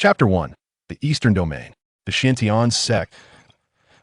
Chapter 1. The Eastern Domain. The Shantian sect.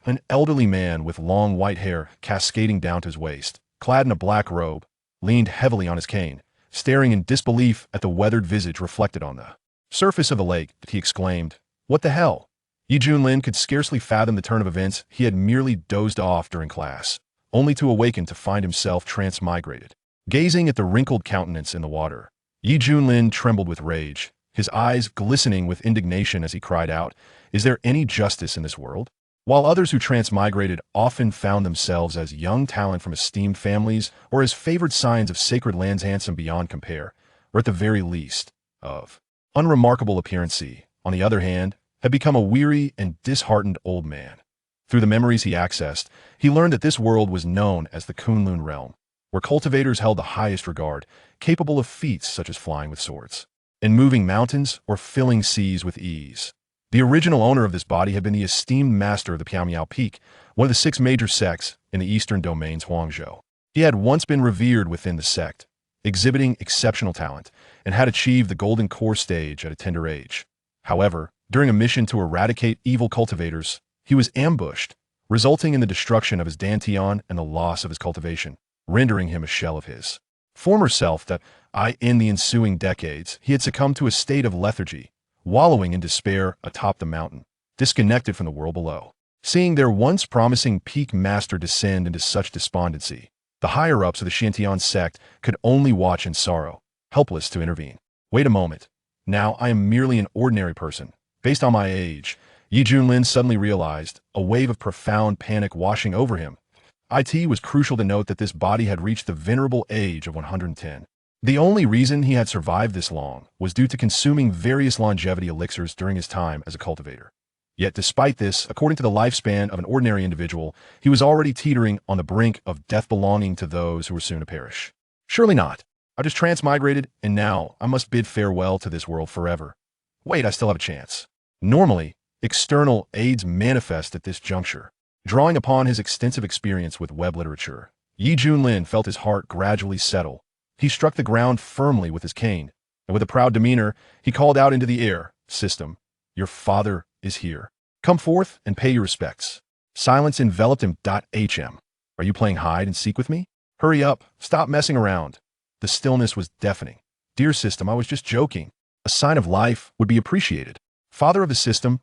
An elderly man with long white hair cascading down to his waist, clad in a black robe, leaned heavily on his cane, staring in disbelief at the weathered visage reflected on the surface of the lake. He exclaimed, "What the hell?" Junlin could scarcely fathom the turn of events. He had merely dozed off during class, only to awaken to find himself transmigrated. Gazing at the wrinkled countenance in the water, Junlin trembled with rage, his eyes glistening with indignation as he cried out, "Is there any justice in this world?" While others who transmigrated often found themselves as young talent from esteemed families or as favored scions of sacred lands handsome beyond compare, or at the very least, of unremarkable appearance, he, on the other hand, had become a weary and disheartened old man. Through the memories he accessed, he learned that this world was known as the Junlin realm, where cultivators held the highest regard, capable of feats such as flying with swords, and moving mountains or filling seas with ease. The original owner of this body had been the esteemed master of the Piamiao Peak, one of the 6 major sects in the eastern domains Huangzhou. He had once been revered within the sect, exhibiting exceptional talent, and had achieved the golden core stage at a tender age. However, during a mission to eradicate evil cultivators, he was ambushed, resulting in the destruction of his dantian and the loss of his cultivation, rendering him a shell of his former self. In the ensuing decades, he had succumbed to a state of lethargy, wallowing in despair atop the mountain, disconnected from the world below. Seeing their once promising peak master descend into such despondency, the higher-ups of the Shantian sect could only watch in sorrow, helpless to intervene. Wait a moment. Now I am merely an ordinary person. Based on my age, Junlin suddenly realized, a wave of profound panic washing over him. It was crucial to note that this body had reached the venerable age of 110. The only reason he had survived this long was due to consuming various longevity elixirs during his time as a cultivator. Yet despite this, according to the lifespan of an ordinary individual, he was already teetering on the brink of death, belonging to those who were soon to perish. Surely not. I just transmigrated, and now I must bid farewell to this world forever. Wait, I still have a chance. Normally, external aids manifest at this juncture. Drawing upon his extensive experience with web literature, Junlin felt his heart gradually settle. He struck the ground firmly with his cane, and with a proud demeanor, he called out into the air, "System, your father is here. Come forth and pay your respects." Silence enveloped him. Are you playing hide and seek with me? Hurry up, stop messing around. The stillness was deafening. "Dear system, I was just joking. A sign of life would be appreciated." Father of the system,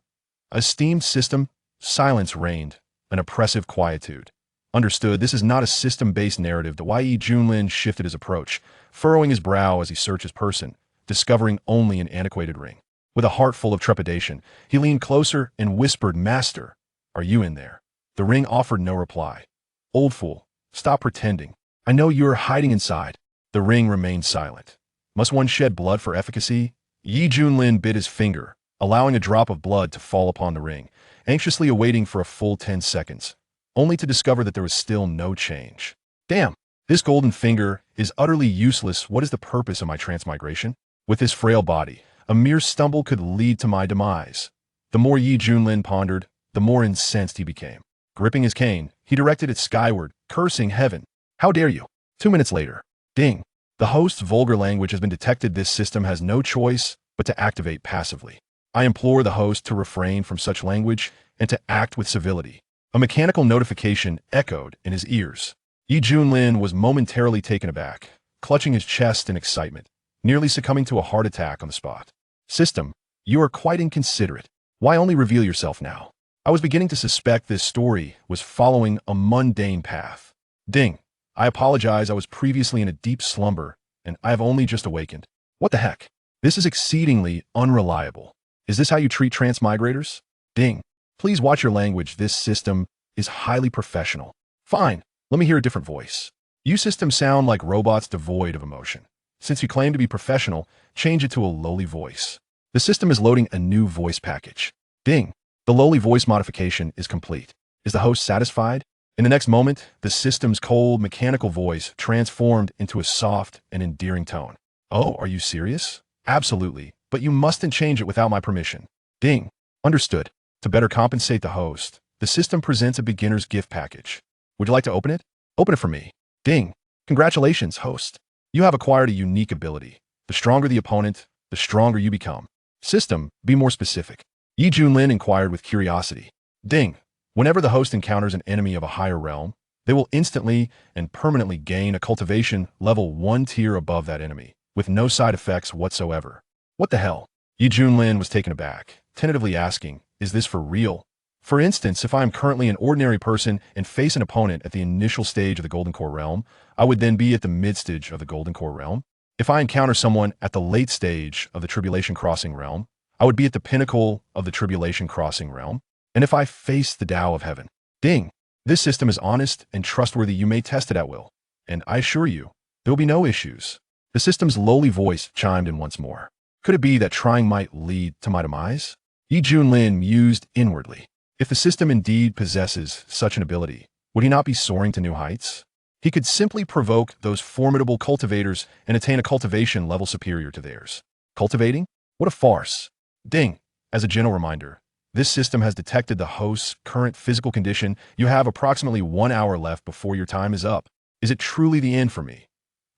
esteemed system, silence reigned, an oppressive quietude. Understood, this is not a system-based narrative. The Junlin shifted his approach, furrowing his brow as he searched his person, discovering only an antiquated ring. With a heart full of trepidation, he leaned closer and whispered, "Master, are you in there?" The ring offered no reply. "Old fool, stop pretending. I know you are hiding inside." The ring remained silent. Must one shed blood for efficacy? Junlin bit his finger, allowing a drop of blood to fall upon the ring, anxiously awaiting for a full 10 seconds. Only to discover that there was still no change. Damn, this golden finger is utterly useless. What is the purpose of my transmigration? With his frail body, a mere stumble could lead to my demise. The more Junlin pondered, the more incensed he became. Gripping his cane, he directed it skyward, cursing heaven. "How dare you?" 2 minutes later. Ding. The host's vulgar language has been detected. This system has no choice but to activate passively. I implore the host to refrain from such language and to act with civility. A mechanical notification echoed in his ears. Junlin was momentarily taken aback, clutching his chest in excitement, nearly succumbing to a heart attack on the spot. "System, you are quite inconsiderate. Why only reveal yourself now?" I was beginning to suspect this story was following a mundane path. Ding. I apologize, I was previously in a deep slumber, and I have only just awakened. What the heck? This is exceedingly unreliable. Is this how you treat transmigrators? Ding. Please watch your language. This system is highly professional. Fine, let me hear a different voice. You systems sound like robots devoid of emotion. Since you claim to be professional, change it to a lowly voice. The system is loading a new voice package. Ding. The lowly voice modification is complete. Is the host satisfied? In the next moment, the system's cold, mechanical voice transformed into a soft and endearing tone. "Oh, are you serious?" "Absolutely, but you mustn't change it without my permission." Ding. Understood. To better compensate the host, the system presents a beginner's gift package. Would you like to open it? Open it for me. Ding. Congratulations, host. You have acquired a unique ability. The stronger the opponent, the stronger you become. System, be more specific. Yi Junlin inquired with curiosity. Ding. Whenever the host encounters an enemy of a higher realm, they will instantly and permanently gain a cultivation level 1 tier above that enemy, with no side effects whatsoever. What the hell? Yi Junlin was taken aback, tentatively asking, is this for real? For instance, if I am currently an ordinary person and face an opponent at the initial stage of the Golden Core realm, I would then be at the mid-stage of the Golden Core realm. If I encounter someone at the late stage of the Tribulation Crossing realm, I would be at the pinnacle of the Tribulation Crossing realm. And if I face the Tao of Heaven, ding, this system is honest and trustworthy. You may test it at will. And I assure you, there will be no issues. The system's lowly voice chimed in once more. Could it be that trying might lead to my demise? Yi Junlin mused inwardly. If the system indeed possesses such an ability, would he not be soaring to new heights? He could simply provoke those formidable cultivators and attain a cultivation level superior to theirs. Cultivating? What a farce. Ding. As a gentle reminder, this system has detected the host's current physical condition. You have approximately 1 hour left before your time is up. Is it truly the end for me?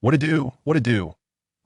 What to do? What to do?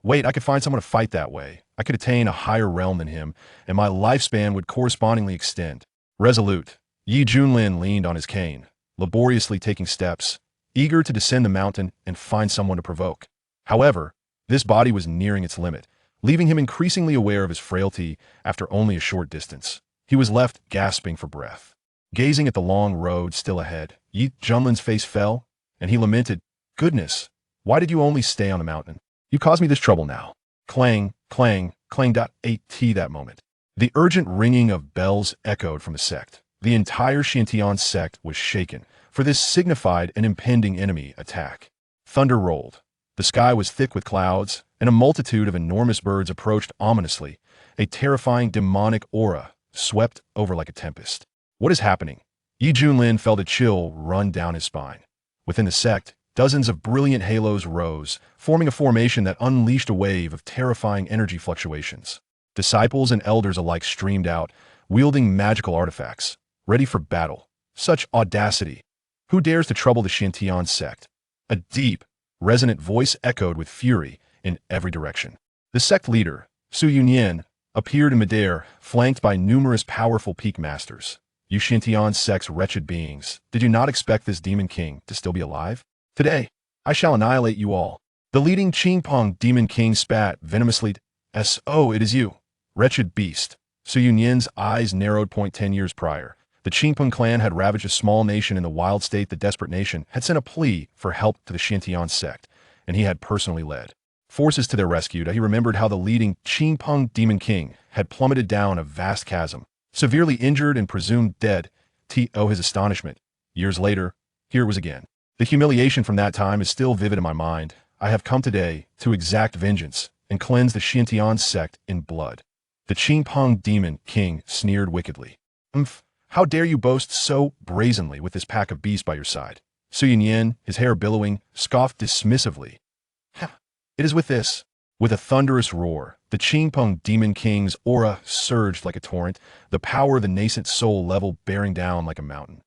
Wait, I could find someone to fight that way. I could attain a higher realm than him, and my lifespan would correspondingly extend. Resolute, Yi Junlin leaned on his cane, laboriously taking steps, eager to descend the mountain and find someone to provoke. However, this body was nearing its limit, leaving him increasingly aware of his frailty after only a short distance. He was left gasping for breath. Gazing at the long road still ahead, Yi Junlin's face fell, and he lamented, Goodness, why did you only stay on the mountain? You caused me this trouble now. Clang, clang, clang. At that moment, the urgent ringing of bells echoed from the sect. The entire Shantian sect was shaken, for this signified an impending enemy attack. Thunder rolled. The sky was thick with clouds, and a multitude of enormous birds approached ominously. A terrifying demonic aura swept over like a tempest. What is happening? Yi Junlin felt a chill run down his spine. Within the sect, dozens of brilliant halos rose, forming a formation that unleashed a wave of terrifying energy fluctuations. Disciples and elders alike streamed out, wielding magical artifacts, ready for battle. Such audacity! Who dares to trouble the Shantian sect? A deep, resonant voice echoed with fury in every direction. The sect leader, Su Yunyan, appeared in midair, flanked by numerous powerful peak masters. You Shantian sect's wretched beings, did you not expect this demon king to still be alive? Today, I shall annihilate you all. The leading Qingpeng demon king spat venomously. So it is you. Wretched beast. Su Yunyan's eyes narrowed. 10 years prior, the Qingpeng clan had ravaged a small nation in the wild state. The desperate nation had sent a plea for help to the Shantian sect, and he had personally led forces to their rescue. He remembered how the leading Qingpeng demon king had plummeted down a vast chasm, severely injured and presumed dead. His astonishment. Years later, here it was again. The humiliation from that time is still vivid in my mind. I have come today to exact vengeance and cleanse the Shantian sect in blood. The Qingpeng demon king sneered wickedly. How dare you boast so brazenly with this pack of beasts by your side? Su Yunyan, his hair billowing, scoffed dismissively. It is with this. With a thunderous roar, the Qingpeng demon king's aura surged like a torrent, the power of the nascent soul level bearing down like a mountain.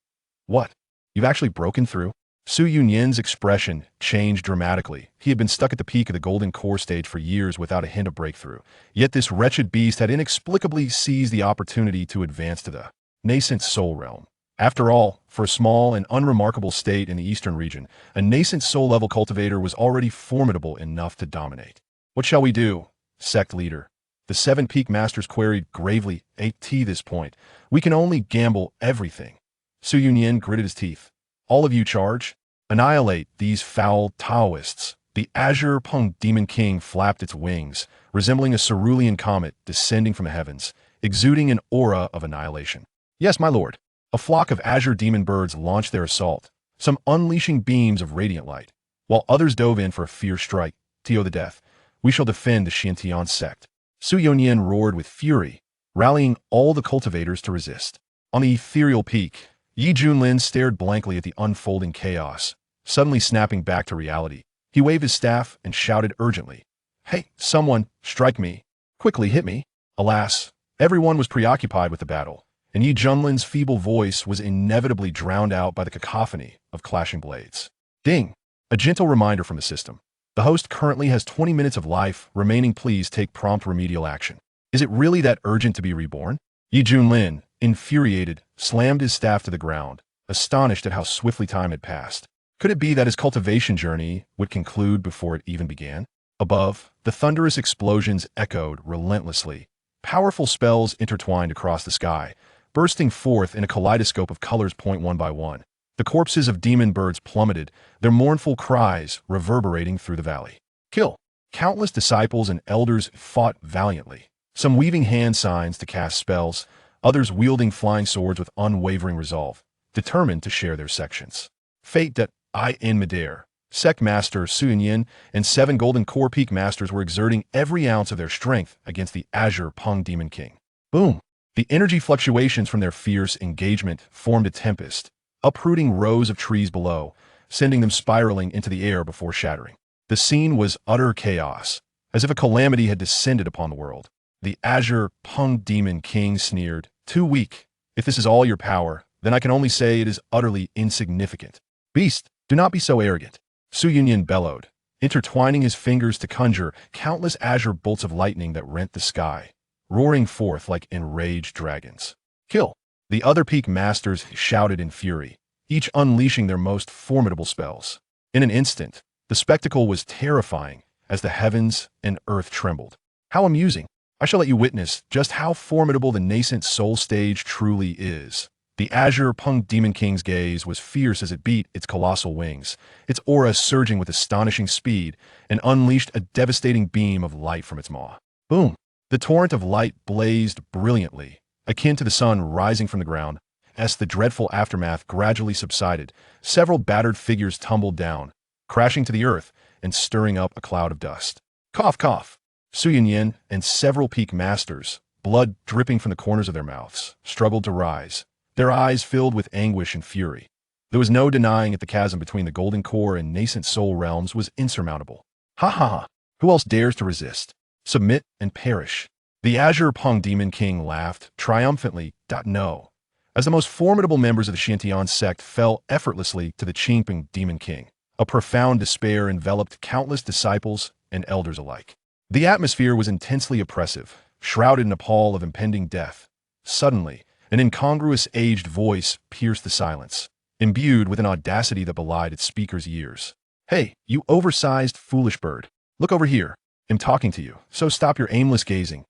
What? You've actually broken through? Su Yunyan's expression changed dramatically. He had been stuck at the peak of the Golden Core stage for years without a hint of breakthrough. Yet this wretched beast had inexplicably seized the opportunity to advance to the nascent soul realm. After all, for a small and unremarkable state in the eastern region, a nascent soul-level cultivator was already formidable enough to dominate. What shall we do, sect leader? The 7 peak masters queried gravely. At this point, we can only gamble everything. Su Yunyan gritted his teeth. All of you charge. Annihilate these foul Taoists. The Azure Peng Demon King flapped its wings, resembling a cerulean comet descending from the heavens, exuding an aura of annihilation. Yes, my lord. A flock of azure demon birds launched their assault, some unleashing beams of radiant light, while others dove in for a fierce strike. To the death, we shall defend the Shantian sect. Su Yunyan roared with fury, rallying all the cultivators to resist. On the ethereal peak, Yi Junlin stared blankly at the unfolding chaos, suddenly snapping back to reality. He waved his staff and shouted urgently, Hey, someone, strike me. Quickly hit me. Alas, everyone was preoccupied with the battle, and Yi Junlin's feeble voice was inevitably drowned out by the cacophony of clashing blades. Ding! A gentle reminder from the system. The host currently has 20 minutes of life remaining. Please take prompt remedial action. Is it really that urgent to be reborn? Junlin, infuriated, slammed his staff to the ground, astonished at how swiftly time had passed. Could it be that his cultivation journey would conclude before it even began? Above, the thunderous explosions echoed relentlessly. Powerful spells intertwined across the sky, bursting forth in a kaleidoscope of colors point one by one. The corpses of demon birds plummeted, their mournful cries reverberating through the valley. Kill! Countless disciples and elders fought valiantly, some weaving hand signs to cast spells, others wielding flying swords with unwavering resolve, determined to share their sections. Fate that I in midair. Sect Master Suyin and 7 Golden Core Peak Masters were exerting every ounce of their strength against the Azure Pung Demon King. Boom! The energy fluctuations from their fierce engagement formed a tempest, uprooting rows of trees below, sending them spiraling into the air before shattering. The scene was utter chaos, as if a calamity had descended upon the world. The Azure Pung Demon King sneered, "Too weak. If this is all your power, then I can only say it is utterly insignificant. Beast, do not be so arrogant." Suyin bellowed, intertwining his fingers to conjure countless azure bolts of lightning that rent the sky, roaring forth like enraged dragons. Kill! The other peak masters shouted in fury, each unleashing their most formidable spells. In an instant, the spectacle was terrifying as the heavens and earth trembled. How amusing! I shall let you witness just how formidable the nascent soul stage truly is. The Azure Pung Demon King's gaze was fierce as it beat its colossal wings, its aura surging with astonishing speed, and unleashed a devastating beam of light from its maw. Boom! The torrent of light blazed brilliantly, akin to the sun rising from the ground. As the dreadful aftermath gradually subsided, several battered figures tumbled down, crashing to the earth and stirring up a cloud of dust. Cough, cough! Suyin and several peak masters, blood dripping from the corners of their mouths, struggled to rise, their eyes filled with anguish and fury. There was no denying that the chasm between the Golden Core and nascent soul realms was insurmountable. Ha ha ha! Who else dares to resist? Submit and perish. The Azure Pung Demon King laughed triumphantly. No. As the most formidable members of the Xiantian sect fell effortlessly to the Qingping Demon King, a profound despair enveloped countless disciples and elders alike. The atmosphere was intensely oppressive, shrouded in a pall of impending death. Suddenly, an incongruous aged voice pierced the silence, imbued with an audacity that belied its speaker's years. "Hey, you oversized, foolish bird. Look over here. I'm talking to you, so stop your aimless gazing."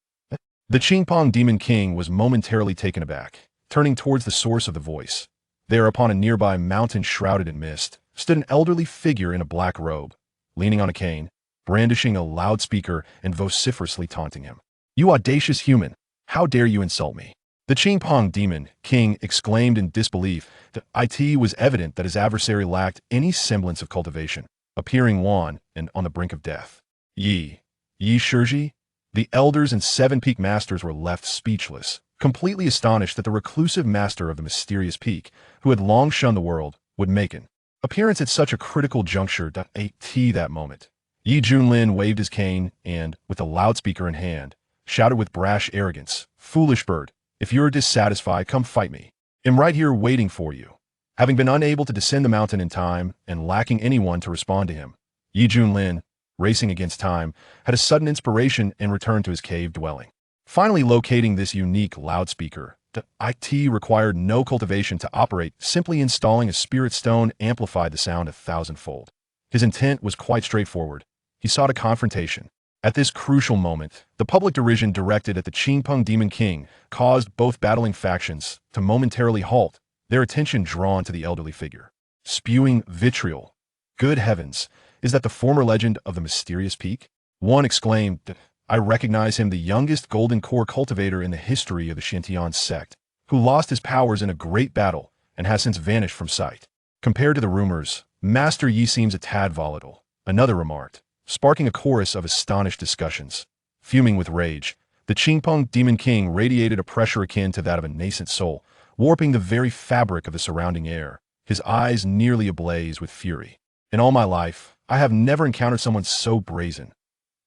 The Qingpong Demon King was momentarily taken aback, turning towards the source of the voice. There, upon a nearby mountain shrouded in mist, stood an elderly figure in a black robe, leaning on a cane, brandishing a loudspeaker and vociferously taunting him. "You audacious human! How dare you insult me?" The Qingpong Demon King exclaimed in disbelief. It was evident that his adversary lacked any semblance of cultivation, appearing wan and on the brink of death. Yi Shiji? The elders and 7 peak masters were left speechless, completely astonished that the reclusive master of the mysterious peak, who had long shunned the world, would make an appearance at such a critical juncture. That moment. Yi Junlin waved his cane and, with a loudspeaker in hand, shouted with brash arrogance, "Foolish bird, if you're dissatisfied, come fight me. I'm right here waiting for you." Having been unable to descend the mountain in time and lacking anyone to respond to him, Yi Junlin, racing against time, had a sudden inspiration and returned to his cave dwelling. Finally locating this unique loudspeaker, it required no cultivation to operate, simply installing a spirit stone amplified the sound 1,000-fold. His intent was quite straightforward. He sought a confrontation. At this crucial moment, the public derision directed at the Qingpeng Demon King caused both battling factions to momentarily halt, their attention drawn to the elderly figure, spewing vitriol. "Good heavens, is that the former legend of the mysterious peak?" One exclaimed, "I recognize him, the youngest Golden Core cultivator in the history of the Xiantian sect, who lost his powers in a great battle and has since vanished from sight. Compared to the rumors, Master Yi seems a tad volatile," another remarked, sparking a chorus of astonished discussions. Fuming with rage, the Qingpeng Demon King radiated a pressure akin to that of a nascent soul, warping the very fabric of the surrounding air, his eyes nearly ablaze with fury. "In all my life, I have never encountered someone so brazen."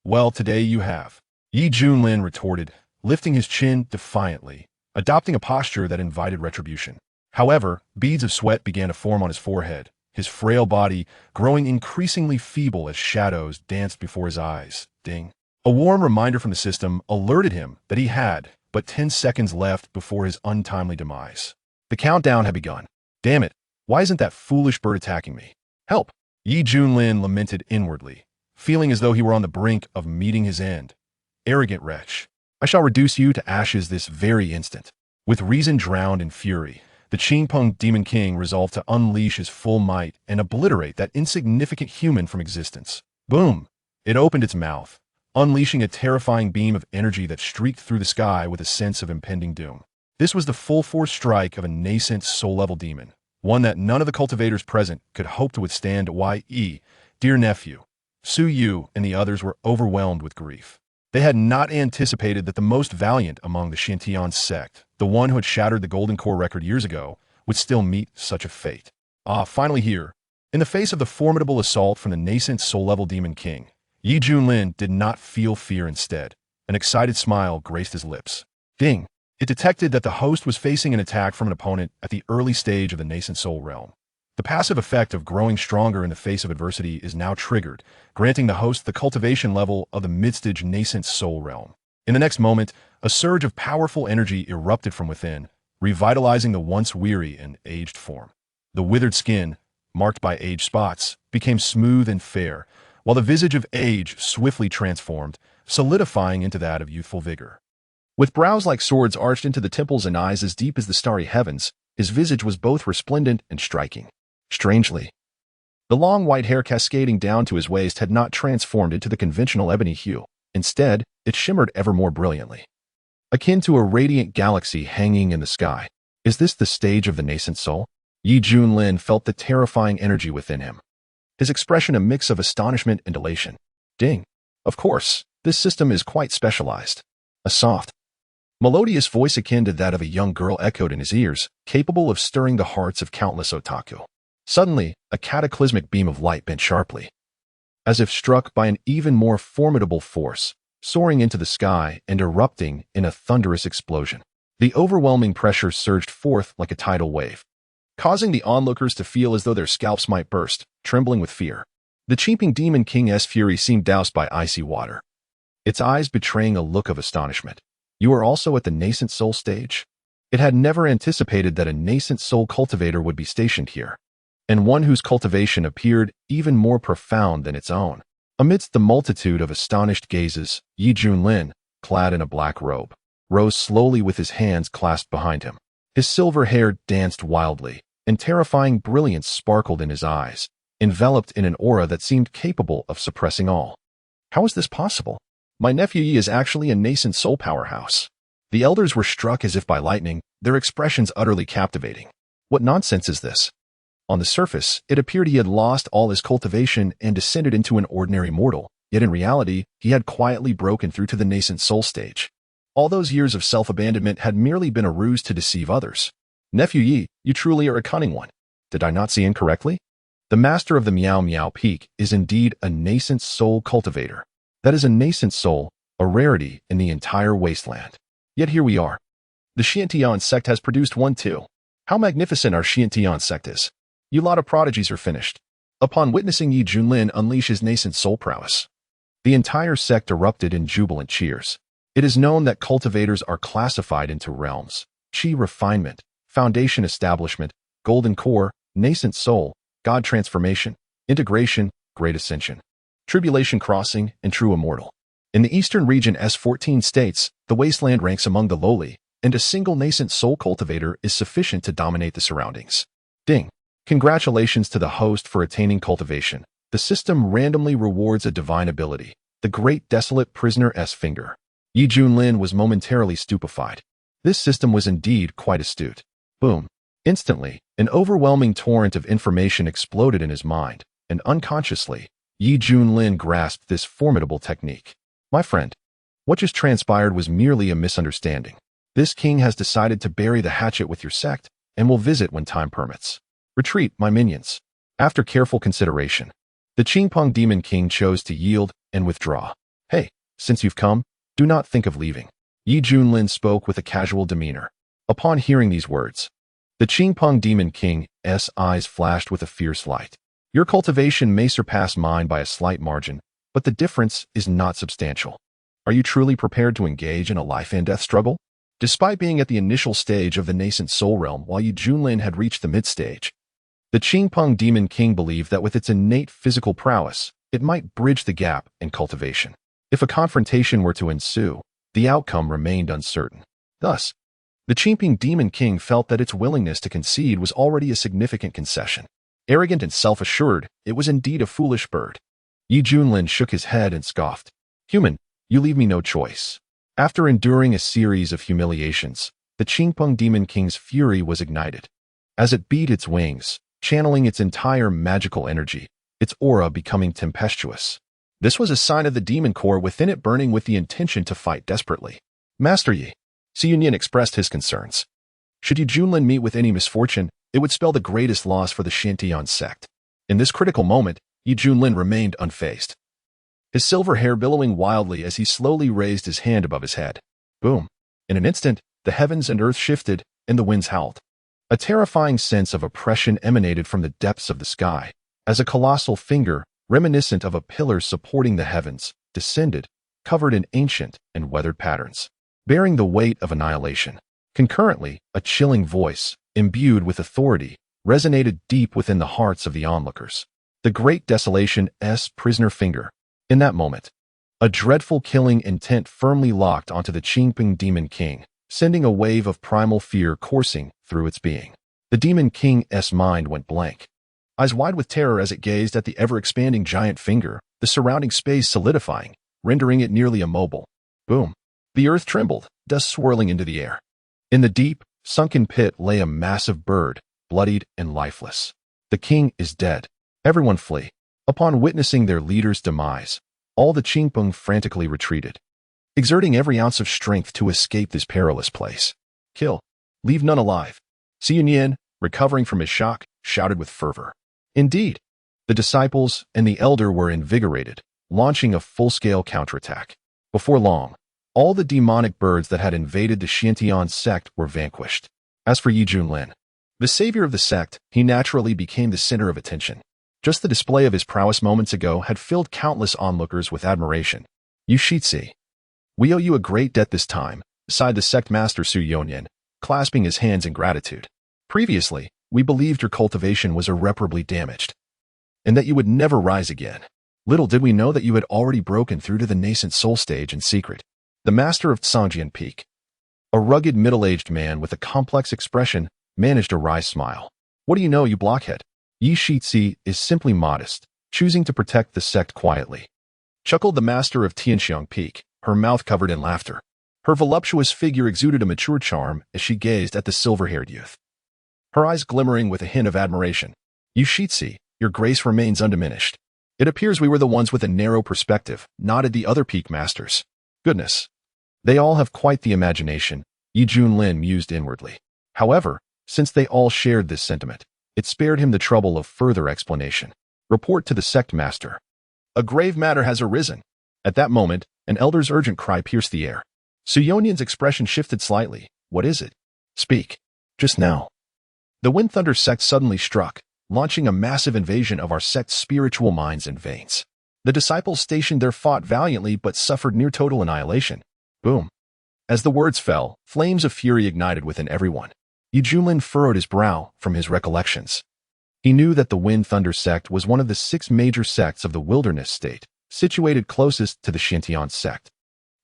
"Well, today you have," Yi Junlin retorted, lifting his chin defiantly, adopting a posture that invited retribution. However, beads of sweat began to form on his forehead, his frail body growing increasingly feeble as shadows danced before his eyes. Ding. A warm reminder from the system alerted him that he had but 10 seconds left before his untimely demise. The countdown had begun. Damn it, why isn't that foolish bird attacking me? Help! Junlin lamented inwardly, feeling as though he were on the brink of meeting his end. Arrogant wretch, I shall reduce you to ashes this very instant. With reason drowned in fury, the Qingpeng Demon King resolved to unleash his full might and obliterate that insignificant human from existence. Boom! It opened its mouth, unleashing a terrifying beam of energy that streaked through the sky with a sense of impending doom. This was the full-force strike of a nascent soul-level demon, one that none of the cultivators present could hope to withstand. Dear nephew, Su Yu and the others were overwhelmed with grief. They had not anticipated that the most valiant among the Xiantian sect, the one who had shattered the Golden Core record years ago, would still meet such a fate. Finally here, in the face of the formidable assault from the nascent soul-level demon king, Junlin did not feel fear. Instead, an excited smile graced his lips. Ding! It detected that the host was facing an attack from an opponent at the early stage of the nascent soul realm. The passive effect of growing stronger in the face of adversity is now triggered, granting the host the cultivation level of the mid-stage nascent soul realm. In the next moment, a surge of powerful energy erupted from within, revitalizing the once weary and aged form. The withered skin, marked by age spots, became smooth and fair, while the visage of age swiftly transformed, solidifying into that of youthful vigor. With brows like swords arched into the temples and eyes as deep as the starry heavens, his visage was both resplendent and striking. Strangely, the long white hair cascading down to his waist had not transformed into the conventional ebony hue. Instead, it shimmered ever more brilliantly, akin to a radiant galaxy hanging in the sky. Is this the stage of the nascent soul? Junlin felt the terrifying energy within him, his expression a mix of astonishment and elation. Ding! Of course, this system is quite specialized. A soft, melodious voice akin to that of a young girl echoed in his ears, capable of stirring the hearts of countless otaku. Suddenly, a cataclysmic beam of light bent sharply, as if struck by an even more formidable force, soaring into the sky and erupting in a thunderous explosion. The overwhelming pressure surged forth like a tidal wave, causing the onlookers to feel as though their scalps might burst, trembling with fear. The Qingpeng Demon King's fury seemed doused by icy water, its eyes betraying a look of astonishment. You are also at the nascent soul stage? It had never anticipated that a nascent soul cultivator would be stationed here, and one whose cultivation appeared even more profound than its own. Amidst the multitude of astonished gazes, Junlin, clad in a black robe, rose slowly with his hands clasped behind him. His silver hair danced wildly, and terrifying brilliance sparkled in his eyes, enveloped in an aura that seemed capable of suppressing all. How is this possible? My nephew Yi is actually a nascent soul powerhouse. The elders were struck as if by lightning, their expressions utterly captivating. What nonsense is this? On the surface, it appeared he had lost all his cultivation and descended into an ordinary mortal, yet in reality, he had quietly broken through to the nascent soul stage. All those years of self-abandonment had merely been a ruse to deceive others. Nephew Yi, you truly are a cunning one. Did I not see incorrectly? The master of the Miao Miao Peak is indeed a nascent soul cultivator. That is a nascent soul, a rarity in the entire wasteland. Yet here we are. The Xiantian sect has produced one too. How magnificent our Xiantian sect is. You lot of prodigies are finished. Upon witnessing Junlin unleash his nascent soul prowess, the entire sect erupted in jubilant cheers. It is known that cultivators are classified into realms: Qi refinement, foundation establishment, golden core, nascent soul, god transformation, integration, great ascension, tribulation crossing, and true immortal. In the eastern region S14 states, the wasteland ranks among the lowly, and a single nascent soul cultivator is sufficient to dominate the surroundings. Ding! Congratulations to the host for attaining cultivation. The system randomly rewards a divine ability, the great desolate prisoner's finger. Junlin was momentarily stupefied. This system was indeed quite astute. Boom! Instantly, an overwhelming torrent of information exploded in his mind, and unconsciously, Junlin grasped this formidable technique. My friend, what just transpired was merely a misunderstanding. This king has decided to bury the hatchet with your sect, and will visit when time permits. Retreat, my minions. After careful consideration, the Qingpeng Demon King chose to yield and withdraw. Hey, since you've come, do not think of leaving. Junlin spoke with a casual demeanor. Upon hearing these words, the Qingpeng Demon King's eyes flashed with a fierce light. Your cultivation may surpass mine by a slight margin, but the difference is not substantial. Are you truly prepared to engage in a life and death struggle? Despite being at the initial stage of the nascent soul realm while Junlin had reached the mid-stage, the Qingpeng Demon King believed that with its innate physical prowess, it might bridge the gap in cultivation. If a confrontation were to ensue, the outcome remained uncertain. Thus, the Qingpeng Demon King felt that its willingness to concede was already a significant concession. Arrogant and self-assured, it was indeed a foolish bird. Junlin shook his head and scoffed. Human, you leave me no choice. After enduring a series of humiliations, the Qingpeng Demon King's fury was ignited. As it beat its wings, channeling its entire magical energy, its aura becoming tempestuous. This was a sign of the demon core within it burning with the intention to fight desperately. Master Yi, Yunyan expressed his concerns. Should Junlin meet with any misfortune, it would spell the greatest loss for the Shantian sect. In this critical moment, Junlin remained unfazed, his silver hair billowing wildly as he slowly raised his hand above his head. Boom! In an instant, the heavens and earth shifted, and the winds howled. A terrifying sense of oppression emanated from the depths of the sky, as a colossal finger, reminiscent of a pillar supporting the heavens, descended, covered in ancient and weathered patterns, bearing the weight of annihilation. Concurrently, a chilling voice, imbued with authority, resonated deep within the hearts of the onlookers. The Great Desolation's prisoner finger. In that moment, a dreadful killing intent firmly locked onto the Qingpeng Demon King, sending a wave of primal fear coursing through its being. The Demon King's mind went blank. Eyes wide with terror as it gazed at the ever-expanding giant finger, the surrounding space solidifying, rendering it nearly immobile. Boom! The earth trembled, dust swirling into the air. In the deep, sunken pit lay a massive bird, bloodied and lifeless. The king is dead. Everyone flee. Upon witnessing their leader's demise, all the Qingpeng frantically retreated, exerting every ounce of strength to escape this perilous place. Kill. Leave none alive. Yunyan, recovering from his shock, shouted with fervor. Indeed, the disciples and the elder were invigorated, launching a full-scale counterattack. Before long, all the demonic birds that had invaded the Shantian sect were vanquished. As for Junlin, the savior of the sect, he naturally became the center of attention. Just the display of his prowess moments ago had filled countless onlookers with admiration. Yushitsi, we owe you a great debt this time, sighed the sect master Su Yonyan, clasping his hands in gratitude. Previously, we believed your cultivation was irreparably damaged, and that you would never rise again. Little did we know that you had already broken through to the nascent soul stage in secret. The master of Tsangjian Peak, a rugged middle-aged man with a complex expression, managed a wry smile. What do you know, you blockhead? Yi Shitzi is simply modest, choosing to protect the sect quietly, chuckled the master of Tianxiang Peak, her mouth covered in laughter. Her voluptuous figure exuded a mature charm as she gazed at the silver-haired youth, her eyes glimmering with a hint of admiration. Yi Shitzi, your grace remains undiminished. It appears we were the ones with a narrow perspective, nodded the other peak masters. Goodness. They all have quite the imagination, Junlin mused inwardly. However, since they all shared this sentiment, it spared him the trouble of further explanation. Report to the sect master. A grave matter has arisen. At that moment, an elder's urgent cry pierced the air. Su Yonyan's expression shifted slightly. What is it? Speak. Just now. The Wind Thunder sect suddenly struck, launching a massive invasion of our sect's spiritual minds and veins. The disciples stationed there fought valiantly but suffered near total annihilation. Boom. As the words fell, flames of fury ignited within everyone. Junlin furrowed his brow from his recollections. He knew that the Wind Thunder sect was one of the 6 major sects of the wilderness state, situated closest to the Shantian sect.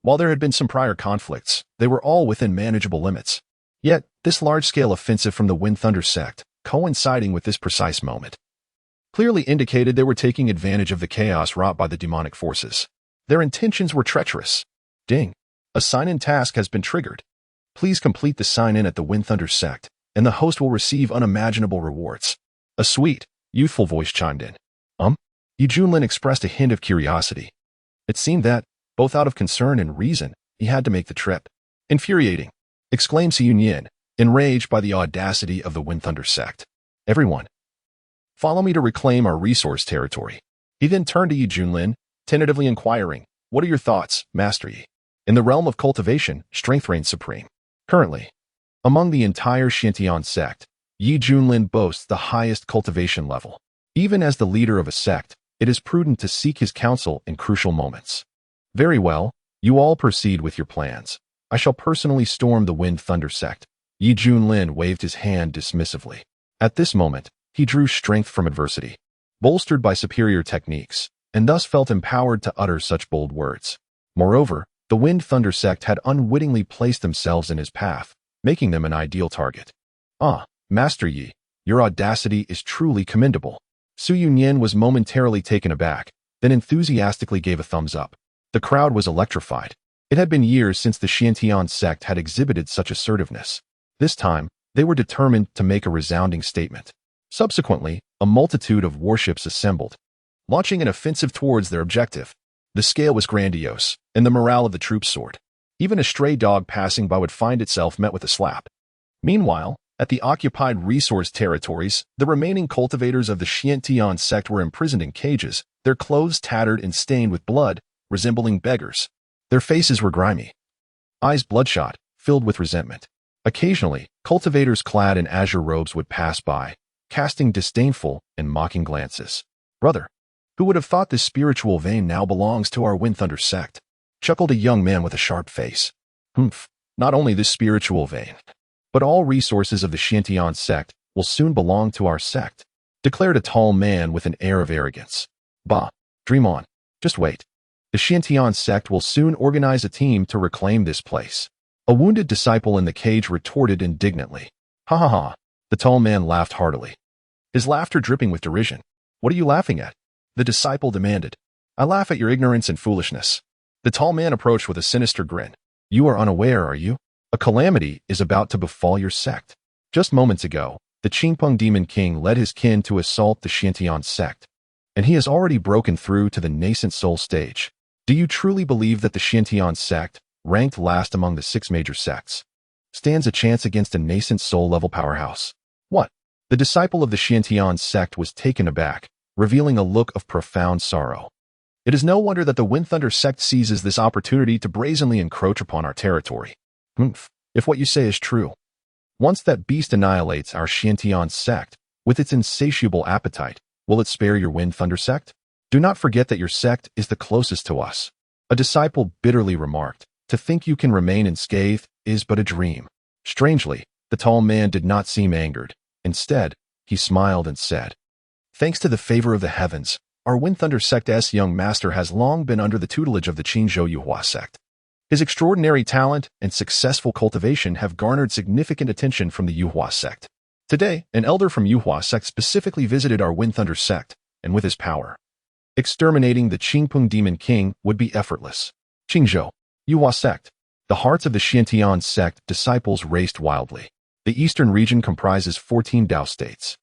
While there had been some prior conflicts, they were all within manageable limits. Yet, this large-scale offensive from the Wind Thunder sect, coinciding with this precise moment, clearly indicated they were taking advantage of the chaos wrought by the demonic forces. Their intentions were treacherous. Ding. A sign-in task has been triggered. Please complete the sign-in at the Wind Thunder sect, and the host will receive unimaginable rewards. A sweet, youthful voice chimed in. Junlin expressed a hint of curiosity. It seemed that, both out of concern and reason, he had to make the trip. Infuriating, exclaimed Yunyan, enraged by the audacity of the Wind Thunder sect. Everyone, follow me to reclaim our resource territory. He then turned to Junlin, tentatively inquiring, what are your thoughts, Master Yi? In the realm of cultivation, strength reigns supreme. Currently, among the entire Shantian sect, Junlin boasts the highest cultivation level. Even as the leader of a sect, it is prudent to seek his counsel in crucial moments. Very well, You all proceed with your plans. I shall personally storm the Wind Thunder sect. Yi Junlin waved his hand dismissively. At this moment, he drew strength from adversity, bolstered by superior techniques, and thus felt empowered to utter such bold words. Moreover, the Wind Thunder sect had unwittingly placed themselves in his path, making them an ideal target. Ah, Master Yi, your audacity is truly commendable. Su Yunyan was momentarily taken aback, then enthusiastically gave a thumbs up. The crowd was electrified. It had been years since the Xiantian sect had exhibited such assertiveness. This time, they were determined to make a resounding statement. Subsequently, a multitude of warships assembled, launching an offensive towards their objective. The scale was grandiose, and the morale of the troops soared. Even a stray dog passing by would find itself met with a slap. Meanwhile, at the occupied resource territories, the remaining cultivators of the Xiantian sect were imprisoned in cages, their clothes tattered and stained with blood, resembling beggars. Their faces were grimy, eyes bloodshot, filled with resentment. Occasionally, cultivators clad in azure robes would pass by, casting disdainful and mocking glances. Brother, who would have thought this spiritual vein now belongs to our Wind Thunder sect? Chuckled a young man with a sharp face. Humph, not only this spiritual vein, but all resources of the Xiantian sect will soon belong to our sect, declared a tall man with an air of arrogance. Bah, dream on. Just wait. The Xiantian sect will soon organize a team to reclaim this place. A wounded disciple in the cage retorted indignantly. Ha ha ha. The tall man laughed heartily, his laughter dripping with derision. What are you laughing at? The disciple demanded. I laugh at your ignorance and foolishness. The tall man approached with a sinister grin. You are unaware, are you? A calamity is about to befall your sect. Just moments ago, the Qingpeng Demon King led his kin to assault the Xiantian sect, and he has already broken through to the nascent soul stage. Do you truly believe that the Xiantian sect, ranked last among the 6 major sects, stands a chance against a nascent soul-level powerhouse? What? The disciple of the Xiantian sect was taken aback, revealing a look of profound sorrow. It is no wonder that the Wind Thunder sect seizes this opportunity to brazenly encroach upon our territory. If what you say is true, once that beast annihilates our Xiantian sect, with its insatiable appetite, will it spare your Wind Thunder sect? Do not forget that your sect is the closest to us. A disciple bitterly remarked. To think you can remain unscathed is but a dream. Strangely, the tall man did not seem angered. Instead, he smiled and said, Thanks to the favor of the heavens, our Wind Thunder sect's young master has long been under the tutelage of the Qingzhou Yuhua sect. His extraordinary talent and successful cultivation have garnered significant attention from the Yuhua sect. Today, an elder from Yuhua sect specifically visited our Wind Thunder sect, and with his power, exterminating the Qingpeng Demon King would be effortless. Qingzhou, Yuhua sect. The hearts of the Xiantian sect disciples raced wildly. The eastern region comprises 14 Dao states,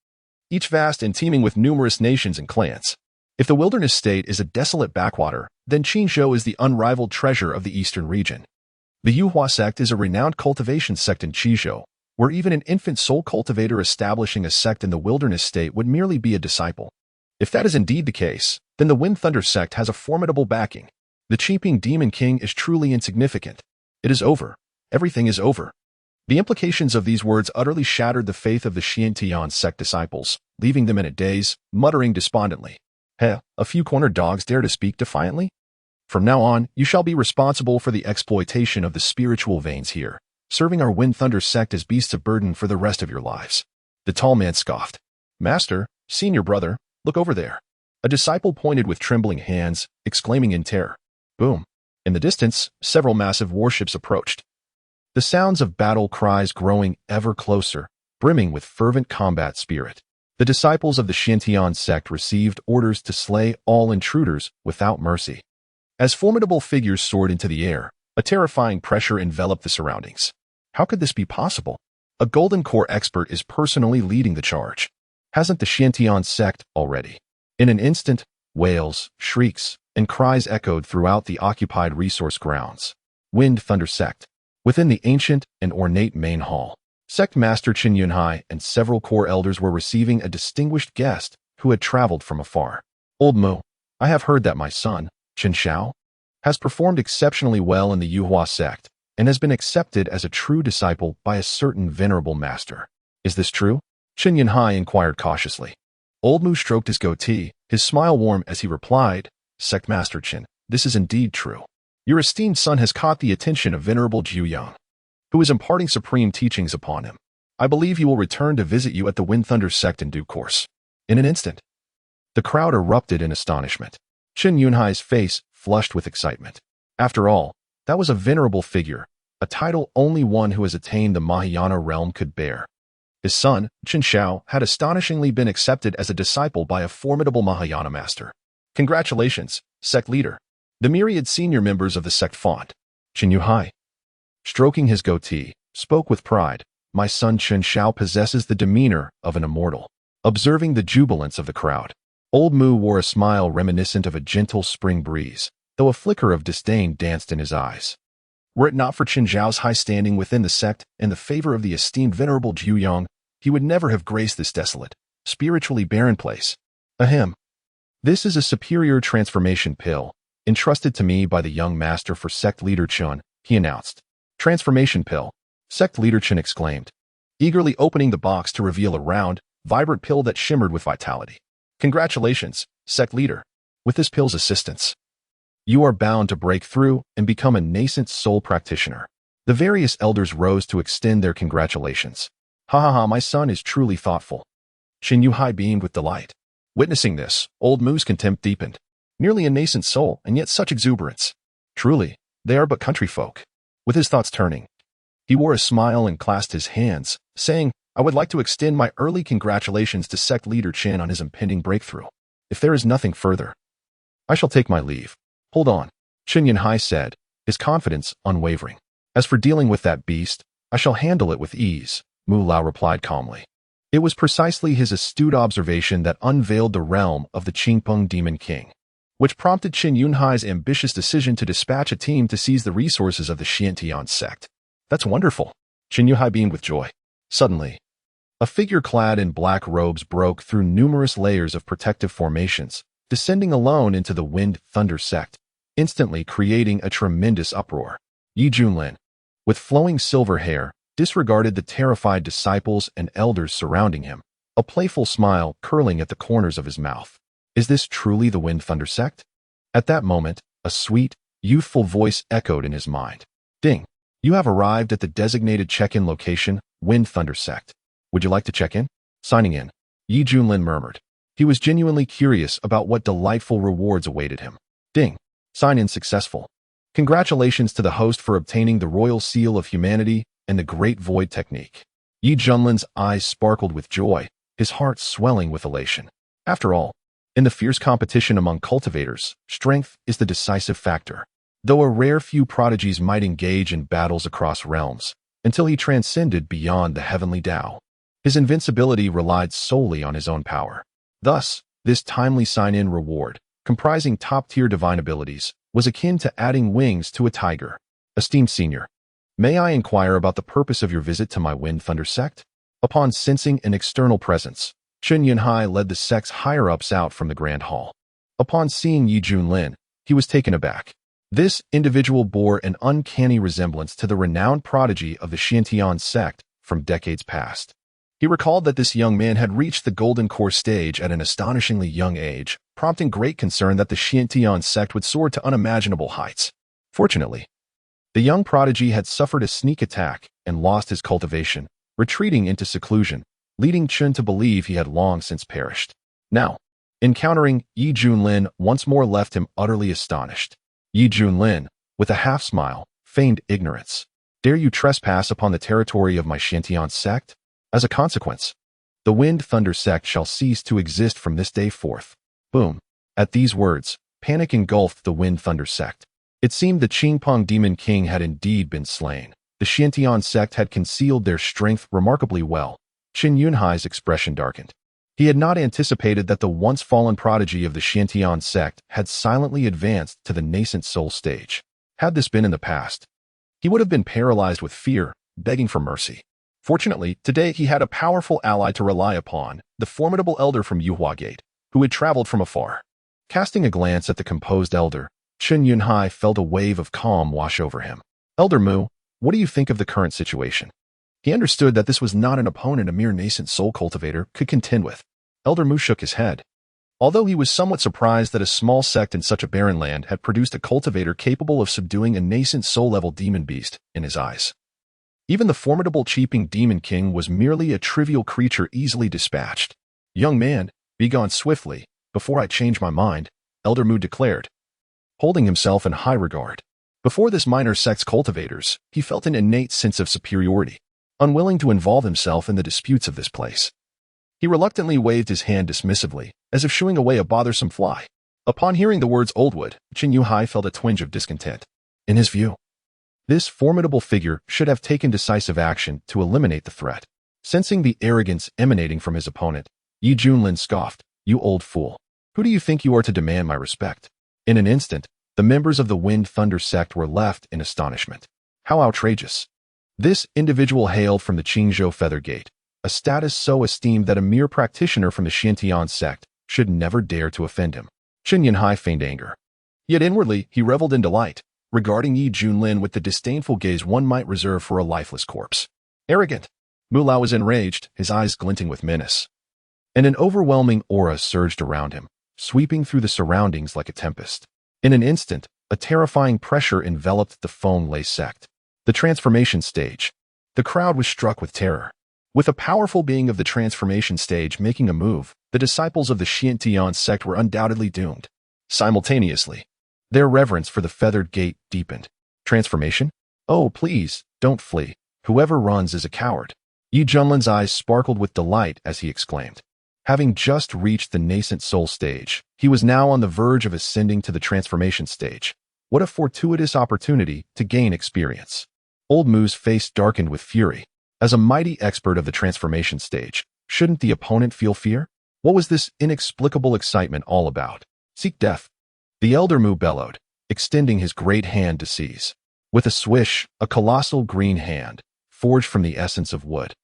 each vast and teeming with numerous nations and clans. If the wilderness state is a desolate backwater, then Qingzhou is the unrivaled treasure of the eastern region. The Yuhua sect is a renowned cultivation sect in Qizhou, where even an infant soul cultivator establishing a sect in the wilderness state would merely be a disciple. If that is indeed the case, then the Wind Thunder sect has a formidable backing. The Qingpeng Demon King is truly insignificant. It is over. Everything is over. The implications of these words utterly shattered the faith of the Xiantian sect disciples, leaving them in a daze, muttering despondently. Heh, a few cornered dogs dare to speak defiantly? From now on, you shall be responsible for the exploitation of the spiritual veins here, serving our Wind Thunder sect as beasts of burden for the rest of your lives. The tall man scoffed. Master, senior brother, look over there. A disciple pointed with trembling hands, exclaiming in terror. Boom. In the distance, several massive warships approached. The sounds of battle cries growing ever closer, brimming with fervent combat spirit. The disciples of the Xiantian sect received orders to slay all intruders without mercy. As formidable figures soared into the air, a terrifying pressure enveloped the surroundings. How could this be possible? A Golden Core expert is personally leading the charge. Hasn't the Xiantian sect already? In an instant, wails, shrieks, and cries echoed throughout the occupied resource grounds. Wind Thunder sect. Within the ancient and ornate main hall, Sect Master Qin Yunhai and several core elders were receiving a distinguished guest who had traveled from afar. Old Mu, I have heard that my son, Qin Shao, has performed exceptionally well in the Yuhua sect and has been accepted as a true disciple by a certain venerable master. Is this true? Qin Yunhai inquired cautiously. Old Mu stroked his goatee, his smile warm as he replied, Sect Master Qin, this is indeed true. Your esteemed son has caught the attention of Venerable Juyang, who is imparting supreme teachings upon him. I believe he will return to visit you at the Wind Thunder sect in due course. In an instant, the crowd erupted in astonishment. Chen Yunhai's face flushed with excitement. After all, that was a venerable figure, a title only one who has attained the Mahayana realm could bear. His son, Chen Xiao, had astonishingly been accepted as a disciple by a formidable Mahayana master. Congratulations, sect leader. The myriad senior members of the sect font. Chen Yunhai, stroking his goatee, spoke with pride. My son Chen Xiao possesses the demeanor of an immortal. Observing the jubilance of the crowd, Old Mu wore a smile reminiscent of a gentle spring breeze, though a flicker of disdain danced in his eyes. Were it not for Chen Xiao's high standing within the sect and the favor of the esteemed Venerable Juyang, he would never have graced this desolate, spiritually barren place. Ahem. This is a superior transformation pill, entrusted to me by the young master for sect leader Chen, he announced. Transformation pill, sect leader Chen exclaimed, eagerly opening the box to reveal a round, vibrant pill that shimmered with vitality. Congratulations, sect leader. With this pill's assistance, you are bound to break through and become a nascent soul practitioner. The various elders rose to extend their congratulations. Ha ha ha, my son is truly thoughtful. Chen Yunhai beamed with delight. Witnessing this, Old Mu's contempt deepened. Nearly a nascent soul, and yet such exuberance. Truly, they are but country folk. With his thoughts turning, he wore a smile and clasped his hands, saying, I would like to extend my early congratulations to sect leader Chen on his impending breakthrough. If there is nothing further, I shall take my leave. Hold on, Chen Yunhai said, his confidence unwavering. As for dealing with that beast, I shall handle it with ease, Mu Lao replied calmly. It was precisely his astute observation that unveiled the realm of the Qingpeng Demon King, which prompted Chen Yunhai's ambitious decision to dispatch a team to seize the resources of the Xiantian sect. That's wonderful. Chen Yunhai beamed with joy. Suddenly, a figure clad in black robes broke through numerous layers of protective formations, descending alone into the Wind Thunder sect, instantly creating a tremendous uproar. Yi Junlin, with flowing silver hair, disregarded the terrified disciples and elders surrounding him, a playful smile curling at the corners of his mouth. Is this truly the Wind Thunder sect? At that moment, a sweet, youthful voice echoed in his mind. Ding! You have arrived at the designated check-in location, Wind Thunder sect. Would you like to check in? Signing in, Yi Junlin murmured. He was genuinely curious about what delightful rewards awaited him. Ding! Sign-in successful. Congratulations to the host for obtaining the Royal Seal of Humanity and the Great Void Technique. Yi Junlin's eyes sparkled with joy, his heart swelling with elation. After all, in the fierce competition among cultivators, strength is the decisive factor. Though a rare few prodigies might engage in battles across realms, until he transcended beyond the heavenly Tao, his invincibility relied solely on his own power. Thus, this timely sign-in reward, comprising top-tier divine abilities, was akin to adding wings to a tiger. Esteemed senior, may I inquire about the purpose of your visit to my Wind Thunder sect? Upon sensing an external presence, Chen Yunhai led the sect's higher-ups out from the grand hall. Upon seeing Yi Junlin, he was taken aback. This individual bore an uncanny resemblance to the renowned prodigy of the Xiantian sect from decades past. He recalled that this young man had reached the Golden Core stage at an astonishingly young age, prompting great concern that the Xiantian sect would soar to unimaginable heights. Fortunately, the young prodigy had suffered a sneak attack and lost his cultivation, retreating into seclusion, leading Chen to believe he had long since perished. Now, encountering Yi Junlin once more left him utterly astonished. Yi Junlin, with a half-smile, feigned ignorance. Dare you trespass upon the territory of my Xiantian sect? As a consequence, the Wind Thunder sect shall cease to exist from this day forth. Boom. At these words, panic engulfed the Wind Thunder sect. It seemed the Qingpeng Demon King had indeed been slain. The Xiantian sect had concealed their strength remarkably well. Chen Yunhai's expression darkened. He had not anticipated that the once-fallen prodigy of the Xiantian sect had silently advanced to the nascent soul stage. Had this been in the past, he would have been paralyzed with fear, begging for mercy. Fortunately, today he had a powerful ally to rely upon, the formidable elder from Yuhua Gate, who had traveled from afar. Casting a glance at the composed elder, Chen Yunhai felt a wave of calm wash over him. Elder Mu, what do you think of the current situation? He understood that this was not an opponent a mere nascent soul cultivator could contend with. Elder Mu shook his head. Although he was somewhat surprised that a small sect in such a barren land had produced a cultivator capable of subduing a nascent soul-level demon beast in his eyes. Even the formidable Cheeping Demon King was merely a trivial creature easily dispatched. "Young man, be gone swiftly, before I change my mind," Elder Mu declared, holding himself in high regard. Before this minor sect's cultivators, he felt an innate sense of superiority, unwilling to involve himself in the disputes of this place. He reluctantly waved his hand dismissively, as if shooing away a bothersome fly. Upon hearing the words Oldwood, Qin Yuhai felt a twinge of discontent. In his view, this formidable figure should have taken decisive action to eliminate the threat. Sensing the arrogance emanating from his opponent, Yi Junlin scoffed, "You old fool. Who do you think you are to demand my respect?" In an instant, the members of the Wind Thunder sect were left in astonishment. How outrageous. This individual hailed from the Qingzhou Feather Gate, a status so esteemed that a mere practitioner from the Xiantian sect should never dare to offend him. Qin Yunhai feigned anger. Yet inwardly, he reveled in delight, regarding Yi Junlin with the disdainful gaze one might reserve for a lifeless corpse. Arrogant. Mulao was enraged, his eyes glinting with menace. And an overwhelming aura surged around him, sweeping through the surroundings like a tempest. In an instant, a terrifying pressure enveloped the Feng-Lei sect. The transformation stage. The crowd was struck with terror. With a powerful being of the transformation stage making a move, the disciples of the Xiantian sect were undoubtedly doomed. Simultaneously, their reverence for the Feathered Gate deepened. Transformation? Oh, please, don't flee. Whoever runs is a coward. Yi Junlin's eyes sparkled with delight as he exclaimed. Having just reached the nascent soul stage, he was now on the verge of ascending to the transformation stage. What a fortuitous opportunity to gain experience. Old Mu's face darkened with fury. As a mighty expert of the transformation stage, shouldn't the opponent feel fear? What was this inexplicable excitement all about? Seek death. The Elder Mu bellowed, extending his great hand to seize. With a swish, a colossal green hand, forged from the essence of wood,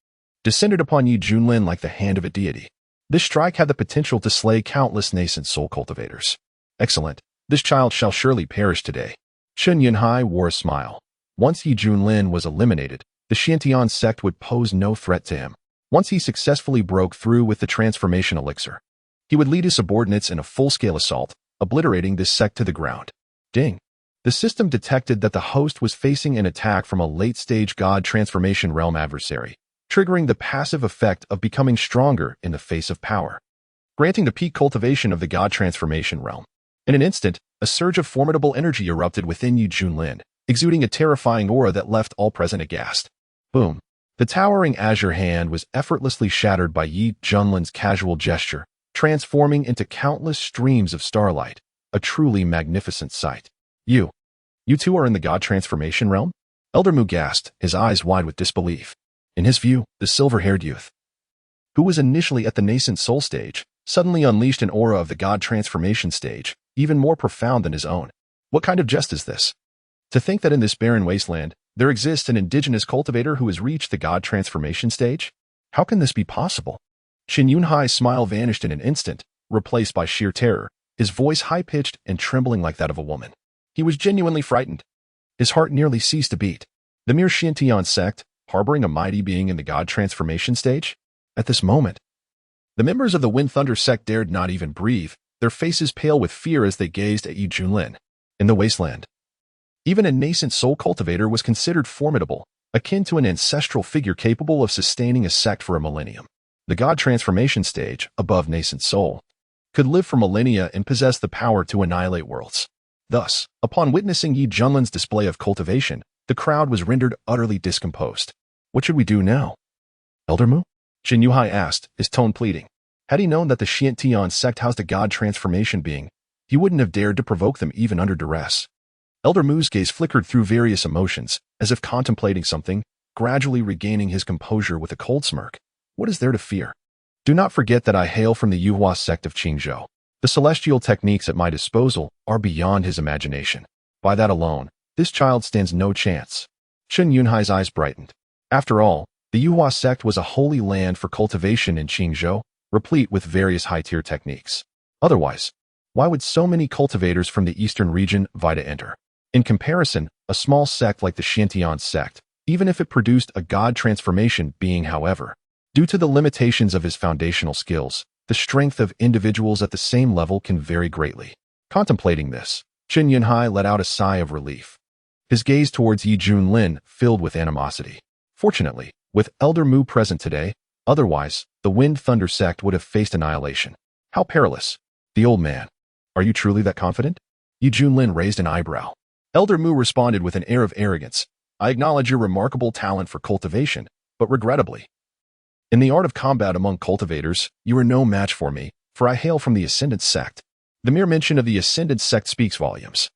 descended upon Yi Junlin like the hand of a deity. This strike had the potential to slay countless nascent soul cultivators. Excellent. This child shall surely perish today. Qin Yunhai wore a smile. Once Yi Junlin was eliminated, the Xiantian sect would pose no threat to him. Once he successfully broke through with the transformation elixir, he would lead his subordinates in a full-scale assault, obliterating this sect to the ground. Ding. The system detected that the host was facing an attack from a late-stage god transformation realm adversary, triggering the passive effect of becoming stronger in the face of power, granting the peak cultivation of the god transformation realm. In an instant, a surge of formidable energy erupted within Yi Junlin, exuding a terrifying aura that left all present aghast. Boom. The towering azure hand was effortlessly shattered by Yi Junlin's casual gesture, transforming into countless streams of starlight, a truly magnificent sight. You two are in the god transformation realm? Elder Mu gasped, his eyes wide with disbelief. In his view, the silver-haired youth, who was initially at the nascent soul stage, suddenly unleashed an aura of the god transformation stage, even more profound than his own. What kind of jest is this? To think that in this barren wasteland, there exists an indigenous cultivator who has reached the god transformation stage? How can this be possible? Qin Yunhai's smile vanished in an instant, replaced by sheer terror, his voice high-pitched and trembling like that of a woman. He was genuinely frightened. His heart nearly ceased to beat. The mere Xiantian sect, harboring a mighty being in the god transformation stage? At this moment, the members of the Wind Thunder sect dared not even breathe, their faces pale with fear as they gazed at Yi Junlin. In the wasteland, even a nascent soul cultivator was considered formidable, akin to an ancestral figure capable of sustaining a sect for a millennium. The god transformation stage, above nascent soul, could live for millennia and possess the power to annihilate worlds. Thus, upon witnessing Yi Junlin's display of cultivation, the crowd was rendered utterly discomposed. What should we do now? Elder Mu? Qin Yuhai asked, his tone pleading. Had he known that the Xiantian sect housed a god transformation being, he wouldn't have dared to provoke them even under duress. Elder Mu's gaze flickered through various emotions, as if contemplating something, gradually regaining his composure with a cold smirk. What is there to fear? Do not forget that I hail from the Yuhua sect of Qingzhou. The celestial techniques at my disposal are beyond his imagination. By that alone, this child stands no chance. Qin Yunhai's eyes brightened. After all, the Yuhua sect was a holy land for cultivation in Qingzhou, replete with various high-tier techniques. Otherwise, why would so many cultivators from the eastern region vie to enter? In comparison, a small sect like the Xiantian sect, even if it produced a god transformation being, however, due to the limitations of his foundational skills, The strength of individuals at the same level can vary greatly. Contemplating this, Qin Yunhai let out a sigh of relief. His gaze towards Yi Junlin filled with animosity. Fortunately, with Elder Mu present today, otherwise, the Wind Thunder sect would have faced annihilation. How perilous. The old man. Are you truly that confident? Yi Junlin raised an eyebrow. Elder Mu responded with an air of arrogance. I acknowledge your remarkable talent for cultivation, but regrettably, in the art of combat among cultivators, you are no match for me, for I hail from the Ascendant sect. The mere mention of the Ascendant sect speaks volumes.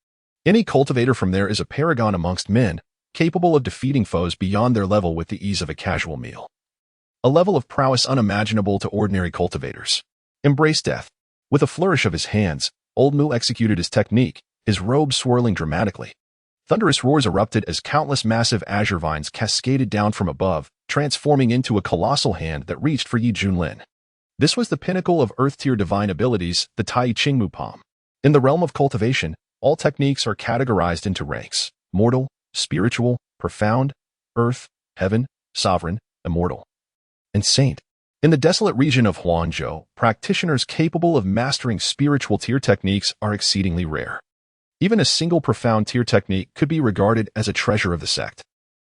Any cultivator from there is a paragon amongst men, capable of defeating foes beyond their level with the ease of a casual meal. A level of prowess unimaginable to ordinary cultivators. Embrace death. With a flourish of his hands, Old Mu executed his technique, his robe swirling dramatically. Thunderous roars erupted as countless massive azure vines cascaded down from above, transforming into a colossal hand that reached for Yi Junlin. This was the pinnacle of Earth-tier divine abilities, the Tai Chingmu Palm. In the realm of cultivation, all techniques are categorized into ranks: mortal, spiritual, profound, earth, heaven, sovereign, immortal, and saint. In the desolate region of Huanzhou, practitioners capable of mastering spiritual tier techniques are exceedingly rare. Even a single profound tier technique could be regarded as a treasure of the sect.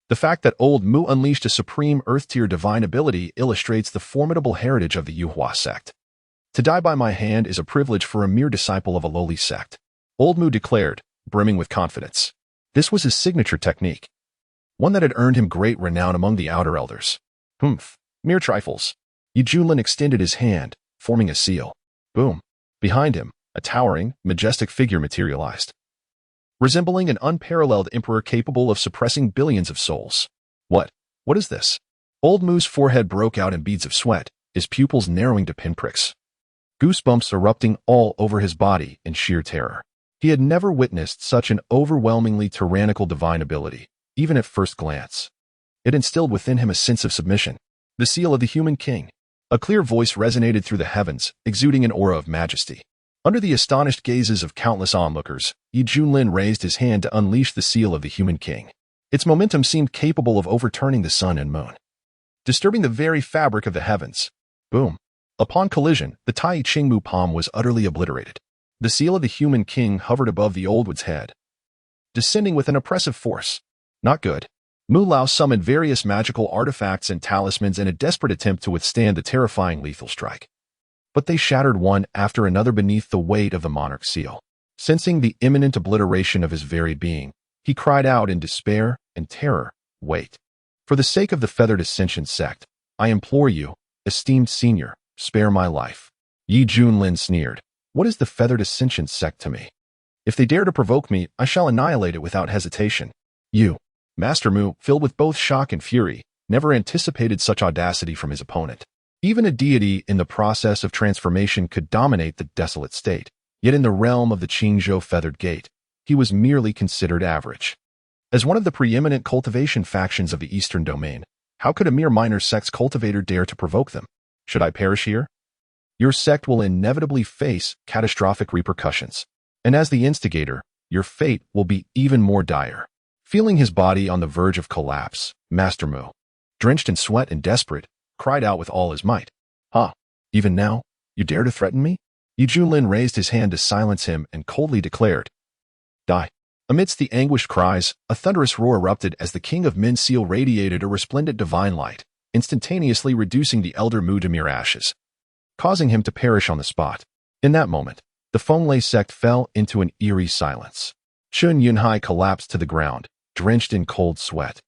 The fact that Old Mu unleashed a supreme earth-tier divine ability illustrates the formidable heritage of the Yuhua sect. To die by my hand is a privilege for a mere disciple of a lowly sect, Old Mu declared, brimming with confidence. This was his signature technique, one that had earned him great renown among the outer elders. Mere trifles. Yi Junlin extended his hand, forming a seal. Boom. Behind him, a towering, majestic figure materialized, resembling an unparalleled emperor capable of suppressing billions of souls. What is this? Old Mu's forehead broke out in beads of sweat, his pupils narrowing to pinpricks. Goosebumps erupting all over his body in sheer terror. He had never witnessed such an overwhelmingly tyrannical divine ability, even at first glance. It instilled within him a sense of submission. The seal of the human king. A clear voice resonated through the heavens, exuding an aura of majesty. Under the astonished gazes of countless onlookers, Yi Junlin raised his hand to unleash the seal of the human king. Its momentum seemed capable of overturning the sun and moon, disturbing the very fabric of the heavens. Boom. Upon collision, the Tai Chingmu palm was utterly obliterated. The seal of the human king hovered above the old wood's head, descending with an oppressive force. Not good. Mu Lao summoned various magical artifacts and talismans in a desperate attempt to withstand the terrifying lethal strike. But they shattered one after another beneath the weight of the monarch's seal. Sensing the imminent obliteration of his very being, he cried out in despair and terror, "Wait. For the sake of the feathered ascension sect, I implore you, esteemed senior, spare my life." Yi Junlin sneered. "What is the feathered ascension sect to me? If they dare to provoke me, I shall annihilate it without hesitation." You, Master Mu, filled with both shock and fury, never anticipated such audacity from his opponent. Even a deity in the process of transformation could dominate the desolate state. Yet in the realm of the Qingzhou Feathered Gate, he was merely considered average. As one of the preeminent cultivation factions of the Eastern Domain, how could a mere minor sect's cultivator dare to provoke them? Should I perish here? Your sect will inevitably face catastrophic repercussions. And as the instigator, your fate will be even more dire. Feeling his body on the verge of collapse, Master Mu, drenched in sweat and desperate, cried out with all his might. Even now, you dare to threaten me? Yi Junlin raised his hand to silence him and coldly declared, "Die." Amidst the anguished cries, a thunderous roar erupted as the King of Men's seal radiated a resplendent divine light, instantaneously reducing the elder Mu to mere ashes, causing him to perish on the spot. In that moment, the Fenglei sect fell into an eerie silence. Qin Yunhai collapsed to the ground, drenched in cold sweat,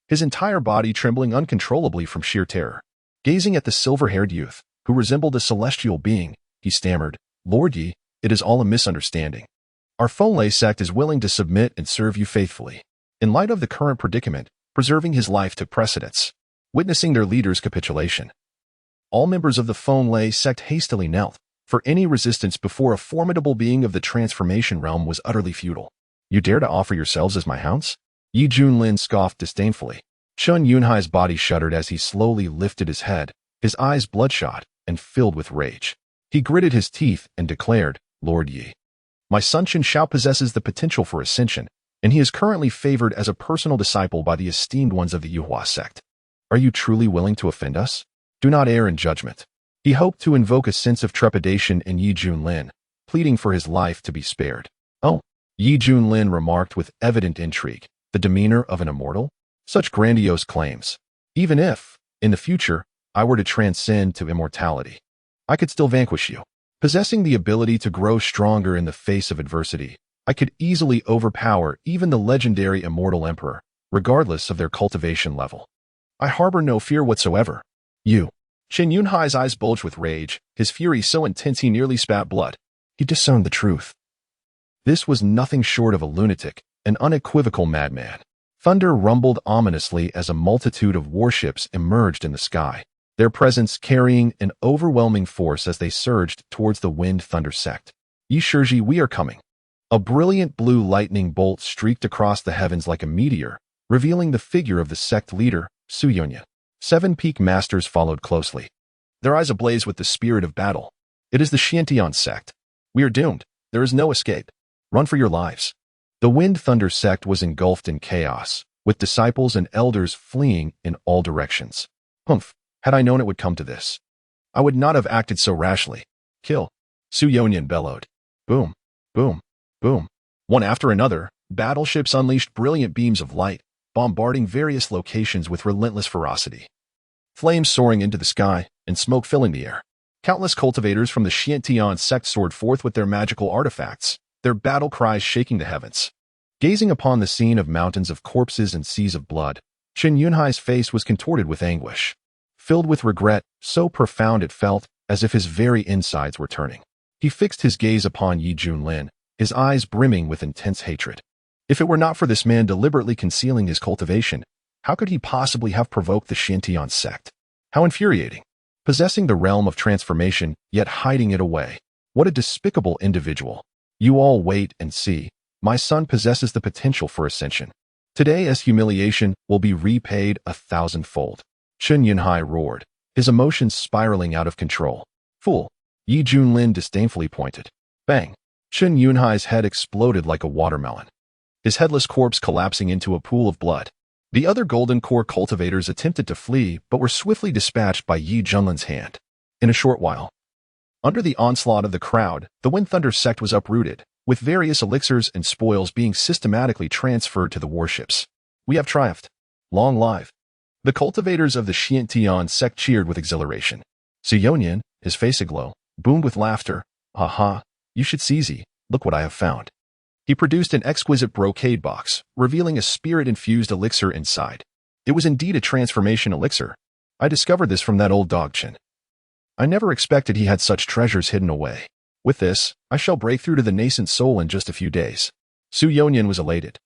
his entire body trembling uncontrollably from sheer terror. Gazing at the silver-haired youth, who resembled a celestial being, he stammered, "Lord Yi, it is all a misunderstanding. Our Fenglei sect is willing to submit and serve you faithfully." In light of the current predicament, preserving his life took precedence. Witnessing their leader's capitulation, all members of the Fenglei sect hastily knelt, for any resistance before a formidable being of the transformation realm was utterly futile. "You dare to offer yourselves as my hounds?" Yi Junlin scoffed disdainfully. Qin Yunhai's body shuddered as he slowly lifted his head, his eyes bloodshot and filled with rage. He gritted his teeth and declared, "Lord Yi, my son Qin Shao possesses the potential for ascension, and he is currently favored as a personal disciple by the esteemed ones of the Yuhua sect. Are you truly willing to offend us? Do not err in judgment." He hoped to invoke a sense of trepidation in Junlin, pleading for his life to be spared. "Oh," Junlin remarked with evident intrigue, "the demeanor of an immortal? Such grandiose claims. Even if, in the future, I were to transcend to immortality, I could still vanquish you. Possessing the ability to grow stronger in the face of adversity, I could easily overpower even the legendary Immortal Emperor, regardless of their cultivation level. I harbor no fear whatsoever." "You." Chen Yunhai's eyes bulged with rage, his fury so intense he nearly spat blood. He disowned the truth. This was nothing short of a lunatic, an unequivocal madman. Thunder rumbled ominously as a multitude of warships emerged in the sky, their presence carrying an overwhelming force as they surged towards the Wind Thunder sect. "Yi Shiji, we are coming." A brilliant blue lightning bolt streaked across the heavens like a meteor, revealing the figure of the sect leader, Su Yunyan. 7 peak masters followed closely, their eyes ablaze with the spirit of battle. "It is the Xiantian sect. We are doomed. There is no escape. Run for your lives." The Wind Thunder sect was engulfed in chaos, with disciples and elders fleeing in all directions. "Humph, had I known it would come to this, I would not have acted so rashly. Kill." Su Yunyan bellowed. Boom, boom, boom. One after another, battleships unleashed brilliant beams of light, bombarding various locations with relentless ferocity. Flames soaring into the sky and smoke filling the air. Countless cultivators from the Xiantian sect soared forth with their magical artifacts, their battle cries shaking the heavens. Gazing upon the scene of mountains of corpses and seas of blood, Chen Yunhai's face was contorted with anguish, filled with regret so profound it felt as if his very insides were turning. He fixed his gaze upon Junlin, his eyes brimming with intense hatred. If it were not for this man deliberately concealing his cultivation, how could he possibly have provoked the Xiantian sect? How infuriating. Possessing the realm of transformation, yet hiding it away. What a despicable individual. "You all wait and see. My son possesses the potential for ascension. Today, as humiliation, will be repaid 1,000-fold. Chen Yunhai roared, his emotions spiraling out of control. "Fool." Junlin disdainfully pointed. Bang. Chen Yunhai's head exploded like a watermelon, his headless corpse collapsing into a pool of blood. The other Golden Core cultivators attempted to flee, but were swiftly dispatched by Junlin's hand. In a short while, under the onslaught of the crowd, the Wind Thunder sect was uprooted, with various elixirs and spoils being systematically transferred to the warships. "We have triumphed. Long live." The cultivators of the Xiantian sect cheered with exhilaration. Su Yunyan, his face aglow, boomed with laughter. "Ha, you should see Z. Look what I have found." He produced an exquisite brocade box, revealing a spirit-infused elixir inside. It was indeed a transformation elixir. "I discovered this from that old dog Chen. I never expected he had such treasures hidden away. With this, I shall break through to the nascent soul in just a few days." Su Yunyan was elated.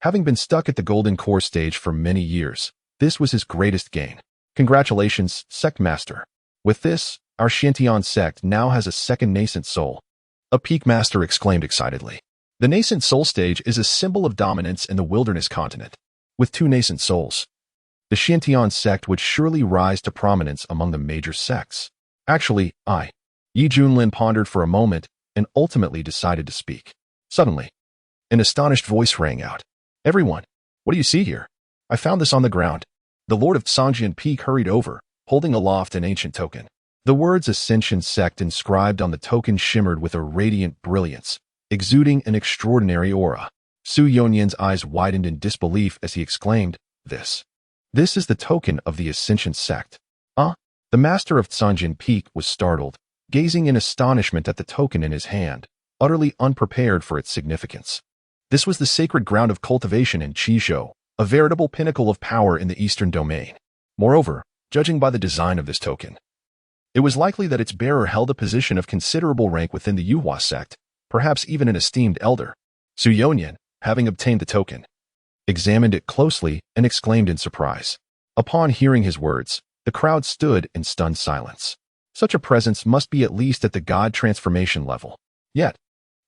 Having been stuck at the Golden Core stage for many years, this was his greatest gain. "Congratulations, Sect Master. With this, our Xiantian sect now has a second nascent soul." A Peak Master exclaimed excitedly. The nascent soul stage is a symbol of dominance in the wilderness continent. With 2 nascent souls, the Xiantian sect would surely rise to prominence among the major sects. "Actually, Junlin pondered for a moment and ultimately decided to speak. Suddenly, an astonished voice rang out. "Everyone, what do you see here? I found this on the ground." The Lord of Sangjian Peak hurried over, holding aloft an ancient token. The words Ascension Sect inscribed on the token shimmered with a radiant brilliance, exuding an extraordinary aura. Su Yunyan's eyes widened in disbelief as he exclaimed, This is the token of the Ascension Sect." The master of Sangjian Peak was startled, gazing in astonishment at the token in his hand, utterly unprepared for its significance. This was the sacred ground of cultivation in Qizhou, a veritable pinnacle of power in the Eastern Domain. Moreover, judging by the design of this token, it was likely that its bearer held a position of considerable rank within the Yuhua sect, perhaps even an esteemed elder. Su Yunyan, having obtained the token, examined it closely and exclaimed in surprise. Upon hearing his words, the crowd stood in stunned silence. Such a presence must be at least at the god transformation level. Yet,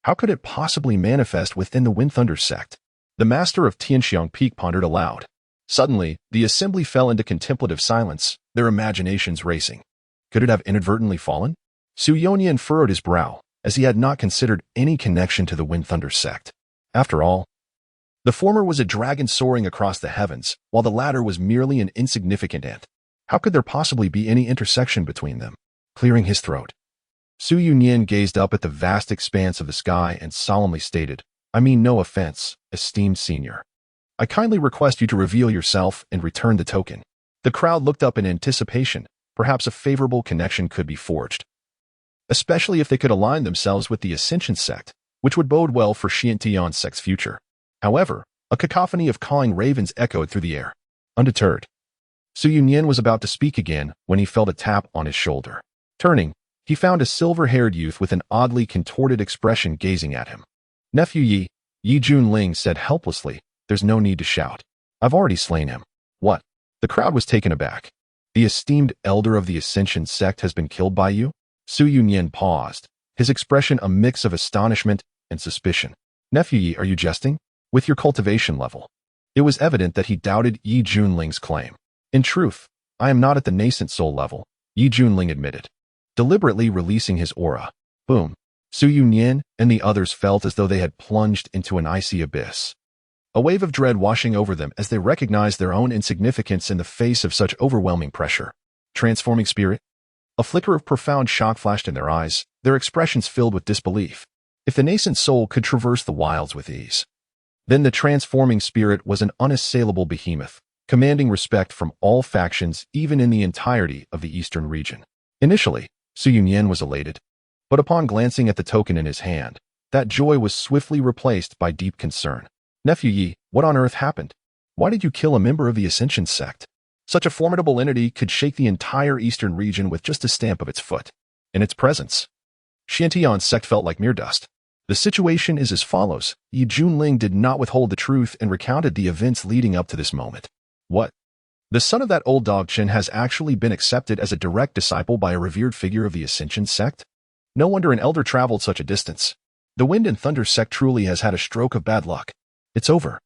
how could it possibly manifest within the Wind Thunder sect? The master of Tianxiang Peak pondered aloud. Suddenly, the assembly fell into contemplative silence, their imaginations racing. Could it have inadvertently fallen? Su Yunyan furrowed his brow, as he had not considered any connection to the Wind Thunder sect. After all, the former was a dragon soaring across the heavens, while the latter was merely an insignificant ant. How could there possibly be any intersection between them? clearing his throat. Su Yunyan gazed up at the vast expanse of the sky and solemnly stated, "I mean no offense, esteemed senior. I kindly request you to reveal yourself and return the token." The crowd looked up in anticipation. Perhaps a favorable connection could be forged, especially if they could align themselves with the Ascension sect, which would bode well for Xiantian's sect's future. However, a cacophony of cawing ravens echoed through the air. Undeterred, Su Yunyan was about to speak again when he felt a tap on his shoulder. Turning, he found a silver-haired youth with an oddly contorted expression gazing at him. "Nephew Yi Junlin said helplessly, "There's no need to shout. I've already slain him." "What?" The crowd was taken aback. "The esteemed elder of the Ascension sect has been killed by you?" Su Yunyan paused, his expression a mix of astonishment and suspicion. "Nephew Yi, are you jesting? With your cultivation level?" It was evident that he doubted Yi Junling's claim. "In truth, I am not at the nascent soul level," Yi Junling admitted, deliberately releasing his aura. Boom. Su Yunyan and the others felt as though they had plunged into an icy abyss. A wave of dread washing over them as they recognized their own insignificance in the face of such overwhelming pressure. Transforming spirit? A flicker of profound shock flashed in their eyes, their expressions filled with disbelief. If the nascent soul could traverse the wilds with ease, then the transforming spirit was an unassailable behemoth, commanding respect from all factions even in the entirety of the eastern region. Initially, Su Yunyan was elated, but upon glancing at the token in his hand, that joy was swiftly replaced by deep concern. "Nephew Yi, what on earth happened? Why did you kill a member of the Ascension sect? Such a formidable entity could shake the entire eastern region with just a stamp of its foot. In its presence, Xiantian's sect felt like mere dust." The situation is as follows. Yi Junling did not withhold the truth and recounted the events leading up to this moment. "What? The son of that old dog Chen has actually been accepted as a direct disciple by a revered figure of the Ascension sect? No wonder an elder traveled such a distance. The Wind and Thunder sect truly has had a stroke of bad luck. It's over.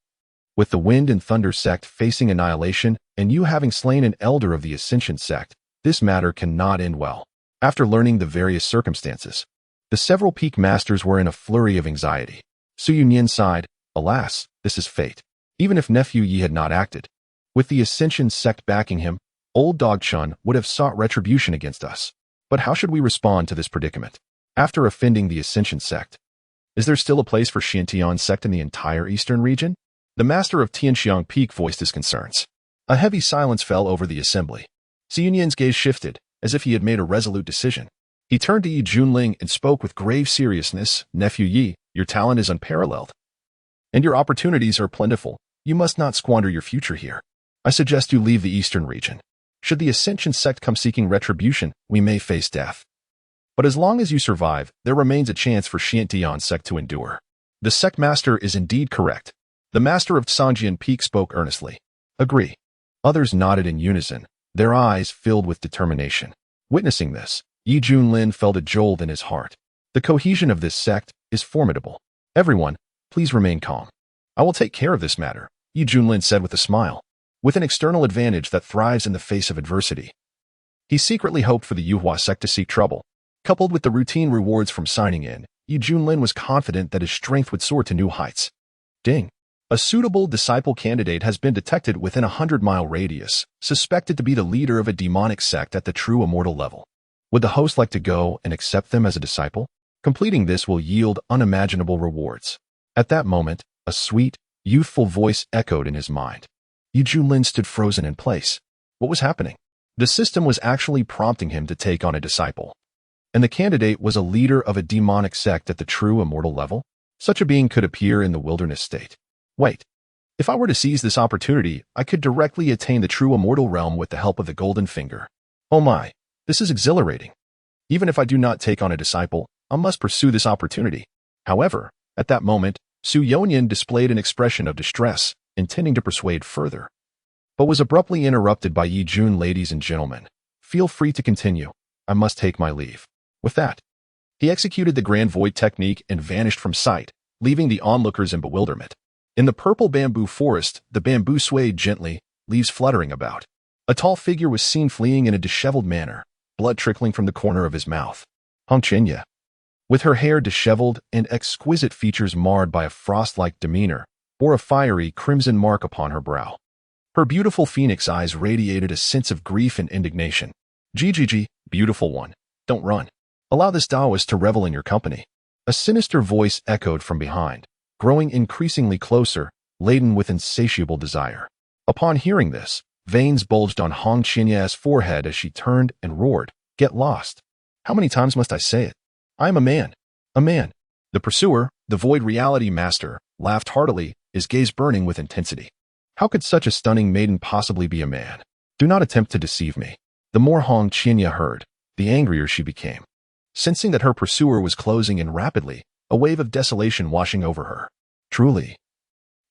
With the Wind and Thunder sect facing annihilation and you having slain an elder of the Ascension sect, this matter cannot end well." After learning the various circumstances, the several peak masters were in a flurry of anxiety. Su Yunyan sighed, "Alas, this is fate. Even if Nephew Yi had not acted, with the Ascension sect backing him, old dog Chun would have sought retribution against us. But how should we respond to this predicament? After offending the Ascension sect, is there still a place for Xiantian's sect in the entire eastern region?" The master of Tianxiang Peak voiced his concerns. A heavy silence fell over the assembly. Su Yunyan's gaze shifted, as if he had made a resolute decision. He turned to Yi Junling and spoke with grave seriousness, "Nephew Yi, your talent is unparalleled, and your opportunities are plentiful. You must not squander your future here. I suggest you leave the eastern region. Should the Ascension sect come seeking retribution, we may face death. But as long as you survive, there remains a chance for Xiantian's sect to endure." The sect master is indeed correct. The master of Sanjian Peak spoke earnestly. "Agree." Others nodded in unison, their eyes filled with determination. Witnessing this, Yi Junlin felt a jolt in his heart. The cohesion of this sect is formidable. "Everyone, please remain calm. I will take care of this matter," Yi Junlin said with a smile. With an external advantage that thrives in the face of adversity, he secretly hoped for the Yuhua sect to seek trouble. Coupled with the routine rewards from signing in, Yi Junlin was confident that his strength would soar to new heights. Ding. A suitable disciple candidate has been detected within a 100-mile radius, suspected to be the leader of a demonic sect at the true immortal level. Would the host like to go and accept them as a disciple? Completing this will yield unimaginable rewards. At that moment, a sweet, youthful voice echoed in his mind. Yi Junlin stood frozen in place. What was happening? The system was actually prompting him to take on a disciple. And the candidate was a leader of a demonic sect at the true immortal level? Such a being could appear in the wilderness state. Wait. If I were to seize this opportunity, I could directly attain the true immortal realm with the help of the golden finger. Oh my, this is exhilarating. Even if I do not take on a disciple, I must pursue this opportunity. However, at that moment, Su Yonyan displayed an expression of distress, intending to persuade further, but was abruptly interrupted by Yi Jun. "Ladies and gentlemen, feel free to continue. I must take my leave." With that, he executed the Grand Void technique and vanished from sight, leaving the onlookers in bewilderment. In the purple bamboo forest, the bamboo swayed gently, leaves fluttering about. A tall figure was seen fleeing in a disheveled manner, blood trickling from the corner of his mouth. Hong Chinya, with her hair disheveled and exquisite features marred by a frost-like demeanor, bore a fiery crimson mark upon her brow. Her beautiful phoenix eyes radiated a sense of grief and indignation. "GGG, beautiful one. Don't run. Allow this Taoist to revel in your company. A sinister voice echoed from behind, growing increasingly closer, laden with insatiable desire. Upon hearing this, veins bulged on Hong Qinya's forehead as she turned and roared, "Get lost! How many times must I say it? I am a man. A man." The pursuer, the void reality master, laughed heartily, his gaze burning with intensity. How could such a stunning maiden possibly be a man? Do not attempt to deceive me. The more Hong Qinya heard, the angrier she became. Sensing that her pursuer was closing in rapidly, a wave of desolation washing over her. Truly,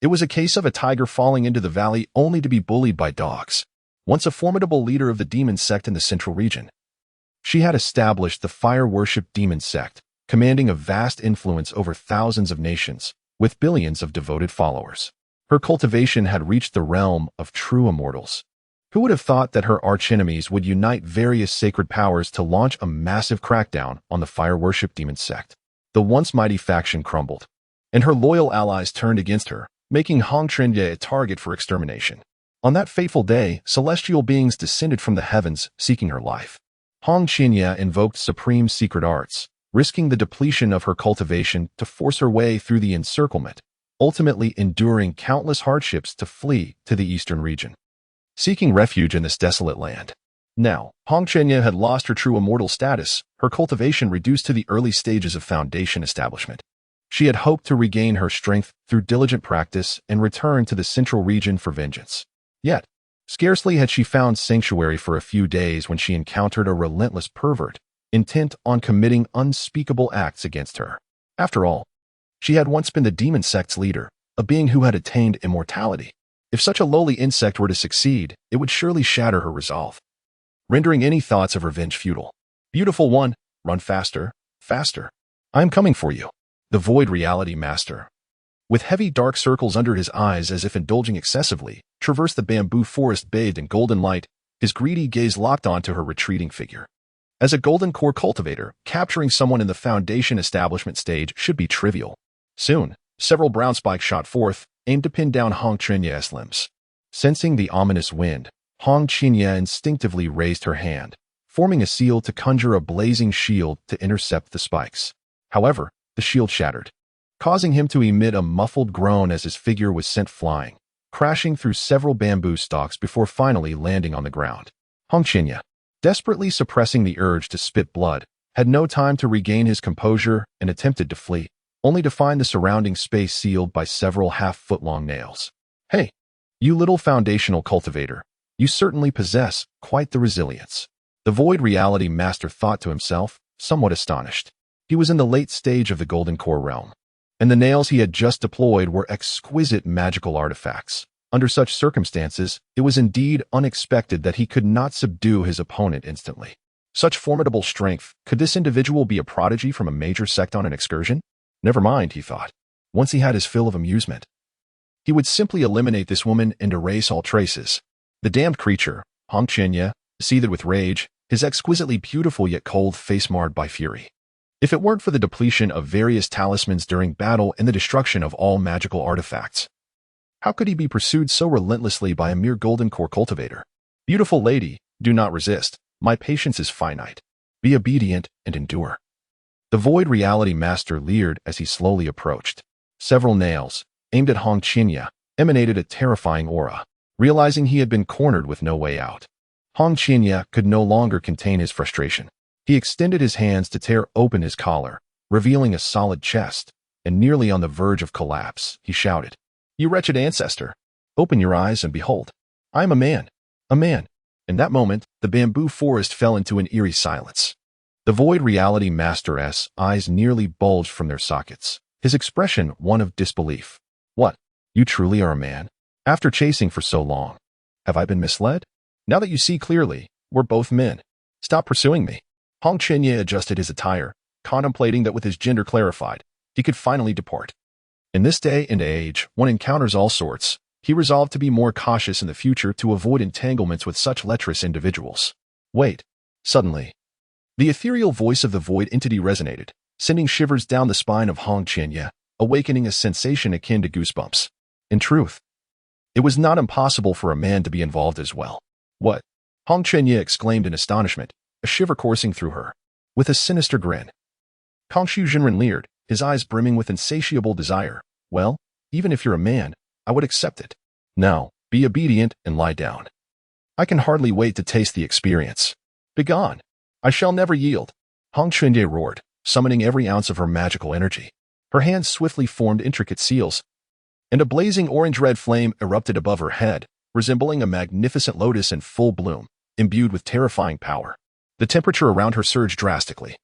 it was a case of a tiger falling into the valley only to be bullied by dogs. Once a formidable leader of the demon sect in the central region, she had established the fire-worship demon sect, commanding a vast influence over thousands of nations, with billions of devoted followers. Her cultivation had reached the realm of true immortals. Who would have thought that her archenemies would unite various sacred powers to launch a massive crackdown on the fire-worship demon sect? The once mighty faction crumbled, and her loyal allies turned against her, making Hong Qinya a target for extermination. On that fateful day, celestial beings descended from the heavens, seeking her life. Hong Qinya invoked supreme secret arts, risking the depletion of her cultivation to force her way through the encirclement, ultimately enduring countless hardships to flee to the eastern region, seeking refuge in this desolate land. Now, Hong Qinya had lost her true immortal status, her cultivation reduced to the early stages of foundation establishment. She had hoped to regain her strength through diligent practice and return to the central region for vengeance. Yet, scarcely had she found sanctuary for a few days when she encountered a relentless pervert, intent on committing unspeakable acts against her. After all, she had once been the demon sect's leader, a being who had attained immortality. If such a lowly insect were to succeed, it would surely shatter her resolve, rendering any thoughts of revenge futile. "Beautiful one, run faster, faster. I am coming for you." The void reality master, with heavy dark circles under his eyes as if indulging excessively, traversed the bamboo forest bathed in golden light, his greedy gaze locked onto her retreating figure. As a golden core cultivator, capturing someone in the foundation establishment stage should be trivial. Soon, several brown spikes shot forth, aimed to pin down Hong Qinya's limbs. Sensing the ominous wind, Hong Qinya instinctively raised her hand, forming a seal to conjure a blazing shield to intercept the spikes. However, the shield shattered, causing him to emit a muffled groan as his figure was sent flying, crashing through several bamboo stalks before finally landing on the ground. Hong Qinya, desperately suppressing the urge to spit blood, had no time to regain his composure and attempted to flee, only to find the surrounding space sealed by several half-foot-long nails. "Hey, you little foundational cultivator, you certainly possess quite the resilience," the void reality master thought to himself, somewhat astonished. He was in the late stage of the Golden Core realm, and the nails he had just deployed were exquisite magical artifacts. Under such circumstances, it was indeed unexpected that he could not subdue his opponent instantly. Such formidable strength, could this individual be a prodigy from a major sect on an excursion? Never mind, he thought. Once he had his fill of amusement, he would simply eliminate this woman and erase all traces. The damned creature, Hong Qinya, seethed with rage, his exquisitely beautiful yet cold face marred by fury. If it weren't for the depletion of various talismans during battle and the destruction of all magical artifacts, how could he be pursued so relentlessly by a mere golden core cultivator? "Beautiful lady, do not resist. My patience is finite. Be obedient and endure." The void reality master leered as he slowly approached. Several nails, aimed at Hong Qinya, emanated a terrifying aura. Realizing he had been cornered with no way out, Hong Qinya could no longer contain his frustration. He extended his hands to tear open his collar, revealing a solid chest, and nearly on the verge of collapse, he shouted, "You wretched ancestor, open your eyes and behold. I am a man, a man." In that moment, the bamboo forest fell into an eerie silence. The void reality master's eyes nearly bulged from their sockets, his expression one of disbelief. "What? You truly are a man? After chasing for so long, have I been misled? Now that you see clearly, we're both men. Stop pursuing me." Hong Qinya adjusted his attire, contemplating that with his gender clarified, he could finally depart. In this day and age, one encounters all sorts. He resolved to be more cautious in the future to avoid entanglements with such lecherous individuals. Wait. Suddenly, the ethereal voice of the void entity resonated, sending shivers down the spine of Hong Qinya, awakening a sensation akin to goosebumps. In truth, it was not impossible for a man to be involved as well. "What?" Hong Qinya exclaimed in astonishment, a shiver coursing through her. with a sinister grin. Junlin leered, his eyes brimming with insatiable desire. Well, even if you're a man, I would accept it. Now, be obedient and lie down. I can hardly wait to taste the experience. Begone. I shall never yield. Chunya roared, summoning every ounce of her magical energy. Her hands swiftly formed intricate seals, and a blazing orange-red flame erupted above her head, resembling a magnificent lotus in full bloom, imbued with terrifying power. The temperature around her surged drastically,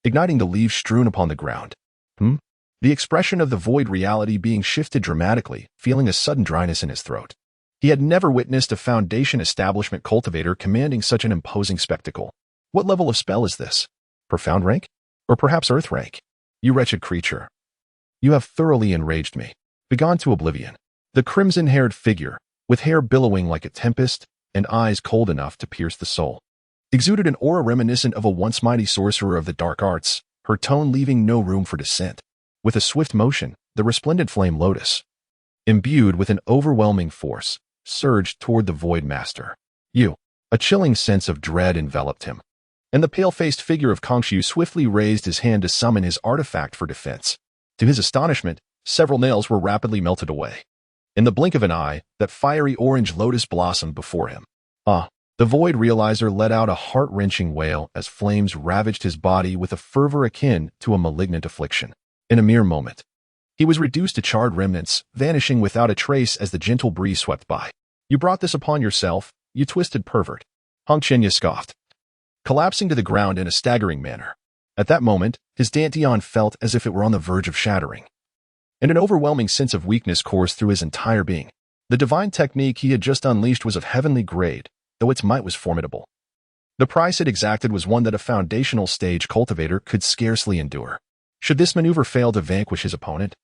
igniting the leaves strewn upon the ground. The expression of the void reality being shifted dramatically, feeling a sudden dryness in his throat. He had never witnessed a Foundation establishment cultivator commanding such an imposing spectacle. What level of spell is this? Profound rank? Or perhaps Earth rank? You wretched creature. You have thoroughly enraged me. Begone to oblivion. The crimson-haired figure, with hair billowing like a tempest and eyes cold enough to pierce the soul, exuded an aura reminiscent of a once mighty sorcerer of the dark arts, her tone leaving no room for dissent. With a swift motion, the resplendent flame lotus, imbued with an overwhelming force, surged toward the Void Master. A chilling sense of dread enveloped him, and the pale-faced figure of Kongshu swiftly raised his hand to summon his artifact for defense. To his astonishment, several nails were rapidly melted away. In the blink of an eye, that fiery orange lotus blossomed before him. The Void Realizer let out a heart-wrenching wail as flames ravaged his body with a fervor akin to a malignant affliction. In a mere moment, he was reduced to charred remnants, vanishing without a trace as the gentle breeze swept by. You brought this upon yourself, you twisted pervert. Chunya scoffed, collapsing to the ground in a staggering manner. At that moment, his dantian felt as if it were on the verge of shattering, and an overwhelming sense of weakness coursed through his entire being. The divine technique he had just unleashed was of heavenly grade, though its might was formidable. The price it exacted was one that a foundational stage cultivator could scarcely endure. Should this maneuver fail to vanquish his opponent,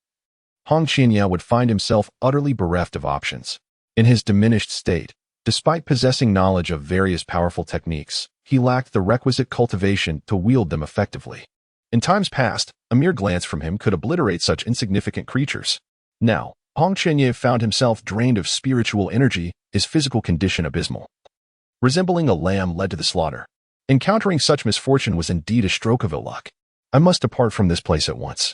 Chunya would find himself utterly bereft of options. In his diminished state, despite possessing knowledge of various powerful techniques, he lacked the requisite cultivation to wield them effectively. In times past, a mere glance from him could obliterate such insignificant creatures. Now, Chunya found himself drained of spiritual energy, his physical condition abysmal. Resembling a lamb led to the slaughter. Encountering such misfortune was indeed a stroke of ill luck. I must depart from this place at once,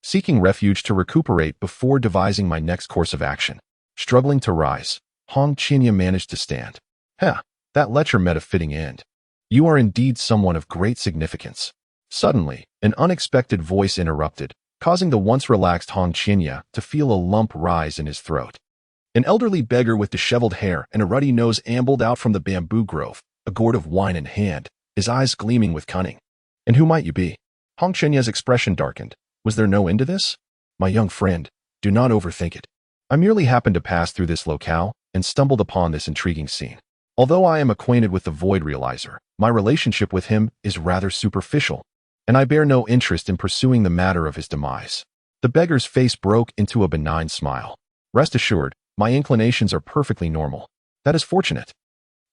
seeking refuge to recuperate before devising my next course of action. Struggling to rise, Chunya managed to stand. That lecture met a fitting end. You are indeed someone of great significance. Suddenly, an unexpected voice interrupted, causing the once relaxed Chunya to feel a lump rise in his throat. An elderly beggar with disheveled hair and a ruddy nose ambled out from the bamboo grove, a gourd of wine in hand, his eyes gleaming with cunning. And who might you be? Chunya's expression darkened. Was there no end to this? My young friend, do not overthink it. I merely happened to pass through this locale and stumbled upon this intriguing scene. Although I am acquainted with the Void Realizer, my relationship with him is rather superficial, and I bear no interest in pursuing the matter of his demise. The beggar's face broke into a benign smile. Rest assured, my inclinations are perfectly normal. That is fortunate.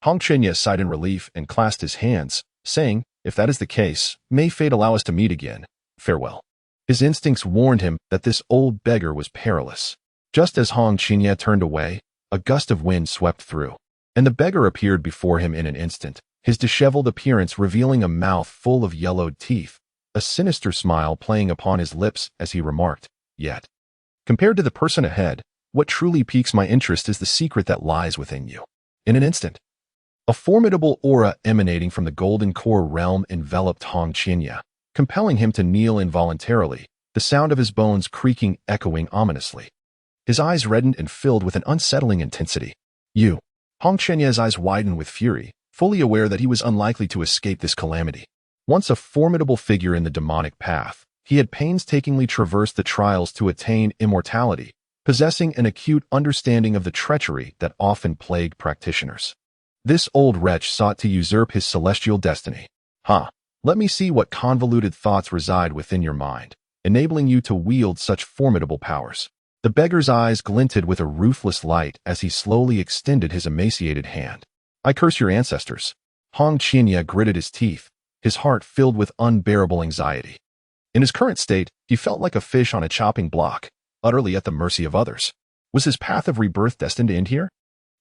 Chunya sighed in relief and clasped his hands, saying, if that is the case, may fate allow us to meet again. Farewell. His instincts warned him that this old beggar was perilous. Just as Chunya turned away, a gust of wind swept through, and the beggar appeared before him in an instant, his disheveled appearance revealing a mouth full of yellowed teeth, a sinister smile playing upon his lips as he remarked, Yet, compared to the person ahead, what truly piques my interest is the secret that lies within you. In an instant, a formidable aura emanating from the golden core realm enveloped Chunya, compelling him to kneel involuntarily, the sound of his bones creaking echoing ominously. His eyes reddened and filled with an unsettling intensity. Chunya's eyes widened with fury, fully aware that he was unlikely to escape this calamity. Once a formidable figure in the demonic path, he had painstakingly traversed the trials to attain immortality, possessing an acute understanding of the treachery that often plagued practitioners. This old wretch sought to usurp his celestial destiny. Let me see what convoluted thoughts reside within your mind, enabling you to wield such formidable powers. The beggar's eyes glinted with a ruthless light as he slowly extended his emaciated hand. I curse your ancestors. Chunya gritted his teeth, his heart filled with unbearable anxiety. In his current state, he felt like a fish on a chopping block, utterly at the mercy of others. Was his path of rebirth destined to end here?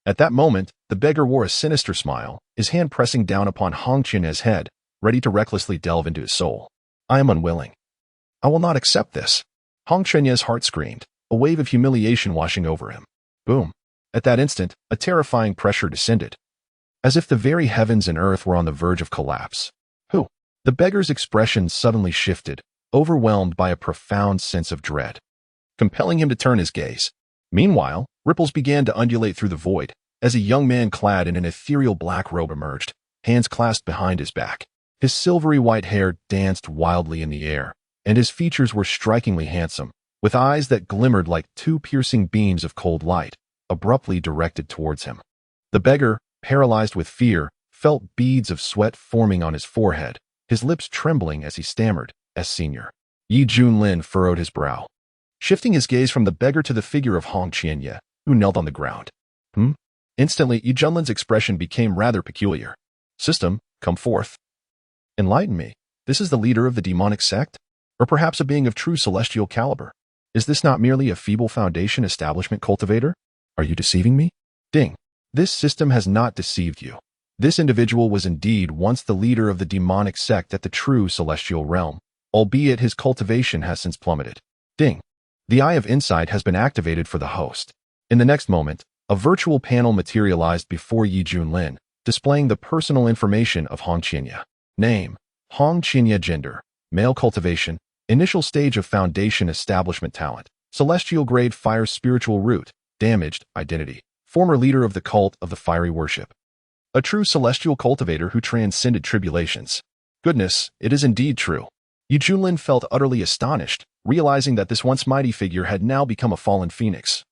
At that moment, the beggar wore a sinister smile, his hand pressing down upon Chunya's head, ready to recklessly delve into his soul. I am unwilling. I will not accept this. Hong Chenya's heart screamed, a wave of humiliation washing over him. Boom. At that instant, a terrifying pressure descended, as if the very heavens and earth were on the verge of collapse. Who? The beggar's expression suddenly shifted, overwhelmed by a profound sense of dread, compelling him to turn his gaze. Meanwhile, ripples began to undulate through the void, as a young man clad in an ethereal black robe emerged, hands clasped behind his back. His silvery white hair danced wildly in the air, and his features were strikingly handsome, with eyes that glimmered like two piercing beams of cold light, abruptly directed towards him. The beggar, paralyzed with fear, felt beads of sweat forming on his forehead, his lips trembling as he stammered, "As senior." Junlin furrowed his brow, shifting his gaze from the beggar to the figure of Hong Chenya, who knelt on the ground. Instantly, Junlin's expression became rather peculiar. "System, come forth. Enlighten me. This is the leader of the demonic sect? Or perhaps a being of true celestial caliber? Is this not merely a feeble foundation establishment cultivator? Are you deceiving me?" Ding. This system has not deceived you. This individual was indeed once the leader of the demonic sect at the true celestial realm, albeit his cultivation has since plummeted. Ding. The Eye of Insight has been activated for the host. In the next moment, a virtual panel materialized before Junlin, displaying the personal information of Hong Chenya. Name: Hong Chenya. Gender: male. Cultivation: initial stage of foundation establishment. Talent: celestial grade. Fire spiritual root. Damaged. Identity: former leader of the cult of the fiery worship. A true celestial cultivator who transcended tribulations. Goodness, it is indeed true. Junlin felt utterly astonished, realizing that this once mighty figure had now become a fallen phoenix,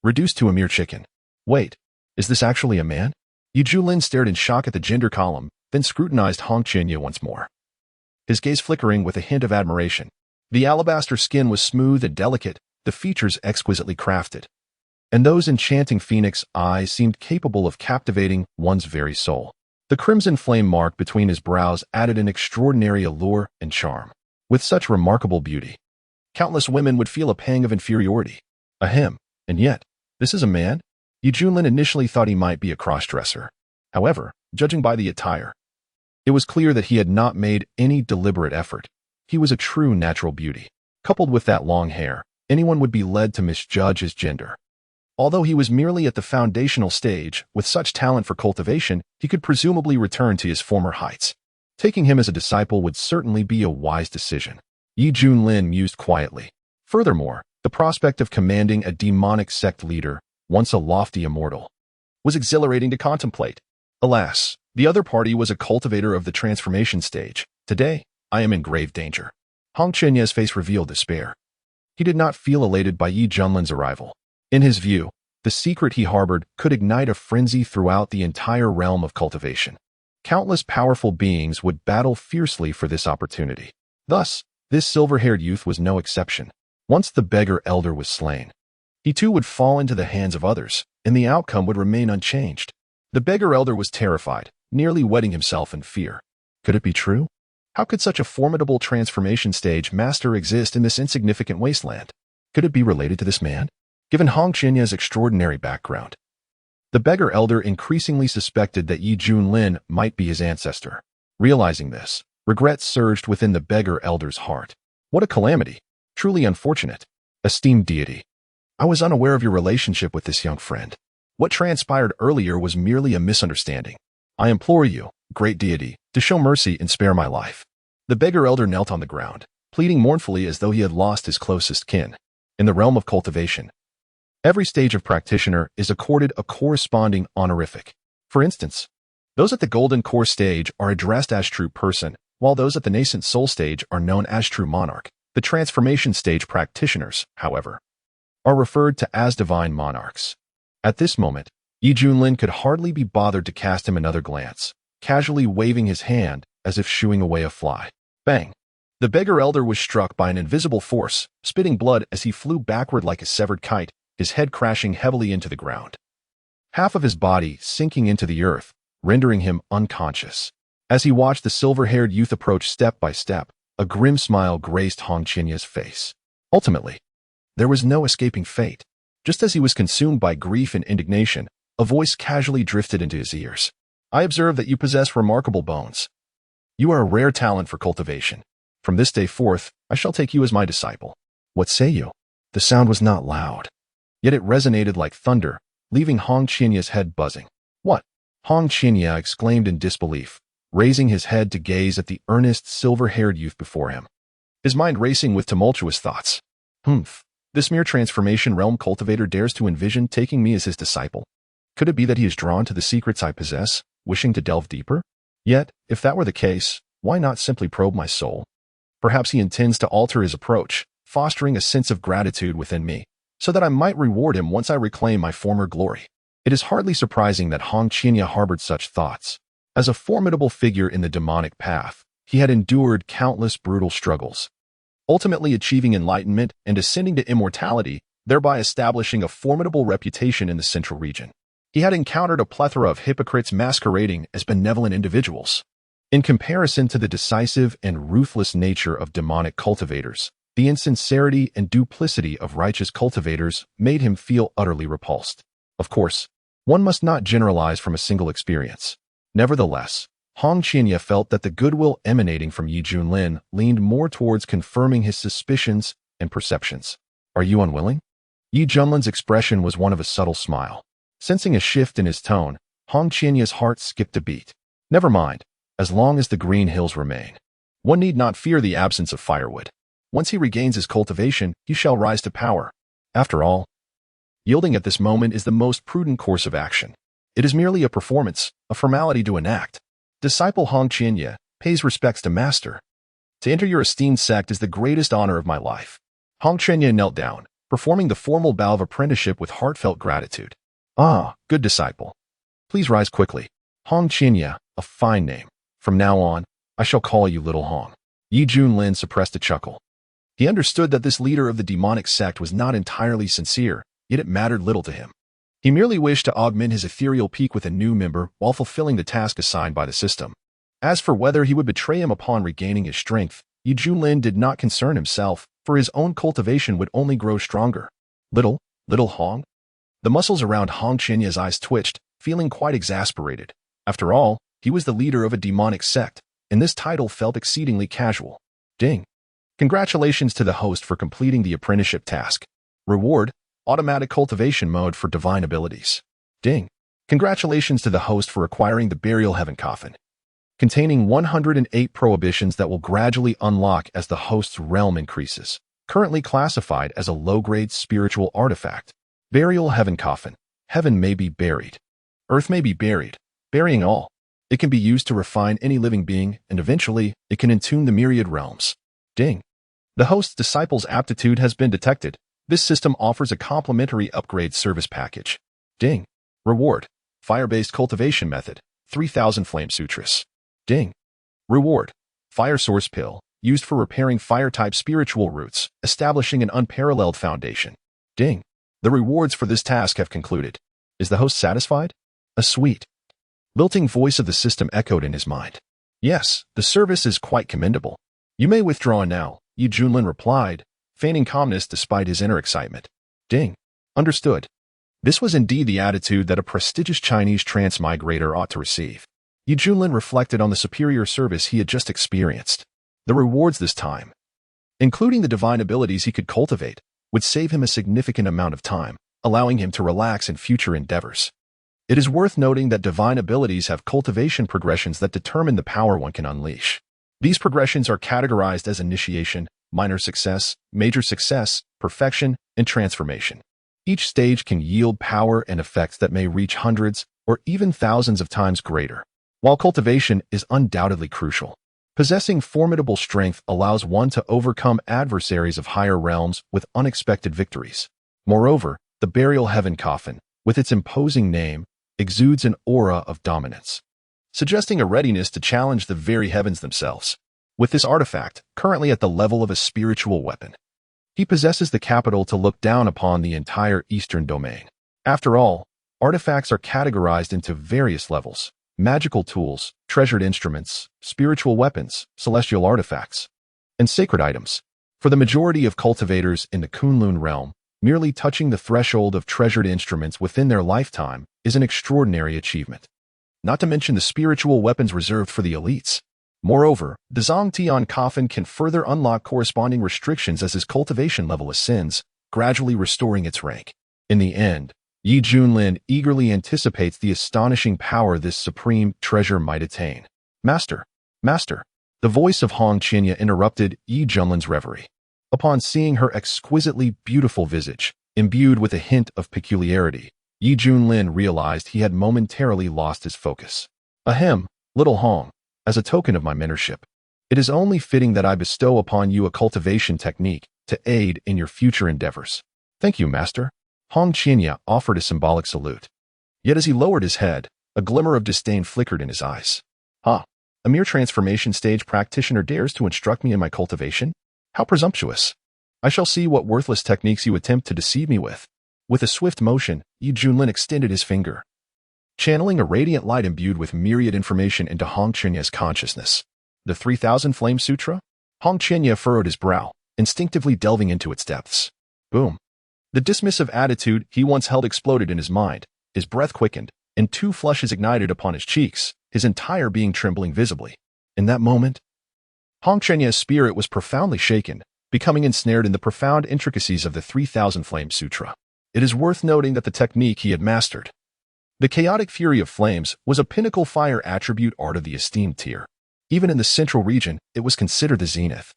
reduced to a mere chicken. Wait, is this actually a man? Junlin stared in shock at the gender column, then scrutinized Hong Chenya once more, his gaze flickering with a hint of admiration. The alabaster skin was smooth and delicate, the features exquisitely crafted, and those enchanting phoenix eyes seemed capable of captivating one's very soul. The crimson flame mark between his brows added an extraordinary allure and charm. With such remarkable beauty, countless women would feel a pang of inferiority. Ahem, and yet, this is a man? Junlin initially thought he might be a cross-dresser. However, judging by the attire, it was clear that he had not made any deliberate effort. He was a true natural beauty. Coupled with that long hair, anyone would be led to misjudge his gender. Although he was merely at the foundational stage, with such talent for cultivation, he could presumably return to his former heights. Taking him as a disciple would certainly be a wise decision. Junlin mused quietly. Furthermore, the prospect of commanding a demonic sect leader, once a lofty immortal, was exhilarating to contemplate. Alas, the other party was a cultivator of the transformation stage. Today, I am in grave danger. Hong Chenya's face revealed despair. He did not feel elated by Junlin's arrival. In his view, the secret he harbored could ignite a frenzy throughout the entire realm of cultivation. Countless powerful beings would battle fiercely for this opportunity. Thus, this silver-haired youth was no exception. Once the beggar elder was slain, he too would fall into the hands of others, and the outcome would remain unchanged. The beggar elder was terrified, nearly wetting himself in fear. Could it be true? How could such a formidable transformation stage master exist in this insignificant wasteland? Could it be related to this man? Given Hong Chenya's extraordinary background, the beggar elder increasingly suspected that Junlin might be his ancestor. Realizing this, regret surged within the beggar elder's heart. What a calamity! Truly unfortunate. Esteemed deity, I was unaware of your relationship with this young friend. What transpired earlier was merely a misunderstanding. I implore you, great deity, to show mercy and spare my life. The beggar elder knelt on the ground, pleading mournfully as though he had lost his closest kin. In the realm of cultivation, every stage of practitioner is accorded a corresponding honorific. For instance, those at the golden core stage are addressed as true person, while those at the nascent soul stage are known as true monarch. The transformation stage practitioners, however, are referred to as divine monarchs. At this moment, Junlin could hardly be bothered to cast him another glance, casually waving his hand as if shooing away a fly. Bang! The beggar elder was struck by an invisible force, spitting blood as he flew backward like a severed kite, his head crashing heavily into the ground, half of his body sinking into the earth, rendering him unconscious. As he watched the silver-haired youth approach step by step, a grim smile graced Hong Chenya's face. Ultimately, there was no escaping fate. Just as he was consumed by grief and indignation, a voice casually drifted into his ears. I observe that you possess remarkable bones. You are a rare talent for cultivation. From this day forth, I shall take you as my disciple. What say you? The sound was not loud, yet it resonated like thunder, leaving Hong Qianya's head buzzing. What? Hong Qianya exclaimed in disbelief, raising his head to gaze at the earnest, silver-haired youth before him, his mind racing with tumultuous thoughts. This mere transformation realm cultivator dares to envision taking me as his disciple. Could it be that he is drawn to the secrets I possess, wishing to delve deeper? Yet, if that were the case, why not simply probe my soul? Perhaps he intends to alter his approach, fostering a sense of gratitude within me, so that I might reward him once I reclaim my former glory. It is hardly surprising that Hong Qianya harbored such thoughts. As a formidable figure in the demonic path, he had endured countless brutal struggles, ultimately achieving enlightenment and ascending to immortality, thereby establishing a formidable reputation in the central region. He had encountered a plethora of hypocrites masquerading as benevolent individuals. In comparison to the decisive and ruthless nature of demonic cultivators, the insincerity and duplicity of righteous cultivators made him feel utterly repulsed. Of course, one must not generalize from a single experience. Nevertheless, Hong Qianya felt that the goodwill emanating from Yi Junlin leaned more towards confirming his suspicions and perceptions. Are you unwilling? Yi Junlin's expression was one of a subtle smile. Sensing a shift in his tone, Hong Qianya's heart skipped a beat. Never mind, as long as the green hills remain. One need not fear the absence of firewood. Once he regains his cultivation, he shall rise to power. After all, yielding at this moment is the most prudent course of action. It is merely a performance, a formality to enact. Disciple Hong Qianya pays respects to master. To enter your esteemed sect is the greatest honor of my life. Hong Qianya knelt down, performing the formal bow of apprenticeship with heartfelt gratitude. Ah, good disciple. Please rise quickly. Hong Qianya, a fine name. From now on, I shall call you Little Hong. Yi Junlin suppressed a chuckle. He understood that this leader of the demonic sect was not entirely sincere, yet it mattered little to him. He merely wished to augment his ethereal peak with a new member while fulfilling the task assigned by the system. As for whether he would betray him upon regaining his strength, Yi Junlin did not concern himself, for his own cultivation would only grow stronger. Little Hong? The muscles around Hong Qianya's eyes twitched, feeling quite exasperated. After all, he was the leader of a demonic sect, and this title felt exceedingly casual. Ding. Congratulations to the host for completing the apprenticeship task. Reward, automatic cultivation mode for divine abilities. Ding. Congratulations to the host for acquiring the burial heaven coffin, containing 108 prohibitions that will gradually unlock as the host's realm increases. Currently classified as a low-grade spiritual artifact. Burial heaven coffin. Heaven may be buried. Earth may be buried, burying all. It can be used to refine any living being, and eventually, it can entune the myriad realms. Ding. The host's disciple's aptitude has been detected. This system offers a complimentary upgrade service package. Ding. Reward. Fire-based cultivation method. 3000 flame sutras. Ding. Reward. Fire source pill, used for repairing fire-type spiritual roots, establishing an unparalleled foundation. Ding. The rewards for this task have concluded. Is the host satisfied? A sweet, lilting voice of the system echoed in his mind. Yes, the service is quite commendable. You may withdraw now, Yi Junlin replied, feigning calmness despite his inner excitement. Ding. Understood. This was indeed the attitude that a prestigious Chinese transmigrator ought to receive. Yi Junlin reflected on the superior service he had just experienced. The rewards this time, including the divine abilities he could cultivate, would save him a significant amount of time, allowing him to relax in future endeavors. It is worth noting that divine abilities have cultivation progressions that determine the power one can unleash. These progressions are categorized as initiation, minor success, major success, perfection, and transformation. Each stage can yield power and effects that may reach hundreds or even thousands of times greater. While cultivation is undoubtedly crucial, possessing formidable strength allows one to overcome adversaries of higher realms with unexpected victories. Moreover, the burial heaven coffin, with its imposing name, exudes an aura of dominance, suggesting a readiness to challenge the very heavens themselves. With this artifact, currently at the level of a spiritual weapon, he possesses the capital to look down upon the entire eastern domain. After all, artifacts are categorized into various levels: magical tools, treasured instruments, spiritual weapons, celestial artifacts, and sacred items. For the majority of cultivators in the Kunlun realm, merely touching the threshold of treasured instruments within their lifetime is an extraordinary achievement. Not to mention the spiritual weapons reserved for the elites. Moreover, the Zhongtian coffin can further unlock corresponding restrictions as his cultivation level ascends, gradually restoring its rank. In the end, Yi Junlin eagerly anticipates the astonishing power this supreme treasure might attain. Master, Master, the voice of Hong Qinya interrupted Yi Junlin's reverie. Upon seeing her exquisitely beautiful visage, imbued with a hint of peculiarity, Yi Junlin realized he had momentarily lost his focus. Ahem, little Hong, as a token of my mentorship, it is only fitting that I bestow upon you a cultivation technique to aid in your future endeavors. Thank you, Master. Hong Qinya offered a symbolic salute. Yet as he lowered his head, a glimmer of disdain flickered in his eyes. A mere transformation stage practitioner dares to instruct me in my cultivation? How presumptuous! I shall see what worthless techniques you attempt to deceive me with. With a swift motion, Yi Junlin extended his finger, channeling a radiant light imbued with myriad information into Hong Qinya's consciousness. The 3000 Flame Sutra? Hong Qinya furrowed his brow, instinctively delving into its depths. Boom. The dismissive attitude he once held exploded in his mind, his breath quickened, and two flushes ignited upon his cheeks, his entire being trembling visibly. In that moment, Hong Chenya's spirit was profoundly shaken, becoming ensnared in the profound intricacies of the 3000 Flame Sutra. It is worth noting that the technique he had mastered, the chaotic fury of flames, was a pinnacle fire attribute art of the esteemed tier. Even in the central region, it was considered the zenith,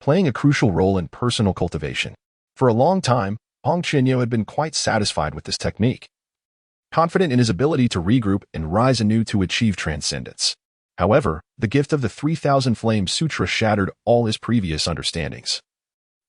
playing a crucial role in personal cultivation. For a long time, Hong Qinya had been quite satisfied with this technique, confident in his ability to regroup and rise anew to achieve transcendence. However, the gift of the 3000 Flame Sutra shattered all his previous understandings,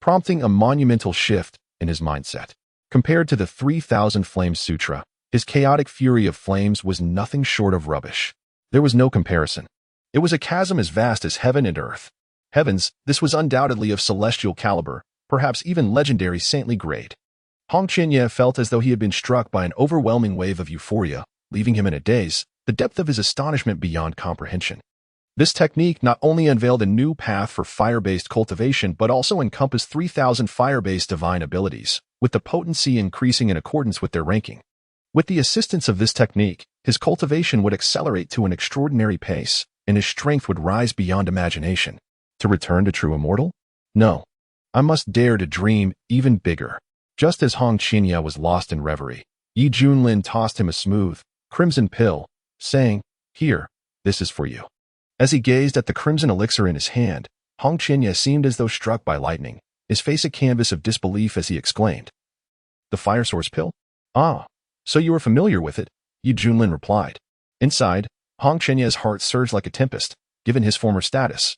prompting a monumental shift in his mindset. Compared to the 3000 Flame Sutra, his chaotic fury of flames was nothing short of rubbish. There was no comparison. It was a chasm as vast as heaven and earth. Heavens, this was undoubtedly of celestial caliber, perhaps even legendary saintly grade. Hong Qinya felt as though he had been struck by an overwhelming wave of euphoria, leaving him in a daze, the depth of his astonishment beyond comprehension. This technique not only unveiled a new path for fire-based cultivation but also encompassed 3000 fire-based divine abilities, with the potency increasing in accordance with their ranking. With the assistance of this technique, his cultivation would accelerate to an extraordinary pace, and his strength would rise beyond imagination. To return to true immortal? No. I must dare to dream even bigger. Just as Hong Qinya was lost in reverie, Yi Junlin tossed him a smooth, crimson pill, saying, "Here, this is for you." As he gazed at the crimson elixir in his hand, Hong Qinya seemed as though struck by lightning, his face a canvas of disbelief as he exclaimed, "The fire source pill? Ah, so you are familiar with it," Yi Junlin replied. Inside, Hong Chenya's heart surged like a tempest, given his former status.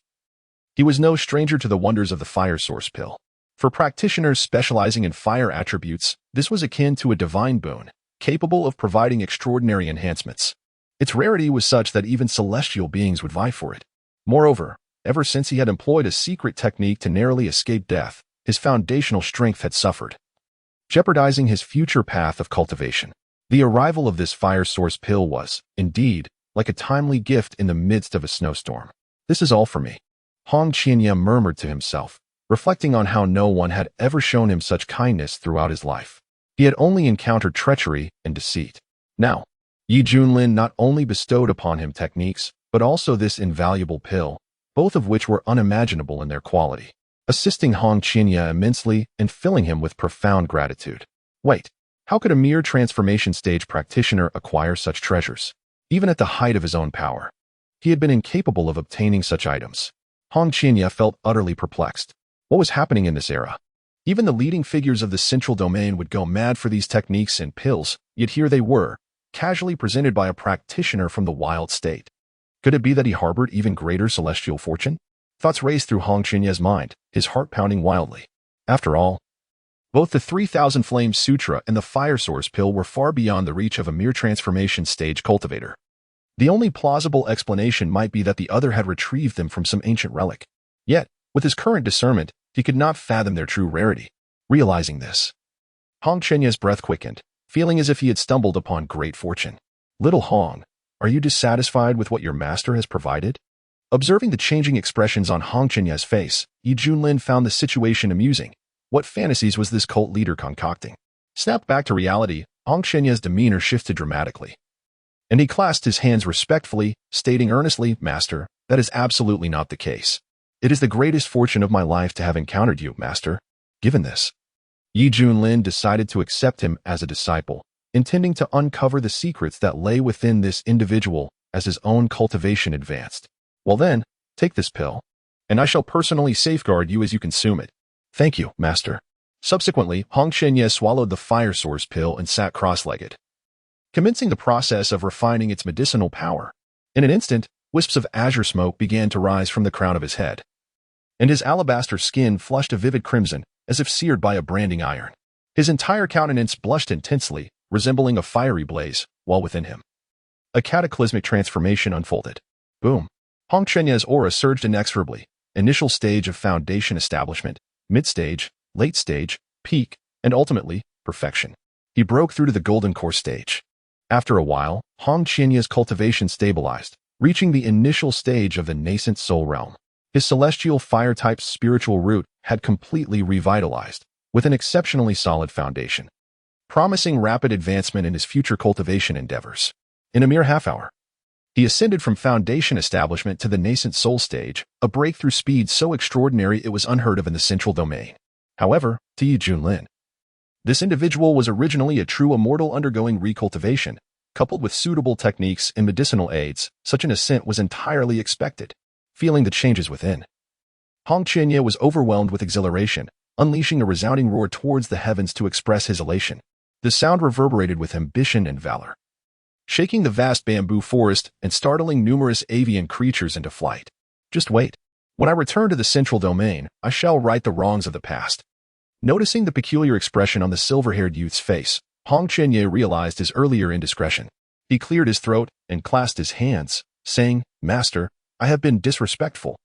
He was no stranger to the wonders of the fire source pill. For practitioners specializing in fire attributes, this was akin to a divine boon, capable of providing extraordinary enhancements. Its rarity was such that even celestial beings would vie for it. Moreover, ever since he had employed a secret technique to narrowly escape death, his foundational strength had suffered, jeopardizing his future path of cultivation. The arrival of this fire source pill was, indeed, like a timely gift in the midst of a snowstorm. "This is all for me," Hong Qinya murmured to himself, reflecting on how no one had ever shown him such kindness throughout his life. He had only encountered treachery and deceit. Now, Yi Junlin not only bestowed upon him techniques, but also this invaluable pill, both of which were unimaginable in their quality, assisting Hong Qinya immensely and filling him with profound gratitude. Wait, how could a mere transformation stage practitioner acquire such treasures? Even at the height of his own power, he had been incapable of obtaining such items. Hong Qinya felt utterly perplexed. What was happening in this era? Even the leading figures of the central domain would go mad for these techniques and pills, yet here they were, casually presented by a practitioner from the wild state. Could it be that he harbored even greater celestial fortune? Thoughts raced through Hong Chenya's mind, his heart pounding wildly. After all, both the 3000 Flame Sutra and the Fire Source Pill were far beyond the reach of a mere transformation stage cultivator. The only plausible explanation might be that the other had retrieved them from some ancient relic. Yet, with his current discernment, he could not fathom their true rarity. Realizing this, Hong Chenya's breath quickened, feeling as if he had stumbled upon great fortune. "Little Hong, are you dissatisfied with what your master has provided?" Observing the changing expressions on Hong Chenya's face, Yi Junlin found the situation amusing. What fantasies was this cult leader concocting? Snapped back to reality, Hong Chenya's demeanor shifted dramatically, and he clasped his hands respectfully, stating earnestly, "Master, That is absolutely not the case. It is the greatest fortune of my life to have encountered you, master. Given this, Junlin decided to accept him as a disciple, intending to uncover the secrets that lay within this individual as his own cultivation advanced. Well then, take this pill, and I shall personally safeguard you as you consume it. Thank you, master. Subsequently, Hongqianye swallowed the fire source pill and sat cross-legged, commencing the process of refining its medicinal power. In an instant, wisps of azure smoke began to rise from the crown of his head, and his alabaster skin flushed a vivid crimson, as if seared by a branding iron. His entire countenance blushed intensely, resembling a fiery blaze, while within him a cataclysmic transformation unfolded. Boom! Hongqianye's aura surged inexorably. Initial stage of foundation establishment, mid-stage, late stage, peak, and ultimately, perfection. He broke through to the golden core stage. After a while, Hongqianye's cultivation stabilized, reaching the initial stage of the nascent soul realm. His celestial fire-type spiritual root had completely revitalized, with an exceptionally solid foundation, promising rapid advancement in his future cultivation endeavors. In a mere half-hour, he ascended from foundation establishment to the nascent soul stage, a breakthrough speed so extraordinary it was unheard of in the central domain. However, to Junlin, this individual was originally a true immortal undergoing recultivation. Coupled with suitable techniques and medicinal aids, such an ascent was entirely expected. Feeling the changes within, Hongqianye was overwhelmed with exhilaration, unleashing a resounding roar towards the heavens to express his elation. The sound reverberated with ambition and valor, shaking the vast bamboo forest and startling numerous avian creatures into flight. Just wait. When I return to the central domain, I shall right the wrongs of the past. Noticing the peculiar expression on the silver-haired youth's face, Hongqianye realized his earlier indiscretion. He cleared his throat and clasped his hands, saying, "Master, I have been disrespectful.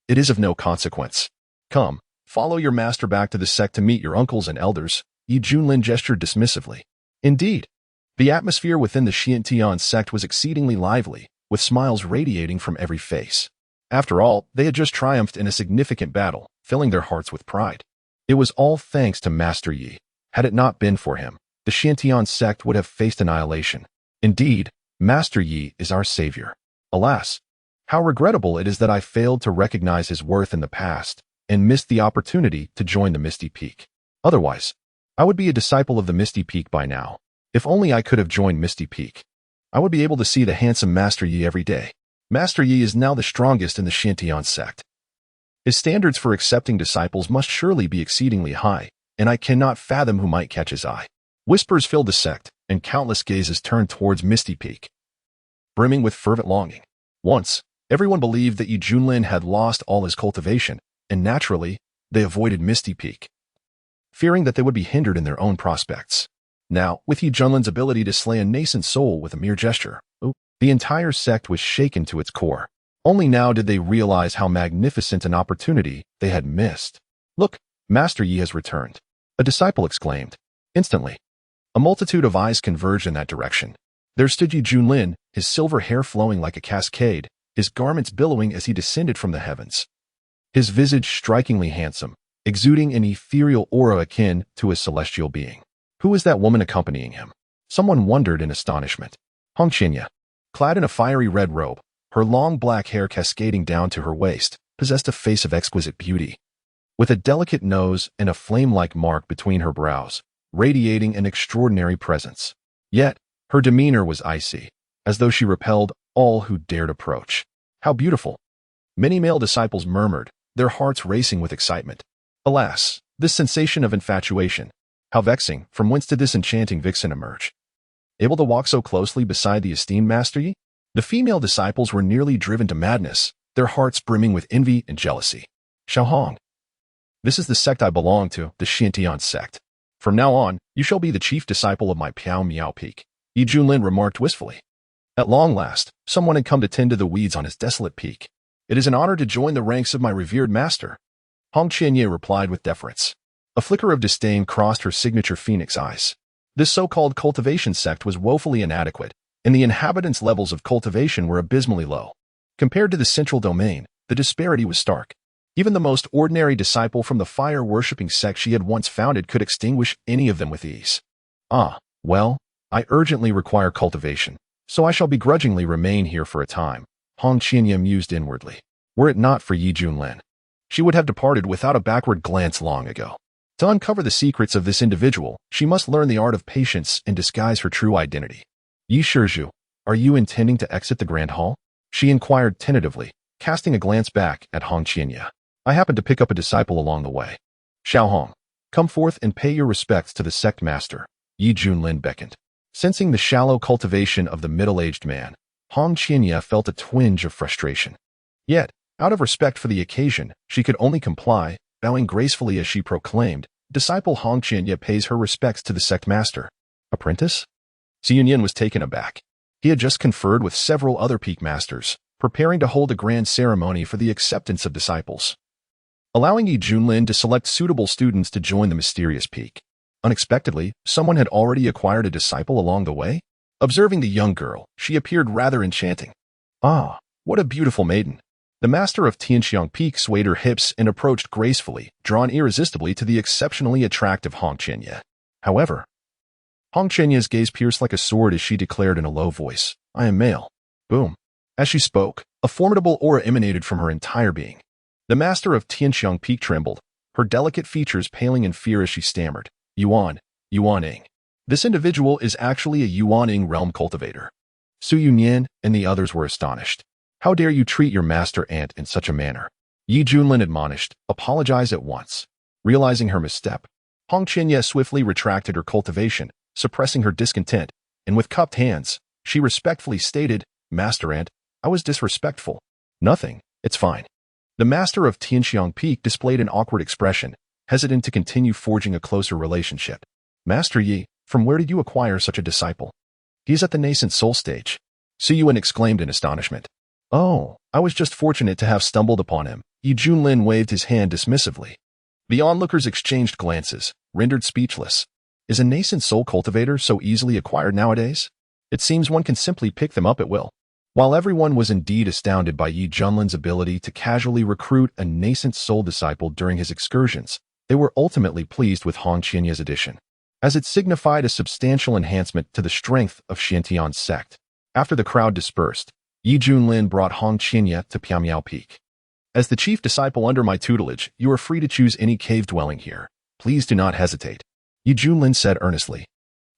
It is of no consequence. Come, follow your master back to the sect to meet your uncles and elders." Junlin gestured dismissively. Indeed, the atmosphere within the Xiantian sect was exceedingly lively, with smiles radiating from every face. After all, they had just triumphed in a significant battle, filling their hearts with pride. It was all thanks to Master Yi. Had it not been for him, the Xiantian sect would have faced annihilation. Indeed, Master Yi is our savior. Alas, how regrettable it is that I failed to recognize his worth in the past and missed the opportunity to join the Misty Peak. Otherwise, I would be a disciple of the Misty Peak by now. If only I could have joined Misty Peak, I would be able to see the handsome Master Yi every day. Master Yi is now the strongest in the Xiantian sect. His standards for accepting disciples must surely be exceedingly high, and I cannot fathom who might catch his eye. Whispers filled the sect, and countless gazes turned towards Misty Peak, brimming with fervent longing. Once, everyone believed that Junlin had lost all his cultivation, and naturally, they avoided Misty Peak, fearing that they would be hindered in their own prospects. Now, with Junlin's ability to slay a nascent soul with a mere gesture, the entire sect was shaken to its core. Only now did they realize how magnificent an opportunity they had missed. "Look, Master Yi has returned," a disciple exclaimed. Instantly, a multitude of eyes converged in that direction. There stood Junlin, his silver hair flowing like a cascade, his garments billowing as he descended from the heavens. His visage strikingly handsome, exuding an ethereal aura akin to a celestial being. Who was that woman accompanying him? Someone wondered in astonishment. Hongqianye, clad in a fiery red robe, her long black hair cascading down to her waist, possessed a face of exquisite beauty, with a delicate nose and a flame-like mark between her brows, radiating an extraordinary presence. Yet, her demeanor was icy, as though she repelled all who dared approach. How beautiful! Many male disciples murmured, their hearts racing with excitement. Alas, this sensation of infatuation! How vexing! From whence did this enchanting vixen emerge? Able to walk so closely beside the esteemed Master Yi? The female disciples were nearly driven to madness, their hearts brimming with envy and jealousy. Xiaohong, this is the sect I belong to, the Xiantian sect. From now on, you shall be the chief disciple of my Piao Miao Peak, Junlin remarked wistfully. At long last, someone had come to tend to the weeds on his desolate peak. It is an honor to join the ranks of my revered master, Hongqianye replied with deference. A flicker of disdain crossed her signature phoenix eyes. This so-called cultivation sect was woefully inadequate, and the inhabitants' levels of cultivation were abysmally low. Compared to the central domain, the disparity was stark. Even the most ordinary disciple from the fire-worshipping sect she had once founded could extinguish any of them with ease. Well, I urgently require cultivation, so I shall begrudgingly remain here for a time, Hong Qianye mused inwardly. Were it not for Yi Junlin, she would have departed without a backward glance long ago. To uncover the secrets of this individual, she must learn the art of patience and disguise her true identity. Yi Shizhu, are you intending to exit the Grand Hall? She inquired tentatively, casting a glance back at Hong Qianye. I happened to pick up a disciple along the way. Xiaohong, come forth and pay your respects to the sect master. Yi Junlin beckoned. Sensing the shallow cultivation of the middle-aged man, Hong Qianye felt a twinge of frustration. Yet, out of respect for the occasion, she could only comply, bowing gracefully as she proclaimed, Disciple Hong Qianye pays her respects to the sect master. Apprentice? Xi Yunyan was taken aback. He had just conferred with several other peak masters, preparing to hold a grand ceremony for the acceptance of disciples. Allowing Yi Junlin to select suitable students to join the mysterious peak. Unexpectedly, someone had already acquired a disciple along the way. Observing the young girl, she appeared rather enchanting. Ah, what a beautiful maiden. The master of Tianxiang Peak swayed her hips and approached gracefully, drawn irresistibly to the exceptionally attractive Hong Qianye. However, Hong Qianye's gaze pierced like a sword as she declared in a low voice, I am male. Boom. As she spoke, a formidable aura emanated from her entire being. The master of Tianxiang Peak trembled, her delicate features paling in fear as she stammered, Yuaning. This individual is actually a Yuaning realm cultivator. Su Yunyan and the others were astonished. How dare you treat your master aunt in such a manner? Yi Junlin admonished, apologize at once. Realizing her misstep, Hong Qianye swiftly retracted her cultivation, suppressing her discontent, and with cupped hands, she respectfully stated, Master aunt, I was disrespectful. Nothing, it's fine. The master of Tianxiang Peak displayed an awkward expression, hesitant to continue forging a closer relationship. Master Yi, from where did you acquire such a disciple? He is at the nascent soul stage. Su Yuan exclaimed in astonishment. Oh, I was just fortunate to have stumbled upon him. Yi Junlin waved his hand dismissively. The onlookers exchanged glances, rendered speechless. Is a nascent soul cultivator so easily acquired nowadays? It seems one can simply pick them up at will. While everyone was indeed astounded by Yi Junlin's ability to casually recruit a nascent soul disciple during his excursions, they were ultimately pleased with Hong Qianye's addition, as it signified a substantial enhancement to the strength of Xiantian's sect. After the crowd dispersed, Yi Junlin brought Hong Qianye to Piamiao Peak. As the chief disciple under my tutelage, you are free to choose any cave dwelling here. Please do not hesitate. Yi Junlin said earnestly.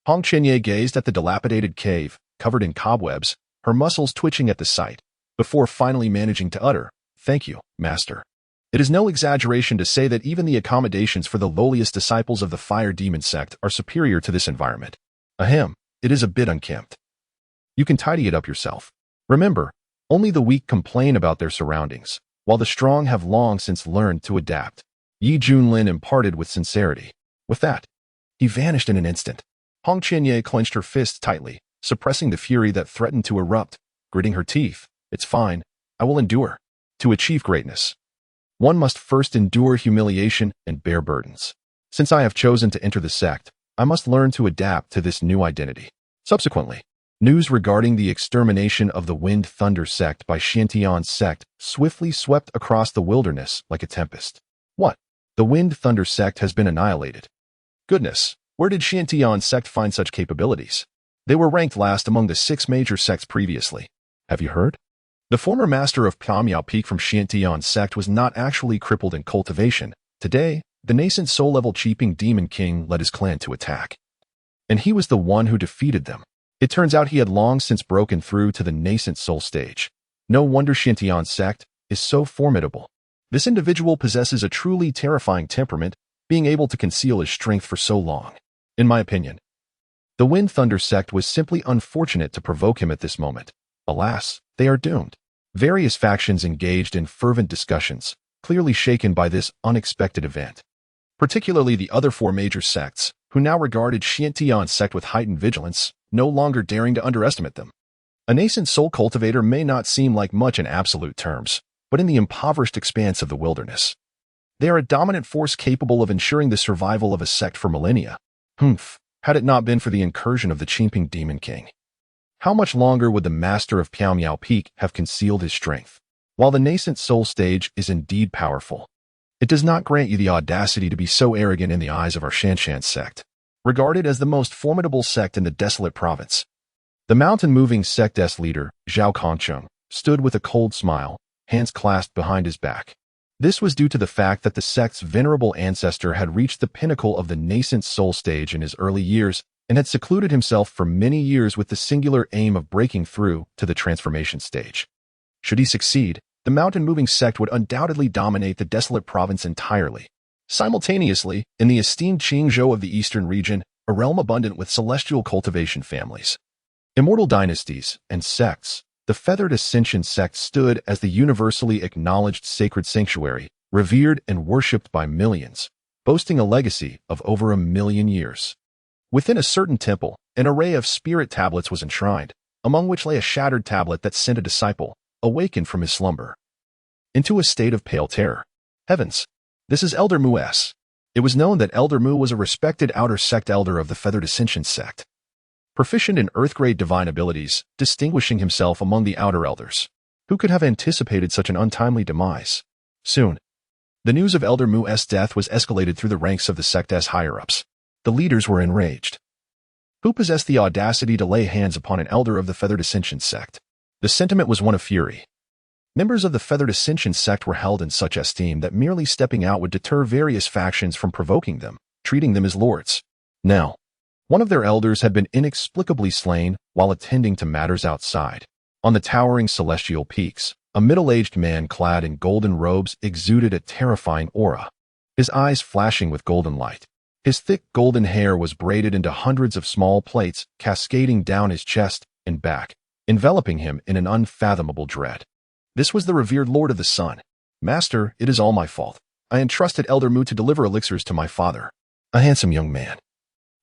Hong Qianye gazed at the dilapidated cave, covered in cobwebs, her muscles twitching at the sight, before finally managing to utter, Thank you, master. It is no exaggeration to say that even the accommodations for the lowliest disciples of the fire demon sect are superior to this environment. Ahem, it is a bit unkempt. You can tidy it up yourself. Remember, only the weak complain about their surroundings, while the strong have long since learned to adapt. Yi Junlin imparted with sincerity. With that, he vanished in an instant. Hong Qianye clenched her fists tightly, suppressing the fury that threatened to erupt, gritting her teeth. It's fine. I will endure. To achieve greatness, one must first endure humiliation and bear burdens. Since I have chosen to enter the sect, I must learn to adapt to this new identity. Subsequently, news regarding the extermination of the Wind Thunder sect by Xiantian's sect swiftly swept across the wilderness like a tempest. What? The Wind Thunder sect has been annihilated. Goodness, where did Xiantian's sect find such capabilities? They were ranked last among the 6 major sects previously. Have you heard? The former master of Piamiao Peak from Xiantian's sect was not actually crippled in cultivation. Today, the nascent soul-level Cheeping Demon King led his clan to attack. And he was the one who defeated them. It turns out he had long since broken through to the nascent soul stage. No wonder Xiantian's sect is so formidable. This individual possesses a truly terrifying temperament, being able to conceal his strength for so long. In my opinion, the Wind Thunder sect was simply unfortunate to provoke him at this moment. Alas, they are doomed. Various factions engaged in fervent discussions, clearly shaken by this unexpected event. Particularly the other 4 major sects, who now regarded Xiantian's sect with heightened vigilance, no longer daring to underestimate them. A nascent soul cultivator may not seem like much in absolute terms, but in the impoverished expanse of the wilderness, they are a dominant force capable of ensuring the survival of a sect for millennia. Had it not been for the incursion of the Cheeping Demon King, how much longer would the master of Piamiao Peak have concealed his strength? While the nascent soul stage is indeed powerful, it does not grant you the audacity to be so arrogant in the eyes of our Shanshan sect, regarded as the most formidable sect in the desolate province. The mountain-moving sect S leader, Zhao Kongcheng, stood with a cold smile, hands clasped behind his back. This was due to the fact that the sect's venerable ancestor had reached the pinnacle of the nascent soul stage in his early years and had secluded himself for many years with the singular aim of breaking through to the transformation stage. Should he succeed, the mountain-moving sect would undoubtedly dominate the desolate province entirely. Simultaneously, in the esteemed Qingzhou of the eastern region, a realm abundant with celestial cultivation families, immortal dynasties, and sects, the feathered ascension sect stood as the universally acknowledged sacred sanctuary, revered and worshipped by millions, boasting a legacy of over 1,000,000 years. Within a certain temple, an array of spirit tablets was enshrined, among which lay a shattered tablet that sent a disciple, awakened from his slumber, into a state of pale terror. Heavens! This is Elder Mu-S. It was known that Elder Mu was a respected outer sect elder of the feathered ascension sect, proficient in earth-grade divine abilities, distinguishing himself among the outer elders. Who could have anticipated such an untimely demise? Soon, the news of Elder Mu-S' death was escalated through the ranks of the sect as higher-ups. The leaders were enraged. Who possessed the audacity to lay hands upon an elder of the feathered ascension sect? The sentiment was one of fury. Members of the feathered ascension sect were held in such esteem that merely stepping out would deter various factions from provoking them, treating them as lords. Now, one of their elders had been inexplicably slain while attending to matters outside. On the towering celestial peaks, a middle-aged man clad in golden robes exuded a terrifying aura, his eyes flashing with golden light. His thick golden hair was braided into hundreds of small plaits, cascading down his chest and back, enveloping him in an unfathomable dread. This was the revered Lord of the Sun. Master, it is all my fault. I entrusted Elder Mu to deliver elixirs to my father. A handsome young man,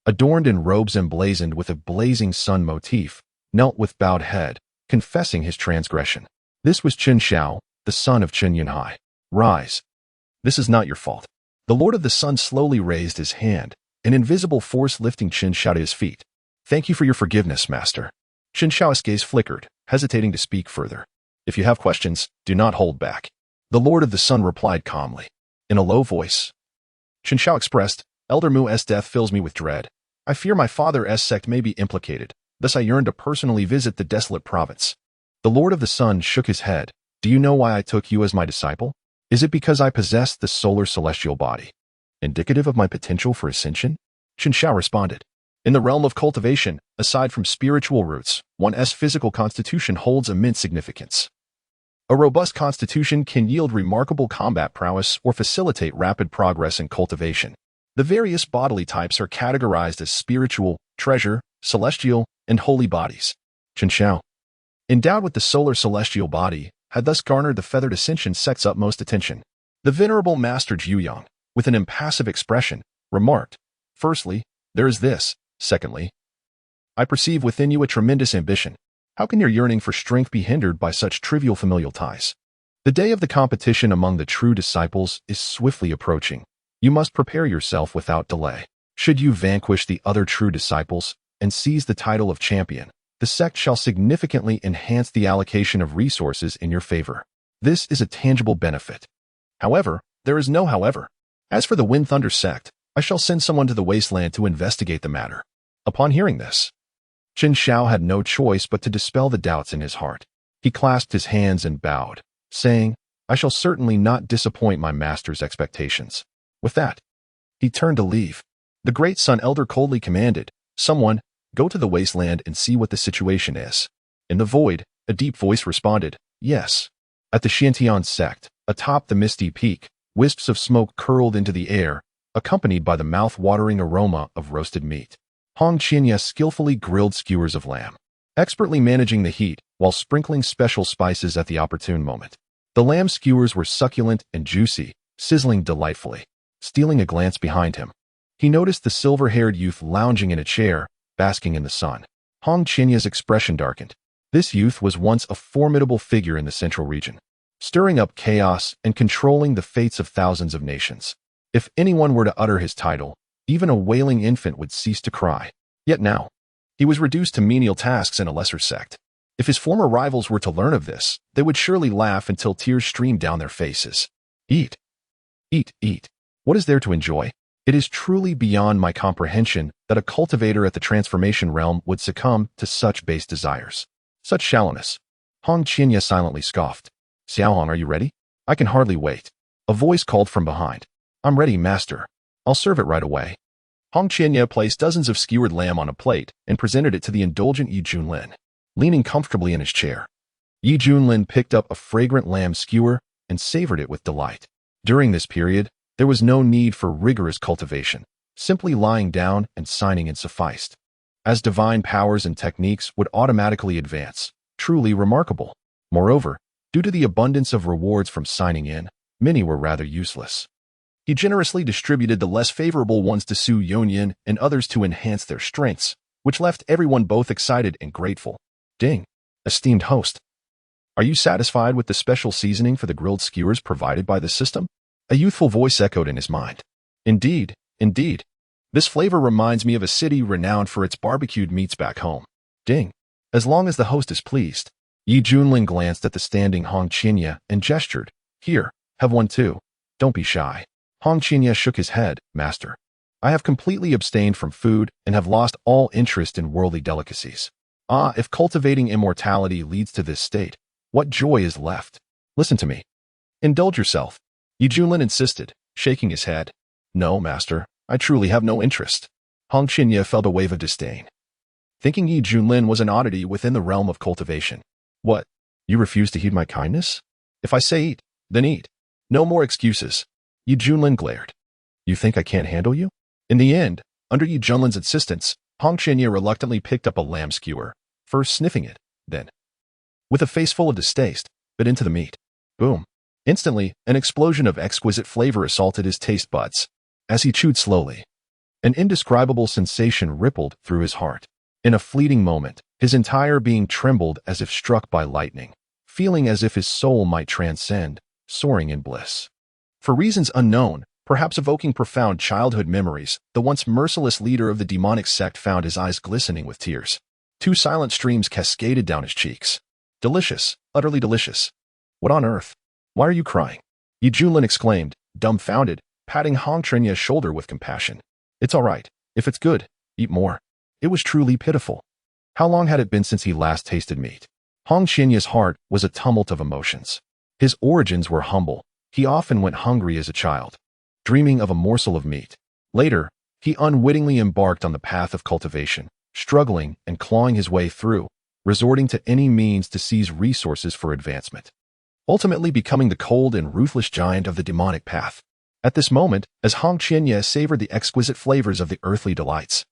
adorned in robes emblazoned with a blazing sun motif, knelt with bowed head, confessing his transgression. This was Chen Xiao, the son of Chen Yunhai. Rise. This is not your fault. The Lord of the Sun slowly raised his hand, an invisible force lifting Chen Xiao to his feet. Thank you for your forgiveness, Master. Chen Xiao's gaze flickered, hesitating to speak further. If you have questions, do not hold back. The Lord of the Sun replied calmly. In a low voice, Chen Xiao expressed, Elder Mu-S' death fills me with dread. I fear my father's sect may be implicated, thus I yearn to personally visit the desolate province. The Lord of the Sun shook his head. Do you know why I took you as my disciple? Is it because I possess the solar celestial body, indicative of my potential for ascension? Chen Xiao responded. In the realm of cultivation, aside from spiritual roots, one's physical constitution holds immense significance. A robust constitution can yield remarkable combat prowess or facilitate rapid progress in cultivation. The various bodily types are categorized as spiritual, treasure, celestial, and holy bodies. Chen Xiao, endowed with the solar celestial body, had thus garnered the feathered ascension sect's utmost attention. The venerable Master Juyang, with an impassive expression, remarked, Firstly, there is this. Secondly, I perceive within you a tremendous ambition. How can your yearning for strength be hindered by such trivial familial ties? The day of the competition among the true disciples is swiftly approaching. You must prepare yourself without delay. Should you vanquish the other true disciples and seize the title of champion, the sect shall significantly enhance the allocation of resources in your favor. This is a tangible benefit. However, there is no however. As for the Wind Thunder sect, I shall send someone to the wasteland to investigate the matter. Upon hearing this, Chen Xiao had no choice but to dispel the doubts in his heart. He clasped his hands and bowed, saying, I shall certainly not disappoint my master's expectations. With that, he turned to leave. The great Sun Elder coldly commanded, Someone, go to the wasteland and see what the situation is. In the void, a deep voice responded, Yes. At the Xiantian sect, atop the misty peak, wisps of smoke curled into the air, accompanied by the mouth-watering aroma of roasted meat. Hong Qinya skillfully grilled skewers of lamb, expertly managing the heat while sprinkling special spices at the opportune moment. The lamb skewers were succulent and juicy, sizzling delightfully. Stealing a glance behind him, he noticed the silver-haired youth lounging in a chair, basking in the sun. Hong Qinya's expression darkened. This youth was once a formidable figure in the central region, stirring up chaos and controlling the fates of thousands of nations. If anyone were to utter his title, even a wailing infant would cease to cry. Yet now, he was reduced to menial tasks in a lesser sect. If his former rivals were to learn of this, they would surely laugh until tears streamed down their faces. Eat. Eat, eat. What is there to enjoy? It is truly beyond my comprehension that a cultivator at the transformation realm would succumb to such base desires, such shallowness. Hong Qinya silently scoffed. Xiaohong, are you ready? I can hardly wait. A voice called from behind. I'm ready, master. I'll serve it right away. Hong Qinya placed dozens of skewered lamb on a plate and presented it to the indulgent Yi Junlin, leaning comfortably in his chair. Yi Junlin picked up a fragrant lamb skewer and savored it with delight. During this period, there was no need for rigorous cultivation. Simply lying down and signing in sufficed. As divine powers and techniques would automatically advance, truly remarkable. Moreover, due to the abundance of rewards from signing in, many were rather useless. He generously distributed the less favorable ones to Su Yonyan and others to enhance their strengths, which left everyone both excited and grateful. Ding, esteemed host. Are you satisfied with the special seasoning for the grilled skewers provided by the system? A youthful voice echoed in his mind. Indeed, indeed. This flavor reminds me of a city renowned for its barbecued meats back home. Ding. As long as the host is pleased. Yi Junlin glanced at the standing Hong Qinya and gestured. Here, have one too. Don't be shy. Hong Qinya shook his head. Master, I have completely abstained from food and have lost all interest in worldly delicacies. Ah, if cultivating immortality leads to this state, what joy is left? Listen to me. Indulge yourself. Yi Junlin insisted, shaking his head. No, master, I truly have no interest. Hong Qinya felt a wave of disdain. Thinking Yi Junlin was an oddity within the realm of cultivation. What? You refuse to heed my kindness? If I say eat, then eat. No more excuses. Yi Junlin glared. You think I can't handle you? In the end, under Yi Junlin's insistence, Hong Qinya reluctantly picked up a lamb skewer, first sniffing it, then, with a face full of distaste, bit into the meat. Boom. Instantly, an explosion of exquisite flavor assaulted his taste buds. As he chewed slowly, an indescribable sensation rippled through his heart. In a fleeting moment, his entire being trembled as if struck by lightning, feeling as if his soul might transcend, soaring in bliss. For reasons unknown, perhaps evoking profound childhood memories, the once merciless leader of the demonic sect found his eyes glistening with tears. 2 silent streams cascaded down his cheeks. Delicious, utterly delicious. What on earth? Why are you crying? Yi Junlin exclaimed, dumbfounded, patting Hong Qiny's shoulder with compassion. It's all right. If it's good, eat more. It was truly pitiful. How long had it been since he last tasted meat? Hong Qiny's heart was a tumult of emotions. His origins were humble. He often went hungry as a child, dreaming of a morsel of meat. Later, he unwittingly embarked on the path of cultivation, struggling and clawing his way through, resorting to any means to seize resources for advancement, ultimately becoming the cold and ruthless giant of the demonic path. At this moment, as Hong Qinya savored the exquisite flavors of the earthly delights,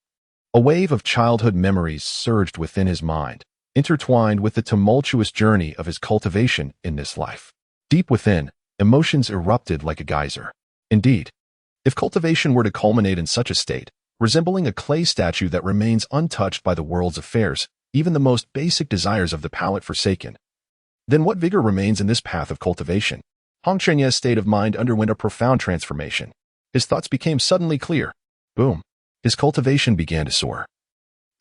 a wave of childhood memories surged within his mind, intertwined with the tumultuous journey of his cultivation in this life. Deep within, emotions erupted like a geyser. Indeed, if cultivation were to culminate in such a state, resembling a clay statue that remains untouched by the world's affairs, even the most basic desires of the palate forsaken, then what vigor remains in this path of cultivation? Hong Qiny's state of mind underwent a profound transformation. His thoughts became suddenly clear. Boom. His cultivation began to soar,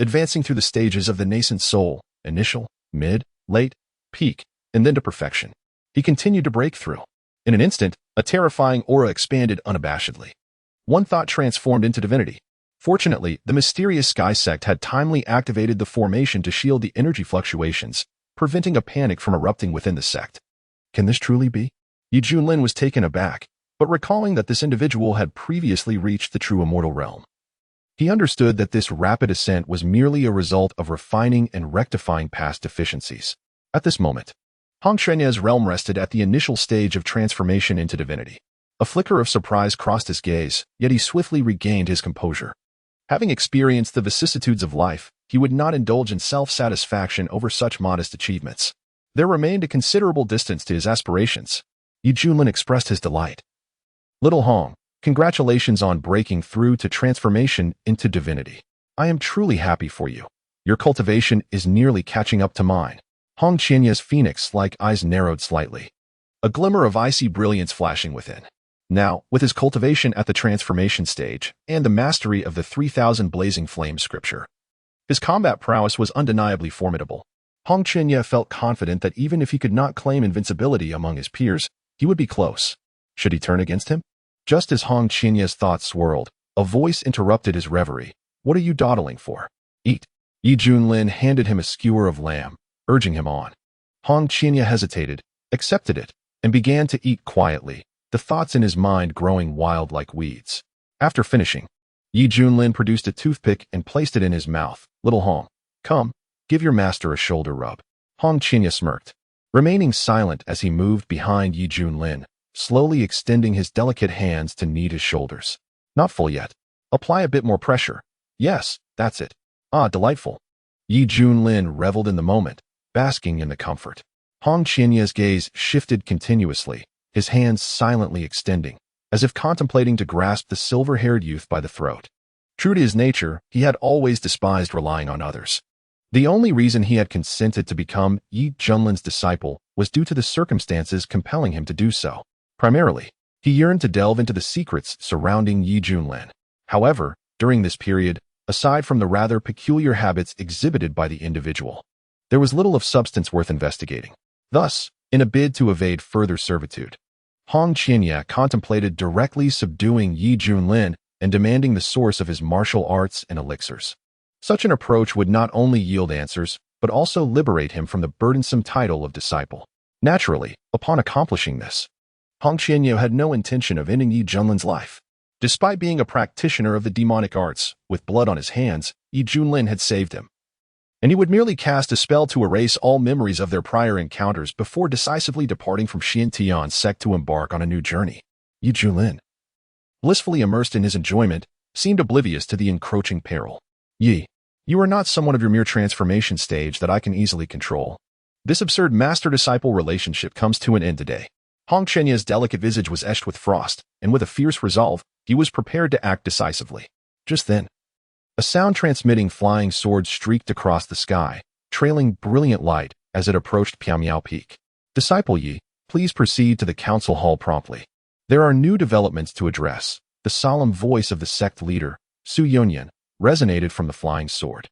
advancing through the stages of the nascent soul, initial, mid, late, peak, and then to perfection. He continued to break through. In an instant, a terrifying aura expanded unabashedly. One thought transformed into divinity. Fortunately, the mysterious sky sect had timely activated the formation to shield the energy fluctuations, preventing a panic from erupting within the sect. Can this truly be? Yi Junlin was taken aback, but recalling that this individual had previously reached the true immortal realm, he understood that this rapid ascent was merely a result of refining and rectifying past deficiencies. At this moment, Hong Qiny's realm rested at the initial stage of transformation into divinity. A flicker of surprise crossed his gaze, yet he swiftly regained his composure. Having experienced the vicissitudes of life, he would not indulge in self-satisfaction over such modest achievements. There remained a considerable distance to his aspirations. Yi Junlin expressed his delight. Little Hong, congratulations on breaking through to transformation into divinity. I am truly happy for you. Your cultivation is nearly catching up to mine. Hong Qiny's phoenix-like eyes narrowed slightly, a glimmer of icy brilliance flashing within. Now, with his cultivation at the transformation stage and the mastery of the 3,000 blazing flame scripture, his combat prowess was undeniably formidable. Hong Qinya felt confident that even if he could not claim invincibility among his peers, he would be close. Should he turn against him? Just as Hong Qiny's thoughts swirled, a voice interrupted his reverie. What are you dawdling for? Eat. Yi Junlin handed him a skewer of lamb, urging him on. Hong Qinya hesitated, accepted it, and began to eat quietly, the thoughts in his mind growing wild like weeds. After finishing, Yi Junlin produced a toothpick and placed it in his mouth. Little Hong, come, give your master a shoulder rub. Hong Qinya smirked, remaining silent as he moved behind Yi Junlin, slowly extending his delicate hands to knead his shoulders. Not full yet. Apply a bit more pressure. Yes, that's it. Ah, delightful. Yi Junlin reveled in the moment, basking in the comfort. Hong Qianya's gaze shifted continuously, his hands silently extending, as if contemplating to grasp the silver-haired youth by the throat. True to his nature, he had always despised relying on others. The only reason he had consented to become Yi Junlin's disciple was due to the circumstances compelling him to do so. Primarily, he yearned to delve into the secrets surrounding Yi Junlin. However, during this period, aside from the rather peculiar habits exhibited by the individual, there was little of substance worth investigating. Thus, in a bid to evade further servitude, Hong Qianya contemplated directly subduing Yi Junlin and demanding the source of his martial arts and elixirs. Such an approach would not only yield answers, but also liberate him from the burdensome title of disciple. Naturally, upon accomplishing this, Hong Qianya had no intention of ending Yi Junlin's life. Despite being a practitioner of the demonic arts, with blood on his hands, Yi Junlin had saved him. And he would merely cast a spell to erase all memories of their prior encounters before decisively departing from Xiantian's sect to embark on a new journey. Yi Junlin, blissfully immersed in his enjoyment, seemed oblivious to the encroaching peril. Yi, you are not someone of your mere transformation stage that I can easily control. This absurd master-disciple relationship comes to an end today. Hong Qianya's delicate visage was etched with frost, and with a fierce resolve, he was prepared to act decisively. Just then, a sound-transmitting flying sword streaked across the sky, trailing brilliant light as it approached Piamiao Peak. Disciple Yi, please proceed to the council hall promptly. There are new developments to address. The solemn voice of the sect leader, Su Yonyan, resonated from the flying sword.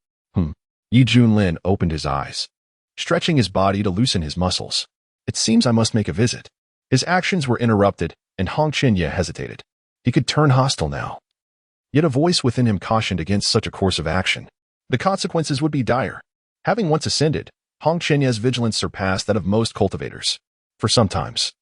Yi Junlin opened his eyes, stretching his body to loosen his muscles. It seems I must make a visit. His actions were interrupted, and Hong Qianya hesitated. He could turn hostile now. Yet a voice within him cautioned against such a course of action. The consequences would be dire. Having once ascended, Hong Qianya's vigilance surpassed that of most cultivators. For sometimes,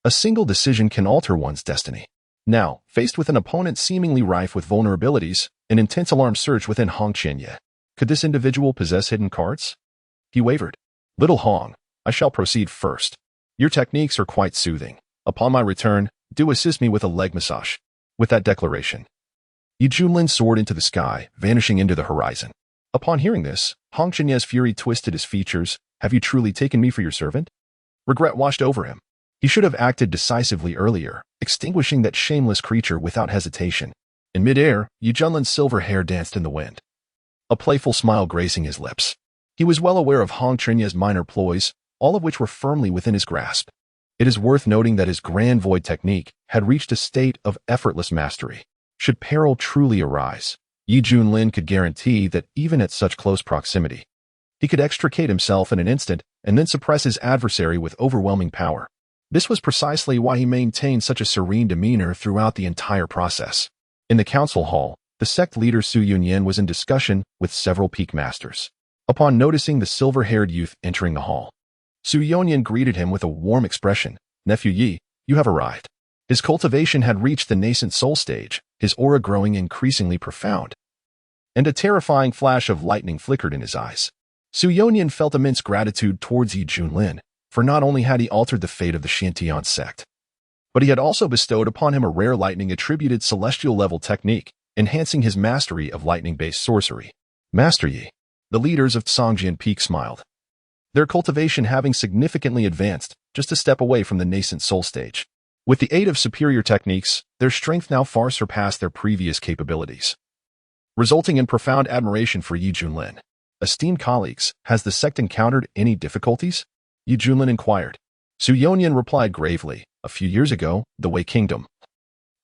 a single decision can alter one's destiny. Now, faced with an opponent seemingly rife with vulnerabilities, an intense alarm surged within Hong Qianya. Could this individual possess hidden cards? He wavered. Little Hong, I shall proceed first. Your techniques are quite soothing. Upon my return, do assist me with a leg massage. With that declaration, Yi Junlin soared into the sky, vanishing into the horizon. Upon hearing this, Hong Qianya's fury twisted his features. Have you truly taken me for your servant? Regret washed over him. He should have acted decisively earlier, extinguishing that shameless creature without hesitation. In midair, Yi Junlin's silver hair danced in the wind, a playful smile gracing his lips. He was well aware of Hong Qianya's minor ploys, all of which were firmly within his grasp. It is worth noting that his grand void technique had reached a state of effortless mastery. Should peril truly arise, Yi Junlin could guarantee that even at such close proximity, he could extricate himself in an instant and then suppress his adversary with overwhelming power. This was precisely why he maintained such a serene demeanor throughout the entire process. In the council hall, the sect leader Su Yunyan was in discussion with several peak masters. Upon noticing the silver-haired youth entering the hall, Su Yunyan greeted him with a warm expression. Nephew Yi, you have arrived. His cultivation had reached the nascent soul stage, his aura growing increasingly profound. And a terrifying flash of lightning flickered in his eyes. Su Yunyan felt immense gratitude towards Yi Junlin, for not only had he altered the fate of the Xiantian sect, but he had also bestowed upon him a rare lightning-attributed celestial-level technique, enhancing his mastery of lightning-based sorcery. Master Yi. The leaders of Songjian Peak smiled, their cultivation having significantly advanced, just a step away from the nascent soul stage. With the aid of superior techniques, their strength now far surpassed their previous capabilities, resulting in profound admiration for Yi Junlin. Esteemed colleagues, has the sect encountered any difficulties? Yi Junlin inquired. Su Yonyan replied gravely, a few years ago, the Wei Kingdom,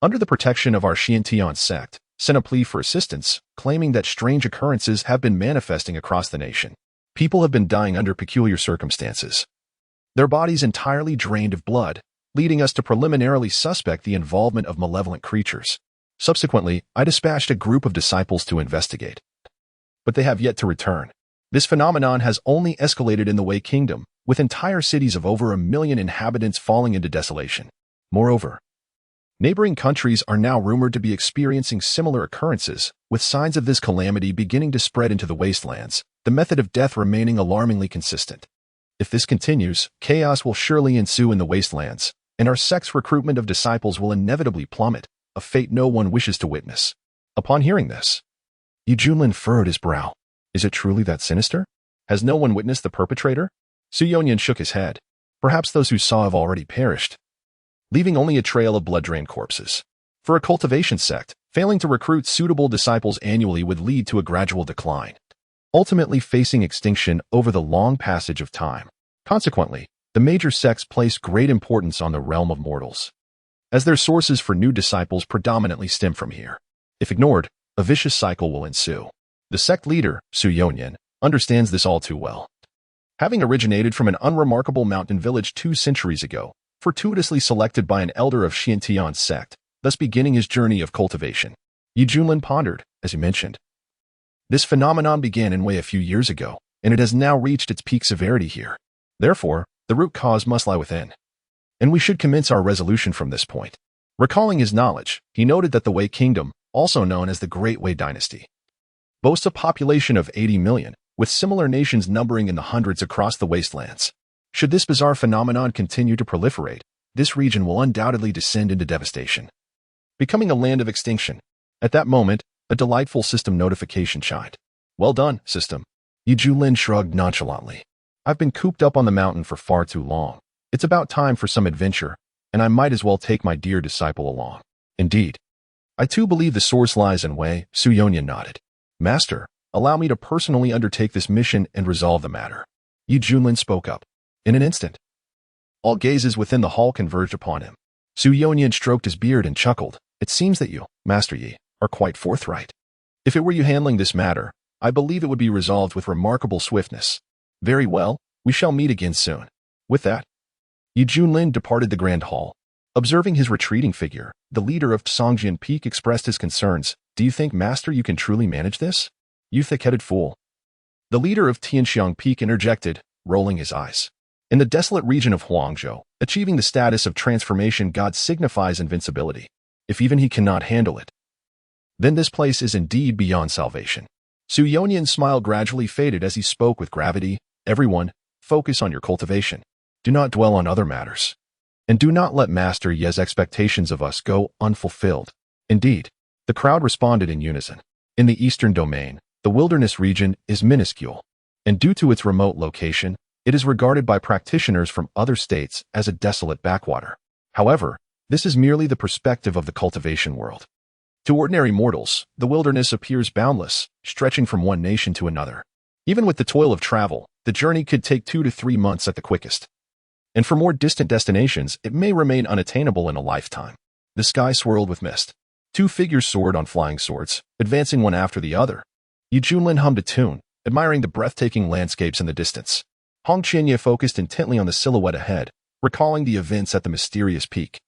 under the protection of our Xiantian sect, sent a plea for assistance, claiming that strange occurrences have been manifesting across the nation. People have been dying under peculiar circumstances, their bodies entirely drained of blood, leading us to preliminarily suspect the involvement of malevolent creatures. Subsequently, I dispatched a group of disciples to investigate, but they have yet to return. This phenomenon has only escalated in the Wei Kingdom, with entire cities of over 1 million inhabitants falling into desolation. Moreover, neighboring countries are now rumored to be experiencing similar occurrences, with signs of this calamity beginning to spread into the wastelands, the method of death remaining alarmingly consistent. If this continues, chaos will surely ensue in the wastelands, and our sect's recruitment of disciples will inevitably plummet, a fate no one wishes to witness. Upon hearing this, Junlin furrowed his brow. Is it truly that sinister? Has no one witnessed the perpetrator? Su Yonyan shook his head. Perhaps those who saw have already perished, leaving only a trail of blood-drained corpses. For a cultivation sect, failing to recruit suitable disciples annually would lead to a gradual decline, ultimately facing extinction over the long passage of time. Consequently, the major sects place great importance on the realm of mortals, as their sources for new disciples predominantly stem from here. If ignored, a vicious cycle will ensue. The sect leader, Su Yonyan, understands this all too well. Having originated from an unremarkable mountain village 2 centuries ago, fortuitously selected by an elder of Xiantian's sect, thus beginning his journey of cultivation, Junlin pondered, as he mentioned. This phenomenon began in Wei a few years ago, and it has now reached its peak severity here. Therefore, the root cause must lie within, and we should commence our resolution from this point. Recalling his knowledge, he noted that the Wei Kingdom, also known as the Great Wei Dynasty, boasts a population of 80 million, with similar nations numbering in the hundreds across the wastelands. Should this bizarre phenomenon continue to proliferate, this region will undoubtedly descend into devastation, becoming a land of extinction. At that moment, a delightful system notification chimed. Well done, system. Junlin shrugged nonchalantly. I've been cooped up on the mountain for far too long. It's about time for some adventure, and I might as well take my dear disciple along. Indeed. I too believe the source lies in Wei. Su Yonyan nodded. Master, allow me to personally undertake this mission and resolve the matter. Junlin spoke up. In an instant, all gazes within the hall converged upon him. Su Yonyan stroked his beard and chuckled. It seems that you, Master Yi, are quite forthright. If it were you handling this matter, I believe it would be resolved with remarkable swiftness. Very well, we shall meet again soon. With that, Junlin departed the grand hall. Observing his retreating figure, the leader of Songjian Peak expressed his concerns. Do you think, Master, you can truly manage this? You thick-headed fool. The leader of Tianxiang Peak interjected, rolling his eyes. In the desolate region of Huangzhou, achieving the status of transformation god signifies invincibility. If even he cannot handle it, then this place is indeed beyond salvation. Su Yonyan's smile gradually faded as he spoke with gravity. Everyone, focus on your cultivation. Do not dwell on other matters. And do not let Master Ye's expectations of us go unfulfilled. Indeed, the crowd responded in unison. In the eastern domain, the wilderness region is minuscule, and due to its remote location, it is regarded by practitioners from other states as a desolate backwater. However, this is merely the perspective of the cultivation world. To ordinary mortals, the wilderness appears boundless, stretching from one nation to another. Even with the toil of travel, the journey could take 2 to 3 months at the quickest. And for more distant destinations, it may remain unattainable in a lifetime. The sky swirled with mist. 2 figures soared on flying swords, advancing one after the other. Junlin hummed a tune, admiring the breathtaking landscapes in the distance. Hong Qianye focused intently on the silhouette ahead, recalling the events at the mysterious peak,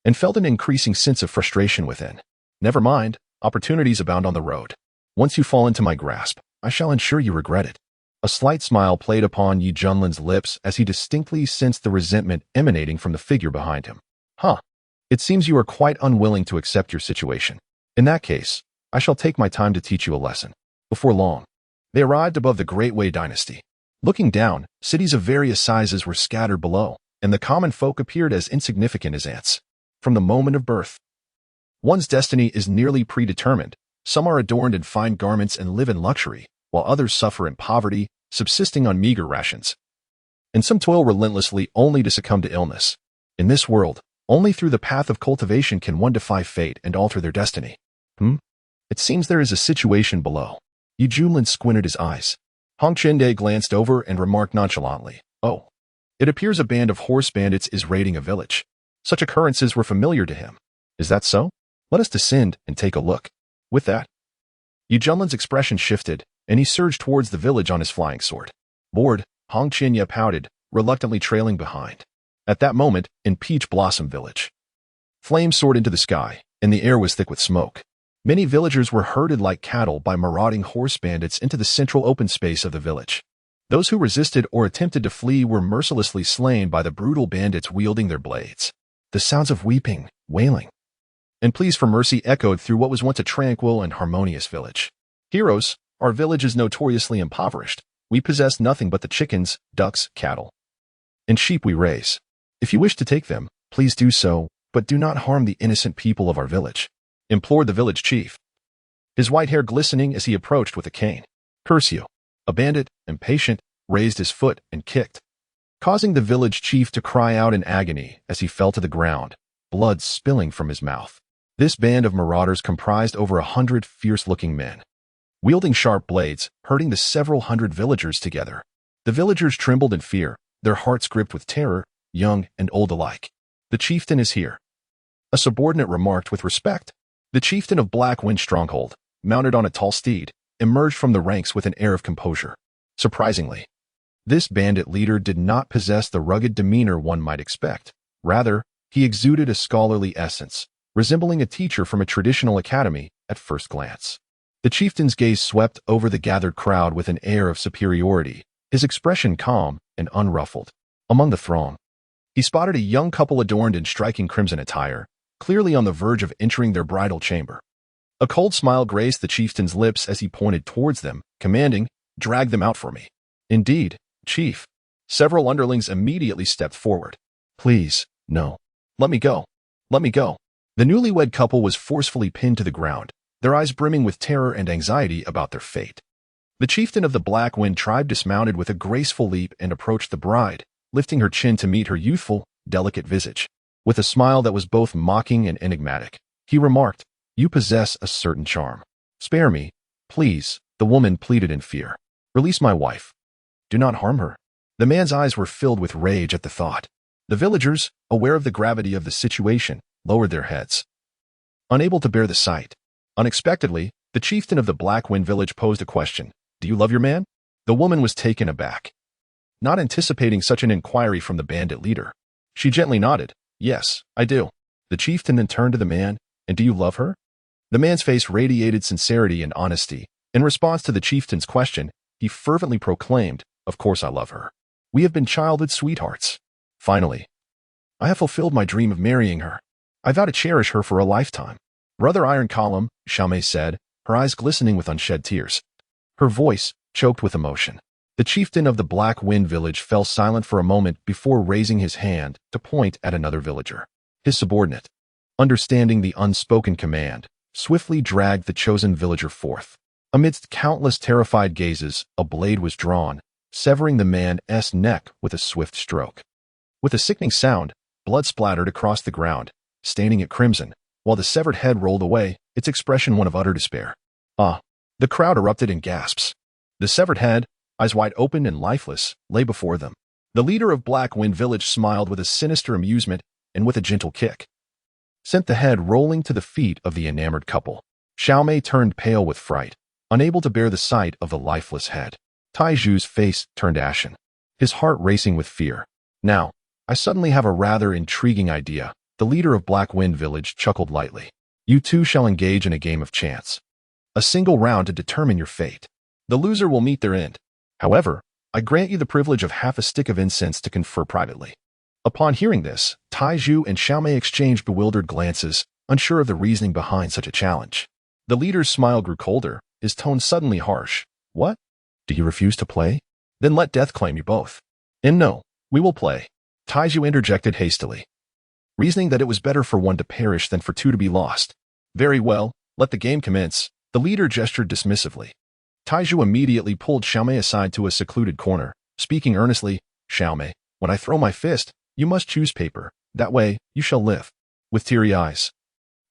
and felt an increasing sense of frustration within. Never mind, opportunities abound on the road. Once you fall into my grasp, I shall ensure you regret it. A slight smile played upon Junlin's lips as he distinctly sensed the resentment emanating from the figure behind him. Huh. It seems you are quite unwilling to accept your situation. In that case, I shall take my time to teach you a lesson. Before long, they arrived above the Great Wei Dynasty. Looking down, cities of various sizes were scattered below, and the common folk appeared as insignificant as ants. From the moment of birth, one's destiny is nearly predetermined. Some are adorned in fine garments and live in luxury, while others suffer in poverty, subsisting on meager rations. And some toil relentlessly only to succumb to illness. In this world, only through the path of cultivation can one defy fate and alter their destiny. It seems there is a situation below. Junlin squinted his eyes. Hong Qianye glanced over and remarked nonchalantly, Oh, it appears a band of horse bandits is raiding a village. Such occurrences were familiar to him. Is that so? Let us descend and take a look. With that, Junlin's expression shifted, and he surged towards the village on his flying sword. Bored, Hong Qianye pouted, reluctantly trailing behind. At that moment, in Peach Blossom Village, flames soared into the sky, and the air was thick with smoke. Many villagers were herded like cattle by marauding horse bandits into the central open space of the village. Those who resisted or attempted to flee were mercilessly slain by the brutal bandits wielding their blades. The sounds of weeping, wailing, and pleas for mercy echoed through what was once a tranquil and harmonious village. Heroes, our village is notoriously impoverished. We possess nothing but the chickens, ducks, cattle, and sheep we raise. If you wish to take them, please do so, but do not harm the innocent people of our village, implored the village chief, his white hair glistening as he approached with a cane. Curse you! A bandit, impatient, raised his foot and kicked, causing the village chief to cry out in agony as he fell to the ground, blood spilling from his mouth. This band of marauders comprised over 100 fierce-looking men, wielding sharp blades, herding the several hundred villagers together. The villagers trembled in fear, their hearts gripped with terror, young and old alike. The chieftain is here, a subordinate remarked with respect. The chieftain of Black Wind Stronghold, mounted on a tall steed, emerged from the ranks with an air of composure. Surprisingly, this bandit leader did not possess the rugged demeanor one might expect. Rather, he exuded a scholarly essence, resembling a teacher from a traditional academy at first glance. The chieftain's gaze swept over the gathered crowd with an air of superiority, his expression calm and unruffled. Among the throng, he spotted a young couple adorned in striking crimson attire, clearly on the verge of entering their bridal chamber. A cold smile graced the chieftain's lips as he pointed towards them, commanding, "Drag them out for me." "Indeed, chief." Several underlings immediately stepped forward. "Please, no. Let me go. Let me go." The newlywed couple was forcefully pinned to the ground, their eyes brimming with terror and anxiety about their fate. The chieftain of the Black Wind tribe dismounted with a graceful leap and approached the bride, lifting her chin to meet her youthful, delicate visage. With a smile that was both mocking and enigmatic, he remarked, "You possess a certain charm. Spare me, please," the woman pleaded in fear. "Release my wife. Do not harm her." The man's eyes were filled with rage at the thought. The villagers, aware of the gravity of the situation, lowered their heads, unable to bear the sight. Unexpectedly, the chieftain of the Black Wind village posed a question. "Do you love your man?" The woman was taken aback, not anticipating such an inquiry from the bandit leader. She gently nodded. "Yes, I do." The chieftain then turned to the man. "And do you love her?" The man's face radiated sincerity and honesty. In response to the chieftain's question, he fervently proclaimed, "Of course I love her. We have been childhood sweethearts. Finally, I have fulfilled my dream of marrying her. I vow to cherish her for a lifetime." "Brother Iron Column," Xiaomei said, her eyes glistening with unshed tears. Her voice choked with emotion. The chieftain of the Black Wind village fell silent for a moment before raising his hand to point at another villager. His subordinate, understanding the unspoken command, swiftly dragged the chosen villager forth. Amidst countless terrified gazes, a blade was drawn, severing the man's neck with a swift stroke. With a sickening sound, blood splattered across the ground, staining it crimson, while the severed head rolled away, its expression one of utter despair. "Ah!" The crowd erupted in gasps. The severed head, eyes wide open and lifeless, lay before them. The leader of Black Wind village smiled with a sinister amusement and with a gentle kick sent the head rolling to the feet of the enamored couple. Xiaomei turned pale with fright, unable to bear the sight of the lifeless head. Taiju's face turned ashen, his heart racing with fear. "Now, I suddenly have a rather intriguing idea." The leader of Black Wind village chuckled lightly. "You two shall engage in a game of chance. A single round to determine your fate. The loser will meet their end. However, I grant you the privilege of half a stick of incense to confer privately." Upon hearing this, Taiju and Xiaomei exchanged bewildered glances, unsure of the reasoning behind such a challenge. The leader's smile grew colder, his tone suddenly harsh. "What? Do you refuse to play? Then let death claim you both." "And no, we will play," Taiju interjected hastily, reasoning that it was better for one to perish than for two to be lost. "Very well, let the game commence." The leader gestured dismissively. Taiju immediately pulled Xiaomei aside to a secluded corner, speaking earnestly. "Xiaomei, when I throw my fist, you must choose paper. That way, you shall live." With teary eyes,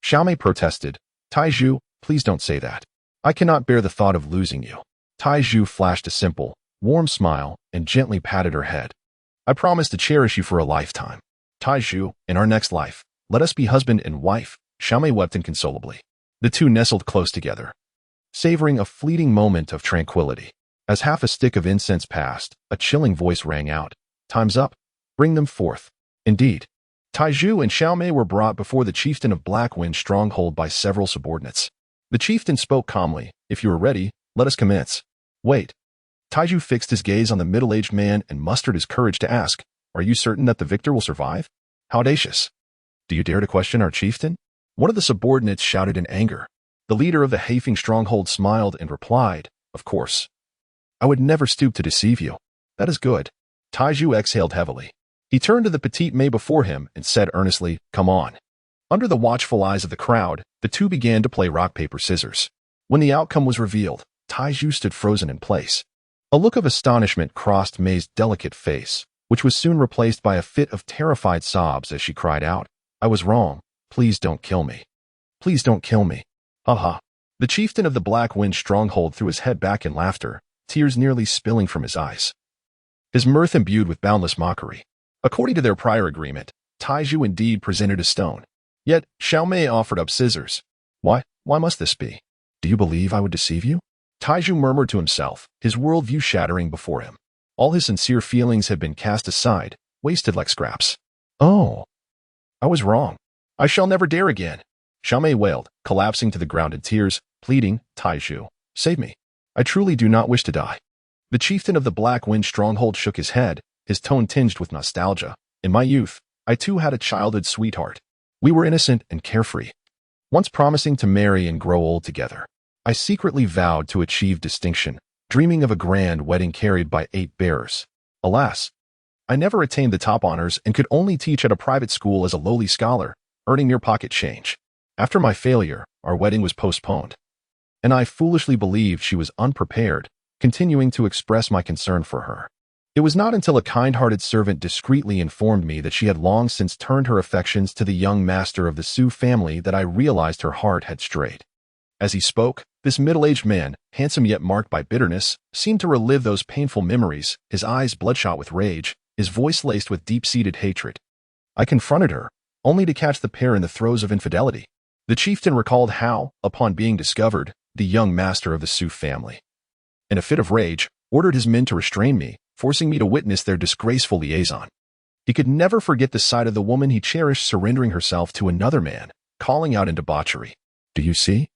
Xiaomei protested. "Taiju, please don't say that. I cannot bear the thought of losing you." Taiju flashed a simple, warm smile and gently patted her head. "I promise to cherish you for a lifetime. Taiju, in our next life, let us be husband and wife." Xiaomei wept inconsolably. The two nestled close together, savoring a fleeting moment of tranquility. As half a stick of incense passed, a chilling voice rang out. "Time's up. Bring them forth." Indeed, Taiju and Xiaomei were brought before the chieftain of Black Wind Stronghold by several subordinates. The chieftain spoke calmly. If you are ready, let us commence. Wait. Taiju fixed his gaze on the middle-aged man and mustered his courage to ask, are you certain that the victor will survive? How audacious. Do you dare to question our chieftain? One of the subordinates shouted in anger. The leader of the Hafing stronghold smiled and replied, of course. I would never stoop to deceive you. That is good. Taiju exhaled heavily. He turned to the petite Mei before him and said earnestly, come on. Under the watchful eyes of the crowd, the two began to play rock, paper, scissors. When the outcome was revealed, Taiju stood frozen in place. A look of astonishment crossed Mei's delicate face, which was soon replaced by a fit of terrified sobs as she cried out, I was wrong. Please don't kill me. Please don't kill me. Ha ha. The chieftain of the Black Wind stronghold threw his head back in laughter, tears nearly spilling from his eyes. His mirth imbued with boundless mockery. According to their prior agreement, Taiju indeed presented a stone. Yet Xiao Mei offered up scissors. Why must this be? Do you believe I would deceive you? Taiju murmured to himself, his worldview shattering before him. All his sincere feelings had been cast aside, wasted like scraps. Oh, I was wrong. I shall never dare again. Xiao Mei wailed, collapsing to the ground in tears, pleading, Taiju, save me. I truly do not wish to die. The chieftain of the Black Wind stronghold shook his head, his tone tinged with nostalgia. In my youth, I too had a childhood sweetheart. We were innocent and carefree. Once promising to marry and grow old together, I secretly vowed to achieve distinction, dreaming of a grand wedding carried by 8 bearers. Alas, I never attained the top honors and could only teach at a private school as a lowly scholar, earning mere pocket change. After my failure, our wedding was postponed. And I foolishly believed she was unprepared, continuing to express my concern for her. It was not until a kind-hearted servant discreetly informed me that she had long since turned her affections to the young master of the Su family that I realized her heart had strayed. As he spoke, this middle-aged man, handsome yet marked by bitterness, seemed to relive those painful memories, his eyes bloodshot with rage, his voice laced with deep-seated hatred. I confronted her, only to catch the pair in the throes of infidelity. The chieftain recalled how, upon being discovered, the young master of the Su family, in a fit of rage, ordered his men to restrain me, forcing me to witness their disgraceful liaison. He could never forget the sight of the woman he cherished surrendering herself to another man, calling out in debauchery, Do you see?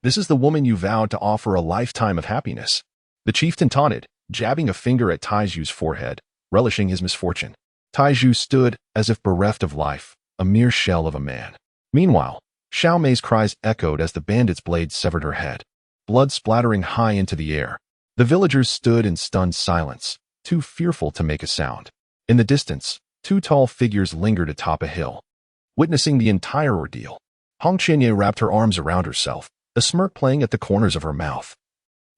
This is the woman you vowed to offer a lifetime of happiness. The chieftain taunted, jabbing a finger at Taiju's forehead, relishing his misfortune. Taiju stood as if bereft of life, a mere shell of a man. Meanwhile, Xiao Mei's cries echoed as the bandit's blade severed her head, blood splattering high into the air. The villagers stood in stunned silence, too fearful to make a sound. In the distance, 2 tall figures lingered atop a hill, witnessing the entire ordeal. Hong Qianye wrapped her arms around herself, a smirk playing at the corners of her mouth.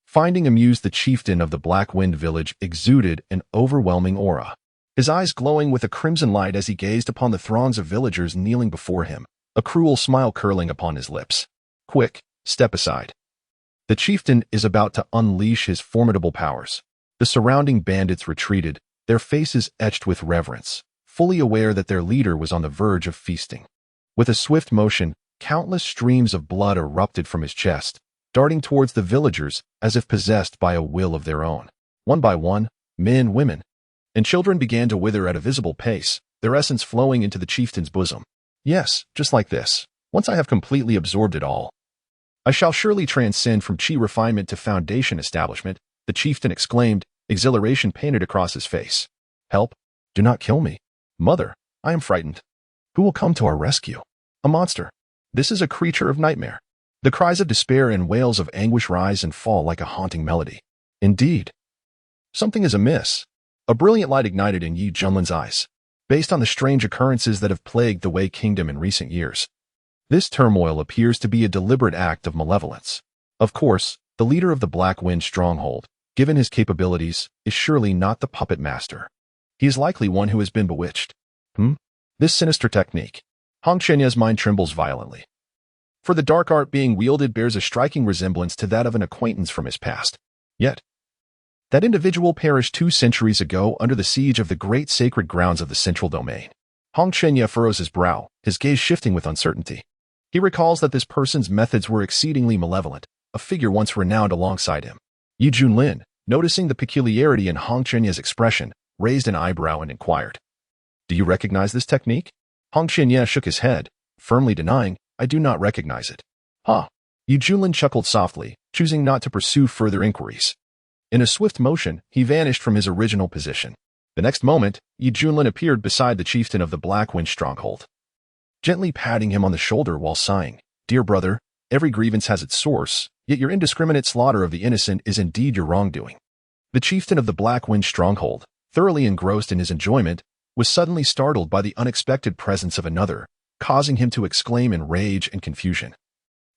Finding amused, the chieftain of the Black Wind village exuded an overwhelming aura, his eyes glowing with a crimson light as he gazed upon the throngs of villagers kneeling before him, a cruel smile curling upon his lips. Quick, step aside. The chieftain is about to unleash his formidable powers. The surrounding bandits retreated, their faces etched with reverence, fully aware that their leader was on the verge of feasting. With a swift motion, countless streams of blood erupted from his chest, darting towards the villagers as if possessed by a will of their own. One by one, men, women, and children began to wither at a visible pace, their essence flowing into the chieftain's bosom. Yes, just like this. Once I have completely absorbed it all, I shall surely transcend from chi refinement to foundation establishment, the chieftain exclaimed, exhilaration painted across his face. Help! Do not kill me. Mother, I am frightened. Who will come to our rescue? A monster. This is a creature of nightmare. The cries of despair and wails of anguish rise and fall like a haunting melody. Indeed. Something is amiss. A brilliant light ignited in Yi Junlin's eyes, based on the strange occurrences that have plagued the Wei Kingdom in recent years. This turmoil appears to be a deliberate act of malevolence. Of course, the leader of the Black Wind stronghold, given his capabilities, is surely not the puppet master. He is likely one who has been bewitched. This sinister technique. Hong Chenya's mind trembles violently. For the dark art being wielded bears a striking resemblance to that of an acquaintance from his past. Yet, that individual perished 2 centuries ago under the siege of the great sacred grounds of the central domain. Hong Chenya furrows his brow, his gaze shifting with uncertainty. He recalls that this person's methods were exceedingly malevolent, a figure once renowned alongside him. Yi Junlin, noticing the peculiarity in Hong Chenya's expression, raised an eyebrow and inquired, Do you recognize this technique? Hong Chenya shook his head, firmly denying, I do not recognize it. Junlin chuckled softly, choosing not to pursue further inquiries. In a swift motion, he vanished from his original position. The next moment, Junlin appeared beside the chieftain of the Blackwind stronghold, gently patting him on the shoulder while sighing. "Dear brother, every grievance has its source, yet your indiscriminate slaughter of the innocent is indeed your wrongdoing." The chieftain of the Blackwind stronghold, thoroughly engrossed in his enjoyment, was suddenly startled by the unexpected presence of another, causing him to exclaim in rage and confusion.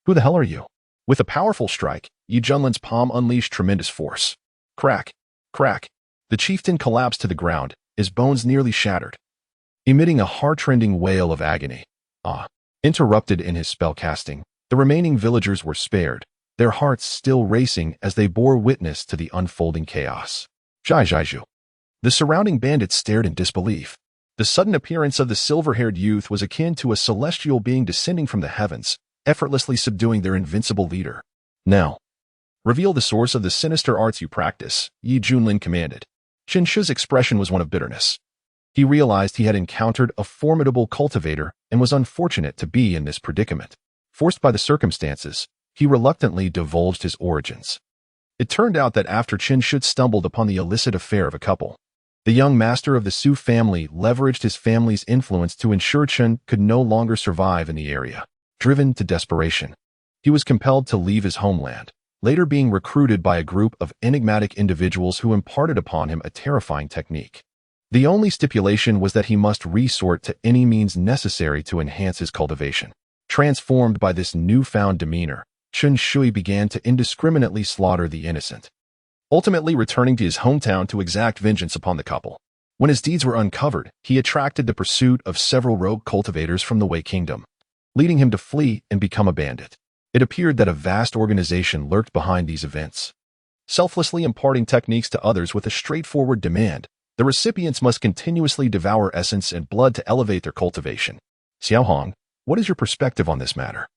"Who the hell are you?" With a powerful strike, Junlin's palm unleashed tremendous force. Crack! Crack! The chieftain collapsed to the ground, his bones nearly shattered, emitting a heart-rending wail of agony. Interrupted in his spellcasting, the remaining villagers were spared, their hearts still racing as they bore witness to the unfolding chaos. Jaiju. The surrounding bandits stared in disbelief. The sudden appearance of the silver-haired youth was akin to a celestial being descending from the heavens, effortlessly subduing their invincible leader. "Now, reveal the source of the sinister arts you practice," Junlin commanded. Chen Shu's expression was one of bitterness. He realized he had encountered a formidable cultivator and was unfortunate to be in this predicament. Forced by the circumstances, he reluctantly divulged his origins. It turned out that after Chen Shu stumbled upon the illicit affair of a couple, the young master of the Su family leveraged his family's influence to ensure Chen could no longer survive in the area. Driven to desperation, he was compelled to leave his homeland, later being recruited by a group of enigmatic individuals who imparted upon him a terrifying technique. The only stipulation was that he must resort to any means necessary to enhance his cultivation. Transformed by this newfound demeanor, Chen Shui began to indiscriminately slaughter the innocent, ultimately returning to his hometown to exact vengeance upon the couple. When his deeds were uncovered, he attracted the pursuit of several rogue cultivators from the Wei Kingdom, leading him to flee and become a bandit. It appeared that a vast organization lurked behind these events, selflessly imparting techniques to others with a straightforward demand: the recipients must continuously devour essence and blood to elevate their cultivation. "Xiaohong, what is your perspective on this matter?"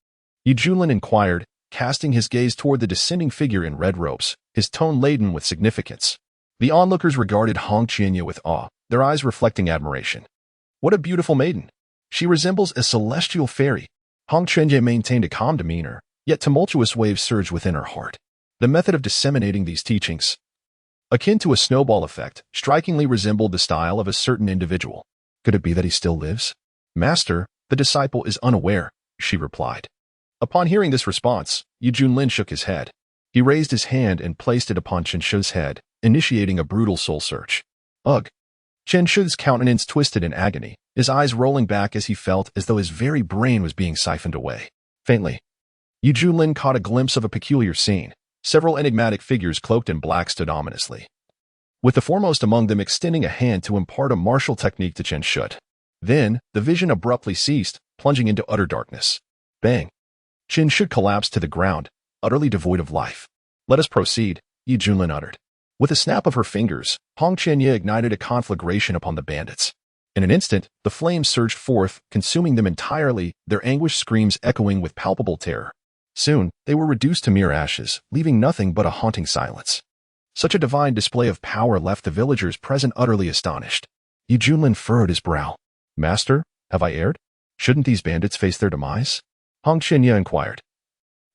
Junlin inquired, casting his gaze toward the descending figure in red robes, his tone laden with significance. The onlookers regarded Hong Qianye with awe, their eyes reflecting admiration. "What a beautiful maiden! She resembles a celestial fairy." Hong Qianye maintained a calm demeanor, yet tumultuous waves surged within her heart. The method of disseminating these teachings, akin to a snowball effect, strikingly resembled the style of a certain individual. "Could it be that he still lives?" "Master, the disciple is unaware," she replied. Upon hearing this response, Junlin shook his head. He raised his hand and placed it upon Chen Shu's head, initiating a brutal soul search. Ugh! Chen Shu's countenance twisted in agony, his eyes rolling back as he felt as though his very brain was being siphoned away. Faintly, Junlin caught a glimpse of a peculiar scene. Several enigmatic figures cloaked in black stood ominously, with the foremost among them extending a hand to impart a martial technique to Chen Shu. Then, the vision abruptly ceased, plunging into utter darkness. Bang! Chen Shu collapsed to the ground, utterly devoid of life. "Let us proceed," Junlin uttered. With a snap of her fingers, Hong Qianye ignited a conflagration upon the bandits. In an instant, the flames surged forth, consuming them entirely, their anguished screams echoing with palpable terror. Soon, they were reduced to mere ashes, leaving nothing but a haunting silence. Such a divine display of power left the villagers present utterly astonished. Junlin furrowed his brow. "Master, have I erred? Shouldn't these bandits face their demise?" Hong Qianye inquired,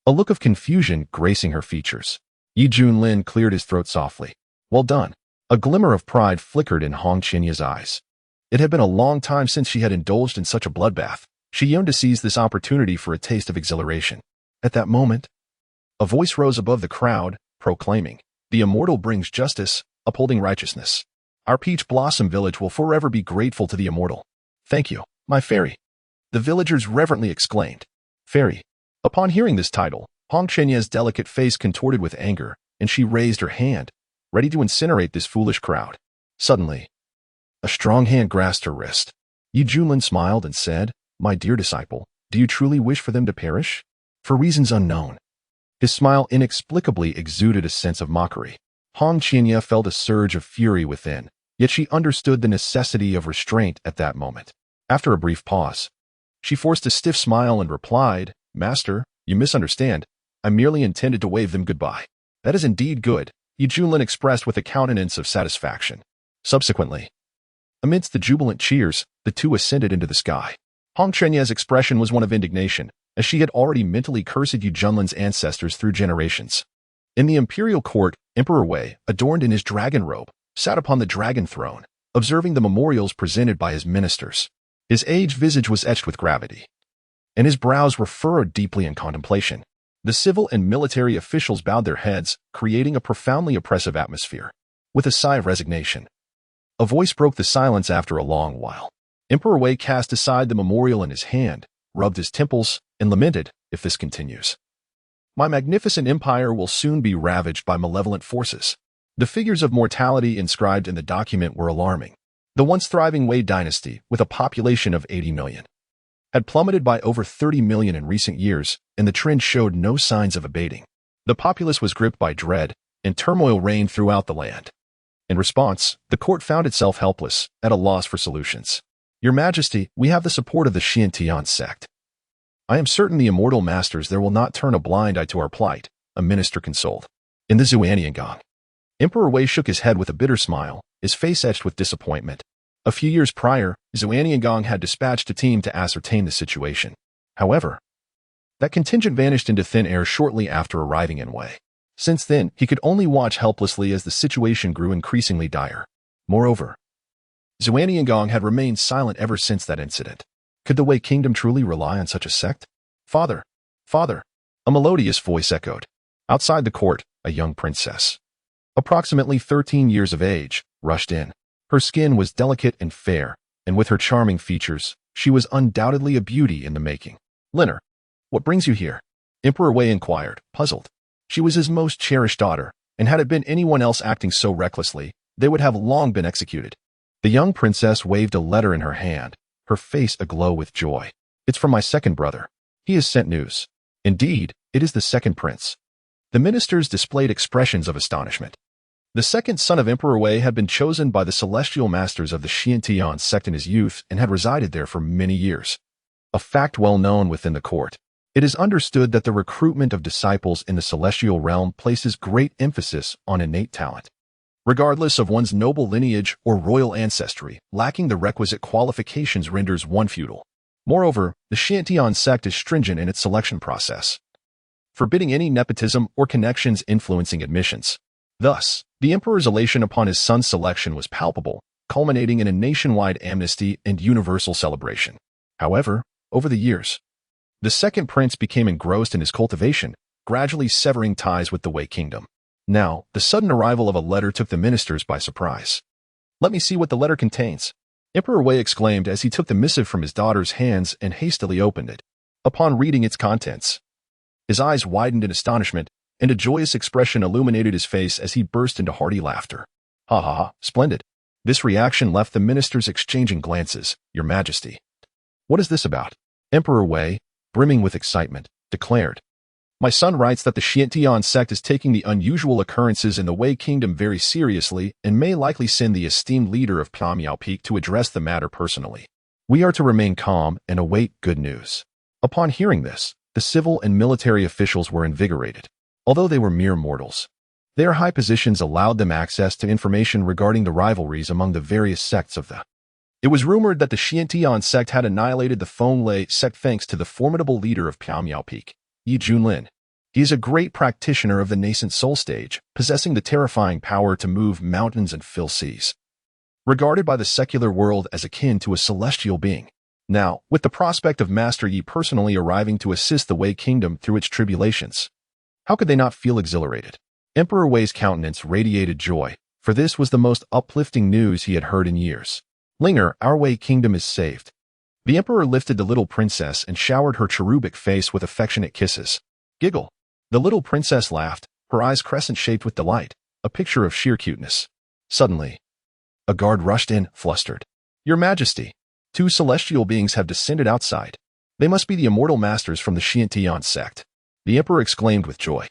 a look of confusion gracing her features. Junlin cleared his throat softly. "Well done." A glimmer of pride flickered in Hong Qianye's eyes. It had been a long time since she had indulged in such a bloodbath. She yearned to seize this opportunity for a taste of exhilaration. At that moment, a voice rose above the crowd, proclaiming, "The Immortal brings justice, upholding righteousness. Our Peach Blossom Village will forever be grateful to the Immortal. Thank you, my fairy." The villagers reverently exclaimed, "Fairy." Upon hearing this title, Hong Qianye's delicate face contorted with anger, and she raised her hand, ready to incinerate this foolish crowd. Suddenly, a strong hand grasped her wrist. Junlin smiled and said, "My dear disciple, do you truly wish for them to perish?" "For reasons unknown." His smile inexplicably exuded a sense of mockery. Hong Qianye felt a surge of fury within, yet she understood the necessity of restraint at that moment. After a brief pause, she forced a stiff smile and replied, "Master, you misunderstand. I merely intended to wave them goodbye." "That is indeed good," Junlin expressed with a countenance of satisfaction. Subsequently, amidst the jubilant cheers, the two ascended into the sky. Hong Qianye's expression was one of indignation, as she had already mentally cursed Junlin's ancestors through generations. In the imperial court, Emperor Wei, adorned in his dragon robe, sat upon the dragon throne, observing the memorials presented by his ministers. His aged visage was etched with gravity, and his brows were furrowed deeply in contemplation. The civil and military officials bowed their heads, creating a profoundly oppressive atmosphere. With a sigh of resignation, a voice broke the silence after a long while. Emperor Wei cast aside the memorial in his hand, rubbed his temples, and lamented, "If this continues, my magnificent empire will soon be ravaged by malevolent forces." The figures of mortality inscribed in the document were alarming. The once thriving Wei dynasty, with a population of 80 million, had plummeted by over 30 million in recent years, and the trend showed no signs of abating. The populace was gripped by dread, and turmoil reigned throughout the land. In response, the court found itself helpless, at a loss for solutions. "Your Majesty, we have the support of the Xiantian sect. I am certain the immortal masters there will not turn a blind eye to our plight," a minister consoled. In the Xuaniangang, Emperor Wei shook his head with a bitter smile, his face etched with disappointment. A few years prior, Xuaniangang had dispatched a team to ascertain the situation. However, that contingent vanished into thin air shortly after arriving in Wei. Since then, he could only watch helplessly as the situation grew increasingly dire. Moreover, Xuaniangang had remained silent ever since that incident. Could the Wei kingdom truly rely on such a sect? "Father! Father!" A melodious voice echoed. Outside the court, a young princess, approximately 13 years of age, rushed in. Her skin was delicate and fair, and with her charming features, she was undoubtedly a beauty in the making. "Liner, what brings you here?" Emperor Wei inquired, puzzled. She was his most cherished daughter, and had it been anyone else acting so recklessly, they would have long been executed. The young princess waved a letter in her hand, her face aglow with joy. "It's from my second brother. He has sent news." Indeed, it is the second prince. The ministers displayed expressions of astonishment. The second son of Emperor Wei had been chosen by the celestial masters of the Xiantian sect in his youth and had resided there for many years. A fact well known within the court. It is understood that the recruitment of disciples in the celestial realm places great emphasis on innate talent. Regardless of one's noble lineage or royal ancestry, lacking the requisite qualifications renders one futile. Moreover, the Xiantian sect is stringent in its selection process, forbidding any nepotism or connections influencing admissions. Thus, the emperor's elation upon his son's selection was palpable, culminating in a nationwide amnesty and universal celebration. However, over the years, the second prince became engrossed in his cultivation, gradually severing ties with the Wei kingdom. Now, the sudden arrival of a letter took the ministers by surprise. "Let me see what the letter contains," Emperor Wei exclaimed as he took the missive from his daughter's hands and hastily opened it. Upon reading its contents, his eyes widened in astonishment, and a joyous expression illuminated his face as he burst into hearty laughter. "Ha ha ha, splendid." This reaction left the ministers exchanging glances. "Your Majesty, what is this about?" Emperor Wei, brimming with excitement, declared. "My son writes that the Xiantian sect is taking the unusual occurrences in the Wei kingdom very seriously and may likely send the esteemed leader of Pyamiao Peak to address the matter personally. We are to remain calm and await good news." Upon hearing this, the civil and military officials were invigorated. Although they were mere mortals, their high positions allowed them access to information regarding the rivalries among the various sects of the. It was rumored that the Xiantian sect had annihilated the Fenglei sect thanks to the formidable leader of Pyamiao Peak, Junlin. He is a great practitioner of the nascent soul stage, possessing the terrifying power to move mountains and fill seas. Regarded by the secular world as akin to a celestial being. Now, with the prospect of Master Yi personally arriving to assist the Wei kingdom through its tribulations, how could they not feel exhilarated? Emperor Wei's countenance radiated joy, for this was the most uplifting news he had heard in years. "Linger, our Wei kingdom is saved." The emperor lifted the little princess and showered her cherubic face with affectionate kisses. "Giggle." The little princess laughed, her eyes crescent-shaped with delight, a picture of sheer cuteness. Suddenly, a guard rushed in, flustered. "Your Majesty, 2 celestial beings have descended outside. They must be the immortal masters from the Xiantian sect." The emperor exclaimed with joy.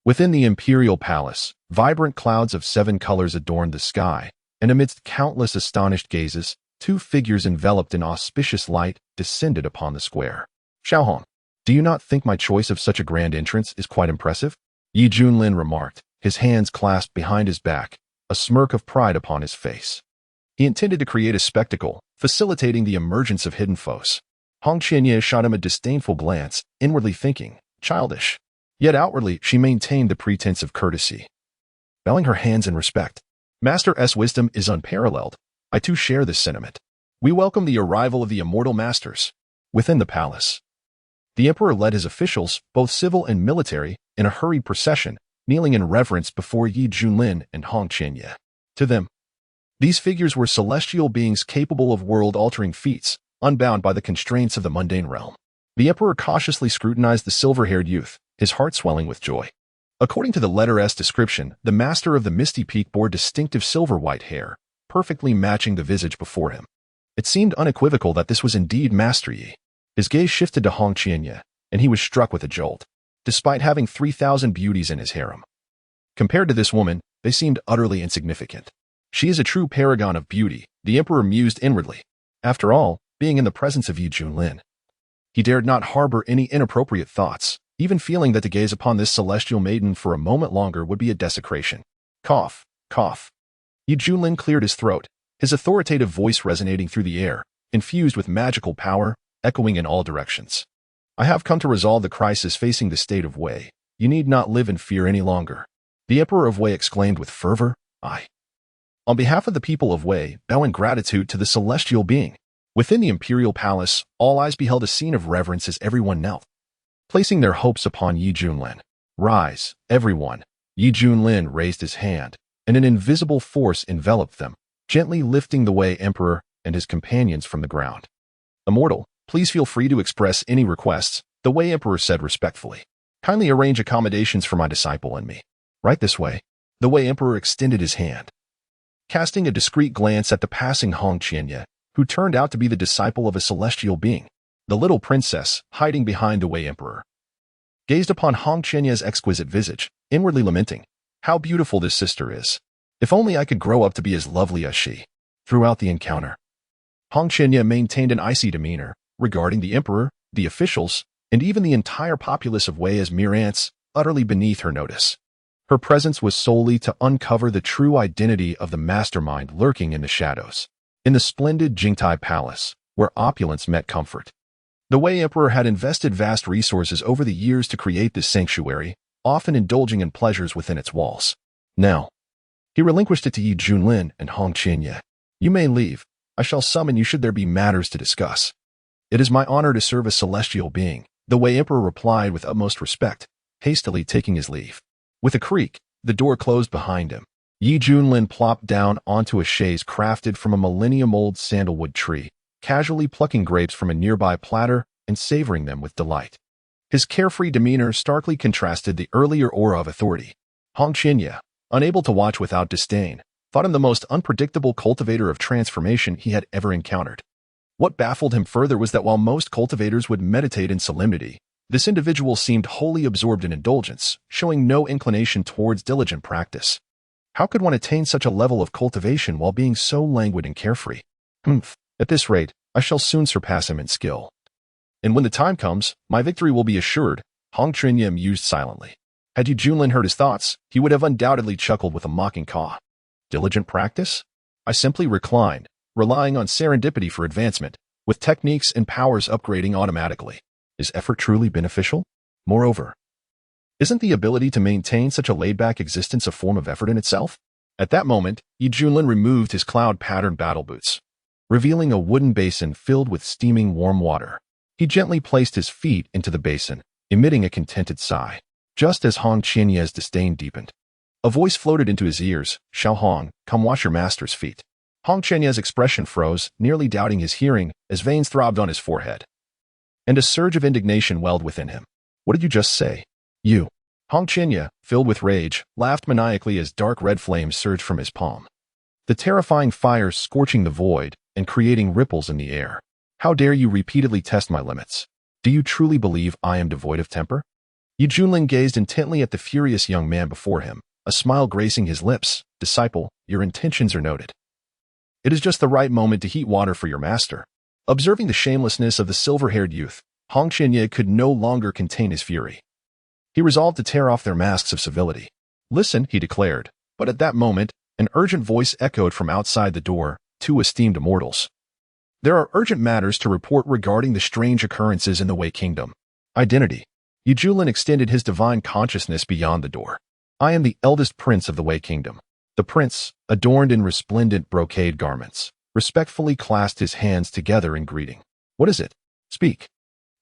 Within the imperial palace, vibrant clouds of 7 colors adorned the sky, and amidst countless astonished gazes, 2 figures enveloped in auspicious light descended upon the square. "Xiaohong, do you not think my choice of such a grand entrance is quite impressive?" Junlin remarked, his hands clasped behind his back, a smirk of pride upon his face. He intended to create a spectacle, facilitating the emergence of hidden foes. Hong Qianye shot him a disdainful glance, inwardly thinking, childish. Yet outwardly, she maintained the pretense of courtesy, bowing her hands in respect. Master's wisdom is unparalleled. I too share this sentiment. We welcome the arrival of the immortal masters. Within the palace, the emperor led his officials, both civil and military, in a hurried procession, kneeling in reverence before Yi Junlin and Hong Qianye. To them, these figures were celestial beings capable of world-altering feats, unbound by the constraints of the mundane realm. The emperor cautiously scrutinized the silver-haired youth, his heart swelling with joy. According to the letter's description, the master of the Misty Peak bore distinctive silver-white hair, perfectly matching the visage before him. It seemed unequivocal that this was indeed Master Yi. His gaze shifted to Hong Qianye, and he was struck with a jolt. Despite having 3,000 beauties in his harem, compared to this woman, they seemed utterly insignificant. She is a true paragon of beauty, the emperor mused inwardly. After all, being in the presence of Yi Junlin, he dared not harbor any inappropriate thoughts, even feeling that to gaze upon this celestial maiden for a moment longer would be a desecration. Cough, cough. Yi Junlin cleared his throat, his authoritative voice resonating through the air, infused with magical power, echoing in all directions. I have come to resolve the crisis facing the state of Wei. You need not live in fear any longer. The Emperor of Wei exclaimed with fervor, on behalf of the people of Wei, bow in gratitude to the celestial being. Within the imperial palace, all eyes beheld a scene of reverence as everyone knelt, placing their hopes upon Yi Junlin. Rise, everyone. Yi Junlin raised his hand, and an invisible force enveloped them, gently lifting the Wei Emperor and his companions from the ground. Immortal, please feel free to express any requests, the Wei Emperor said respectfully. Kindly arrange accommodations for my disciple and me. Right this way. The Wei Emperor extended his hand, casting a discreet glance at the passing Hong Qianye, who turned out to be the disciple of a celestial being. The little princess, hiding behind the Wei Emperor, gazed upon Hong Qianye's exquisite visage, inwardly lamenting, how beautiful this sister is. If only I could grow up to be as lovely as she. Throughout the encounter, Hong Qianye maintained an icy demeanor, regarding the emperor, the officials, and even the entire populace of Wei as mere ants, utterly beneath her notice. Her presence was solely to uncover the true identity of the mastermind lurking in the shadows. In the splendid Jingtai Palace, where opulence met comfort, the Wei Emperor had invested vast resources over the years to create this sanctuary, often indulging in pleasures within its walls. Now, he relinquished it to Yi Junlin and Hong Qianye. You may leave. I shall summon you should there be matters to discuss. It is my honor to serve a celestial being, the Wei Emperor replied with utmost respect, hastily taking his leave. With a creak, the door closed behind him. Yi Junlin plopped down onto a chaise crafted from a millennium-old sandalwood tree, casually plucking grapes from a nearby platter and savoring them with delight. His carefree demeanor starkly contrasted the earlier aura of authority. Hong Qianye, unable to watch without disdain, thought him the most unpredictable cultivator of transformation he had ever encountered. What baffled him further was that while most cultivators would meditate in solemnity, this individual seemed wholly absorbed in indulgence, showing no inclination towards diligent practice. How could one attain such a level of cultivation while being so languid and carefree? At this rate, I shall soon surpass him in skill. And when the time comes, my victory will be assured, Hong Qianye mused silently. Had Yi Junlin heard his thoughts, he would have undoubtedly chuckled with a mocking caw. Diligent practice? I simply reclined, relying on serendipity for advancement, with techniques and powers upgrading automatically. Is effort truly beneficial? Moreover, isn't the ability to maintain such a laid-back existence a form of effort in itself? At that moment, Yi Junlin removed his cloud-patterned battle boots, revealing a wooden basin filled with steaming warm water. He gently placed his feet into the basin, emitting a contented sigh. Just as Hong Qianye's disdain deepened, a voice floated into his ears, Xiao Hong, come wash your master's feet. Hong Qianye's expression froze, nearly doubting his hearing, as veins throbbed on his forehead, and a surge of indignation welled within him. What did you just say? You. Hong Qianye, filled with rage, laughed maniacally as dark red flames surged from his palm, the terrifying fire scorching the void and creating ripples in the air. How dare you repeatedly test my limits? Do you truly believe I am devoid of temper? Yi Junlin gazed intently at the furious young man before him, a smile gracing his lips. Disciple, your intentions are noted. It is just the right moment to heat water for your master. Observing the shamelessness of the silver-haired youth, Hong Qianye could no longer contain his fury. He resolved to tear off their masks of civility. Listen, he declared, but at that moment, an urgent voice echoed from outside the door, two esteemed immortals. There are urgent matters to report regarding the strange occurrences in the Wei Kingdom. Identity. Junlin extended his divine consciousness beyond the door. I am the eldest prince of the Wei Kingdom. The prince, adorned in resplendent brocade garments, respectfully clasped his hands together in greeting. What is it? Speak.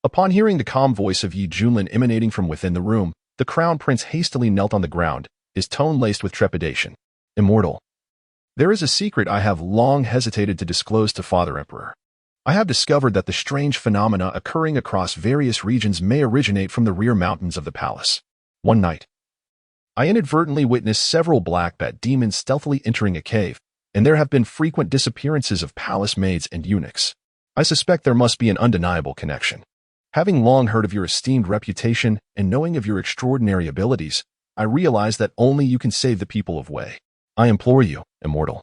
Upon hearing the calm voice of Junlin emanating from within the room, the crown prince hastily knelt on the ground, his tone laced with trepidation. Immortal. There is a secret I have long hesitated to disclose to Father Emperor. I have discovered that the strange phenomena occurring across various regions may originate from the rear mountains of the palace. One night, I inadvertently witnessed several black bat demons stealthily entering a cave, and there have been frequent disappearances of palace maids and eunuchs. I suspect there must be an undeniable connection. Having long heard of your esteemed reputation and knowing of your extraordinary abilities, I realize that only you can save the people of Wei. I implore you, Immortal,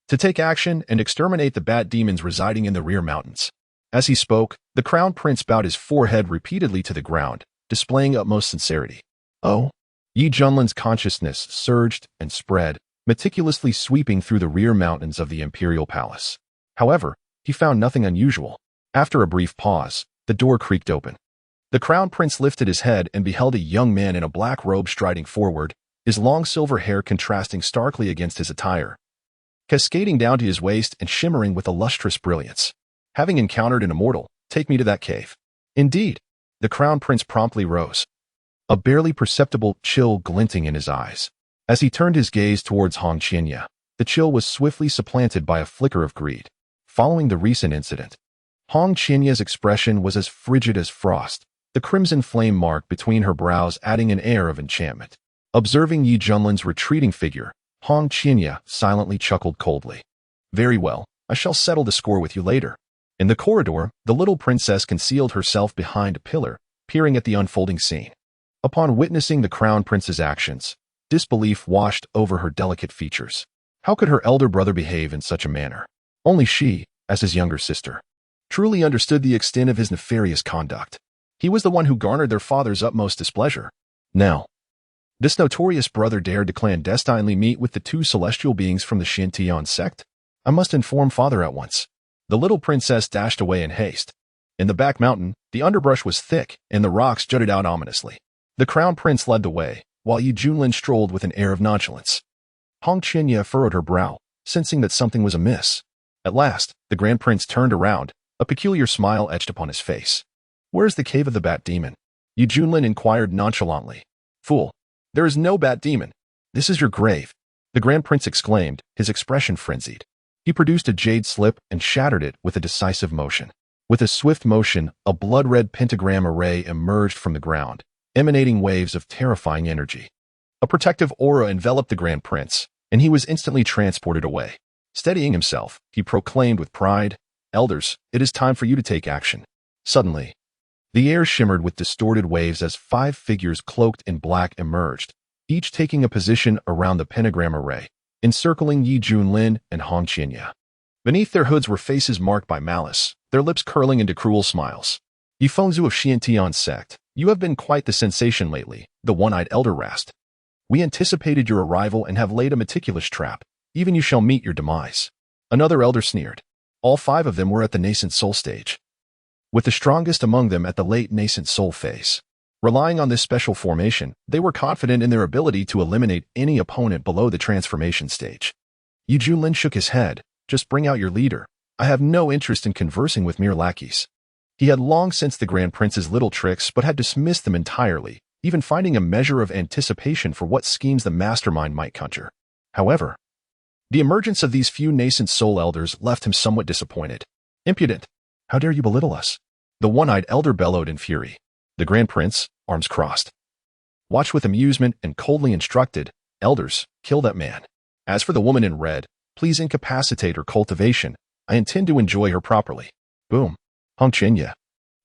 to take action and exterminate the bat demons residing in the rear mountains. As he spoke, the crown prince bowed his forehead repeatedly to the ground, displaying utmost sincerity. Oh, Junlin's consciousness surged and spread, meticulously sweeping through the rear mountains of the imperial palace. However, he found nothing unusual. After a brief pause, the door creaked open. The crown prince lifted his head and beheld a young man in a black robe striding forward, his long silver hair contrasting starkly against his attire, cascading down to his waist and shimmering with a lustrous brilliance. Having encountered an immortal, take me to that cave. Indeed, the crown prince promptly rose, a barely perceptible chill glinting in his eyes. As he turned his gaze towards Hong Qianya, the chill was swiftly supplanted by a flicker of greed. Following the recent incident, Hong Qianya's expression was as frigid as frost, the crimson flame mark between her brows adding an air of enchantment. Observing Junlin's retreating figure, Hong Qianya silently chuckled coldly. Very well, I shall settle the score with you later. In the corridor, the little princess concealed herself behind a pillar, peering at the unfolding scene. Upon witnessing the crown prince's actions, disbelief washed over her delicate features. How could her elder brother behave in such a manner? Only she, as his younger sister, truly understood the extent of his nefarious conduct. He was the one who garnered their father's utmost displeasure. Now, this notorious brother dared to clandestinely meet with the two celestial beings from the Shintian sect? I must inform father at once. The little princess dashed away in haste. In the back mountain, the underbrush was thick, and the rocks jutted out ominously. The crown prince led the way, while Junlin strolled with an air of nonchalance. Hong Qianya furrowed her brow, sensing that something was amiss. At last, the grand prince turned around, a peculiar smile etched upon his face. Where's the cave of the bat demon? Junlin inquired nonchalantly. Fool! There is no bat demon. This is your grave, the grand prince exclaimed, his expression frenzied. He produced a jade slip and shattered it with a decisive motion. With a swift motion, a blood-red pentagram array emerged from the ground, emanating waves of terrifying energy. A protective aura enveloped the grand prince, and he was instantly transported away. Steadying himself, he proclaimed with pride, Elders, it is time for you to take action. Suddenly, the air shimmered with distorted waves as 5 figures cloaked in black emerged, each taking a position around the pentagram array, encircling Junlin and Hong Qianya. Beneath their hoods were faces marked by malice, their lips curling into cruel smiles. Yifengzu of Xiantian sect, you have been quite the sensation lately, the one-eyed elder rasped. We anticipated your arrival and have laid a meticulous trap. Even you shall meet your demise. Another elder sneered. All 5 of them were at the nascent soul stage, with the strongest among them at the late nascent soul phase. Relying on this special formation, they were confident in their ability to eliminate any opponent below the transformation stage. Junlin shook his head. Just bring out your leader. I have no interest in conversing with mere lackeys. He had long sensed the Grand Prince's little tricks but had dismissed them entirely, even finding a measure of anticipation for what schemes the mastermind might conjure. However, the emergence of these few nascent soul elders left him somewhat disappointed. Impudent! How dare you belittle us? The one-eyed elder bellowed in fury. The Grand Prince, arms crossed, watched with amusement and coldly instructed, Elders, kill that man. As for the woman in red, please incapacitate her cultivation. I intend to enjoy her properly. Boom. Hong Qianya,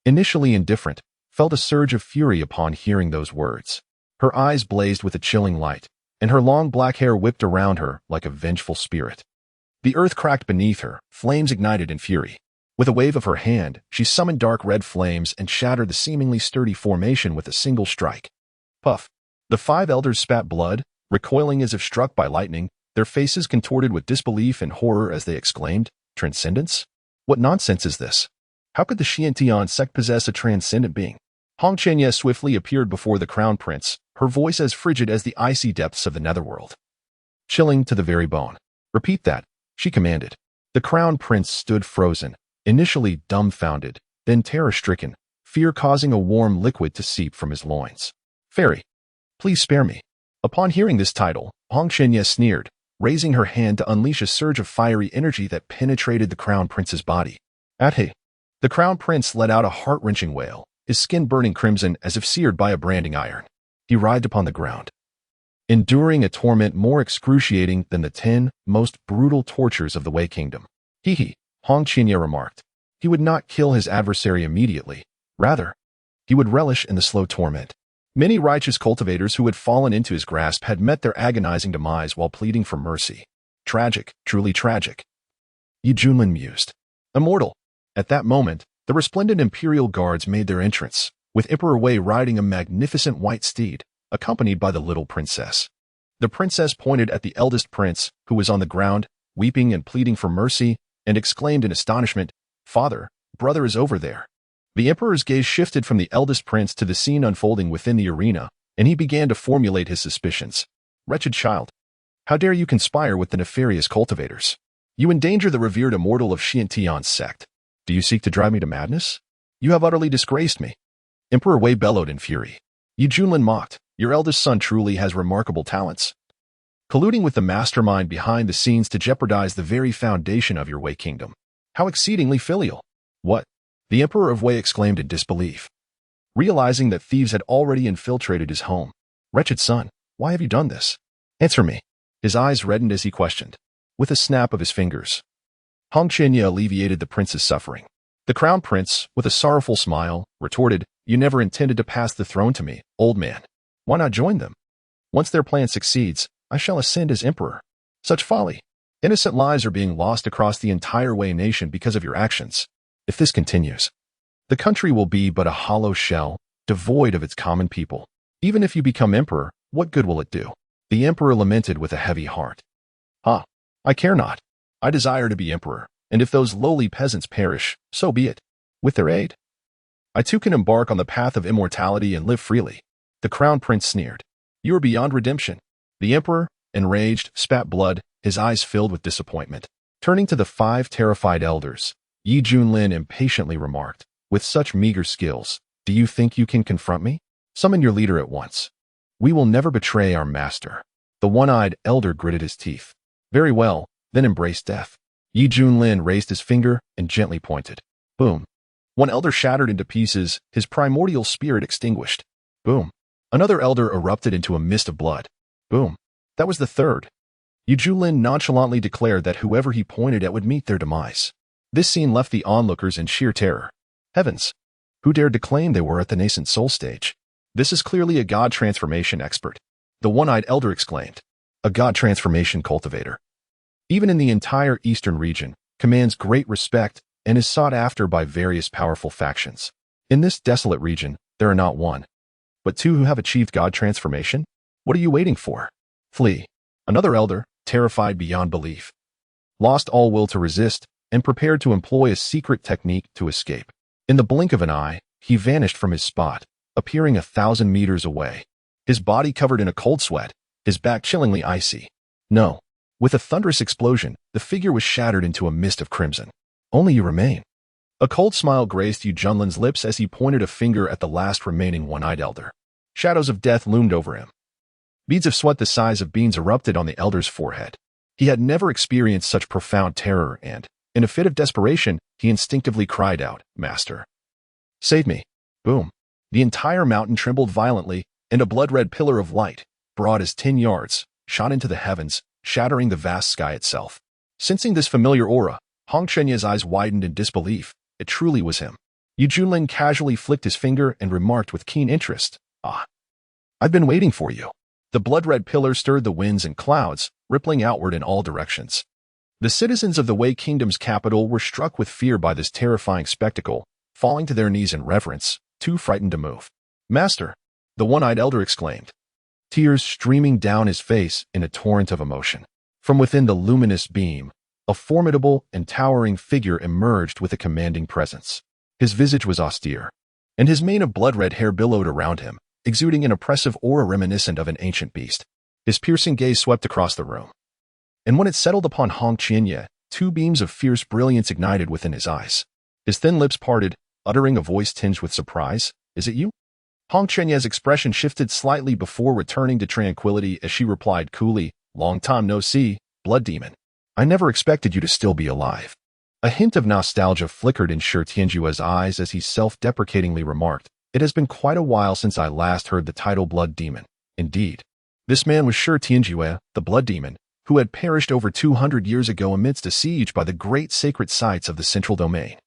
initially indifferent, felt a surge of fury upon hearing those words. Her eyes blazed with a chilling light, and her long black hair whipped around her like a vengeful spirit. The earth cracked beneath her, flames ignited in fury. With a wave of her hand, she summoned dark red flames and shattered the seemingly sturdy formation with a single strike. Puff. The 5 elders spat blood, recoiling as if struck by lightning, their faces contorted with disbelief and horror as they exclaimed, Transcendence? What nonsense is this? How could the Xiantian sect possess a transcendent being? Hong Chenya swiftly appeared before the crown prince, her voice as frigid as the icy depths of the netherworld. Chilling to the very bone. Repeat that, she commanded. The crown prince stood frozen, initially dumbfounded, then terror-stricken, fear causing a warm liquid to seep from his loins. Fairy, please spare me. Upon hearing this title, Hong Chenya sneered, raising her hand to unleash a surge of fiery energy that penetrated the crown prince's body. Athe. The crown prince let out a heart-wrenching wail, his skin burning crimson as if seared by a branding iron. He writhed upon the ground, enduring a torment more excruciating than the 10 most brutal tortures of the Wei Kingdom. Hee, Hong Chenya remarked. He would not kill his adversary immediately. Rather, he would relish in the slow torment. Many righteous cultivators who had fallen into his grasp had met their agonizing demise while pleading for mercy. Tragic, truly tragic. Junlin mused. Immortal. At that moment, the resplendent imperial guards made their entrance, with Emperor Wei riding a magnificent white steed, accompanied by the little princess. The princess pointed at the eldest prince, who was on the ground, weeping and pleading for mercy, and exclaimed in astonishment, "Father, brother is over there." The emperor's gaze shifted from the eldest prince to the scene unfolding within the arena, and he began to formulate his suspicions. Wretched child, how dare you conspire with the nefarious cultivators? You endanger the revered immortal of Xiantian's sect. Do you seek to drive me to madness? You have utterly disgraced me. Emperor Wei bellowed in fury. Junlin mocked. Your eldest son truly has remarkable talents. Colluding with the mastermind behind the scenes to jeopardize the very foundation of your Wei kingdom. How exceedingly filial. What? The Emperor of Wei exclaimed in disbelief, realizing that thieves had already infiltrated his home. Wretched son, why have you done this? Answer me. His eyes reddened as he questioned, with a snap of his fingers. Hong Chenya alleviated the prince's suffering. The crown prince, with a sorrowful smile, retorted, You never intended to pass the throne to me, old man. Why not join them? Once their plan succeeds, I shall ascend as emperor. Such folly. Innocent lives are being lost across the entire Wei nation because of your actions. If this continues, the country will be but a hollow shell, devoid of its common people. Even if you become emperor, what good will it do? The emperor lamented with a heavy heart. I care not. I desire to be emperor, and if those lowly peasants perish, so be it. With their aid, I too can embark on the path of immortality and live freely. The crown prince sneered. You are beyond redemption. The emperor, enraged, spat blood, his eyes filled with disappointment. Turning to the 5 terrified elders, Junlin impatiently remarked, With such meager skills, do you think you can confront me? Summon your leader at once. We will never betray our master. The one-eyed elder gritted his teeth. Very well, then embrace death. Junlin raised his finger and gently pointed. Boom. One elder shattered into pieces, his primordial spirit extinguished. Boom. Another elder erupted into a mist of blood. Boom. That was the third. Junlin nonchalantly declared that whoever he pointed at would meet their demise. This scene left the onlookers in sheer terror. Heavens! Who dared to claim they were at the nascent soul stage? This is clearly a god transformation expert. The one-eyed elder exclaimed. A god transformation cultivator. Even in the entire eastern region, commands great respect and is sought after by various powerful factions. In this desolate region, there are not 1, but 2 who have achieved god transformation? What are you waiting for? Flee. Another elder, terrified beyond belief, lost all will to resist and prepared to employ a secret technique to escape. In the blink of an eye, he vanished from his spot, appearing 1,000 meters away. His body covered in a cold sweat, his back chillingly icy. No. With a thunderous explosion, the figure was shattered into a mist of crimson. Only you remain. A cold smile graced Junlin's lips as he pointed a finger at the last remaining one-eyed elder. Shadows of death loomed over him. Beads of sweat the size of beans erupted on the elder's forehead. He had never experienced such profound terror and, in a fit of desperation, he instinctively cried out, Master, save me. Boom. The entire mountain trembled violently, and a blood-red pillar of light, broad as 10 yards, shot into the heavens, shattering the vast sky itself. Sensing this familiar aura, Hong Chenya's eyes widened in disbelief. It truly was him. Junlin casually flicked his finger and remarked with keen interest, I've been waiting for you. The blood-red pillar stirred the winds and clouds, rippling outward in all directions. The citizens of the Wei Kingdom's capital were struck with fear by this terrifying spectacle, falling to their knees in reverence, too frightened to move. Master, the one-eyed elder exclaimed, tears streaming down his face in a torrent of emotion. From within the luminous beam, A formidable and towering figure emerged with a commanding presence. His visage was austere, and his mane of blood-red hair billowed around him, exuding an oppressive aura reminiscent of an ancient beast. His piercing gaze swept across the room, and when it settled upon Hong Qianye, two beams of fierce brilliance ignited within his eyes. His thin lips parted, uttering a voice tinged with surprise. "Is it you?" Hong Qianye's expression shifted slightly before returning to tranquility as she replied coolly, "Long time no see, blood demon. I never expected you to still be alive." A hint of nostalgia flickered in Shi Tianjue's eyes as he self-deprecatingly remarked, "It has been quite a while since I last heard the title Blood Demon." Indeed. This man was Shi Tianjue, the Blood Demon, who had perished over 200 years ago amidst a siege by the great sacred sites of the Central Domain.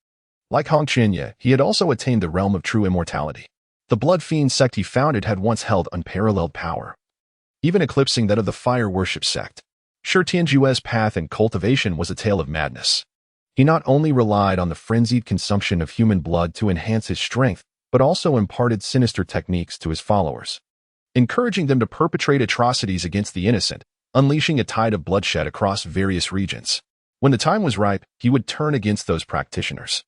Like Hong Qianye, he had also attained the realm of true immortality. The Blood Fiend sect he founded had once held unparalleled power, even eclipsing that of the Fire Worship sect. Shi Tianjue's path in cultivation was a tale of madness. He not only relied on the frenzied consumption of human blood to enhance his strength, but also imparted sinister techniques to his followers, encouraging them to perpetrate atrocities against the innocent, unleashing a tide of bloodshed across various regions. When the time was ripe, he would turn against those practitioners,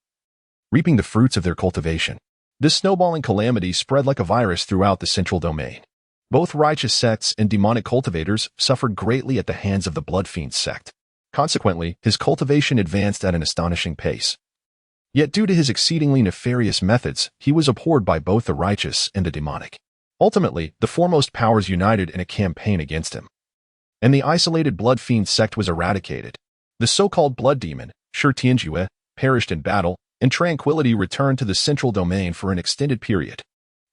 reaping the fruits of their cultivation. This snowballing calamity spread like a virus throughout the Central Domain. Both righteous sects and demonic cultivators suffered greatly at the hands of the Blood Fiend sect. Consequently, his cultivation advanced at an astonishing pace. Yet due to his exceedingly nefarious methods, he was abhorred by both the righteous and the demonic. Ultimately, the foremost powers united in a campaign against him, and the isolated Blood Fiend sect was eradicated. The so-called Blood Demon, Shi Tianjue, perished in battle, and tranquility returned to the Central Domain for an extended period.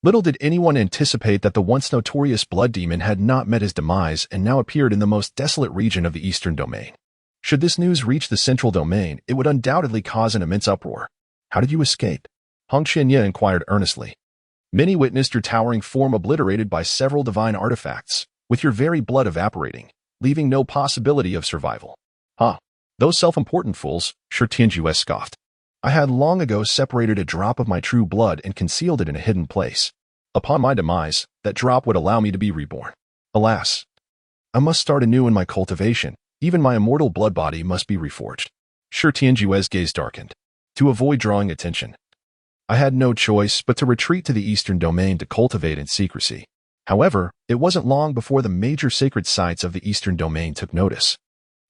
Little did anyone anticipate that the once notorious Blood Demon had not met his demise and now appeared in the most desolate region of the Eastern Domain. Should this news reach the Central Domain, it would undoubtedly cause an immense uproar. "How did you escape?" Hong Qianye inquired earnestly. "Many witnessed your towering form obliterated by several divine artifacts, with your very blood evaporating, leaving no possibility of survival." "Huh. Those self-important fools," Shi Tianjue scoffed. "I had long ago separated a drop of my true blood and concealed it in a hidden place. Upon my demise, that drop would allow me to be reborn. Alas, I must start anew in my cultivation. Even my immortal blood body must be reforged." Shi Tianjue's gaze darkened. "To avoid drawing attention, I had no choice but to retreat to the Eastern Domain to cultivate in secrecy. However, it wasn't long before the major sacred sites of the Eastern Domain took notice.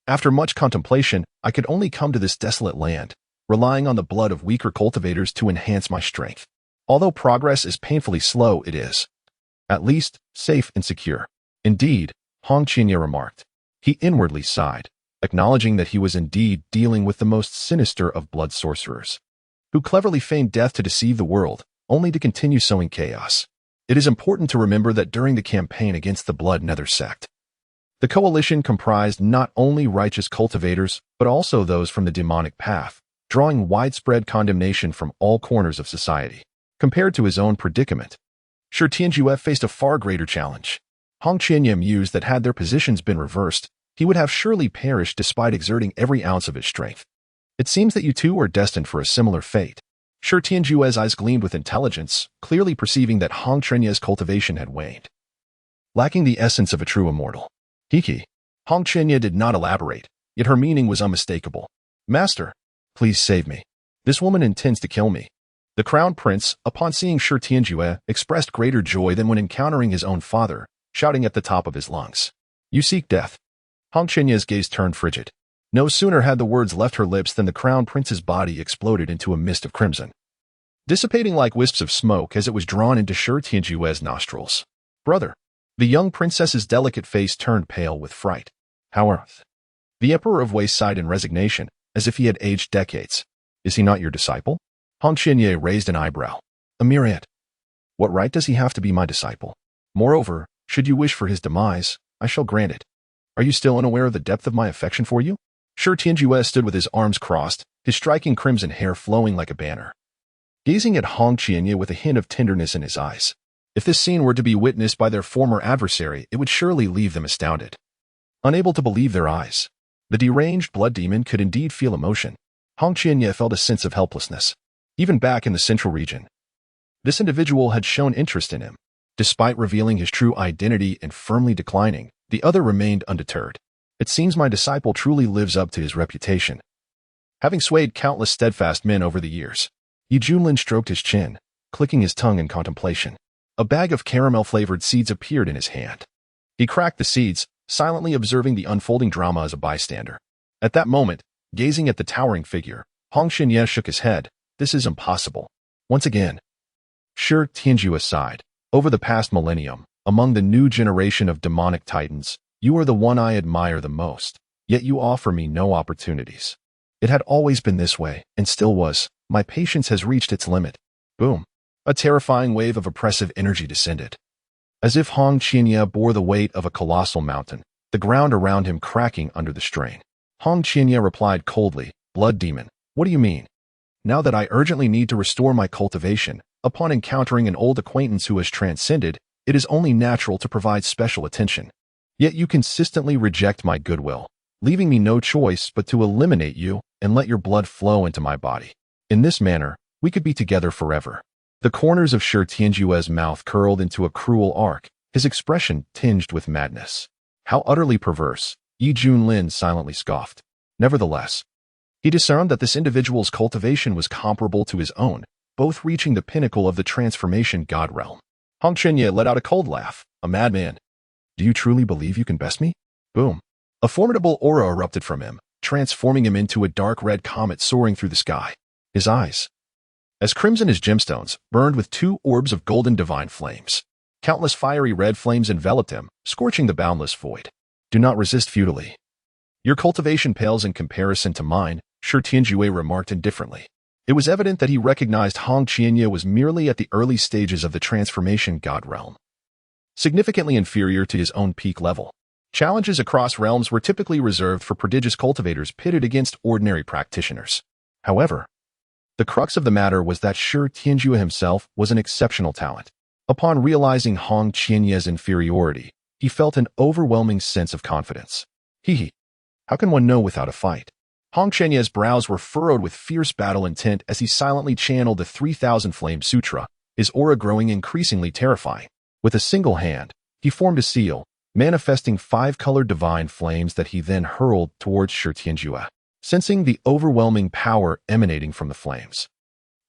After much contemplation, I could only come to this desolate land, relying on the blood of weaker cultivators to enhance my strength. Although progress is painfully slow, it is, at least, safe and secure." "Indeed," Hong Qianye remarked. He inwardly sighed, acknowledging that he was indeed dealing with the most sinister of blood sorcerers, who cleverly feigned death to deceive the world, only to continue sowing chaos. It is important to remember that during the campaign against the Blood Nether sect, the coalition comprised not only righteous cultivators, but also those from the demonic path, drawing widespread condemnation from all corners of society. Compared to his own predicament, Shi Tianjue faced a far greater challenge. Hong Qianye mused that had their positions been reversed, he would have surely perished despite exerting every ounce of his strength. "It seems that you two are destined for a similar fate." Shi Tianjue's eyes gleamed with intelligence, clearly perceiving that Hong Qianye's cultivation had waned, lacking the essence of a true immortal. "Hiki." Hong Qianye did not elaborate, yet her meaning was unmistakable. "Master, please save me. This woman intends to kill me." The Crown Prince, upon seeing Shi Tianjue, expressed greater joy than when encountering his own father, shouting at the top of his lungs, "You seek death." Hong Qianye's gaze turned frigid. No sooner had the words left her lips than the Crown Prince's body exploded into a mist of crimson, dissipating like wisps of smoke as it was drawn into Shi Tianjue's nostrils. "Brother." The young princess's delicate face turned pale with fright. "How on earth?" The Emperor of Wei sighed in resignation, as if he had aged decades. "Is he not your disciple?" Hong Qianye raised an eyebrow. "A myriad. What right does he have to be my disciple? Moreover, should you wish for his demise, I shall grant it. Are you still unaware of the depth of my affection for you?" Shi Tianjue stood with his arms crossed, his striking crimson hair flowing like a banner, gazing at Hong Qianye with a hint of tenderness in his eyes. If this scene were to be witnessed by their former adversary, it would surely leave them astounded, unable to believe their eyes. The deranged blood demon could indeed feel emotion. Hong Qianye felt a sense of helplessness. Even back in the central region, this individual had shown interest in him. Despite revealing his true identity and firmly declining, the other remained undeterred. It seems my disciple truly lives up to his reputation. Having swayed countless steadfast men over the years, Junlin stroked his chin, clicking his tongue in contemplation. A bag of caramel-flavored seeds appeared in his hand. He cracked the seeds, silently observing the unfolding drama as a bystander. At that moment, gazing at the towering figure, Hong Xianye shook his head. This is impossible. Once again, Shi Tianjue sighed. Over the past millennium, among the new generation of demonic titans, you are the one I admire the most, yet you offer me no opportunities. It had always been this way, and still was. My patience has reached its limit. Boom. A terrifying wave of oppressive energy descended. As if Hong Xianye bore the weight of a colossal mountain, the ground around him cracking under the strain. Hong Xianye replied coldly, Blood demon, what do you mean? Now that I urgently need to restore my cultivation, upon encountering an old acquaintance who has transcended, it is only natural to provide special attention. Yet you consistently reject my goodwill, leaving me no choice but to eliminate you and let your blood flow into my body. In this manner, we could be together forever. The corners of Shi Tianjue's mouth curled into a cruel arc, his expression tinged with madness. How utterly perverse, Junlin silently scoffed. Nevertheless, he discerned that this individual's cultivation was comparable to his own, both reaching the pinnacle of the transformation god realm. Hong Xianye let out a cold laugh. A madman. Do you truly believe you can best me? Boom. A formidable aura erupted from him, transforming him into a dark red comet soaring through the sky. His eyes, as crimson as gemstones, burned with two orbs of golden divine flames. Countless fiery red flames enveloped him, scorching the boundless void. Do not resist futilely. Your cultivation pales in comparison to mine, Shi Tianjue remarked indifferently. It was evident that he recognized Hong Xianye was merely at the early stages of the transformation god realm, significantly inferior to his own peak level. Challenges across realms were typically reserved for prodigious cultivators pitted against ordinary practitioners. However, the crux of the matter was that Shi Tianjue himself was an exceptional talent. Upon realizing Hong Xianye's inferiority, he felt an overwhelming sense of confidence. How can one know without a fight? Hong Xianye's brows were furrowed with fierce battle intent as he silently channeled the 3000 Flame Sutra, his aura growing increasingly terrifying. With a single hand, he formed a seal, manifesting 5-colored divine flames that he then hurled towards Shi Tianjue. Sensing the overwhelming power emanating from the flames,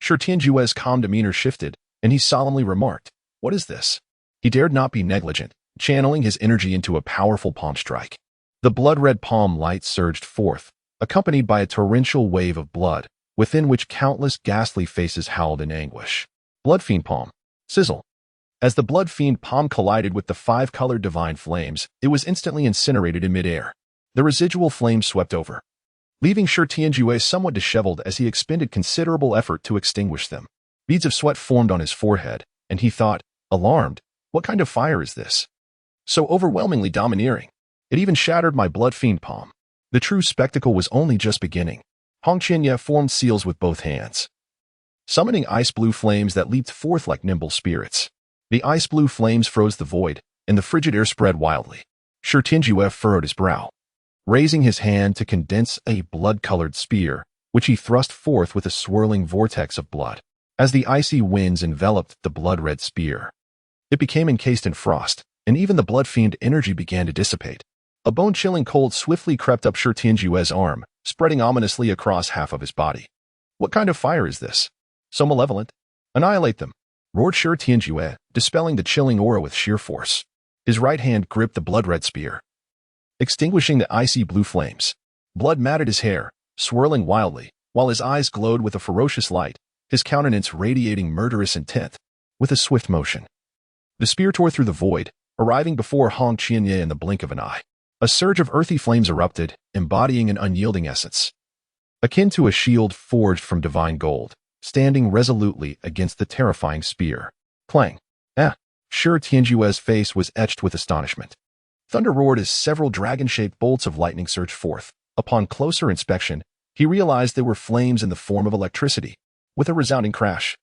Shi Tianjue's calm demeanor shifted, and he solemnly remarked, What is this? He dared not be negligent, channeling his energy into a powerful palm strike. The blood-red palm light surged forth, accompanied by a torrential wave of blood, within which countless ghastly faces howled in anguish. Blood Fiend Palm. Sizzle. As the Blood Fiend palm collided with the 5-colored divine flames, it was instantly incinerated in midair. The residual flames swept over, leaving Shi Tianjue somewhat disheveled as he expended considerable effort to extinguish them. Beads of sweat formed on his forehead, and he thought, alarmed, what kind of fire is this? So overwhelmingly domineering. It even shattered my Blood Fiend palm. The true spectacle was only just beginning. Hong Xianye formed seals with both hands, summoning ice-blue flames that leaped forth like nimble spirits. The ice-blue flames froze the void, and the frigid air spread wildly. Shi Tianjue furrowed his brow, raising his hand to condense a blood-colored spear, which he thrust forth with a swirling vortex of blood. As the icy winds enveloped the blood-red spear, it became encased in frost, and even the Blood Fiend energy began to dissipate. A bone-chilling cold swiftly crept up Shi Tianjue's arm, spreading ominously across half of his body. What kind of fire is this? So malevolent? Annihilate them, roared Shi Tianjue, dispelling the chilling aura with sheer force. His right hand gripped the blood-red spear, extinguishing the icy blue flames. Blood matted his hair, swirling wildly, while his eyes glowed with a ferocious light, his countenance radiating murderous intent. With a swift motion, the spear tore through the void, arriving before Hong Xianye in the blink of an eye. A surge of earthy flames erupted, embodying an unyielding essence, akin to a shield forged from divine gold, standing resolutely against the terrifying spear. Clang. Shi Tianjue's face was etched with astonishment. Thunder roared as several dragon-shaped bolts of lightning surged forth. Upon closer inspection, he realized they were flames in the form of electricity. With a resounding crash,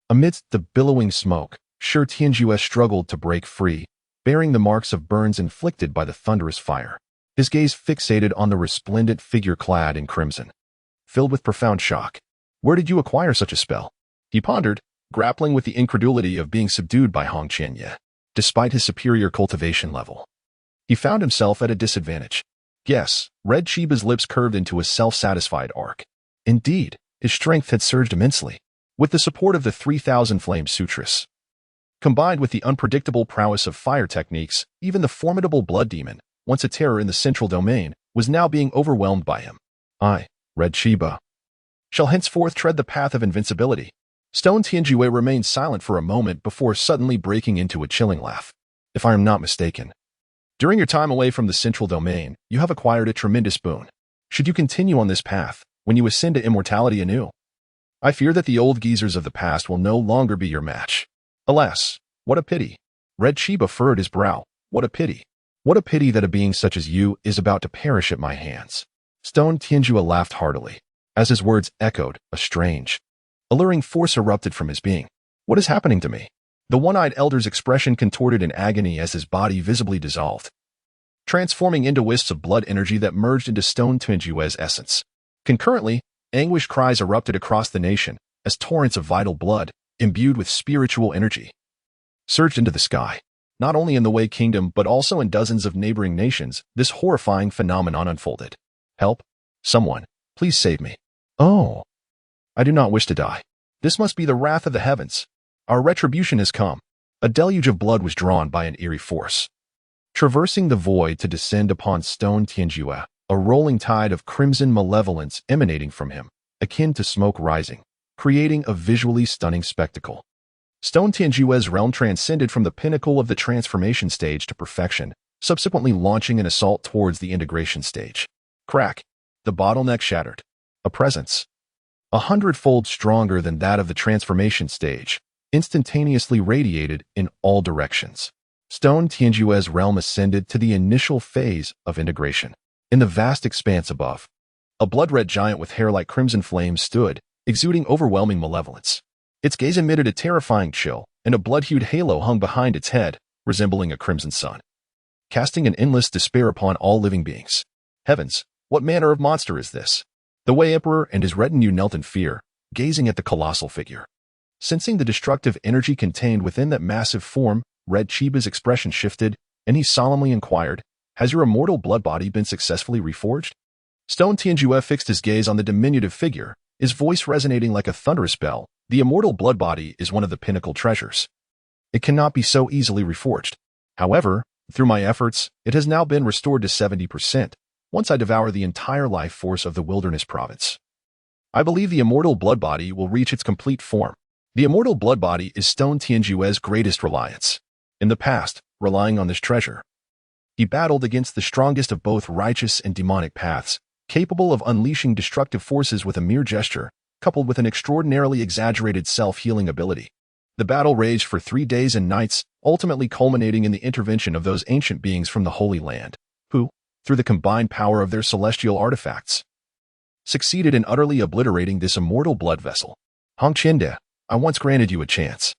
amidst the billowing smoke, Shi Tianjue struggled to break free, bearing the marks of burns inflicted by the thunderous fire. His gaze fixated on the resplendent figure clad in crimson, filled with profound shock. Where did you acquire such a spell? He pondered, grappling with the incredulity of being subdued by Hong Xianye. Despite his superior cultivation level, he found himself at a disadvantage. Yes, Red Chiba's lips curved into a self-satisfied arc. Indeed, his strength had surged immensely. With the support of the 3,000 Flame Sutras, combined with the unpredictable prowess of fire techniques, even the formidable blood demon, once a terror in the central domain, was now being overwhelmed by him. I, Red Chiba, shall henceforth tread the path of invincibility. Stone Tianjue remained silent for a moment before suddenly breaking into a chilling laugh. If I am not mistaken, during your time away from the central domain, you have acquired a tremendous boon. Should you continue on this path, when you ascend to immortality anew, I fear that the old geezers of the past will no longer be your match. Alas, what a pity. Red Chiba furrowed his brow. What a pity. What a pity that a being such as you is about to perish at my hands. Stone Tianjue laughed heartily. As his words echoed, a strange, alluring force erupted from his being. What is happening to me? The one-eyed elder's expression contorted in agony as his body visibly dissolved, transforming into wisps of blood energy that merged into Stone Tianjue's essence. Concurrently, anguished cries erupted across the nation as torrents of vital blood, imbued with spiritual energy, surged into the sky. Not only in the Wei Kingdom but also in dozens of neighboring nations, this horrifying phenomenon unfolded. Help! Someone, please save me. Oh, I do not wish to die. This must be the wrath of the heavens. Our retribution has come. A deluge of blood was drawn by an eerie force, traversing the void to descend upon Stone Tianjue, a rolling tide of crimson malevolence emanating from him, akin to smoke rising, creating a visually stunning spectacle. Stone Tianjue's realm transcended from the pinnacle of the transformation stage to perfection, subsequently launching an assault towards the integration stage. Crack! The bottleneck shattered. A presence, 100-fold stronger than that of the transformation stage, instantaneously radiated in all directions. Stone Tianjue's realm ascended to the initial phase of integration. In the vast expanse above, a blood-red giant with hair like crimson flames stood, exuding overwhelming malevolence. Its gaze emitted a terrifying chill, and a blood-hued halo hung behind its head, resembling a crimson sun, casting an endless despair upon all living beings. Heavens, what manner of monster is this? The Wei Emperor and his retinue knelt in fear, gazing at the colossal figure. Sensing the destructive energy contained within that massive form, Red Chiba's expression shifted, and he solemnly inquired, "Has your immortal blood body been successfully reforged?" Stone Tianjue fixed his gaze on the diminutive figure, his voice resonating like a thunderous bell. The immortal blood body is one of the pinnacle treasures. It cannot be so easily reforged. However, through my efforts, it has now been restored to 70%, once I devour the entire life force of the wilderness province. I believe the immortal blood body will reach its complete form. The immortal blood body is Stone Tianjue's greatest reliance. In the past, relying on this treasure, he battled against the strongest of both righteous and demonic paths, capable of unleashing destructive forces with a mere gesture, coupled with an extraordinarily exaggerated self-healing ability. The battle raged for 3 days and nights, ultimately culminating in the intervention of those ancient beings from the Holy Land, who, through the combined power of their celestial artifacts, succeeded in utterly obliterating this immortal blood vessel. Hong Qiande, I once granted you a chance.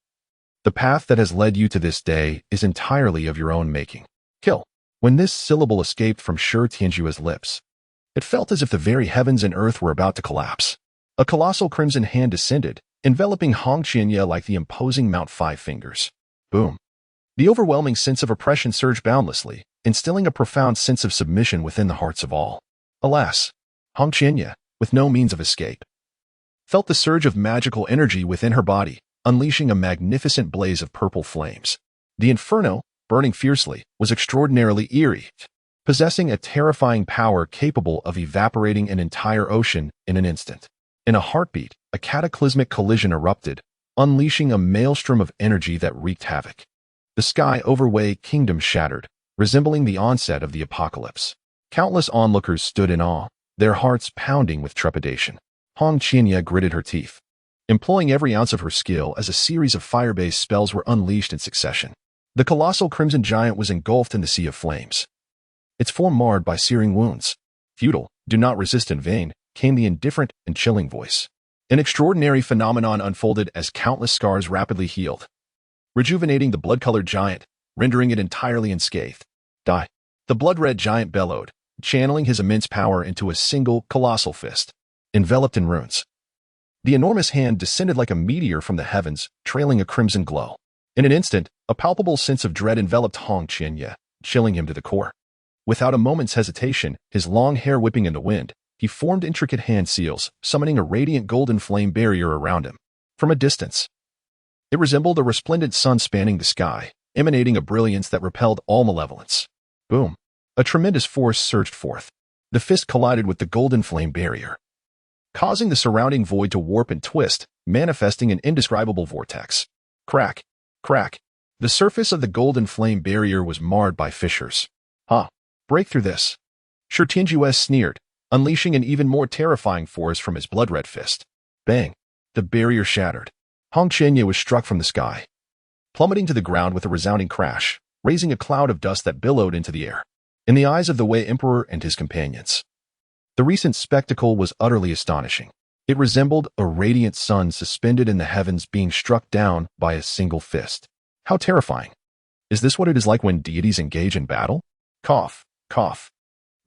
The path that has led you to this day is entirely of your own making. Kill. When this syllable escaped from Shi Tianjue's lips, it felt as if the very heavens and earth were about to collapse. A colossal crimson hand descended, enveloping Hong Qiande like the imposing Mount Five Fingers. Boom. The overwhelming sense of oppression surged boundlessly, instilling a profound sense of submission within the hearts of all. Alas, Hong Qiande, with no means of escape, felt the surge of magical energy within her body, unleashing a magnificent blaze of purple flames. The inferno, burning fiercely, was extraordinarily eerie, possessing a terrifying power capable of evaporating an entire ocean in an instant. In a heartbeat, a cataclysmic collision erupted, unleashing a maelstrom of energy that wreaked havoc. The sky over Wei Kingdom shattered, resembling the onset of the apocalypse. Countless onlookers stood in awe, their hearts pounding with trepidation. Hong Qiande gritted her teeth, employing every ounce of her skill as a series of fire-based spells were unleashed in succession. The colossal crimson giant was engulfed in the sea of flames, its form marred by searing wounds. Futile, do not resist in vain, came the indifferent and chilling voice. An extraordinary phenomenon unfolded as countless scars rapidly healed, rejuvenating the blood-colored giant, rendering it entirely unscathed. Die. The blood-red giant bellowed, channeling his immense power into a single, colossal fist, enveloped in runes. The enormous hand descended like a meteor from the heavens, trailing a crimson glow. In an instant, a palpable sense of dread enveloped Hong Qiande, chilling him to the core. Without a moment's hesitation, his long hair whipping in the wind, he formed intricate hand seals, summoning a radiant golden flame barrier around him. From a distance, it resembled a resplendent sun spanning the sky, emanating a brilliance that repelled all malevolence. Boom! A tremendous force surged forth. The fist collided with the golden flame barrier, causing the surrounding void to warp and twist, manifesting an indescribable vortex. Crack! Crack! The surface of the golden flame barrier was marred by fissures. Break through this. Tianjuez sneered, unleashing an even more terrifying force from his blood-red fist. Bang! The barrier shattered. Hong Qianye was struck from the sky, plummeting to the ground with a resounding crash, raising a cloud of dust that billowed into the air. In the eyes of the Wei Emperor and his companions, the recent spectacle was utterly astonishing. It resembled a radiant sun suspended in the heavens being struck down by a single fist. How terrifying! Is this what it is like when deities engage in battle? Cough, cough.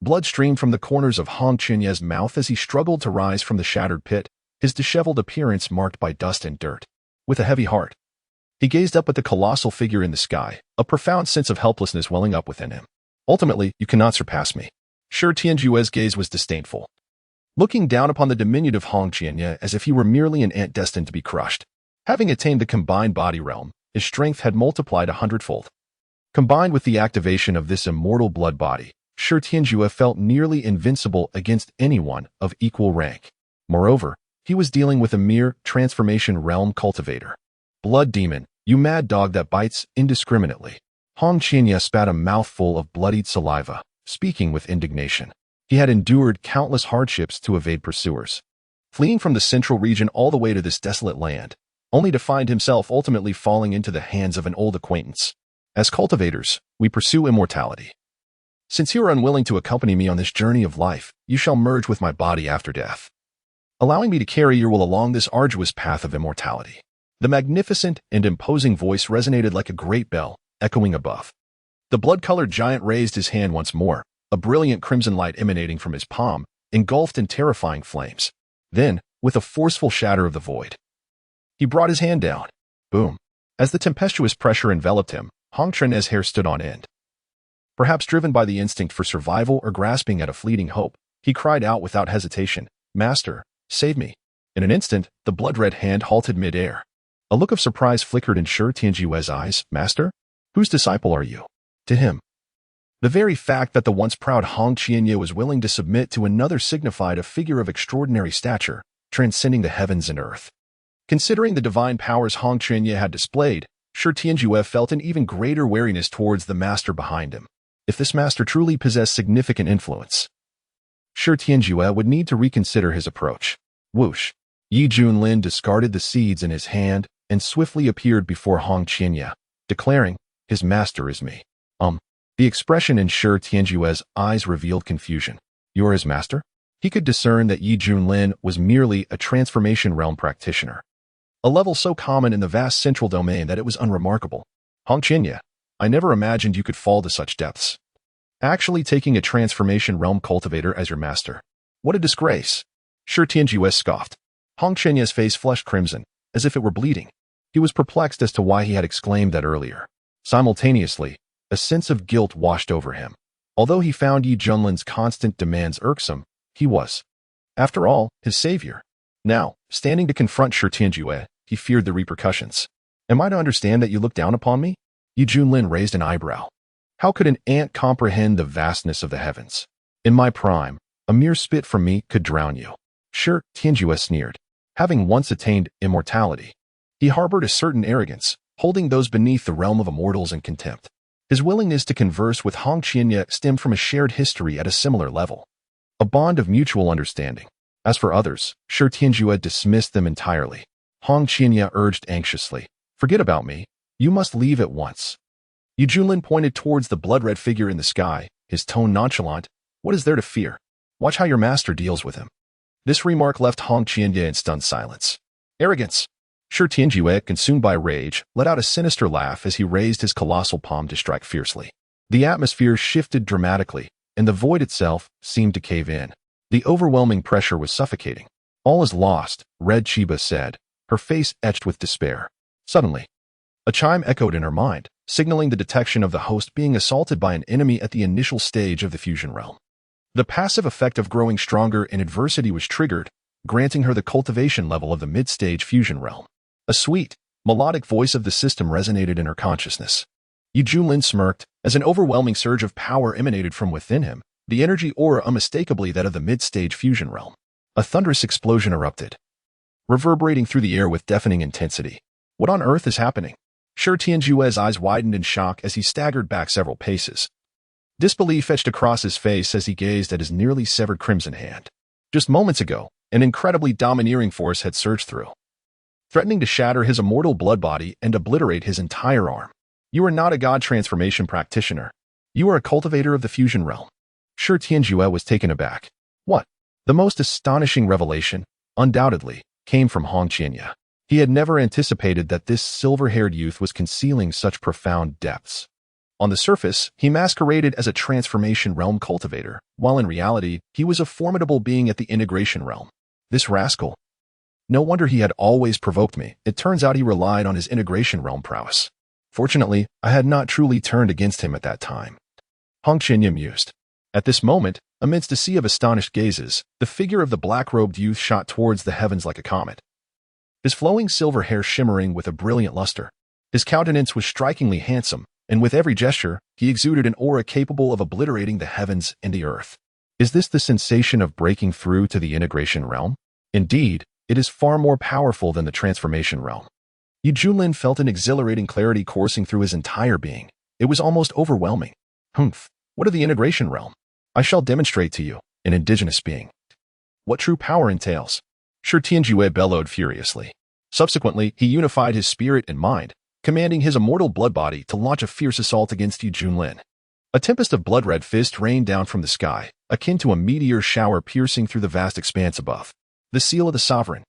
Blood streamed from the corners of Hong Qianye's mouth as he struggled to rise from the shattered pit, his disheveled appearance marked by dust and dirt. With a heavy heart, he gazed up at the colossal figure in the sky, a profound sense of helplessness welling up within him. Ultimately, you cannot surpass me. Tianjuez's gaze was disdainful, looking down upon the diminutive Hong Qianye as if he were merely an ant destined to be crushed. Having attained the combined body realm, his strength had multiplied 100-fold. Combined with the activation of this immortal blood body, Tianjue felt nearly invincible against anyone of equal rank. Moreover, he was dealing with a mere transformation realm cultivator. Blood demon, you mad dog that bites indiscriminately. Hong Qianye spat a mouthful of bloodied saliva, speaking with indignation. He had endured countless hardships to evade pursuers, fleeing from the central region all the way to this desolate land, only to find himself ultimately falling into the hands of an old acquaintance. As cultivators, we pursue immortality. Since you are unwilling to accompany me on this journey of life, you shall merge with my body after death, allowing me to carry your will along this arduous path of immortality. The magnificent and imposing voice resonated like a great bell, echoing above. The blood-colored giant raised his hand once more, a brilliant crimson light emanating from his palm, engulfed in terrifying flames. Then, with a forceful shatter of the void, he brought his hand down. Boom! As the tempestuous pressure enveloped him, Hong Qianye's hair stood on end. Perhaps driven by the instinct for survival or grasping at a fleeting hope, he cried out without hesitation, "Master, save me." In an instant, the blood-red hand halted mid-air. A look of surprise flickered in Tianjue's eyes. "Master? Whose disciple are you?" To him, the very fact that the once proud Hong Qianye was willing to submit to another signified a figure of extraordinary stature, transcending the heavens and earth. Considering the divine powers Hong Qianye had displayed, Tianjue felt an even greater wariness towards the master behind him. If this master truly possessed significant influence, Tianjue would need to reconsider his approach. Whoosh! Junlin discarded the seeds in his hand and swiftly appeared before Hong Qianye, declaring, "His master is me." The expression in Tianjue's eyes revealed confusion. "You're his master?" He could discern that Junlin was merely a transformation realm practitioner, a level so common in the vast central domain that it was unremarkable. "Hong Qianye, I never imagined you could fall to such depths. Actually taking a transformation realm cultivator as your master. What a disgrace." Tianjue scoffed. Hong Qianye's face flushed crimson, as if it were bleeding. He was perplexed as to why he had exclaimed that earlier. Simultaneously, a sense of guilt washed over him. Although he found Junlin's constant demands irksome, he was, after all, his savior. Now, standing to confront Tianjue, he feared the repercussions. "Am I to understand that you look down upon me?" Junlin raised an eyebrow. "How could an ant comprehend the vastness of the heavens? In my prime, a mere spit from me could drown you." Tianjue sneered. Having once attained immortality, he harbored a certain arrogance, holding those beneath the realm of immortals in contempt. His willingness to converse with Hong Qianye stemmed from a shared history at a similar level, a bond of mutual understanding. As for others, Tianjue dismissed them entirely. Hong Qianye urged anxiously, "Forget about me. You must leave at once." Junlin pointed towards the blood-red figure in the sky, his tone nonchalant. "What is there to fear? Watch how your master deals with him." This remark left Hong Qianye in stunned silence. "Arrogance!" Tianjue, consumed by rage, let out a sinister laugh as he raised his colossal palm to strike fiercely. The atmosphere shifted dramatically, and the void itself seemed to cave in. The overwhelming pressure was suffocating. "All is lost," Red Chiba said, her face etched with despair. Suddenly, a chime echoed in her mind. signaling the detection of the host being assaulted by an enemy at the initial stage of the fusion realm. The passive effect of growing stronger in adversity was triggered, granting her the cultivation level of the mid-stage fusion realm. A sweet, melodic voice of the system resonated in her consciousness. Junlin smirked, as an overwhelming surge of power emanated from within him, the energy aura unmistakably that of the mid-stage fusion realm. A thunderous explosion erupted, reverberating through the air with deafening intensity. What on earth is happening? Tianjue's eyes widened in shock as he staggered back several paces. Disbelief etched across his face as he gazed at his nearly severed crimson hand. Just moments ago, an incredibly domineering force had surged through, threatening to shatter his immortal blood body and obliterate his entire arm. You are not a god transformation practitioner. You are a cultivator of the fusion realm. Tianjue was taken aback. What? The most astonishing revelation, undoubtedly, came from Hong Qianya. He had never anticipated that this silver-haired youth was concealing such profound depths. On the surface, he masqueraded as a transformation realm cultivator, while in reality, he was a formidable being at the integration realm. This rascal. No wonder he had always provoked me. It turns out he relied on his integration realm prowess. Fortunately, I had not truly turned against him at that time. Hong Qianya mused. At this moment, amidst a sea of astonished gazes, the figure of the black-robed youth shot towards the heavens like a comet. His flowing silver hair shimmering with a brilliant luster. His countenance was strikingly handsome, and with every gesture, he exuded an aura capable of obliterating the heavens and the earth. Is this the sensation of breaking through to the integration realm? Indeed, it is far more powerful than the transformation realm. Junlin felt an exhilarating clarity coursing through his entire being. It was almost overwhelming. Humph, what of the integration realm? I shall demonstrate to you, an indigenous being, what true power entails. Tianjue bellowed furiously. Subsequently, he unified his spirit and mind, commanding his immortal blood body to launch a fierce assault against Junlin. A tempest of blood-red fists rained down from the sky, akin to a meteor shower piercing through the vast expanse above. The seal of the sovereign.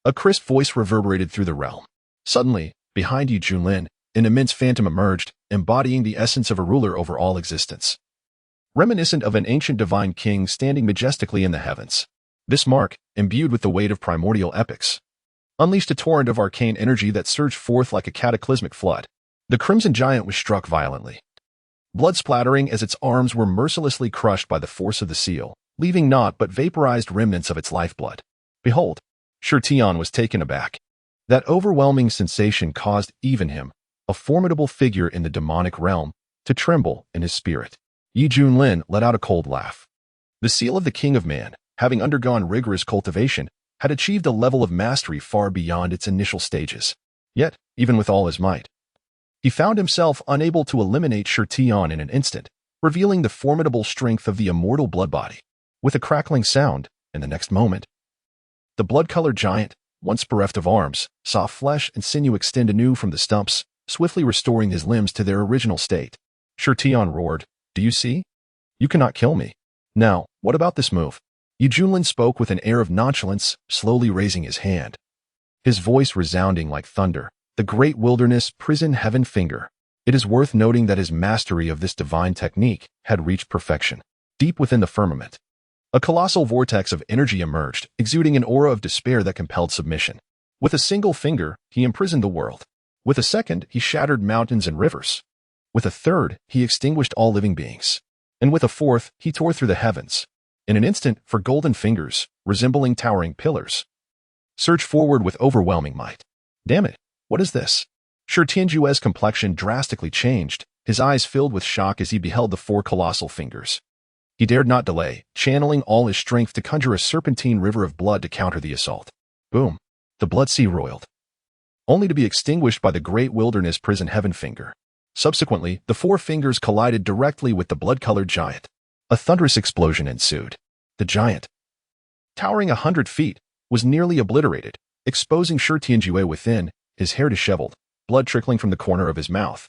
A crisp voice reverberated through the realm. Suddenly, behind Junlin, an immense phantom emerged, embodying the essence of a ruler over all existence. Reminiscent of an ancient divine king standing majestically in the heavens. This mark, imbued with the weight of primordial epics, unleashed a torrent of arcane energy that surged forth like a cataclysmic flood. The crimson giant was struck violently, blood splattering as its arms were mercilessly crushed by the force of the seal, leaving naught but vaporized remnants of its lifeblood. Behold, Tian was taken aback. That overwhelming sensation caused even him, a formidable figure in the demonic realm, to tremble in his spirit. Junlin let out a cold laugh. The seal of the King of Man, having undergone rigorous cultivation, had achieved a level of mastery far beyond its initial stages. Yet, even with all his might, he found himself unable to eliminate Tian in an instant, revealing the formidable strength of the immortal blood body. With a crackling sound, in the next moment, the blood-colored giant, once bereft of arms, saw flesh and sinew extend anew from the stumps, swiftly restoring his limbs to their original state. Tian roared, "Do you see? You cannot kill me. Now, what about this move?" Junlin spoke with an air of nonchalance, slowly raising his hand. His voice resounding like thunder. The great wilderness prison heaven finger. It is worth noting that his mastery of this divine technique had reached perfection. Deep within the firmament, a colossal vortex of energy emerged, exuding an aura of despair that compelled submission. With a single finger, he imprisoned the world. With a second, he shattered mountains and rivers. With a third, he extinguished all living beings. And with a fourth, he tore through the heavens. In an instant, for golden fingers, resembling towering pillars, surged forward with overwhelming might. Damn it, what is this? Tianjue's complexion drastically changed, his eyes filled with shock as he beheld the four colossal fingers. He dared not delay, channeling all his strength to conjure a serpentine river of blood to counter the assault. Boom! The blood sea roiled, only to be extinguished by the great wilderness prison heaven finger. Subsequently, the four fingers collided directly with the blood-colored giant. A thunderous explosion ensued. The giant, towering 100 feet, was nearly obliterated, exposing Tianjue within, his hair disheveled, blood trickling from the corner of his mouth.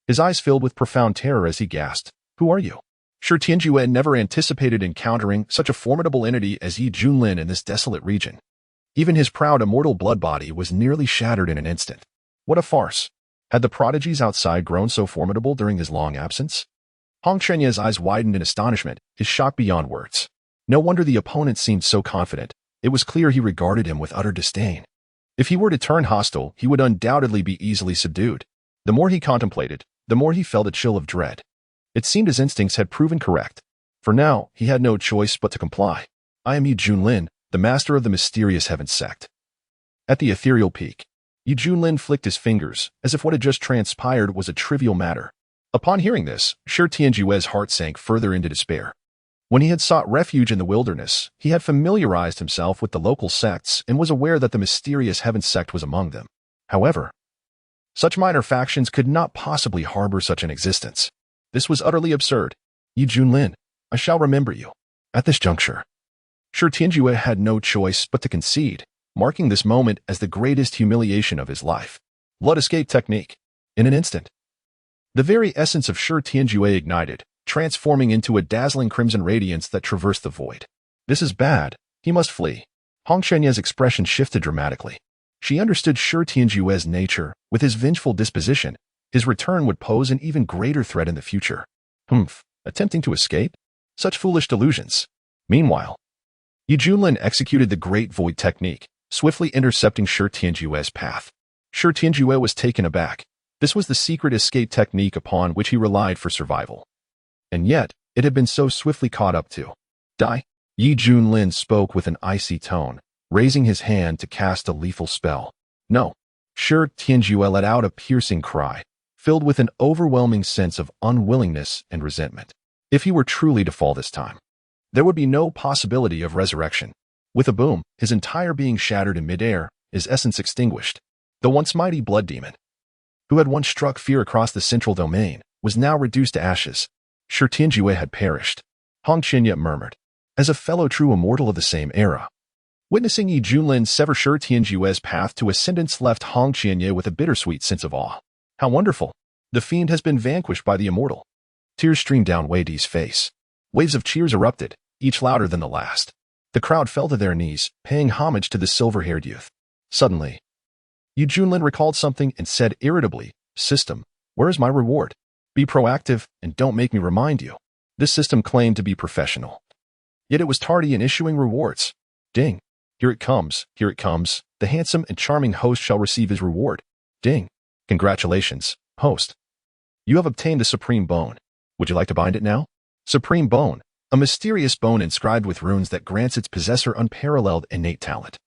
His eyes filled with profound terror as he gasped, "Who are you?" Tianjue never anticipated encountering such a formidable entity as Junlin in this desolate region. Even his proud immortal blood body was nearly shattered in an instant. What a farce! Had the prodigies outside grown so formidable during his long absence? Hong Qianya's eyes widened in astonishment, his shock beyond words. No wonder the opponent seemed so confident. It was clear he regarded him with utter disdain. If he were to turn hostile, he would undoubtedly be easily subdued. The more he contemplated, the more he felt a chill of dread. It seemed his instincts had proven correct. For now, he had no choice but to comply. I am Junlin, the master of the mysterious heaven sect. At the ethereal peak, Junlin flicked his fingers, as if what had just transpired was a trivial matter. Upon hearing this, Shi Tianjue's heart sank further into despair. When he had sought refuge in the wilderness, he had familiarized himself with the local sects and was aware that the mysterious heaven sect was among them. However, such minor factions could not possibly harbor such an existence. This was utterly absurd. Junlin, I shall remember you. At this juncture, Shi Tianjue had no choice but to concede, marking this moment as the greatest humiliation of his life. Blood escape technique. In an instant, the very essence of Shi Tianjue ignited, transforming into a dazzling crimson radiance that traversed the void. This is bad. He must flee. Hong Chenye's expression shifted dramatically. She understood Shi Tianjue's nature. With his vengeful disposition, his return would pose an even greater threat in the future. Attempting to escape? Such foolish delusions. Meanwhile, Junlin executed the Great Void technique, swiftly intercepting Shi Tianjue's path. Shi Tianjue was taken aback. This was the secret escape technique upon which he relied for survival. And yet, it had been so swiftly caught up to. Die? Junlin spoke with an icy tone, raising his hand to cast a lethal spell. No. Shi Tianjue let out a piercing cry, filled with an overwhelming sense of unwillingness and resentment. If he were truly to fall this time, there would be no possibility of resurrection. With a boom, his entire being shattered in midair, his essence extinguished. The once mighty blood demon, who had once struck fear across the central domain, was now reduced to ashes. Shi Tianjue had perished. Hong Chenye murmured, as a fellow true immortal of the same era. Witnessing Junlin sever Shi Tianjue's path to ascendance left Hong Chenye with a bittersweet sense of awe. How wonderful! The fiend has been vanquished by the immortal. Tears streamed down Wei Di's face. Waves of cheers erupted, each louder than the last. The crowd fell to their knees, paying homage to the silver-haired youth. Suddenly, Junlin recalled something and said irritably, "System, where is my reward? Be proactive and don't make me remind you." This system claimed to be professional. Yet it was tardy in issuing rewards. Ding. Here it comes, here it comes. The handsome and charming host shall receive his reward. Ding. Congratulations, host. You have obtained the Supreme Bone. Would you like to bind it now? Supreme Bone, a mysterious bone inscribed with runes that grants its possessor unparalleled innate talent.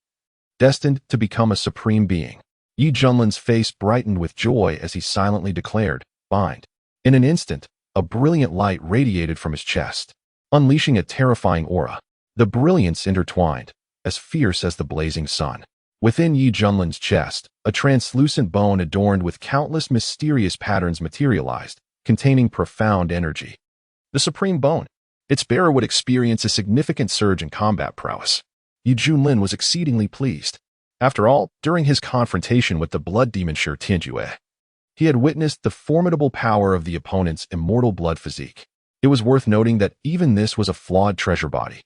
Destined to become a supreme being. Junlin's face brightened with joy as he silently declared, "Bind." In an instant, a brilliant light radiated from his chest, unleashing a terrifying aura. The brilliance intertwined, as fierce as the blazing sun. Within Junlin's chest, a translucent bone adorned with countless mysterious patterns materialized, containing profound energy. The Supreme Bone. Its bearer would experience a significant surge in combat prowess. Junlin was exceedingly pleased. After all, during his confrontation with the blood demon Shi Tianjue, he had witnessed the formidable power of the opponent's immortal blood physique. It was worth noting that even this was a flawed treasure body,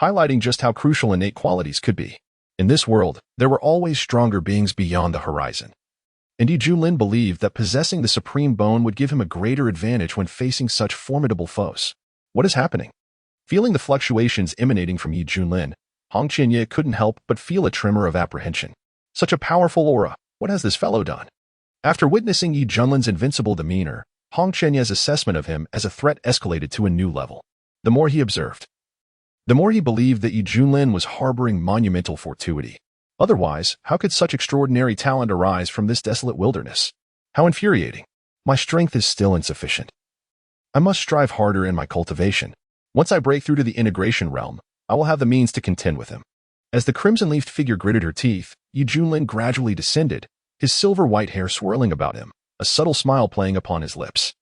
highlighting just how crucial innate qualities could be. In this world, there were always stronger beings beyond the horizon. And Junlin believed that possessing the Supreme Bone would give him a greater advantage when facing such formidable foes. What is happening? Feeling the fluctuations emanating from Junlin, Hong Chenye couldn't help but feel a tremor of apprehension. Such a powerful aura, what has this fellow done? After witnessing Junlin's invincible demeanor, Hong Chenye's assessment of him as a threat escalated to a new level. The more he observed, the more he believed that Junlin was harboring monumental fortuity. Otherwise, how could such extraordinary talent arise from this desolate wilderness? How infuriating. My strength is still insufficient. I must strive harder in my cultivation. Once I break through to the integration realm, I will have the means to contend with him. As the crimson-leafed figure gritted her teeth, Junlin gradually descended, his silver-white hair swirling about him, a subtle smile playing upon his lips.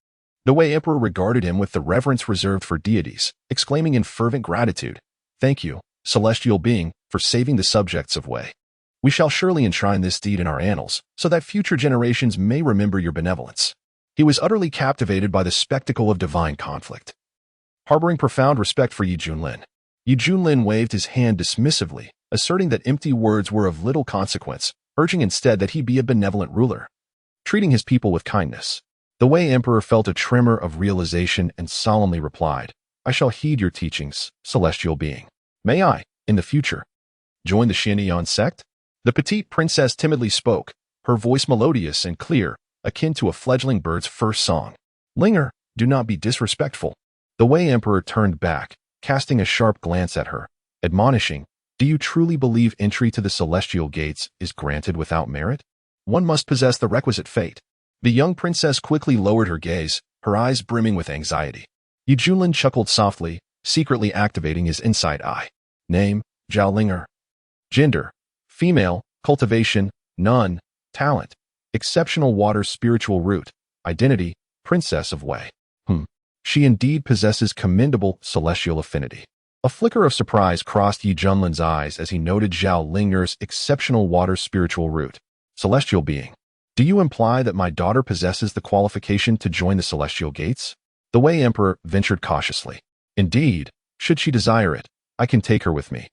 The Wei Emperor regarded him with the reverence reserved for deities, exclaiming in fervent gratitude, "Thank you, celestial being, for saving the subjects of Wei. We shall surely enshrine this deed in our annals, so that future generations may remember your benevolence." He was utterly captivated by the spectacle of divine conflict. Harboring profound respect for Junlin, Junlin waved his hand dismissively, asserting that empty words were of little consequence, urging instead that he be a benevolent ruler, treating his people with kindness. The Wei Emperor felt a tremor of realization and solemnly replied, "I shall heed your teachings, celestial being. May I, in the future, join the Xianyan sect?" The petite princess timidly spoke, her voice melodious and clear, akin to a fledgling bird's first song. Linger, do not be disrespectful. The Wei Emperor turned back, casting a sharp glance at her, admonishing, do you truly believe entry to the celestial gates is granted without merit? One must possess the requisite fate. The young princess quickly lowered her gaze, her eyes brimming with anxiety. Junlin chuckled softly, secretly activating his inside eye. Name, Zhao Linger. Gender, female, cultivation, none, talent, exceptional water spiritual root, identity, princess of Wei. She indeed possesses commendable celestial affinity. A flicker of surprise crossed Junlin's eyes as he noted Zhao Linger's exceptional water spiritual root. Celestial being. Do you imply that my daughter possesses the qualification to join the celestial gates? The Wei Emperor ventured cautiously. Indeed, should she desire it, I can take her with me.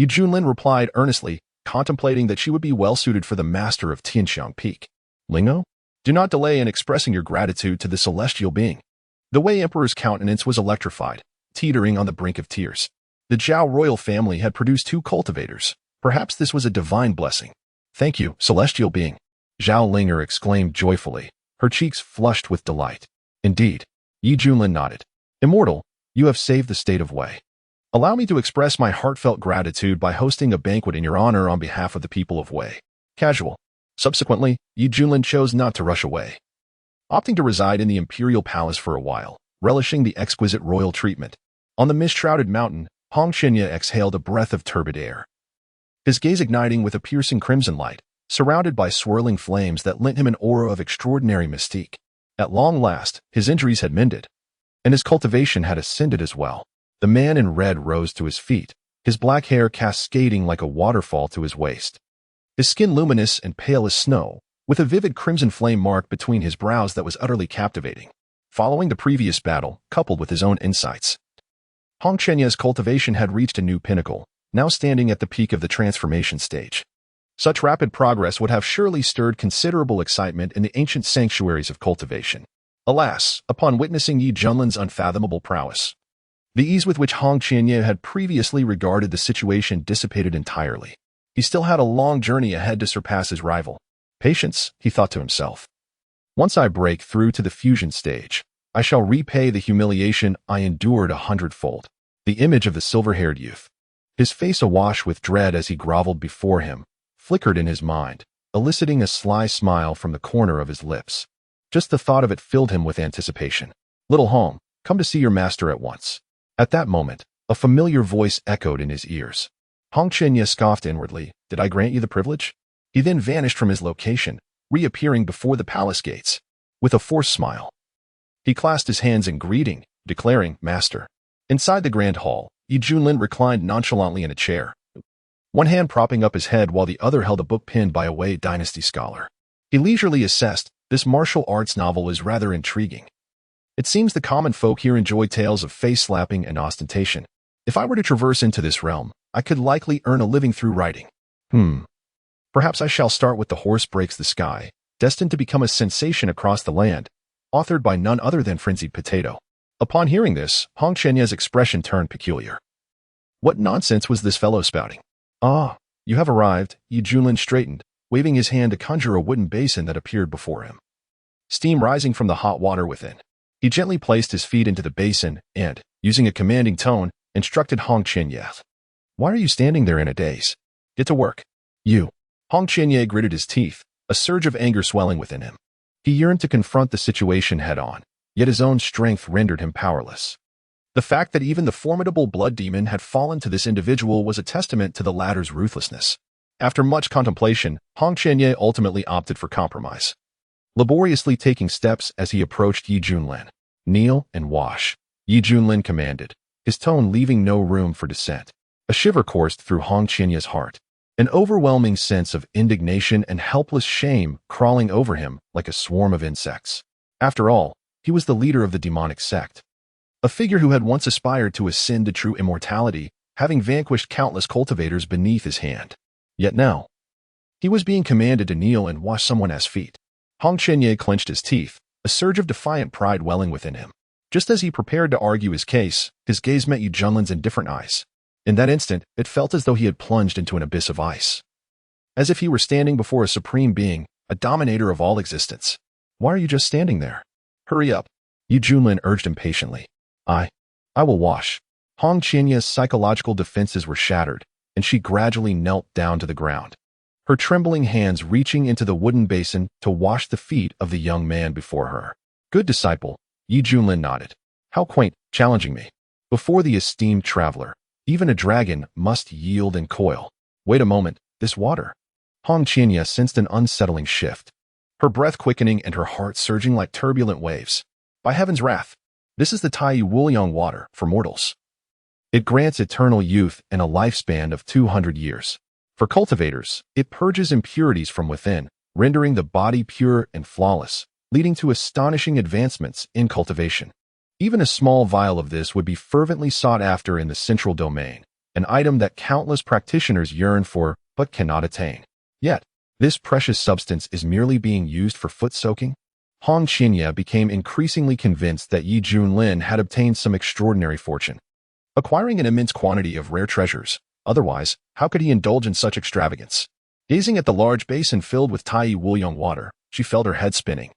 Junlin replied earnestly, contemplating that she would be well suited for the master of Tianxiang Peak. Lingo? Do not delay in expressing your gratitude to the celestial being. The Wei Emperor's countenance was electrified, teetering on the brink of tears. The Zhao royal family had produced 2 cultivators. Perhaps this was a divine blessing. Thank you, celestial being. Zhao Linger exclaimed joyfully, her cheeks flushed with delight. Indeed. Junlin nodded. Immortal, you have saved the state of Wei. Allow me to express my heartfelt gratitude by hosting a banquet in your honor on behalf of the people of Wei. Casual. Subsequently, Junlin chose not to rush away, opting to reside in the imperial palace for a while, relishing the exquisite royal treatment. On the mist-shrouded mountain, Hong Qianye exhaled a breath of turbid air, his gaze igniting with a piercing crimson light, surrounded by swirling flames that lent him an aura of extraordinary mystique. At long last, his injuries had mended, and his cultivation had ascended as well. The man in red rose to his feet, his black hair cascading like a waterfall to his waist. His skin luminous and pale as snow, with a vivid crimson flame mark between his brows that was utterly captivating. Following the previous battle, coupled with his own insights, Hong Qianye's cultivation had reached a new pinnacle, now standing at the peak of the transformation stage. Such rapid progress would have surely stirred considerable excitement in the ancient sanctuaries of cultivation. Alas, upon witnessing Junlin's unfathomable prowess, the ease with which Hong Qianye had previously regarded the situation dissipated entirely. He still had a long journey ahead to surpass his rival. Patience, he thought to himself. Once I break through to the fusion stage, I shall repay the humiliation I endured 100-fold. The image of the silver-haired youth, his face awash with dread as he groveled before him, flickered in his mind, eliciting a sly smile from the corner of his lips. Just the thought of it filled him with anticipation. Little Hong, come to see your master at once. At that moment, a familiar voice echoed in his ears. Hong Qianye scoffed inwardly. Did I grant you the privilege? He then vanished from his location, reappearing before the palace gates. With a forced smile, he clasped his hands in greeting, declaring, Master. Inside the grand hall, Junlin reclined nonchalantly in a chair, one hand propping up his head while the other held a book pinned by a Wei dynasty scholar. He leisurely assessed, this martial arts novel is rather intriguing. It seems the common folk here enjoy tales of face-slapping and ostentation. If I were to traverse into this realm, I could likely earn a living through writing. Perhaps I shall start with The Horse Breaks the Sky, destined to become a sensation across the land, authored by none other than Frenzied Potato. Upon hearing this, Hong Qianye's expression turned peculiar. What nonsense was this fellow spouting? Ah, you have arrived, Junlin straightened, waving his hand to conjure a wooden basin that appeared before him. Steam rising from the hot water within. He gently placed his feet into the basin and, using a commanding tone, instructed Hong Qianye. Why are you standing there in a daze? Get to work. You. Hong Qianye gritted his teeth, a surge of anger swelling within him. He yearned to confront the situation head-on, yet his own strength rendered him powerless. The fact that even the formidable blood demon had fallen to this individual was a testament to the latter's ruthlessness. After much contemplation, Hong Qianye ultimately opted for compromise, laboriously taking steps as he approached Junlin. Kneel and wash, Junlin commanded, his tone leaving no room for dissent. A shiver coursed through Hong Qianye's heart, an overwhelming sense of indignation and helpless shame crawling over him like a swarm of insects. After all, he was the leader of the demonic sect, a figure who had once aspired to ascend to true immortality, having vanquished countless cultivators beneath his hand. Yet now, he was being commanded to kneel and wash someone else's feet. Hong Qianye clenched his teeth, a surge of defiant pride welling within him. Just as he prepared to argue his case, his gaze met Junlin's indifferent eyes. In that instant, it felt as though he had plunged into an abyss of ice, as if he were standing before a supreme being, a dominator of all existence. Why are you just standing there? Hurry up. Junlin urged impatiently. I will wash. Hong Qianya's psychological defenses were shattered, and she gradually knelt down to the ground, her trembling hands reaching into the wooden basin to wash the feet of the young man before her. Good disciple, Junlin nodded. How quaint, challenging me. Before the esteemed traveler, even a dragon must yield and coil. Wait a moment, this water. Hong Qianya sensed an unsettling shift, her breath quickening and her heart surging like turbulent waves. By heaven's wrath, this is the Tai Wuliang water for mortals. It grants eternal youth and a lifespan of 200 years. For cultivators, it purges impurities from within, rendering the body pure and flawless, leading to astonishing advancements in cultivation. Even a small vial of this would be fervently sought after in the central domain, an item that countless practitioners yearn for but cannot attain. Yet, this precious substance is merely being used for foot soaking? Hong Qianya became increasingly convinced that Junlin had obtained some extraordinary fortune, acquiring an immense quantity of rare treasures. Otherwise, how could he indulge in such extravagance? Gazing at the large basin filled with Tai Wuliang water, she felt her head spinning.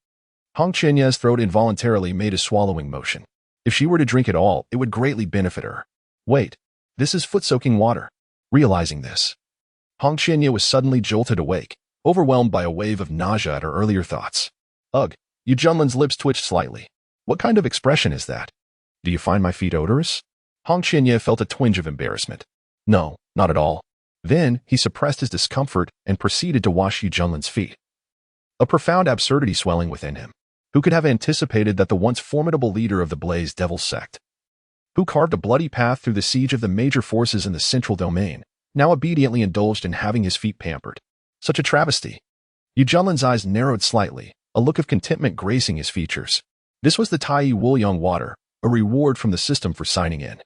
Hong Qianya's throat involuntarily made a swallowing motion. If she were to drink it all, it would greatly benefit her. Wait, this is foot-soaking water. Realizing this, Hong Qianya was suddenly jolted awake, overwhelmed by a wave of nausea at her earlier thoughts. Ugh, Junlin's lips twitched slightly. What kind of expression is that? Do you find my feet odorous? Hong Qianya felt a twinge of embarrassment. No, not at all. Then he suppressed his discomfort and proceeded to wash Junlin's feet. A profound absurdity swelling within him. Who could have anticipated that the once formidable leader of the Blaze Devil sect, who carved a bloody path through the siege of the major forces in the central domain, now obediently indulged in having his feet pampered? Such a travesty. Junlin's eyes narrowed slightly, a look of contentment gracing his features. This was the Tai Wuliang water, a reward from the system for signing in.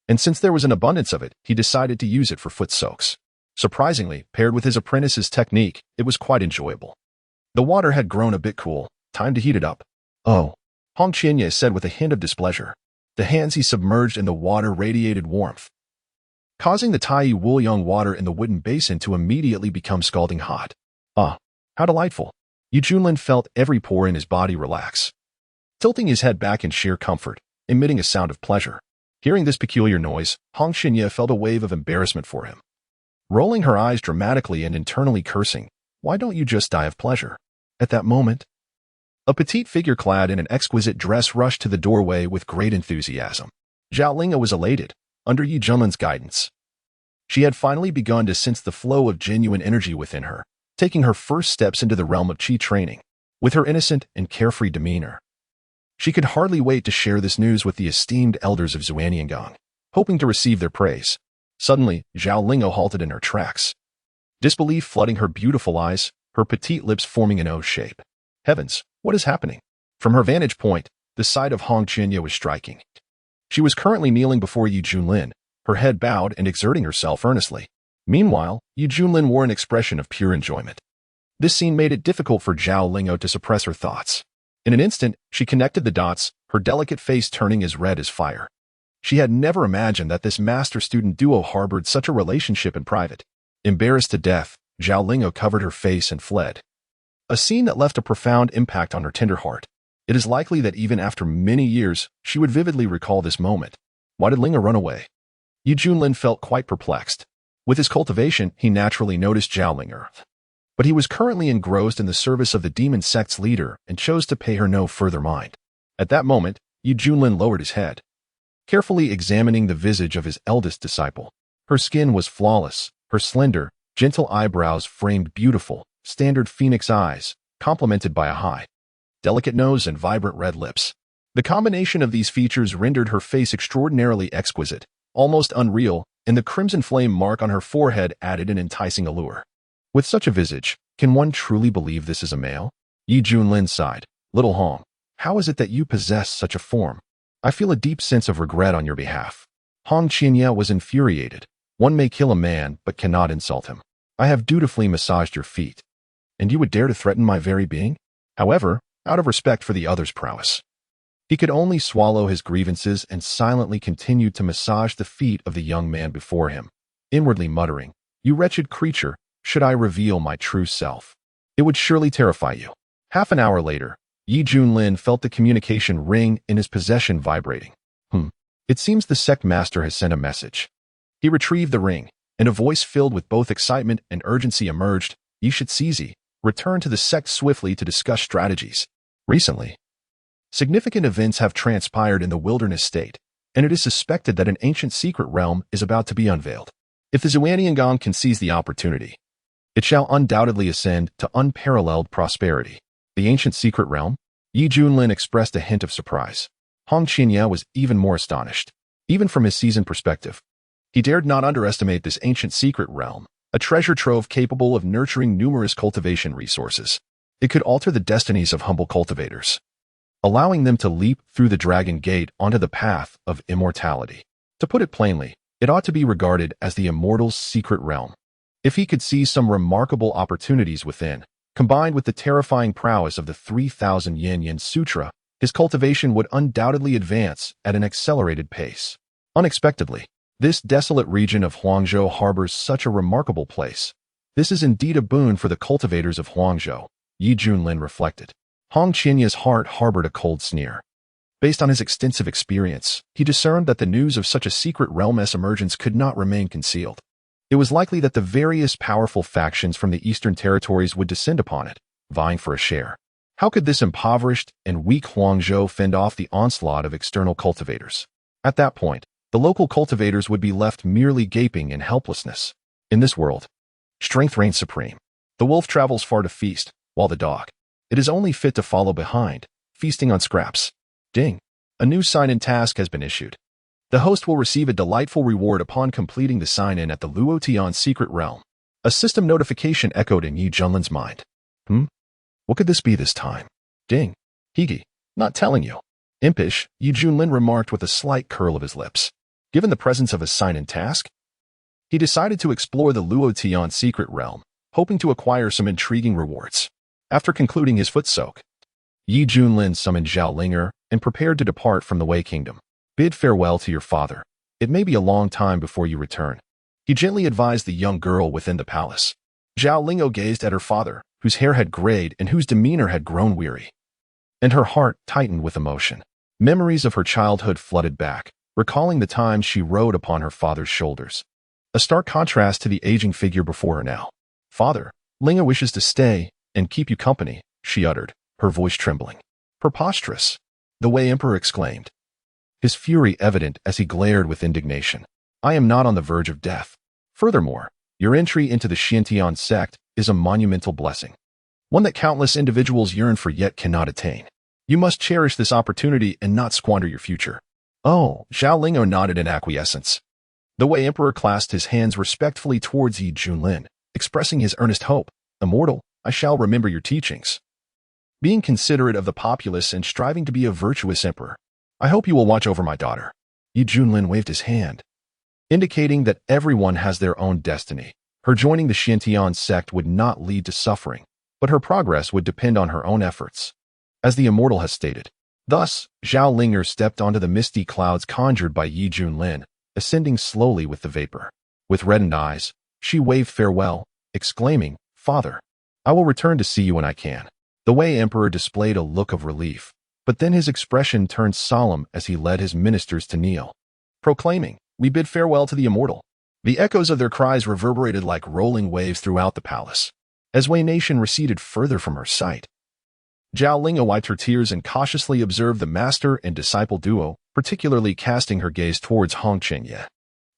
And since there was an abundance of it, he decided to use it for foot soaks. Surprisingly, paired with his apprentice's technique, it was quite enjoyable. The water had grown a bit cool. Time to heat it up. Oh, Hong Qianya said with a hint of displeasure. The hands he submerged in the water radiated warmth, causing the Tai Wuliang water in the wooden basin to immediately become scalding hot. Ah, how delightful. Junlin felt every pore in his body relax, tilting his head back in sheer comfort, emitting a sound of pleasure. Hearing this peculiar noise, Hong Qianya felt a wave of embarrassment for him. Rolling her eyes dramatically and internally cursing, why don't you just die of pleasure? At that moment, a petite figure clad in an exquisite dress rushed to the doorway with great enthusiasm. Xiaolinga was elated, under Junlin's guidance. She had finally begun to sense the flow of genuine energy within her, taking her first steps into the realm of qi training. With her innocent and carefree demeanor, she could hardly wait to share this news with the esteemed elders of Xuanyangong, hoping to receive their praise. Suddenly, Xiaolinga halted in her tracks, disbelief flooding her beautiful eyes, her petite lips forming an O shape. Heavens, what is happening? From her vantage point, the sight of Hong Qianya was striking. She was currently kneeling before Junlin, her head bowed and exerting herself earnestly. Meanwhile, Junlin wore an expression of pure enjoyment. This scene made it difficult for Xiaolinga to suppress her thoughts. In an instant, she connected the dots, her delicate face turning as red as fire. She had never imagined that this master-student duo harbored such a relationship in private. Embarrassed to death, Xiaolinga covered her face and fled. A scene that left a profound impact on her tender heart. It is likely that even after many years, she would vividly recall this moment. Why did Linga run away? Junlin felt quite perplexed. With his cultivation, he naturally noticed Xiaolinga, but he was currently engrossed in the service of the demon sect's leader and chose to pay her no further mind. At that moment, Junlin lowered his head, carefully examining the visage of his eldest disciple. Her skin was flawless, her slender, gentle eyebrows framed beautiful, standard phoenix eyes, complemented by a high, delicate nose and vibrant red lips. The combination of these features rendered her face extraordinarily exquisite, almost unreal, and the crimson flame mark on her forehead added an enticing allure. With such a visage, can one truly believe this is a male? Junlin sighed. Little Hong, how is it that you possess such a form? I feel a deep sense of regret on your behalf. Hong Qianya was infuriated. One may kill a man, but cannot insult him. I have dutifully massaged your feet, and you would dare to threaten my very being? However, out of respect for the other's prowess, he could only swallow his grievances and silently continued to massage the feet of the young man before him, inwardly muttering, "You wretched creature, should I reveal my true self, it would surely terrify you." Half an hour later, Junlin felt the communication ring in his possession vibrating. It seems the sect master has sent a message. He retrieved the ring, and a voice filled with both excitement and urgency emerged. Yi Shizizi returned to the sect swiftly to discuss strategies. Recently, significant events have transpired in the wilderness state, and it is suspected that an ancient secret realm is about to be unveiled. If the Xuaniangong can seize the opportunity, it shall undoubtedly ascend to unparalleled prosperity. The ancient secret realm? Yi Junlin expressed a hint of surprise. Hong Qinya was even more astonished. Even from his seasoned perspective, he dared not underestimate this ancient secret realm, a treasure trove capable of nurturing numerous cultivation resources. It could alter the destinies of humble cultivators, allowing them to leap through the dragon gate onto the path of immortality. To put it plainly, it ought to be regarded as the immortal's secret realm. If he could seize some remarkable opportunities within, combined with the terrifying prowess of the 3,000 Yin Sutra, his cultivation would undoubtedly advance at an accelerated pace. Unexpectedly, this desolate region of Huangzhou harbors such a remarkable place. This is indeed a boon for the cultivators of Huangzhou, Yi Junlin reflected. Hong Qinya's heart harbored a cold sneer. Based on his extensive experience, he discerned that the news of such a secret realm's emergence could not remain concealed. It was likely that the various powerful factions from the eastern territories would descend upon it, vying for a share. How could this impoverished and weak Huangzhou fend off the onslaught of external cultivators? At that point, the local cultivators would be left merely gaping in helplessness. In this world, strength reigns supreme. The wolf travels far to feast, while the dog, it is only fit to follow behind, feasting on scraps. Ding! A new sign-in task has been issued. The host will receive a delightful reward upon completing the sign-in at the Luotian secret realm. A system notification echoed in Yi Junlin's mind. What could this be this time? Ding. Higi. Not telling you. Impish, Yi Junlin remarked with a slight curl of his lips. Given the presence of a sign-in task, he decided to explore the Luotian secret realm, hoping to acquire some intriguing rewards. After concluding his foot soak, Yi Junlin summoned Zhao Linger and prepared to depart from the Wei Kingdom. Bid farewell to your father. It may be a long time before you return. He gently advised the young girl within the palace. Zhao Lingo gazed at her father, whose hair had grayed and whose demeanor had grown weary, and her heart tightened with emotion. Memories of her childhood flooded back, recalling the times she rode upon her father's shoulders. A stark contrast to the aging figure before her now. Father, Linga wishes to stay and keep you company, she uttered, her voice trembling. Preposterous, the Wei Emperor exclaimed, his fury evident as he glared with indignation. I am not on the verge of death. Furthermore, your entry into the Xiantian sect is a monumental blessing, one that countless individuals yearn for yet cannot attain. You must cherish this opportunity and not squander your future. Oh, Zhao Lingo nodded in acquiescence. The Wei Emperor clasped his hands respectfully towards Yi Junlin, expressing his earnest hope. Immortal, I shall remember your teachings. Being considerate of the populace and striving to be a virtuous emperor, I hope you will watch over my daughter. Yi Junlin waved his hand, indicating that everyone has their own destiny. Her joining the Xiantian sect would not lead to suffering, but her progress would depend on her own efforts, as the immortal has stated. Thus, Zhao Linger stepped onto the misty clouds conjured by Yi Junlin, ascending slowly with the vapor. With reddened eyes, she waved farewell, exclaiming, Father, I will return to see you when I can. The Wei Emperor displayed a look of relief, but then his expression turned solemn as he led his ministers to kneel, proclaiming, We bid farewell to the immortal. The echoes of their cries reverberated like rolling waves throughout the palace, as Wei Nation receded further from her sight. Zhao Linga wiped her tears and cautiously observed the master and disciple duo, particularly casting her gaze towards Hong Qinya.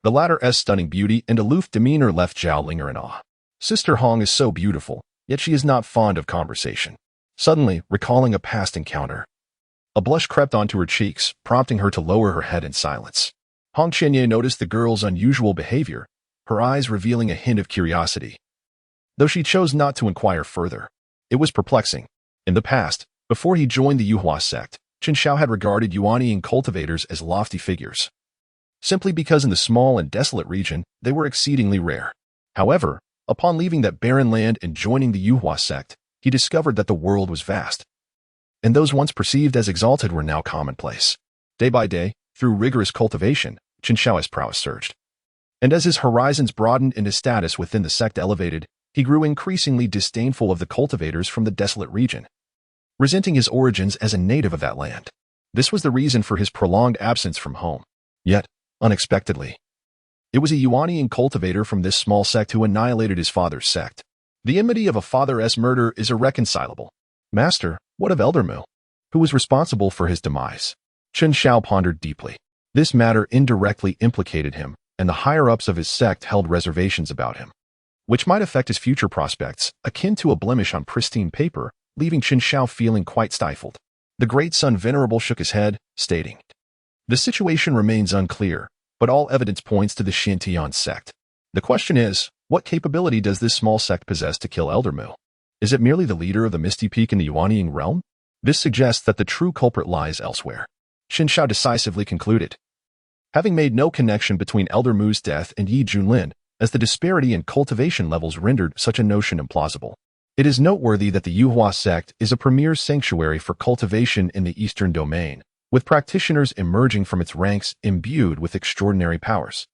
The latter's stunning beauty and aloof demeanor left Zhao Linger in awe. Sister Hong is so beautiful, yet she is not fond of conversation. Suddenly, recalling a past encounter, a blush crept onto her cheeks, prompting her to lower her head in silence. Hong Qinya noticed the girl's unusual behavior, her eyes revealing a hint of curiosity. Though she chose not to inquire further, it was perplexing. In the past, before he joined the Yuhua sect, Chen Shao had regarded Yuanian cultivators as lofty figures, simply because in the small and desolate region, they were exceedingly rare. However, upon leaving that barren land and joining the Yuhua sect, he discovered that the world was vast, and those once perceived as exalted were now commonplace. Day by day, through rigorous cultivation, Chen Shao's prowess surged. And as his horizons broadened and his status within the sect elevated, he grew increasingly disdainful of the cultivators from the desolate region. resenting his origins as a native of that land. This was the reason for his prolonged absence from home. Yet, unexpectedly, it was a Yuanian cultivator from this small sect who annihilated his father's sect. The enmity of a father's murder is irreconcilable. Master, what of Elder Mu? Who was responsible for his demise? Chen Xiao pondered deeply. This matter indirectly implicated him, and the higher-ups of his sect held reservations about him, which might affect his future prospects, akin to a blemish on pristine paper, leaving Chen Xiao feeling quite stifled. The great son Venerable shook his head, stating, "The situation remains unclear, but all evidence points to the Shintian sect. The question is, what capability does this small sect possess to kill Elder Mu? Is it merely the leader of the Misty Peak in the Yuanian realm? This suggests that the true culprit lies elsewhere," Chen Xiao decisively concluded. Having made no connection between Elder Mu's death and Yi Junlin, as the disparity in cultivation levels rendered such a notion implausible. It is noteworthy that the Yuhua sect is a premier sanctuary for cultivation in the eastern domain, with practitioners emerging from its ranks imbued with extraordinary powers,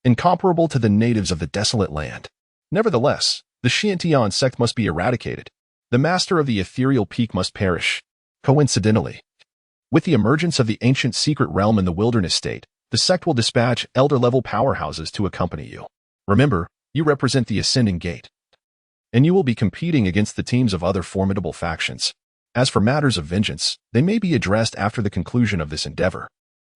incomparable to the natives of the desolate land. Nevertheless, the Shintian sect must be eradicated. The master of the ethereal peak must perish. Coincidentally, with the emergence of the ancient secret realm in the wilderness state, the sect will dispatch elder-level powerhouses to accompany you. Remember, you represent the ascending gate, and you will be competing against the teams of other formidable factions. As for matters of vengeance, they may be addressed after the conclusion of this endeavor.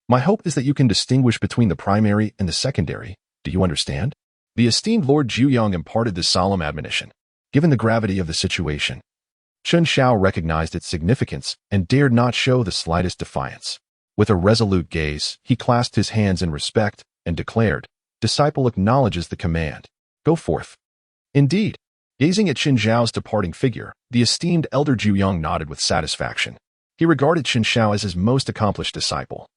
My hope is that you can distinguish between the primary and the secondary. Do you understand? The esteemed Lord Zhuyang imparted this solemn admonition. Given the gravity of the situation, Chen Xiao recognized its significance and dared not show the slightest defiance. With a resolute gaze, he clasped his hands in respect and declared, "Disciple acknowledges the command. Go forth." Indeed, gazing at Chen Xiao's departing figure, the esteemed Elder Zhuyang nodded with satisfaction. He regarded Chen Xiao as his most accomplished disciple,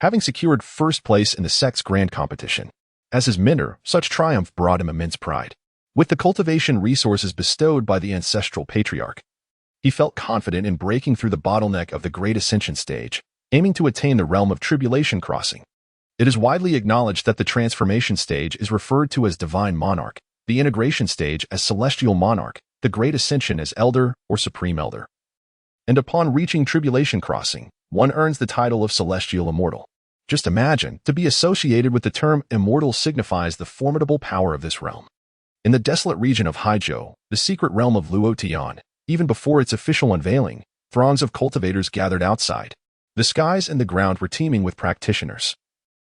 having secured first place in the sect's grand competition. As his mentor, such triumph brought him immense pride. With the cultivation resources bestowed by the ancestral patriarch, he felt confident in breaking through the bottleneck of the great ascension stage, aiming to attain the realm of tribulation crossing. It is widely acknowledged that the transformation stage is referred to as divine monarch, the integration stage as celestial monarch, the great ascension as elder or supreme elder. And upon reaching tribulation crossing, one earns the title of celestial immortal. Just imagine, to be associated with the term immortal signifies the formidable power of this realm. In the desolate region of Haizhou, the secret realm of Luotian, even before its official unveiling, throngs of cultivators gathered outside. The skies and the ground were teeming with practitioners,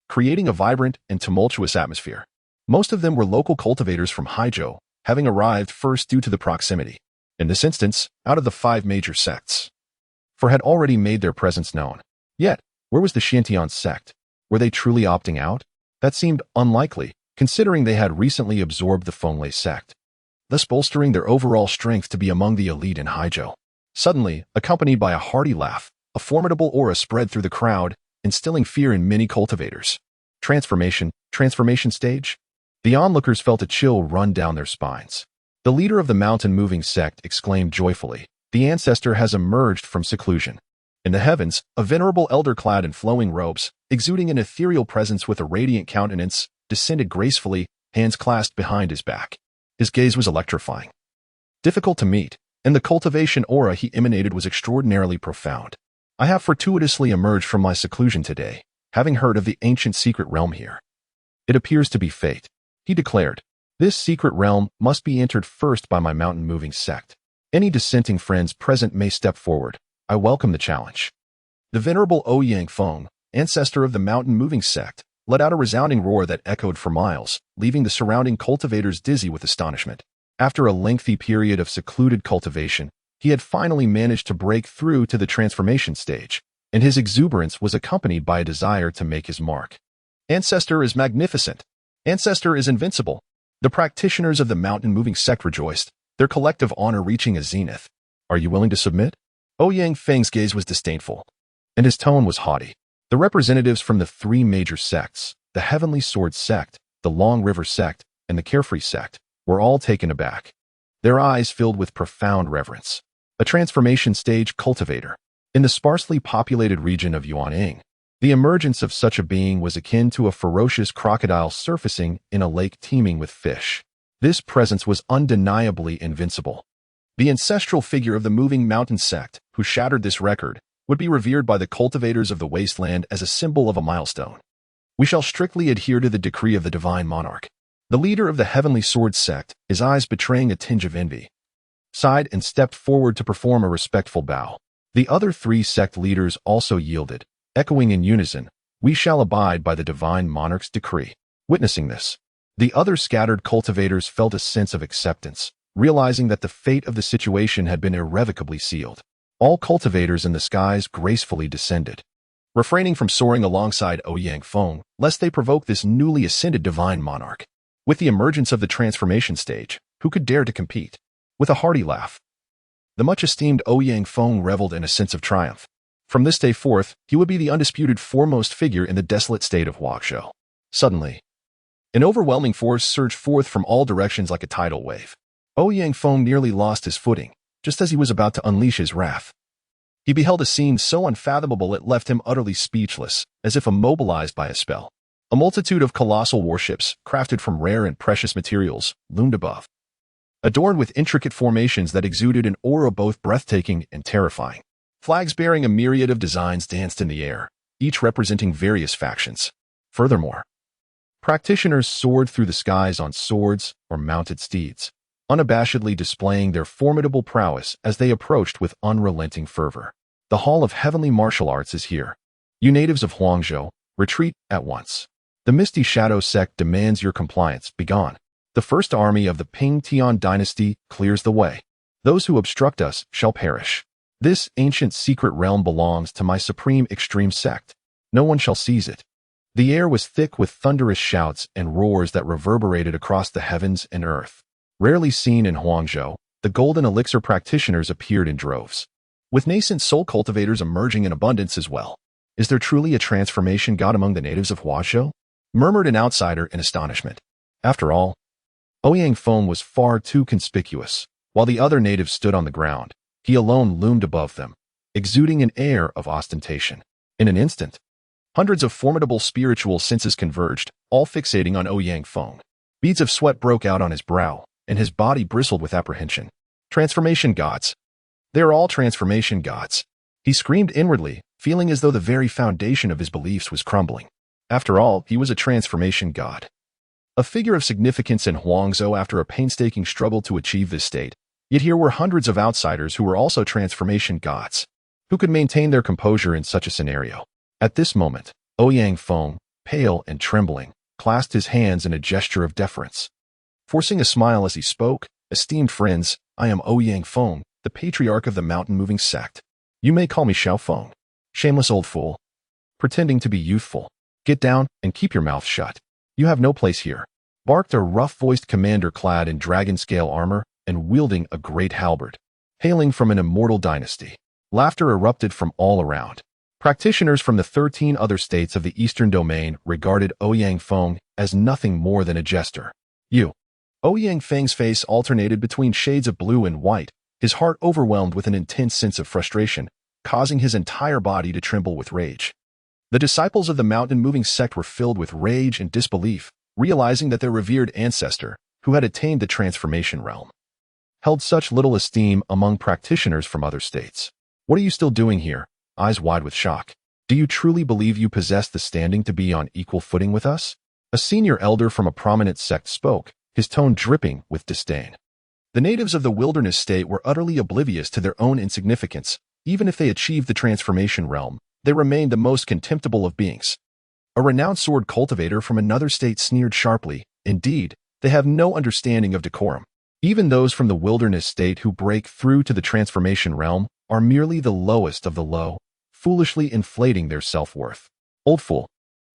creating a vibrant and tumultuous atmosphere. Most of them were local cultivators from Haizhou, having arrived first due to the proximity, in this instance, out of the 5 major sects, for had already made their presence known. Yet, where was the Shintian sect? Were they truly opting out? That seemed unlikely, considering they had recently absorbed the Fenglei sect, thus bolstering their overall strength to be among the elite in Haizhou. Suddenly, accompanied by a hearty laugh, a formidable aura spread through the crowd, instilling fear in many cultivators. Transformation stage? The onlookers felt a chill run down their spines. The leader of the mountain-moving sect exclaimed joyfully, "The ancestor has emerged from seclusion." In the heavens, a venerable elder clad in flowing robes, exuding an ethereal presence with a radiant countenance, descended gracefully, hands clasped behind his back. His gaze was electrifying, difficult to meet, and the cultivation aura he emanated was extraordinarily profound. "I have fortuitously emerged from my seclusion today, having heard of the ancient secret realm here. It appears to be fate," he declared. "This secret realm must be entered first by my mountain-moving sect. Any dissenting friends present may step forward. I welcome the challenge." The venerable Ouyang Feng, ancestor of the mountain-moving sect, let out a resounding roar that echoed for miles, leaving the surrounding cultivators dizzy with astonishment. After a lengthy period of secluded cultivation, he had finally managed to break through to the transformation stage, and his exuberance was accompanied by a desire to make his mark. "Ancestor is magnificent. Ancestor is invincible." The practitioners of the mountain-moving sect rejoiced, their collective honor reaching a zenith. "Are you willing to submit?" Ouyang Feng's gaze was disdainful, and his tone was haughty. The representatives from the 3 major sects, the Heavenly Sword sect, the Long River sect, and the Carefree sect, were all taken aback, their eyes filled with profound reverence. A transformation stage cultivator. In the sparsely populated region of Yuanying, the emergence of such a being was akin to a ferocious crocodile surfacing in a lake teeming with fish. This presence was undeniably invincible. The ancestral figure of the moving mountain sect, who shattered this record, would be revered by the cultivators of the wasteland as a symbol of a milestone. We shall strictly adhere to the decree of the divine monarch. The leader of the heavenly sword sect, his eyes betraying a tinge of envy, sighed and stepped forward to perform a respectful bow. The other 3 sect leaders also yielded, echoing in unison, "We shall abide by the divine monarch's decree." Witnessing this, the other scattered cultivators felt a sense of acceptance, realizing that the fate of the situation had been irrevocably sealed. All cultivators in the skies gracefully descended, refraining from soaring alongside Ouyang Feng, lest they provoke this newly ascended divine monarch. With the emergence of the transformation stage, who could dare to compete? With a hearty laugh, the much-esteemed Ouyang Feng reveled in a sense of triumph. From this day forth, he would be the undisputed foremost figure in the desolate state of Huangshu. Suddenly, an overwhelming force surged forth from all directions like a tidal wave. Ouyang Feng nearly lost his footing, just as he was about to unleash his wrath. He beheld a scene so unfathomable it left him utterly speechless, as if immobilized by a spell. A multitude of colossal warships, crafted from rare and precious materials, loomed above, adorned with intricate formations that exuded an aura both breathtaking and terrifying. Flags bearing a myriad of designs danced in the air, each representing various factions. Furthermore, practitioners soared through the skies on swords or mounted steeds, unabashedly displaying their formidable prowess as they approached with unrelenting fervor. The Hall of Heavenly Martial Arts is here. You natives of Huangshu, retreat at once. The Misty Shadow sect demands your compliance. Begone. The first army of the Ping Tian dynasty clears the way. Those who obstruct us shall perish. This ancient secret realm belongs to my supreme extreme sect. No one shall seize it. The air was thick with thunderous shouts and roars that reverberated across the heavens and earth. Rarely seen in Huangshu, the golden elixir practitioners appeared in droves, with nascent soul cultivators emerging in abundance as well. Is there truly a transformation god among the natives of Huangshu? Murmured an outsider in astonishment. After all, Ouyang Feng was far too conspicuous. While the other natives stood on the ground, he alone loomed above them, exuding an air of ostentation. In an instant, hundreds of formidable spiritual senses converged, all fixating on Ouyang Feng. Beads of sweat broke out on his brow, and his body bristled with apprehension. Transformation gods. They are all transformation gods. He screamed inwardly, feeling as though the very foundation of his beliefs was crumbling. After all, he was a transformation god, a figure of significance in Huangshu after a painstaking struggle to achieve this state. Yet here were hundreds of outsiders who were also transformation gods. Who could maintain their composure in such a scenario? At this moment, Ouyang Feng, pale and trembling, clasped his hands in a gesture of deference, forcing a smile as he spoke. Esteemed friends, I am Ouyang Feng, the patriarch of the mountain-moving sect. You may call me Xiao Feng. Shameless old fool. Pretending to be youthful. Get down and keep your mouth shut. You have no place here. Barked a rough-voiced commander clad in dragon-scale armor and wielding a great halberd, hailing from an immortal dynasty. Laughter erupted from all around. Practitioners from the 13 other states of the Eastern Domain regarded Ouyang Feng as nothing more than a jester. Ouyang Feng's face alternated between shades of blue and white, his heart overwhelmed with an intense sense of frustration, causing his entire body to tremble with rage. The disciples of the mountain-moving sect were filled with rage and disbelief, realizing that their revered ancestor, who had attained the transformation realm, held such little esteem among practitioners from other states. What are you still doing here? Eyes wide with shock. Do you truly believe you possess the standing to be on equal footing with us? A senior elder from a prominent sect spoke, his tone dripping with disdain. The natives of the wilderness state were utterly oblivious to their own insignificance. Even if they achieved the transformation realm, they remained the most contemptible of beings. A renowned sword cultivator from another state sneered sharply. Indeed, they have no understanding of decorum. Even those from the wilderness state who break through to the transformation realm are merely the lowest of the low, foolishly inflating their self-worth. Old fool.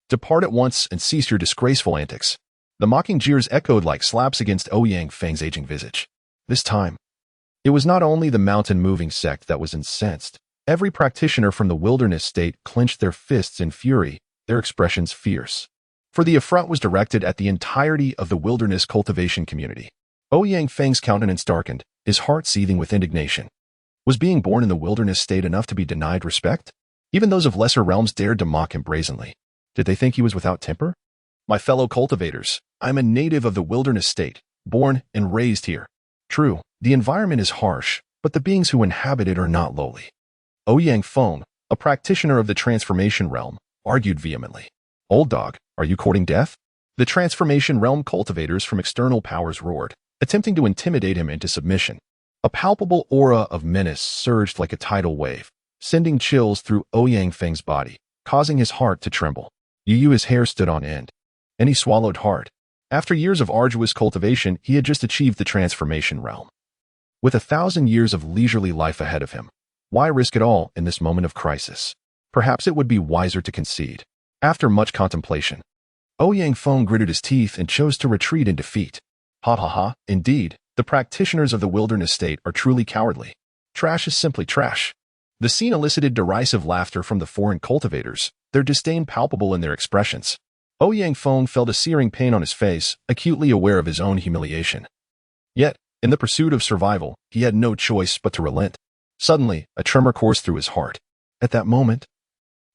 Depart at once and cease your disgraceful antics. The mocking jeers echoed like slaps against Ouyang Feng's aging visage. This time, it was not only the mountain-moving sect that was incensed. Every practitioner from the wilderness state clenched their fists in fury, their expressions fierce. For the affront was directed at the entirety of the wilderness cultivation community. Ouyang Feng's countenance darkened, his heart seething with indignation. Was being born in the wilderness state enough to be denied respect? Even those of lesser realms dared to mock him brazenly. Did they think he was without temper? My fellow cultivators, I am a native of the wilderness state, born and raised here. True, the environment is harsh, but the beings who inhabit it are not lowly. Ouyang Feng, a practitioner of the transformation realm, argued vehemently. Old dog, are you courting death? The transformation realm cultivators from external powers roared, attempting to intimidate him into submission. A palpable aura of menace surged like a tidal wave, sending chills through Ouyang Feng's body, causing his heart to tremble. His hair stood on end, and he swallowed hard. After years of arduous cultivation, he had just achieved the transformation realm. With 1,000 years of leisurely life ahead of him, why risk it all in this moment of crisis? Perhaps it would be wiser to concede. After much contemplation, Ouyang Feng gritted his teeth and chose to retreat in defeat. Ha ha ha, indeed, the practitioners of the wilderness state are truly cowardly. Trash is simply trash. The scene elicited derisive laughter from the foreign cultivators, their disdain palpable in their expressions. Ouyang Feng felt a searing pain on his face, acutely aware of his own humiliation. Yet, in the pursuit of survival, he had no choice but to relent. Suddenly, a tremor coursed through his heart. At that moment,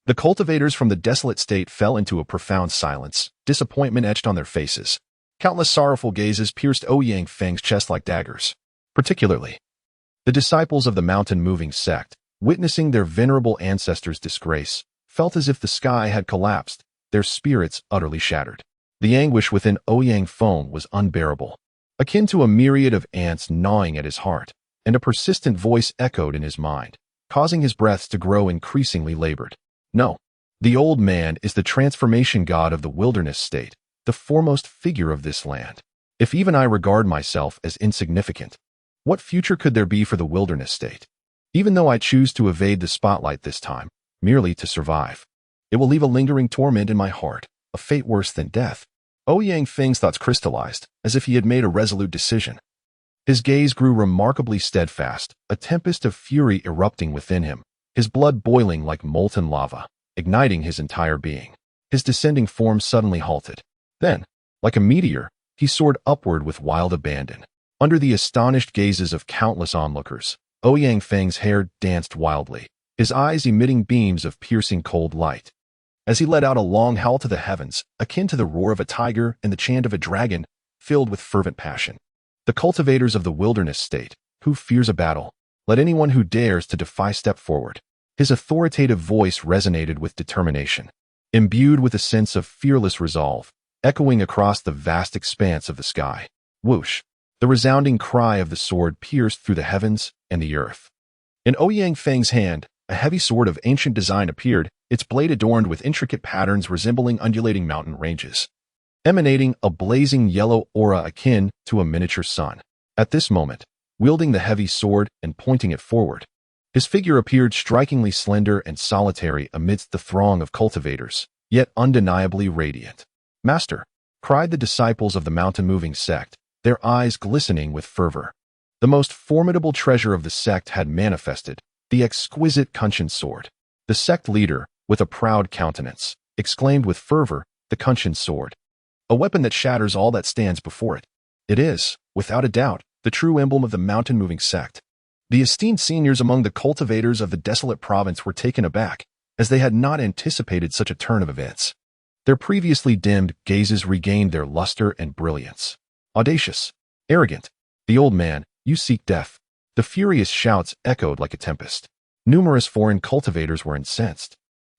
the cultivators from the desolate state fell into a profound silence, disappointment etched on their faces. Countless sorrowful gazes pierced Ouyang Feng's chest like daggers. Particularly, the disciples of the mountain-moving sect, witnessing their venerable ancestors' disgrace, felt as if the sky had collapsed, their spirits utterly shattered. The anguish within Ouyang Feng was unbearable, akin to a myriad of ants gnawing at his heart, and a persistent voice echoed in his mind, causing his breaths to grow increasingly labored. No, the old man is the transformation god of the wilderness state, the foremost figure of this land. If even I regard myself as insignificant, what future could there be for the wilderness state? Even though I choose to evade the spotlight this time, merely to survive, it will leave a lingering torment in my heart, a fate worse than death. Ouyang Feng's thoughts crystallized, as if he had made a resolute decision. His gaze grew remarkably steadfast, a tempest of fury erupting within him, his blood boiling like molten lava, igniting his entire being. His descending form suddenly halted. Then, like a meteor, he soared upward with wild abandon. Under the astonished gazes of countless onlookers, Ouyang Feng's hair danced wildly, his eyes emitting beams of piercing cold light. As he let out a long howl to the heavens, akin to the roar of a tiger and the chant of a dragon, filled with fervent passion. The cultivators of the wilderness state, who fears a battle? Let anyone who dares to defy step forward. His authoritative voice resonated with determination, imbued with a sense of fearless resolve, echoing across the vast expanse of the sky. Whoosh! The resounding cry of the sword pierced through the heavens and the earth. In Ouyang Feng's hand, a heavy sword of ancient design appeared, its blade adorned with intricate patterns resembling undulating mountain ranges, emanating a blazing yellow aura akin to a miniature sun. At this moment, wielding the heavy sword and pointing it forward, his figure appeared strikingly slender and solitary amidst the throng of cultivators, yet undeniably radiant. "Master!" cried the disciples of the mountain-moving sect, their eyes glistening with fervor. The most formidable treasure of the sect had manifested, the exquisite Kunshan sword. The sect leader, with a proud countenance, exclaimed with fervor, "The Kunshan sword! A weapon that shatters all that stands before it. It is, without a doubt, the true emblem of the mountain-moving sect." The esteemed seniors among the cultivators of the desolate province were taken aback, as they had not anticipated such a turn of events. Their previously dimmed gazes regained their luster and brilliance. "Audacious! Arrogant! The old man, you seek death." The furious shouts echoed like a tempest. Numerous foreign cultivators were incensed,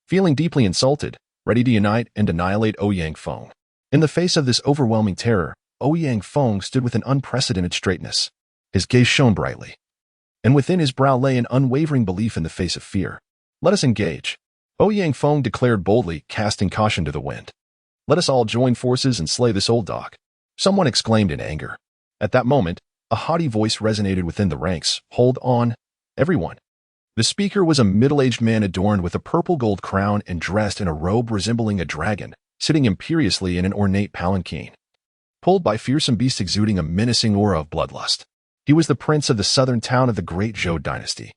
feeling deeply insulted, ready to unite and annihilate Ouyang Feng. In the face of this overwhelming terror, Ouyang Feng stood with an unprecedented straightness. His gaze shone brightly, and within his brow lay an unwavering belief in the face of fear. "Let us engage," Ouyang Feng declared boldly, casting caution to the wind. "Let us all join forces and slay this old dog," someone exclaimed in anger. At that moment, a haughty voice resonated within the ranks. "Hold on, everyone." The speaker was a middle-aged man adorned with a purple-gold crown and dressed in a robe resembling a dragon, sitting imperiously in an ornate palanquin, pulled by fearsome beasts exuding a menacing aura of bloodlust. He was the prince of the southern town of the great Zhou dynasty,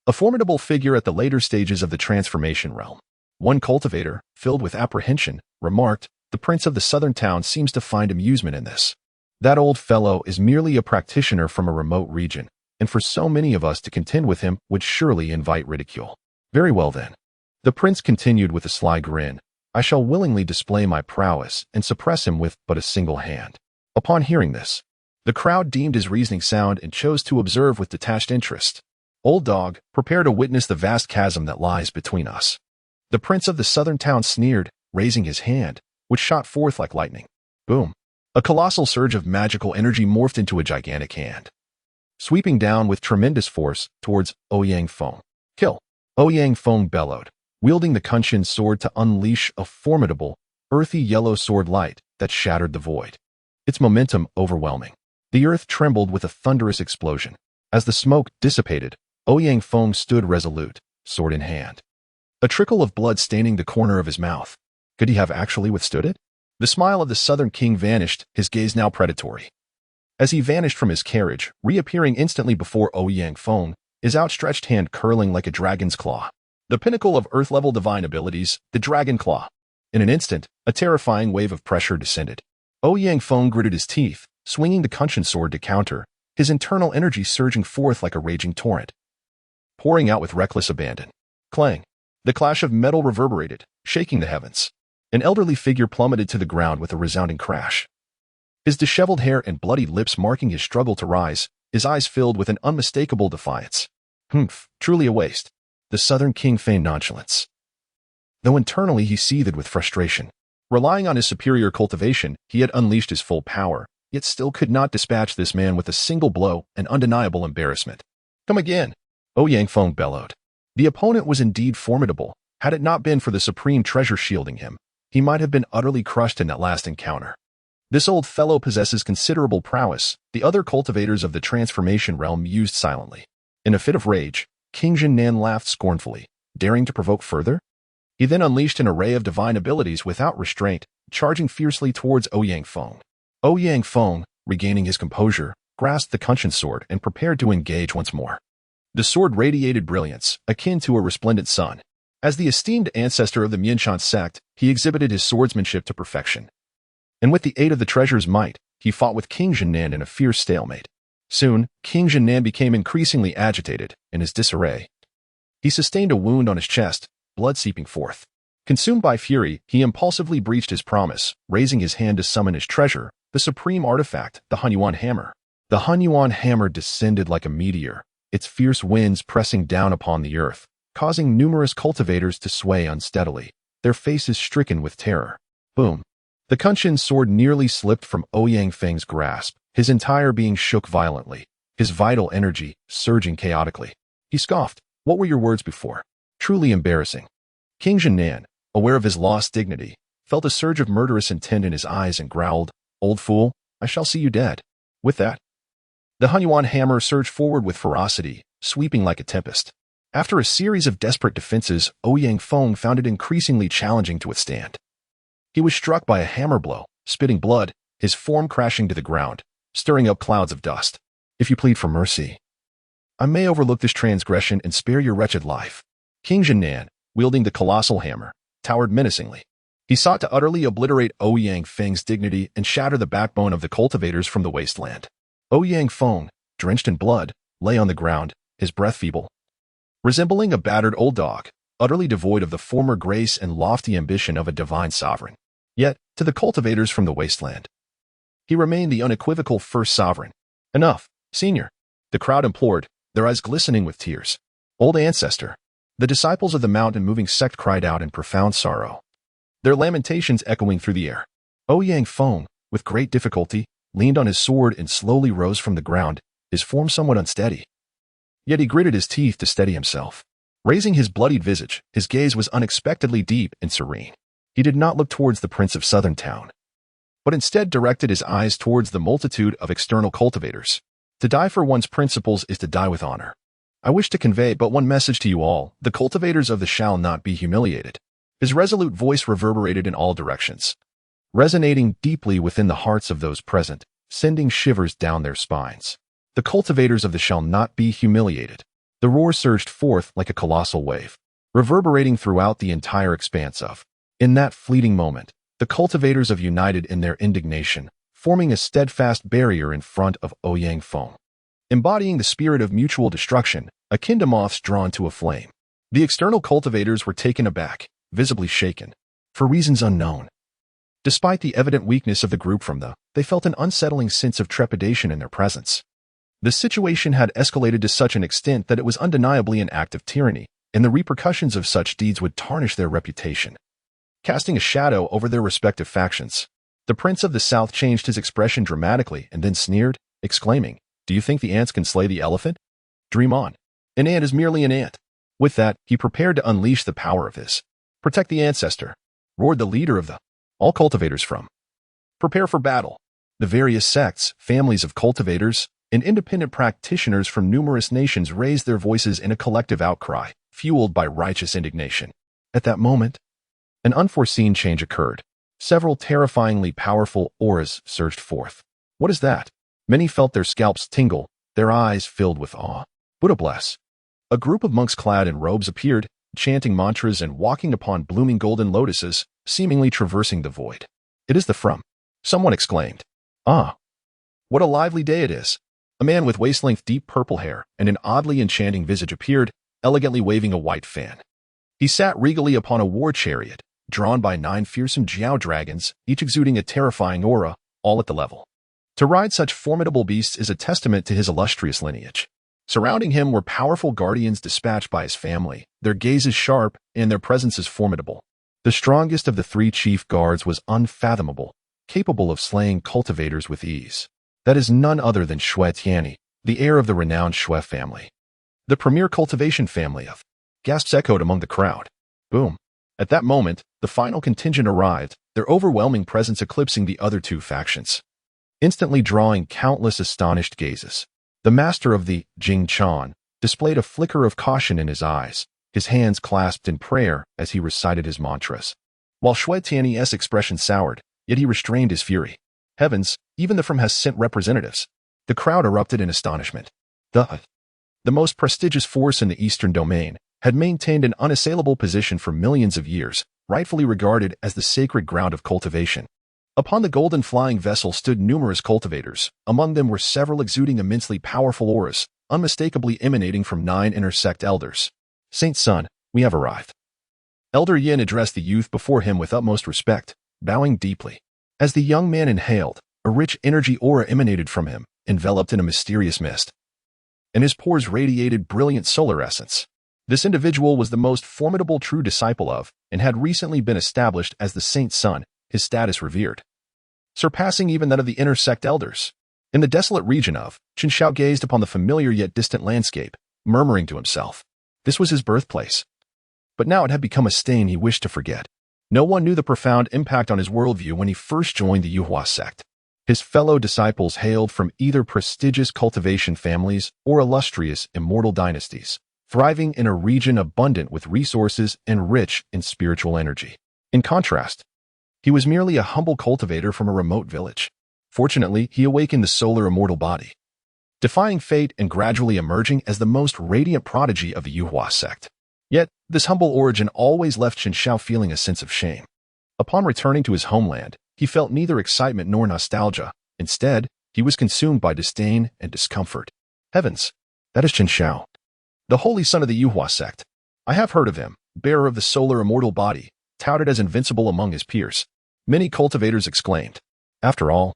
a formidable figure at the later stages of the transformation realm. One cultivator, filled with apprehension, remarked, "The prince of the southern town seems to find amusement in this. That old fellow is merely a practitioner from a remote region, and for so many of us to contend with him would surely invite ridicule." "Very well then," the prince continued with a sly grin, "I shall willingly display my prowess and suppress him with but a single hand." Upon hearing this, the crowd deemed his reasoning sound and chose to observe with detached interest. Old dog, prepare to witness the vast chasm that lies between us. The prince of the southern town sneered, raising his hand, which shot forth like lightning. Boom. A colossal surge of magical energy morphed into a gigantic hand, sweeping down with tremendous force towards Ouyang Feng. Kill! Ouyang Feng bellowed, wielding the Kunshin sword to unleash a formidable, earthy yellow sword light that shattered the void. Its momentum overwhelming. The earth trembled with a thunderous explosion. As the smoke dissipated, Ouyang Feng stood resolute, sword in hand. A trickle of blood staining the corner of his mouth. Could he have actually withstood it? The smile of the southern king vanished, his gaze now predatory. As he vanished from his carriage, reappearing instantly before Ouyang Feng, his outstretched hand curling like a dragon's claw. The pinnacle of earth-level divine abilities, the dragon claw. In an instant, a terrifying wave of pressure descended. Ouyang Feng gritted his teeth, swinging the Kunshin sword to counter, his internal energy surging forth like a raging torrent, pouring out with reckless abandon. Clang! The clash of metal reverberated, shaking the heavens. An elderly figure plummeted to the ground with a resounding crash. His disheveled hair and bloodied lips marking his struggle to rise, his eyes filled with an unmistakable defiance. Humph, truly a waste. The southern king feigned nonchalance, though internally he seethed with frustration. Relying on his superior cultivation, he had unleashed his full power, yet still could not dispatch this man with a single blow, an undeniable embarrassment. Come again! Ouyang Feng bellowed. The opponent was indeed formidable. Had it not been for the supreme treasure shielding him, he might have been utterly crushed in that last encounter. This old fellow possesses considerable prowess, the other cultivators of the transformation realm mused silently. In a fit of rage, King Junlin laughed scornfully, daring to provoke further. He then unleashed an array of divine abilities without restraint, charging fiercely towards Ouyang Feng. Ouyang Feng, regaining his composure, grasped the Kunshin sword and prepared to engage once more. The sword radiated brilliance, akin to a resplendent sun. As the esteemed ancestor of the Mianshan sect, he exhibited his swordsmanship to perfection. And with the aid of the treasure's might, he fought with King Junlin in a fierce stalemate. Soon, King Junlin became increasingly agitated in his disarray. He sustained a wound on his chest, blood seeping forth. Consumed by fury, he impulsively breached his promise, raising his hand to summon his treasure, the supreme artifact, the Hunyuan hammer. The Hunyuan hammer descended like a meteor, its fierce winds pressing down upon the earth, causing numerous cultivators to sway unsteadily, their faces stricken with terror. Boom! The Kunshin sword nearly slipped from Ouyang Feng's grasp, his entire being shook violently, his vital energy surging chaotically. He scoffed. What were your words before? Truly embarrassing. King Junlin, aware of his lost dignity, felt a surge of murderous intent in his eyes and growled, Old fool, I shall see you dead. With that, the Hunyuan hammer surged forward with ferocity, sweeping like a tempest. After a series of desperate defenses, Ouyang Feng found it increasingly challenging to withstand. He was struck by a hammer blow, spitting blood, his form crashing to the ground, stirring up clouds of dust. If you plead for mercy, I may overlook this transgression and spare your wretched life. King Junlin, wielding the colossal hammer, towered menacingly. He sought to utterly obliterate Ouyang Feng's dignity and shatter the backbone of the cultivators from the wasteland. Ouyang Feng, drenched in blood, lay on the ground, his breath feeble, resembling a battered old dog, utterly devoid of the former grace and lofty ambition of a divine sovereign. Yet, to the cultivators from the wasteland, he remained the unequivocal first sovereign. Enough, senior, the crowd implored, their eyes glistening with tears. Old ancestor, the disciples of the mountain-moving sect cried out in profound sorrow, their lamentations echoing through the air. Ouyang Feng, with great difficulty, leaned on his sword and slowly rose from the ground, his form somewhat unsteady. Yet he gritted his teeth to steady himself. Raising his bloodied visage, his gaze was unexpectedly deep and serene. He did not look towards the prince of southern town, but instead directed his eyes towards the multitude of external cultivators. To die for one's principles is to die with honor. I wish to convey but one message to you all, the cultivators of the shall not be humiliated. His resolute voice reverberated in all directions, resonating deeply within the hearts of those present, sending shivers down their spines. The cultivators of the shall not be humiliated. The roar surged forth like a colossal wave, reverberating throughout the entire expanse of. In that fleeting moment, the cultivators have united in their indignation, forming a steadfast barrier in front of Ouyang Feng, embodying the spirit of mutual destruction, akin to moths drawn to a flame. The external cultivators were taken aback, visibly shaken, for reasons unknown. Despite the evident weakness of the group from they felt an unsettling sense of trepidation in their presence. The situation had escalated to such an extent that it was undeniably an act of tyranny, and the repercussions of such deeds would tarnish their reputation, casting a shadow over their respective factions. The Prince of the South changed his expression dramatically and then sneered, exclaiming, "Do you think the ants can slay the elephant? Dream on. An ant is merely an ant." With that, he prepared to unleash the power of his "Protect the Ancestor," roared the leader of the all cultivators from prepare for battle. The various sects, families of cultivators, and independent practitioners from numerous nations raised their voices in a collective outcry, fueled by righteous indignation. At that moment, an unforeseen change occurred. Several terrifyingly powerful auras surged forth. What is that? Many felt their scalps tingle, their eyes filled with awe. Buddha bless. A group of monks clad in robes appeared, chanting mantras and walking upon blooming golden lotuses, seemingly traversing the void. "It is the from." Someone exclaimed. "Ah, what a lively day it is." A man with waist-length deep purple hair and an oddly enchanting visage appeared, elegantly waving a white fan. He sat regally upon a war chariot, drawn by 9 fearsome Jiao dragons, each exuding a terrifying aura, all at the level. To ride such formidable beasts is a testament to his illustrious lineage. Surrounding him were powerful guardians dispatched by his family, their gazes sharp and their presences formidable. The strongest of the 3 chief guards was unfathomable, capable of slaying cultivators with ease. That is none other than Xue Tianyi, the heir of the renowned Xue family. The premier cultivation family of gasps echoed among the crowd. Boom. At that moment, the final contingent arrived, their overwhelming presence eclipsing the other 2 factions, instantly drawing countless astonished gazes. The master of the Jing Chan displayed a flicker of caution in his eyes, his hands clasped in prayer as he recited his mantras. While Xue Tianyi's expression soured, yet he restrained his fury. Heavens, even the From has sent representatives. The crowd erupted in astonishment. The most prestigious force in the Eastern Domain had maintained an unassailable position for millions of years, rightfully regarded as the sacred ground of cultivation. Upon the golden flying vessel stood numerous cultivators. Among them were several exuding immensely powerful auras, unmistakably emanating from 9 intersect elders. "Saint Sun, we have arrived." Elder Yin addressed the youth before him with utmost respect, bowing deeply. As the young man inhaled, a rich energy aura emanated from him, enveloped in a mysterious mist, and his pores radiated brilliant solar essence. This individual was the most formidable true disciple of, and had recently been established as the Saint Sun, his status revered, surpassing even that of the intersect elders. In the desolate region of, Chen Xiao gazed upon the familiar yet distant landscape, murmuring to himself. This was his birthplace. But now it had become a stain he wished to forget. No one knew the profound impact on his worldview when he first joined the Yuhua sect. His fellow disciples hailed from either prestigious cultivation families or illustrious immortal dynasties, thriving in a region abundant with resources and rich in spiritual energy. In contrast, he was merely a humble cultivator from a remote village. Fortunately, he awakened the solar immortal body, defying fate and gradually emerging as the most radiant prodigy of the Yuhua sect. Yet, this humble origin always left Chen Xiao feeling a sense of shame. Upon returning to his homeland, he felt neither excitement nor nostalgia. Instead, he was consumed by disdain and discomfort. Heavens, that is Chen Xiao, the holy son of the Yuhua sect. I have heard of him, bearer of the solar immortal body, touted as invincible among his peers. Many cultivators exclaimed. After all,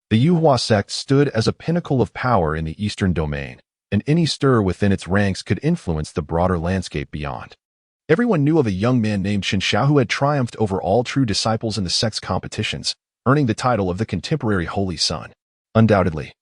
the Yuhua sect stood as a pinnacle of power in the Eastern Domain, and any stir within its ranks could influence the broader landscape beyond. Everyone knew of a young man named Chen Xiao who had triumphed over all true disciples in the sect's competitions, earning the title of the contemporary Holy Son. Undoubtedly,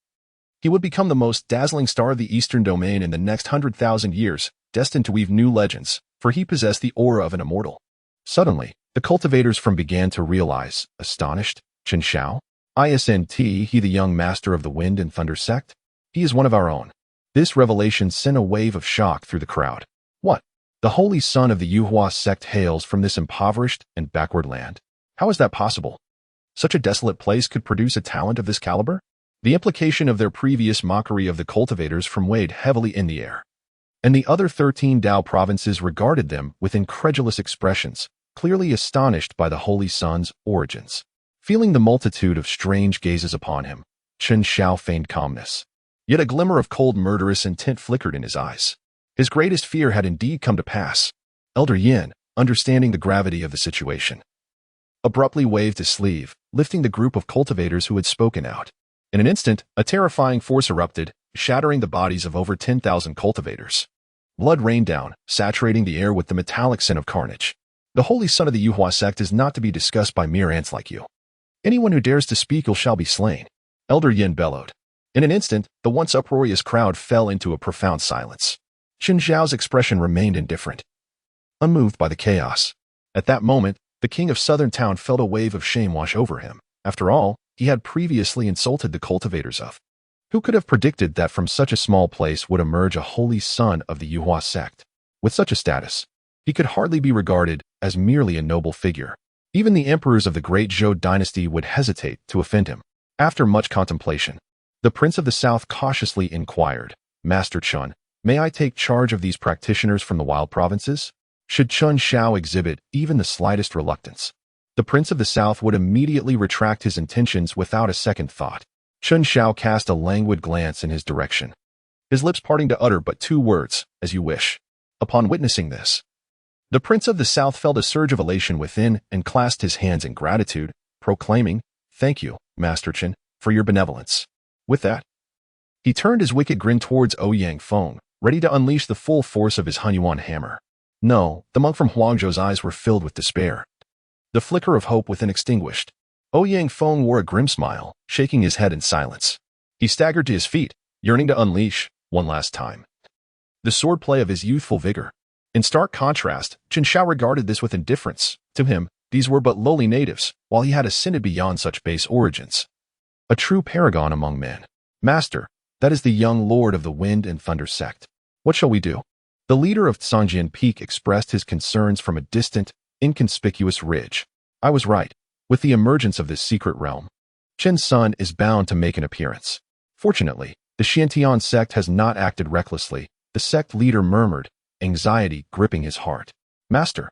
he would become the most dazzling star of the Eastern Domain in the next 100,000 years, destined to weave new legends, for he possessed the aura of an immortal. Suddenly, the cultivators from began to realize, astonished, Chen Xiao? Isn't he the young master of the Wind and Thunder sect? He is one of our own. This revelation sent a wave of shock through the crowd. What? The holy son of the Yuhua sect hails from this impoverished and backward land? How is that possible? Such a desolate place could produce a talent of this caliber? The implication of their previous mockery of the cultivators from weighed heavily in the air, and the other 13 Dao provinces regarded them with incredulous expressions, clearly astonished by the holy son's origins. Feeling the multitude of strange gazes upon him, Chen Xiao feigned calmness. Yet a glimmer of cold murderous intent flickered in his eyes. His greatest fear had indeed come to pass. Elder Yin, understanding the gravity of the situation, abruptly waved his sleeve, lifting the group of cultivators who had spoken out. In an instant, a terrifying force erupted, shattering the bodies of over 10,000 cultivators. Blood rained down, saturating the air with the metallic scent of carnage. The holy son of the Yuhua sect is not to be discussed by mere ants like you. Anyone who dares to speak shall be slain. Elder Yin bellowed. In an instant, the once uproarious crowd fell into a profound silence. Qin Zhao's expression remained indifferent, unmoved by the chaos. At that moment, the king of Southern Town felt a wave of shame wash over him. After all, he had previously insulted the cultivators of. Who could have predicted that from such a small place would emerge a holy son of the Yuhua sect? With such a status, he could hardly be regarded as merely a noble figure. Even the emperors of the great Zhou dynasty would hesitate to offend him. After much contemplation, the Prince of the South cautiously inquired, Master Chun, may I take charge of these practitioners from the wild provinces? Should Chun Shao exhibit even the slightest reluctance, the Prince of the South would immediately retract his intentions without a second thought. Chun Shao cast a languid glance in his direction, his lips parting to utter but 2 words, as you wish. Upon witnessing this, the Prince of the South felt a surge of elation within and clasped his hands in gratitude, proclaiming, Thank you, Master Chen, for your benevolence. With that, he turned his wicked grin towards Ouyang Feng, ready to unleash the full force of his Hunyuan hammer. No, the monk from Huangzhou's eyes were filled with despair. The flicker of hope within extinguished. Ouyang Feng wore a grim smile, shaking his head in silence. He staggered to his feet, yearning to unleash, one last time, the swordplay of his youthful vigor. In stark contrast, Qin Shao regarded this with indifference. To him, these were but lowly natives, while he had ascended beyond such base origins. A true paragon among men. Master, that is the young lord of the Wind and Thunder sect. What shall we do? The leader of Tsangjian Peak expressed his concerns from a distant, inconspicuous ridge. I was right. With the emergence of this secret realm, Qin's son is bound to make an appearance. Fortunately, the Xiantian sect has not acted recklessly, the sect leader murmured, anxiety gripping his heart. Master,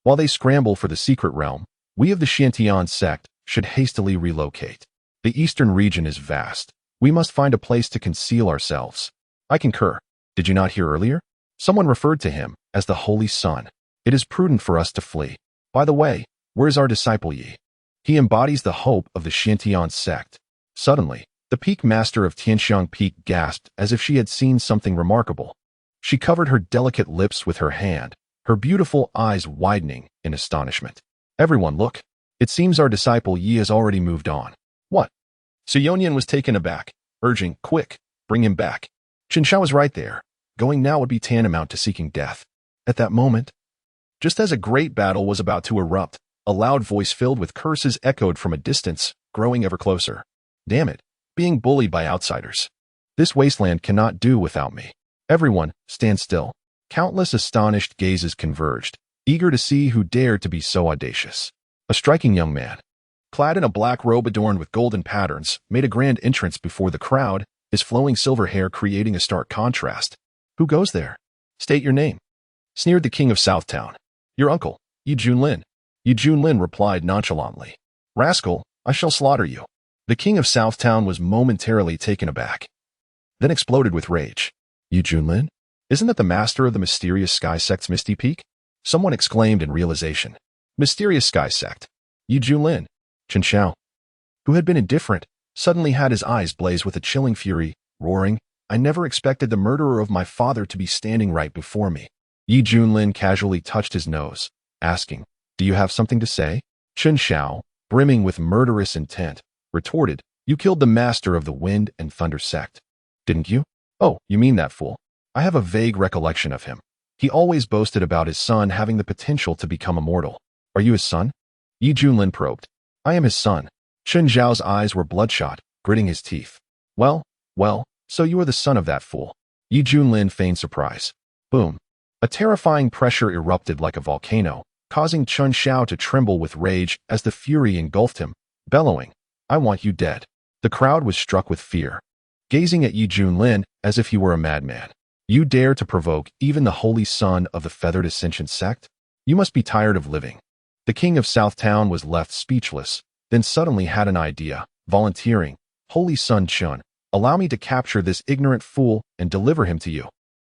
while they scramble for the secret realm, we of the Xiantian sect should hastily relocate. The eastern region is vast. We must find a place to conceal ourselves. I concur. Did you not hear earlier? Someone referred to him as the Holy Son. It is prudent for us to flee. By the way, where is our disciple Yi? He embodies the hope of the Xiantian sect. Suddenly, the peak master of Tianxiang Peak gasped as if she had seen something remarkable. She covered her delicate lips with her hand, her beautiful eyes widening in astonishment. Everyone look. It seems our disciple Yi has already moved on. What? Suyonian was taken aback, urging, quick, bring him back. Qin Shao was right there. Going now would be tantamount to seeking death. At that moment, just as a great battle was about to erupt, a loud voice filled with curses echoed from a distance, growing ever closer. Damn it, being bullied by outsiders. This wasteland cannot do without me. Everyone, stand still. Countless astonished gazes converged, eager to see who dared to be so audacious. A striking young man, clad in a black robe adorned with golden patterns, made a grand entrance before the crowd, his flowing silver hair creating a stark contrast. Who goes there? State your name, sneered the king of Southtown. Your uncle, Yi Junlin. Yi Junlin replied nonchalantly. Rascal, I shall slaughter you. The king of Southtown was momentarily taken aback, then exploded with rage. Yi Junlin? Isn't that the master of the mysterious sky sect's Misty Peak? Someone exclaimed in realization. Mysterious sky sect. Yi Junlin. Qin Shao, who had been indifferent, suddenly had his eyes blaze with a chilling fury, roaring, I never expected the murderer of my father to be standing right before me. Yi Junlin casually touched his nose, asking, Do you have something to say? Qin Shao, brimming with murderous intent, retorted, You killed the master of the Wind and Thunder sect, didn't you? Oh, you mean that fool. I have a vague recollection of him. He always boasted about his son having the potential to become immortal. Are you his son? Yi Junlin probed. I am his son. Qin Zhao's eyes were bloodshot, gritting his teeth. Well, so you are the son of that fool. Yi Junlin feigned surprise. Boom. A terrifying pressure erupted like a volcano, causing Qin Shao to tremble with rage as the fury engulfed him, bellowing, I want you dead. The crowd was struck with fear, gazing at Yi Junlin as if he were a madman. You dare to provoke even the holy son of the feathered ascension sect? You must be tired of living. The king of Southtown was left speechless, then suddenly had an idea, volunteering, Holy Son Chun, allow me to capture this ignorant fool and deliver him to you.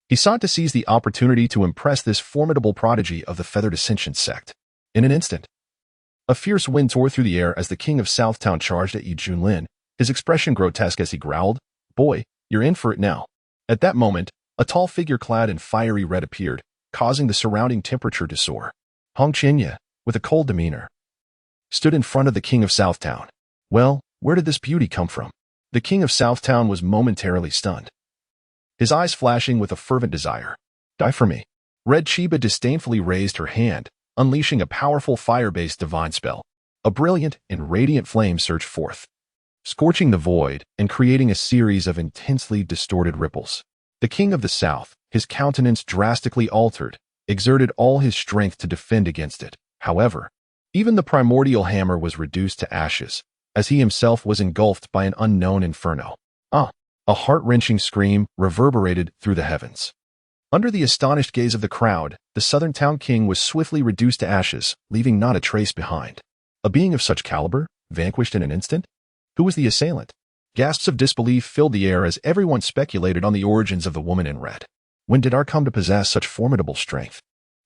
He sought to seize the opportunity to impress this formidable prodigy of the feathered ascension sect. In an instant, a fierce wind tore through the air as the king of Southtown charged at Yi Junlin, his expression grotesque as he growled, Boy, You're in for it now. At that moment, a tall figure clad in fiery red appeared, causing the surrounding temperature to soar. Hong Qinya, with a cold demeanor, stood in front of the king of Southtown. Well, where did this beauty come from? The king of Southtown was momentarily stunned, his eyes flashing with a fervent desire. Die for me. Red Chiba disdainfully raised her hand, unleashing a powerful fire-based divine spell. A brilliant and radiant flame surged forth, scorching the void and creating a series of intensely distorted ripples. The king of the south, his countenance drastically altered, exerted all his strength to defend against it. However, even the primordial hammer was reduced to ashes, as he himself was engulfed by an unknown inferno. A heart-wrenching scream reverberated through the heavens. Under the astonished gaze of the crowd, the southern town king was swiftly reduced to ashes, leaving not a trace behind. A being of such caliber, vanquished in an instant? Who was the assailant? Gasps of disbelief filled the air as everyone speculated on the origins of the woman in red. When did our come to possess such formidable strength?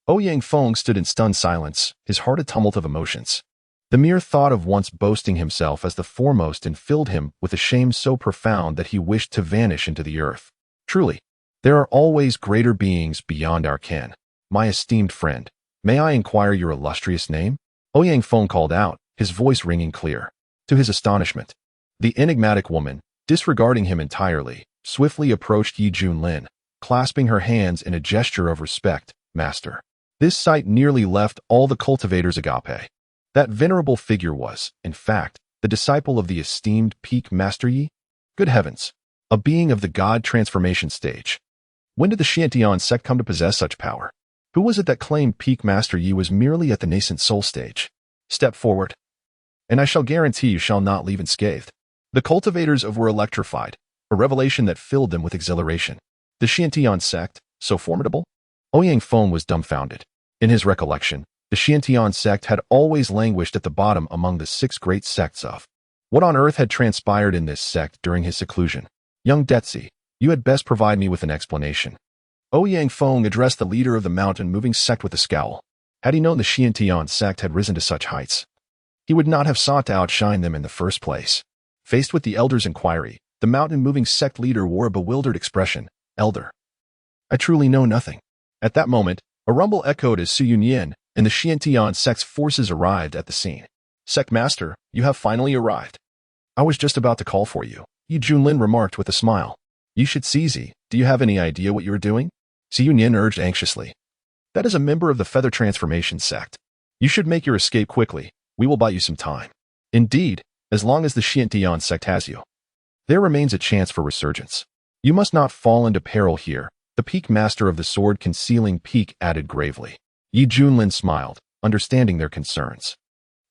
Ouyang Feng stood in stunned silence, his heart a tumult of emotions. The mere thought of once boasting himself as the foremost filled him with a shame so profound that he wished to vanish into the earth. Truly, there are always greater beings beyond our ken. My esteemed friend, may I inquire your illustrious name? Ouyang Feng called out, his voice ringing clear. To his astonishment, the enigmatic woman, disregarding him entirely, swiftly approached Yi Junlin, clasping her hands in a gesture of respect. Master. This sight nearly left all the cultivators agape. That venerable figure was, in fact, the disciple of the esteemed Peak Master Yi? Good heavens! A being of the God transformation stage. When did the Xiantian sect come to possess such power? Who was it that claimed Peak Master Yi was merely at the nascent soul stage? Step forward, and I shall guarantee you shall not leave unscathed. The cultivators were electrified, a revelation that filled them with exhilaration. The Xiantian sect, so formidable? Ouyang Feng was dumbfounded. In his recollection, the Xiantian sect had always languished at the bottom among the 6 great sects of. What on earth had transpired in this sect during his seclusion? Young Detzi, you had best provide me with an explanation. Ouyang Feng addressed the leader of the mountain-moving sect with a scowl. Had he known the Xiantian sect had risen to such heights, he would not have sought to outshine them in the first place. Faced with the elder's inquiry, the mountain-moving sect leader wore a bewildered expression. Elder, I truly know nothing. At that moment, a rumble echoed as Su Yunyan and the Xiantian sect's forces arrived at the scene. Sect Master, you have finally arrived. I was just about to call for you, Yi Junlin remarked with a smile. You should seize. Do you have any idea what you are doing? Su Yunyan urged anxiously. That is a member of the Feather Transformation sect. You should make your escape quickly. We will buy you some time. Indeed, as long as the Xiantian sect has you, there remains a chance for resurgence. You must not fall into peril here, the Peak Master of the Sword Concealing Peak added gravely. Yi Junlin smiled, understanding their concerns.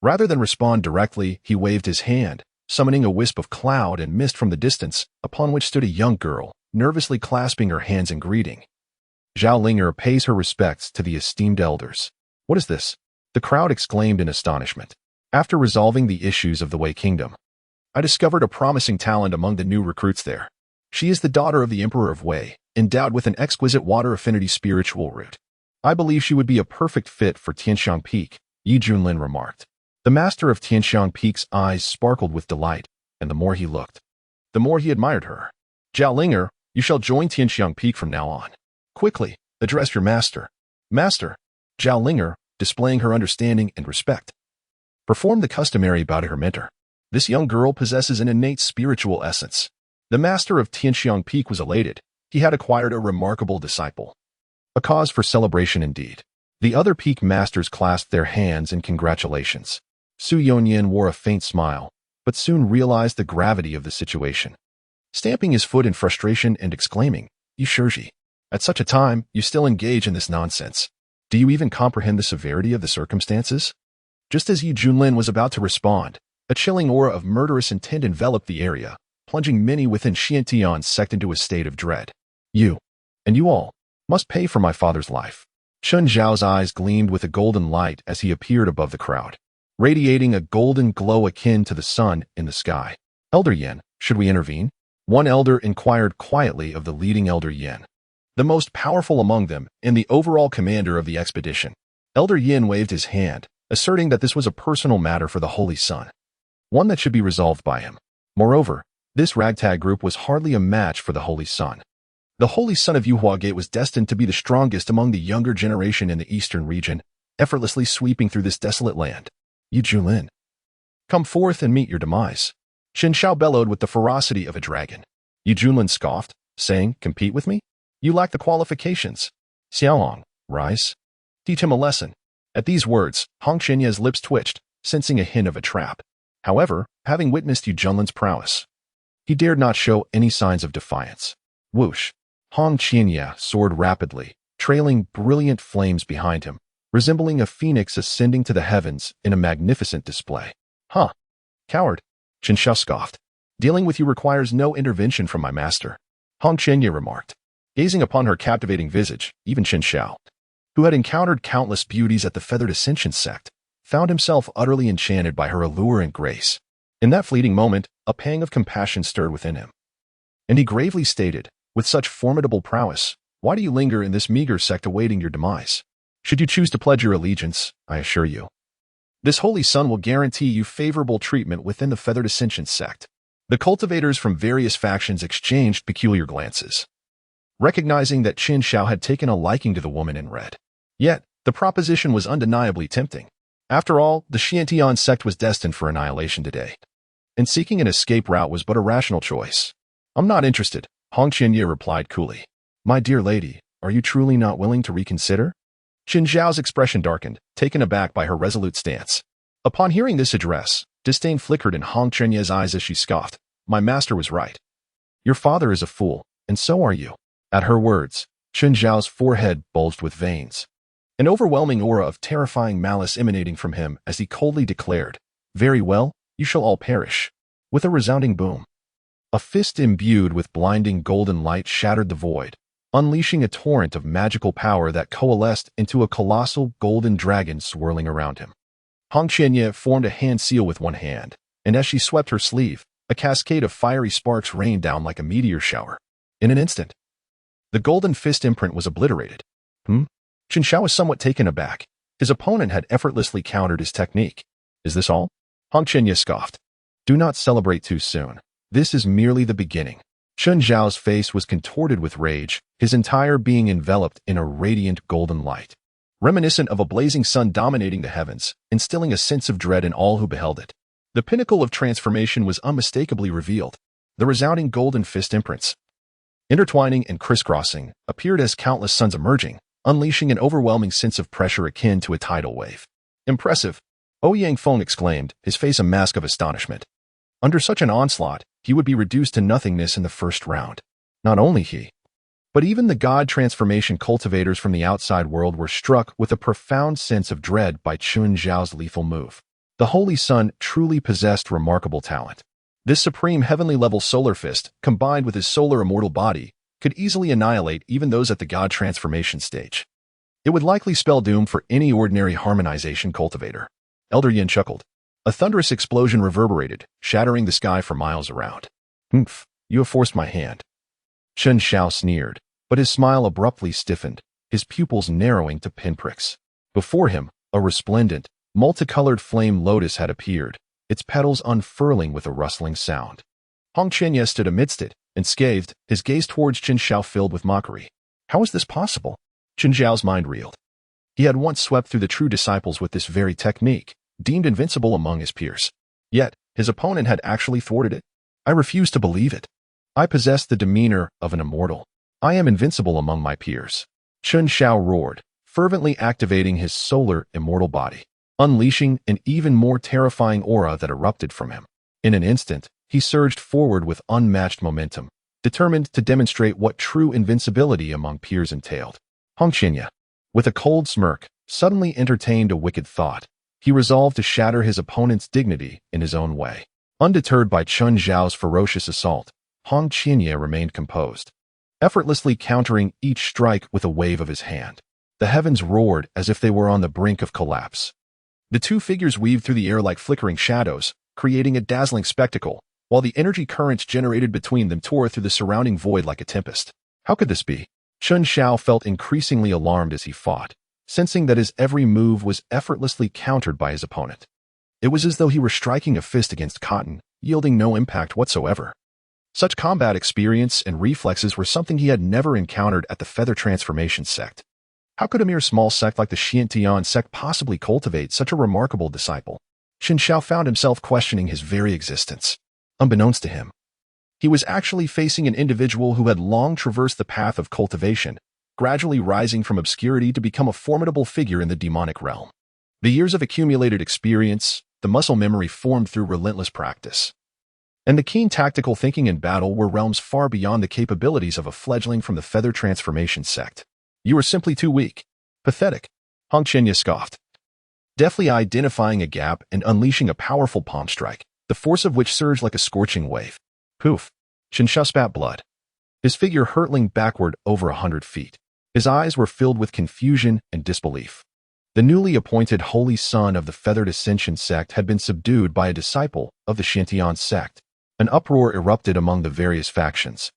Rather than respond directly, he waved his hand, summoning a wisp of cloud and mist from the distance, upon which stood a young girl, nervously clasping her hands in greeting. Zhao Linger pays her respects to the esteemed elders. What is this? The crowd exclaimed in astonishment. After resolving the issues of the Wei Kingdom, I discovered a promising talent among the new recruits there. She is the daughter of the Emperor of Wei, endowed with an exquisite water affinity spiritual root. I believe she would be a perfect fit for Tianxiang Peak, Yi Junlin remarked. The master of Tianxiang Peak's eyes sparkled with delight, and the more he looked, the more he admired her. Zhao Linger, you shall join Tianxiang Peak from now on. Quickly, address your master. Master, Zhao Linger, displaying her understanding and respect, performed the customary bow to her mentor. This young girl possesses an innate spiritual essence. The master of Tianxiang Peak was elated. He had acquired a remarkable disciple. A cause for celebration indeed. The other Peak Masters clasped their hands in congratulations. Su Yonyan wore a faint smile, but soon realized the gravity of the situation. Stamping his foot in frustration and exclaiming, You Shurji, at such a time, you still engage in this nonsense. Do you even comprehend the severity of the circumstances? Just as Yi Junlin was about to respond, a chilling aura of murderous intent enveloped the area, plunging many within Xiantian's sect into a state of dread. You, and you all, must pay for my father's life. Chun Zhao's eyes gleamed with a golden light as he appeared above the crowd, radiating a golden glow akin to the sun in the sky. Elder Yen, should we intervene? One elder inquired quietly of the leading Elder Yen, the most powerful among them and the overall commander of the expedition. Elder Yin waved his hand, asserting that this was a personal matter for the Holy Sun, one that should be resolved by him. Moreover, This ragtag group was hardly a match for the Holy Sun. The Holy Son of Yuhuagate was destined to be the strongest among the younger generation in the eastern region, effortlessly sweeping through this desolate land. You Junlin, come forth and meet your demise. Qin Shao bellowed with the ferocity of a dragon. You Junlin scoffed, saying, compete with me? You lack the qualifications. Xiaolong, rise. Teach him a lesson. At these words, Hong Qianye's lips twitched, sensing a hint of a trap. However, having witnessed Yu Junlin's prowess, he dared not show any signs of defiance. Whoosh! Hong Qianye soared rapidly, trailing brilliant flames behind him, resembling a phoenix ascending to the heavens in a magnificent display. Huh! Coward! Qin Shao scoffed. Dealing with you requires no intervention from my master, Hong Qianye remarked. Gazing upon her captivating visage, even Qin Shao, who had encountered countless beauties at the feathered ascension sect, found himself utterly enchanted by her allure and grace. In that fleeting moment, a pang of compassion stirred within him. And he gravely stated, with such formidable prowess, why do you linger in this meager sect awaiting your demise? Should you choose to pledge your allegiance, I assure you, this Holy Sun will guarantee you favorable treatment within the feathered ascension sect. The cultivators from various factions exchanged peculiar glances, recognizing that Qin Shao had taken a liking to the woman in red. Yet, the proposition was undeniably tempting. After all, the Xiantian sect was destined for annihilation today, and seeking an escape route was but a rational choice. I'm not interested, Hong Qianye replied coolly. My dear lady, are you truly not willing to reconsider? Qin Zhao's expression darkened, taken aback by her resolute stance. Upon hearing this address, disdain flickered in Hong Qianye's eyes as she scoffed. My master was right. Your father is a fool, and so are you. At her words, Qin Zhao's forehead bulged with veins, an overwhelming aura of terrifying malice emanating from him as he coldly declared, very well, you shall all perish. With a resounding boom, a fist imbued with blinding golden light shattered the void, unleashing a torrent of magical power that coalesced into a colossal golden dragon swirling around him. Hong Qianye formed a hand seal with one hand, and as she swept her sleeve, a cascade of fiery sparks rained down like a meteor shower. In an instant, the golden fist imprint was obliterated. Qin Shao was somewhat taken aback. His opponent had effortlessly countered his technique. Is this all? Hong Qianye scoffed. Do not celebrate too soon. This is merely the beginning. Qin Zhao's face was contorted with rage, his entire being enveloped in a radiant golden light, reminiscent of a blazing sun dominating the heavens, instilling a sense of dread in all who beheld it. The pinnacle of transformation was unmistakably revealed. The resounding golden fist imprints, intertwining and crisscrossing, appeared as countless suns emerging, unleashing an overwhelming sense of pressure akin to a tidal wave. Impressive, Ouyang Feng exclaimed, his face a mask of astonishment. Under such an onslaught, he would be reduced to nothingness in the first round. Not only he, but even the god transformation cultivators from the outside world were struck with a profound sense of dread by Qin Zhao's lethal move. The Holy Sun truly possessed remarkable talent. This supreme heavenly-level solar fist, combined with his solar immortal body, could easily annihilate even those at the god transformation stage. It would likely spell doom for any ordinary harmonization cultivator. Elder Yin chuckled. A thunderous explosion reverberated, shattering the sky for miles around. Humph, you have forced my hand. Qin Shao sneered, but his smile abruptly stiffened, his pupils narrowing to pinpricks. Before him, a resplendent, multicolored flame lotus had appeared, its petals unfurling with a rustling sound. Hong Qianye stood amidst it, enscathed, his gaze towards Qin Shao filled with mockery. How is this possible? Qin Zhao's mind reeled. He had once swept through the true disciples with this very technique, deemed invincible among his peers. Yet, his opponent had actually thwarted it. I refuse to believe it. I possess the demeanor of an immortal. I am invincible among my peers. Qin Shao roared, fervently activating his solar immortal body, unleashing an even more terrifying aura that erupted from him. In an instant, he surged forward with unmatched momentum, determined to demonstrate what true invincibility among peers entailed. Hong Qianye, with a cold smirk, suddenly entertained a wicked thought. He resolved to shatter his opponent's dignity in his own way. Undeterred by Qin Zhao's ferocious assault, Hong Qianye remained composed, effortlessly countering each strike with a wave of his hand. The heavens roared as if they were on the brink of collapse. The two figures weaved through the air like flickering shadows, creating a dazzling spectacle, while the energy currents generated between them tore through the surrounding void like a tempest. How could this be? Qin Shao felt increasingly alarmed as he fought, sensing that his every move was effortlessly countered by his opponent. It was as though he were striking a fist against cotton, yielding no impact whatsoever. Such combat experience and reflexes were something he had never encountered at the Feather Transformation sect. How could a mere small sect like the Xiantian sect possibly cultivate such a remarkable disciple? Xin Xiao found himself questioning his very existence. Unbeknownst to him, he was actually facing an individual who had long traversed the path of cultivation, gradually rising from obscurity to become a formidable figure in the demonic realm. The years of accumulated experience, the muscle memory formed through relentless practice, and the keen tactical thinking in battle were realms far beyond the capabilities of a fledgling from the Feather Transformation sect. You are simply too weak. Pathetic. Hong Qinya scoffed, deftly identifying a gap and unleashing a powerful palm strike, the force of which surged like a scorching wave. Poof. Xin Xiao spat blood, his figure hurtling backward over 100 feet. His eyes were filled with confusion and disbelief. The newly appointed Holy Son of the Feathered Ascension sect had been subdued by a disciple of the Xiantian sect. An uproar erupted among the various factions.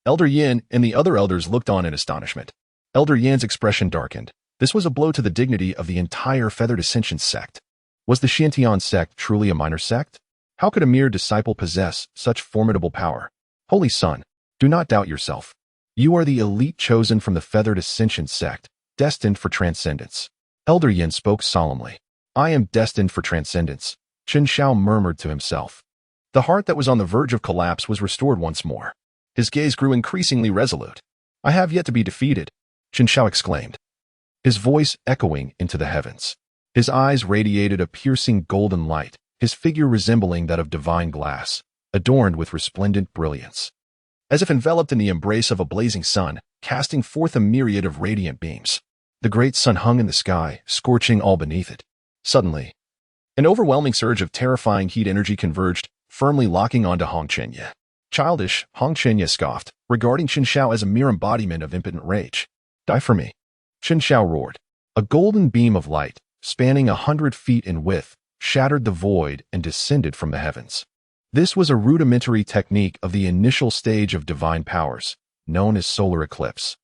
Elder Yin and the other elders looked on in astonishment. Elder Yin's expression darkened. This was a blow to the dignity of the entire Feathered Ascension sect. Was the Xiantian sect truly a minor sect? How could a mere disciple possess such formidable power? Holy Son, do not doubt yourself. You are the elite chosen from the Feathered Ascension sect, destined for transcendence. Elder Yin spoke solemnly. I am destined for transcendence, Xin Xiao murmured to himself. The heart that was on the verge of collapse was restored once more. His gaze grew increasingly resolute. I have yet to be defeated, Xin Xiao exclaimed, his voice echoing into the heavens. His eyes radiated a piercing golden light, his figure resembling that of divine glass, adorned with resplendent brilliance. As if enveloped in the embrace of a blazing sun, casting forth a myriad of radiant beams. The great sun hung in the sky, scorching all beneath it. Suddenly, an overwhelming surge of terrifying heat energy converged, firmly locking onto Hong Qinya. Childish, Hong Qinya scoffed, regarding Xin Xiao as a mere embodiment of impotent rage. Die for me, Xin Xiao roared. A golden beam of light, spanning 100 feet in width, shattered the void and descended from the heavens. This was a rudimentary technique of the initial stage of divine powers, known as solar eclipse.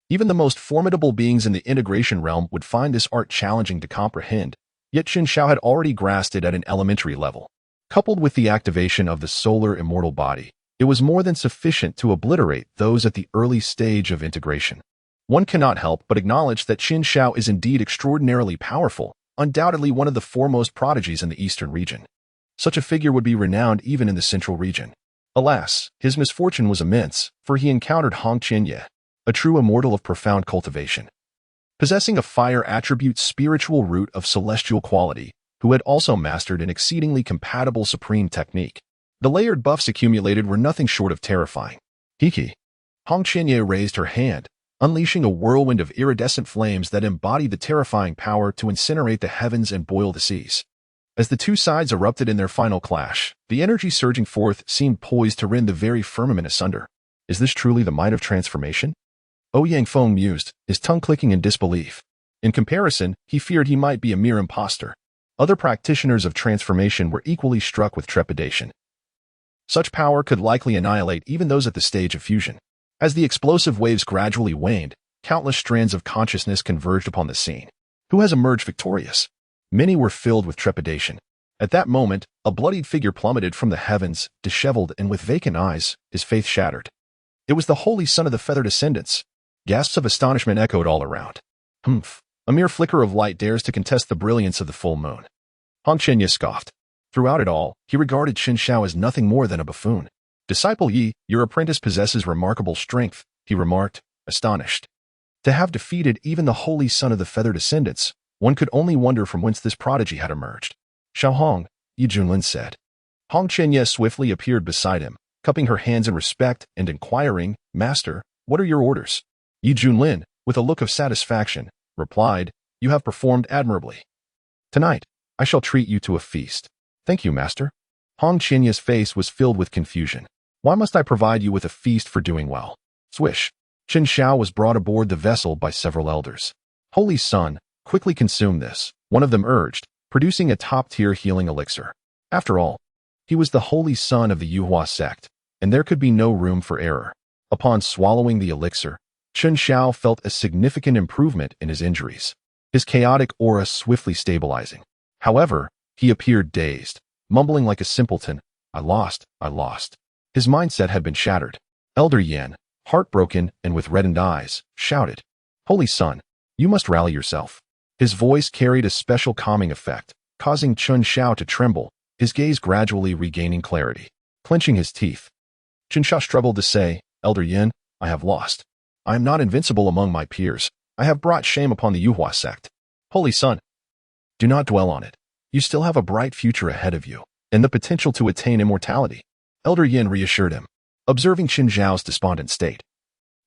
Even the most formidable beings in the integration realm would find this art challenging to comprehend, yet Xin Xiao had already grasped it at an elementary level. Coupled with the activation of the solar immortal body, it was more than sufficient to obliterate those at the early stage of integration. One cannot help but acknowledge that Xin Xiao is indeed extraordinarily powerful, undoubtedly one of the foremost prodigies in the eastern region. Such a figure would be renowned even in the central region. Alas, his misfortune was immense, for he encountered Hong Qinya, a true immortal of profound cultivation, possessing a fire attribute spiritual root of celestial quality, who had also mastered an exceedingly compatible supreme technique. The layered buffs accumulated were nothing short of terrifying. Hiki. Hong Qinya raised her hand, unleashing a whirlwind of iridescent flames that embodied the terrifying power to incinerate the heavens and boil the seas. As the two sides erupted in their final clash, the energy surging forth seemed poised to rend the very firmament asunder. Is this truly the might of transformation? Ouyang Feng mused, his tongue clicking in disbelief. In comparison, he feared he might be a mere impostor. Other practitioners of transformation were equally struck with trepidation. Such power could likely annihilate even those at the stage of fusion. As the explosive waves gradually waned, countless strands of consciousness converged upon the scene. Who has emerged victorious? Many were filled with trepidation. At that moment, a bloodied figure plummeted from the heavens, disheveled and with vacant eyes, his faith shattered. It was the Holy Son of the Feathered Ascendants. Gasps of astonishment echoed all around. Humph, a mere flicker of light dares to contest the brilliance of the full moon. Hong Qinya scoffed. Throughout it all, he regarded Xin Xiao as nothing more than a buffoon. Disciple Yi, your apprentice possesses remarkable strength, he remarked, astonished. To have defeated even the Holy Son of the Feathered Ascendants, one could only wonder from whence this prodigy had emerged. Xiao Hong, Yi Junlin said. Hong Qinya swiftly appeared beside him, cupping her hands in respect and inquiring, Master, what are your orders? Yi Junlin, with a look of satisfaction, replied, You have performed admirably. Tonight, I shall treat you to a feast. Thank you, Master. Hong Qinya's face was filled with confusion. Why must I provide you with a feast for doing well? Swish. Xin Xiao was brought aboard the vessel by several elders. Holy Son, quickly consume this, one of them urged, producing a top-tier healing elixir. After all, he was the Holy Son of the Yuhua sect, and there could be no room for error. Upon swallowing the elixir, Xin Xiao felt a significant improvement in his injuries, his chaotic aura swiftly stabilizing. However, he appeared dazed, mumbling like a simpleton, I lost. His mindset had been shattered. Elder Yan, heartbroken and with reddened eyes, shouted, "Holy Son, you must rally yourself." His voice carried a special calming effect, causing Chun Xiao to tremble, his gaze gradually regaining clarity. Clenching his teeth, Chun Xiao struggled to say, "Elder Yin, I have lost. I am not invincible among my peers. I have brought shame upon the Yuhua sect. Holy Son, do not dwell on it. You still have a bright future ahead of you, and the potential to attain immortality." Elder Yin reassured him, observing Qin Zhao's despondent state.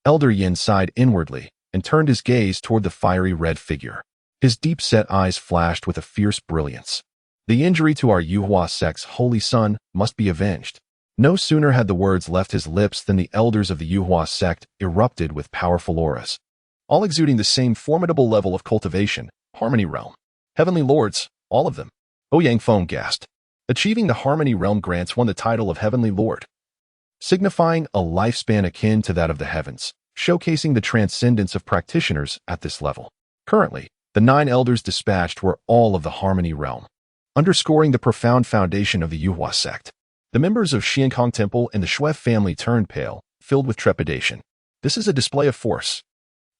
Elder Yin sighed inwardly and turned his gaze toward the fiery red figure. His deep-set eyes flashed with a fierce brilliance. "The injury to our Yuhua sect's holy son must be avenged." No sooner had the words left his lips than the elders of the Yuhua sect erupted with powerful auras, all exuding the same formidable level of cultivation, harmony realm. Heavenly lords, all of them. Ouyang Feng gasped. Achieving the harmony realm grants one the title of Heavenly Lord, signifying a lifespan akin to that of the heavens, showcasing the transcendence of practitioners at this level. Currently, the 9 elders dispatched were all of the harmony realm, underscoring the profound foundation of the Yuhua sect. The members of Xiankong Temple and the Shui family turned pale, filled with trepidation. This is a display of force.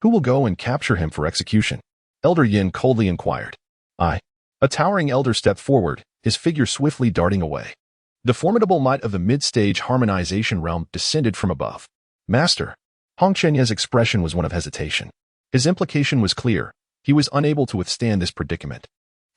Who will go and capture him for execution? Elder Yin coldly inquired. I. A towering elder stepped forward, his figure swiftly darting away. The formidable might of the mid-stage harmonization realm descended from above. Master. Hong Chenya's expression was one of hesitation. His implication was clear. He was unable to withstand this predicament.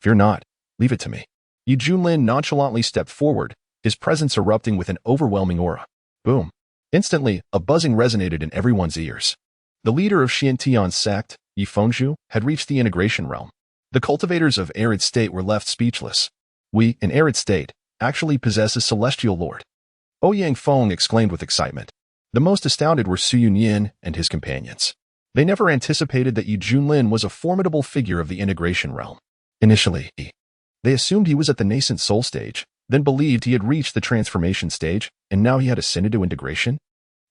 Fear not. Leave it to me. Yi Junlin nonchalantly stepped forward, his presence erupting with an overwhelming aura. Boom. Instantly, a buzzing resonated in everyone's ears. The leader of Xiantian's sect, Yi Fengzhu, had reached the integration realm. The cultivators of Arid State were left speechless. We, in Arid State, actually possess a celestial lord. Ouyang Feng exclaimed with excitement. The most astounded were Su Yunyin and his companions. They never anticipated that Yi Junlin was a formidable figure of the integration realm. Initially, they assumed he was at the nascent soul stage, then believed he had reached the transformation stage, and now he had ascended to integration.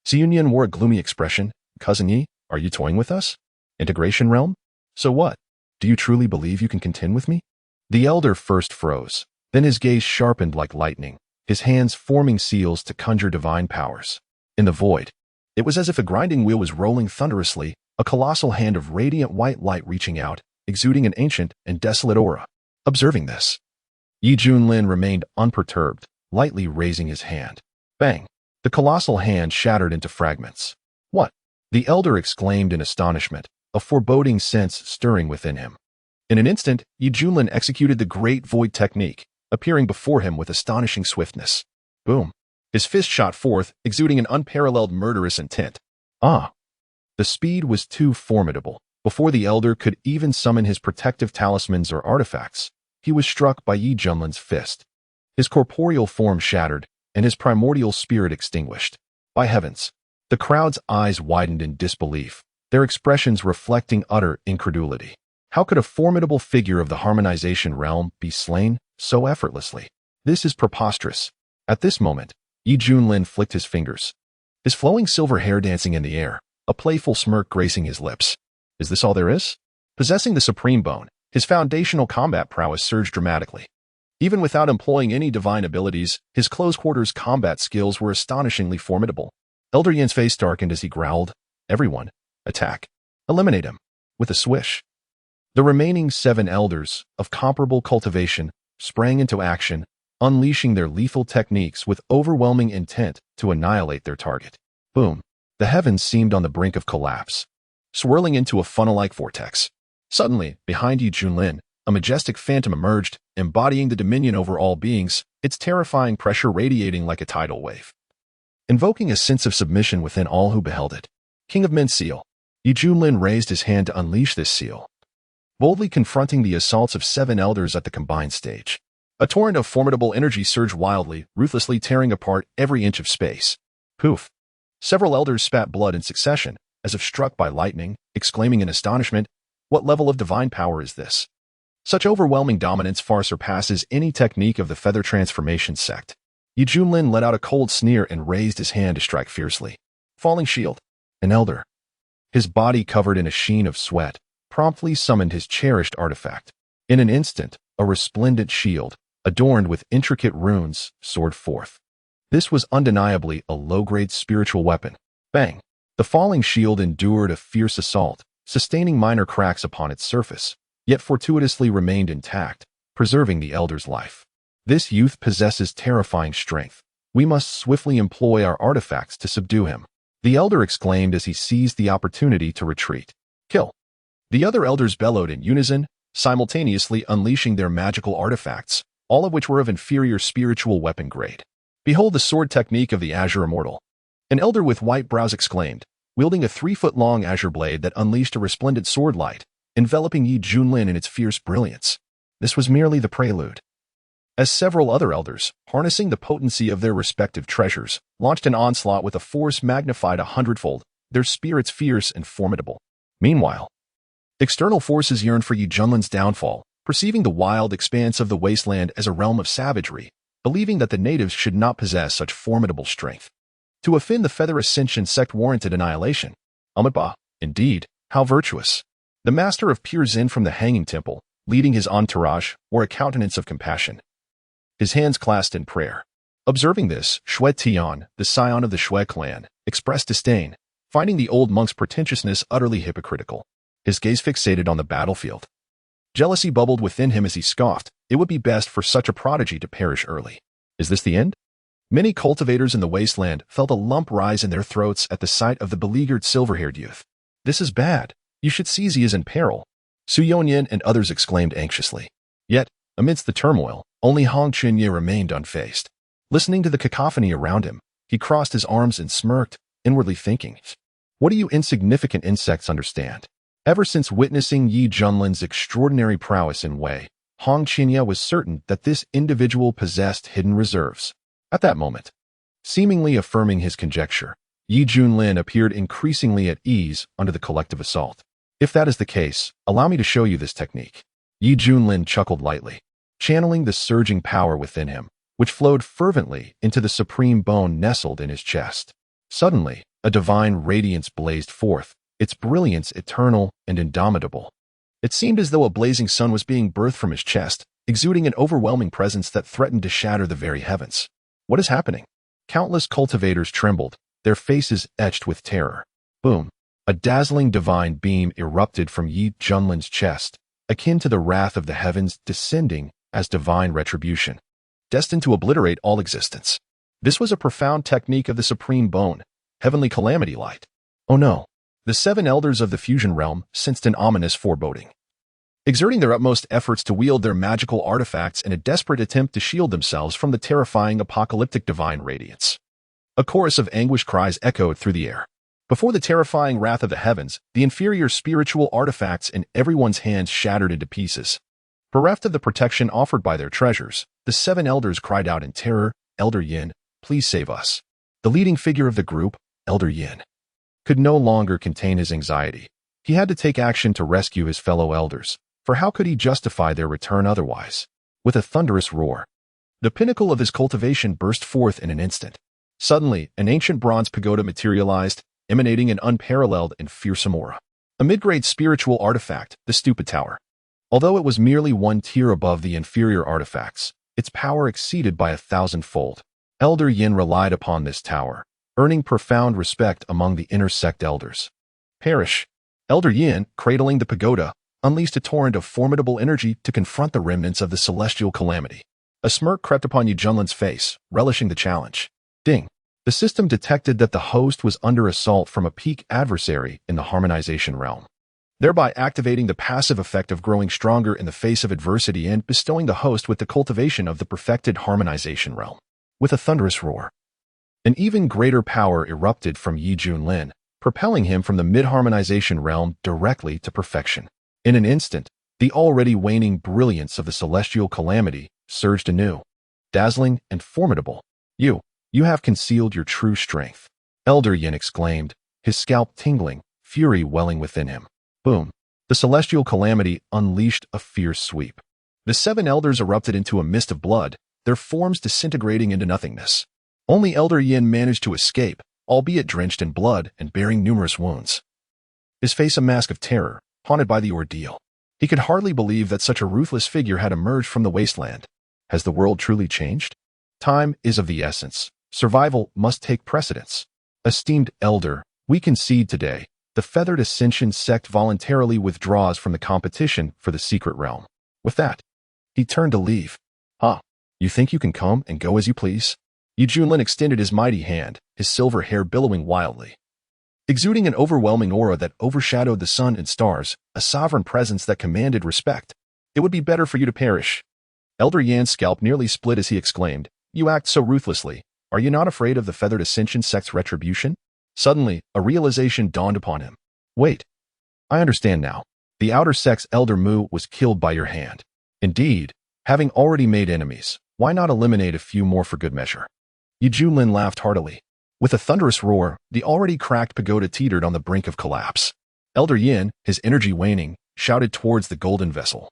Su Yunyin wore a gloomy expression. Cousin Yi, are you toying with us? Integration realm? So what? Do you truly believe you can contend with me? The elder first froze, then his gaze sharpened like lightning, his hands forming seals to conjure divine powers. In the void, it was as if a grinding wheel was rolling thunderously, a colossal hand of radiant white light reaching out, exuding an ancient and desolate aura. Observing this, Yi Junlin remained unperturbed, lightly raising his hand. Bang! The colossal hand shattered into fragments. What? The elder exclaimed in astonishment, a foreboding sense stirring within him. In an instant, Yi Junlin executed the Great Void technique, appearing before him with astonishing swiftness. Boom! His fist shot forth, exuding an unparalleled murderous intent. Ah! The speed was too formidable. Before the elder could even summon his protective talismans or artifacts, he was struck by Yi Junlin's fist. His corporeal form shattered, and his primordial spirit extinguished. By heavens! The crowd's eyes widened in disbelief, their expressions reflecting utter incredulity. How could a formidable figure of the harmonization realm be slain so effortlessly? This is preposterous. At this moment, Yi Junlin flicked his fingers, his flowing silver hair dancing in the air, a playful smirk gracing his lips. Is this all there is? Possessing the supreme bone, his foundational combat prowess surged dramatically. Even without employing any divine abilities, his close-quarters combat skills were astonishingly formidable. Elder Yin's face darkened as he growled, "Everyone, attack. Eliminate him." With a swish, the remaining 7 elders, of comparable cultivation, sprang into action, unleashing their lethal techniques with overwhelming intent to annihilate their target. Boom! The heavens seemed on the brink of collapse, swirling into a funnel-like vortex. Suddenly, behind Yi Junlin, a majestic phantom emerged, embodying the dominion over all beings, its terrifying pressure radiating like a tidal wave, invoking a sense of submission within all who beheld it. King of Men Seal. Yi Junlin raised his hand to unleash this seal, boldly confronting the assaults of 7 elders at the combined stage. A torrent of formidable energy surged wildly, ruthlessly tearing apart every inch of space. Poof! Several elders spat blood in succession, as if struck by lightning, exclaiming in astonishment, "What level of divine power is this?" Such overwhelming dominance far surpasses any technique of the Feather Transformation sect. Yi Junlin let out a cold sneer and raised his hand to strike fiercely. Falling shield. An elder, his body covered in a sheen of sweat, promptly summoned his cherished artifact. In an instant, a resplendent shield, adorned with intricate runes, soared forth. This was undeniably a low-grade spiritual weapon. Bang! The falling shield endured a fierce assault, sustaining minor cracks upon its surface, yet fortuitously remained intact, preserving the elder's life. This youth possesses terrifying strength. We must swiftly employ our artifacts to subdue him, the elder exclaimed as he seized the opportunity to retreat. Kill! The other elders bellowed in unison, simultaneously unleashing their magical artifacts, all of which were of inferior spiritual weapon grade. Behold the sword technique of the Azure Immortal! An elder with white brows exclaimed, wielding a 3-foot-long azure blade that unleashed a resplendent sword light, enveloping Yi Junlin in its fierce brilliance. This was merely the prelude. As several other elders, harnessing the potency of their respective treasures, launched an onslaught with a force magnified 100-fold, their spirits fierce and formidable. Meanwhile, external forces yearned for Yi Junlin's downfall, perceiving the wild expanse of the wasteland as a realm of savagery, believing that the natives should not possess such formidable strength. To offend the feather ascension sect warranted annihilation. Amitabha, indeed, how virtuous. The master of pure Zen from the Hanging Temple, leading his entourage, wore a countenance of compassion, his hands clasped in prayer. Observing this, Xue Tian, the scion of the Xue clan, expressed disdain, finding the old monk's pretentiousness utterly hypocritical. His gaze fixated on the battlefield. Jealousy bubbled within him as he scoffed. It would be best for such a prodigy to perish early. Is this the end? Many cultivators in the wasteland felt a lump rise in their throats at the sight of the beleaguered silver-haired youth. This is bad. You should seize he is in peril. Su Yonyan and others exclaimed anxiously. Yet, amidst the turmoil, only Hong Chunye remained unfazed. Listening to the cacophony around him, he crossed his arms and smirked, inwardly thinking, what do you insignificant insects understand? Ever since witnessing Yi Junlin's extraordinary prowess in Wei, Hong Chunye was certain that this individual possessed hidden reserves. At that moment, seemingly affirming his conjecture, Yi Junlin appeared increasingly at ease under the collective assault. If that is the case, allow me to show you this technique. Yi Junlin chuckled lightly, channeling the surging power within him, which flowed fervently into the supreme bone nestled in his chest. Suddenly, a divine radiance blazed forth, its brilliance eternal and indomitable. It seemed as though a blazing sun was being birthed from his chest, exuding an overwhelming presence that threatened to shatter the very heavens. What is happening? Countless cultivators trembled, their faces etched with terror. Boom! A dazzling divine beam erupted from Yi Junlin's chest, akin to the wrath of the heavens descending as divine retribution, destined to obliterate all existence. This was a profound technique of the supreme bone, heavenly calamity light. Oh no! The 7 elders of the fusion realm sensed an ominous foreboding. Exerting their utmost efforts to wield their magical artifacts in a desperate attempt to shield themselves from the terrifying apocalyptic divine radiance. A chorus of anguished cries echoed through the air. Before the terrifying wrath of the heavens, the inferior spiritual artifacts in everyone's hands shattered into pieces. Bereft of the protection offered by their treasures, the 7 elders cried out in terror, Elder Yin, please save us. The leading figure of the group, Elder Yin, could no longer contain his anxiety. He had to take action to rescue his fellow elders, for how could he justify their return otherwise? With a thunderous roar, the pinnacle of his cultivation burst forth in an instant. Suddenly, an ancient bronze pagoda materialized, emanating an unparalleled and fearsome aura. A mid-grade spiritual artifact, the Stupa Tower. Although it was merely 1 tier above the inferior artifacts, its power exceeded by 1,000-fold. Elder Yin relied upon this tower, earning profound respect among the inner sect elders. Perish! Elder Yin, cradling the pagoda, unleashed a torrent of formidable energy to confront the remnants of the celestial calamity. A smirk crept upon Yi Junlin's face, relishing the challenge. Ding! The system detected that the host was under assault from a peak adversary in the harmonization realm, thereby activating the passive effect of growing stronger in the face of adversity and bestowing the host with the cultivation of the perfected harmonization realm. With a thunderous roar, an even greater power erupted from Yi Junlin, propelling him from the mid-harmonization realm directly to perfection. In an instant, the already waning brilliance of the celestial calamity surged anew, dazzling and formidable. You have concealed your true strength, Elder Yin exclaimed, his scalp tingling, fury welling within him. Boom! The celestial calamity unleashed a fierce sweep. The 7 elders erupted into a mist of blood, their forms disintegrating into nothingness. Only Elder Yin managed to escape, albeit drenched in blood and bearing numerous wounds. His face a mask of terror, haunted by the ordeal. He could hardly believe that such a ruthless figure had emerged from the wasteland. Has the world truly changed? Time is of the essence, Survival must take precedence. Esteemed elder, we concede today. The feathered ascension sect voluntarily withdraws from the competition for the secret realm. With that, he turned to leave. Huh, you think you can come and go as you please? Junlin extended his mighty hand, his silver hair billowing wildly. Exuding an overwhelming aura that overshadowed the sun and stars, a sovereign presence that commanded respect. It would be better for you to perish. Elder Yan's scalp nearly split as he exclaimed, "You act so ruthlessly. Are you not afraid of the feathered ascension sect's retribution?" Suddenly, a realization dawned upon him. Wait. I understand now. The outer sect's elder Mu was killed by your hand. Indeed, having already made enemies, why not eliminate a few more for good measure? Junlin laughed heartily. With a thunderous roar, the already cracked pagoda teetered on the brink of collapse. Elder Yin, his energy waning, shouted towards the golden vessel.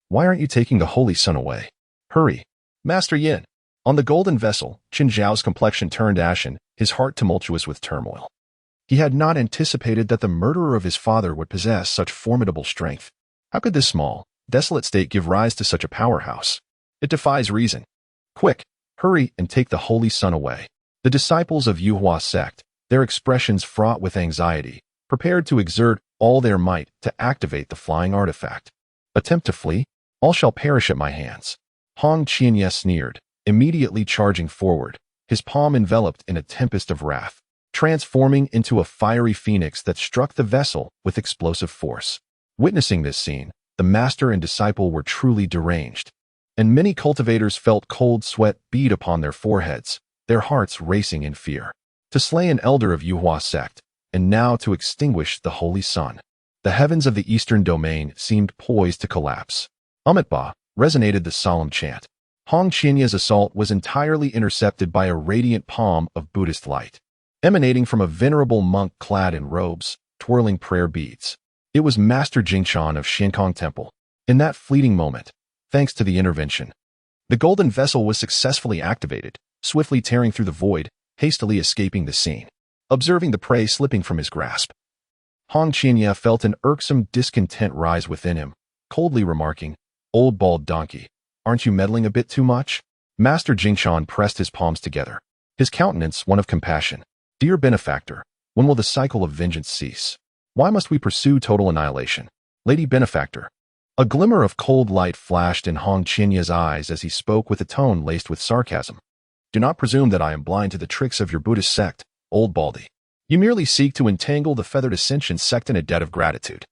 Why aren't you taking the holy sun away? Hurry. Master Yin. On the golden vessel, Qin Zhao's complexion turned ashen, his heart tumultuous with turmoil. He had not anticipated that the murderer of his father would possess such formidable strength. How could this small, desolate state give rise to such a powerhouse? It defies reason. Quick, hurry and take the holy sun away. The disciples of Yuhua sect, their expressions fraught with anxiety, prepared to exert all their might to activate the flying artifact. Attempt to flee? All shall perish at my hands. Hong Qianye sneered, immediately charging forward, his palm enveloped in a tempest of wrath, transforming into a fiery phoenix that struck the vessel with explosive force. Witnessing this scene, the master and disciple were truly deranged, and many cultivators felt cold sweat bead upon their foreheads, their hearts racing in fear. To slay an elder of Yuhua sect, and now to extinguish the holy sun. The heavens of the eastern domain seemed poised to collapse. Amitabha resonated the solemn chant. Hong Qianye's assault was entirely intercepted by a radiant palm of Buddhist light, emanating from a venerable monk clad in robes, twirling prayer beads. It was Master Jingchan of Shinkong Temple. In that fleeting moment, thanks to the intervention, the golden vessel was successfully activated, swiftly tearing through the void, hastily escaping the scene. Observing the prey slipping from his grasp, Hong Qianye felt an irksome discontent rise within him, coldly remarking, "Old bald donkey, aren't you meddling a bit too much?" Master Jingchan pressed his palms together, his countenance one of compassion. "Dear benefactor, when will the cycle of vengeance cease? Why must we pursue total annihilation? Lady benefactor." A glimmer of cold light flashed in Hong Qianye's eyes as he spoke with a tone laced with sarcasm. "Do not presume that I am blind to the tricks of your Buddhist sect, old baldy. You merely seek to entangle the feathered ascension sect in a debt of gratitude.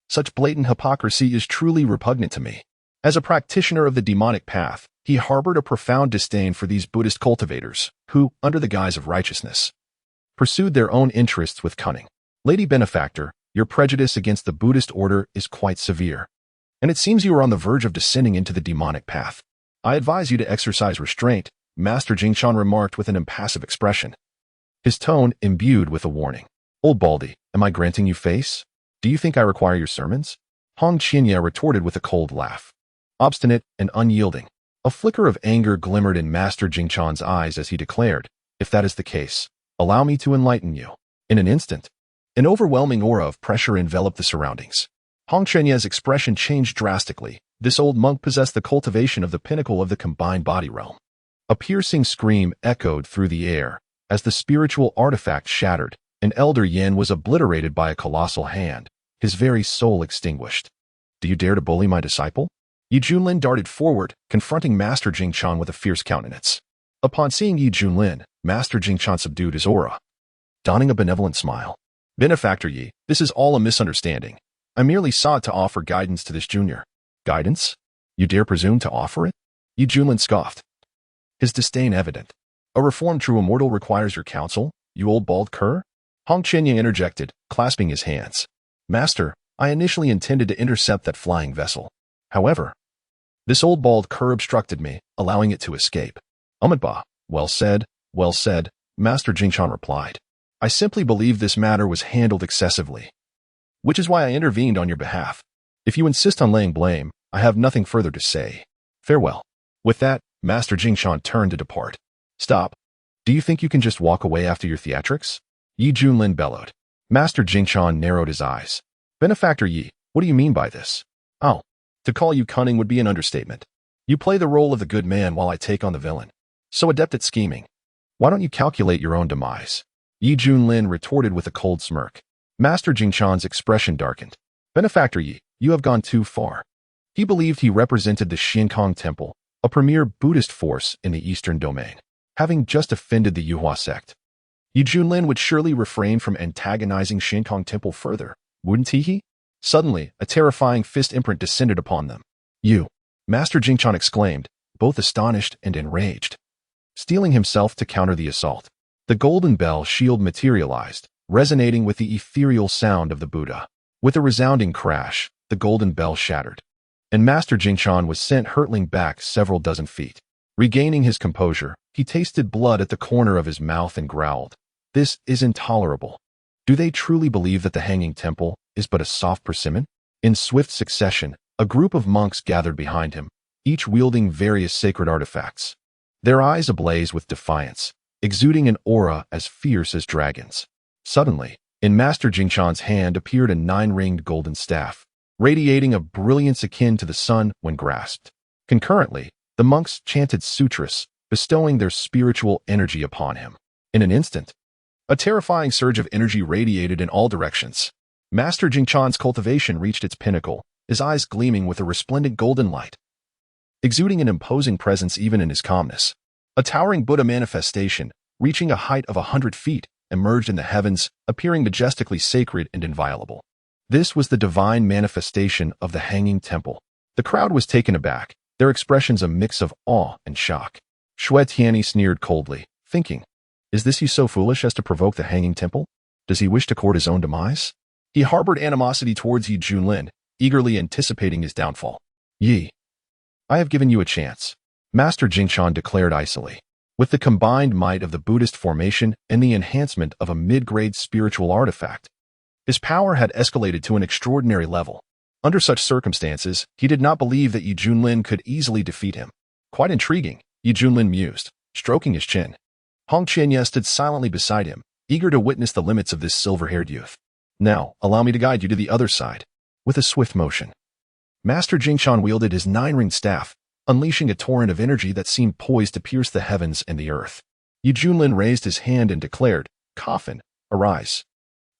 Such blatant hypocrisy is truly repugnant to me." As a practitioner of the demonic path, he harbored a profound disdain for these Buddhist cultivators, who, under the guise of righteousness, pursued their own interests with cunning. "Lady benefactor, your prejudice against the Buddhist order is quite severe, and it seems you are on the verge of descending into the demonic path. I advise you to exercise restraint," Master Jingchan remarked with an impassive expression, his tone imbued with a warning. "Old baldy, am I granting you face? Do you think I require your sermons?" Hong Qianye retorted with a cold laugh. Obstinate and unyielding. A flicker of anger glimmered in Master Jingchan's eyes as he declared, "If that is the case, allow me to enlighten you." In an instant, an overwhelming aura of pressure enveloped the surroundings. Hong Qianye's expression changed drastically. This old monk possessed the cultivation of the pinnacle of the combined body realm. A piercing scream echoed through the air as the spiritual artifact shattered, and Elder Yin was obliterated by a colossal hand, his very soul extinguished. "Do you dare to bully my disciple?" Junlin darted forward, confronting Master Jingchan with a fierce countenance. Upon seeing Junlin, Master Jingchan subdued his aura, donning a benevolent smile. "Benefactor Yi, this is all a misunderstanding. I merely sought to offer guidance to this junior." "Guidance? You dare presume to offer it?" Junlin scoffed, his disdain evident. "A reformed true immortal requires your counsel, you old bald cur?" Hong Qianye interjected, clasping his hands. "Master, I initially intended to intercept that flying vessel. However, this old bald cur obstructed me, allowing it to escape." "Amitabha, well said, Master Jingchan replied. "I simply believe this matter was handled excessively, which is why I intervened on your behalf. If you insist on laying blame, I have nothing further to say. Farewell." With that, Master Jingchan turned to depart. "Stop. Do you think you can just walk away after your theatrics?" Junlin bellowed. Master Jingchan narrowed his eyes. "Benefactor Yi, what do you mean by this?" "Oh, to call you cunning would be an understatement. You play the role of the good man while I take on the villain. So adept at scheming. Why don't you calculate your own demise? Yi Junlin retorted with a cold smirk. Master Jingchan's expression darkened. Benefactor Yi, you have gone too far. He believed he represented the Xiankong Temple, a premier Buddhist force in the Eastern Domain, having just offended the Yuhua sect. Yi Junlin would surely refrain from antagonizing Xiankong Temple further, wouldn't he? Suddenly, a terrifying fist imprint descended upon them. You! Master Jingchan exclaimed, both astonished and enraged. Steeling himself to counter the assault, the golden bell shield materialized, resonating with the ethereal sound of the Buddha. With a resounding crash, the golden bell shattered, and Master Jingchan was sent hurtling back several dozen feet. Regaining his composure, he tasted blood at the corner of his mouth and growled, "This is intolerable. Do they truly believe that the Hanging Temple is but a soft persimmon?" In swift succession, a group of monks gathered behind him, each wielding various sacred artifacts. Their eyes ablaze with defiance, exuding an aura as fierce as dragons. Suddenly, in Master Jingchan's hand appeared a 9-ringed golden staff, radiating a brilliance akin to the sun when grasped. Concurrently, the monks chanted sutras, bestowing their spiritual energy upon him. In an instant, a terrifying surge of energy radiated in all directions. Master Jingchan's cultivation reached its pinnacle, his eyes gleaming with a resplendent golden light, exuding an imposing presence even in his calmness. A towering Buddha manifestation, reaching a height of 100 feet, emerged in the heavens, appearing majestically sacred and inviolable. This was the divine manifestation of the Hanging Temple. The crowd was taken aback, their expressions a mix of awe and shock. Xue Tianyi sneered coldly, thinking, "Is this he so foolish as to provoke the Hanging Temple? Does he wish to court his own demise?" He harbored animosity towards Yi Junlin, eagerly anticipating his downfall. "Yi, I have given you a chance," Master Jingchan declared icily. With the combined might of the Buddhist formation and the enhancement of a mid-grade spiritual artifact, his power had escalated to an extraordinary level. Under such circumstances, he did not believe that Yi Junlin could easily defeat him. Quite intriguing, Yi Junlin mused, stroking his chin. Hong Qianye stood silently beside him, eager to witness the limits of this silver-haired youth. "Now, allow me to guide you to the other side." With a swift motion, Master Jingchan wielded his 9-ringed staff, unleashing a torrent of energy that seemed poised to pierce the heavens and the earth. Yi Junlin raised his hand and declared, "Coffin, arise."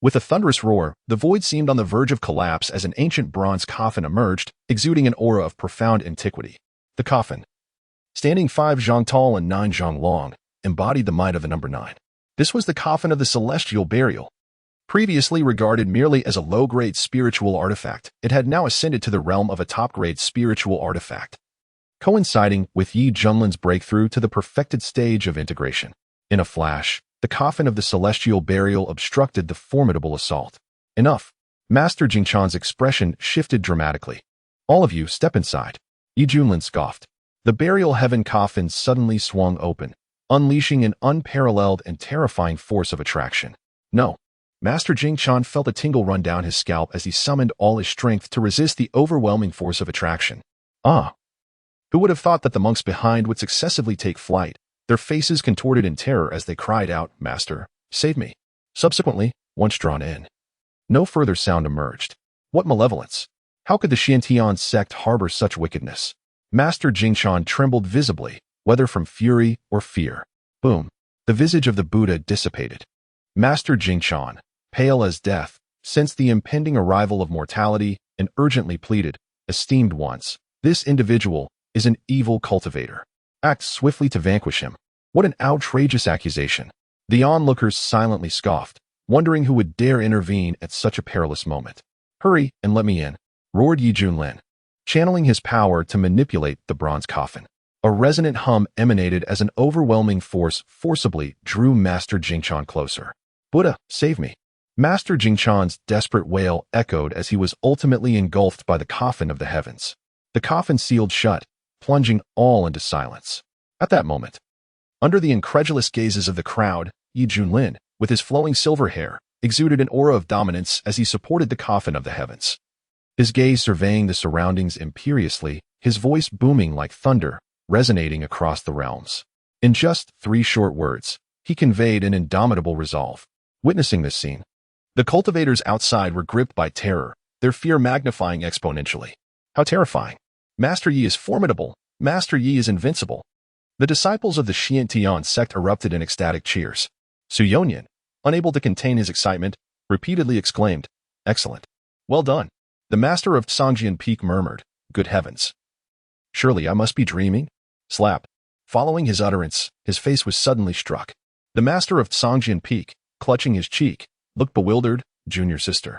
With a thunderous roar, the void seemed on the verge of collapse as an ancient bronze coffin emerged, exuding an aura of profound antiquity. The coffin, standing 5 zhang tall and 9 zhang long, embodied the might of the number 9. This was the coffin of the celestial burial. Previously regarded merely as a low-grade spiritual artifact, it had now ascended to the realm of a top-grade spiritual artifact, coinciding with Yi Junlin's breakthrough to the perfected stage of integration. In a flash, the coffin of the celestial burial obstructed the formidable assault. "Enough." Master Jingchan's expression shifted dramatically. "All of you, step inside." Yi Junlin scoffed. The burial heaven coffin suddenly swung open, unleashing an unparalleled and terrifying force of attraction. "No." Master Jingchan felt a tingle run down his scalp as he summoned all his strength to resist the overwhelming force of attraction. "Ah!" Who would have thought that the monks behind would successively take flight, their faces contorted in terror as they cried out, "Master, save me." Subsequently, once drawn in, no further sound emerged. What malevolence! How could the Xiantian sect harbor such wickedness? Master Jingchan trembled visibly, whether from fury or fear. Boom! The visage of the Buddha dissipated. Master Jingchan, pale as death, sensed the impending arrival of mortality and urgently pleaded, "Esteemed ones, this individual is an evil cultivator. Act swiftly to vanquish him." What an outrageous accusation! The onlookers silently scoffed, wondering who would dare intervene at such a perilous moment. "Hurry and let me in," roared Yi Junlin, channeling his power to manipulate the bronze coffin. A resonant hum emanated as an overwhelming force forcibly drew Master Jingchan closer. "Buddha, save me." Master Jingchan's desperate wail echoed as he was ultimately engulfed by the coffin of the heavens. The coffin sealed shut, plunging all into silence. At that moment, under the incredulous gazes of the crowd, Yi Junlin, with his flowing silver hair, exuded an aura of dominance as he supported the coffin of the heavens. His gaze surveying the surroundings imperiously, his voice booming like thunder, resonating across the realms. In just 3 short words, he conveyed an indomitable resolve. Witnessing this scene, the cultivators outside were gripped by terror, their fear magnifying exponentially. How terrifying! Master Yi is formidable. Master Yi is invincible. The disciples of the Xiantian sect erupted in ecstatic cheers. Su Yonyan, unable to contain his excitement, repeatedly exclaimed, "Excellent. Well done." The master of Songjian Peak murmured, "Good heavens. Surely I must be dreaming?" Slap. Following his utterance, his face was suddenly struck. The master of Songjian Peak, clutching his cheek, looked bewildered. "Junior sister.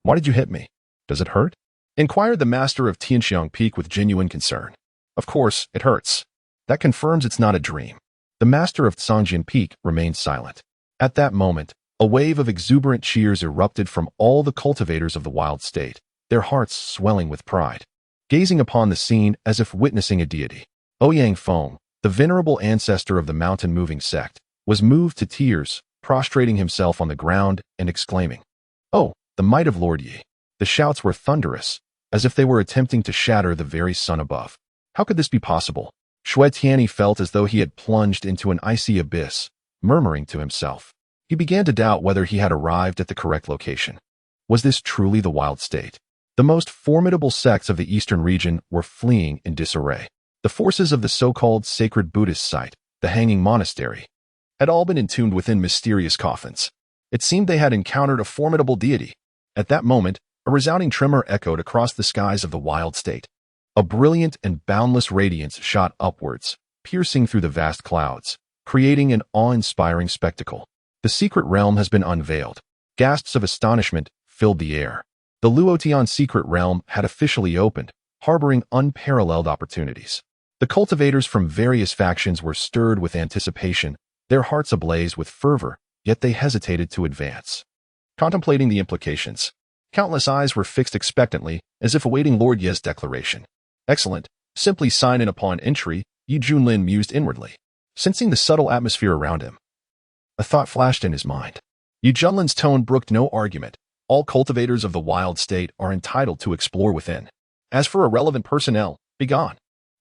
Why did you hit me? Does it hurt?" Inquired the master of Tianxiang Peak with genuine concern. "Of course, it hurts. That confirms it's not a dream." The master of Songjian Peak remained silent. At that moment, a wave of exuberant cheers erupted from all the cultivators of the wild state, their hearts swelling with pride, gazing upon the scene as if witnessing a deity. Ouyang Feng, the venerable ancestor of the mountain-moving sect, was moved to tears, prostrating himself on the ground and exclaiming, "Oh, the might of Lord Yi!" The shouts were thunderous, as if they were attempting to shatter the very sun above. How could this be possible? Shui Tianyi felt as though he had plunged into an icy abyss, murmuring to himself. He began to doubt whether he had arrived at the correct location. Was this truly the wild state? The most formidable sects of the eastern region were fleeing in disarray. The forces of the so-called sacred Buddhist site, the Hanging Monastery, had all been entombed within mysterious coffins. It seemed they had encountered a formidable deity. At that moment, a resounding tremor echoed across the skies of the wild state. A brilliant and boundless radiance shot upwards, piercing through the vast clouds, creating an awe-inspiring spectacle. The secret realm has been unveiled. Gasps of astonishment filled the air. The Luotian secret realm had officially opened, harboring unparalleled opportunities. The cultivators from various factions were stirred with anticipation, their hearts ablaze with fervor, yet they hesitated to advance. Contemplating the implications, countless eyes were fixed expectantly, as if awaiting Lord Ye's declaration. "Excellent. Simply sign in upon entry," Yi Junlin mused inwardly. Sensing the subtle atmosphere around him, a thought flashed in his mind. Yi Junlin's tone brooked no argument. All cultivators of the wild state are entitled to explore within. As for irrelevant personnel, begone.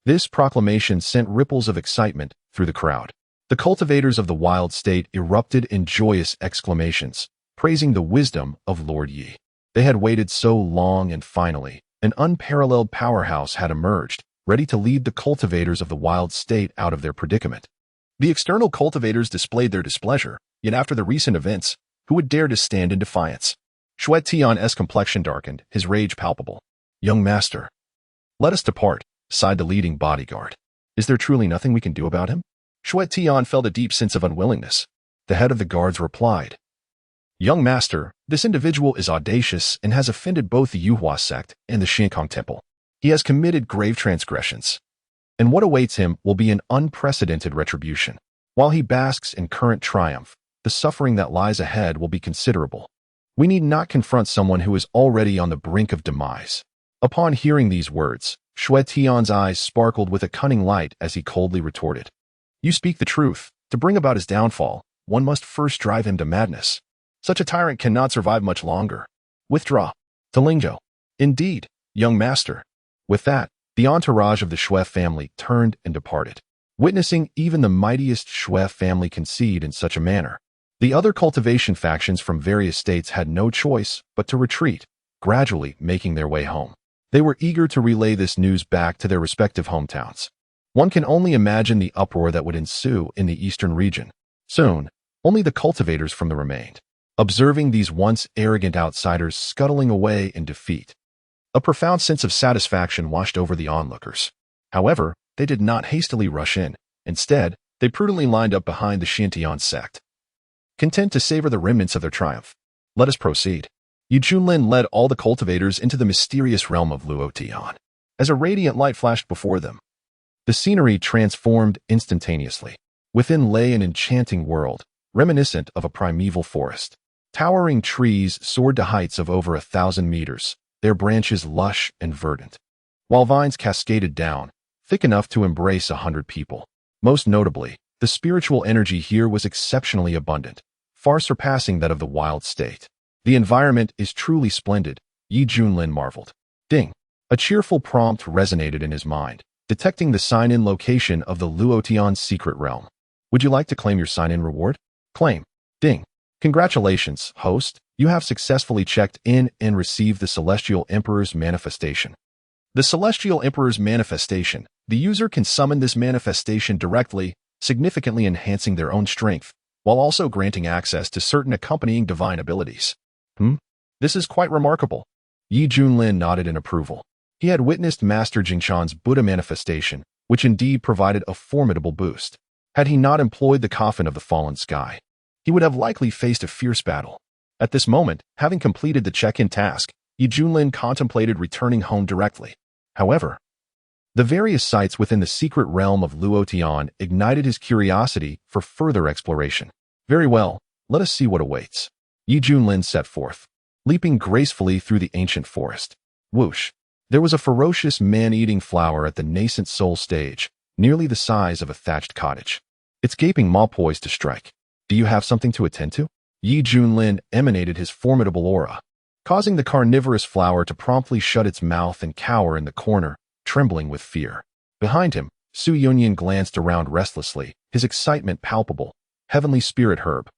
This proclamation sent ripples of excitement through the crowd. The cultivators of the wild state erupted in joyous exclamations, praising the wisdom of Lord Yi. They had waited so long, and finally, an unparalleled powerhouse had emerged, ready to lead the cultivators of the wild state out of their predicament. The external cultivators displayed their displeasure, yet after the recent events, who would dare to stand in defiance? Shui Tian's complexion darkened, his rage palpable. "Young master, let us depart," sighed the leading bodyguard. "Is there truly nothing we can do about him?" Shui Tian felt a deep sense of unwillingness. The head of the guards replied, "Young master, this individual is audacious and has offended both the Yuhua sect and the Shinkong temple. He has committed grave transgressions, and what awaits him will be an unprecedented retribution. While he basks in current triumph, the suffering that lies ahead will be considerable. We need not confront someone who is already on the brink of demise." Upon hearing these words, Shui Tian's eyes sparkled with a cunning light as he coldly retorted, "You speak the truth. To bring about his downfall, one must first drive him to madness. Such a tyrant cannot survive much longer. Withdraw. To Lingzhou." "Indeed, young master." With that, the entourage of the Shui family turned and departed. Witnessing even the mightiest Shui family concede in such a manner, the other cultivation factions from various states had no choice but to retreat, gradually making their way home. They were eager to relay this news back to their respective hometowns. One can only imagine the uproar that would ensue in the eastern region. Soon, only the cultivators from the remained, observing these once arrogant outsiders scuttling away in defeat. A profound sense of satisfaction washed over the onlookers. However, they did not hastily rush in. Instead, they prudently lined up behind the Xiantian sect, content to savor the remnants of their triumph. "Let us proceed." Yi Junlin led all the cultivators into the mysterious realm of Luotian. As a radiant light flashed before them, the scenery transformed instantaneously. Within lay an enchanting world, reminiscent of a primeval forest. Towering trees soared to heights of over 1,000 meters, their branches lush and verdant, while vines cascaded down, thick enough to embrace 100 people. Most notably, the spiritual energy here was exceptionally abundant, far surpassing that of the wild state. "The environment is truly splendid," Yi Junlin marveled. Ding! A cheerful prompt resonated in his mind, detecting the sign-in location of the Luotian secret realm. "Would you like to claim your sign-in reward?" Claim. Ding! Congratulations, host. You have successfully checked in and received the Celestial Emperor's manifestation. The Celestial Emperor's manifestation, The user can summon this manifestation directly, significantly enhancing their own strength, while also granting access to certain accompanying divine abilities. This is quite remarkable. Yi Junlin nodded in approval. He had witnessed Master Jingshan's Buddha manifestation, which indeed provided a formidable boost. Had he not employed the coffin of the fallen sky, he would have likely faced a fierce battle. At this moment, having completed the check-in task, Yi Junlin contemplated returning home directly. However, the various sites within the secret realm of Luotian ignited his curiosity for further exploration. Very well, let us see what awaits. Yi Junlin set forth, leaping gracefully through the ancient forest. Whoosh! There was a ferocious man-eating flower at the nascent soul stage, nearly the size of a thatched cottage. Its gaping maw poised to strike. Do you have something to attend to? Yi Junlin emanated his formidable aura, causing the carnivorous flower to promptly shut its mouth and cower in the corner, trembling with fear. Behind him, Su Yunyan glanced around restlessly, his excitement palpable. Heavenly spirit herb,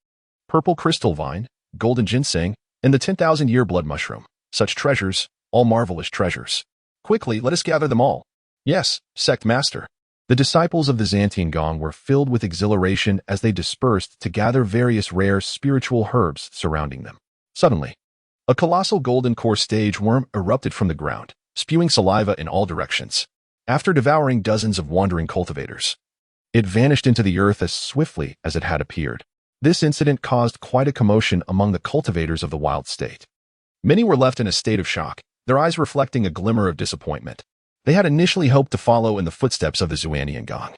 purple crystal vine, golden ginseng, and the 10,000-year blood mushroom. Such treasures, all marvelous treasures. Quickly, let us gather them all. Yes, sect master. The disciples of the Xantian Gong were filled with exhilaration as they dispersed to gather various rare spiritual herbs surrounding them. Suddenly, a colossal golden core stage worm erupted from the ground, spewing saliva in all directions. After devouring dozens of wandering cultivators, it vanished into the earth as swiftly as it had appeared. This incident caused quite a commotion among the cultivators of the wild state. Many were left in a state of shock, their eyes reflecting a glimmer of disappointment. They had initially hoped to follow in the footsteps of the Xuanian Gong,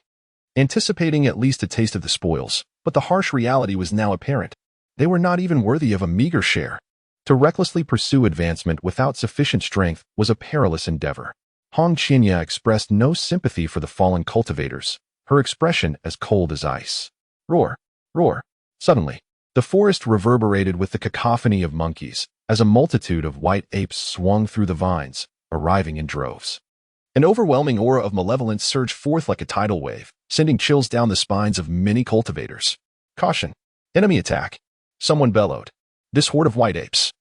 anticipating at least a taste of the spoils, but the harsh reality was now apparent. They were not even worthy of a meager share. To recklessly pursue advancement without sufficient strength was a perilous endeavor. Hong Qinya expressed no sympathy for the fallen cultivators, her expression as cold as ice. Roar! Roar! Suddenly, the forest reverberated with the cacophony of monkeys, as a multitude of white apes swung through the vines, arriving in droves. An overwhelming aura of malevolence surged forth like a tidal wave, sending chills down the spines of many cultivators. Caution! Enemy attack! Someone bellowed. This horde of white apes,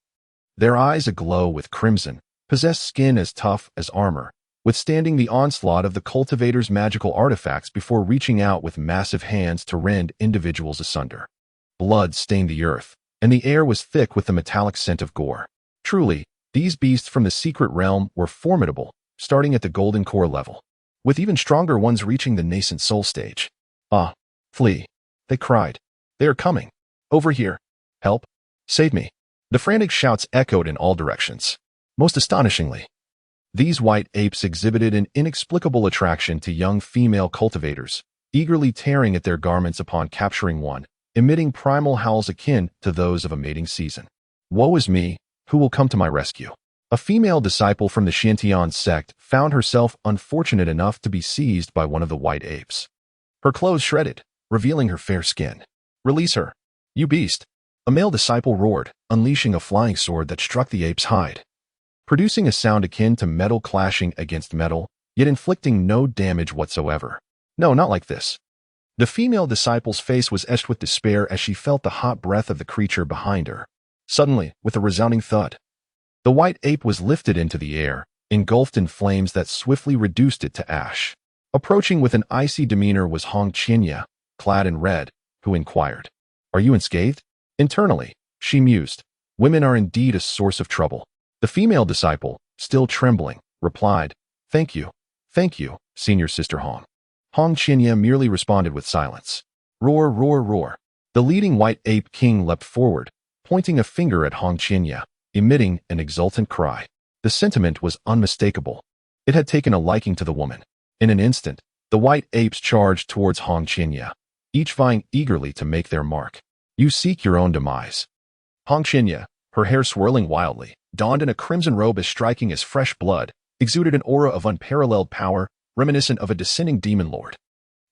their eyes aglow with crimson, possessed skin as tough as armor, withstanding the onslaught of the cultivators' magical artifacts before reaching out with massive hands to rend individuals asunder. Blood stained the earth, and the air was thick with the metallic scent of gore. Truly, these beasts from the secret realm were formidable, starting at the golden core level, with even stronger ones reaching the nascent soul stage. Ah, flee! They cried. They are coming. Over here. Help! Save me! The frantic shouts echoed in all directions. Most astonishingly, these white apes exhibited an inexplicable attraction to young female cultivators, eagerly tearing at their garments upon capturing one, emitting primal howls akin to those of a mating season. Woe is me, who will come to my rescue? A female disciple from the Xiantian sect found herself unfortunate enough to be seized by one of the white apes. Her clothes shredded, revealing her fair skin. Release her, you beast! A male disciple roared, unleashing a flying sword that struck the ape's hide, producing a sound akin to metal clashing against metal, yet inflicting no damage whatsoever. No, not like this. The female disciple's face was etched with despair as she felt the hot breath of the creature behind her. Suddenly, with a resounding thud, the white ape was lifted into the air, engulfed in flames that swiftly reduced it to ash. Approaching with an icy demeanor was Hong Qinya, clad in red, who inquired, "Are you unscathed?" Internally, she mused, "Women are indeed a source of trouble." The female disciple, still trembling, replied, thank you, senior sister Hong." Hong Qinya merely responded with silence. Roar, roar, roar. The leading white ape king leapt forward, pointing a finger at Hong Qinya, emitting an exultant cry. The sentiment was unmistakable. It had taken a liking to the woman. In an instant, the white apes charged towards Hong Qinya, each vying eagerly to make their mark. "You seek your own demise." Hong Qinya, her hair swirling wildly, donned in a crimson robe as striking as fresh blood, exuded an aura of unparalleled power, reminiscent of a descending demon lord.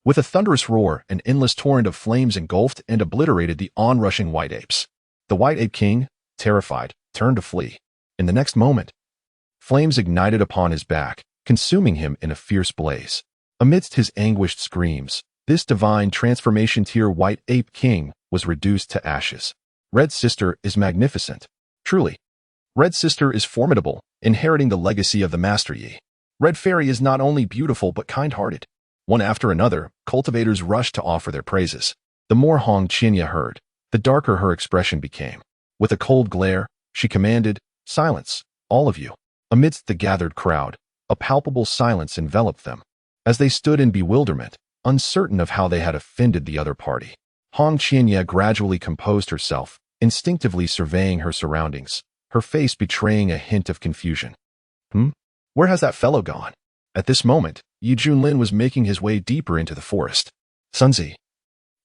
With a thunderous roar, an endless torrent of flames engulfed and obliterated the onrushing white apes. The white ape king, terrified, turned to flee. In the next moment, flames ignited upon his back, consuming him in a fierce blaze. Amidst his anguished screams, this divine transformation tier white ape king was reduced to ashes. Red Sister is magnificent. Truly, Red Sister is formidable, inheriting the legacy of the Master Yi. Red Fairy is not only beautiful but kind-hearted. One after another, cultivators rushed to offer their praises. The more Hong Qinya heard, the darker her expression became. With a cold glare, she commanded, "Silence, all of you." Amidst the gathered crowd, a palpable silence enveloped them. As they stood in bewilderment, uncertain of how they had offended the other party, Hong Qinya gradually composed herself, instinctively surveying her surroundings, her face betraying a hint of confusion. Where has that fellow gone? At this moment, Junlin was making his way deeper into the forest. Sunzi,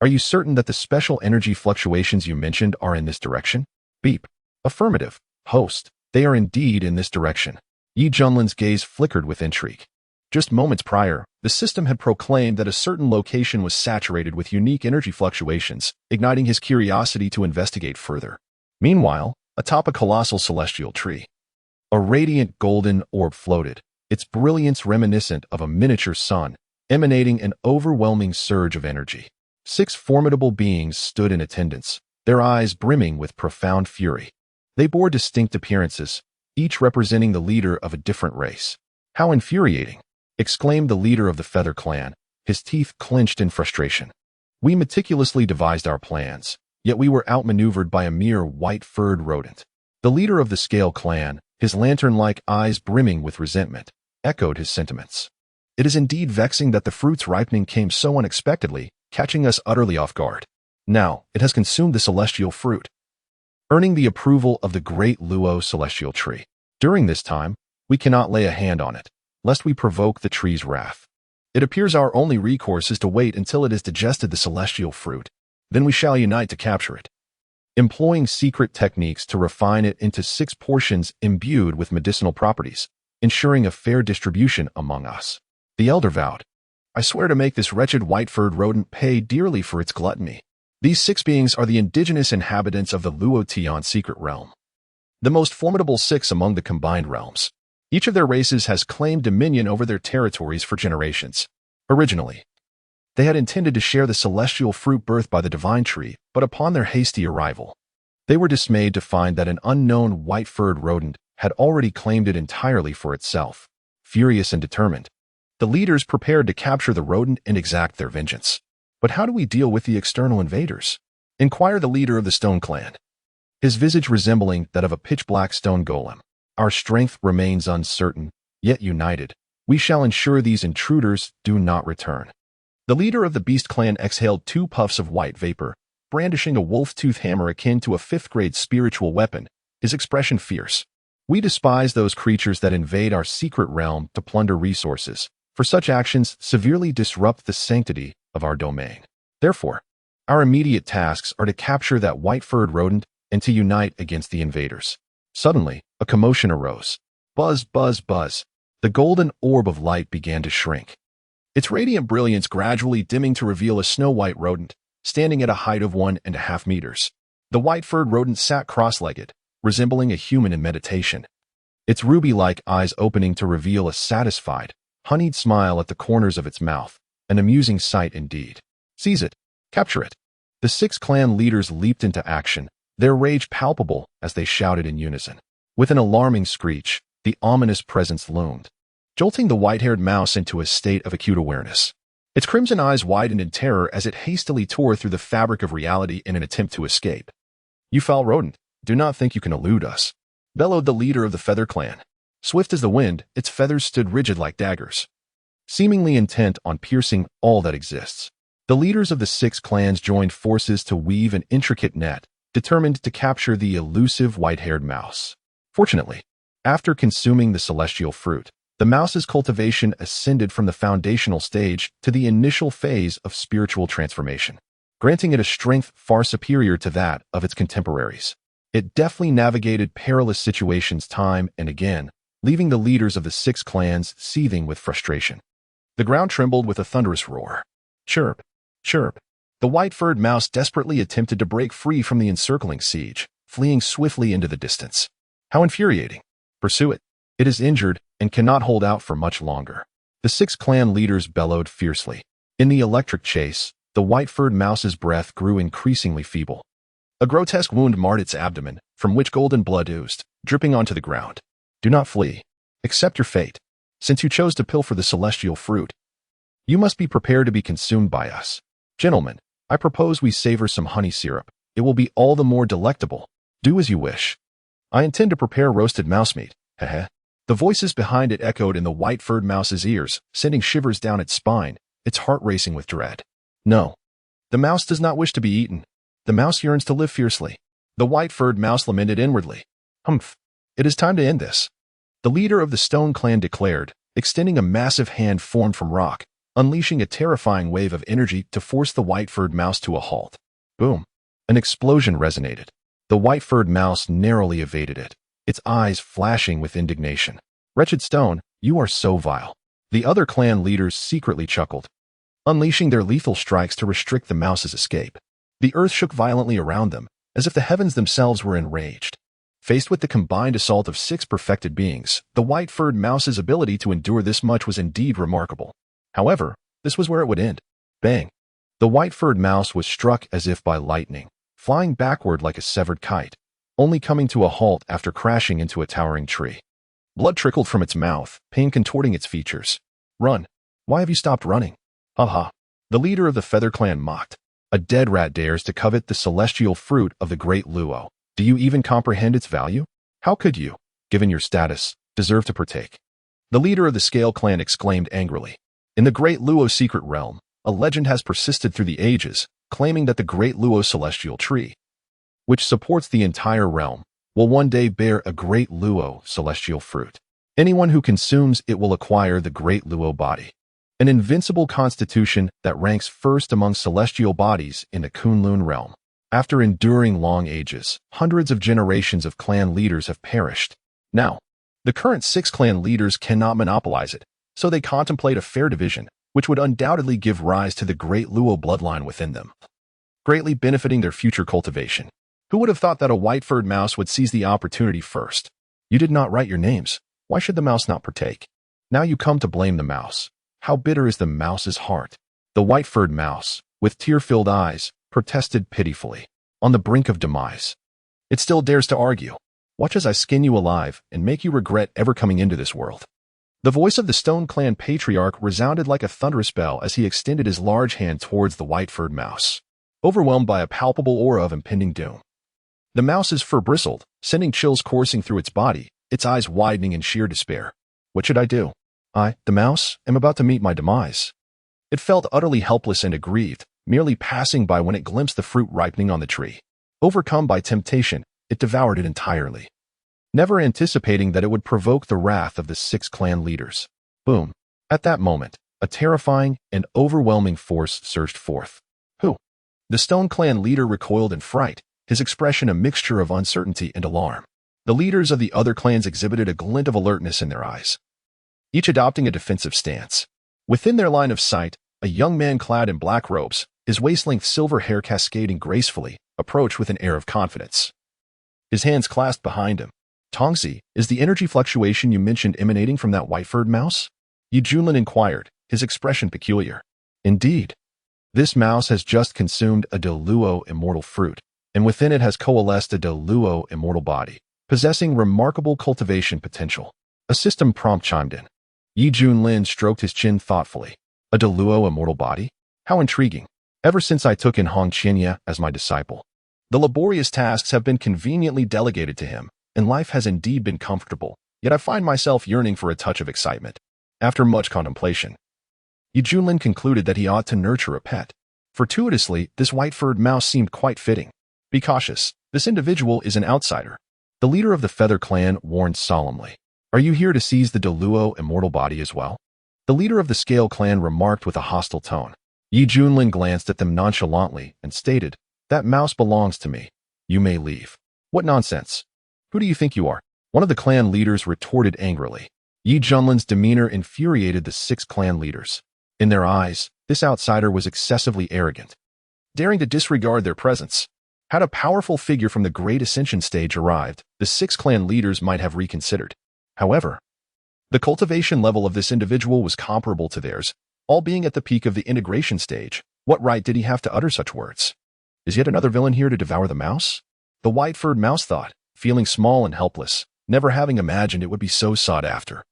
are you certain that the special energy fluctuations you mentioned are in this direction? Beep. Affirmative. Host, they are indeed in this direction. Junlin's gaze flickered with intrigue. Just moments prior, the system had proclaimed that a certain location was saturated with unique energy fluctuations, igniting his curiosity to investigate further. Meanwhile, atop a colossal celestial tree, a radiant golden orb floated, its brilliance reminiscent of a miniature sun, emanating an overwhelming surge of energy. 6 formidable beings stood in attendance, their eyes brimming with profound fury. They bore distinct appearances, each representing the leader of a different race. "How infuriating!" exclaimed the leader of the Feather Clan, his teeth clenched in frustration. "We meticulously devised our plans, yet we were outmaneuvered by a mere white-furred rodent." The leader of the Scale Clan, his lantern-like eyes brimming with resentment, echoed his sentiments. "It is indeed vexing that the fruit's ripening came so unexpectedly, catching us utterly off guard. Now, it has consumed the celestial fruit, earning the approval of the great Luo celestial tree. During this time, we cannot lay a hand on it, lest we provoke the tree's wrath. It appears our only recourse is to wait until it has digested the celestial fruit. Then we shall unite to capture it, employing secret techniques to refine it into 6 portions imbued with medicinal properties, ensuring a fair distribution among us." The elder vowed, "I swear to make this wretched white-furred rodent pay dearly for its gluttony." These 6 beings are the indigenous inhabitants of the Luo Tian secret realm, the most formidable 6 among the combined realms. Each of their races has claimed dominion over their territories for generations. Originally, they had intended to share the celestial fruit birthed by the divine tree, but upon their hasty arrival, they were dismayed to find that an unknown white-furred rodent had already claimed it entirely for itself. Furious and determined, the leaders prepared to capture the rodent and exact their vengeance. "But how do we deal with the external invaders?" inquired the leader of the Stone Clan, his visage resembling that of a pitch-black stone golem. "Our strength remains uncertain, yet united, we shall ensure these intruders do not return." The leader of the Beast Clan exhaled 2 puffs of white vapor, brandishing a wolf-tooth hammer akin to a 5th-grade spiritual weapon, his expression fierce. "We despise those creatures that invade our secret realm to plunder resources, for such actions severely disrupt the sanctity of our domain. Therefore, our immediate tasks are to capture that white-furred rodent and to unite against the invaders." Suddenly, a commotion arose. Buzz, buzz, buzz. The golden orb of light began to shrink, its radiant brilliance gradually dimming to reveal a snow-white rodent, standing at a height of 1.5 meters. The white-furred rodent sat cross-legged, resembling a human in meditation, its ruby-like eyes opening to reveal a satisfied, honeyed smile at the corners of its mouth. An amusing sight indeed. "Seize it! Capture it!" The 6 clan leaders leaped into action, their rage palpable as they shouted in unison. With an alarming screech, the ominous presence loomed, jolting the white-haired mouse into a state of acute awareness. Its crimson eyes widened in terror as it hastily tore through the fabric of reality in an attempt to escape. "You foul rodent, do not think you can elude us," bellowed the leader of the Feather Clan. Swift as the wind, its feathers stood rigid like daggers, seemingly intent on piercing all that exists. The leaders of the 6 clans joined forces to weave an intricate net, determined to capture the elusive white-haired mouse. Fortunately, after consuming the celestial fruit, the mouse's cultivation ascended from the foundational stage to the initial phase of spiritual transformation, granting it a strength far superior to that of its contemporaries. It deftly navigated perilous situations time and again, leaving the leaders of the 6 clans seething with frustration. The ground trembled with a thunderous roar. Chirp, chirp. The white-furred mouse desperately attempted to break free from the encircling siege, fleeing swiftly into the distance. "How infuriating! Pursue it. It is injured and cannot hold out for much longer." The 6 clan leaders bellowed fiercely. In the electric chase, the white-furred mouse's breath grew increasingly feeble. A grotesque wound marred its abdomen, from which golden blood oozed, dripping onto the ground. "Do not flee. Accept your fate." Since you chose to pilfer the celestial fruit, you must be prepared to be consumed by us. Gentlemen, I propose we savor some honey syrup. It will be all the more delectable. Do as you wish. I intend to prepare roasted mouse meat. Heh. The voices behind it echoed in the white-furred mouse's ears, sending shivers down its spine, its heart racing with dread. No. The mouse does not wish to be eaten. The mouse yearns to live fiercely. The white-furred mouse lamented inwardly. Humph. It is time to end this. The leader of the Stone Clan declared, extending a massive hand formed from rock, unleashing a terrifying wave of energy to force the white-furred mouse to a halt. Boom. An explosion resonated. The white-furred mouse narrowly evaded it, its eyes flashing with indignation. Wretched stone, you are so vile. The other clan leaders secretly chuckled, unleashing their lethal strikes to restrict the mouse's escape. The earth shook violently around them, as if the heavens themselves were enraged. Faced with the combined assault of 6 perfected beings, the white-furred mouse's ability to endure this much was indeed remarkable. However, this was where it would end. Bang! The white-furred mouse was struck as if by lightning, flying backward like a severed kite, only coming to a halt after crashing into a towering tree. Blood trickled from its mouth, pain contorting its features. Run! Why have you stopped running? Ha ha! The leader of the Feather Clan mocked. A dead rat dares to covet the celestial fruit of the great Luo. Do you even comprehend its value? How could you, given your status, deserve to partake? The leader of the Scale Clan exclaimed angrily. In the great Luo secret realm, a legend has persisted through the ages, claiming that the great Luo celestial tree, which supports the entire realm, will one day bear a great Luo celestial fruit. Anyone who consumes it will acquire the great Luo body, an invincible constitution that ranks first among celestial bodies in the Kunlun realm. After enduring long ages, hundreds of generations of clan leaders have perished. Now, the current 6 clan leaders cannot monopolize it, so they contemplate a fair division, which would undoubtedly give rise to the great Luo bloodline within them, greatly benefiting their future cultivation. Who would have thought that a white-furred mouse would seize the opportunity first? You did not write your names. Why should the mouse not partake? Now you come to blame the mouse. How bitter is the mouse's heart. The white-furred mouse, with tear-filled eyes, protested pitifully, on the brink of demise. It still dares to argue. Watch as I skin you alive and make you regret ever coming into this world. The voice of the Stone Clan patriarch resounded like a thunderous bell as he extended his large hand towards the white-furred mouse, overwhelmed by a palpable aura of impending doom. The mouse's fur bristled, sending chills coursing through its body, its eyes widening in sheer despair. What should I do? I, the mouse, am about to meet my demise. It felt utterly helpless and aggrieved, merely passing by when it glimpsed the fruit ripening on the tree. Overcome by temptation, it devoured it entirely, never anticipating that it would provoke the wrath of the 6 clan leaders. Boom. At that moment, a terrifying and overwhelming force surged forth. Who? The Stone Clan leader recoiled in fright, his expression a mixture of uncertainty and alarm. The leaders of the other clans exhibited a glint of alertness in their eyes, each adopting a defensive stance. Within their line of sight, a young man clad in black robes, his waist-length silver hair cascading gracefully, approached with an air of confidence. His hands clasped behind him. Tongzi, is the energy fluctuation you mentioned emanating from that white-furred mouse? Junlin inquired, his expression peculiar. Indeed. This mouse has just consumed a Luo immortal fruit, and within it has coalesced a Luo immortal body, possessing remarkable cultivation potential. A system prompt chimed in. Junlin stroked his chin thoughtfully. A Luo immortal body? How intriguing. Ever since I took in Hong Qinya as my disciple, the laborious tasks have been conveniently delegated to him, and life has indeed been comfortable, yet I find myself yearning for a touch of excitement. After much contemplation, Junlin concluded that he ought to nurture a pet. Fortuitously, this white-furred mouse seemed quite fitting. Be cautious, this individual is an outsider. The leader of the Feather Clan warned solemnly. Are you here to seize the Luo immortal body as well? The leader of the Scale Clan remarked with a hostile tone. Junlin glanced at them nonchalantly and stated, that mouse belongs to me. You may leave. What nonsense. Who do you think you are? One of the clan leaders retorted angrily. Junlin's demeanor infuriated the 6 clan leaders. In their eyes, this outsider was excessively arrogant, daring to disregard their presence. Had a powerful figure from the Great Ascension stage arrived, the 6 clan leaders might have reconsidered. However, the cultivation level of this individual was comparable to theirs, all being at the peak of the integration stage. What right did he have to utter such words? Is yet another villain here to devour the mouse? The white-furred mouse thought, feeling small and helpless, never having imagined it would be so sought after.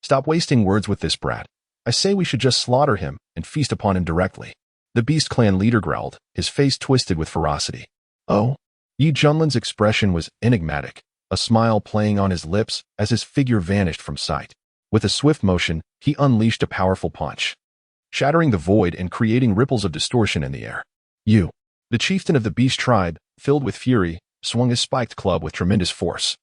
Stop wasting words with this brat. I say we should just slaughter him and feast upon him directly. The Beast Clan leader growled, his face twisted with ferocity. Oh? Junlin's expression was enigmatic, a smile playing on his lips as his figure vanished from sight. With a swift motion, he unleashed a powerful punch, shattering the void and creating ripples of distortion in the air. The chieftain of the Beast tribe, filled with fury, swung his spiked club with tremendous force,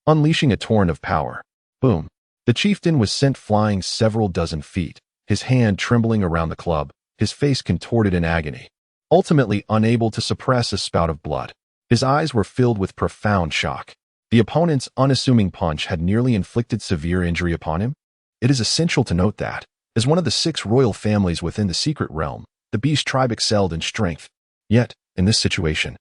unleashing a torrent of power. Boom! The chieftain was sent flying several dozen feet, his hand trembling around the club, his face contorted in agony, ultimately unable to suppress a spout of blood. His eyes were filled with profound shock. The opponent's unassuming punch had nearly inflicted severe injury upon him. It is essential to note that, as one of the 6 royal families within the secret realm, the Beast tribe excelled in strength. Yet, in this situation,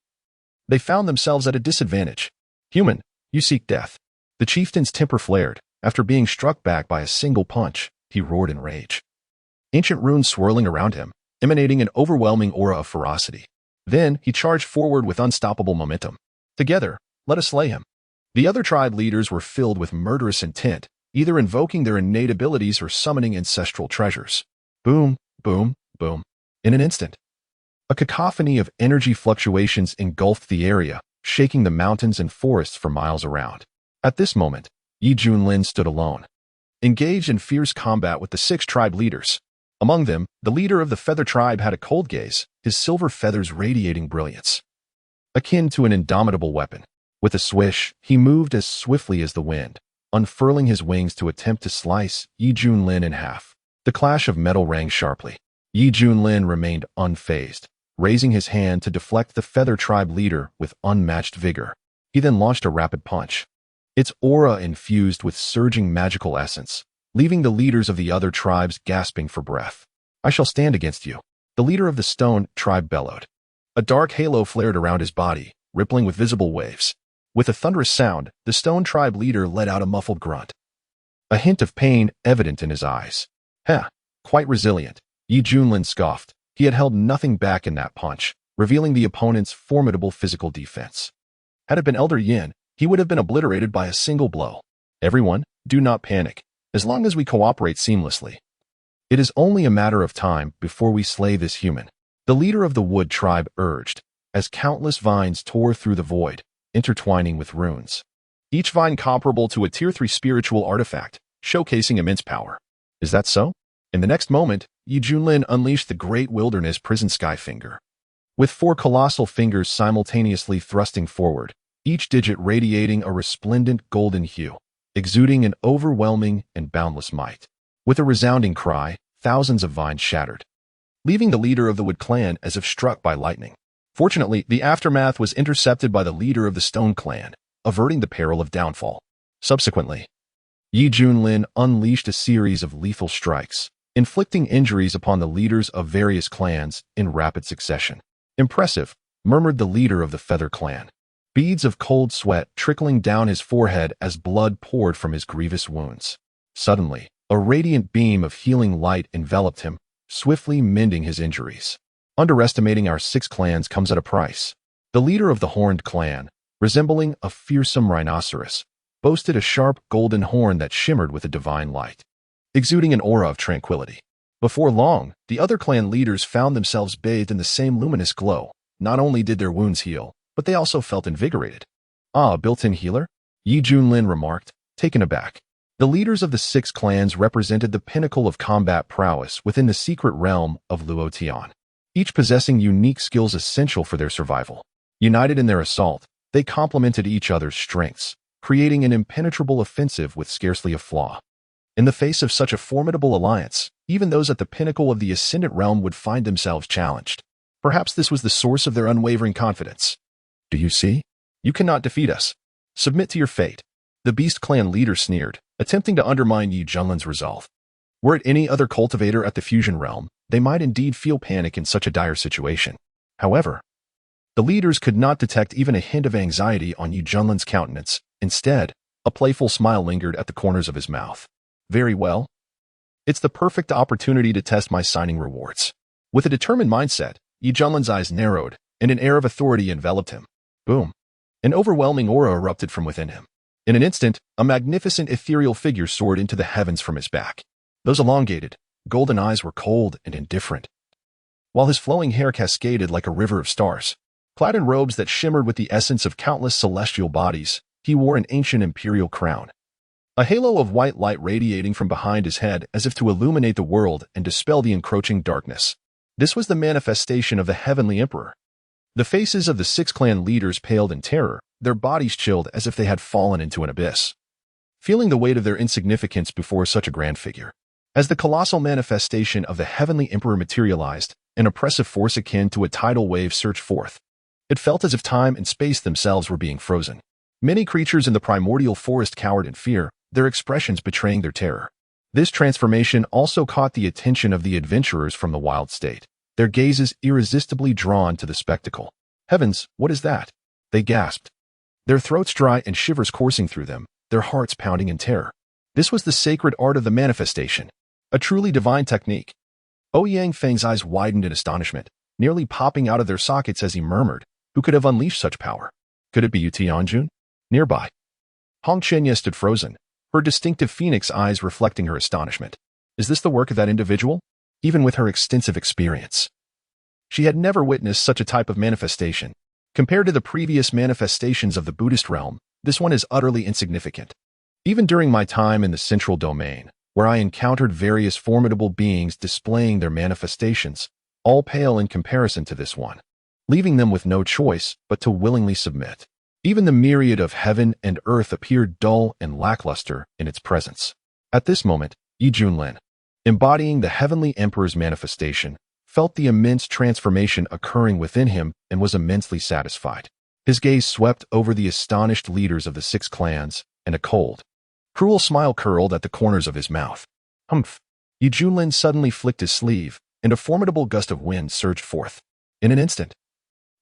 they found themselves at a disadvantage. Human, you seek death. The chieftain's temper flared. After being struck back by a single punch, he roared in rage, ancient runes swirling around him, emanating an overwhelming aura of ferocity. Then, he charged forward with unstoppable momentum. Together, let us slay him. The other tribe leaders were filled with murderous intent, either invoking their innate abilities or summoning ancestral treasures. Boom, boom, boom. In an instant, a cacophony of energy fluctuations engulfed the area, shaking the mountains and forests for miles around. At this moment, Junlin stood alone, engaged in fierce combat with the 6 tribe leaders. Among them, the leader of the Feather tribe had a cold gaze, his silver feathers radiating brilliance, akin to an indomitable weapon. With a swish, he moved as swiftly as the wind, unfurling his wings to attempt to slice Junlin in half. The clash of metal rang sharply. Junlin remained unfazed, raising his hand to deflect the Feather tribe leader with unmatched vigor. He then launched a rapid punch, its aura infused with surging magical essence, leaving the leaders of the other tribes gasping for breath. I shall stand against you, the leader of the Stone tribe bellowed. A dark halo flared around his body, rippling with visible waves. With a thunderous sound, the Stone tribe leader let out a muffled grunt, a hint of pain evident in his eyes. Quite resilient, Junlin scoffed. He had held nothing back in that punch, revealing the opponent's formidable physical defense. Had it been Elder Yin, he would have been obliterated by a single blow. Everyone, do not panic, as long as we cooperate seamlessly. It is only a matter of time before we slay this human, the leader of the Wood tribe urged, as countless vines tore through the void, intertwining with runes. Each vine comparable to a Tier 3 spiritual artifact, showcasing immense power. Is that so? In the next moment, Junlin unleashed the great wilderness prison sky finger, with 4 colossal fingers simultaneously thrusting forward, each digit radiating a resplendent golden hue, exuding an overwhelming and boundless might. With a resounding cry, thousands of vines shattered, leaving the leader of the Wood clan as if struck by lightning. Fortunately, the aftermath was intercepted by the leader of the Stone clan, averting the peril of downfall. Subsequently, Junlin unleashed a series of lethal strikes, inflicting injuries upon the leaders of various clans in rapid succession. Impressive, murmured the leader of the Feather clan, beads of cold sweat trickling down his forehead as blood poured from his grievous wounds. Suddenly, a radiant beam of healing light enveloped him, swiftly mending his injuries. Underestimating our 6 clans comes at a price. The leader of the Horned clan, resembling a fearsome rhinoceros, boasted a sharp golden horn that shimmered with a divine light, exuding an aura of tranquility. Before long, the other clan leaders found themselves bathed in the same luminous glow. Not only did their wounds heal, but they also felt invigorated. Ah, built-in healer? Junlin remarked, taken aback. The leaders of the 6 clans represented the pinnacle of combat prowess within the secret realm of Luotian, each possessing unique skills essential for their survival. United in their assault, they complemented each other's strengths, creating an impenetrable offensive with scarcely a flaw. In the face of such a formidable alliance, even those at the pinnacle of the Ascendant realm would find themselves challenged. Perhaps this was the source of their unwavering confidence. Do you see? You cannot defeat us. Submit to your fate. The Beast clan leader sneered, attempting to undermine Junlin's resolve. Were it any other cultivator at the Fusion realm, they might indeed feel panic in such a dire situation. However, the leaders could not detect even a hint of anxiety on Junlin's countenance. Instead, a playful smile lingered at the corners of his mouth. Very well. It's the perfect opportunity to test my signing rewards. With a determined mindset, Junlin's eyes narrowed, and an air of authority enveloped him. Boom. An overwhelming aura erupted from within him. In an instant, a magnificent ethereal figure soared into the heavens from his back. Those elongated, golden eyes were cold and indifferent, while his flowing hair cascaded like a river of stars. Clad in robes that shimmered with the essence of countless celestial bodies, he wore an ancient imperial crown. A halo of white light radiating from behind his head as if to illuminate the world and dispel the encroaching darkness. This was the manifestation of the Heavenly Emperor. The faces of the six clan leaders paled in terror, their bodies chilled as if they had fallen into an abyss, feeling the weight of their insignificance before such a grand figure. As the colossal manifestation of the Heavenly Emperor materialized, an oppressive force akin to a tidal wave surged forth. It felt as if time and space themselves were being frozen. Many creatures in the primordial forest cowered in fear, their expressions betraying their terror. This transformation also caught the attention of the adventurers from the wild state, their gazes irresistibly drawn to the spectacle. Heavens, what is that? They gasped, their throats dry and shivers coursing through them, their hearts pounding in terror. This was the sacred art of the manifestation, a truly divine technique. Ouyang Feng's eyes widened in astonishment, nearly popping out of their sockets as he murmured, who could have unleashed such power? Could it be Yu Tianjun? Nearby, Hong Chenya stood frozen, her distinctive phoenix eyes reflecting her astonishment. Is this the work of that individual? Even with her extensive experience, she had never witnessed such a type of manifestation. Compared to the previous manifestations of the Buddhist realm, this one is utterly insignificant. Even during my time in the central domain, where I encountered various formidable beings displaying their manifestations, all pale in comparison to this one, leaving them with no choice but to willingly submit. Even the myriad of heaven and earth appeared dull and lackluster in its presence. At this moment, Junlin, embodying the Heavenly Emperor's manifestation, felt the immense transformation occurring within him and was immensely satisfied. His gaze swept over the astonished leaders of the six clans, and a cold, cruel smile curled at the corners of his mouth. Humph! Junlin suddenly flicked his sleeve, and a formidable gust of wind surged forth. In an instant,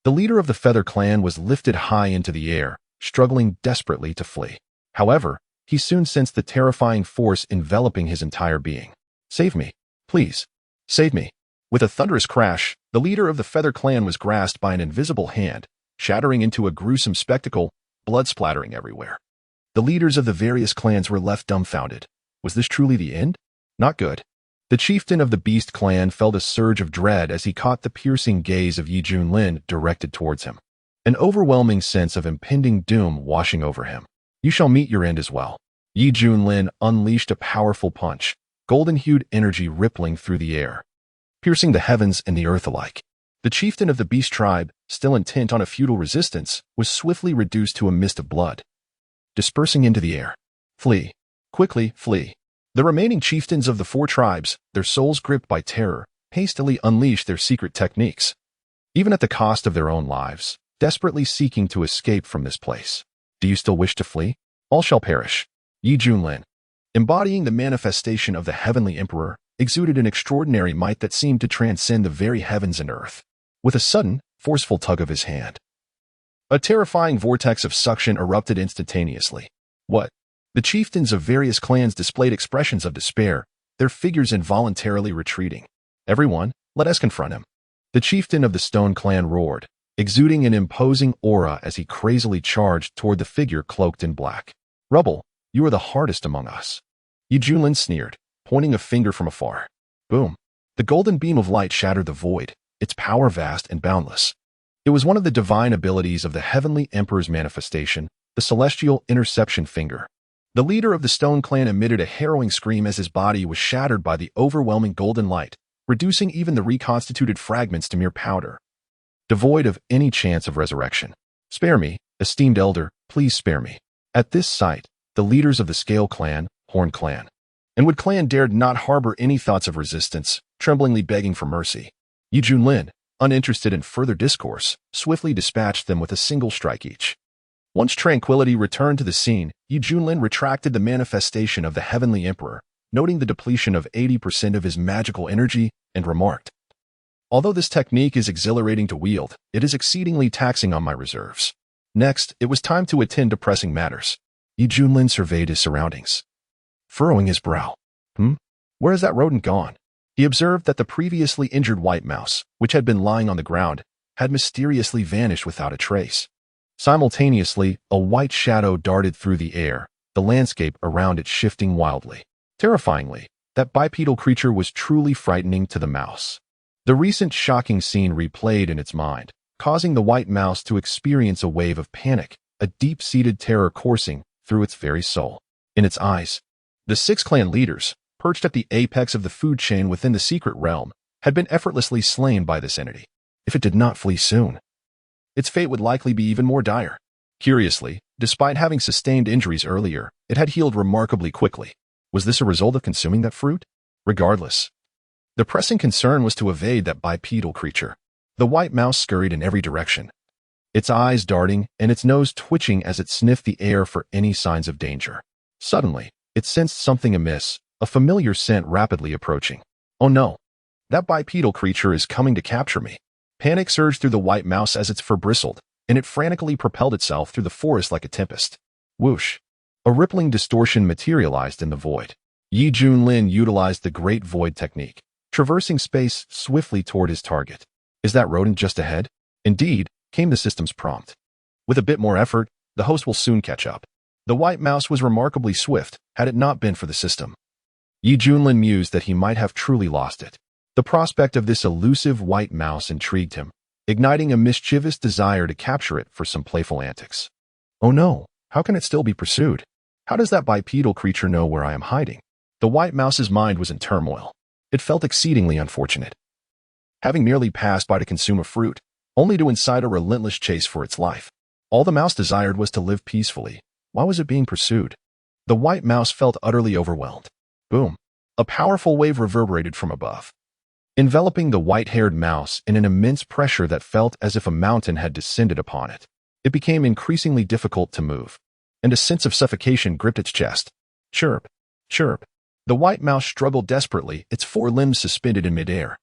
the leader of the Feather Clan was lifted high into the air, struggling desperately to flee. However, he soon sensed the terrifying force enveloping his entire being. Save me. Please. Save me. With a thunderous crash, the leader of the Feather Clan was grasped by an invisible hand, shattering into a gruesome spectacle, blood splattering everywhere. The leaders of the various clans were left dumbfounded. Was this truly the end? Not good. The chieftain of the Beast Clan felt a surge of dread as he caught the piercing gaze of Junlin directed towards him. An overwhelming sense of impending doom washing over him. You shall meet your end as well. Junlin unleashed a powerful punch, golden-hued energy rippling through the air, piercing the heavens and the earth alike. The chieftain of the Beast tribe, still intent on a futile resistance, was swiftly reduced to a mist of blood, dispersing into the air. Flee. Quickly, flee. The remaining chieftains of the four tribes, their souls gripped by terror, hastily unleashed their secret techniques, even at the cost of their own lives, desperately seeking to escape from this place. Do you still wish to flee? All shall perish. Junlin, embodying the manifestation of the Heavenly Emperor, exuded an extraordinary might that seemed to transcend the very heavens and earth. With a sudden, forceful tug of his hand, a terrifying vortex of suction erupted instantaneously. What? The chieftains of various clans displayed expressions of despair, their figures involuntarily retreating. Everyone, let us confront him. The chieftain of the Stone Clan roared, exuding an imposing aura as he crazily charged toward the figure cloaked in black. Rubble, you are the hardest among us. Junlin sneered, pointing a finger from afar. Boom. The golden beam of light shattered the void, its power vast and boundless. It was one of the divine abilities of the Heavenly Emperor's manifestation, the celestial interception finger. The leader of the Stone Clan emitted a harrowing scream as his body was shattered by the overwhelming golden light, reducing even the reconstituted fragments to mere powder, devoid of any chance of resurrection. Spare me, esteemed elder, please spare me. At this sight, the leaders of the Scale Clan, Horn Clan, and Wood Clan dared not harbor any thoughts of resistance, tremblingly begging for mercy. Junlin, uninterested in further discourse, swiftly dispatched them with a single strike each. Once tranquility returned to the scene, Junlin retracted the manifestation of the Heavenly Emperor, noting the depletion of 80% of his magical energy, and remarked, although this technique is exhilarating to wield, it is exceedingly taxing on my reserves. Next, it was time to attend to pressing matters. Junlin surveyed his surroundings, furrowing his brow. Where has that rodent gone? He observed that the previously injured white mouse, which had been lying on the ground, had mysteriously vanished without a trace. Simultaneously, a white shadow darted through the air, the landscape around it shifting wildly. Terrifyingly, that bipedal creature was truly frightening to the mouse. The recent shocking scene replayed in its mind, causing the white mouse to experience a wave of panic, a deep-seated terror coursing through its very soul. In its eyes, the 6 clan leaders, perched at the apex of the food chain within the secret realm, had been effortlessly slain by this entity. If it did not flee soon, its fate would likely be even more dire. Curiously, despite having sustained injuries earlier, it had healed remarkably quickly. Was this a result of consuming that fruit? Regardless, the pressing concern was to evade that bipedal creature. The white mouse scurried in every direction, its eyes darting and its nose twitching as it sniffed the air for any signs of danger. Suddenly, it sensed something amiss, a familiar scent rapidly approaching. Oh no! That bipedal creature is coming to capture me. Panic surged through the white mouse as its fur bristled, and it frantically propelled itself through the forest like a tempest. Whoosh! A rippling distortion materialized in the void. Junlin utilized the Great Void technique, traversing space swiftly toward his target. Is that rodent just ahead? Indeed, came the system's prompt. With a bit more effort, the host will soon catch up. The white mouse was remarkably swift, had it not been for the system. Junlin mused that he might have truly lost it. The prospect of this elusive white mouse intrigued him, igniting a mischievous desire to capture it for some playful antics. Oh no, how can it still be pursued? How does that bipedal creature know where I am hiding? The white mouse's mind was in turmoil. It felt exceedingly unfortunate, having merely passed by to consume a fruit, only to incite a relentless chase for its life. All the mouse desired was to live peacefully. Why was it being pursued? The white mouse felt utterly overwhelmed. Boom! A powerful wave reverberated from above, enveloping the white-haired mouse in an immense pressure that felt as if a mountain had descended upon it. It became increasingly difficult to move, and a sense of suffocation gripped its chest. Chirp! Chirp! The white mouse struggled desperately, its 4 limbs suspended in midair,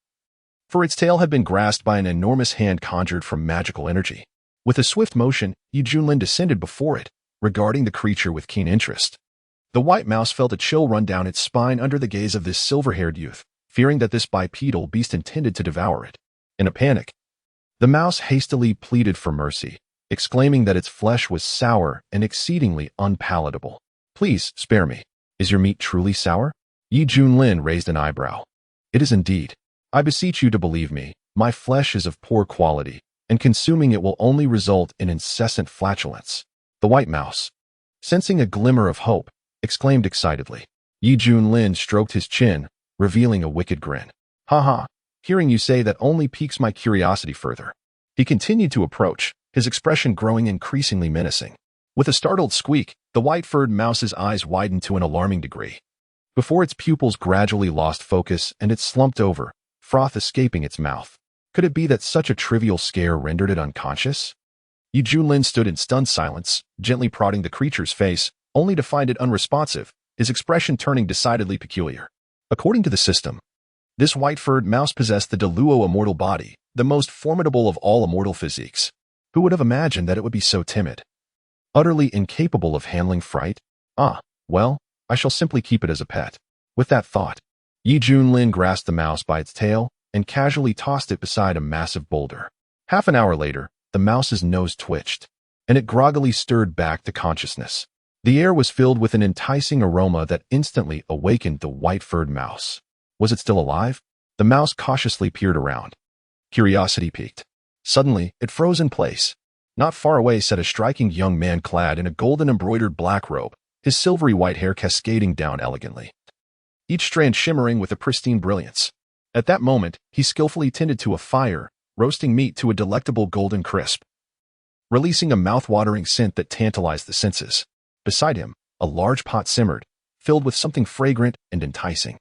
for its tail had been grasped by an enormous hand conjured from magical energy. With a swift motion, Junlin descended before it, regarding the creature with keen interest. The white mouse felt a chill run down its spine under the gaze of this silver-haired youth, fearing that this bipedal beast intended to devour it. In a panic, the mouse hastily pleaded for mercy, exclaiming that its flesh was sour and exceedingly unpalatable. Please, spare me. Is your meat truly sour? Junlin raised an eyebrow. It is indeed. I beseech you to believe me, my flesh is of poor quality, and consuming it will only result in incessant flatulence. The white mouse, sensing a glimmer of hope, exclaimed excitedly. Junlin stroked his chin, revealing a wicked grin. Ha ha, hearing you say that only piques my curiosity further. He continued to approach, his expression growing increasingly menacing. With a startled squeak, the white-furred mouse's eyes widened to an alarming degree, before its pupils gradually lost focus and it slumped over, froth escaping its mouth. Could it be that such a trivial scare rendered it unconscious? Junlin stood in stunned silence, gently prodding the creature's face, only to find it unresponsive, his expression turning decidedly peculiar. According to the system, this white-furred mouse possessed the Deluo immortal body, the most formidable of all immortal physiques. Who would have imagined that it would be so timid? Utterly incapable of handling fright? Ah, well, I shall simply keep it as a pet. With that thought, Junlin grasped the mouse by its tail and casually tossed it beside a massive boulder. Half an hour later, the mouse's nose twitched, and it groggily stirred back to consciousness. The air was filled with an enticing aroma that instantly awakened the white-furred mouse. Was it still alive? The mouse cautiously peered around. Curiosity piqued. Suddenly, it froze in place. Not far away sat a striking young man clad in a golden-embroidered black robe, his silvery white hair cascading down elegantly, each strand shimmering with a pristine brilliance. At that moment, he skillfully tended to a fire, roasting meat to a delectable golden crisp, releasing a mouth-watering scent that tantalized the senses. Beside him, a large pot simmered, filled with something fragrant and enticing.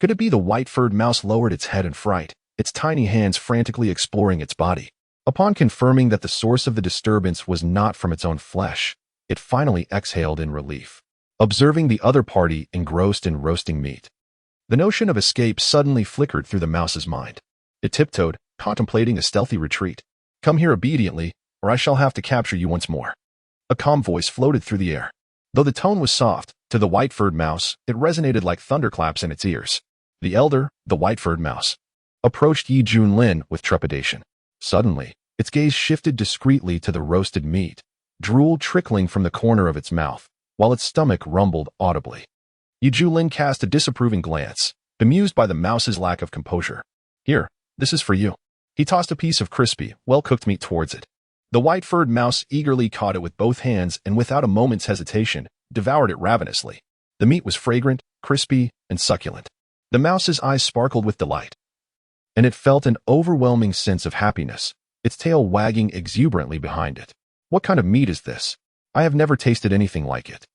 Could it be the white-furred mouse lowered its head in fright, its tiny hands frantically exploring its body? Upon confirming that the source of the disturbance was not from its own flesh, it finally exhaled in relief, observing the other party engrossed in roasting meat. The notion of escape suddenly flickered through the mouse's mind. It tiptoed, contemplating a stealthy retreat. Come here obediently, or I shall have to capture you once more. A calm voice floated through the air. Though the tone was soft, to the white-furred mouse, it resonated like thunderclaps in its ears. The elder, the white-furred mouse, approached Junlin with trepidation. Suddenly, its gaze shifted discreetly to the roasted meat, drool trickling from the corner of its mouth, while its stomach rumbled audibly. Junlin cast a disapproving glance, bemused by the mouse's lack of composure. Here, this is for you. He tossed a piece of crispy, well-cooked meat towards it. The white-furred mouse eagerly caught it with both hands and without a moment's hesitation, devoured it ravenously. The meat was fragrant, crispy, and succulent. The mouse's eyes sparkled with delight, and it felt an overwhelming sense of happiness, its tail wagging exuberantly behind it. What kind of meat is this? I have never tasted anything like it.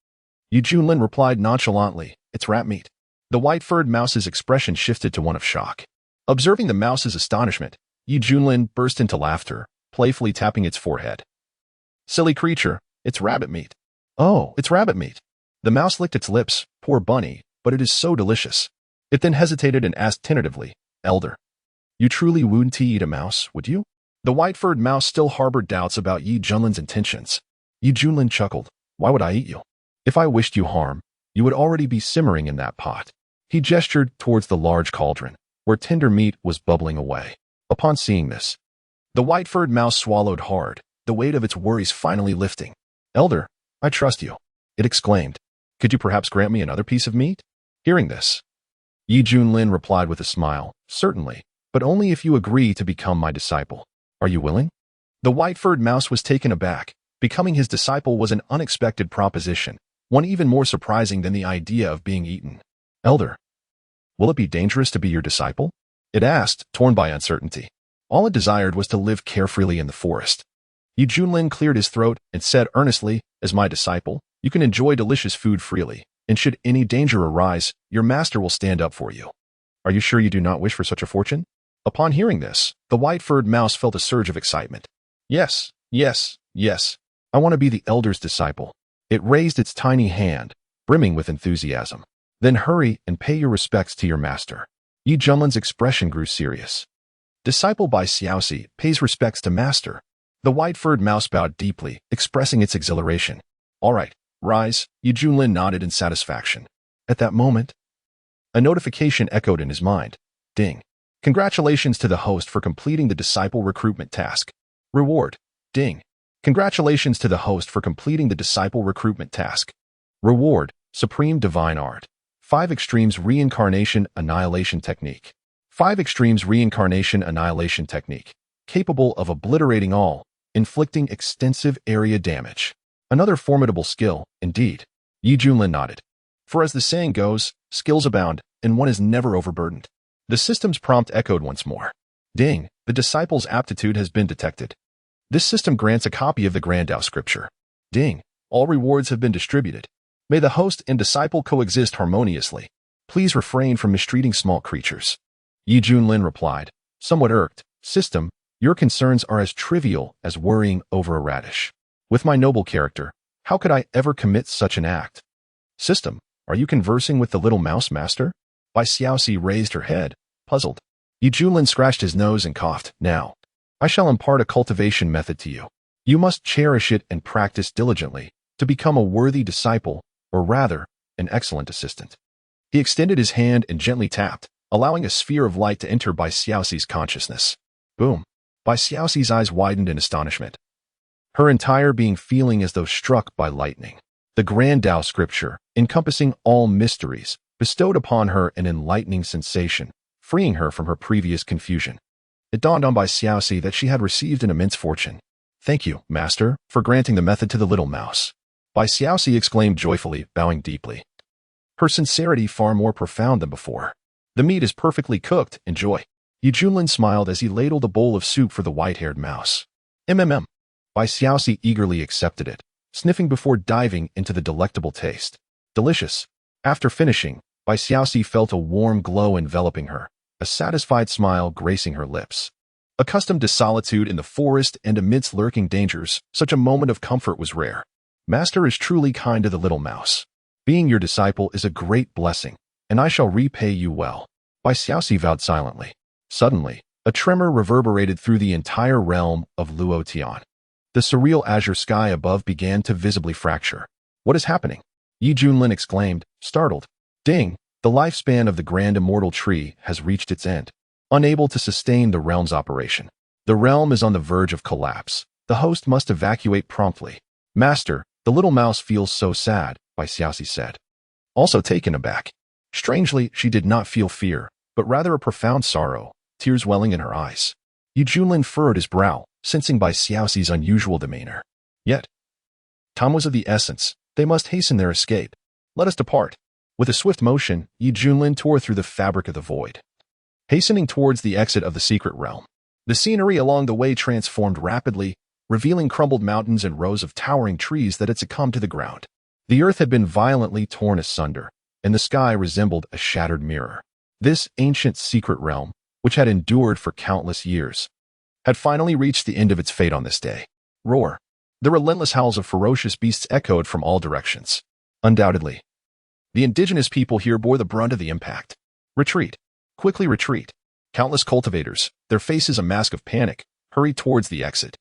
Junlin replied nonchalantly, it's rat meat. The white-furred mouse's expression shifted to one of shock. Observing the mouse's astonishment, Junlin burst into laughter, playfully tapping its forehead. Silly creature, it's rabbit meat. Oh, it's rabbit meat. The mouse licked its lips, poor bunny, but it is so delicious. It then hesitated and asked tentatively, Elder, you truly wouldn't eat a mouse, would you? The white-furred mouse still harbored doubts about Junlin's intentions. Junlin chuckled, why would I eat you? If I wished you harm, you would already be simmering in that pot. He gestured towards the large cauldron, where tender meat was bubbling away. Upon seeing this, the white-furred mouse swallowed hard, the weight of its worries finally lifting. Elder, I trust you, it exclaimed. Could you perhaps grant me another piece of meat? Hearing this, Junlin replied with a smile, certainly, but only if you agree to become my disciple. Are you willing? The white-furred mouse was taken aback. Becoming his disciple was an unexpected proposition, one even more surprising than the idea of being eaten. Elder, will it be dangerous to be your disciple? It asked, torn by uncertainty. All it desired was to live carefreely in the forest. Junlin cleared his throat and said earnestly, as my disciple, you can enjoy delicious food freely, and should any danger arise, your master will stand up for you. Are you sure you do not wish for such a fortune? Upon hearing this, the white-furred mouse felt a surge of excitement. Yes, yes, yes. I want to be the elder's disciple. It raised its tiny hand, brimming with enthusiasm. Then hurry and pay your respects to your master. Junlin's expression grew serious. Disciple by Xiaoxi pays respects to master. The white-furred mouse bowed deeply, expressing its exhilaration. All right, rise. Junlin nodded in satisfaction. At that moment, a notification echoed in his mind. Ding. Congratulations to the host for completing the disciple recruitment task. Reward. Ding. Congratulations to the host for completing the disciple recruitment task. Reward. Supreme Divine Art. 5 Extremes Reincarnation Annihilation Technique. 5 Extremes Reincarnation Annihilation Technique. Capable of obliterating all, inflicting extensive area damage. Another formidable skill, indeed. Junlin nodded. For as the saying goes, skills abound, and one is never overburdened. The system's prompt echoed once more. Ding, the disciple's aptitude has been detected. This system grants a copy of the Grandao scripture. Ding, all rewards have been distributed. May the host and disciple coexist harmoniously. Please refrain from mistreating small creatures. Junlin replied, somewhat irked, System, your concerns are as trivial as worrying over a radish. With my noble character, how could I ever commit such an act? System, are you conversing with the little mouse master? Bai Xiaoxi raised her head, puzzled. Junlin scratched his nose and coughed. Now, I shall impart a cultivation method to you. You must cherish it and practice diligently to become a worthy disciple, or rather, an excellent assistant. He extended his hand and gently tapped, allowing a sphere of light to enter Bai Xiaoxi's consciousness. Boom. Bai Xiaoxi's eyes widened in astonishment, her entire being feeling as though struck by lightning. The Grandao scripture, encompassing all mysteries, bestowed upon her an enlightening sensation, freeing her from her previous confusion. It dawned on Bai Xiaoxi that she had received an immense fortune. Thank you, master, for granting the method to the little mouse. Bai Xiaoxi exclaimed joyfully, bowing deeply. Her sincerity far more profound than before. The meat is perfectly cooked, enjoy. Junlin smiled as he ladled a bowl of soup for the white-haired mouse. Bai Xiaoxi eagerly accepted it, sniffing before diving into the delectable taste. Delicious. After finishing, Bai Xiaoxi felt a warm glow enveloping her, a satisfied smile gracing her lips. Accustomed to solitude in the forest and amidst lurking dangers, such a moment of comfort was rare. Master is truly kind to the little mouse. Being your disciple is a great blessing, and I shall repay you well. Bai Xiaoxi vowed silently. Suddenly, a tremor reverberated through the entire realm of Luo Tian. The surreal azure sky above began to visibly fracture. What is happening? Junlin exclaimed, startled. Ding, the lifespan of the grand immortal tree has reached its end. Unable to sustain the realm's operation. The realm is on the verge of collapse. The host must evacuate promptly. Master, the little mouse feels so sad, Xiaoxi said. Also taken aback. Strangely, she did not feel fear, but rather a profound sorrow, tears welling in her eyes. Junlin furrowed his brow, sensing Xiaoxi's unusual demeanor. Yet, time was of the essence. They must hasten their escape. Let us depart. With a swift motion, Junlin tore through the fabric of the void, hastening towards the exit of the secret realm. The scenery along the way transformed rapidly, revealing crumbled mountains and rows of towering trees that had succumbed to the ground. The earth had been violently torn asunder, and the sky resembled a shattered mirror. This ancient secret realm, which had endured for countless years, had finally reached the end of its fate on this day. Roar. The relentless howls of ferocious beasts echoed from all directions. Undoubtedly, the indigenous people here bore the brunt of the impact. Retreat. Quickly retreat. Countless cultivators, their faces a mask of panic, hurried towards the exit.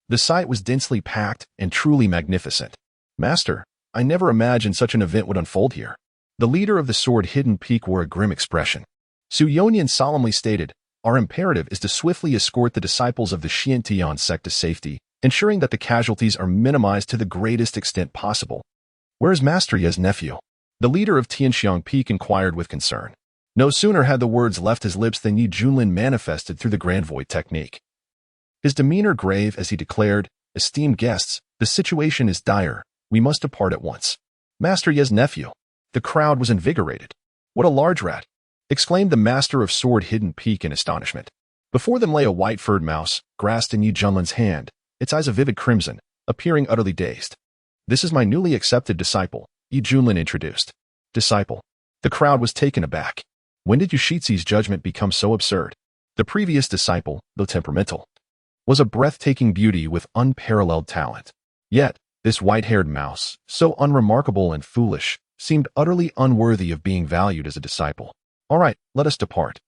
The site was densely packed and truly magnificent. Master, I never imagined such an event would unfold here. The leader of the sword-hidden peak wore a grim expression. Su Yonian solemnly stated, our imperative is to swiftly escort the disciples of the Xiantian sect to safety, ensuring that the casualties are minimized to the greatest extent possible. Where is Master Ye's nephew? The leader of Tianxiang Peak inquired with concern. No sooner had the words left his lips than Junlin manifested through the Grand Void technique. His demeanor grave as he declared, esteemed guests, the situation is dire. We must depart at once. Master Ye's nephew. The crowd was invigorated. What a large rat! Exclaimed the master of sword-hidden peak in astonishment. Before them lay a white-furred mouse, grasped in Junlin's hand, its eyes a vivid crimson, appearing utterly dazed. This is my newly accepted disciple, Junlin introduced. Disciple. The crowd was taken aback. When did Yushitsu's judgment become so absurd? The previous disciple, though temperamental, was a breathtaking beauty with unparalleled talent. Yet, this white-haired mouse, so unremarkable and foolish, seemed utterly unworthy of being valued as a disciple. All right, let us depart,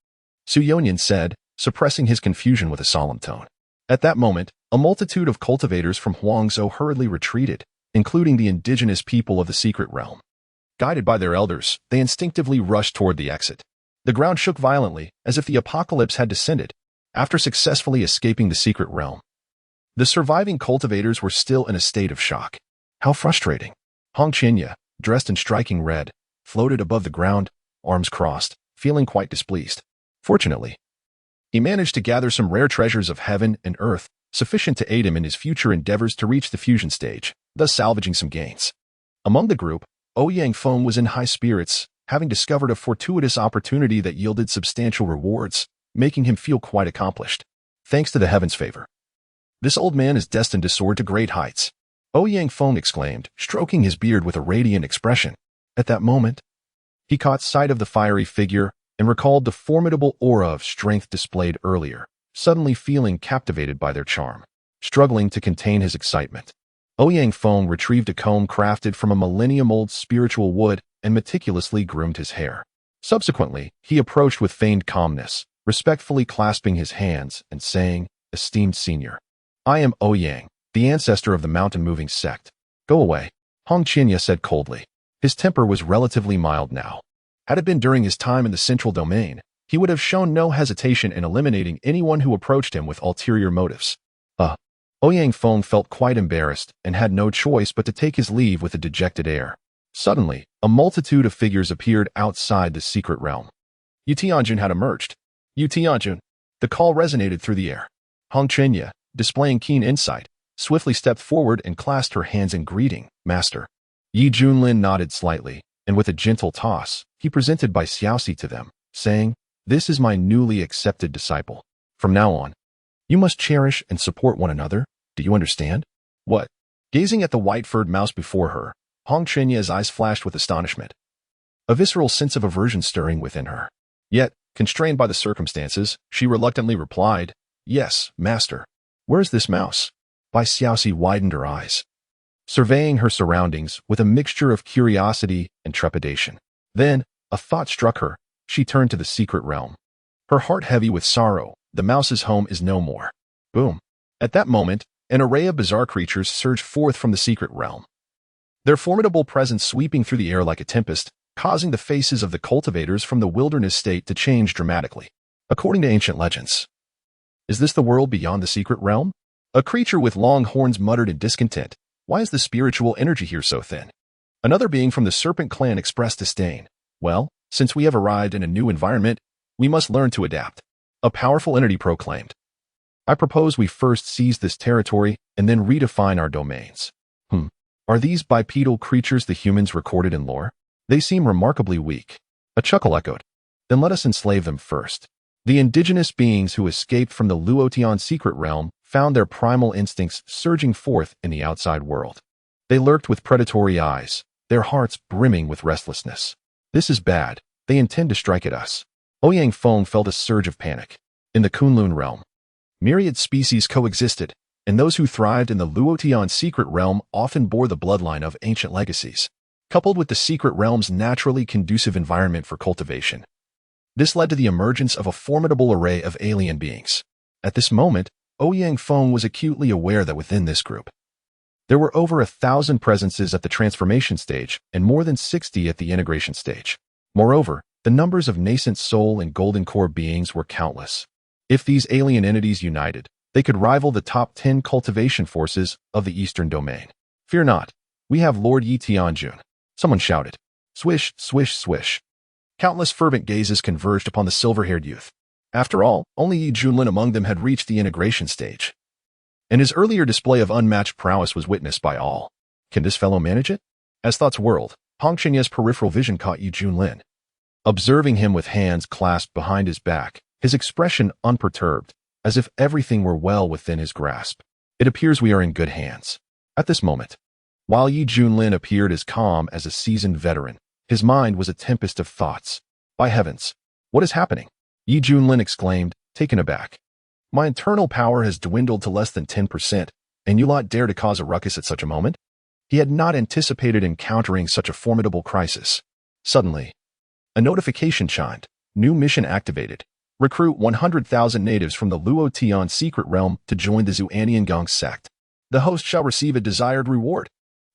Su Yonian said, suppressing his confusion with a solemn tone. At that moment, a multitude of cultivators from Huangzhou hurriedly retreated, including the indigenous people of the secret realm. Guided by their elders, they instinctively rushed toward the exit. The ground shook violently, as if the apocalypse had descended. After successfully escaping the secret realm, the surviving cultivators were still in a state of shock. How frustrating. Hong Qinya, dressed in striking red, floated above the ground, arms crossed, feeling quite displeased. Fortunately, he managed to gather some rare treasures of heaven and earth, sufficient to aid him in his future endeavors to reach the fusion stage, thus salvaging some gains. Among the group, Ouyang Feng was in high spirits, having discovered a fortuitous opportunity that yielded substantial rewards, making him feel quite accomplished. Thanks to the heavens' favor, this old man is destined to soar to great heights, Ouyang Feng exclaimed, stroking his beard with a radiant expression. At that moment, he caught sight of the fiery figure and recalled the formidable aura of strength displayed earlier, suddenly feeling captivated by their charm. Struggling to contain his excitement, Ouyang Feng retrieved a comb crafted from a millennium-old spiritual wood and meticulously groomed his hair. Subsequently, he approached with feigned calmness, respectfully clasping his hands and saying, esteemed senior, I am Ouyang, the ancestor of the mountain-moving sect. Go away, Hong Qinya said coldly. His temper was relatively mild now. Had it been during his time in the central domain, he would have shown no hesitation in eliminating anyone who approached him with ulterior motives. Ouyang Feng felt quite embarrassed and had no choice but to take his leave with a dejected air. Suddenly, a multitude of figures appeared outside the secret realm. Yu Tianjun had emerged. Yu Tianjun. The call resonated through the air. Hong Qinya, displaying keen insight, swiftly stepped forward and clasped her hands in greeting. Master. Junlin nodded slightly, and with a gentle toss, he presented Xiaoxi to them, saying, this is my newly accepted disciple. From now on, you must cherish and support one another. Do you understand? What? Gazing at the white-furred mouse before her, Hong Chenya's eyes flashed with astonishment, a visceral sense of aversion stirring within her. Yet, constrained by the circumstances, she reluctantly replied, yes, master. Where is this mouse? Xiaoxi widened her eyes, surveying her surroundings with a mixture of curiosity and trepidation. Then, a thought struck her. She turned to the secret realm. Her heart heavy with sorrow, the mouse's home is no more. Boom. At that moment, an array of bizarre creatures surged forth from the secret realm, their formidable presence sweeping through the air like a tempest, causing the faces of the cultivators from the wilderness state to change dramatically. According to ancient legends, is this the world beyond the secret realm? A creature with long horns muttered in discontent, Why is the spiritual energy here so thin? Another being from the serpent clan expressed disdain. Well, since we have arrived in a new environment, we must learn to adapt. A powerful entity proclaimed. I propose we first seize this territory and then redefine our domains. Are these bipedal creatures the humans recorded in lore? They seem remarkably weak. A chuckle echoed. Then let us enslave them first. The indigenous beings who escaped from the Luotian secret realm found their primal instincts surging forth in the outside world. They lurked with predatory eyes, their hearts brimming with restlessness. This is bad. They intend to strike at us. Ouyang Feng felt a surge of panic. In the Kunlun realm, myriad species coexisted, and those who thrived in the Luotian secret realm often bore the bloodline of ancient legacies, coupled with the secret realm's naturally conducive environment for cultivation. This led to the emergence of a formidable array of alien beings. At this moment, Ouyang Feng was acutely aware that within this group, there were over 1,000 presences at the transformation stage and more than 60 at the integration stage. Moreover, the numbers of nascent soul and golden core beings were countless. If these alien entities united, they could rival the top 10 cultivation forces of the Eastern Domain. Fear not, we have Lord Yi Tianjun. Someone shouted. Swish, swish, swish. Countless fervent gazes converged upon the silver-haired youth. After all, only Yi Junlin among them had reached the integration stage. And his earlier display of unmatched prowess was witnessed by all. Can this fellow manage it? As thoughts whirled, Hong Chenye's peripheral vision caught Yi Junlin. Observing him with hands clasped behind his back, his expression unperturbed, as if everything were well within his grasp. It appears we are in good hands. At this moment, while Yi Junlin appeared as calm as a seasoned veteran, his mind was a tempest of thoughts. By heavens, what is happening? Yi Junlin exclaimed, taken aback. My internal power has dwindled to less than 10%, and you lot dare to cause a ruckus at such a moment? He had not anticipated encountering such a formidable crisis. Suddenly, a notification chimed. New mission activated. Recruit 100,000 natives from the Luotian secret realm to join the Xuanian Gong sect. The host shall receive a desired reward.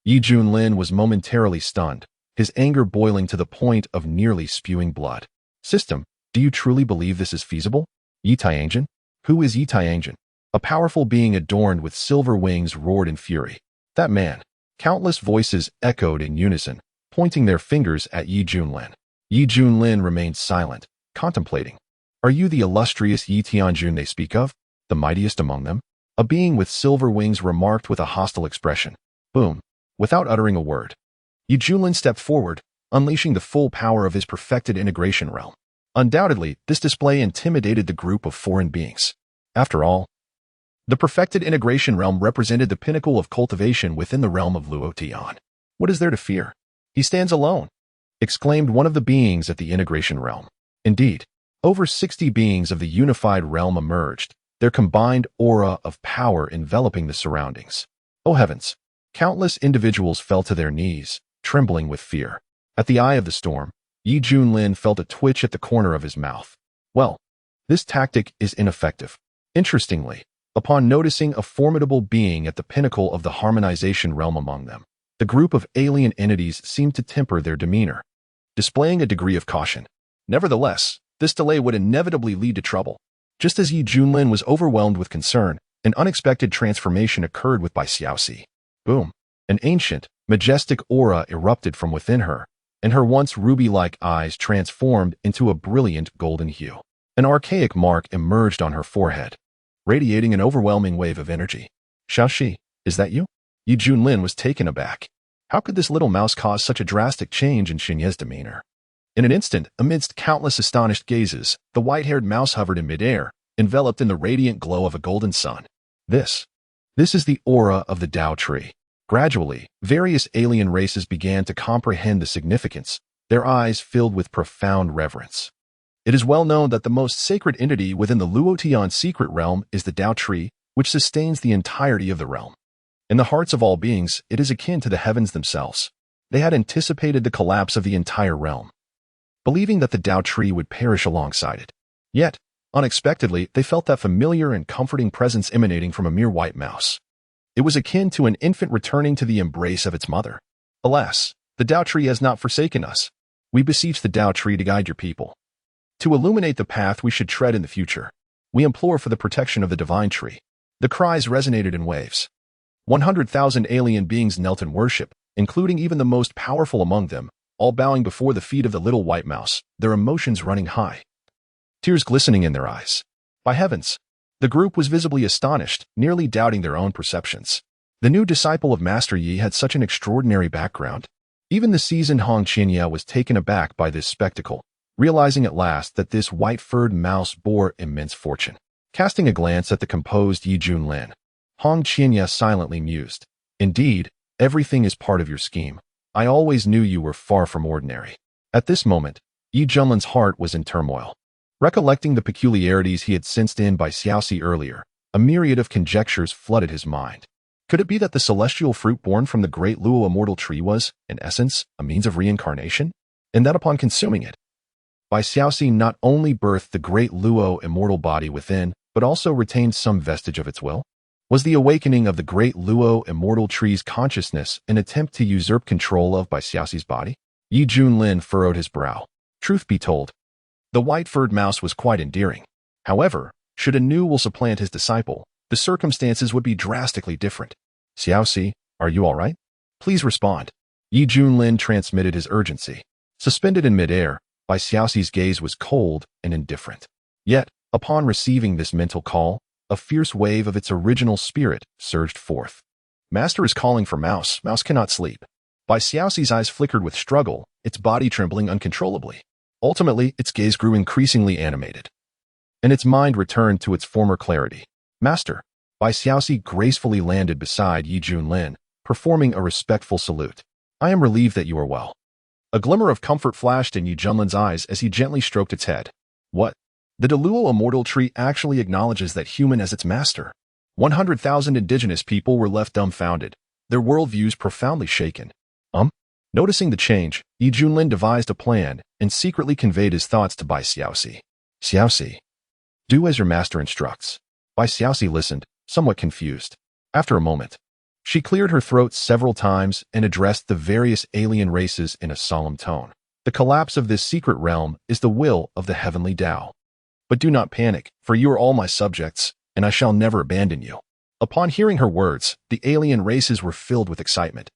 Yi Junlin was momentarily stunned, his anger boiling to the point of nearly spewing blood. System, do you truly believe this is feasible? Yi Tianjun? Who is Yi Tianjun? A powerful being adorned with silver wings roared in fury. That man. Countless voices echoed in unison, pointing their fingers at Yi Junlin. Yi Junlin remained silent, contemplating. Are you the illustrious Yi Tianjun they speak of? The mightiest among them? A being with silver wings remarked with a hostile expression. Boom. Without uttering a word, Yi Junlin stepped forward, unleashing the full power of his perfected integration realm. Undoubtedly, this display intimidated the group of foreign beings. After all, the perfected integration realm represented the pinnacle of cultivation within the realm of Luotian. What is there to fear? He stands alone, exclaimed one of the beings at the integration realm. Indeed, over 60 beings of the unified realm emerged, their combined aura of power enveloping the surroundings. Oh heavens! Countless individuals fell to their knees, trembling with fear. At the eye of the storm, Yi Junlin felt a twitch at the corner of his mouth. Well, this tactic is ineffective. Interestingly, upon noticing a formidable being at the pinnacle of the harmonization realm among them, the group of alien entities seemed to temper their demeanor, displaying a degree of caution. Nevertheless, this delay would inevitably lead to trouble. Just as Yi Junlin was overwhelmed with concern, an unexpected transformation occurred with Bai Xiaoxi. Boom! An ancient, majestic aura erupted from within her, and her once ruby-like eyes transformed into a brilliant golden hue. An archaic mark emerged on her forehead, radiating an overwhelming wave of energy. Xiaoxi, is that you? Yi Junlin was taken aback. How could this little mouse cause such a drastic change in Xinye's demeanor? In an instant, amidst countless astonished gazes, the white-haired mouse hovered in midair, enveloped in the radiant glow of a golden sun. This is the aura of the Tao tree. Gradually, various alien races began to comprehend the significance, their eyes filled with profound reverence. It is well known that the most sacred entity within the Luotian secret realm is the Tao tree, which sustains the entirety of the realm. In the hearts of all beings, it is akin to the heavens themselves. They had anticipated the collapse of the entire realm, believing that the Tao tree would perish alongside it. Yet, unexpectedly, they felt that familiar and comforting presence emanating from a mere white mouse. It was akin to an infant returning to the embrace of its mother. Alas, the Tao tree has not forsaken us. We beseech the Tao tree to guide your people, to illuminate the path we should tread in the future. We implore for the protection of the divine tree. The cries resonated in waves. 100,000 alien beings knelt in worship, including even the most powerful among them, all bowing before the feet of the little white mouse, their emotions running high, tears glistening in their eyes. By heavens! The group was visibly astonished, nearly doubting their own perceptions. The new disciple of Master Yi had such an extraordinary background. Even the seasoned Hong Qinya was taken aback by this spectacle, realizing at last that this white-furred mouse bore immense fortune. Casting a glance at the composed Yi Junlin, Hong Qinya silently mused, "Indeed, everything is part of your scheme. I always knew you were far from ordinary." At this moment, Yi Junlin's heart was in turmoil. Recollecting the peculiarities he had sensed in by Xiaoxi earlier, a myriad of conjectures flooded his mind. Could it be that the celestial fruit born from the great Luo immortal tree was, in essence, a means of reincarnation? And that upon consuming it, Bai Xiaoxi not only birthed the great Luo immortal body within, but also retained some vestige of its will? Was the awakening of the great Luo immortal tree's consciousness an attempt to usurp control of Bai Xiaoxi's body? Yi Junlin furrowed his brow. Truth be told, the white-furred mouse was quite endearing. However, should a new will supplant his disciple, the circumstances would be drastically different. "Xiaoxi, are you all right? Please respond." Yi Junlin transmitted his urgency. Suspended in midair, Bai Xiaoxi's gaze was cold and indifferent. Yet, upon receiving this mental call, a fierce wave of its original spirit surged forth. "Master is calling for mouse. Mouse cannot sleep." Bai Xiaoxi's eyes flickered with struggle, its body trembling uncontrollably. Ultimately, its gaze grew increasingly animated, and its mind returned to its former clarity. "Master." Bai Xiaoxi gracefully landed beside Yi Junlin, performing a respectful salute. "I am relieved that you are well." A glimmer of comfort flashed in Yi Junlin's eyes as he gently stroked its head. "What? The Deluo immortal tree actually acknowledges that human as its master." 100,000 indigenous people were left dumbfounded, their worldviews profoundly shaken. Noticing the change, Yi Junlin devised a plan and secretly conveyed his thoughts to Bai Xiaoxi. "Xiaoxi, do as your master instructs." Bai Xiaoxi listened, somewhat confused. After a moment, she cleared her throat several times and addressed the various alien races in a solemn tone. "The collapse of this secret realm is the will of the heavenly Tao. But do not panic, for you are all my subjects, and I shall never abandon you." Upon hearing her words, the alien races were filled with excitement,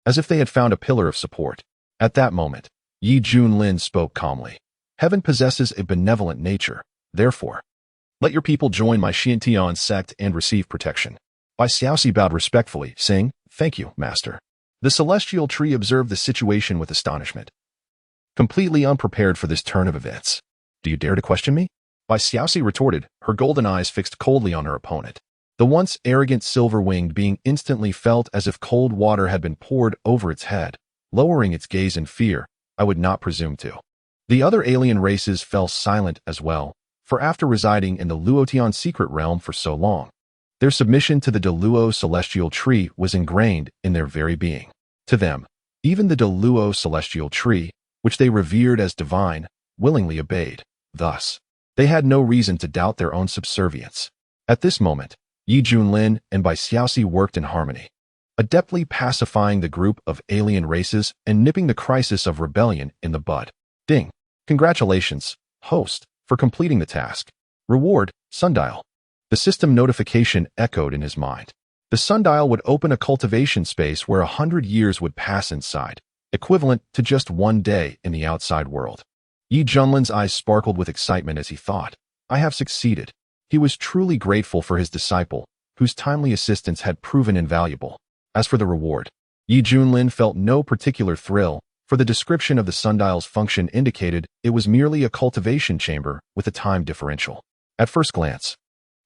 as if they had found a pillar of support. At that moment, Yi Junlin spoke calmly. "Heaven possesses a benevolent nature. Therefore, let your people join my Xiantian sect and receive protection." Bai Xiaoxi bowed respectfully, saying, "Thank you, master." The celestial tree observed the situation with astonishment, completely unprepared for this turn of events. "Do you dare to question me?" Bai Xiaoxi retorted, her golden eyes fixed coldly on her opponent. The once arrogant silver-winged being instantly felt as if cold water had been poured over its head, lowering its gaze in fear. "I would not presume to." The other alien races fell silent as well, for after residing in the Luotian secret realm for so long, their submission to the Deluo celestial tree was ingrained in their very being. To them, even the Deluo celestial tree, which they revered as divine, willingly obeyed. Thus, they had no reason to doubt their own subservience. At this moment, Yi Junlin and Bai Xiaoxi worked in harmony, adeptly pacifying the group of alien races and nipping the crisis of rebellion in the bud. Ding! Congratulations, host, for completing the task. Reward, sundial. The system notification echoed in his mind. The sundial would open a cultivation space where 100 years would pass inside, equivalent to just one day in the outside world. Yi Junlin's eyes sparkled with excitement as he thought, "I have succeeded." He was truly grateful for his disciple, whose timely assistance had proven invaluable. As for the reward, Yi Junlin felt no particular thrill, for the description of the sundial's function indicated it was merely a cultivation chamber with a time differential. At first glance,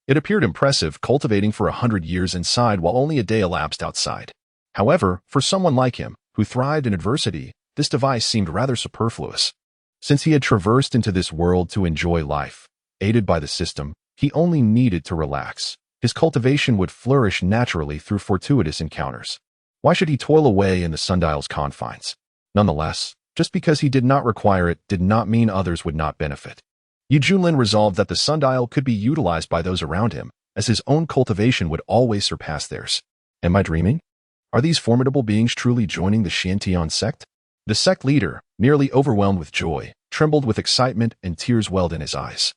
it appeared impressive, cultivating for 100 years inside while only a day elapsed outside. However, for someone like him, who thrived in adversity, this device seemed rather superfluous. Since he had traversed into this world to enjoy life, aided by the system, he only needed to relax. His cultivation would flourish naturally through fortuitous encounters. Why should he toil away in the sundial's confines? Nonetheless, just because he did not require it did not mean others would not benefit. Yi Junlin resolved that the sundial could be utilized by those around him, as his own cultivation would always surpass theirs. Am I dreaming? Are these formidable beings truly joining the Xiantian sect? The sect leader, nearly overwhelmed with joy, trembled with excitement and tears welled in his eyes.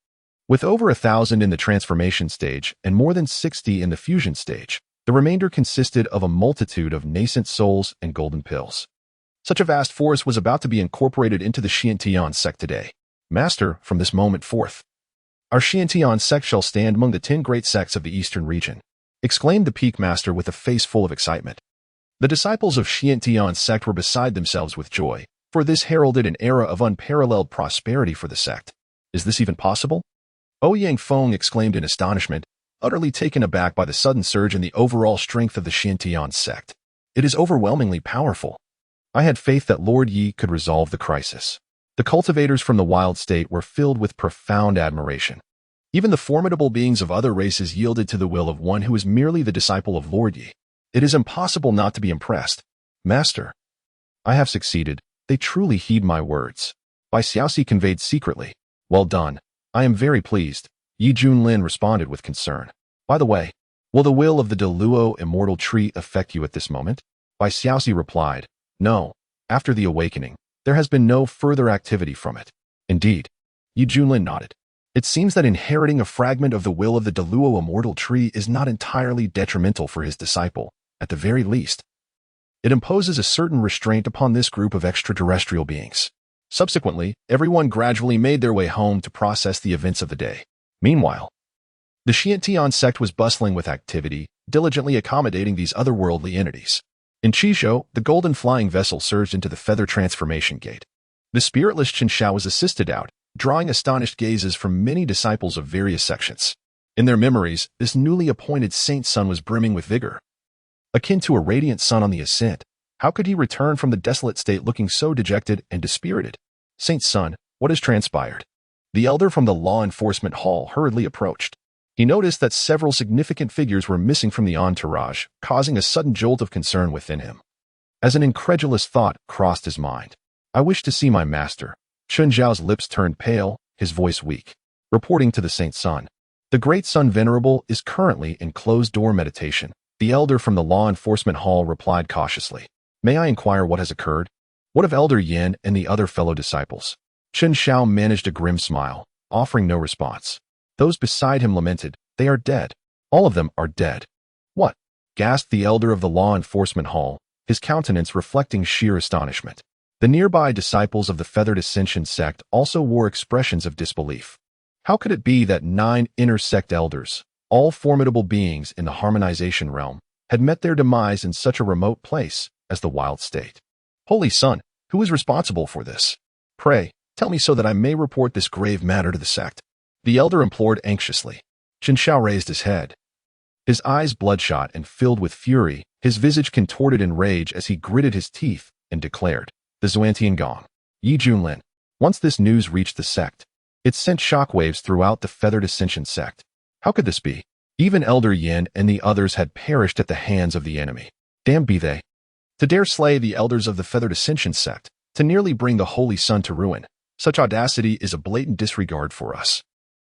With over 1,000 in the transformation stage and more than 60 in the fusion stage, The remainder consisted of a multitude of nascent souls and golden pills. Such a vast force was about to be incorporated into the Xiantian sect today. Master, from this moment forth, our Xiantian sect shall stand among the 10 great sects of the eastern region, exclaimed the Peak Master with a face full of excitement. The disciples of Xiantian sect were beside themselves with joy, for this heralded an era of unparalleled prosperity for the sect. Is this even possible? Ouyang Feng exclaimed in astonishment, utterly taken aback by the sudden surge in the overall strength of the Xiantian sect. It is overwhelmingly powerful. I had faith that Lord Yi could resolve the crisis. The cultivators from the wild state were filled with profound admiration. Even the formidable beings of other races yielded to the will of one who is merely the disciple of Lord Yi. It is impossible not to be impressed. Master, I have succeeded. They truly heed my words. Bai Xiaoxi conveyed secretly. Well done. I am very pleased. Yi Junlin responded with concern. By the way, will the will of the Deluo immortal tree affect you at this moment? Bai Xiaoxi replied. No. After the awakening, there has been no further activity from it. Indeed. Yi Junlin nodded. It seems that inheriting a fragment of the will of the Deluo immortal tree is not entirely detrimental for his disciple, at the very least. It imposes a certain restraint upon this group of extraterrestrial beings. Subsequently, everyone gradually made their way home to process the events of the day. Meanwhile, the Xiantian sect was bustling with activity, diligently accommodating these otherworldly entities. In Qizhou, the golden flying vessel surged into the feather transformation gate. The spiritless Qinsha was assisted out, drawing astonished gazes from many disciples of various sections. In their memories, this newly appointed saint son was brimming with vigor. Akin to a radiant sun on the ascent, how could he return from the desolate state looking so dejected and dispirited? Saint son, what has transpired? The elder from the law enforcement hall hurriedly approached. He noticed that several significant figures were missing from the entourage, causing a sudden jolt of concern within him. As an incredulous thought crossed his mind, I wish to see my master. Chun Zhao's lips turned pale, his voice weak. Reporting to the Saint Sun, the Great Sun Venerable is currently in closed-door meditation. The elder from the law enforcement hall replied cautiously. May I inquire what has occurred? What of Elder Yin and the other fellow disciples? Chen Xiao managed a grim smile, offering no response. Those beside him lamented, they are dead. All of them are dead. What? Gasped the elder of the law enforcement hall, his countenance reflecting sheer astonishment. The nearby disciples of the feathered ascension sect also wore expressions of disbelief. How could it be that 9 inner sect elders, all formidable beings in the harmonization realm, had met their demise in such a remote place as the wild state? Holy Sun, who is responsible for this? Pray, tell me so that I may report this grave matter to the sect. The elder implored anxiously. Chen Xiao raised his head. His eyes bloodshot and filled with fury, his visage contorted in rage as he gritted his teeth and declared, the Xuantian Gong. Yi Junlin. Once this news reached the sect, it sent shockwaves throughout the feathered ascension sect. How could this be? Even Elder Yin and the others had perished at the hands of the enemy. Damned be they. To dare slay the elders of the feathered ascension sect, to nearly bring the Holy Sun to ruin, such audacity is a blatant disregard for us.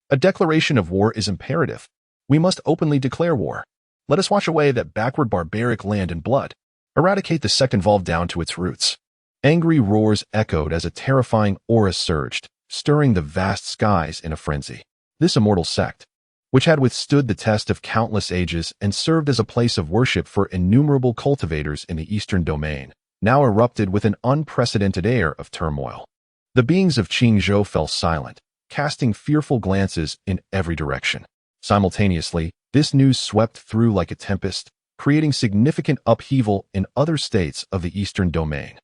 A declaration of war is imperative. We must openly declare war. Let us wash away that backward barbaric land and blood. Eradicate the sect involved down to its roots. Angry roars echoed as a terrifying aura surged, stirring the vast skies in a frenzy. This immortal sect, which had withstood the test of countless ages and served as a place of worship for innumerable cultivators in the eastern domain, now erupted with an unprecedented air of turmoil. The beings of Qingzhou fell silent, casting fearful glances in every direction. Simultaneously, this news swept through like a tempest, creating significant upheaval in other states of the eastern domain.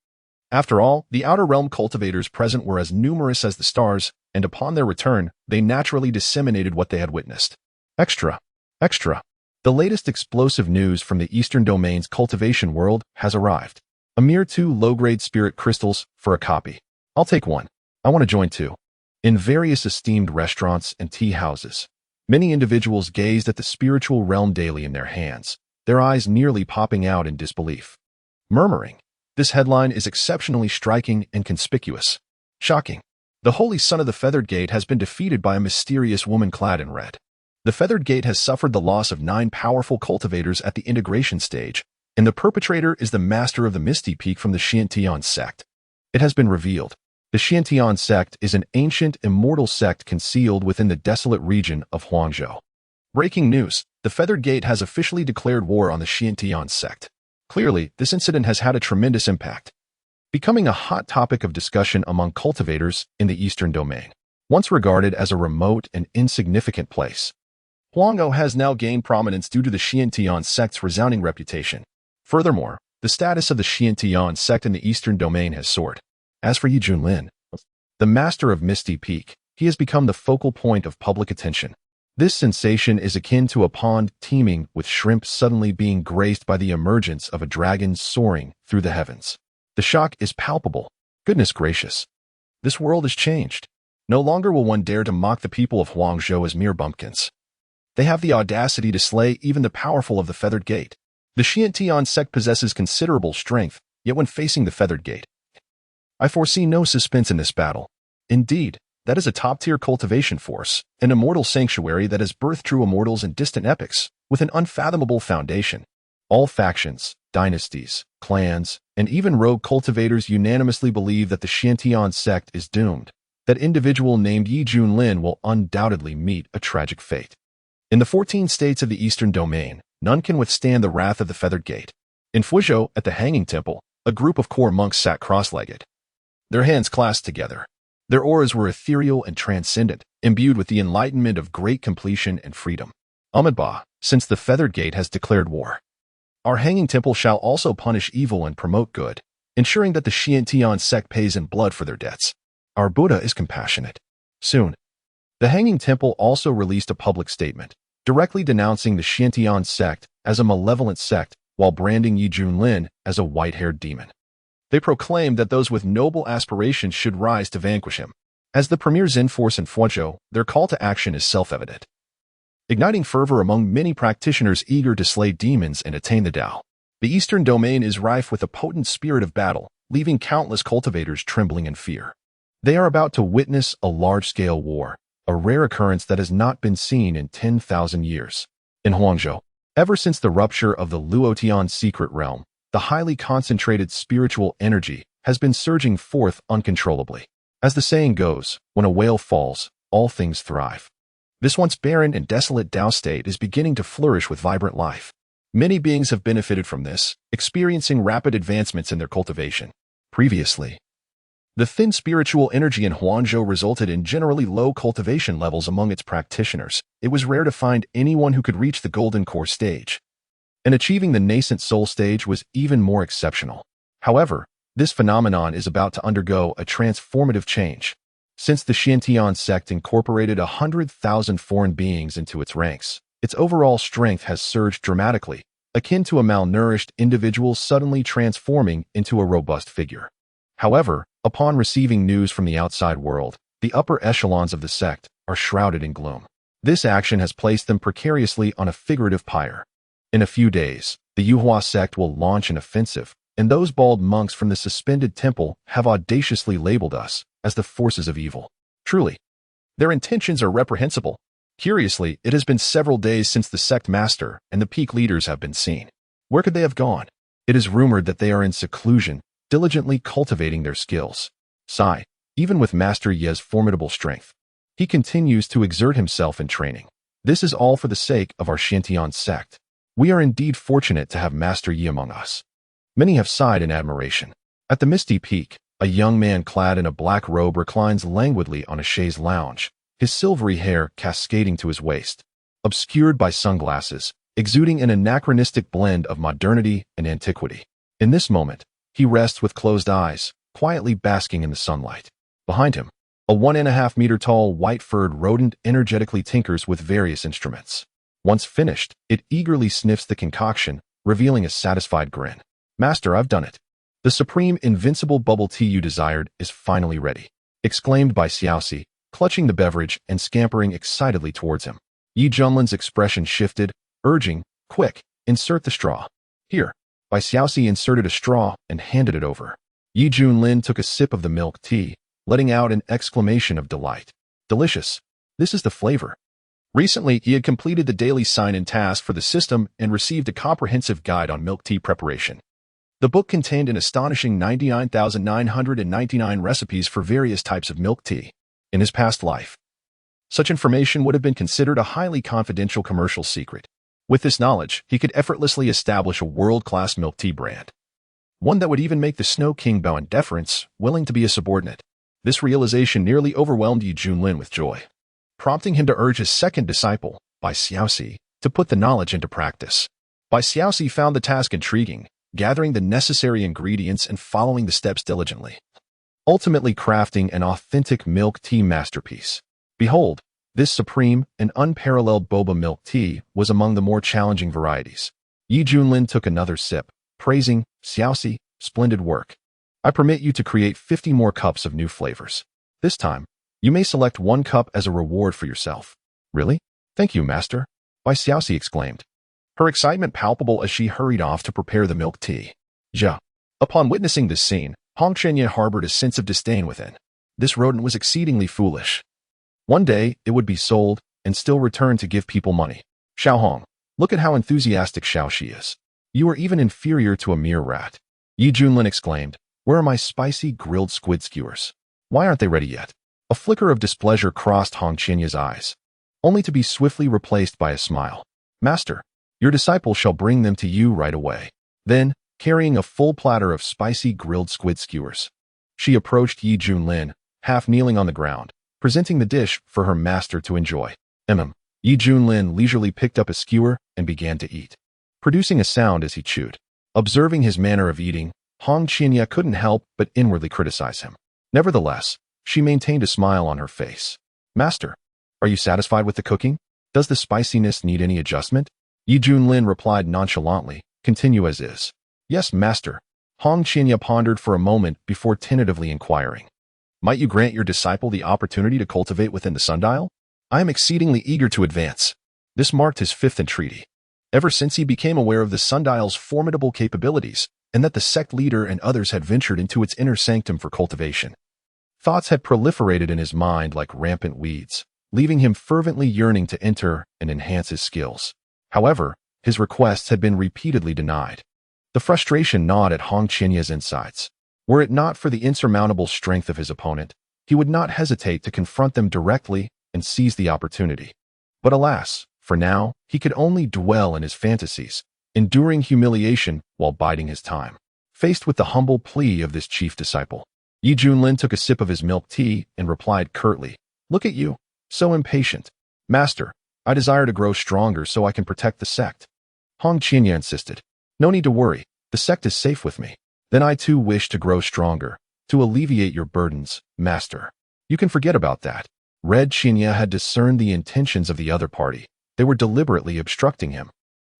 After all, the outer realm cultivators present were as numerous as the stars, and upon their return, they naturally disseminated what they had witnessed. Extra. The latest explosive news from the eastern domain's cultivation world has arrived. A mere 2 low-grade spirit crystals for a copy. I'll take one. I want to join too. In various esteemed restaurants and tea houses, many individuals gazed at the spiritual realm daily in their hands, their eyes nearly popping out in disbelief. Murmuring, this headline is exceptionally striking and conspicuous. Shocking. The Holy Son of the Feathered Gate has been defeated by a mysterious woman clad in red. The Feathered Gate has suffered the loss of 9 powerful cultivators at the integration stage, and the perpetrator is the master of the Misty Peak from the Xiantian sect. It has been revealed. The Xiantian sect is an ancient, immortal sect concealed within the desolate region of Huangzhou. Breaking news. the Feathered Gate has officially declared war on the Xiantian sect. Clearly, this incident has had a tremendous impact, becoming a hot topic of discussion among cultivators in the Eastern Domain. Once regarded as a remote and insignificant place, Huangzhou has now gained prominence due to the Xiantian sect's resounding reputation. Furthermore, the status of the Xiantian sect in the Eastern Domain has soared. As for Junlin, the master of Misty Peak, he has become the focal point of public attention. This sensation is akin to a pond teeming with shrimp suddenly being graced by the emergence of a dragon soaring through the heavens. The shock is palpable. Goodness gracious. This world has changed. No longer will one dare to mock the people of Huangzhou as mere bumpkins. They have the audacity to slay even the powerful of the Feathered Gate. The Xiantian sect possesses considerable strength, yet when facing the Feathered Gate, I foresee no suspense in this battle. Indeed, that is a top-tier cultivation force, an immortal sanctuary that has birthed true immortals in distant epochs, with an unfathomable foundation. All factions, dynasties, clans, and even rogue cultivators unanimously believe that the Xiantian sect is doomed. That individual named Junlin will undoubtedly meet a tragic fate. In the 14 states of the Eastern Domain, none can withstand the wrath of the Feathered Gate. In Fuzhou, at the Hanging Temple, a group of core monks sat cross-legged, their hands clasped together. Their auras were ethereal and transcendent, imbued with the enlightenment of great completion and freedom. Ahmedba, since the Feathered Gate has declared war, our Hanging Temple shall also punish evil and promote good, ensuring that the Xiantian sect pays in blood for their debts. Our Buddha is compassionate. Soon, the Hanging Temple also released a public statement, directly denouncing the Xiantian sect as a malevolent sect while branding Junlin as a white-haired demon. They proclaimed that those with noble aspirations should rise to vanquish him. As the premier Zen force in Fuzhou, their call to action is self-evident, igniting fervor among many practitioners eager to slay demons and attain the Tao. The Eastern Domain is rife with a potent spirit of battle, leaving countless cultivators trembling in fear. They are about to witness a large-scale war, a rare occurrence that has not been seen in 10,000 years. In Huangzhou, ever since the rupture of the Luotian secret realm, the highly concentrated spiritual energy has been surging forth uncontrollably. As the saying goes, when a whale falls, all things thrive. This once barren and desolate Tao state is beginning to flourish with vibrant life. Many beings have benefited from this, experiencing rapid advancements in their cultivation. Previously, the thin spiritual energy in Huangzhou resulted in generally low cultivation levels among its practitioners. It was rare to find anyone who could reach the golden core stage, and achieving the nascent soul stage was even more exceptional. However, this phenomenon is about to undergo a transformative change. Since the Xiantian sect incorporated 100,000 foreign beings into its ranks, its overall strength has surged dramatically, akin to a malnourished individual suddenly transforming into a robust figure. However, upon receiving news from the outside world, the upper echelons of the sect are shrouded in gloom. This action has placed them precariously on a figurative pyre. In a few days, the Yuhua sect will launch an offensive, and those bald monks from the suspended temple have audaciously labeled us as the forces of evil. Truly, their intentions are reprehensible. Curiously, it has been several days since the sect master and the peak leaders have been seen. Where could they have gone? It is rumored that they are in seclusion, diligently cultivating their skills. Sigh, even with Master Ye's formidable strength, he continues to exert himself in training. This is all for the sake of our Xiantian sect. We are indeed fortunate to have Master Yi among us. Many have sighed in admiration. At the Misty Peak, a young man clad in a black robe reclines languidly on a chaise lounge, his silvery hair cascading to his waist, obscured by sunglasses, exuding an anachronistic blend of modernity and antiquity. In this moment, he rests with closed eyes, quietly basking in the sunlight. Behind him, a 1.5-meter-tall white-furred rodent energetically tinkers with various instruments. Once finished, it eagerly sniffs the concoction, revealing a satisfied grin. Master, I've done it. The supreme invincible bubble tea you desired is finally ready, exclaimed by Xiaoxi, clutching the beverage and scampering excitedly towards him. Junlin's expression shifted, urging, quick, insert the straw. Here. Bai Xiaoxi inserted a straw and handed it over. Junlin took a sip of the milk tea, letting out an exclamation of delight. Delicious. This is the flavor. Recently, he had completed the daily sign-in task for the system and received a comprehensive guide on milk tea preparation. The book contained an astonishing 99,999 recipes for various types of milk tea. In his past life, such information would have been considered a highly confidential commercial secret. With this knowledge, he could effortlessly establish a world-class milk tea brand. One that would even make the Snow King bow in deference, willing to be a subordinate. This realization nearly overwhelmed Junlin with joy, prompting him to urge his second disciple, Bai Xiaoxi, to put the knowledge into practice. Bai Xiaoxi found the task intriguing, gathering the necessary ingredients and following the steps diligently, ultimately crafting an authentic milk tea masterpiece. Behold, this supreme and unparalleled boba milk tea was among the more challenging varieties. Junlin took another sip, praising, Xiaoxi, splendid work. I permit you to create 50 more cups of new flavors. This time, you may select 1 cup as a reward for yourself. Really? Thank you, master, Bai Xiaoxi exclaimed, her excitement palpable as she hurried off to prepare the milk tea. Upon witnessing this scene, Hong Qianye harbored a sense of disdain within. This rodent was exceedingly foolish. One day, it would be sold, and still return to give people money. Xiao Hong, look at how enthusiastic Xiaoxi is. You are even inferior to a mere rat. Junlin exclaimed, where are my spicy grilled squid skewers? Why aren't they ready yet? A flicker of displeasure crossed Hong Qianye's eyes, only to be swiftly replaced by a smile. Master, your disciple shall bring them to you right away. Then, carrying a full platter of spicy grilled squid skewers, she approached Junlin, half kneeling on the ground, presenting the dish for her master to enjoy. Junlin leisurely picked up a skewer and began to eat, producing a sound as he chewed. Observing his manner of eating, Hong Qianye couldn't help but inwardly criticize him. Nevertheless, she maintained a smile on her face. Master, are you satisfied with the cooking? Does the spiciness need any adjustment? Junlin replied nonchalantly, continue as is. Yes, master. Hong Qianye pondered for a moment before tentatively inquiring. Might you grant your disciple the opportunity to cultivate within the sundial? I am exceedingly eager to advance. This marked his 5th entreaty. Ever since he became aware of the sundial's formidable capabilities, and that the sect leader and others had ventured into its inner sanctum for cultivation, thoughts had proliferated in his mind like rampant weeds, leaving him fervently yearning to enter and enhance his skills. However, his requests had been repeatedly denied. The frustration gnawed at Hong Qianye's insides. Were it not for the insurmountable strength of his opponent, he would not hesitate to confront them directly and seize the opportunity. But alas, for now, he could only dwell in his fantasies, enduring humiliation while biding his time. Faced with the humble plea of this chief disciple, Junlin took a sip of his milk tea and replied curtly, look at you, so impatient. Master, I desire to grow stronger so I can protect the sect. Hong Qianye insisted. No need to worry, the sect is safe with me. Then I too wish to grow stronger, to alleviate your burdens, master. You can forget about that. Red Qianye had discerned the intentions of the other party. They were deliberately obstructing him,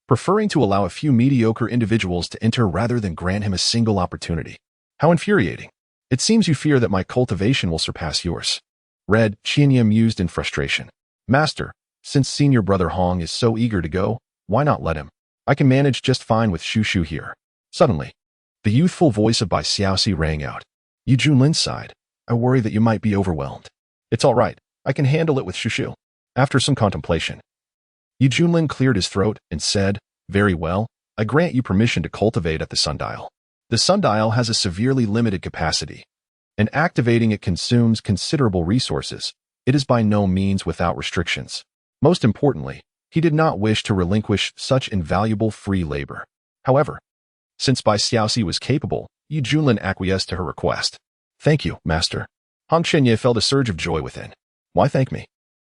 preferring to allow a few mediocre individuals to enter rather than grant him a single opportunity. How infuriating. It seems you fear that my cultivation will surpass yours. Red Qianye mused in frustration. Master, since senior brother Hong is so eager to go, why not let him? I can manage just fine with Shushu here. Suddenly, the youthful voice of Bai Xiaoxi rang out. Junlin sighed. I worry that you might be overwhelmed. It's all right. I can handle it with Shushu. After some contemplation, Junlin cleared his throat and said, very well, I grant you permission to cultivate at the sundial. The sundial has a severely limited capacity, and activating it consumes considerable resources. It is by no means without restrictions. Most importantly, he did not wish to relinquish such invaluable free labor. However, since Bai Xiaoxi was capable, Junlin acquiesced to her request. Thank you, master. Hong Qianye felt a surge of joy within. Why thank me?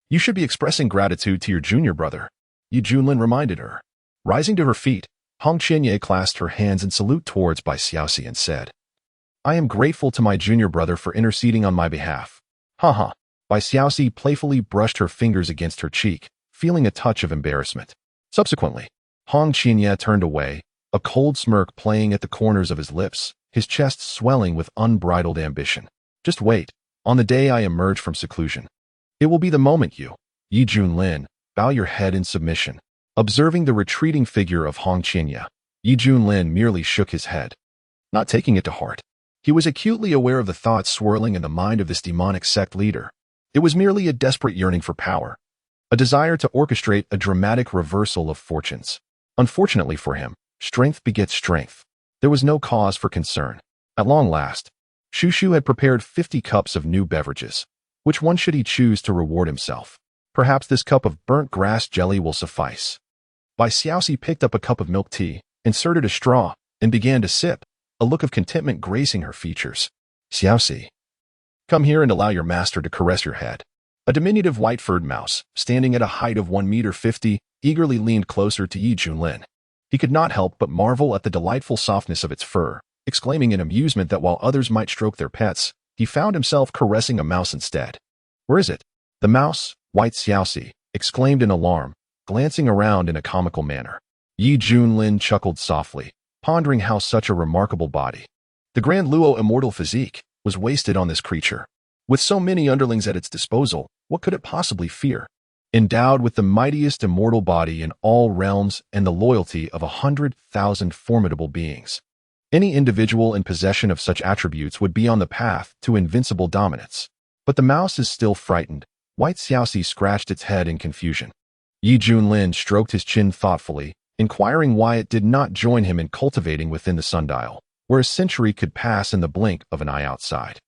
You should be expressing gratitude to your junior brother, Junlin reminded her. Rising to her feet, Hong Qianye clasped her hands in salute towards Bai Xiaoxi and said, I am grateful to my junior brother for interceding on my behalf. Ha. Bai Xiaoxi playfully brushed her fingers against her cheek, feeling a touch of embarrassment. Subsequently, Hong Qianye turned away, a cold smirk playing at the corners of his lips, his chest swelling with unbridled ambition. Just wait. On the day I emerge from seclusion, it will be the moment you, Junlin, bow your head in submission. Observing the retreating figure of Hong Qianye, Junlin merely shook his head, not taking it to heart. He was acutely aware of the thoughts swirling in the mind of this demonic sect leader. It was merely a desperate yearning for power, a desire to orchestrate a dramatic reversal of fortunes. Unfortunately for him, strength begets strength. There was no cause for concern. At long last, Shushu had prepared 50 cups of new beverages. Which one should he choose to reward himself? Perhaps this cup of burnt grass jelly will suffice. Xiaoxi picked up a cup of milk tea, inserted a straw, and began to sip, a look of contentment gracing her features. Xiaoxi, come here and allow your master to caress your head. A diminutive white-furred mouse, standing at a height of 1.50 meters, eagerly leaned closer to Junlin. He could not help but marvel at the delightful softness of its fur, exclaiming in amusement that while others might stroke their pets, he found himself caressing a mouse instead. Where is it? The mouse, White Xiaoxi, exclaimed in alarm, glancing around in a comical manner. Junlin chuckled softly, pondering how such a remarkable body, the grand Luo immortal physique, was wasted on this creature. With so many underlings at its disposal, what could it possibly fear? Endowed with the mightiest immortal body in all realms and the loyalty of 100,000 formidable beings, any individual in possession of such attributes would be on the path to invincible dominance. But the mouse is still frightened. White Xiaoxi scratched its head in confusion. Junlin stroked his chin thoughtfully, inquiring why it did not join him in cultivating within the sundial, where a century could pass in the blink of an eye outside.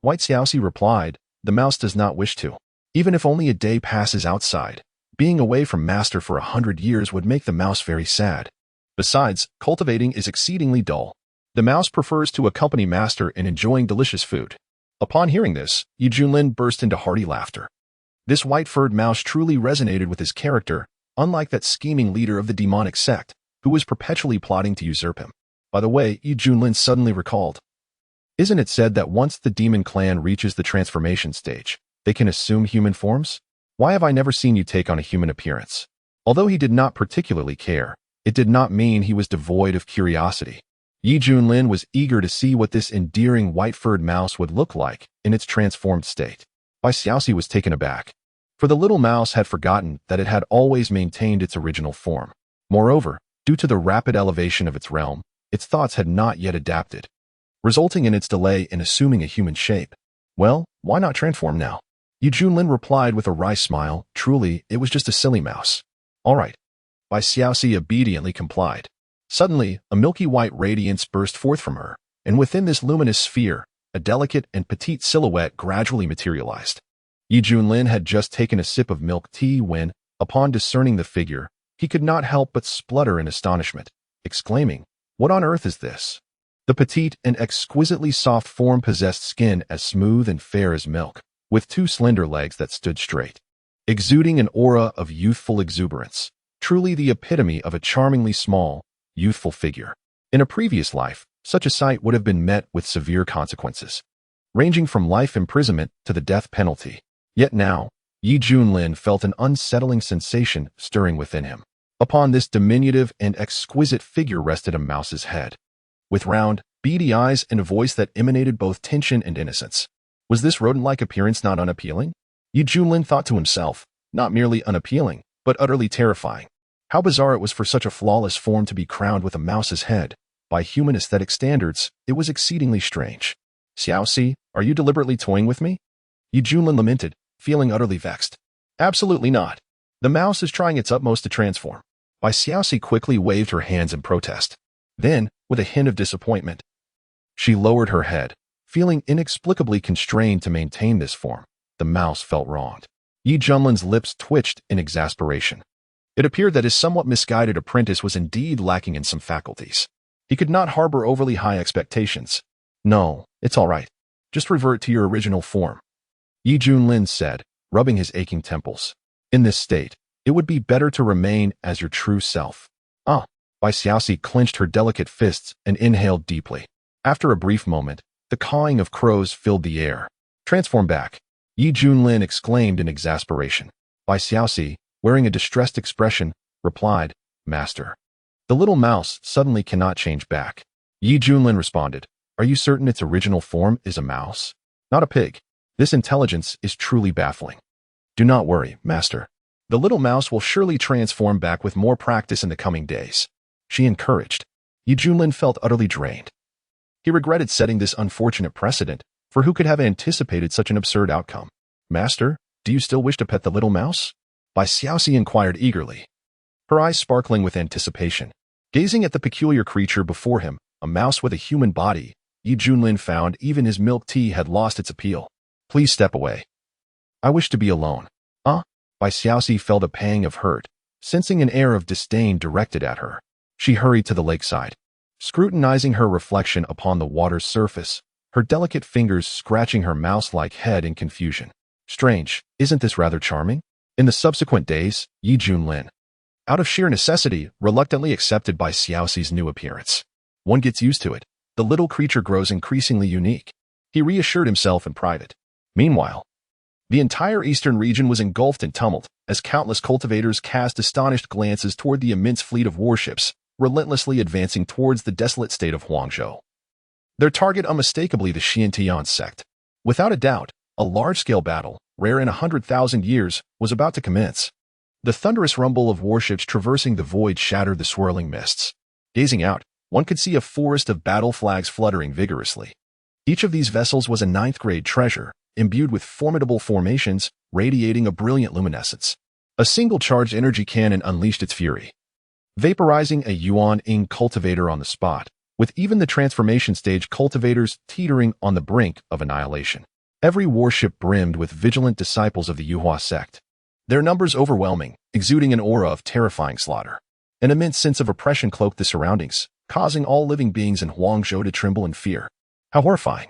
White Xiaoxi replied, the mouse does not wish to. Even if only a day passes outside, being away from master for 100 years would make the mouse very sad. Besides, cultivating is exceedingly dull. The mouse prefers to accompany master in enjoying delicious food. Upon hearing this, Junlin burst into hearty laughter. This white-furred mouse truly resonated with his character, unlike that scheming leader of the demonic sect, who was perpetually plotting to usurp him. By the way, Junlin suddenly recalled. Isn't it said that once the demon clan reaches the transformation stage, they can assume human forms? Why have I never seen you take on a human appearance? Although he did not particularly care, it did not mean he was devoid of curiosity. Junlin was eager to see what this endearing white-furred mouse would look like in its transformed state. Xiaoxi was taken aback, for the little mouse had forgotten that it had always maintained its original form. Moreover, due to the rapid elevation of its realm, its thoughts had not yet adapted, resulting in its delay in assuming a human shape. Well, why not transform now? Junlin replied with a wry smile, truly, it was just a silly mouse. All right. Xiaoxi obediently complied. Suddenly, a milky white radiance burst forth from her, and within this luminous sphere, a delicate and petite silhouette gradually materialized. Junlin had just taken a sip of milk tea when, upon discerning the figure, he could not help but splutter in astonishment, exclaiming, what on earth is this? The petite and exquisitely soft form possessed skin as smooth and fair as milk, with two slender legs that stood straight, exuding an aura of youthful exuberance, truly the epitome of a charmingly small, youthful figure. In a previous life, such a sight would have been met with severe consequences, ranging from life imprisonment to the death penalty. Yet now, Junlin felt an unsettling sensation stirring within him. Upon this diminutive and exquisite figure rested a mouse's head, with round, beady eyes and a voice that emanated both tension and innocence. Was this rodent-like appearance not unappealing? Junlin thought to himself, not merely unappealing, but utterly terrifying. How bizarre it was for such a flawless form to be crowned with a mouse's head. By human aesthetic standards, it was exceedingly strange. Xiaoxi, are you deliberately toying with me? Junlin lamented, feeling utterly vexed. Absolutely not. The mouse is trying its utmost to transform. Xiaoxi quickly waved her hands in protest. Then, with a hint of disappointment, she lowered her head, feeling inexplicably constrained to maintain this form. The mouse felt wronged. Junlin's lips twitched in exasperation. It appeared that his somewhat misguided apprentice was indeed lacking in some faculties. He could not harbor overly high expectations. No, it's all right. Just revert to your original form, Junlin said, rubbing his aching temples. In this state, it would be better to remain as your true self. Xiaoxi clenched her delicate fists and inhaled deeply. After a brief moment, the cawing of crows filled the air. Transform back, Junlin exclaimed in exasperation. Xiaoxi, wearing a distressed expression, replied, Master. The little mouse suddenly cannot change back. Junlin responded, Are you certain its original form is a mouse? Not a pig. This intelligence is truly baffling. Do not worry, Master. The little mouse will surely transform back with more practice in the coming days. She encouraged. Junlin felt utterly drained. He regretted setting this unfortunate precedent, for who could have anticipated such an absurd outcome? Master, do you still wish to pet the little mouse? Xiaoxi inquired eagerly, her eyes sparkling with anticipation. Gazing at the peculiar creature before him, a mouse with a human body, Junlin found even his milk tea had lost its appeal. Please step away. I wish to be alone. Xiaoxi felt a pang of hurt, Sensing an air of disdain directed at her, she hurried to the lakeside, scrutinizing her reflection upon the water's surface, her delicate fingers scratching her mouse-like head in confusion. Strange, isn't this rather charming? In the subsequent days, Junlin, out of sheer necessity, reluctantly accepted by Xiaoxi's new appearance. One gets used to it. The little creature grows increasingly unique. He reassured himself in private. Meanwhile, the entire eastern region was engulfed in tumult as countless cultivators cast astonished glances toward the immense fleet of warships, relentlessly advancing towards the desolate state of Huangzhou. Their target unmistakably the Xiantian sect. Without a doubt, a large-scale battle, rare in 100,000 years, was about to commence. The thunderous rumble of warships traversing the void shattered the swirling mists. Gazing out, one could see a forest of battle flags fluttering vigorously. Each of these vessels was a ninth-grade treasure, imbued with formidable formations, radiating a brilliant luminescence. A single charged energy cannon unleashed its fury, vaporizing a Yuan-Ing cultivator on the spot, with even the transformation stage cultivators teetering on the brink of annihilation. Every warship brimmed with vigilant disciples of the Yuhua sect, their numbers overwhelming, exuding an aura of terrifying slaughter. An immense sense of oppression cloaked the surroundings, causing all living beings in Huangzhou to tremble in fear. How horrifying!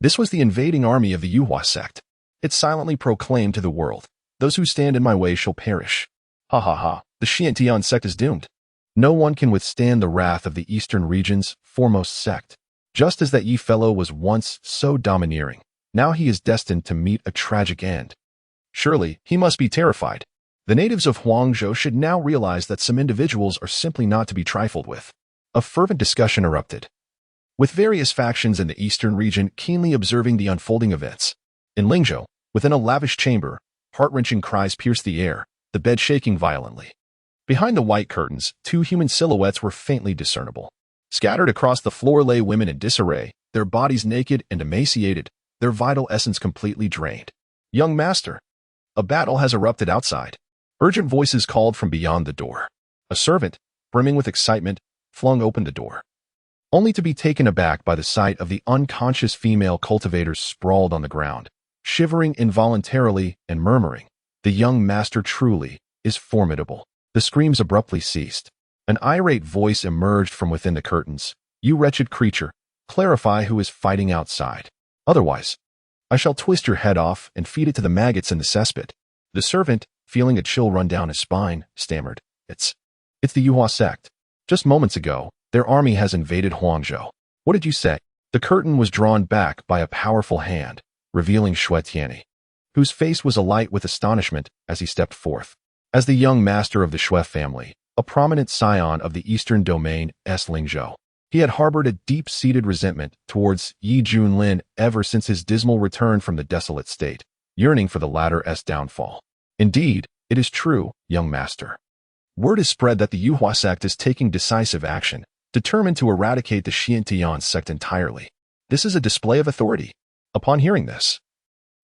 This was the invading army of the Yuhua sect. It silently proclaimed to the world, "Those who stand in my way shall perish." Ha ha ha, the Xiantian sect is doomed. No one can withstand the wrath of the eastern region's foremost sect. Just as that Yi fellow was once so domineering, now he is destined to meet a tragic end. Surely, he must be terrified. The natives of Huangzhou should now realize that some individuals are simply not to be trifled with. A fervent discussion erupted, with various factions in the eastern region keenly observing the unfolding events. In Lingzhou, within a lavish chamber, heart-wrenching cries pierced the air, the bed shaking violently. Behind the white curtains, two human silhouettes were faintly discernible. Scattered across the floor lay women in disarray, their bodies naked and emaciated, their vital essence completely drained. "Young master, a battle has erupted outside." Urgent voices called from beyond the door. A servant, brimming with excitement, flung open the door, only to be taken aback by the sight of the unconscious female cultivators sprawled on the ground, shivering involuntarily and murmuring, "The young master truly is formidable." The screams abruptly ceased. An irate voice emerged from within the curtains. "You wretched creature, clarify who is fighting outside. Otherwise, I shall twist your head off and feed it to the maggots in the cesspit." The servant, feeling a chill run down his spine, stammered, It's the Yuhua sect. Just moments ago, their army has invaded Huangzhou." "What did you say?" The curtain was drawn back by a powerful hand, revealing Shui Tianyi, whose face was alight with astonishment as he stepped forth. As the young master of the Shui family, a prominent scion of the eastern domain Lingzhou, he had harbored a deep-seated resentment towards Junlin ever since his dismal return from the desolate state, yearning for the latter's downfall. "Indeed, it is true, young master. Word is spread that the Yuhua sect is taking decisive action, determined to eradicate the Xiantian sect entirely. This is a display of authority." Upon hearing this,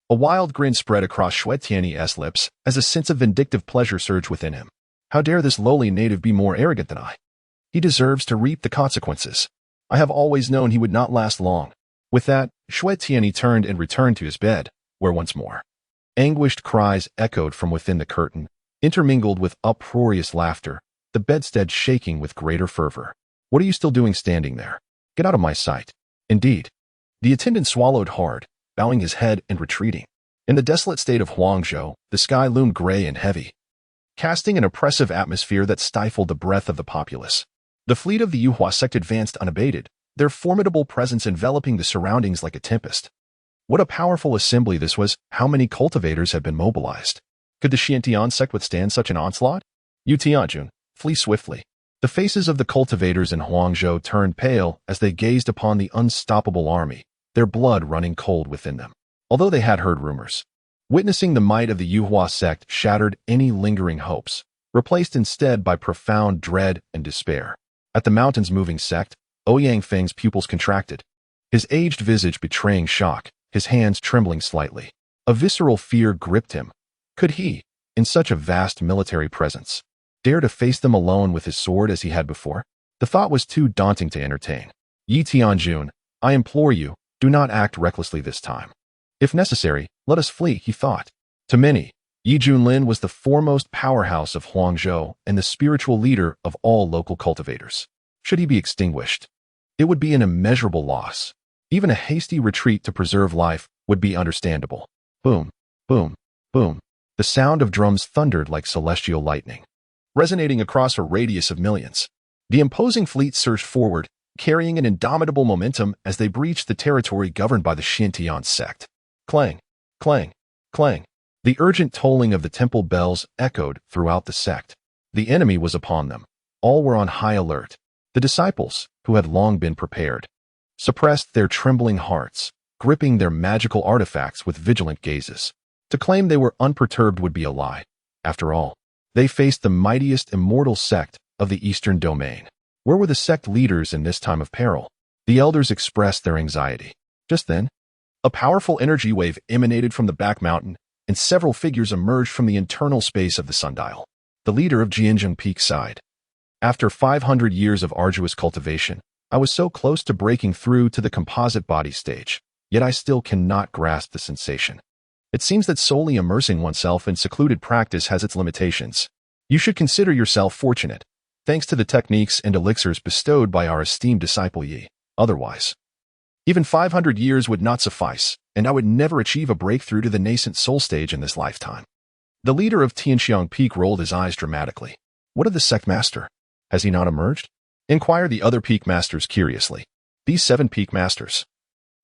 a wild grin spread across Shui Tianyi's lips as a sense of vindictive pleasure surged within him. How dare this lowly native be more arrogant than I? He deserves to reap the consequences. I have always known he would not last long. With that, Shui Tianyi turned and returned to his bed, where once more anguished cries echoed from within the curtain, intermingled with uproarious laughter, the bedstead shaking with greater fervor. "What are you still doing standing there? Get out of my sight." Indeed, the attendant swallowed hard, bowing his head and retreating. In the desolate state of Huangzhou, the sky loomed gray and heavy, casting an oppressive atmosphere that stifled the breath of the populace. The fleet of the Yuhua sect advanced unabated, their formidable presence enveloping the surroundings like a tempest. What a powerful assembly this was! How many cultivators had been mobilized? Could the Xiantian sect withstand such an onslaught? "You Tianjun, flee swiftly." The faces of the cultivators in Huangzhou turned pale as they gazed upon the unstoppable army, their blood running cold within them. Although they had heard rumors, witnessing the might of the Yuhua sect shattered any lingering hopes, replaced instead by profound dread and despair. At the mountains moving sect, Ouyang Feng's pupils contracted, his aged visage betraying shock, his hands trembling slightly. A visceral fear gripped him. Could he, in such a vast military presence, dare to face them alone with his sword as he had before? The thought was too daunting to entertain. "Yi Tianjun, I implore you, do not act recklessly this time. If necessary, let us flee," he thought. To many, Junlin was the foremost powerhouse of Huangzhou and the spiritual leader of all local cultivators. Should he be extinguished, it would be an immeasurable loss. Even a hasty retreat to preserve life would be understandable. Boom, boom, boom. The sound of drums thundered like celestial lightning, resonating across a radius of millions. The imposing fleet surged forward, carrying an indomitable momentum as they breached the territory governed by the Xiantian sect. Clang, clang, clang. The urgent tolling of the temple bells echoed throughout the sect. The enemy was upon them. All were on high alert. The disciples, who had long been prepared, suppressed their trembling hearts, gripping their magical artifacts with vigilant gazes. To claim they were unperturbed would be a lie. After all, they faced the mightiest immortal sect of the Eastern Domain. Where were the sect leaders in this time of peril? The elders expressed their anxiety. Just then, a powerful energy wave emanated from the back mountain, and several figures emerged from the internal space of the sundial. The leader of Jianzheng Peak sighed. After 500 years of arduous cultivation, I was so close to breaking through to the composite body stage, yet I still cannot grasp the sensation. It seems that solely immersing oneself in secluded practice has its limitations. You should consider yourself fortunate, thanks to the techniques and elixirs bestowed by our esteemed disciple Yi. Otherwise, even 500 years would not suffice, and I would never achieve a breakthrough to the nascent soul stage in this lifetime. The leader of Tianxiang Peak rolled his eyes dramatically. What of the sect master? Has he not emerged? Inquired the other peak masters curiously. These 7 peak masters,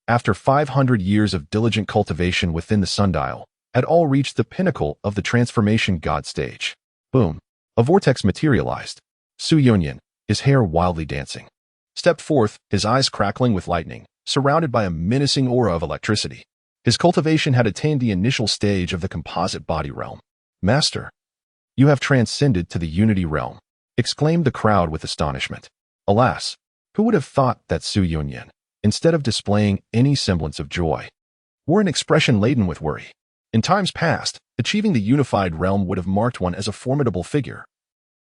after 500 years of diligent cultivation within the sundial, had all reached the pinnacle of the transformation god stage. Boom. A vortex materialized. Su Yunyan, his hair wildly dancing, stepped forth, his eyes crackling with lightning, surrounded by a menacing aura of electricity. His cultivation had attained the initial stage of the composite body realm. Master, you have transcended to the unity realm, exclaimed the crowd with astonishment. Alas, who would have thought that Su Yunyan, instead of displaying any semblance of joy, wore an expression laden with worry? In times past, achieving the unified realm would have marked one as a formidable figure,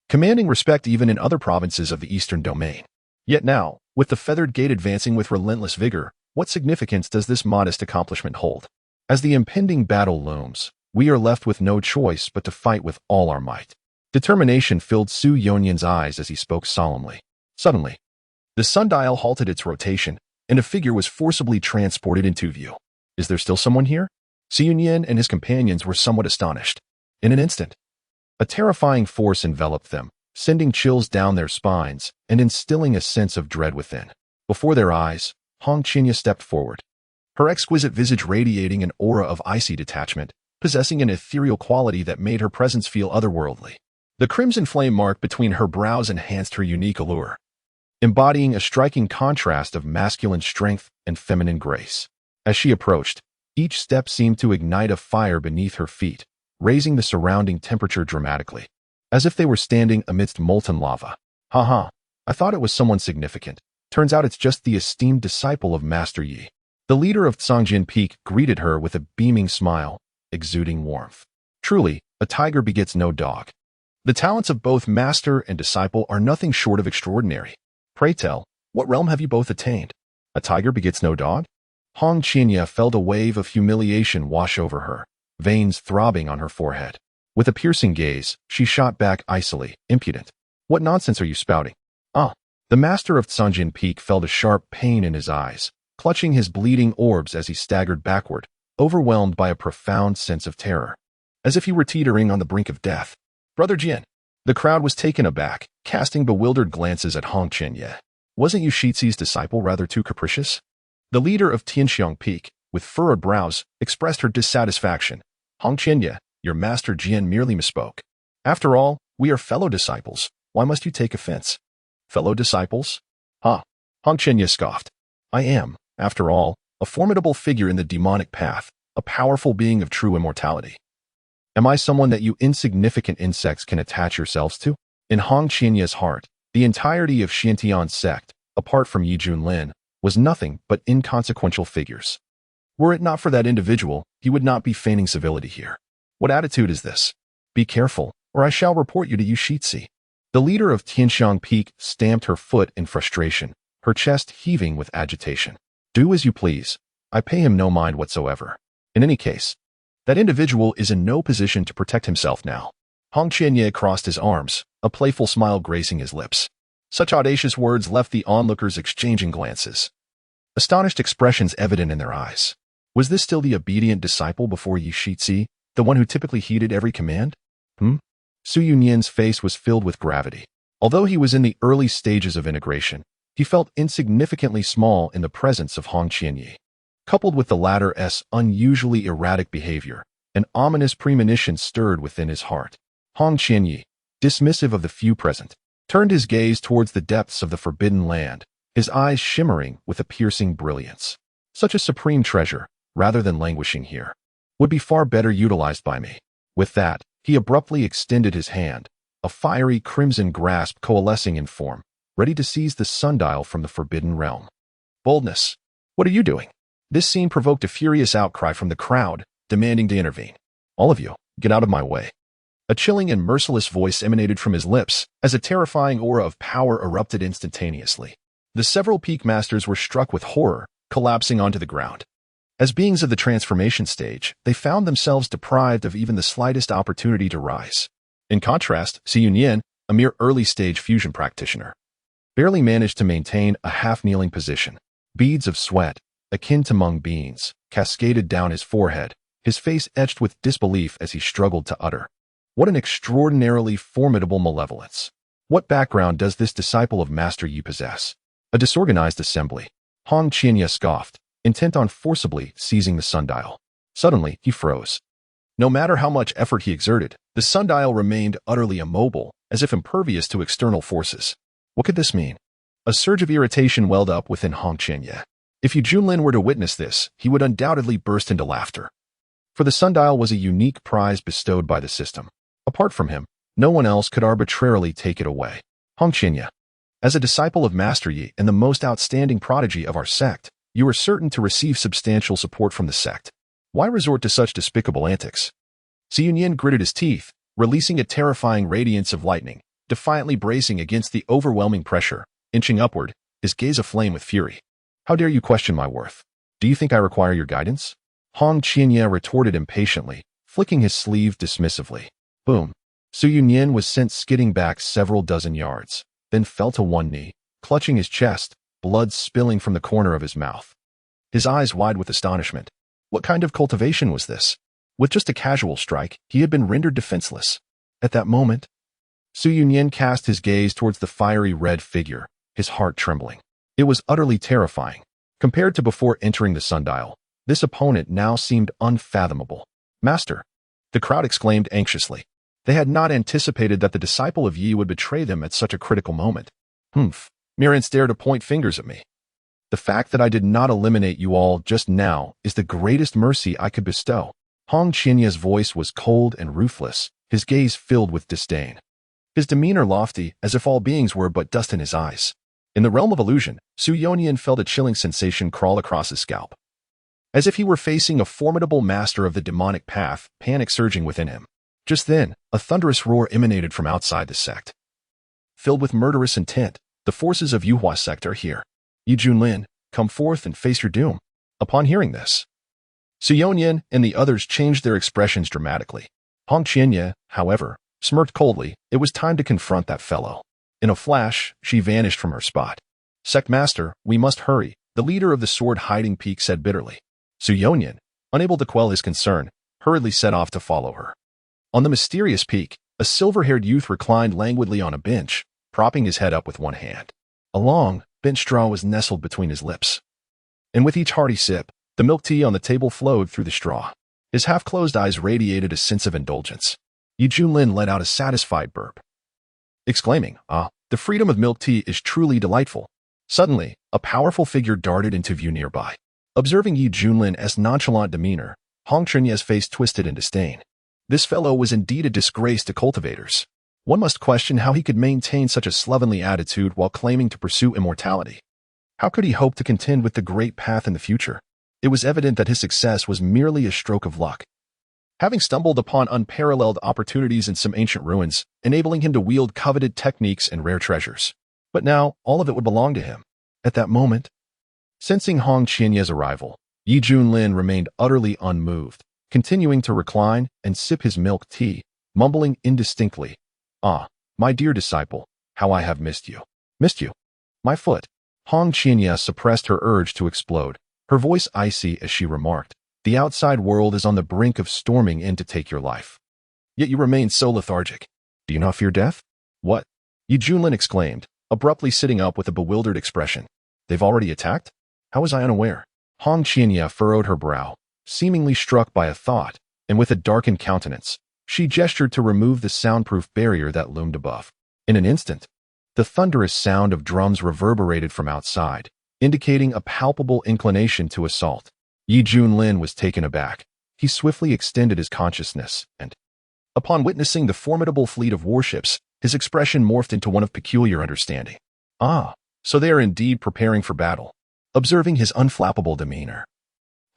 commanding respect even in other provinces of the Eastern Domain. Yet now, with the feathered gate advancing with relentless vigor, what significance does this modest accomplishment hold? As the impending battle looms, we are left with no choice but to fight with all our might. Determination filled Su Yunyan's eyes as he spoke solemnly. Suddenly, the sundial halted its rotation, and a figure was forcibly transported into view. Is there still someone here? Su Yunyan and his companions were somewhat astonished. In an instant, a terrifying force enveloped them, sending chills down their spines and instilling a sense of dread within. Before their eyes, Hong Qinya stepped forward, her exquisite visage radiating an aura of icy detachment, possessing an ethereal quality that made her presence feel otherworldly. The crimson flame mark between her brows enhanced her unique allure, embodying a striking contrast of masculine strength and feminine grace. As she approached, each step seemed to ignite a fire beneath her feet, raising the surrounding temperature dramatically, as if they were standing amidst molten lava. Haha, I thought it was someone significant. Turns out it's just the esteemed disciple of Master Yi. The leader of Cangjin Peak greeted her with a beaming smile, exuding warmth. Truly, a tiger begets no dog. The talents of both master and disciple are nothing short of extraordinary. Pray tell, what realm have you both attained? A tiger begets no dog? Hong Qinya felt a wave of humiliation wash over her, veins throbbing on her forehead. With a piercing gaze, she shot back icily, impudent. What nonsense are you spouting? Ah. The master of Cangjin Peak felt a sharp pain in his eyes, clutching his bleeding orbs as he staggered backward, overwhelmed by a profound sense of terror, as if he were teetering on the brink of death. Brother Jin. The crowd was taken aback, casting bewildered glances at Hong Qinya. Wasn't you Shizi's disciple rather too capricious? The leader of Tianxiang Peak, with furrowed brows, expressed her dissatisfaction. Hong Qinya, your master Jian merely misspoke. After all, we are fellow disciples. Why must you take offense? Fellow disciples? Ha! Hong Qinya scoffed. I am, after all, a formidable figure in the demonic path, a powerful being of true immortality. Am I someone that you insignificant insects can attach yourselves to? In Hong Qianya's heart, the entirety of Xiantian's sect, apart from Yi Junlin, was nothing but inconsequential figures. Were it not for that individual, he would not be feigning civility here. What attitude is this? Be careful, or I shall report you to Yu Shizi. The leader of Tianxiang Peak stamped her foot in frustration, her chest heaving with agitation. Do as you please. I pay him no mind whatsoever. In any case, That individual is in no position to protect himself now. Hong Qianye crossed his arms, a playful smile gracing his lips. Such audacious words left the onlookers exchanging glances, astonished expressions evident in their eyes. Was this still the obedient disciple before Yi Shixi, the one who typically heeded every command? Su Yunyan's face was filled with gravity. Although he was in the early stages of integration, he felt insignificantly small in the presence of Hong Qianye. Coupled with the latter's unusually erratic behavior, an ominous premonition stirred within his heart. Hong Qianye, dismissive of the few present, turned his gaze towards the depths of the forbidden land, his eyes shimmering with a piercing brilliance. Such a supreme treasure, rather than languishing here, would be far better utilized by me. With that, he abruptly extended his hand, a fiery crimson grasp coalescing in form, ready to seize the sundial from the forbidden realm. Boldness! What are you doing? This scene provoked a furious outcry from the crowd, demanding to intervene. All of you, get out of my way. A chilling and merciless voice emanated from his lips as a terrifying aura of power erupted instantaneously. The several peak masters were struck with horror, collapsing onto the ground. As beings of the transformation stage, they found themselves deprived of even the slightest opportunity to rise. In contrast, Su Yunyan, a mere early-stage fusion practitioner, barely managed to maintain a half-kneeling position. Beads of sweat, akin to mung beans, cascaded down his forehead, his face etched with disbelief as he struggled to utter. What an extraordinarily formidable malevolence! What background does this disciple of Master Yi possess? A disorganized assembly. Hong Qianye scoffed, intent on forcibly seizing the sundial. Suddenly, he froze. No matter how much effort he exerted, the sundial remained utterly immobile, as if impervious to external forces. What could this mean? A surge of irritation welled up within Hong Qianye. If Junlin were to witness this, he would undoubtedly burst into laughter. For the sundial was a unique prize bestowed by the system. Apart from him, no one else could arbitrarily take it away. Hong Qianye, as a disciple of Master Yi and the most outstanding prodigy of our sect, you are certain to receive substantial support from the sect. Why resort to such despicable antics? Su Yunyan gritted his teeth, releasing a terrifying radiance of lightning, defiantly bracing against the overwhelming pressure, inching upward, his gaze aflame with fury. How dare you question my worth? Do you think I require your guidance? Hong Qianye retorted impatiently, flicking his sleeve dismissively. Boom. Su Yunyan was sent skidding back several dozen yards, then fell to one knee, clutching his chest, blood spilling from the corner of his mouth. His eyes wide with astonishment. What kind of cultivation was this? With just a casual strike, he had been rendered defenseless. At that moment, Su Yunyan cast his gaze towards the fiery red figure, his heart trembling. It was utterly terrifying. Compared to before entering the sundial, this opponent now seemed unfathomable. Master! The crowd exclaimed anxiously. They had not anticipated that the disciple of Yi would betray them at such a critical moment. Mirren dared to point fingers at me. The fact that I did not eliminate you all just now is the greatest mercy I could bestow. Hong Qianye's voice was cold and ruthless, his gaze filled with disdain. His demeanor lofty, as if all beings were but dust in his eyes. In the realm of illusion, Su Yunyan felt a chilling sensation crawl across his scalp. As if he were facing a formidable master of the demonic path, panic surging within him. Just then, a thunderous roar emanated from outside the sect. Filled with murderous intent, the forces of Yuhua sect are here. Yi Junlin, come forth and face your doom. Upon hearing this, Su Yunyan and the others changed their expressions dramatically. Hong Qianye, however, smirked coldly. It was time to confront that fellow. In a flash, she vanished from her spot. Sect Master, we must hurry, the leader of the sword-hiding peak said bitterly. Su Yunyan, unable to quell his concern, hurriedly set off to follow her. On the mysterious peak, a silver-haired youth reclined languidly on a bench, propping his head up with one hand. A long, bent straw was nestled between his lips. And with each hearty sip, the milk tea on the table flowed through the straw. His half-closed eyes radiated a sense of indulgence. Yi Junlin let out a satisfied burp, exclaiming, the freedom of milk tea is truly delightful. Suddenly, a powerful figure darted into view nearby. Observing Yi Junlin's nonchalant demeanor, Hong Qianye's face twisted in disdain. This fellow was indeed a disgrace to cultivators. One must question how he could maintain such a slovenly attitude while claiming to pursue immortality. How could he hope to contend with the great path in the future? It was evident that his success was merely a stroke of luck. Having stumbled upon unparalleled opportunities in some ancient ruins, enabling him to wield coveted techniques and rare treasures. But now, all of it would belong to him. At that moment, sensing Hong Qianye's arrival, Yi Junlin remained utterly unmoved, continuing to recline and sip his milk tea, mumbling indistinctly, "Ah, my dear disciple, how I have missed you. Missed you. My foot." Hong Qianya suppressed her urge to explode, her voice icy as she remarked, "The outside world is on the brink of storming in to take your life. Yet you remain so lethargic. Do you not fear death?" "What?" Junlin exclaimed, abruptly sitting up with a bewildered expression. "They've already attacked? How was I unaware?" Hong Qianya furrowed her brow, seemingly struck by a thought, and with a darkened countenance, she gestured to remove the soundproof barrier that loomed above. In an instant, the thunderous sound of drums reverberated from outside, indicating a palpable inclination to assault. Junlin was taken aback. He swiftly extended his consciousness, and, upon witnessing the formidable fleet of warships, his expression morphed into one of peculiar understanding. "Ah, so they are indeed preparing for battle." Observing his unflappable demeanor,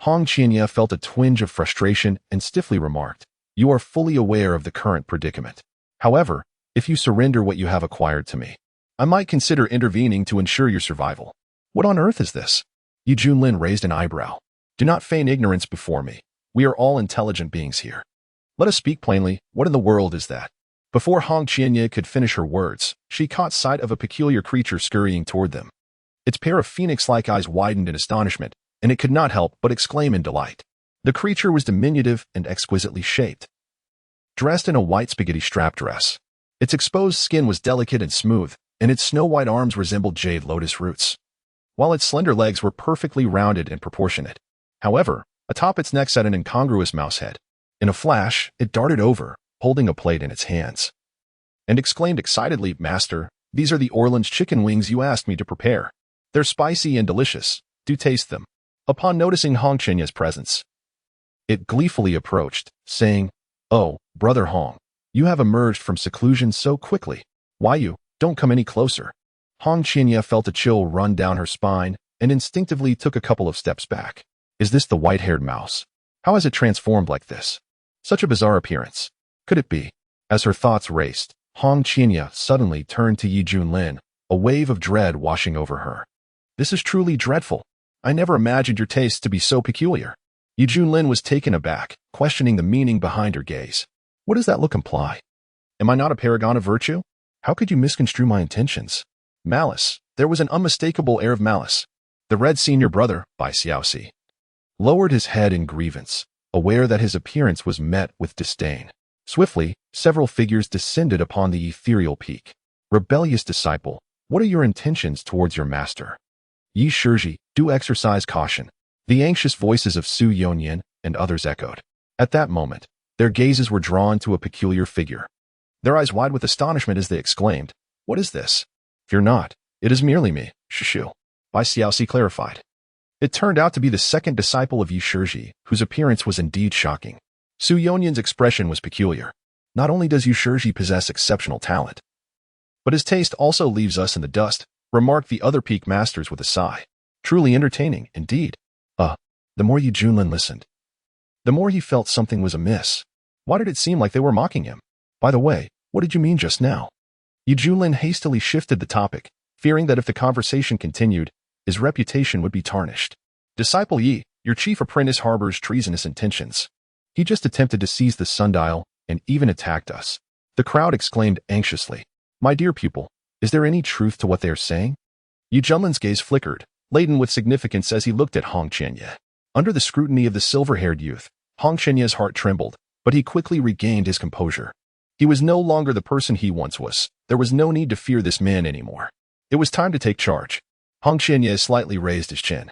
Hong Qianya felt a twinge of frustration and stiffly remarked, "You are fully aware of the current predicament. However, if you surrender what you have acquired to me, I might consider intervening to ensure your survival." "What on earth is this?" Junlin raised an eyebrow. "Do not feign ignorance before me. We are all intelligent beings here. Let us speak plainly. What in the world is that?" Before Hong Qianya could finish her words, she caught sight of a peculiar creature scurrying toward them. Its pair of phoenix-like eyes widened in astonishment, and it could not help but exclaim in delight. The creature was diminutive and exquisitely shaped, dressed in a white spaghetti strap dress. Its exposed skin was delicate and smooth, and its snow-white arms resembled jade lotus roots, while its slender legs were perfectly rounded and proportionate. However, atop its neck sat an incongruous mouse head. In a flash, it darted over, holding a plate in its hands, and exclaimed excitedly, "Master, these are the Orland's chicken wings you asked me to prepare. They're spicy and delicious. Do taste them." Upon noticing Hong Qianya's presence, it gleefully approached, saying, "Oh, Brother Hong, you have emerged from seclusion so quickly. Why you don't come any closer." Hong Qianya felt a chill run down her spine and instinctively took a couple of steps back. Is this the white-haired mouse? How has it transformed like this? Such a bizarre appearance. Could it be? As her thoughts raced, Hong Qianya suddenly turned to Junlin, a wave of dread washing over her. "This is truly dreadful. I never imagined your tastes to be so peculiar." Junlin was taken aback, questioning the meaning behind her gaze. "What does that look imply? Am I not a paragon of virtue? How could you misconstrue my intentions?" Malice. There was an unmistakable air of malice. The Red Senior Brother, by Xiaoxi, lowered his head in grievance, aware that his appearance was met with disdain. Swiftly, several figures descended upon the ethereal peak. "Rebellious disciple, what are your intentions towards your master? Yi Shizhi, do exercise caution." The anxious voices of Su Yonyan and others echoed. At that moment, their gazes were drawn to a peculiar figure. Their eyes wide with astonishment as they exclaimed, "What is this?" "Fear not, it is merely me, Shishu," Bai Xiaoxi clarified. It turned out to be the second disciple of Yi Shizhi, whose appearance was indeed shocking. Su Yonyan's expression was peculiar. Not only does Yi Shizhi possess exceptional talent, but his taste also leaves us in the dust, remarked the other peak masters with a sigh. Truly entertaining, indeed. The more Junlin listened, the more he felt something was amiss. Why did it seem like they were mocking him? By the way, what did you mean just now? Junlin hastily shifted the topic, fearing that if the conversation continued, his reputation would be tarnished. "Disciple Yi, your chief apprentice harbors treasonous intentions. He just attempted to seize the sundial and even attacked us." The crowd exclaimed anxiously, "My dear pupil, is there any truth to what they are saying?" Junlin's gaze flickered, laden with significance as he looked at Hong Qianya. Under the scrutiny of the silver-haired youth, Hong Qianya's heart trembled, but he quickly regained his composure. He was no longer the person he once was. There was no need to fear this man anymore. It was time to take charge. Hong Qianya slightly raised his chin,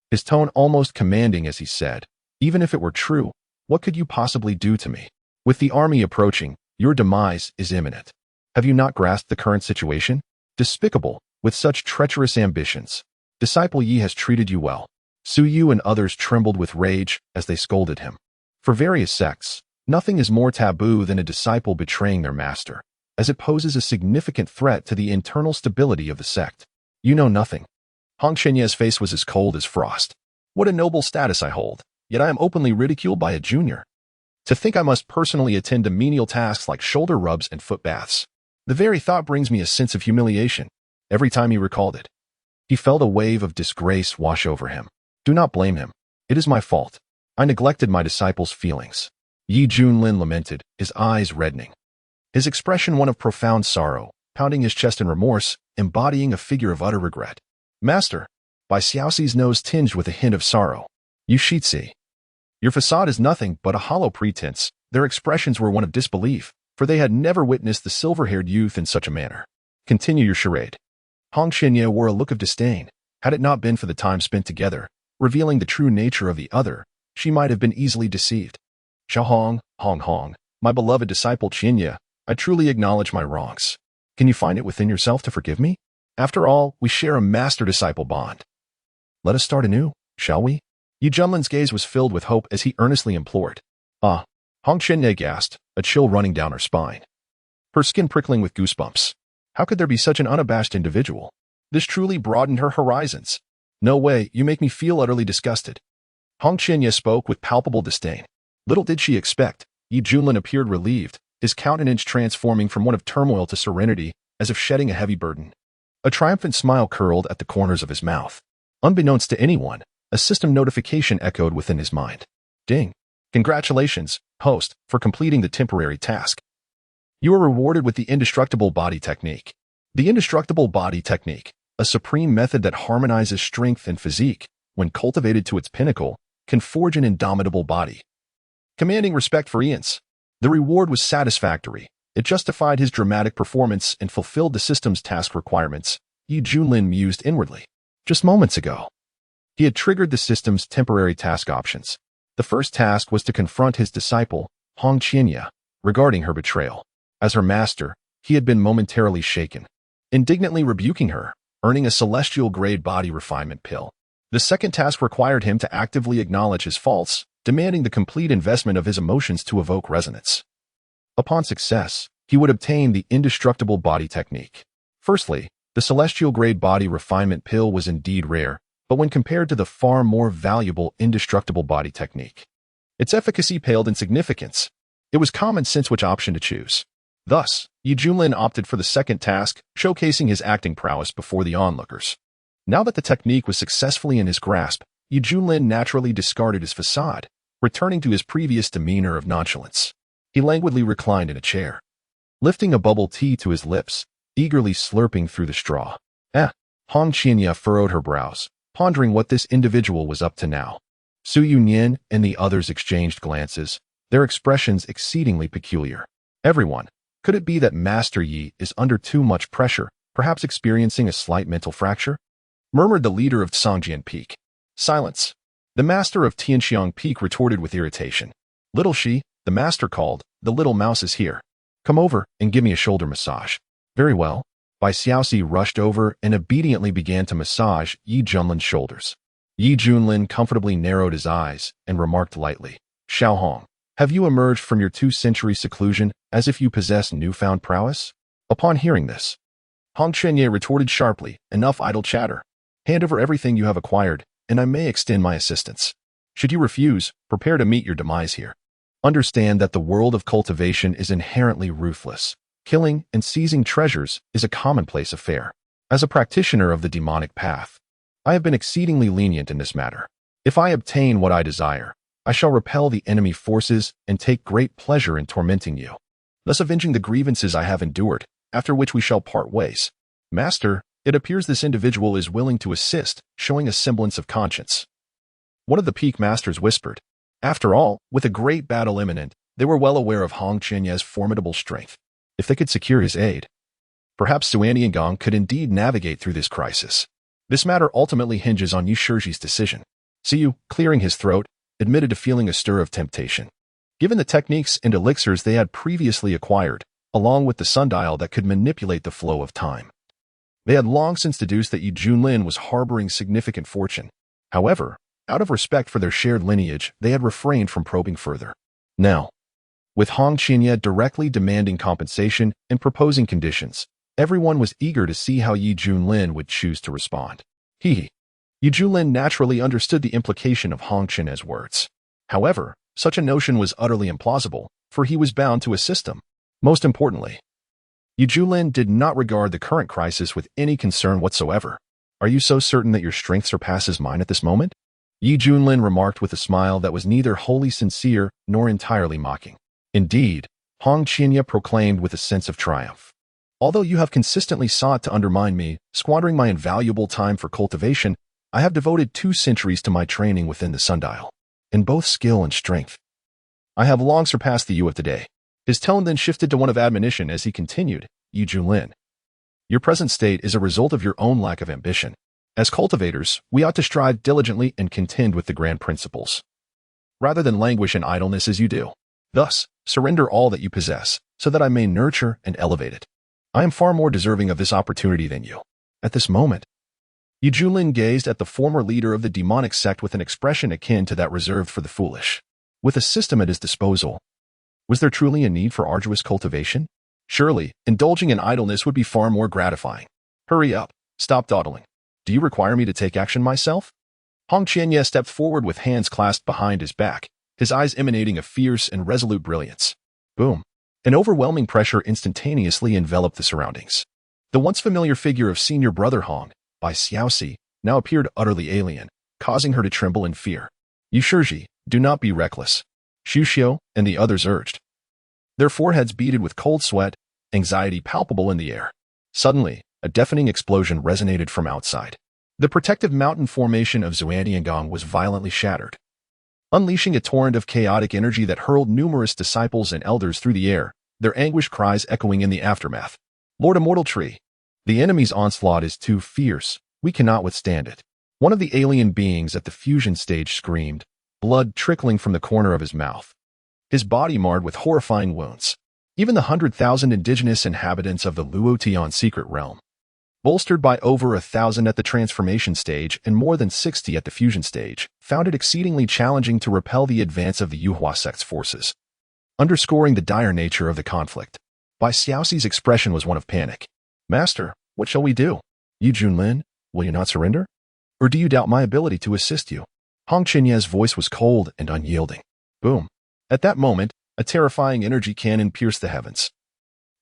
his tone almost commanding as he said, "Even if it were true, what could you possibly do to me? With the army approaching, your demise is imminent. Have you not grasped the current situation? Despicable, with such treacherous ambitions. Disciple Yi has treated you well." Su Yu and others trembled with rage as they scolded him. For various sects, nothing is more taboo than a disciple betraying their master, as it poses a significant threat to the internal stability of the sect. "You know nothing." Hong Qianya's face was as cold as frost. "What a noble status I hold, yet I am openly ridiculed by a junior. To think I must personally attend to menial tasks like shoulder rubs and foot baths. The very thought brings me a sense of humiliation." Every time he recalled it, he felt a wave of disgrace wash over him. "Do not blame him. It is my fault. I neglected my disciple's feelings. Yi Junlin lamented, his eyes reddening. His expression one of profound sorrow, pounding his chest in remorse, embodying a figure of utter regret. Master, by Xiaoxi's nose tinged with a hint of sorrow. You Shitsi. Your facade is nothing but a hollow pretense. Their expressions were one of disbelief, for they had never witnessed the silver-haired youth in such a manner. Continue your charade. Hong Qianye wore a look of disdain. Had it not been for the time spent together, revealing the true nature of the other, she might have been easily deceived. Xiaohong, Hong, my beloved disciple Qianye, I truly acknowledge my wrongs. Can you find it within yourself to forgive me? After all, we share a master-disciple bond. Let us start anew, shall we? Yi Junlin's gaze was filled with hope as he earnestly implored. Ah, Hong Qianye gasped, a chill running down her spine. Her skin prickling with goosebumps. How could there be such an unabashed individual? This truly broadened her horizons. No way, you make me feel utterly disgusted. Hong Qianye spoke with palpable disdain. Little did she expect, Yi Junlin appeared relieved, his countenance transforming from one of turmoil to serenity, as if shedding a heavy burden. A triumphant smile curled at the corners of his mouth. Unbeknownst to anyone, a system notification echoed within his mind. Ding. Congratulations, host, for completing the temporary task. You are rewarded with the indestructible body technique. The indestructible body technique, a supreme method that harmonizes strength and physique, when cultivated to its pinnacle, can forge an indomitable body. Commanding respect for Ian's. The reward was satisfactory. It justified his dramatic performance and fulfilled the system's task requirements, Yi Junlin mused inwardly. Just moments ago, he had triggered the system's temporary task options. The first task was to confront his disciple, Hong Qianye, regarding her betrayal. As her master, he had been momentarily shaken, indignantly rebuking her, earning a celestial-grade body refinement pill. The second task required him to actively acknowledge his faults, demanding the complete investment of his emotions to evoke resonance. Upon success, he would obtain the indestructible body technique. Firstly, the celestial-grade body refinement pill was indeed rare, but when compared to the far more valuable indestructible body technique, its efficacy paled in significance. It was common sense which option to choose. Thus, Yi Junlin opted for the second task, showcasing his acting prowess before the onlookers. Now that the technique was successfully in his grasp, Yi Junlin naturally discarded his facade, returning to his previous demeanor of nonchalance. He languidly reclined in a chair, lifting a bubble tea to his lips, eagerly slurping through the straw. Hong Qianye furrowed her brows, pondering what this individual was up to now. Su Yunyan and the others exchanged glances, their expressions exceedingly peculiar. Everyone, could it be that Master Yi is under too much pressure, perhaps experiencing a slight mental fracture? Murmured the leader of Songjian Peak. Silence. The master of Tianxiang Peak retorted with irritation. Little Shi, the master called, the little mouse is here. Come over and give me a shoulder massage. Very well. Bai Xiaoxi rushed over and obediently began to massage Yi Junlin's shoulders. Yi Junlin comfortably narrowed his eyes and remarked lightly, Xiaohong, have you emerged from your 2-century seclusion as if you possess newfound prowess? Upon hearing this, Hong Qianye retorted sharply, enough idle chatter. Hand over everything you have acquired, and I may extend my assistance. Should you refuse, prepare to meet your demise here. Understand that the world of cultivation is inherently ruthless. Killing and seizing treasures is a commonplace affair. As a practitioner of the demonic path, I have been exceedingly lenient in this matter. If I obtain what I desire, I shall repel the enemy forces and take great pleasure in tormenting you, thus avenging the grievances I have endured, after which we shall part ways. Master, it appears this individual is willing to assist, showing a semblance of conscience. One of the peak masters whispered. After all, with a great battle imminent, they were well aware of Hong Qianye's formidable strength. If they could secure his aid, perhaps Suaniangong could indeed navigate through this crisis. This matter ultimately hinges on Yu Shiji's decision. Siyu, clearing his throat, admitted to feeling a stir of temptation. Given the techniques and elixirs they had previously acquired, along with the sundial that could manipulate the flow of time, they had long since deduced that Yi Junlin was harboring significant fortune. However, out of respect for their shared lineage, they had refrained from probing further. Now, with Hong Qianye directly demanding compensation and proposing conditions, everyone was eager to see how Yi Junlin would choose to respond. Yi Junlin naturally understood the implication of Hong Qianye's words. However, such a notion was utterly implausible, for he was bound to assist him. Most importantly, Yi Junlin did not regard the current crisis with any concern whatsoever. Are you so certain that your strength surpasses mine at this moment? Junlin remarked with a smile that was neither wholly sincere nor entirely mocking. Indeed, Hong Qianya proclaimed with a sense of triumph. Although you have consistently sought to undermine me, squandering my invaluable time for cultivation, I have devoted 2 centuries to my training within the sundial. In both skill and strength, I have long surpassed the you of today. His tone then shifted to one of admonition as he continued, Junlin. Your present state is a result of your own lack of ambition. As cultivators, we ought to strive diligently and contend with the grand principles, rather than languish in idleness as you do. Thus, surrender all that you possess, so that I may nurture and elevate it. I am far more deserving of this opportunity than you. At this moment, Junlin gazed at the former leader of the demonic sect with an expression akin to that reserved for the foolish. With a system at his disposal, was there truly a need for arduous cultivation? Surely, indulging in idleness would be far more gratifying. Hurry up. Stop dawdling. Do you require me to take action myself? Hong Qianya stepped forward with hands clasped behind his back, his eyes emanating a fierce and resolute brilliance. Boom. An overwhelming pressure instantaneously enveloped the surroundings. The once familiar figure of senior brother Hong, by Xiaoxi, now appeared utterly alien, causing her to tremble in fear. Yu Shiji, do not be reckless. Xu Xiu and the others urged. Their foreheads beaded with cold sweat, anxiety palpable in the air. Suddenly, a deafening explosion resonated from outside. The protective mountain formation of Xuandiangong was violently shattered, unleashing a torrent of chaotic energy that hurled numerous disciples and elders through the air, their anguished cries echoing in the aftermath. Lord Immortal Tree, the enemy's onslaught is too fierce. We cannot withstand it. One of the alien beings at the fusion stage screamed, blood trickling from the corner of his mouth, his body marred with horrifying wounds. Even the 100,000 indigenous inhabitants of the Luotian secret realm, bolstered by over 1,000 at the transformation stage and more than 60 at the fusion stage, found it exceedingly challenging to repel the advance of the Yuhua sect's forces. Underscoring the dire nature of the conflict, Bai Xiaoxi's expression was one of panic. Master, what shall we do? Junlin, will you not surrender? Or do you doubt my ability to assist you? Hong Qianya's voice was cold and unyielding. Boom. At that moment, a terrifying energy cannon pierced the heavens,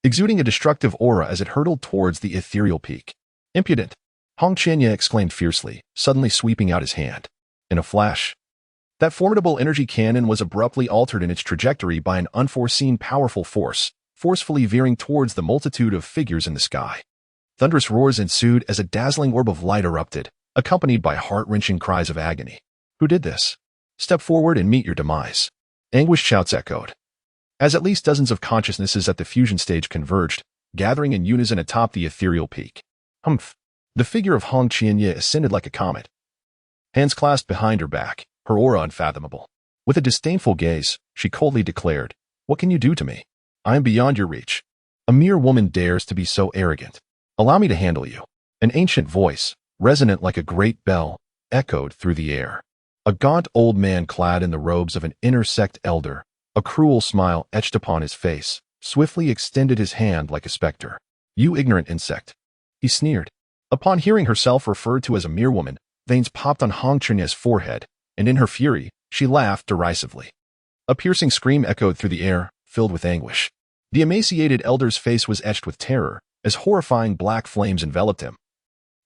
exuding a destructive aura as it hurtled towards the ethereal peak. Impudent! Hong Qianya exclaimed fiercely, suddenly sweeping out his hand. In a flash, that formidable energy cannon was abruptly altered in its trajectory by an unforeseen powerful force, forcefully veering towards the multitude of figures in the sky. Thunderous roars ensued as a dazzling orb of light erupted, accompanied by heart-wrenching cries of agony. Who did this? Step forward and meet your demise. Anguished shouts echoed, as at least dozens of consciousnesses at the fusion stage converged, gathering in unison atop the ethereal peak. Humph! The figure of Hong Qianya ascended like a comet, hands clasped behind her back, her aura unfathomable. With a disdainful gaze, she coldly declared, What can you do to me? I am beyond your reach. A mere woman dares to be so arrogant. Allow me to handle you. An ancient voice, resonant like a great bell, echoed through the air. A gaunt old man clad in the robes of an inner-sect elder, a cruel smile etched upon his face, swiftly extended his hand like a specter. You ignorant insect. He sneered. Upon hearing herself referred to as a mere woman, veins popped on Hong Qianya's forehead, and in her fury, she laughed derisively. A piercing scream echoed through the air, filled with anguish. The emaciated elder's face was etched with terror, as horrifying black flames enveloped him,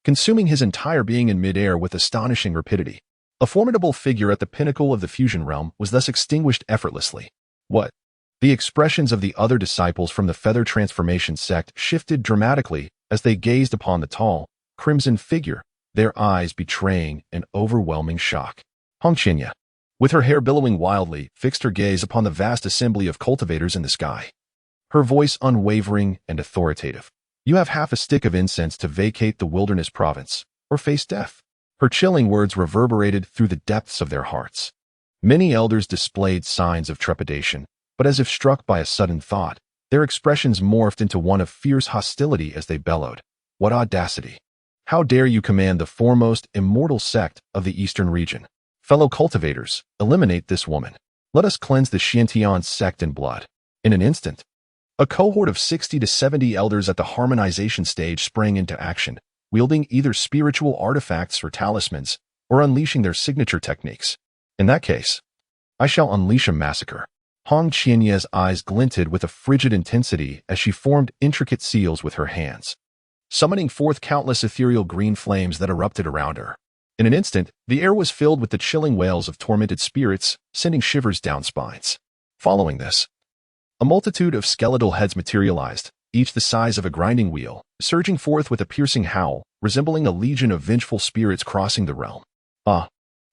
consuming his entire being in midair with astonishing rapidity. A formidable figure at the pinnacle of the fusion realm was thus extinguished effortlessly. What? The expressions of the other disciples from the feather transformation sect shifted dramatically as they gazed upon the tall, crimson figure, their eyes betraying an overwhelming shock. Hong Qianya, with her hair billowing wildly, fixed her gaze upon the vast assembly of cultivators in the sky. Her voice unwavering and authoritative. You have half a stick of incense to vacate the wilderness province, or face death. Her chilling words reverberated through the depths of their hearts. Many elders displayed signs of trepidation, but as if struck by a sudden thought, their expressions morphed into one of fierce hostility as they bellowed. What audacity! How dare you command the foremost immortal sect of the eastern region? Fellow cultivators, eliminate this woman. Let us cleanse the Xiantian sect in blood. In an instant, a cohort of 60 to 70 elders at the harmonization stage sprang into action, wielding either spiritual artifacts or talismans, or unleashing their signature techniques. In that case, I shall unleash a massacre. Hong Qianya's eyes glinted with a frigid intensity as she formed intricate seals with her hands, summoning forth countless ethereal green flames that erupted around her. In an instant, the air was filled with the chilling wails of tormented spirits, sending shivers down spines. Following this, a multitude of skeletal heads materialized, each the size of a grinding wheel, surging forth with a piercing howl, resembling a legion of vengeful spirits crossing the realm. Ah,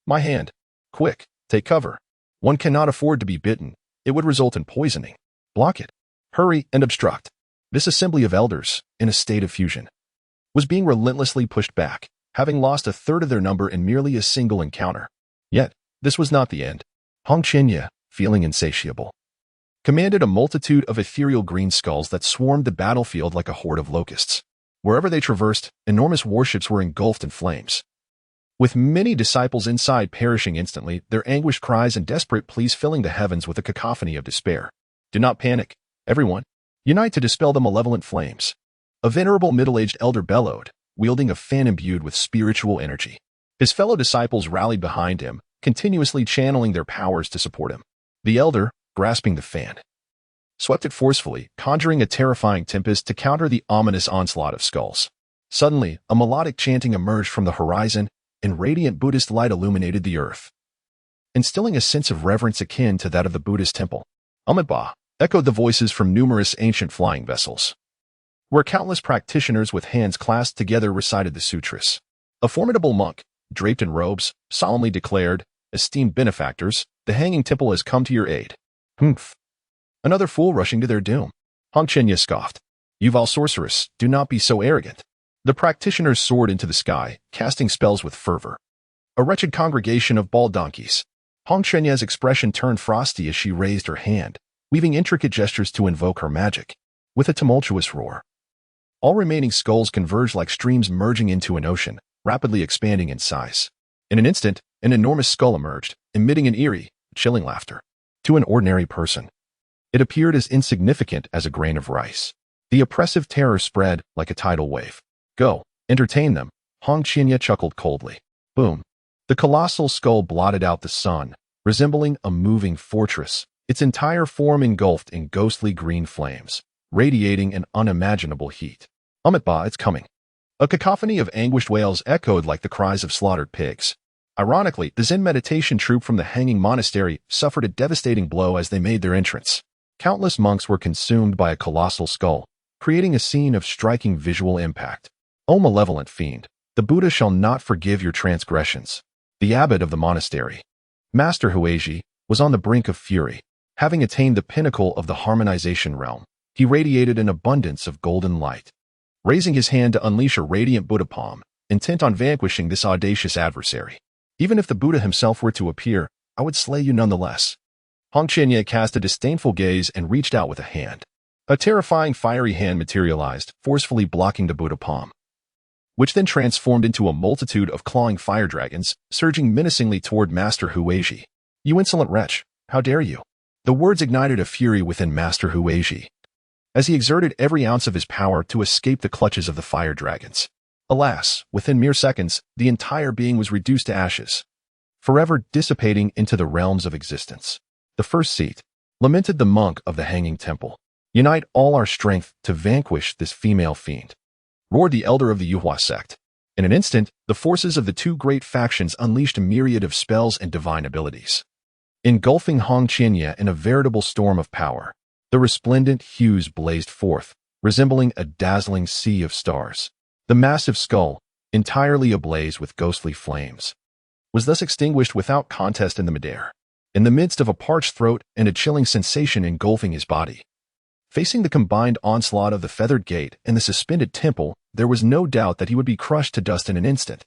my hand. Quick, take cover. One cannot afford to be bitten. It would result in poisoning. Block it. Hurry and obstruct. This assembly of elders, in a state of fusion, was being relentlessly pushed back, having lost a third of their number in merely a single encounter. Yet, this was not the end. Hong Qianye, feeling insatiable, commanded a multitude of ethereal green skulls that swarmed the battlefield like a horde of locusts. Wherever they traversed, enormous warships were engulfed in flames. With many disciples inside perishing instantly, their anguished cries and desperate pleas filling the heavens with a cacophony of despair. Do not panic, everyone. Unite to dispel the malevolent flames. A venerable middle-aged elder bellowed, wielding a fan imbued with spiritual energy. His fellow disciples rallied behind him, continuously channeling their powers to support him. The elder, grasping the fan, swept it forcefully, conjuring a terrifying tempest to counter the ominous onslaught of skulls. Suddenly, a melodic chanting emerged from the horizon, and radiant Buddhist light illuminated the earth, instilling a sense of reverence akin to that of the Buddhist temple. Amitabha, echoed the voices from numerous ancient flying vessels, where countless practitioners with hands clasped together recited the sutras. A formidable monk, draped in robes, solemnly declared, "Esteemed benefactors, the hanging temple has come to your aid." Humph. Another fool rushing to their doom. Hong Qianye scoffed. "You vile sorceress, do not be so arrogant." The practitioners soared into the sky, casting spells with fervor. A wretched congregation of bald donkeys. Hong Qianye's expression turned frosty as she raised her hand, weaving intricate gestures to invoke her magic. With a tumultuous roar, all remaining skulls converged like streams merging into an ocean, rapidly expanding in size. In an instant, an enormous skull emerged, emitting an eerie, chilling laughter. To an ordinary person, it appeared as insignificant as a grain of rice. The oppressive terror spread like a tidal wave. "Go, entertain them," Hong Qianye chuckled coldly. Boom. The colossal skull blotted out the sun, resembling a moving fortress, its entire form engulfed in ghostly green flames, radiating an unimaginable heat. "Amitabha, it's coming." A cacophony of anguished wails echoed like the cries of slaughtered pigs. Ironically, the Zen meditation troupe from the hanging monastery suffered a devastating blow as they made their entrance. Countless monks were consumed by a colossal skull, creating a scene of striking visual impact. "O malevolent fiend, the Buddha shall not forgive your transgressions." The abbot of the monastery, Master Huizhi, was on the brink of fury. Having attained the pinnacle of the harmonization realm, he radiated an abundance of golden light, raising his hand to unleash a radiant Buddha palm, intent on vanquishing this audacious adversary. "Even if the Buddha himself were to appear, I would slay you nonetheless." Hong Qianye cast a disdainful gaze and reached out with a hand. A terrifying fiery hand materialized, forcefully blocking the Buddha palm, which then transformed into a multitude of clawing fire dragons, surging menacingly toward Master Huizhi. "You insolent wretch, how dare you?" The words ignited a fury within Master Huizhi, as he exerted every ounce of his power to escape the clutches of the fire dragons. Alas, within mere seconds, the entire being was reduced to ashes, forever dissipating into the realms of existence. The first seat, lamented the monk of the hanging temple. "Unite all our strength to vanquish this female fiend," roared the elder of the Yuhua sect. In an instant, the forces of the two great factions unleashed a myriad of spells and divine abilities, engulfing Hong Qianye in a veritable storm of power. The resplendent hues blazed forth, resembling a dazzling sea of stars. The massive skull, entirely ablaze with ghostly flames, was thus extinguished without contest in the midair, in the midst of a parched throat and a chilling sensation engulfing his body. Facing the combined onslaught of the feathered gate and the suspended temple, there was no doubt that he would be crushed to dust in an instant.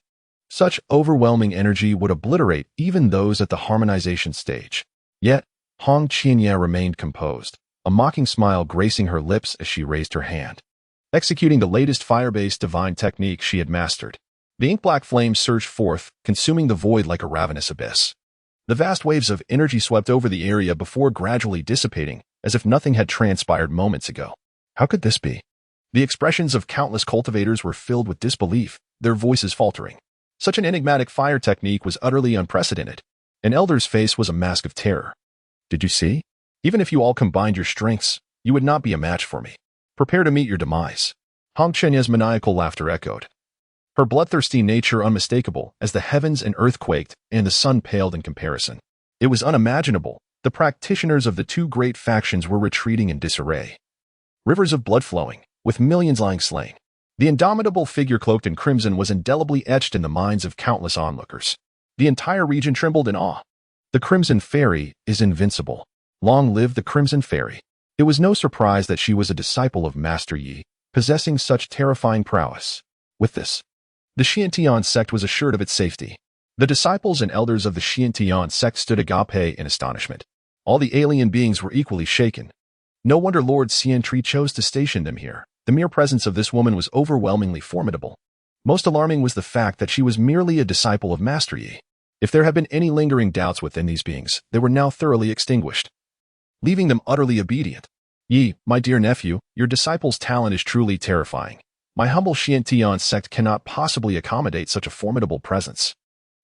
Such overwhelming energy would obliterate even those at the harmonization stage. Yet, Hong Qianye remained composed, a mocking smile gracing her lips as she raised her hand, executing the latest fire-based divine technique she had mastered. The ink-black flames surged forth, consuming the void like a ravenous abyss. The vast waves of energy swept over the area before gradually dissipating, as if nothing had transpired moments ago. How could this be? The expressions of countless cultivators were filled with disbelief, their voices faltering. Such an enigmatic fire technique was utterly unprecedented. An elder's face was a mask of terror. "Did you see? Even if you all combined your strengths, you would not be a match for me. Prepare to meet your demise." Hong Qianye's maniacal laughter echoed. her bloodthirsty nature unmistakable as the heavens and earth quaked and the sun paled in comparison. It was unimaginable. The practitioners of the two great factions were retreating in disarray. Rivers of blood flowing, with millions lying slain. The indomitable figure cloaked in crimson was indelibly etched in the minds of countless onlookers. The entire region trembled in awe. The Crimson Fairy is invincible. Long live the Crimson Fairy. It was no surprise that she was a disciple of Master Yi, possessing such terrifying prowess. With this, the Xiantian sect was assured of its safety. The disciples and elders of the Xiantian sect stood agape in astonishment. All the alien beings were equally shaken. No wonder Lord Xiantri chose to station them here. The mere presence of this woman was overwhelmingly formidable. Most alarming was the fact that she was merely a disciple of Master Yi. If there had been any lingering doubts within these beings, they were now thoroughly extinguished, leaving them utterly obedient. Yi, my dear nephew, your disciple's talent is truly terrifying. My humble Xiantian sect cannot possibly accommodate such a formidable presence.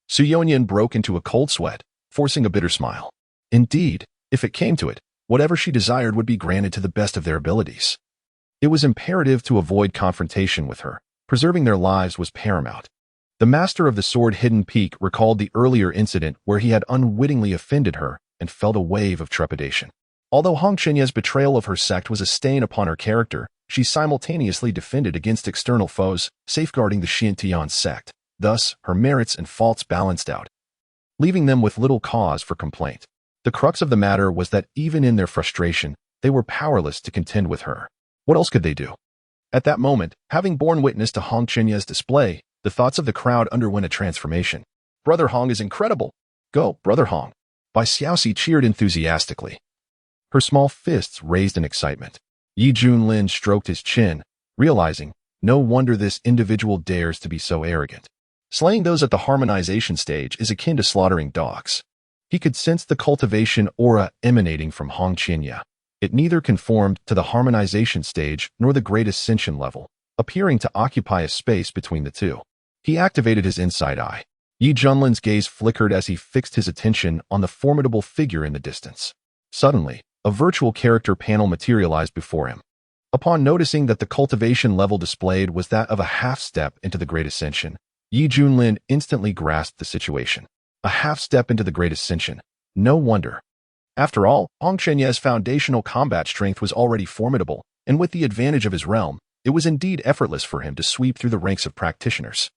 Su Yonyan broke into a cold sweat, forcing a bitter smile. Indeed, if it came to it, whatever she desired would be granted to the best of their abilities. It was imperative to avoid confrontation with her. Preserving their lives was paramount. The master of the sword Hidden Peak recalled the earlier incident where he had unwittingly offended her and felt a wave of trepidation. Although Hong Chenya's betrayal of her sect was a stain upon her character, she simultaneously defended against external foes, safeguarding the Xiantian sect. Thus, her merits and faults balanced out, leaving them with little cause for complaint. The crux of the matter was that even in their frustration, they were powerless to contend with her. What else could they do? At that moment, having borne witness to Hong Chenya's display, the thoughts of the crowd underwent a transformation. Brother Hong is incredible! Go, Brother Hong! Bai Xiaoxi cheered enthusiastically. Her small fists raised in excitement. Yi Junlin stroked his chin, realizing, no wonder this individual dares to be so arrogant. Slaying those at the harmonization stage is akin to slaughtering dogs. He could sense the cultivation aura emanating from Hong Chenya. It neither conformed to the harmonization stage nor the great ascension level, appearing to occupy a space between the two. He activated his inside eye. Yi Junlin's gaze flickered as he fixed his attention on the formidable figure in the distance. Suddenly, a virtual character panel materialized before him. Upon noticing that the cultivation level displayed was that of a half-step into the Great Ascension, Yi Junlin instantly grasped the situation. A half-step into the Great Ascension. No wonder. After all, Hong Chenya's foundational combat strength was already formidable, and with the advantage of his realm, it was indeed effortless for him to sweep through the ranks of practitioners.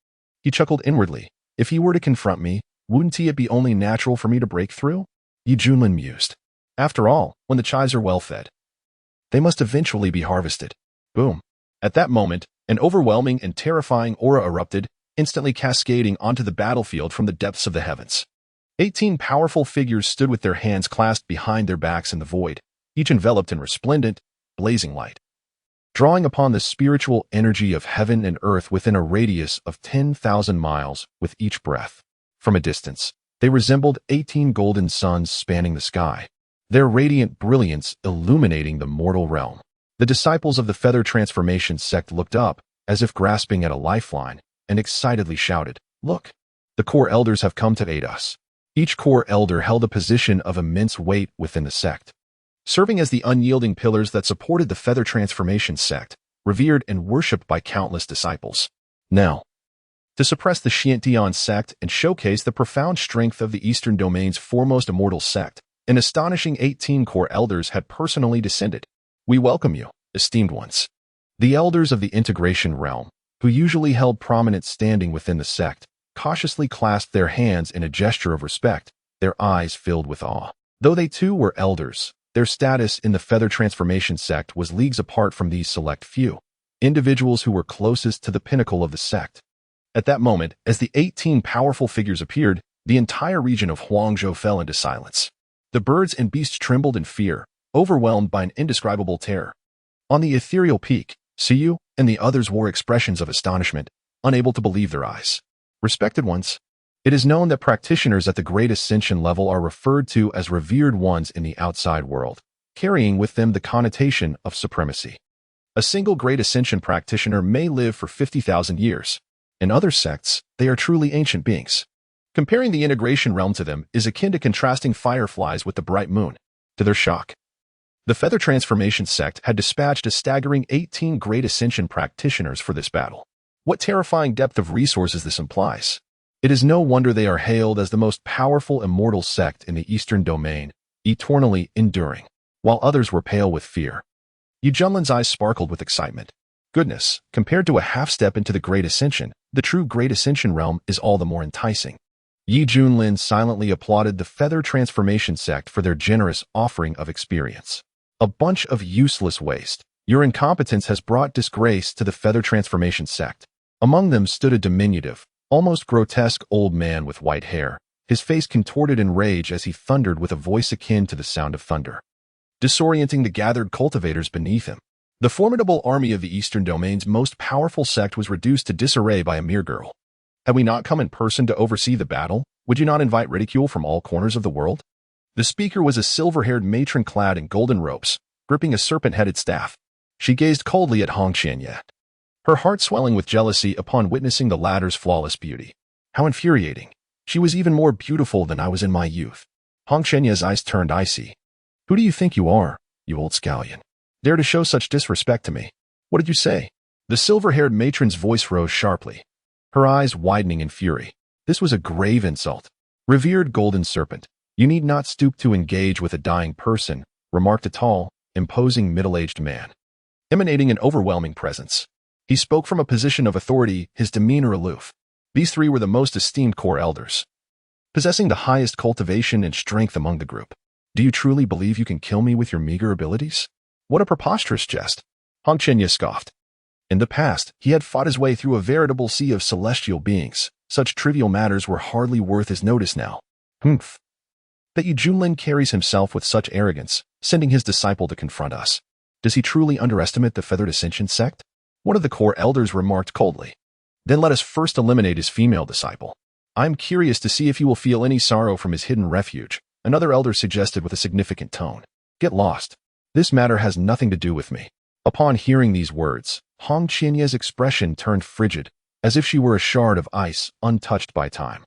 He chuckled inwardly. If he were to confront me, wouldn't it be only natural for me to break through? Yi Junlin mused. After all, when the chives are well fed, they must eventually be harvested. Boom. At that moment, an overwhelming and terrifying aura erupted, instantly cascading onto the battlefield from the depths of the heavens. 18 powerful figures stood with their hands clasped behind their backs in the void, each enveloped in resplendent, blazing light. Drawing upon the spiritual energy of heaven and earth within a radius of 10,000 miles with each breath. From a distance, they resembled 18 golden suns spanning the sky, their radiant brilliance illuminating the mortal realm. The disciples of the Feather Transformation sect looked up, as if grasping at a lifeline, and excitedly shouted, "Look! The core elders have come to aid us." Each core elder held a position of immense weight within the sect, serving as the unyielding pillars that supported the Feather Transformation sect, revered and worshipped by countless disciples. Now, to suppress the Xiantian sect and showcase the profound strength of the Eastern Domain's foremost immortal sect, an astonishing 18 core elders had personally descended. We welcome you, esteemed ones. The elders of the Integration realm, who usually held prominent standing within the sect, cautiously clasped their hands in a gesture of respect, their eyes filled with awe. Though they too were elders, their status in the Feather Transformation sect was leagues apart from these select few, individuals who were closest to the pinnacle of the sect. At that moment, as the 18 powerful figures appeared, the entire region of Huangzhou fell into silence. The birds and beasts trembled in fear, overwhelmed by an indescribable terror. On the ethereal peak, Siyu and the others wore expressions of astonishment, unable to believe their eyes. Respected ones, it is known that practitioners at the Great Ascension level are referred to as revered ones in the outside world, carrying with them the connotation of supremacy. A single Great Ascension practitioner may live for 50,000 years. In other sects, they are truly ancient beings. Comparing the Integration realm to them is akin to contrasting fireflies with the bright moon. To their shock, the Feather Transformation sect had dispatched a staggering 18 Great Ascension practitioners for this battle. What terrifying depth of resources this implies. It is no wonder they are hailed as the most powerful immortal sect in the Eastern Domain, eternally enduring, while others were pale with fear. Junlin's eyes sparkled with excitement. Goodness, compared to a half-step into the Great Ascension, the true Great Ascension realm is all the more enticing. Junlin silently applauded the Feather Transformation sect for their generous offering of experience. A bunch of useless waste. Your incompetence has brought disgrace to the Feather Transformation sect. Among them stood a diminutive, almost grotesque old man with white hair, his face contorted in rage as he thundered with a voice akin to the sound of thunder, disorienting the gathered cultivators beneath him. The formidable army of the Eastern Domain's most powerful sect was reduced to disarray by a mere girl. Had we not come in person to oversee the battle, would you not invite ridicule from all corners of the world? The speaker was a silver-haired matron clad in golden robes, gripping a serpent-headed staff. She gazed coldly at Hong Qianye, her heart swelling with jealousy upon witnessing the latter's flawless beauty. How infuriating. She was even more beautiful than I was in my youth. Hong Qianye's eyes turned icy. Who do you think you are, you old scallion? Dare to show such disrespect to me? What did you say? The silver-haired matron's voice rose sharply, her eyes widening in fury. This was a grave insult. Revered golden serpent, you need not stoop to engage with a dying person, remarked a tall, imposing middle-aged man, emanating an overwhelming presence. He spoke from a position of authority, his demeanor aloof. These three were the most esteemed core elders, possessing the highest cultivation and strength among the group. Do you truly believe you can kill me with your meager abilities? What a preposterous jest. Hong Qianye scoffed. In the past, he had fought his way through a veritable sea of celestial beings. Such trivial matters were hardly worth his notice now. Humph. That Junlin carries himself with such arrogance, sending his disciple to confront us. Does he truly underestimate the Feathered Ascension sect? One of the core elders remarked coldly. Then let us first eliminate his female disciple. I am curious to see if he will feel any sorrow from his hidden refuge, another elder suggested with a significant tone. Get lost. This matter has nothing to do with me. Upon hearing these words, Hong Qianye's expression turned frigid, as if she were a shard of ice untouched by time.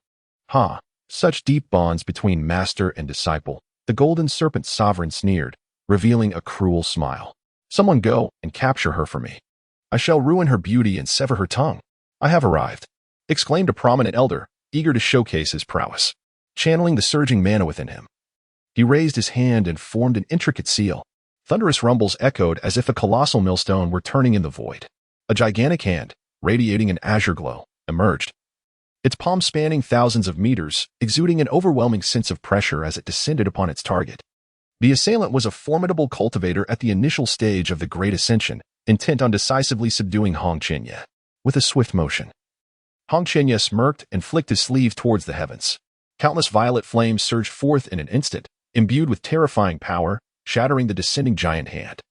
Such deep bonds between master and disciple, the golden serpent sovereign sneered, revealing a cruel smile. Someone go and capture her for me. I shall ruin her beauty and sever her tongue. I have arrived, exclaimed a prominent elder, eager to showcase his prowess. Channeling the surging mana within him, he raised his hand and formed an intricate seal. Thunderous rumbles echoed as if a colossal millstone were turning in the void. A gigantic hand, radiating an azure glow, emerged, its palm spanning thousands of meters, exuding an overwhelming sense of pressure as it descended upon its target. The assailant was a formidable cultivator at the initial stage of the Great Ascension, intent on decisively subduing Hong Qianye. With a swift motion, Hong Qianye smirked and flicked his sleeve towards the heavens. Countless violet flames surged forth in an instant, imbued with terrifying power, shattering the descending giant hand.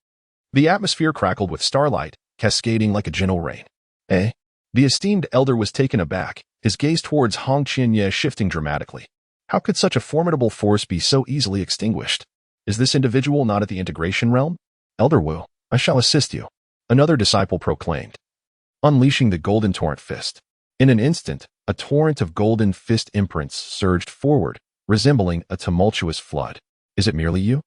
The atmosphere crackled with starlight, cascading like a gentle rain. Eh? The esteemed elder was taken aback, his gaze towards Hong Qianye shifting dramatically. How could such a formidable force be so easily extinguished? Is this individual not at the integration realm? Elder Wu, I shall assist you, another disciple proclaimed, unleashing the golden torrent fist. In an instant, a torrent of golden fist imprints surged forward, resembling a tumultuous flood. Is it merely you?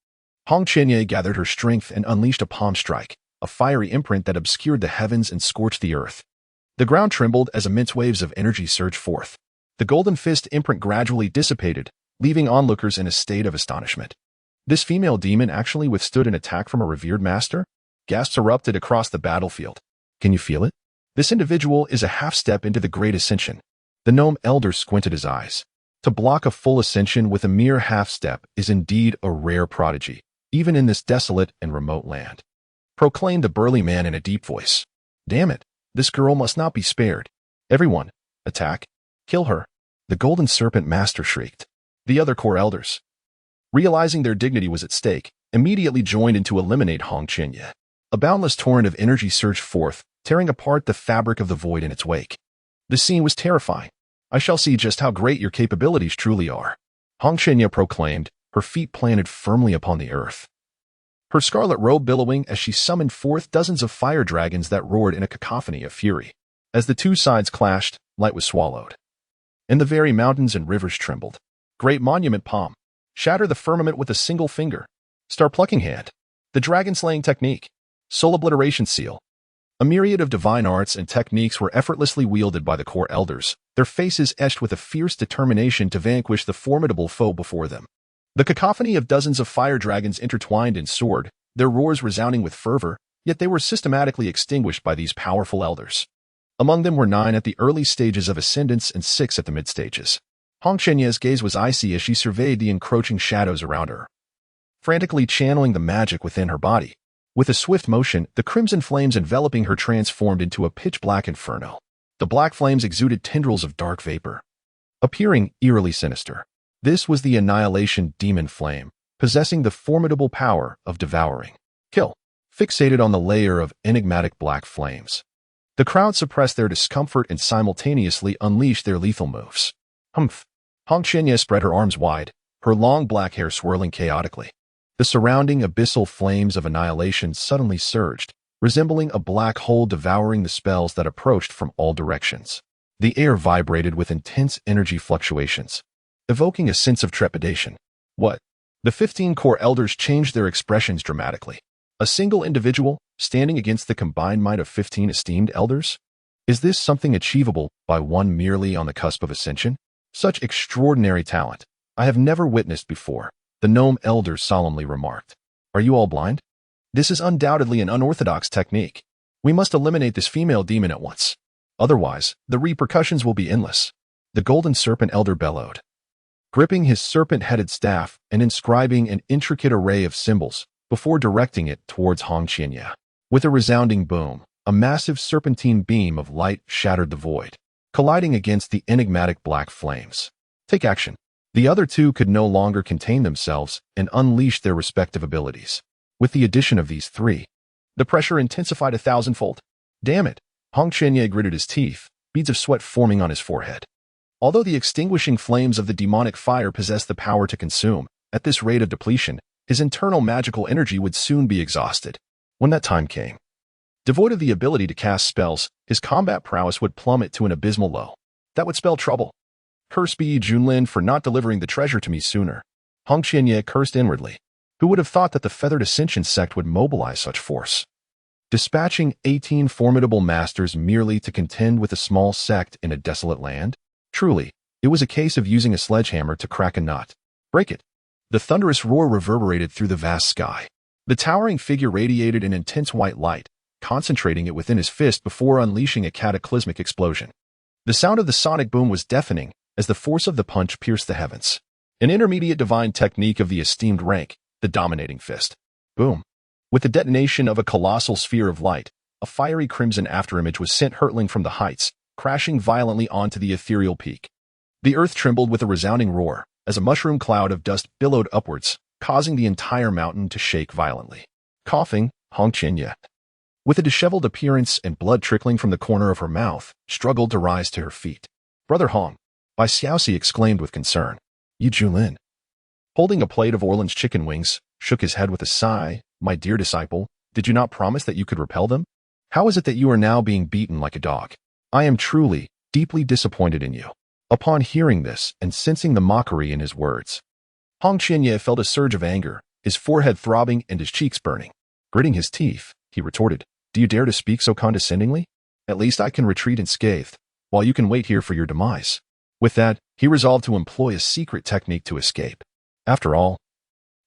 Hong Qianye gathered her strength and unleashed a palm strike, a fiery imprint that obscured the heavens and scorched the earth. The ground trembled as immense waves of energy surged forth. The golden fist imprint gradually dissipated, leaving onlookers in a state of astonishment. This female demon actually withstood an attack from a revered master? Gasps erupted across the battlefield. Can you feel it? This individual is a half-step into the Great Ascension. The gnome elder squinted his eyes. To block a full ascension with a mere half-step is indeed a rare prodigy, even in this desolate and remote land, proclaimed the burly man in a deep voice. Damn it, this girl must not be spared. Everyone, attack. Kill her. The golden serpent master shrieked. The other core elders, realizing their dignity was at stake, immediately joined in to eliminate Hong Qianye. A boundless torrent of energy surged forth, tearing apart the fabric of the void in its wake. The scene was terrifying. I shall see just how great your capabilities truly are, Hong Qianye proclaimed, her feet planted firmly upon the earth, her scarlet robe billowing as she summoned forth dozens of fire dragons that roared in a cacophony of fury. As the two sides clashed, light was swallowed, and the very mountains and rivers trembled. Great monument palm. Shatter the firmament with a single finger. Star plucking hand. The dragon slaying technique. Soul obliteration seal. A myriad of divine arts and techniques were effortlessly wielded by the core elders, their faces etched with a fierce determination to vanquish the formidable foe before them. The cacophony of dozens of fire dragons intertwined and soared, their roars resounding with fervor, yet they were systematically extinguished by these powerful elders. Among them were 9 at the early stages of ascendance and 6 at the mid-stages. Hong Qianye's gaze was icy as she surveyed the encroaching shadows around her, frantically channeling the magic within her body. With a swift motion, the crimson flames enveloping her transformed into a pitch-black inferno. The black flames exuded tendrils of dark vapor, appearing eerily sinister. This was the annihilation demon flame, possessing the formidable power of devouring. Kill. Fixated on the layer of enigmatic black flames, the crowd suppressed their discomfort and simultaneously unleashed their lethal moves. Humph. Hong Qianye spread her arms wide, her long black hair swirling chaotically. The surrounding abyssal flames of annihilation suddenly surged, resembling a black hole devouring the spells that approached from all directions. The air vibrated with intense energy fluctuations, evoking a sense of trepidation. What? The 15 core elders changed their expressions dramatically. A single individual, standing against the combined might of 15 esteemed elders? Is this something achievable by one merely on the cusp of ascension? Such extraordinary talent I have never witnessed before, the gnome elder solemnly remarked. Are you all blind? This is undoubtedly an unorthodox technique. We must eliminate this female demon at once. Otherwise, the repercussions will be endless. The golden serpent elder bellowed, gripping his serpent-headed staff and inscribing an intricate array of symbols before directing it towards Hong Qianye. With a resounding boom, a massive serpentine beam of light shattered the void, colliding against the enigmatic black flames. Take action. The other 2 could no longer contain themselves and unleashed their respective abilities. With the addition of these 3, the pressure intensified 1,000-fold. Damn it! Hong Qianye gritted his teeth, beads of sweat forming on his forehead. Although the extinguishing flames of the demonic fire possessed the power to consume, at this rate of depletion, his internal magical energy would soon be exhausted. When that time came, devoid of the ability to cast spells, his combat prowess would plummet to an abysmal low. That would spell trouble. Curse be Junlin for not delivering the treasure to me sooner. Hong Qianye cursed inwardly. Who would have thought that the feathered ascension sect would mobilize such force? Dispatching 18 formidable masters merely to contend with a small sect in a desolate land? Truly, it was a case of using a sledgehammer to crack a nut. Break it. The thunderous roar reverberated through the vast sky. The towering figure radiated an intense white light, concentrating it within his fist before unleashing a cataclysmic explosion. The sound of the sonic boom was deafening as the force of the punch pierced the heavens. An intermediate divine technique of the esteemed rank, the dominating fist. Boom. With the detonation of a colossal sphere of light, a fiery crimson afterimage was sent hurtling from the heights, crashing violently onto the ethereal peak. The earth trembled with a resounding roar, as a mushroom cloud of dust billowed upwards, causing the entire mountain to shake violently. Coughing, Hong Qianye, with a disheveled appearance and blood trickling from the corner of her mouth, struggled to rise to her feet. Brother Hong, Bai Xiaoxi exclaimed with concern. You Junlin, holding a plate of Orlan's chicken wings, shook his head with a sigh. My dear disciple, did you not promise that you could repel them? How is it that you are now being beaten like a dog? I am truly, deeply disappointed in you. Upon hearing this and sensing the mockery in his words, Hong Qianye felt a surge of anger, his forehead throbbing and his cheeks burning. Gritting his teeth, he retorted, Do you dare to speak so condescendingly? At least I can retreat unscathed, while you can wait here for your demise. With that, he resolved to employ a secret technique to escape. After all,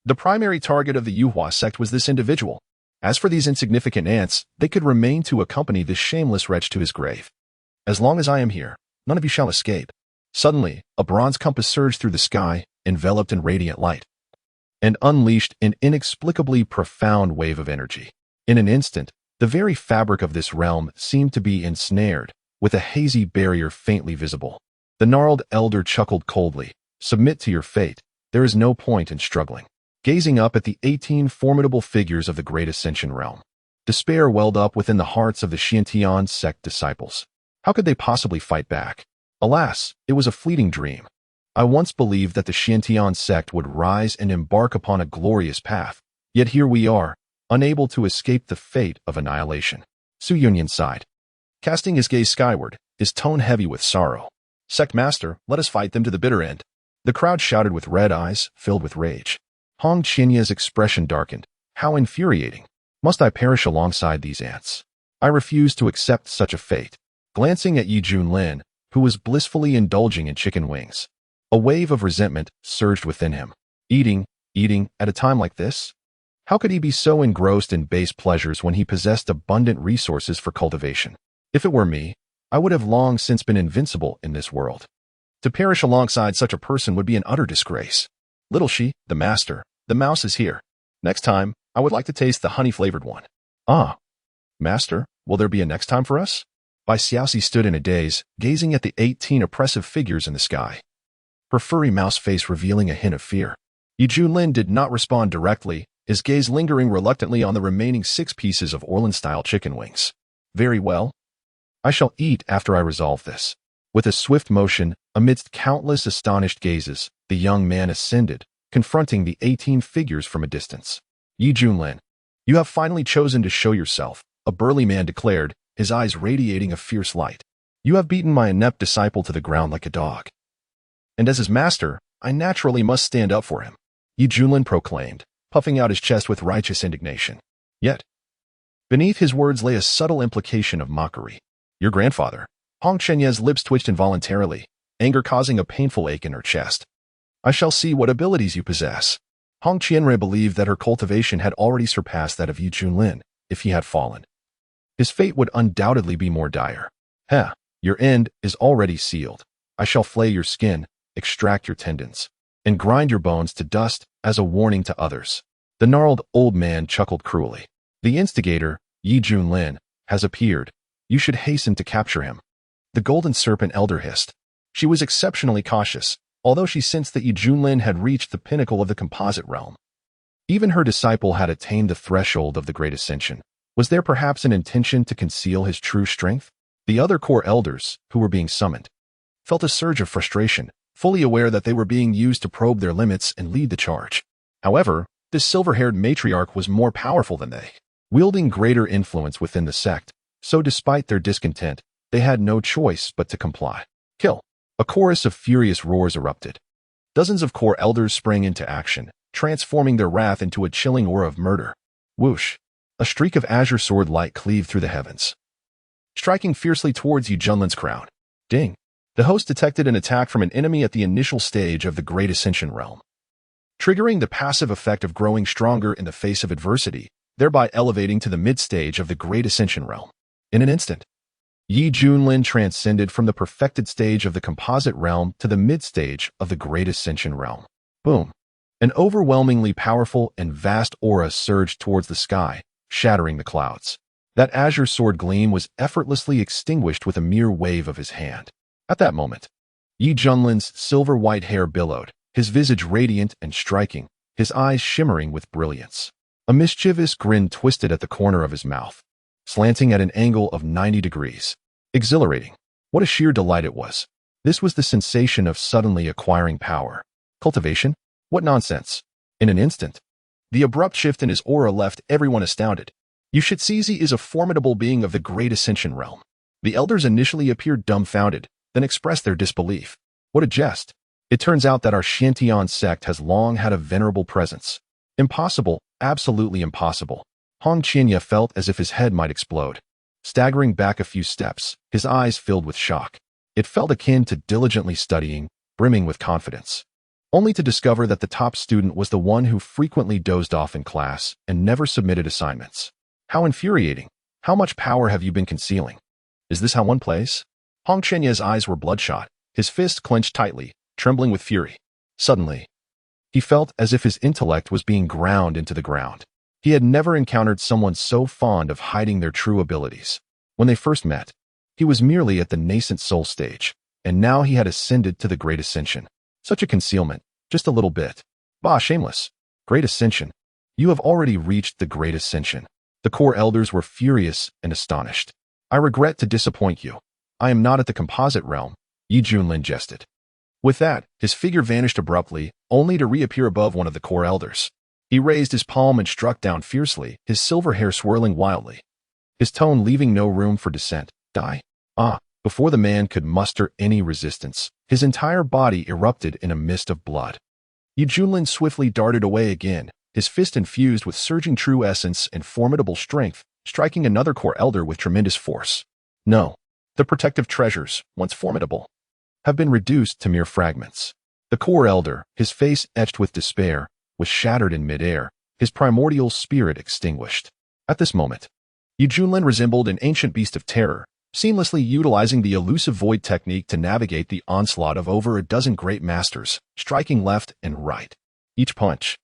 the primary target of the Yuhua sect was this individual. As for these insignificant ants, they could remain to accompany this shameless wretch to his grave. As long as I am here, none of you shall escape. Suddenly, a bronze compass surged through the sky, enveloped in radiant light, and unleashed an inexplicably profound wave of energy. In an instant, the very fabric of this realm seemed to be ensnared, with a hazy barrier faintly visible. The gnarled elder chuckled coldly. Submit to your fate. There is no point in struggling. Gazing up at the 18 formidable figures of the great ascension realm, despair welled up within the hearts of the Xiantian sect disciples. How could they possibly fight back? Alas, it was a fleeting dream. I once believed that the Xiantian sect would rise and embark upon a glorious path, yet here we are, unable to escape the fate of annihilation. Su Yunyan sighed, casting his gaze skyward, his tone heavy with sorrow. Sect master, let us fight them to the bitter end. The crowd shouted with red eyes, filled with rage. Hong Qianye's expression darkened. How infuriating. Must I perish alongside these ants? I refuse to accept such a fate. Glancing at Junlin, who was blissfully indulging in chicken wings, a wave of resentment surged within him. Eating, at a time like this? How could he be so engrossed in base pleasures when he possessed abundant resources for cultivation? If it were me, I would have long since been invincible in this world. To perish alongside such a person would be an utter disgrace. Little she, the master, the mouse is here. Next time, I would like to taste the honey-flavored one. Ah, master, will there be a next time for us? Bai Xiaoxi stood in a daze, gazing at the 18 oppressive figures in the sky, her furry mouse face revealing a hint of fear. Junlin did not respond directly, his gaze lingering reluctantly on the remaining 6 pieces of Orlan-style chicken wings. Very well. I shall eat after I resolve this. With a swift motion, amidst countless astonished gazes, the young man ascended, confronting the 18 figures from a distance. Junlin, you have finally chosen to show yourself, a burly man declared, his eyes radiating a fierce light. You have beaten my inept disciple to the ground like a dog. And as his master, I naturally must stand up for him, Junlin proclaimed, puffing out his chest with righteous indignation. Yet, beneath his words lay a subtle implication of mockery. Your grandfather. Hong Chenye's lips twitched involuntarily, anger causing a painful ache in her chest. I shall see what abilities you possess. Hong Qianrui believed that her cultivation had already surpassed that of Junlin, if he had fallen. His fate would undoubtedly be more dire. Heh, your end is already sealed. I shall flay your skin, extract your tendons, and grind your bones to dust as a warning to others. The gnarled old man chuckled cruelly. The instigator, Junlin, has appeared. You should hasten to capture him. The golden serpent elder hissed. She was exceptionally cautious, although she sensed that Junlin had reached the pinnacle of the composite realm. Even her disciple had attained the threshold of the great ascension. Was there perhaps an intention to conceal his true strength? The other core elders, who were being summoned, felt a surge of frustration, fully aware that they were being used to probe their limits and lead the charge. However, this silver-haired matriarch was more powerful than they, wielding greater influence within the sect, so despite their discontent, they had no choice but to comply. Kill! A chorus of furious roars erupted. Dozens of core elders sprang into action, transforming their wrath into a chilling aura of murder. Whoosh! A streak of azure sword light cleaved through the heavens, striking fiercely towards Junlin's crown. Ding! The host detected an attack from an enemy at the initial stage of the Great Ascension realm, triggering the passive effect of growing stronger in the face of adversity, thereby elevating to the mid-stage of the Great Ascension realm. In an instant, Junlin transcended from the perfected stage of the composite realm to the mid-stage of the Great Ascension realm. Boom! An overwhelmingly powerful and vast aura surged towards the sky, shattering the clouds. That azure sword gleam was effortlessly extinguished with a mere wave of his hand. At that moment, Junlin's silver-white hair billowed, his visage radiant and striking, his eyes shimmering with brilliance. A mischievous grin twisted at the corner of his mouth, slanting at an angle of 90 degrees. Exhilarating. What a sheer delight it was. This was the sensation of suddenly acquiring power. Cultivation? What nonsense. In an instant, the abrupt shift in his aura left everyone astounded. Yushitzizi is a formidable being of the Great Ascension realm. The elders initially appeared dumbfounded, then expressed their disbelief. What a jest. It turns out that our Xiantian sect has long had a venerable presence. Impossible, absolutely impossible. Hong Qianya felt as if his head might explode. Staggering back a few steps, his eyes filled with shock. It felt akin to diligently studying, brimming with confidence, only to discover that the top student was the one who frequently dozed off in class and never submitted assignments. How infuriating. How much power have you been concealing? Is this how one plays? Hong Chenye's eyes were bloodshot, his fist clenched tightly, trembling with fury. Suddenly, he felt as if his intellect was being ground into the ground. He had never encountered someone so fond of hiding their true abilities. When they first met, he was merely at the nascent soul stage, and now he had ascended to the Great Ascension. Such a concealment, just a little bit. Bah, shameless. Great Ascension. You have already reached the Great Ascension. The core elders were furious and astonished. I regret to disappoint you. I am not at the composite realm, Junlin jested. With that, his figure vanished abruptly, only to reappear above one of the core elders. He raised his palm and struck down fiercely, his silver hair swirling wildly, his tone leaving no room for dissent. Die? Ah! Before the man could muster any resistance, his entire body erupted in a mist of blood. Junlin swiftly darted away again, his fist infused with surging true essence and formidable strength, striking another core elder with tremendous force. No, the protective treasures, once formidable, have been reduced to mere fragments. The core elder, his face etched with despair, was shattered in midair, his primordial spirit extinguished. At this moment, Junlin resembled an ancient beast of terror, seamlessly utilizing the elusive void technique to navigate the onslaught of over a dozen great masters, striking left and right. Each punch,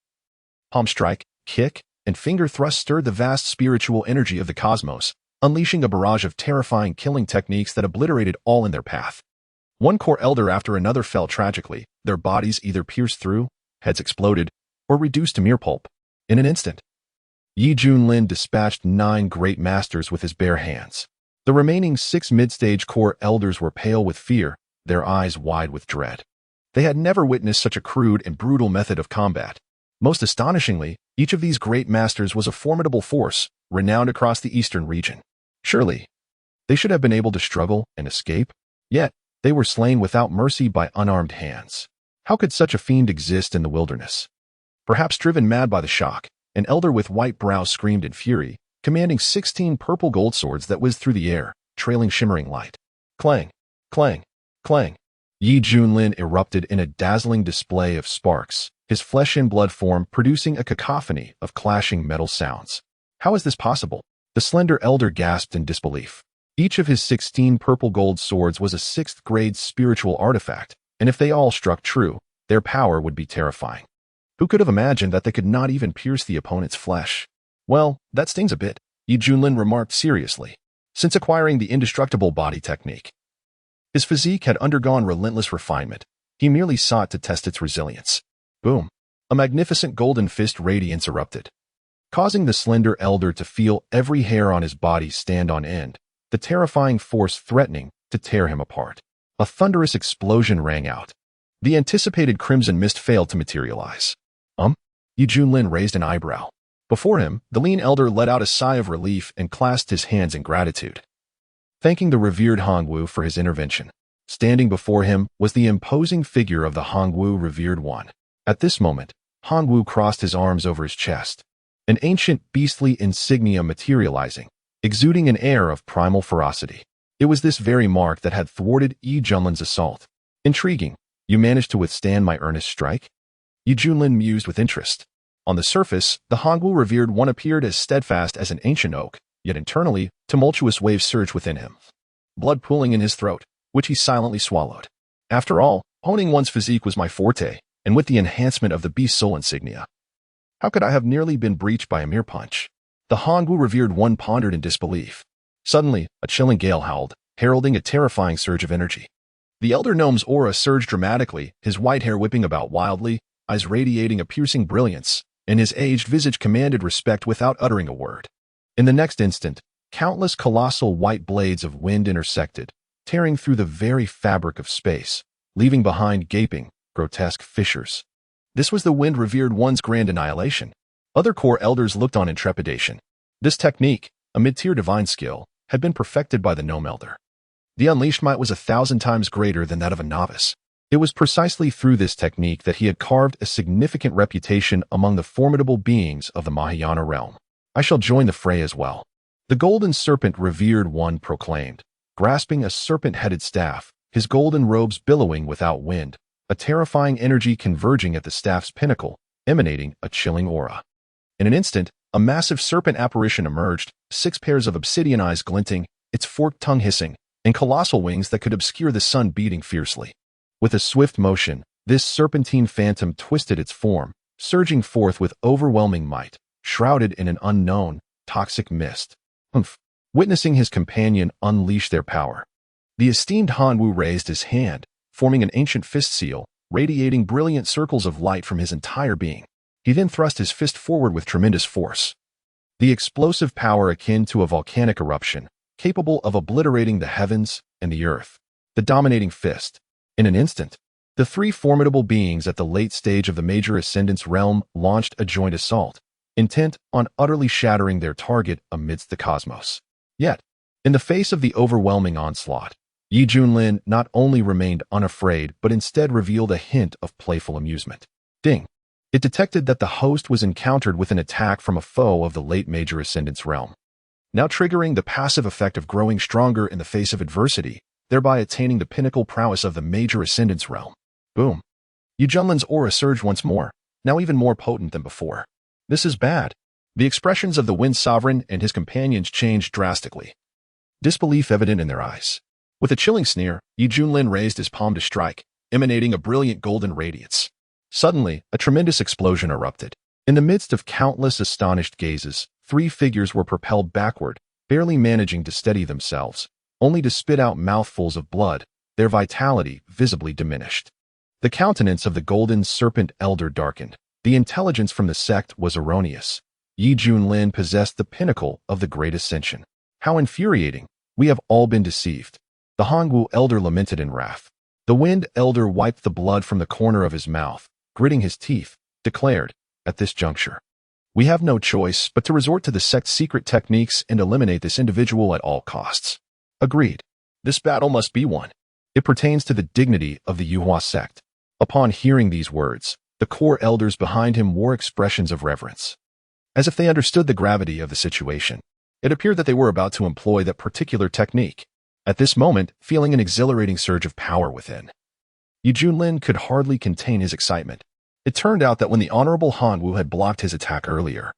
palm strike, kick, and finger thrust stirred the vast spiritual energy of the cosmos, unleashing a barrage of terrifying killing techniques that obliterated all in their path. One core elder after another fell tragically, their bodies either pierced through, heads exploded, or reduced to mere pulp. In an instant, Junlin dispatched 9 great masters with his bare hands. The remaining 6 mid-stage core elders were pale with fear, their eyes wide with dread. They had never witnessed such a crude and brutal method of combat. Most astonishingly, each of these great masters was a formidable force, renowned across the eastern region. Surely, they should have been able to struggle and escape, yet they were slain without mercy by unarmed hands. How could such a fiend exist in the wilderness? Perhaps driven mad by the shock, an elder with white brows screamed in fury, commanding 16 purple gold swords that whizzed through the air, trailing shimmering light. Clang, clang, clang. Junlin erupted in a dazzling display of sparks, his flesh and blood form producing a cacophony of clashing metal sounds. How is this possible? The slender elder gasped in disbelief. Each of his 16 purple gold swords was a 6th-grade spiritual artifact, and if they all struck true, their power would be terrifying. Who could have imagined that they could not even pierce the opponent's flesh? Well, that stings a bit, Junlin remarked seriously. Since acquiring the indestructible body technique, his physique had undergone relentless refinement. He merely sought to test its resilience. Boom! A magnificent golden fist radiance erupted, causing the slender elder to feel every hair on his body stand on end, the terrifying force threatening to tear him apart. A thunderous explosion rang out. The anticipated crimson mist failed to materialize. Junlin raised an eyebrow. Before him, the lean elder let out a sigh of relief and clasped his hands in gratitude, thanking the revered Hongwu for his intervention. Standing before him was the imposing figure of the Hongwu revered one. At this moment, Hongwu crossed his arms over his chest, an ancient beastly insignia materializing, exuding an air of primal ferocity. It was this very mark that had thwarted Junlin's assault. Intriguing. You managed to withstand my earnest strike? Junlin mused with interest. On the surface, the Hongwu revered one appeared as steadfast as an ancient oak, yet internally, tumultuous waves surged within him, blood pooling in his throat, which he silently swallowed. After all, honing one's physique was my forte, and with the enhancement of the beast soul insignia, how could I have nearly been breached by a mere punch? The Hongwu revered one pondered in disbelief. Suddenly, a chilling gale howled, heralding a terrifying surge of energy. The elder gnome's aura surged dramatically, his white hair whipping about wildly, eyes radiating a piercing brilliance, and his aged visage commanded respect without uttering a word. In the next instant, countless colossal white blades of wind intersected, tearing through the very fabric of space, leaving behind gaping, grotesque fissures. This was the wind-revered one's grand annihilation. Other core elders looked on in trepidation. This technique, a mid-tier divine skill, had been perfected by the gnome elder. The unleashed might was 1,000 times greater than that of a novice. It was precisely through this technique that he had carved a significant reputation among the formidable beings of the Mahayana realm. I shall join the fray as well. The golden serpent revered one proclaimed, grasping a serpent-headed staff, his golden robes billowing without wind, a terrifying energy converging at the staff's pinnacle, emanating a chilling aura. In an instant, a massive serpent apparition emerged, 6 pairs of obsidian eyes glinting, its forked tongue hissing, and colossal wings that could obscure the sun beating fiercely. With a swift motion, this serpentine phantom twisted its form, surging forth with overwhelming might, shrouded in an unknown, toxic mist. Witnessing his companion unleash their power, the esteemed Hongwu raised his hand, forming an ancient fist seal, radiating brilliant circles of light from his entire being. He then thrust his fist forward with tremendous force. The explosive power akin to a volcanic eruption, capable of obliterating the heavens and the earth. The dominating fist. In an instant, the 3 formidable beings at the late stage of the major ascendant's realm launched a joint assault, intent on utterly shattering their target amidst the cosmos. Yet, in the face of the overwhelming onslaught, Junlin not only remained unafraid but instead revealed a hint of playful amusement. Ding! It detected that the host was encountered with an attack from a foe of the late major ascendant's realm. now triggering the passive effect of growing stronger in the face of adversity, thereby attaining the pinnacle prowess of the major ascendance realm. Boom. Junlin's aura surged once more, now even more potent than before. This is bad. The expressions of the Wind Sovereign and his companions changed drastically, disbelief evident in their eyes. With a chilling sneer, Junlin raised his palm to strike, emanating a brilliant golden radiance. Suddenly, a tremendous explosion erupted. In the midst of countless astonished gazes, 3 figures were propelled backward, barely managing to steady themselves, only to spit out mouthfuls of blood, their vitality visibly diminished. The countenance of the golden serpent elder darkened. The intelligence from the sect was erroneous. Junlin possessed the pinnacle of the great ascension. How infuriating! We have all been deceived. The Hongwu elder lamented in wrath. The Wind elder wiped the blood from the corner of his mouth, gritting his teeth, declared, at this juncture, we have no choice but to resort to the sect's secret techniques and eliminate this individual at all costs. Agreed. This battle must be won. It pertains to the dignity of the Yuhua sect. Upon hearing these words, the core elders behind him wore expressions of reverence. As if they understood the gravity of the situation, it appeared that they were about to employ that particular technique. At this moment, feeling an exhilarating surge of power within, Junlin could hardly contain his excitement. It turned out that when the Honorable Hongwu had blocked his attack earlier,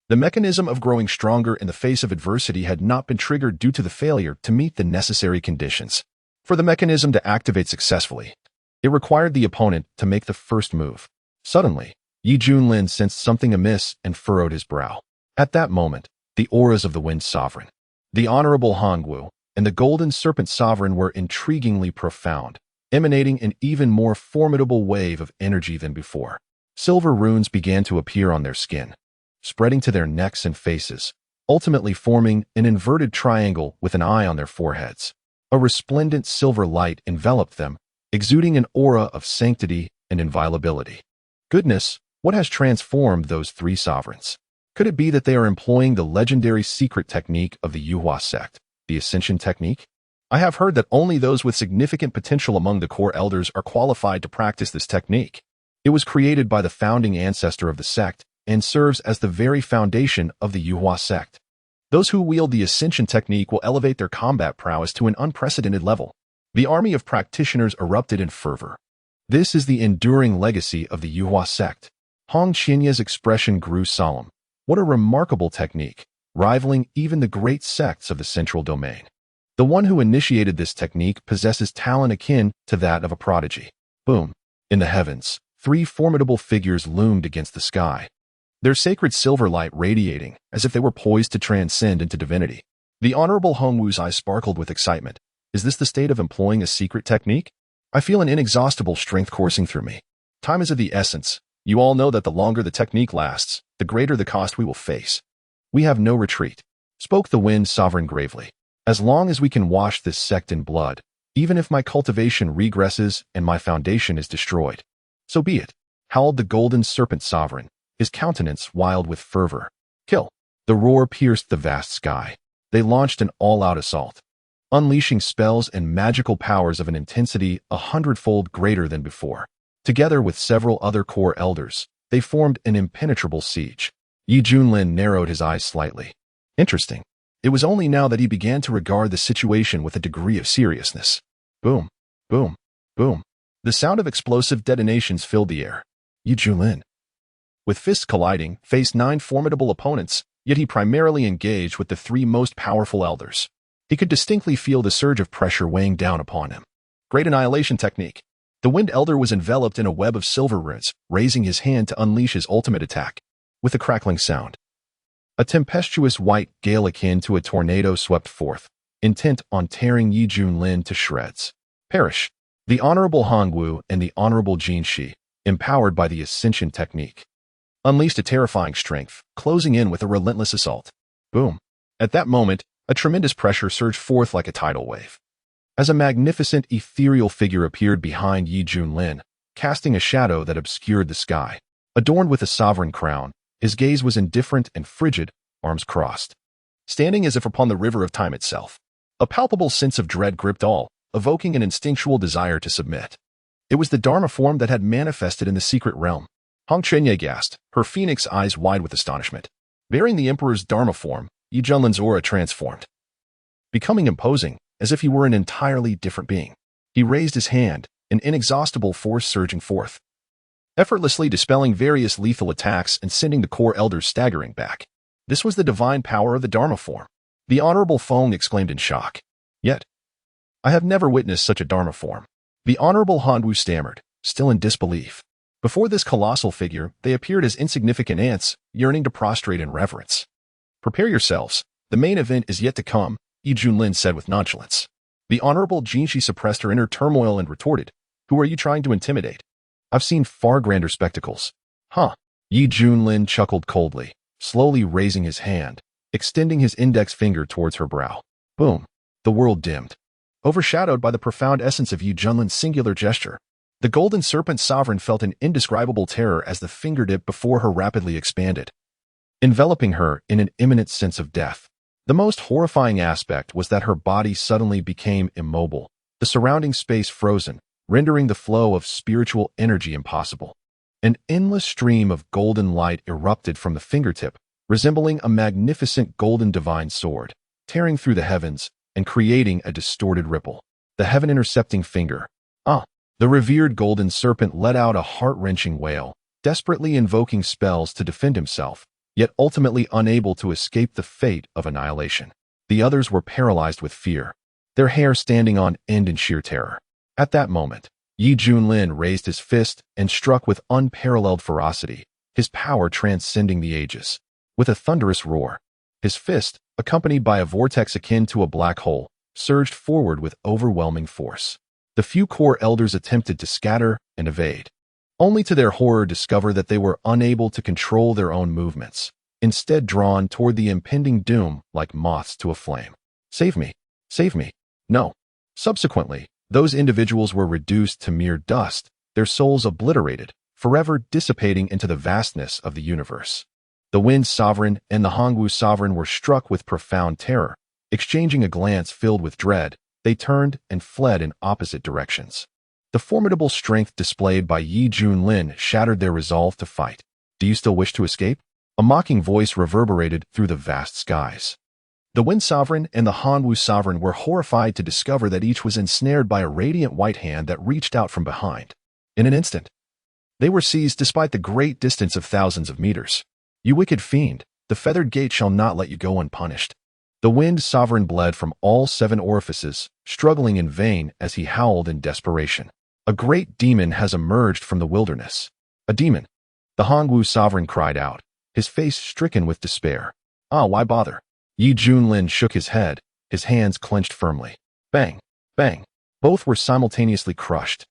the mechanism of growing stronger in the face of adversity had not been triggered due to the failure to meet the necessary conditions. For the mechanism to activate successfully, it required the opponent to make the first move. Suddenly, Junlin sensed something amiss and furrowed his brow. At that moment, the auras of the Wind Sovereign, the Honorable Hongwu, and the Golden Serpent Sovereign were intriguingly profound, emanating an even more formidable wave of energy than before. Silver runes began to appear on their skin, spreading to their necks and faces, ultimately forming an inverted triangle with an eye on their foreheads. A resplendent silver light enveloped them, exuding an aura of sanctity and inviolability. Goodness, what has transformed those 3 sovereigns? Could it be that they are employing the legendary secret technique of the Yuhua sect, the ascension technique? I have heard that only those with significant potential among the core elders are qualified to practice this technique. It was created by the founding ancestor of the sect and serves as the very foundation of the Yuhua sect. Those who wield the ascension technique will elevate their combat prowess to an unprecedented level. The army of practitioners erupted in fervor. This is the enduring legacy of the Yuhua sect. Hong Qianye's expression grew solemn. What a remarkable technique, rivaling even the great sects of the central domain. The one who initiated this technique possesses talent akin to that of a prodigy. Boom. In the heavens, 3 formidable figures loomed against the sky, their sacred silver light radiating as if they were poised to transcend into divinity. The Honorable Hongwu's eyes sparkled with excitement. Is this the state of employing a secret technique? I feel an inexhaustible strength coursing through me. Time is of the essence. You all know that the longer the technique lasts, the greater the cost we will face. We have no retreat, spoke the Wind Sovereign gravely. As long as we can wash this sect in blood, even if my cultivation regresses and my foundation is destroyed, so be it, howled the Golden Serpent Sovereign, his countenance wild with fervor. Kill! The roar pierced the vast sky. They launched an all-out assault, unleashing spells and magical powers of an intensity 100-fold greater than before. Together with several other core elders, they formed an impenetrable siege. Junlin narrowed his eyes slightly. Interesting. It was only now that he began to regard the situation with a degree of seriousness. Boom, boom, boom. The sound of explosive detonations filled the air. Junlin, with fists colliding, faced 9 formidable opponents, yet he primarily engaged with the 3 most powerful elders. He could distinctly feel the surge of pressure weighing down upon him. Great annihilation technique. The Wind Elder was enveloped in a web of silver runes, raising his hand to unleash his ultimate attack. With a crackling sound, a tempestuous white gale akin to a tornado swept forth, intent on tearing Junlin to shreds. Perish. The Honorable Hongwu and the Honorable Jinshi, empowered by the ascension technique, unleashed a terrifying strength, closing in with a relentless assault. Boom. At that moment, a tremendous pressure surged forth like a tidal wave, as a magnificent ethereal figure appeared behind Junlin, casting a shadow that obscured the sky. Adorned with a sovereign crown, his gaze was indifferent and frigid, arms crossed, standing as if upon the river of time itself. A palpable sense of dread gripped all, evoking an instinctual desire to submit. It was the Dharma form that had manifested in the secret realm. Hong Qianye gasped, her phoenix eyes wide with astonishment. Bearing the Emperor's Dharma form, Yi Junlin's aura transformed, becoming imposing, as if he were an entirely different being. He raised his hand, an inexhaustible force surging forth, effortlessly dispelling various lethal attacks and sending the core elders staggering back. This was the divine power of the Dharma form. The Honorable Feng exclaimed in shock. Yet, I have never witnessed such a Dharma form. The Honorable Hanwu stammered, still in disbelief. Before this colossal figure, they appeared as insignificant ants, yearning to prostrate in reverence. Prepare yourselves. The main event is yet to come, Yi Junlin said with nonchalance. The Honorable Jinshi suppressed her inner turmoil and retorted, Who are you trying to intimidate? I've seen far grander spectacles. Huh. Yi Junlin chuckled coldly, slowly raising his hand, extending his index finger towards her brow. Boom. The world dimmed, overshadowed by the profound essence of Yi Junlin's singular gesture. The golden serpent sovereign felt an indescribable terror as the fingertip before her rapidly expanded, enveloping her in an imminent sense of death. The most horrifying aspect was that her body suddenly became immobile, the surrounding space frozen, rendering the flow of spiritual energy impossible. An endless stream of golden light erupted from the fingertip, resembling a magnificent golden divine sword, tearing through the heavens and creating a distorted ripple. The heaven-intercepting finger. The revered golden serpent let out a heart-wrenching wail, desperately invoking spells to defend himself, yet ultimately unable to escape the fate of annihilation. The others were paralyzed with fear, their hair standing on end in sheer terror. At that moment, Yi Junlin raised his fist and struck with unparalleled ferocity, his power transcending the ages. With a thunderous roar, his fist, accompanied by a vortex akin to a black hole, surged forward with overwhelming force. The few core elders attempted to scatter and evade, only to their horror discover that they were unable to control their own movements, instead drawn toward the impending doom like moths to a flame. Save me! Save me! No. Subsequently, those individuals were reduced to mere dust, their souls obliterated, forever dissipating into the vastness of the universe. The Wind Sovereign and the Hongwu Sovereign were struck with profound terror. Exchanging a glance filled with dread, they turned and fled in opposite directions. The formidable strength displayed by Yi Junlin shattered their resolve to fight. Do you still wish to escape? A mocking voice reverberated through the vast skies. The Wind Sovereign and the Hanwu Sovereign were horrified to discover that each was ensnared by a radiant white hand that reached out from behind. In an instant, they were seized despite the great distance of thousands of meters. You wicked fiend, the feathered gate shall not let you go unpunished. The Wind Sovereign bled from all 7 orifices, struggling in vain as he howled in desperation. A great demon has emerged from the wilderness. A demon. The Hongwu Sovereign cried out, his face stricken with despair. Why bother? Yi Junlin shook his head, his hands clenched firmly. Bang! Bang! Both were simultaneously crushed.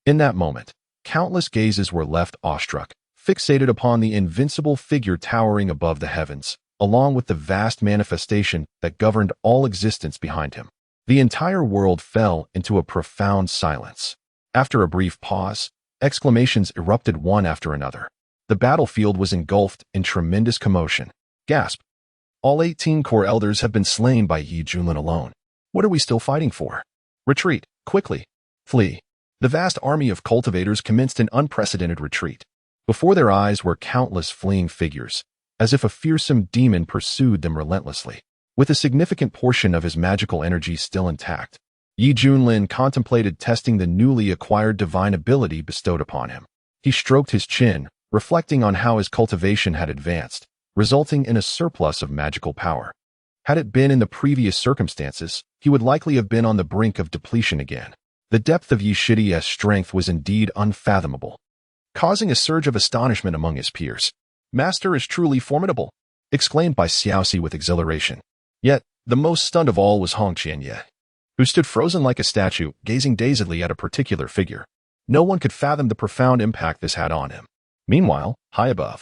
In that moment, countless gazes were left awestruck, fixated upon the invincible figure towering above the heavens, along with the vast manifestation that governed all existence behind him. The entire world fell into a profound silence. After a brief pause, exclamations erupted one after another. The battlefield was engulfed in tremendous commotion. Gasp! All 18 core elders have been slain by Yi Junlin alone. What are we still fighting for? Retreat, quickly. Flee. The vast army of cultivators commenced an unprecedented retreat. Before their eyes were countless fleeing figures, as if a fearsome demon pursued them relentlessly. With a significant portion of his magical energy still intact, Yi Junlin contemplated testing the newly acquired divine ability bestowed upon him. He stroked his chin, reflecting on how his cultivation had advanced, resulting in a surplus of magical power. Had it been in the previous circumstances, he would likely have been on the brink of depletion again. The depth of Yi Shidi's strength was indeed unfathomable, causing a surge of astonishment among his peers. Master is truly formidable, exclaimed by Xiaoxi with exhilaration. Yet, the most stunned of all was Hong Qianye, who stood frozen like a statue, gazing dazedly at a particular figure. No one could fathom the profound impact this had on him. Meanwhile, high above,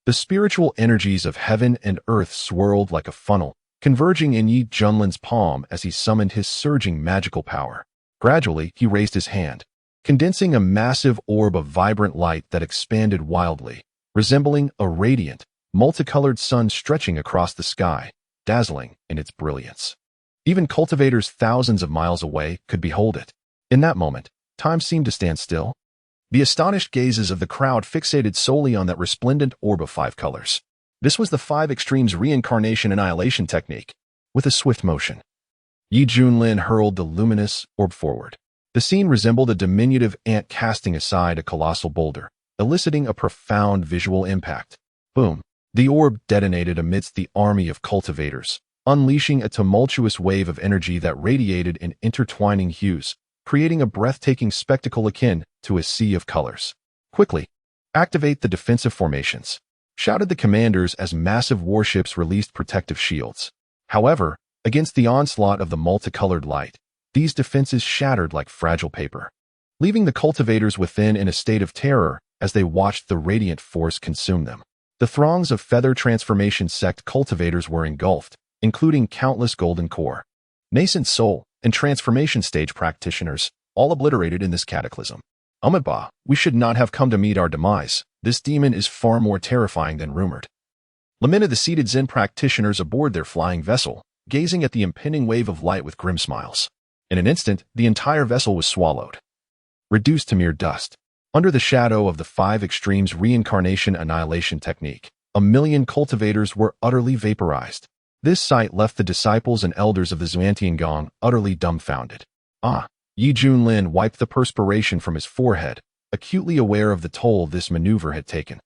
the spiritual energies of heaven and earth swirled like a funnel, converging in Yi Junlin's palm as he summoned his surging magical power. Gradually, he raised his hand, condensing a massive orb of vibrant light that expanded wildly, resembling a radiant, multicolored sun stretching across the sky, dazzling in its brilliance. Even cultivators thousands of miles away could behold it. In that moment, time seemed to stand still. The astonished gazes of the crowd fixated solely on that resplendent orb of 5 colors. This was the 5 extremes reincarnation annihilation technique. With a swift motion, Junlin hurled the luminous orb forward. The scene resembled a diminutive ant casting aside a colossal boulder, eliciting a profound visual impact. Boom! The orb detonated amidst the army of cultivators, unleashing a tumultuous wave of energy that radiated in intertwining hues, creating a breathtaking spectacle akin to a sea of colors. Quickly, activate the defensive formations, shouted the commanders as massive warships released protective shields. However, against the onslaught of the multicolored light, these defenses shattered like fragile paper, leaving the cultivators within in a state of terror as they watched the radiant force consume them. The throngs of feather transformation sect cultivators were engulfed, including countless golden core, nascent soul, and transformation stage practitioners, all obliterated in this cataclysm. Umidba, we should not have come to meet our demise. This demon is far more terrifying than rumored, lamented the seated Zen practitioners aboard their flying vessel, gazing at the impending wave of light with grim smiles. In an instant, the entire vessel was swallowed, reduced to mere dust. Under the shadow of the 5 extremes reincarnation annihilation technique, 1,000,000 cultivators were utterly vaporized. This sight left the disciples and elders of the Xuantiangong utterly dumbfounded. Junlin wiped the perspiration from his forehead, acutely aware of the toll this maneuver had taken,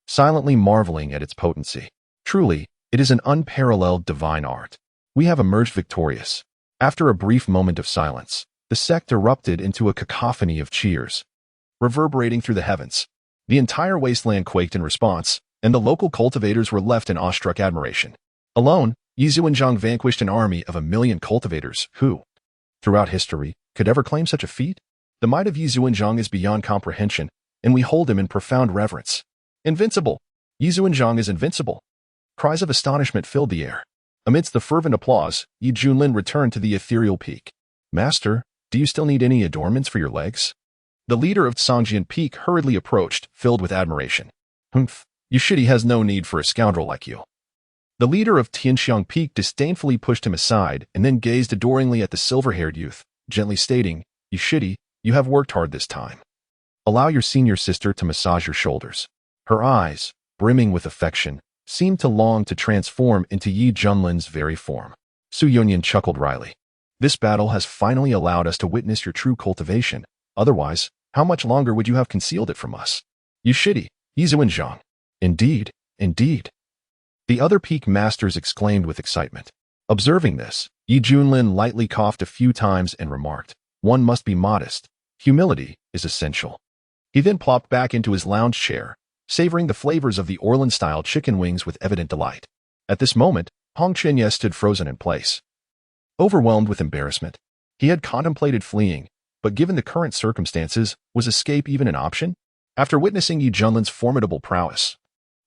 silently marveling at its potency. Truly, it is an unparalleled divine art. We have emerged victorious. After a brief moment of silence, the sect erupted into a cacophony of cheers, reverberating through the heavens. The entire wasteland quaked in response, and the local cultivators were left in awestruck admiration. Alone, Xuanzang vanquished an army of 1,000,000 cultivators who, throughout history, could ever claim such a feat? The might of Xuanzang is beyond comprehension, and we hold him in profound reverence. Invincible! Xuanzang is invincible! Cries of astonishment filled the air. Amidst the fervent applause, Junlin returned to the ethereal peak. Master, do you still need any adornments for your legs? The leader of Tsangjian Peak hurriedly approached, filled with admiration. Humph, Yushidi has no need for a scoundrel like you. The leader of Tianxiang Peak disdainfully pushed him aside and then gazed adoringly at the silver-haired youth, gently stating, Yushidi, you have worked hard this time. Allow your senior sister to massage your shoulders. Her eyes, brimming with affection, seemed to long to transform into Junlin's very form. Su Yunyan chuckled wryly. This battle has finally allowed us to witness your true cultivation. Otherwise, how much longer would you have concealed it from us? Yushidi, Xuanzang. Indeed, indeed. The other peak masters exclaimed with excitement. Observing this, Junlin lightly coughed a few times and remarked, one must be modest. Humility is essential. He then plopped back into his lounge chair, savoring the flavors of the Orlan-style chicken wings with evident delight. At this moment, Hong Qianye stood frozen in place. Overwhelmed with embarrassment, he had contemplated fleeing, but given the current circumstances, was escape even an option? After witnessing Junlin's formidable prowess,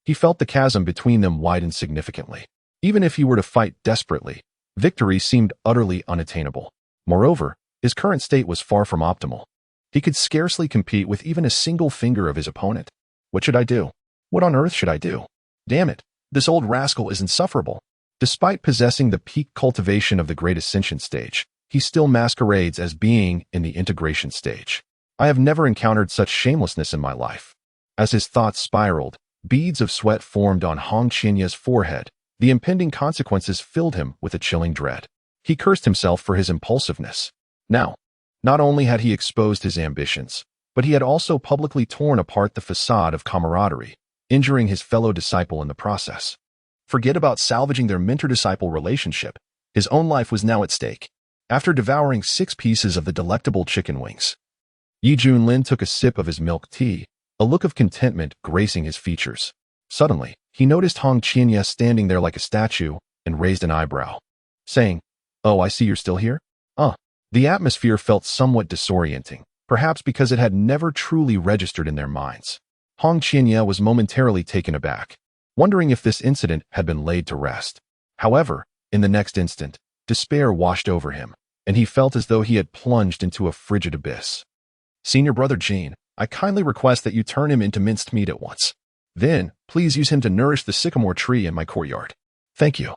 he felt the chasm between them widen significantly. Even if he were to fight desperately, victory seemed utterly unattainable. Moreover, his current state was far from optimal. He could scarcely compete with even a single finger of his opponent. What should I do? What on earth should I do? Damn it, this old rascal is insufferable. Despite possessing the peak cultivation of the Great Ascension stage, he still masquerades as being in the integration stage. I have never encountered such shamelessness in my life. As his thoughts spiraled, beads of sweat formed on Hong Qianye's forehead. The impending consequences filled him with a chilling dread. He cursed himself for his impulsiveness. Now, not only had he exposed his ambitions, but he had also publicly torn apart the facade of camaraderie, injuring his fellow disciple in the process. Forget about salvaging their mentor-disciple relationship. His own life was now at stake. After devouring 6 pieces of the delectable chicken wings, Junlin took a sip of his milk tea, a look of contentment gracing his features. Suddenly, he noticed Hong Qianye standing there like a statue and raised an eyebrow, saying, "Oh, I see you're still here?" The atmosphere felt somewhat disorienting, perhaps because it had never truly registered in their minds. Hong Qianye was momentarily taken aback, wondering if this incident had been laid to rest. However, in the next instant, despair washed over him, and he felt as though he had plunged into a frigid abyss. "Senior brother Jean, I kindly request that you turn him into minced meat at once. Then, please use him to nourish the sycamore tree in my courtyard." "Thank you,"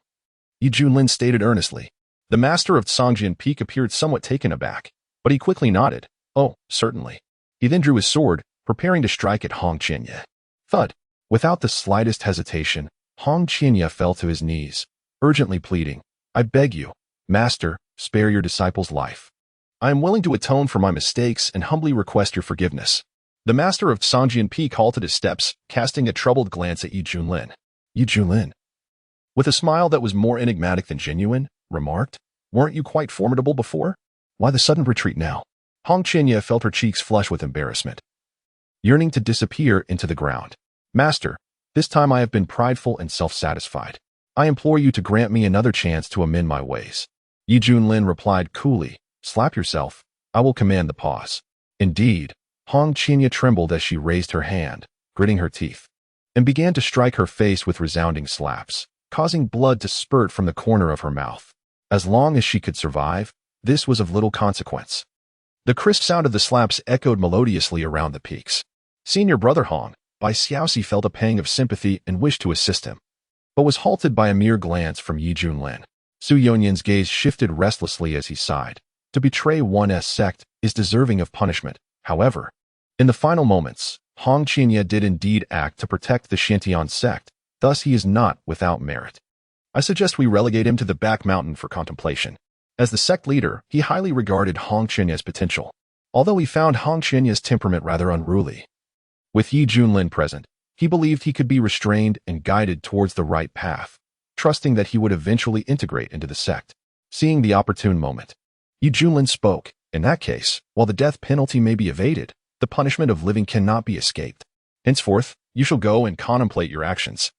Junlin stated earnestly. The master of Tsangjian Peak appeared somewhat taken aback, but he quickly nodded. "Oh, certainly." He then drew his sword, preparing to strike at Hong Qianye. Thud! Without the slightest hesitation, Hong Qinya fell to his knees, urgently pleading, "I beg you, Master, spare your disciple's life. I am willing to atone for my mistakes and humbly request your forgiveness." The master of Sangjian Peak halted his steps, casting a troubled glance at Yi Junlin. Yi Junlin, with a smile that was more enigmatic than genuine, remarked, "Weren't you quite formidable before? Why the sudden retreat now?" Hong Qinya felt her cheeks flush with embarrassment, yearning to disappear into the ground. "Master, this time I have been prideful and self-satisfied. I implore you to grant me another chance to amend my ways." Yi Junlin replied coolly, "Slap yourself. I will command the pause." Indeed, Hong Qinya trembled as she raised her hand, gritting her teeth, and began to strike her face with resounding slaps, causing blood to spurt from the corner of her mouth. As long as she could survive, this was of little consequence. The crisp sound of the slaps echoed melodiously around the peaks. Senior brother Hong, Bai Xiaoxi felt a pang of sympathy and wished to assist him, but was halted by a mere glance from Yi Junlin. Su Yonyan's gaze shifted restlessly as he sighed. To betray one's sect is deserving of punishment. However, in the final moments, Hong Qinya did indeed act to protect the Xiantian sect, thus he is not without merit. I suggest we relegate him to the back mountain for contemplation. As the sect leader, he highly regarded Hong Qianya's potential, although he found Hong Qianya's temperament rather unruly. With Yi Junlin present, he believed he could be restrained and guided towards the right path, trusting that he would eventually integrate into the sect. Seeing the opportune moment, Yi Junlin spoke. "In that case, while the death penalty may be evaded, the punishment of living cannot be escaped. Henceforth, you shall go and contemplate your actions."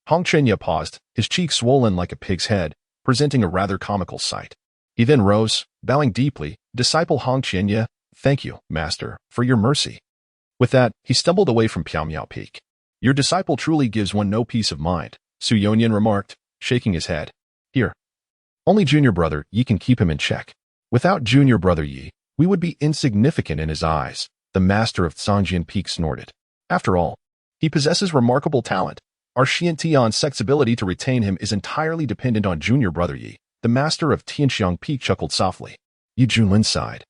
Hong Qinya paused, his cheek swollen like a pig's head, presenting a rather comical sight. He then rose, bowing deeply. "Disciple Hong Qinya, thank you, Master, for your mercy." With that, he stumbled away from Piaomiao Peak. "Your disciple truly gives one no peace of mind," Su Yonyan remarked, shaking his head. "Here, only junior brother Yi can keep him in check. Without junior brother Yi, we would be insignificant in his eyes," the master of Sangjian Peak snorted. "After all, he possesses remarkable talent. Our Xiantian sect's ability to retain him is entirely dependent on junior brother Yi." The master of Tianxiang Peak chuckled softly. Yi Junlin sighed.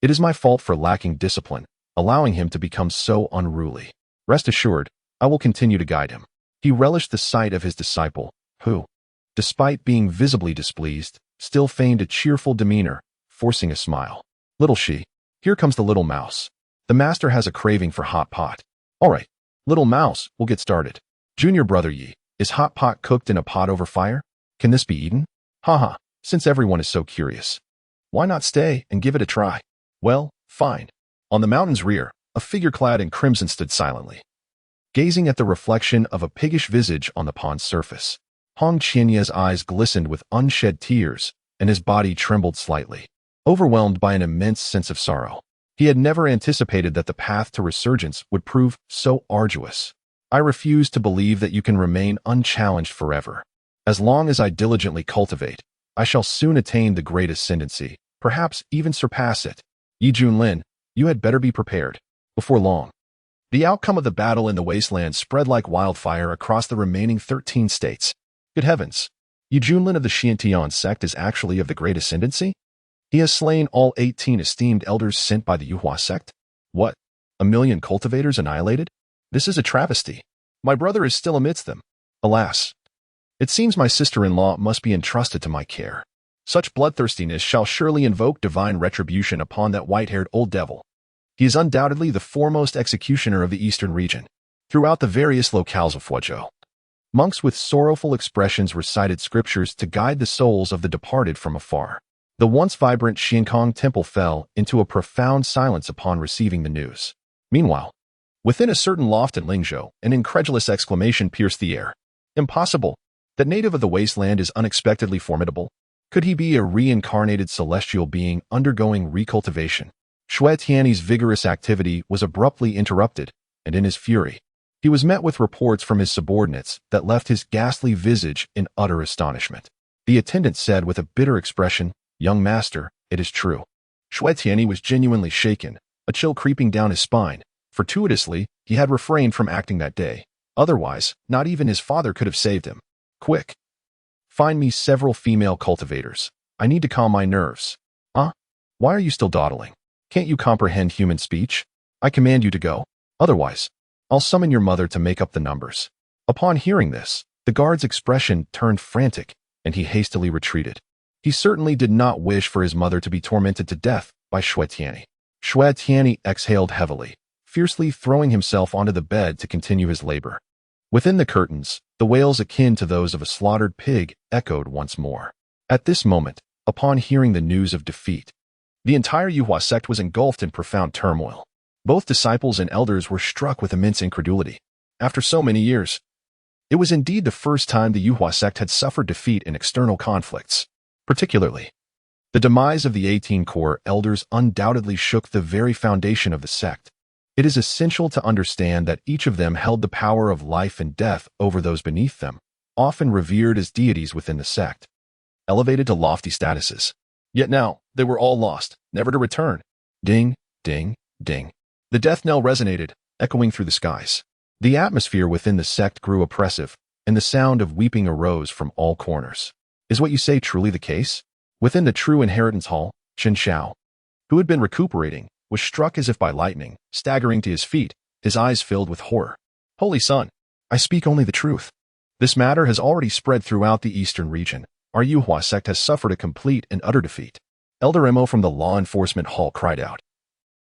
"It is my fault for lacking discipline, allowing him to become so unruly. Rest assured, I will continue to guide him." He relished the sight of his disciple, who, despite being visibly displeased, still feigned a cheerful demeanor, forcing a smile. "Little she, here comes the little mouse. The master has a craving for hot pot." "All right, little mouse, we'll get started. Junior brother Yi, is hot pot cooked in a pot over fire? Can this be eaten?" "Haha, since everyone is so curious, why not stay and give it a try?" "Well, fine." On the mountain's rear, a figure clad in crimson stood silently, gazing at the reflection of a piggish visage on the pond's surface. Hong Qianya's eyes glistened with unshed tears, and his body trembled slightly, overwhelmed by an immense sense of sorrow. He had never anticipated that the path to resurgence would prove so arduous. "I refuse to believe that you can remain unchallenged forever. As long as I diligently cultivate, I shall soon attain the great ascendancy, perhaps even surpass it. Yi Junlin, you had better be prepared. Before long." The outcome of the battle in the wasteland spread like wildfire across the remaining 13 states. Good heavens! Yi Junlin of the Xiantian sect is actually of the great ascendancy? He has slain all 18 esteemed elders sent by the Yuhua sect? What? 1,000,000 cultivators annihilated? This is a travesty. My brother is still amidst them. Alas! It seems my sister-in-law must be entrusted to my care. Such bloodthirstiness shall surely invoke divine retribution upon that white-haired old devil. He is undoubtedly the foremost executioner of the eastern region. Throughout the various locales of Fuzhou, monks with sorrowful expressions recited scriptures to guide the souls of the departed from afar. The once vibrant Xiankong temple fell into a profound silence upon receiving the news. Meanwhile, within a certain loft in Lingzhou, an incredulous exclamation pierced the air. "Impossible! That native of the wasteland is unexpectedly formidable. Could he be a reincarnated celestial being undergoing recultivation?" Shui Tianyi's vigorous activity was abruptly interrupted, and in his fury, he was met with reports from his subordinates that left his ghastly visage in utter astonishment. The attendant said with a bitter expression, "Young master, it is true." Shui Tianyi was genuinely shaken, a chill creeping down his spine. Fortuitously, he had refrained from acting that day. Otherwise, not even his father could have saved him. "Quick! Find me several female cultivators. I need to calm my nerves." "Huh? Why are you still dawdling? Can't you comprehend human speech? I command you to go. Otherwise, I'll summon your mother to make up the numbers." Upon hearing this, The guard's expression turned frantic, and he hastily retreated. He certainly did not wish for his mother to be tormented to death by Shui Tianyi. Shui Tianyi exhaled heavily, fiercely throwing himself onto the bed to continue his labor. Within the curtains, the wails akin to those of a slaughtered pig echoed once more. At this moment, upon hearing the news of defeat, the entire Yuhua sect was engulfed in profound turmoil. Both disciples and elders were struck with immense incredulity. After so many years, it was indeed the first time the Yuhua sect had suffered defeat in external conflicts. Particularly, the demise of the 18 core elders undoubtedly shook the very foundation of the sect. It is essential to understand that each of them held the power of life and death over those beneath them, often revered as deities within the sect, elevated to lofty statuses. Yet now, they were all lost, never to return. Ding, ding, ding. The death knell resonated, echoing through the skies. The atmosphere within the sect grew oppressive, and the sound of weeping arose from all corners. Is what you say truly the case? Within the true inheritance hall, Chen Xiao, who had been recuperating, was struck as if by lightning, staggering to his feet, his eyes filled with horror. Holy Son, I speak only the truth. This matter has already spread throughout the eastern region. Our Yuhua sect has suffered a complete and utter defeat. Elder Emo from the law enforcement hall cried out,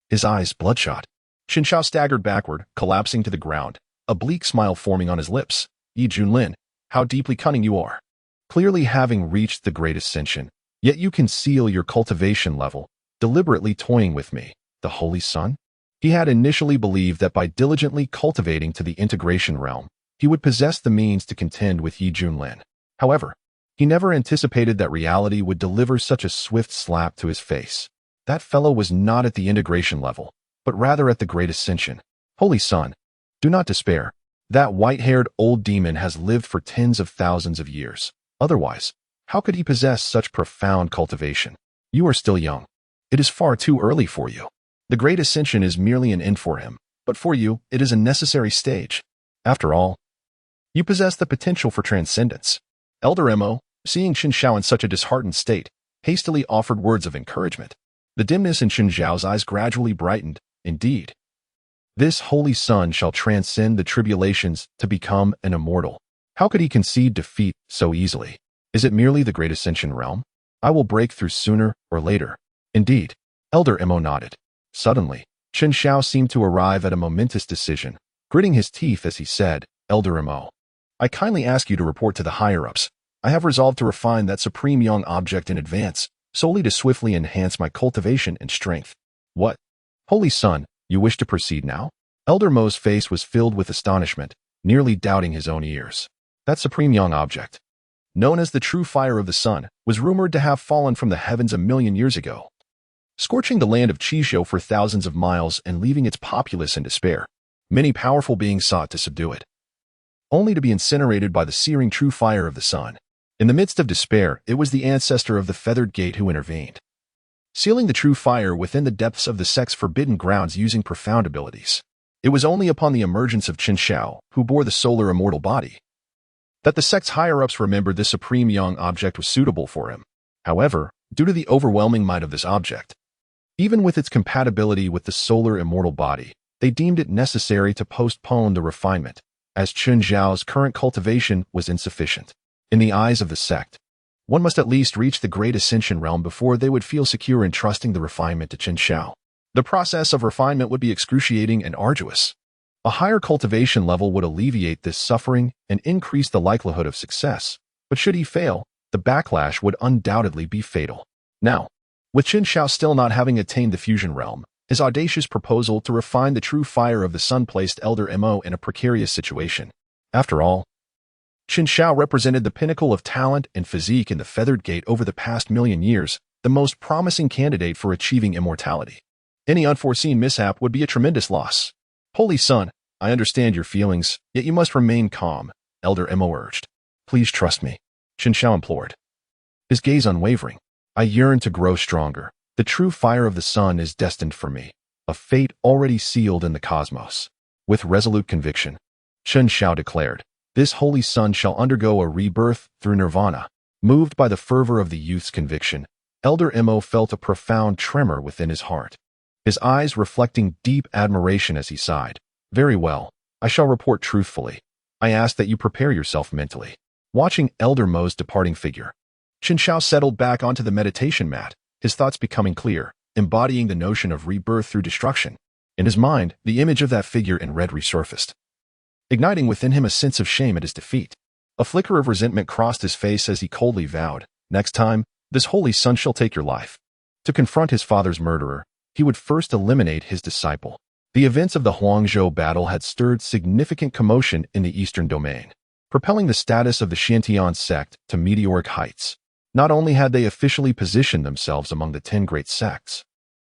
his eyes bloodshot. Chen Xiao staggered backward, collapsing to the ground, a bleak smile forming on his lips. Yi Junlin, how deeply cunning you are. Clearly having reached the great ascension, yet you conceal your cultivation level, deliberately toying with me, the Holy Son? He had initially believed that by diligently cultivating to the integration realm, he would possess the means to contend with Yi Junlin. However, he never anticipated that reality would deliver such a swift slap to his face. That fellow was not at the integration level, but rather at the great ascension. Holy Son, do not despair. That white-haired old demon has lived for tens of thousands of years. Otherwise, how could he possess such profound cultivation? You are still young. It is far too early for you. The great ascension is merely an end for him, but for you, it is a necessary stage. After all, you possess the potential for transcendence. Elder Emo, seeing Chen Xiao in such a disheartened state, hastily offered words of encouragement. The dimness in Chen Xiao's eyes gradually brightened. Indeed, this Holy Son shall transcend the tribulations to become an immortal. How could he concede defeat so easily? Is it merely the great ascension realm? I will break through sooner or later. Indeed, Elder Emo nodded. Suddenly, Chen Xiao seemed to arrive at a momentous decision, gritting his teeth as he said, Elder Emo, I kindly ask you to report to the higher-ups. I have resolved to refine that supreme young object in advance, solely to swiftly enhance my cultivation and strength. What? Holy Son, you wish to proceed now? Elder Mo's face was filled with astonishment, nearly doubting his own ears. That supreme young object, known as the true fire of the sun, was rumored to have fallen from the heavens 1,000,000 years ago, scorching the land of Qizhou for thousands of miles and leaving its populace in despair. Many powerful beings sought to subdue it, only to be incinerated by the searing true fire of the sun. In the midst of despair, it was the ancestor of the feathered gate who intervened, sealing the true fire within the depths of the sect's forbidden grounds using profound abilities. It was only upon the emergence of Chen Xiao, who bore the solar immortal body, that the sect's higher-ups remembered this supreme young object was suitable for him. However, due to the overwhelming might of this object, even with its compatibility with the solar immortal body, they deemed it necessary to postpone the refinement, as Chen Xiao's current cultivation was insufficient. In the eyes of the sect, one must at least reach the great ascension realm before they would feel secure in trusting the refinement to Chen Xiao. The process of refinement would be excruciating and arduous. A higher cultivation level would alleviate this suffering and increase the likelihood of success, but should he fail, the backlash would undoubtedly be fatal. Now, with Chen Xiao still not having attained the fusion realm, his audacious proposal to refine the true fire of the sun placed Elder Mo in a precarious situation. After all, Chen Xiao represented the pinnacle of talent and physique in the feathered gate over the past 1,000,000 years, the most promising candidate for achieving immortality. Any unforeseen mishap would be a tremendous loss. Holy Son, I understand your feelings, yet you must remain calm, Elder Mo urged. Please trust me, Chen Xiao implored, his gaze unwavering. I yearn to grow stronger. The true fire of the sun is destined for me, a fate already sealed in the cosmos. With resolute conviction, Chen Xiao declared, this Holy Son shall undergo a rebirth through nirvana. Moved by the fervor of the youth's conviction, Elder Mo felt a profound tremor within his heart, his eyes reflecting deep admiration as he sighed. Very well, I shall report truthfully. I ask that you prepare yourself mentally. Watching Elder Mo's departing figure, Chen Xiao settled back onto the meditation mat, his thoughts becoming clear, embodying the notion of rebirth through destruction. In his mind, the image of that figure in red resurfaced, igniting within him a sense of shame at his defeat. A flicker of resentment crossed his face as he coldly vowed, "Next time, this holy son shall take your life." To confront his father's murderer, he would first eliminate his disciple. The events of the Huangzhou battle had stirred significant commotion in the Eastern Domain, propelling the status of the Xiantian sect to meteoric heights. Not only had they officially positioned themselves among the 10 great sects,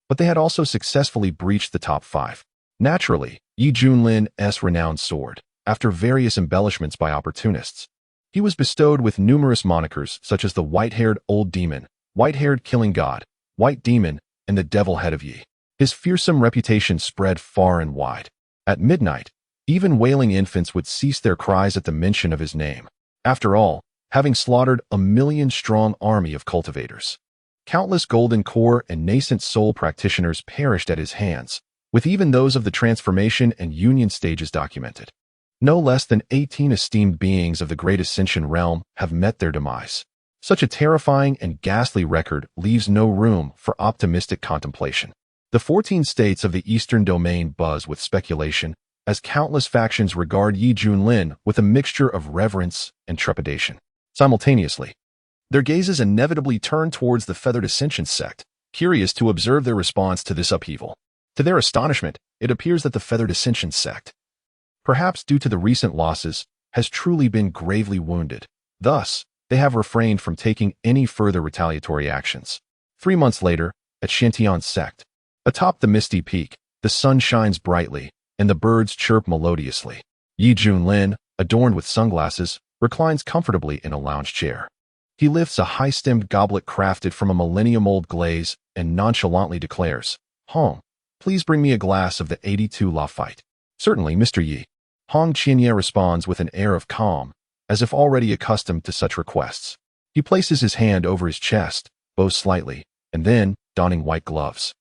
but they had also successfully breached the top 5. Naturally, Yi Junlin's renowned sword, after various embellishments by opportunists, he was bestowed with numerous monikers such as the white-haired old demon, white-haired killing god, white demon, and the devil head of Yi. His fearsome reputation spread far and wide. At midnight, even wailing infants would cease their cries at the mention of his name. After all, having slaughtered a 1,000,000-strong army of cultivators, countless golden core and nascent soul practitioners perished at his hands, with even those of the transformation and union stages documented. No less than 18 esteemed beings of the great ascension realm have met their demise. Such a terrifying and ghastly record leaves no room for optimistic contemplation. The 14 states of the Eastern Domain buzz with speculation, as countless factions regard Yi Junlin with a mixture of reverence and trepidation. Simultaneously, their gazes inevitably turn towards the feathered ascension sect, curious to observe their response to this upheaval. To their astonishment, it appears that the feathered ascension sect, perhaps due to the recent losses, has truly been gravely wounded. Thus, they have refrained from taking any further retaliatory actions. 3 months later, at Xiantian sect, atop the misty peak, the sun shines brightly, and the birds chirp melodiously. Yi Junlin, adorned with sunglasses, reclines comfortably in a lounge chair. He lifts a high-stemmed goblet crafted from a millennium-old glaze and nonchalantly declares, "Hong, please bring me a glass of the 82 Lafite." "Certainly, Mr. Yi." Hong Qianye responds with an air of calm, as if already accustomed to such requests. He places his hand over his chest, bows slightly, and then, donning white gloves,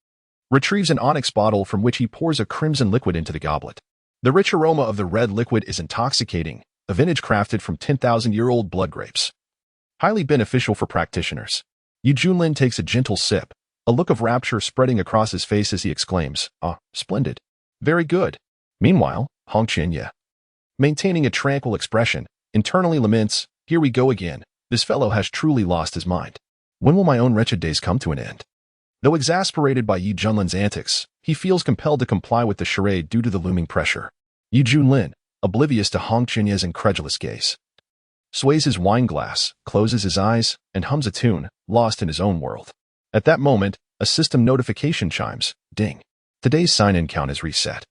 retrieves an onyx bottle from which he pours a crimson liquid into the goblet. The rich aroma of the red liquid is intoxicating, a vintage crafted from 10,000-year-old blood grapes. Highly beneficial for practitioners. Yi Junlin takes a gentle sip, a look of rapture spreading across his face as he exclaims, "Ah, splendid. Very good." Meanwhile, Hong Qianye, maintaining a tranquil expression, internally laments, "Here we go again. This fellow has truly lost his mind. When will my own wretched days come to an end?" Though exasperated by Yi Junlin's antics, he feels compelled to comply with the charade due to the looming pressure. Yi Junlin, oblivious to Hong Qianye's incredulous gaze, sways his wine glass, closes his eyes, and hums a tune, lost in his own world. At that moment, a system notification chimes. Ding. Today's sign-in count is reset.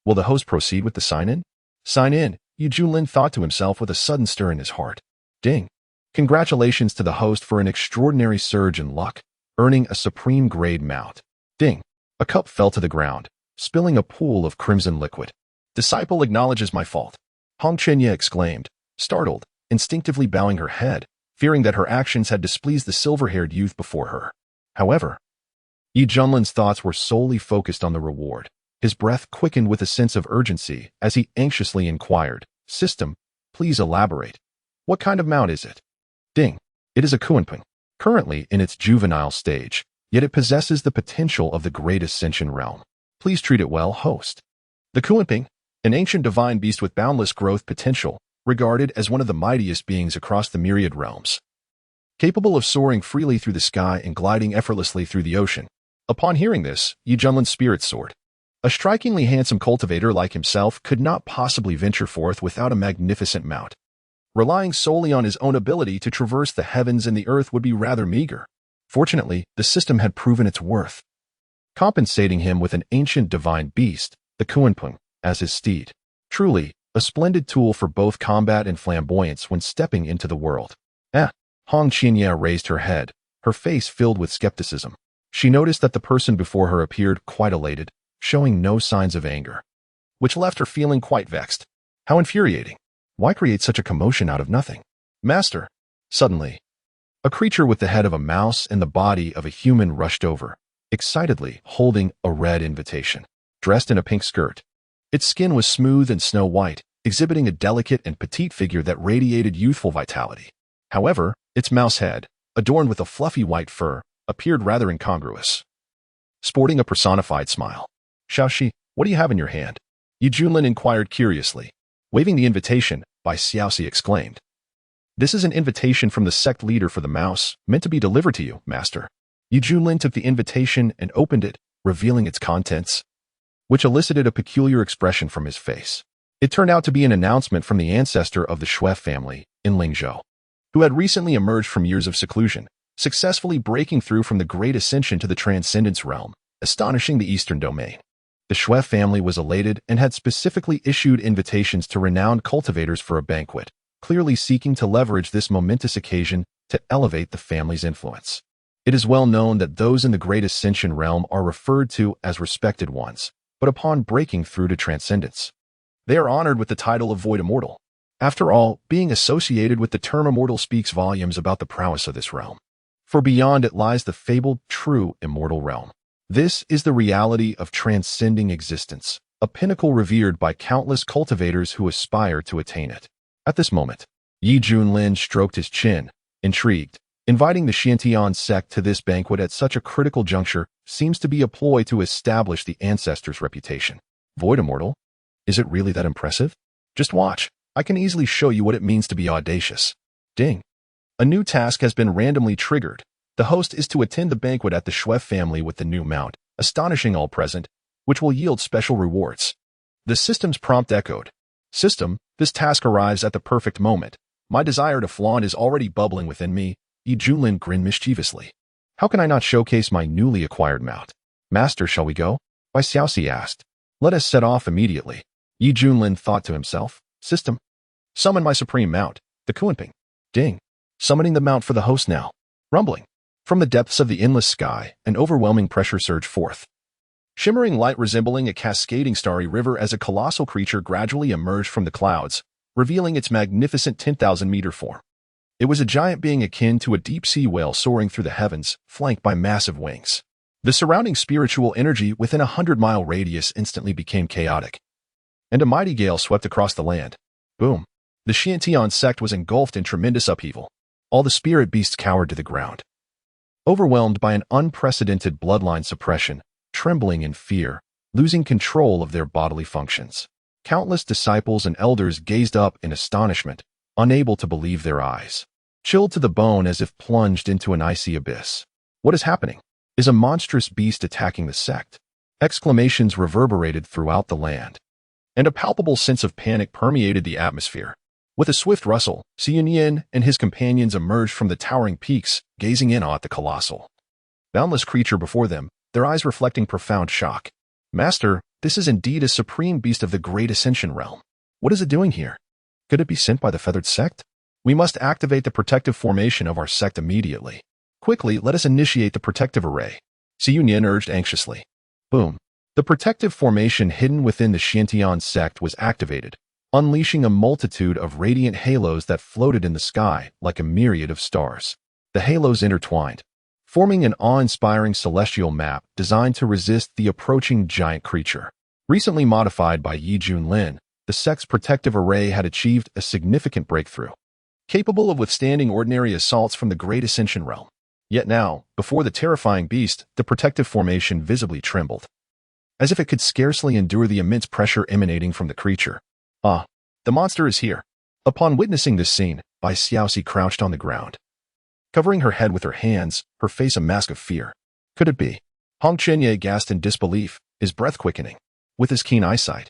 Will the host proceed with the sign-in? Sign in, Yi Junlin thought to himself with a sudden stir in his heart. Ding. Congratulations to the host for an extraordinary surge in luck, earning a supreme grade mount. Ding. A cup fell to the ground, spilling a pool of crimson liquid. Disciple acknowledges my fault. Hong Qianye exclaimed, startled, instinctively bowing her head, fearing that her actions had displeased the silver-haired youth before her. However, Yi Junlin's thoughts were solely focused on the reward. His breath quickened with a sense of urgency as he anxiously inquired, "System, please elaborate. What kind of mount is it?" Ding. It is a Kuanping, currently in its juvenile stage, yet it possesses the potential of the great ascension realm. Please treat it well, host. The Kuanping, an ancient divine beast with boundless growth potential, regarded as one of the mightiest beings across the myriad realms, capable of soaring freely through the sky and gliding effortlessly through the ocean. Upon hearing this, Yi Junlin's spirit soared. A strikingly handsome cultivator like himself could not possibly venture forth without a magnificent mount. Relying solely on his own ability to traverse the heavens and the earth would be rather meager. Fortunately, the system had proven its worth, compensating him with an ancient divine beast, the Kuanping, as his steed. Truly, a splendid tool for both combat and flamboyance when stepping into the world. Hong Qianye raised her head, her face filled with skepticism. She noticed that the person before her appeared quite elated, showing no signs of anger, which left her feeling quite vexed. How infuriating. Why create such a commotion out of nothing? Master. Suddenly, a creature with the head of a mouse and the body of a human rushed over, excitedly holding a red invitation. Dressed in a pink skirt, its skin was smooth and snow-white, exhibiting a delicate and petite figure that radiated youthful vitality. However, its mouse head, adorned with a fluffy white fur, appeared rather incongruous. Sporting a personified smile. Xiaoxi, what do you have in your hand? Junlin inquired curiously. Waving the invitation, Xiaoxi exclaimed. This is an invitation from the sect leader for the mouse, meant to be delivered to you, master. Junlin took the invitation and opened it, revealing its contents, which elicited a peculiar expression from his face. It turned out to be an announcement from the ancestor of the Shui family, in Lingzhou, who had recently emerged from years of seclusion, successfully breaking through from the great ascension to the transcendence realm, astonishing the eastern domain. The Shui family was elated and had specifically issued invitations to renowned cultivators for a banquet, clearly seeking to leverage this momentous occasion to elevate the family's influence. It is well known that those in the great ascension realm are referred to as respected ones, but upon breaking through to transcendence, they are honored with the title of Void Immortal. After all, being associated with the term immortal speaks volumes about the prowess of this realm. For beyond it lies the fabled, true, immortal realm. This is the reality of transcending existence, a pinnacle revered by countless cultivators who aspire to attain it. At this moment, Junlin stroked his chin, intrigued. Inviting the Xiantian sect to this banquet at such a critical juncture seems to be a ploy to establish the ancestors' reputation. Void Immortal? Is it really that impressive? Just watch. I can easily show you what it means to be audacious. Ding. A new task has been randomly triggered. The host is to attend the banquet at the Shui family with the new mount, astonishing all present, which will yield special rewards. The system's prompt echoed. System, this task arrives at the perfect moment. My desire to flaunt is already bubbling within me. Junlin grinned mischievously. How can I not showcase my newly acquired mount? Master, shall we go? Xiaoxi asked. Let us set off immediately. Junlin thought to himself. System. Summon my supreme mount, the Kunping. Ding. Summoning the mount for the host now. Rumbling. From the depths of the endless sky, an overwhelming pressure surged forth. Shimmering light resembling a cascading starry river as a colossal creature gradually emerged from the clouds, revealing its magnificent 10,000-meter form. It was a giant being akin to a deep-sea whale soaring through the heavens, flanked by massive wings. The surrounding spiritual energy within a 100-mile radius instantly became chaotic, and a mighty gale swept across the land. Boom. The Xiantian sect was engulfed in tremendous upheaval. All the spirit beasts cowered to the ground. Overwhelmed by an unprecedented bloodline suppression, trembling in fear, losing control of their bodily functions. Countless disciples and elders gazed up in astonishment, unable to believe their eyes. Chilled to the bone as if plunged into an icy abyss. What is happening? Is a monstrous beast attacking the sect? Exclamations reverberated throughout the land, and a palpable sense of panic permeated the atmosphere. With a swift rustle, Xianyan and his companions emerged from the towering peaks, gazing in awe at the colossal, boundless creature before them, their eyes reflecting profound shock. Master, this is indeed a supreme beast of the great ascension realm. What is it doing here? Could it be sent by the feathered sect? We must activate the protective formation of our sect immediately. Quickly, let us initiate the protective array. Xianyan urged anxiously. Boom. The protective formation hidden within the Xiantian sect was activated, unleashing a multitude of radiant halos that floated in the sky like a myriad of stars. The halos intertwined, forming an awe-inspiring celestial map designed to resist the approaching giant creature. Recently modified by Junlin, the sect's protective array had achieved a significant breakthrough, capable of withstanding ordinary assaults from the great ascension realm. Yet now, before the terrifying beast, the protective formation visibly trembled, as if it could scarcely endure the immense pressure emanating from the creature. Ah, the monster is here. Upon witnessing this scene, Xiaoxi crouched on the ground, covering her head with her hands, her face a mask of fear. Could it be? Hong Chenye gasped in disbelief, his breath quickening. With his keen eyesight,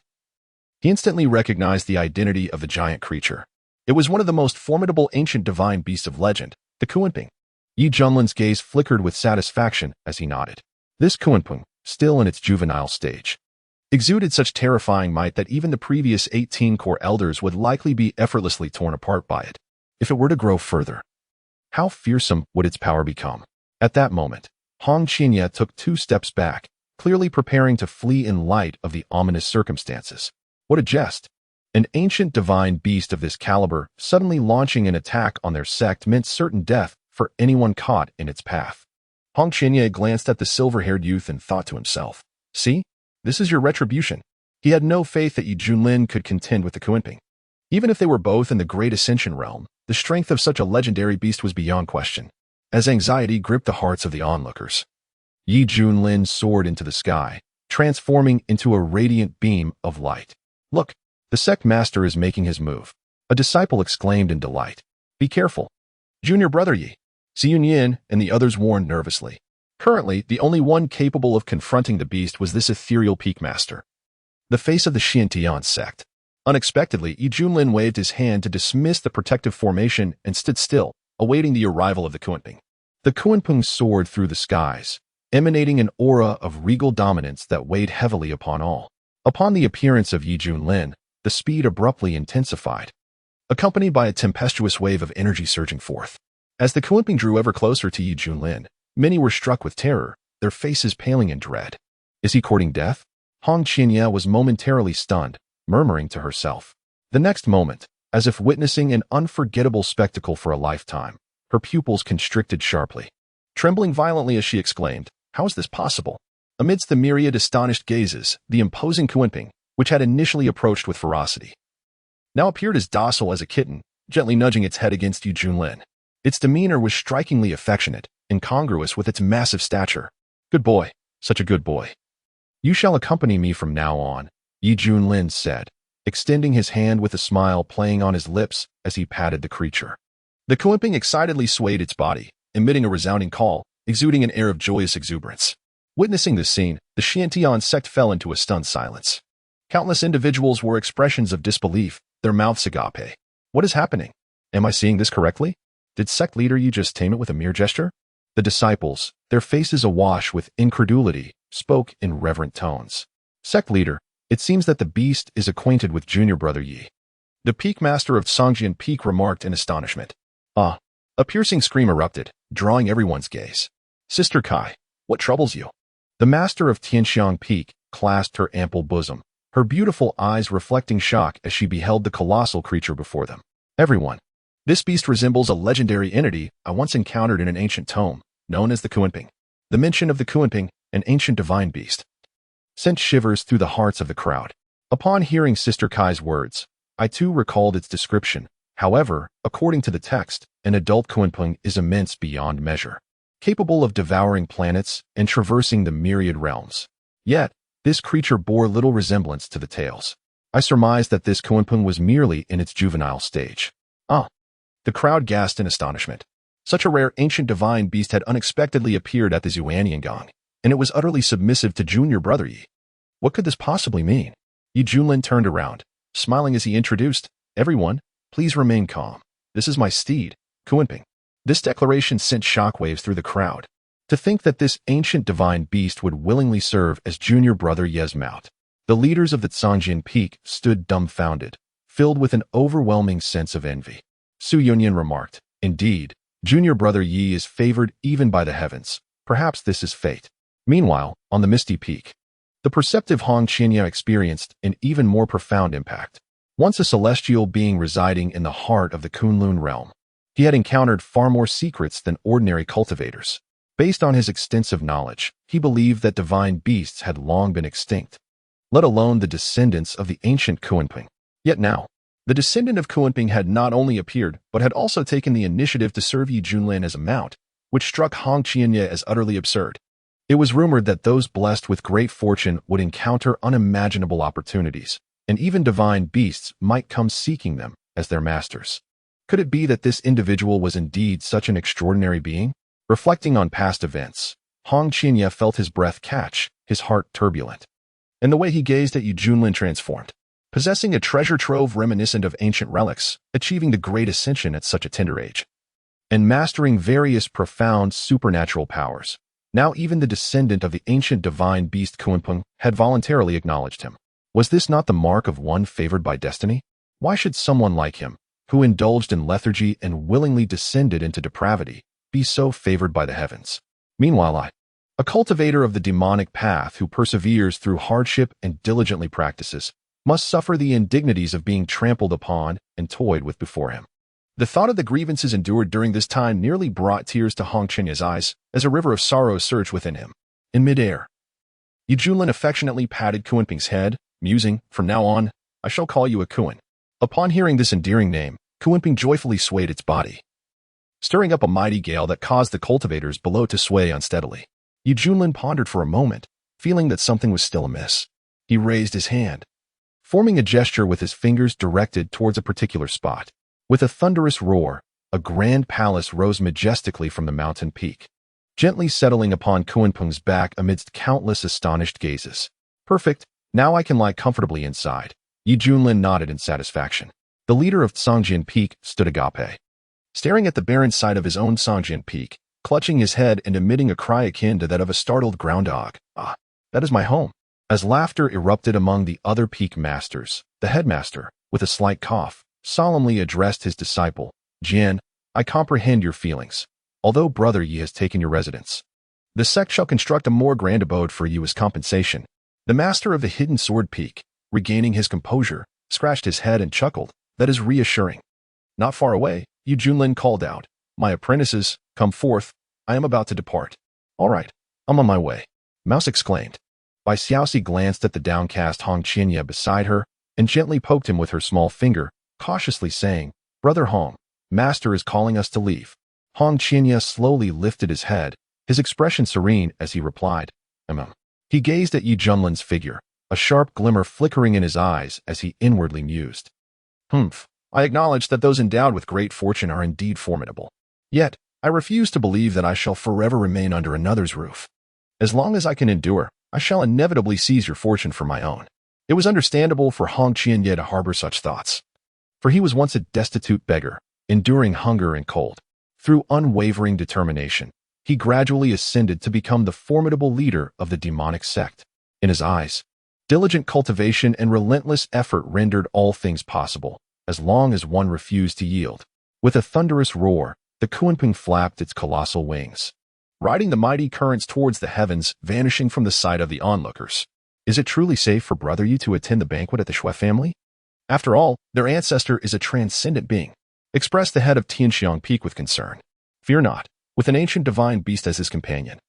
he instantly recognized the identity of the giant creature. It was one of the most formidable ancient divine beasts of legend, the Kunping. Junlin's gaze flickered with satisfaction as he nodded. This Kunping, still in its juvenile stage, exuded such terrifying might that even the previous 18 core elders would likely be effortlessly torn apart by it. If it were to grow further, how fearsome would its power become? At that moment, Hong Qinya took 2 steps back, clearly preparing to flee in light of the ominous circumstances. What a jest! An ancient divine beast of this caliber suddenly launching an attack on their sect meant certain death for anyone caught in its path. Hong Qinya glanced at the silver-haired youth and thought to himself, see, this is your retribution. He had no faith that Junlin could contend with the Kunping. Even if they were both in the great ascension realm, the strength of such a legendary beast was beyond question. As anxiety gripped the hearts of the onlookers, Yi Junlin soared into the sky, transforming into a radiant beam of light. "Look, the sect master is making his move," a disciple exclaimed in delight. "Be careful. Junior brother Yi," Yin and the others warned nervously. Currently, the only one capable of confronting the beast was this ethereal peak master, the face of the Xiantian sect. Unexpectedly, Yi Junlin waved his hand to dismiss the protective formation and stood still, awaiting the arrival of the Kunping. The Kunping soared through the skies, emanating an aura of regal dominance that weighed heavily upon all. Upon the appearance of Yi Junlin, the speed abruptly intensified, accompanied by a tempestuous wave of energy surging forth. As the Kunping drew ever closer to Yi Junlin, many were struck with terror, their faces paling in dread. Is he courting death? Hong Qinya was momentarily stunned, murmuring to herself. The next moment, as if witnessing an unforgettable spectacle for a lifetime, her pupils constricted sharply. Trembling violently as she exclaimed, "How is this possible?" Amidst the myriad astonished gazes, the imposing Kunping, which had initially approached with ferocity, now appeared as docile as a kitten, gently nudging its head against Yi Junlin. Its demeanor was strikingly affectionate, incongruous with its massive stature. "Good boy, such a good boy. You shall accompany me from now on," Yi Junlin said, extending his hand with a smile playing on his lips as he patted the creature. The Kunping excitedly swayed its body, emitting a resounding call, exuding an air of joyous exuberance. Witnessing this scene, the Xiantian sect fell into a stunned silence. Countless individuals wore expressions of disbelief, their mouths agape. "What is happening? Am I seeing this correctly? Did sect leader Yi just tame it with a mere gesture?" The disciples, their faces awash with incredulity, spoke in reverent tones. "Sect leader, it seems that the beast is acquainted with junior brother Yi." The peak master of Songjian Peak remarked in astonishment. "Ah!" A piercing scream erupted, drawing everyone's gaze. "Sister Kai, what troubles you?" The master of Tianxiang Peak clasped her ample bosom, her beautiful eyes reflecting shock as she beheld the colossal creature before them. "Everyone, this beast resembles a legendary entity I once encountered in an ancient tome, known as the Kunping." The mention of the Kunping, an ancient divine beast, sent shivers through the hearts of the crowd. Upon hearing Sister Kai's words, I too recalled its description. However, according to the text, an adult Kunping is immense beyond measure, capable of devouring planets and traversing the myriad realms. Yet, this creature bore little resemblance to the tales. I surmised that this Kunping was merely in its juvenile stage. "Ah!" The crowd gasped in astonishment. Such a rare ancient divine beast had unexpectedly appeared at the Xuanyangong, and it was utterly submissive to junior brother Yi. What could this possibly mean? Yi Junlin turned around, smiling as he introduced, "Everyone, please remain calm. This is my steed, Kunping." This declaration sent shockwaves through the crowd. To think that this ancient divine beast would willingly serve as junior brother Ye's mount. The leaders of the Songjian Peak stood dumbfounded, filled with an overwhelming sense of envy. Su Yunyan remarked, "Indeed, junior brother Yi is favored even by the heavens. Perhaps this is fate." Meanwhile, on the misty peak, the perceptive Hong Qinya experienced an even more profound impact. Once a celestial being residing in the heart of the Kunlun realm, he had encountered far more secrets than ordinary cultivators. Based on his extensive knowledge, he believed that divine beasts had long been extinct, let alone the descendants of the ancient Kunping. Yet now, the descendant of Kunping had not only appeared, but had also taken the initiative to serve Yi Junlin as a mount, which struck Hong Qinya as utterly absurd. It was rumored that those blessed with great fortune would encounter unimaginable opportunities, and even divine beasts might come seeking them as their masters. Could it be that this individual was indeed such an extraordinary being? Reflecting on past events, Hong Qinya felt his breath catch, his heart turbulent. And the way he gazed at Yi Junlin transformed. Possessing a treasure trove reminiscent of ancient relics, achieving the great ascension at such a tender age, and mastering various profound supernatural powers. Now even the descendant of the ancient divine beast Kunping had voluntarily acknowledged him. Was this not the mark of one favored by destiny? Why should someone like him, who indulged in lethargy and willingly descended into depravity, be so favored by the heavens? Meanwhile a cultivator of the demonic path who perseveres through hardship and diligently practices, must suffer the indignities of being trampled upon and toyed with before him. The thought of the grievances endured during this time nearly brought tears to Hong Chenya's eyes as a river of sorrow surged within him. In midair, Yi Junlin affectionately patted Kunping's head, musing, "From now on, I shall call you a Kun." Upon hearing this endearing name, Kuenping joyfully swayed its body, stirring up a mighty gale that caused the cultivators below to sway unsteadily. Junlin pondered for a moment, feeling that something was still amiss. He raised his hand, forming a gesture with his fingers directed towards a particular spot. With a thunderous roar, a grand palace rose majestically from the mountain peak, gently settling upon Kuenping's back amidst countless astonished gazes. Perfect, now I can lie comfortably inside. Junlin nodded in satisfaction. The leader of Songjin Peak stood agape, staring at the barren side of his own Songjin Peak, clutching his head and emitting a cry akin to that of a startled ground dog. Ah, that is my home. As laughter erupted among the other peak masters, the headmaster, with a slight cough, solemnly addressed his disciple. Jian, I comprehend your feelings. Although Brother Yi has taken your residence, the sect shall construct a more grand abode for you as compensation. The master of the hidden sword peak, regaining his composure, scratched his head and chuckled. That is reassuring. Not far away, Junlin called out, My apprentices, come forth. I am about to depart. All right, I'm on my way. Mouse exclaimed. Bai Xiaoxi glanced at the downcast Hong Qinya beside her and gently poked him with her small finger, cautiously saying, Brother Hong, Master is calling us to leave. Hong Qinya slowly lifted his head, his expression serene as he replied, He gazed at Junlin's figure, a sharp glimmer flickering in his eyes as he inwardly mused. I acknowledge that those endowed with great fortune are indeed formidable. Yet, I refuse to believe that I shall forever remain under another's roof. As long as I can endure, I shall inevitably seize your fortune for my own. It was understandable for Hong Qianye to harbor such thoughts, for he was once a destitute beggar, enduring hunger and cold. Through unwavering determination, he gradually ascended to become the formidable leader of the demonic sect. In his eyes, diligent cultivation and relentless effort rendered all things possible, as long as one refused to yield. With a thunderous roar, the Kuenping flapped its colossal wings, riding the mighty currents towards the heavens, vanishing from the sight of the onlookers. Is it truly safe for Brother Yi to attend the banquet at the Shui family? After all, their ancestor is a transcendent being, expressed the head of Tianxiang Peak with concern. Fear not, with an ancient divine beast as his companion.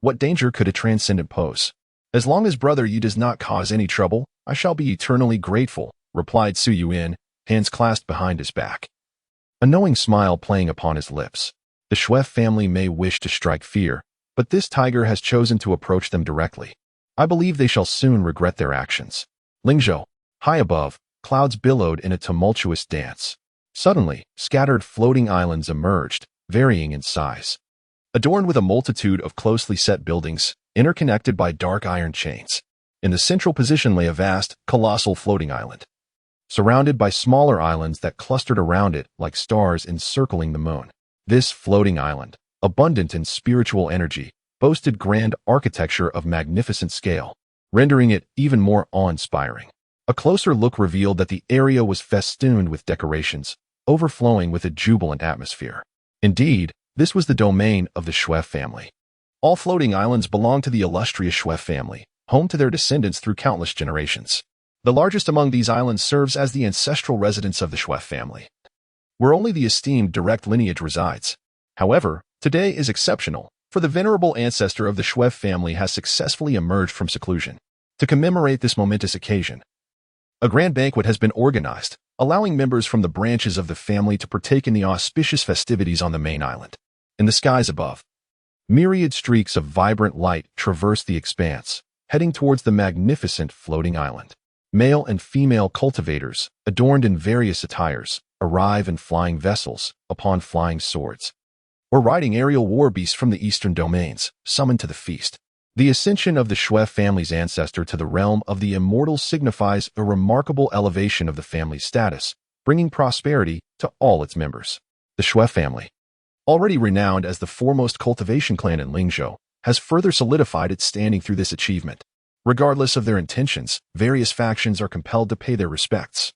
What danger could a transcendent pose? As long as Brother Yi does not cause any trouble, I shall be eternally grateful, replied Su Yuan, hands clasped behind his back, a knowing smile playing upon his lips. The Shui family may wish to strike fear, but this tiger has chosen to approach them directly. I believe they shall soon regret their actions. Lingzhou, high above, clouds billowed in a tumultuous dance. Suddenly, scattered floating islands emerged, varying in size, adorned with a multitude of closely set buildings, interconnected by dark iron chains. In the central position lay a vast, colossal floating island, surrounded by smaller islands that clustered around it like stars encircling the moon. This floating island, abundant in spiritual energy, boasted grand architecture of magnificent scale, rendering it even more awe-inspiring. A closer look revealed that the area was festooned with decorations, overflowing with a jubilant atmosphere. Indeed, this was the domain of the Shui family. All floating islands belong to the illustrious Shui family, home to their descendants through countless generations. The largest among these islands serves as the ancestral residence of the Shui family, where only the esteemed direct lineage resides. However, today is exceptional, for the venerable ancestor of the Shui family has successfully emerged from seclusion. To commemorate this momentous occasion, a grand banquet has been organized, allowing members from the branches of the family to partake in the auspicious festivities on the main island. In the skies above, myriad streaks of vibrant light traverse the expanse, heading towards the magnificent floating island. Male and female cultivators, adorned in various attires, arrive in flying vessels, upon flying swords, or riding aerial war beasts from the eastern domains, summoned to the feast. The ascension of the Shui family's ancestor to the realm of the immortal signifies a remarkable elevation of the family's status, bringing prosperity to all its members. The Shui family, already renowned as the foremost cultivation clan in Lingzhou, has further solidified its standing through this achievement. Regardless of their intentions, various factions are compelled to pay their respects,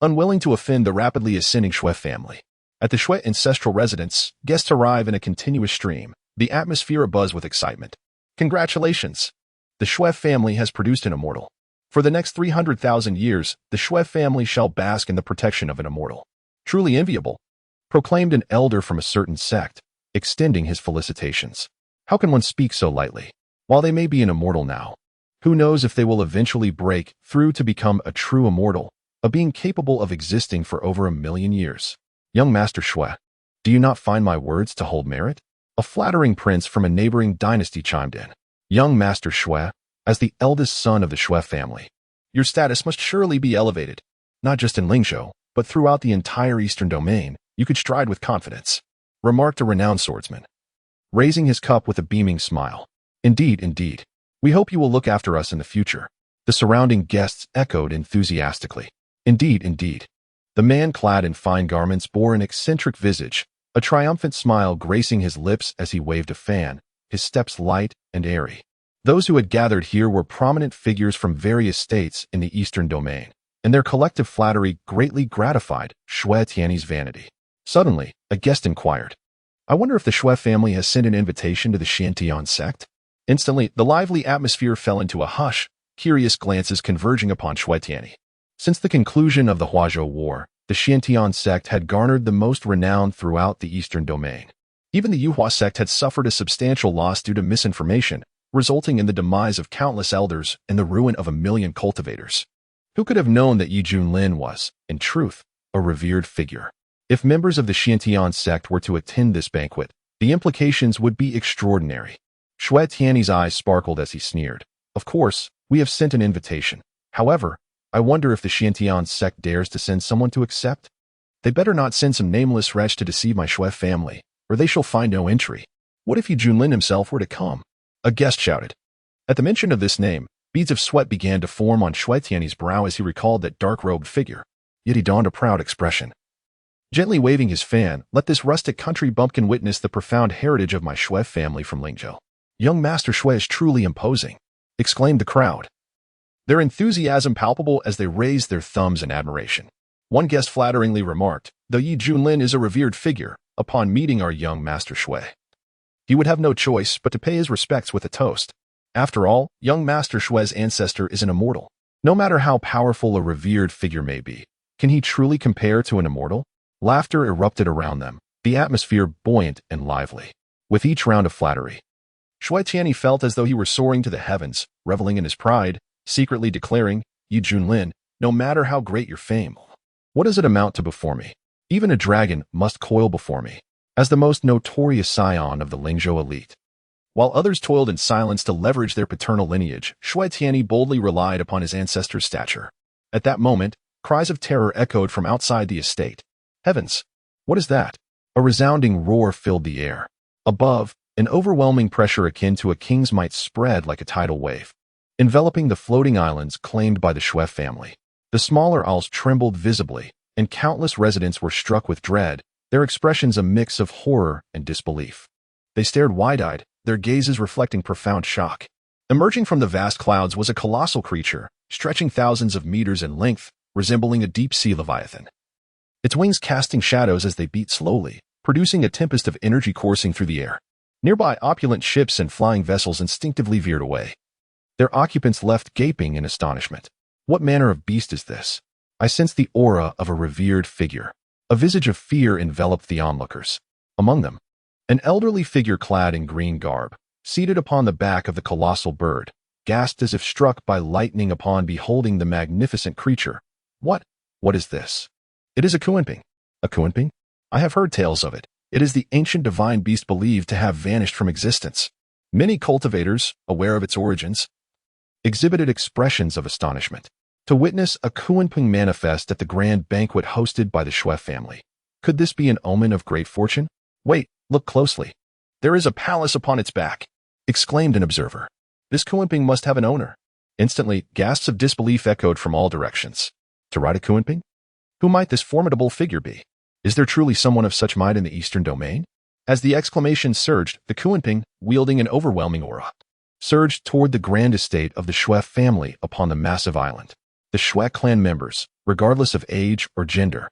unwilling to offend the rapidly ascending Shui family. At the Shui ancestral residence, guests arrive in a continuous stream, the atmosphere abuzz with excitement. Congratulations! The Shui family has produced an immortal. For the next 300,000 years, the Shui family shall bask in the protection of an immortal. Truly enviable, proclaimed an elder from a certain sect, extending his felicitations. How can one speak so lightly? While they may be an immortal now, who knows if they will eventually break through to become a true immortal? a being capable of existing for over 1,000,000 years. Young Master Shui, do you not find my words to hold merit? A flattering prince from a neighboring dynasty chimed in. Young Master Shui, as the eldest son of the Shui family, your status must surely be elevated. Not just in Lingzhou, but throughout the entire eastern domain, you could stride with confidence, remarked a renowned swordsman, raising his cup with a beaming smile. Indeed, indeed. We hope you will look after us in the future. The surrounding guests echoed enthusiastically. Indeed, indeed. The man clad in fine garments bore an eccentric visage, a triumphant smile gracing his lips as he waved a fan, his steps light and airy. Those who had gathered here were prominent figures from various states in the eastern domain, and their collective flattery greatly gratified Shui Tiany's vanity. Suddenly, a guest inquired, I wonder if the Shui family has sent an invitation to the Xiantian sect? Instantly, the lively atmosphere fell into a hush, curious glances converging upon Shui Tiany. Since the conclusion of the Huazhou War, the Xiantian sect had garnered the most renown throughout the eastern domain. Even the Yuhua sect had suffered a substantial loss due to misinformation, resulting in the demise of countless elders and the ruin of 1,000,000 cultivators. Who could have known that Junlin was, in truth, a revered figure? If members of the Xiantian sect were to attend this banquet, the implications would be extraordinary. Shui Tiany's eyes sparkled as he sneered. Of course, we have sent an invitation. However, I wonder if the Xiantian sect dares to send someone to accept? They better not send some nameless wretch to deceive my Shui family, or they shall find no entry. What if Junlin himself were to come? A guest shouted. At the mention of this name, beads of sweat began to form on Shui Tiany's brow as he recalled that dark-robed figure. Yet he donned a proud expression. Gently waving his fan, let this rustic country bumpkin witness the profound heritage of my Shui family from Lingzhou. Young Master Shui is truly imposing, exclaimed the crowd, their enthusiasm palpable as they raised their thumbs in admiration. One guest flatteringly remarked, though Yi Junlin is a revered figure, upon meeting our young Master Shui, he would have no choice but to pay his respects with a toast. After all, young Master Shui's ancestor is an immortal. No matter how powerful a revered figure may be, can he truly compare to an immortal? Laughter erupted around them, the atmosphere buoyant and lively. With each round of flattery, Shui Tiany felt as though he were soaring to the heavens, reveling in his pride, secretly declaring, Yi Junlin, no matter how great your fame, what does it amount to before me? Even a dragon must coil before me, as the most notorious scion of the Lingzhou elite. While others toiled in silence to leverage their paternal lineage, Shui Tiany boldly relied upon his ancestors' stature. At that moment, cries of terror echoed from outside the estate. Heavens! What is that? A resounding roar filled the air. Above, an overwhelming pressure akin to a king's might spread like a tidal wave, enveloping the floating islands claimed by the Shui family. The smaller isles trembled visibly, and countless residents were struck with dread, their expressions a mix of horror and disbelief. They stared wide-eyed, their gazes reflecting profound shock. Emerging from the vast clouds was a colossal creature, stretching thousands of meters in length, resembling a deep-sea leviathan. Its wings casting shadows as they beat slowly, producing a tempest of energy coursing through the air. Nearby opulent ships and flying vessels instinctively veered away, their occupants left gaping in astonishment. What manner of beast is this? I sensed the aura of a revered figure. A visage of fear enveloped the onlookers. Among them, an elderly figure clad in green garb, seated upon the back of the colossal bird, gasped as if struck by lightning upon beholding the magnificent creature. What is this? It is a Kuanping. A Kuanping? I have heard tales of it. It is the ancient divine beast believed to have vanished from existence. Many cultivators, aware of its origins, exhibited expressions of astonishment. To witness a Kuanping manifest at the grand banquet hosted by the Shui family. Could this be an omen of great fortune? Wait, look closely. There is a palace upon its back, exclaimed an observer. This Kuanping must have an owner. Instantly, gasps of disbelief echoed from all directions. To ride a Kuanping? Who might this formidable figure be? Is there truly someone of such might in the eastern domain? As the exclamation surged, the Kuanping, wielding an overwhelming aura, surged toward the grand estate of the Shui family upon the massive island. The Shui clan members, regardless of age or gender,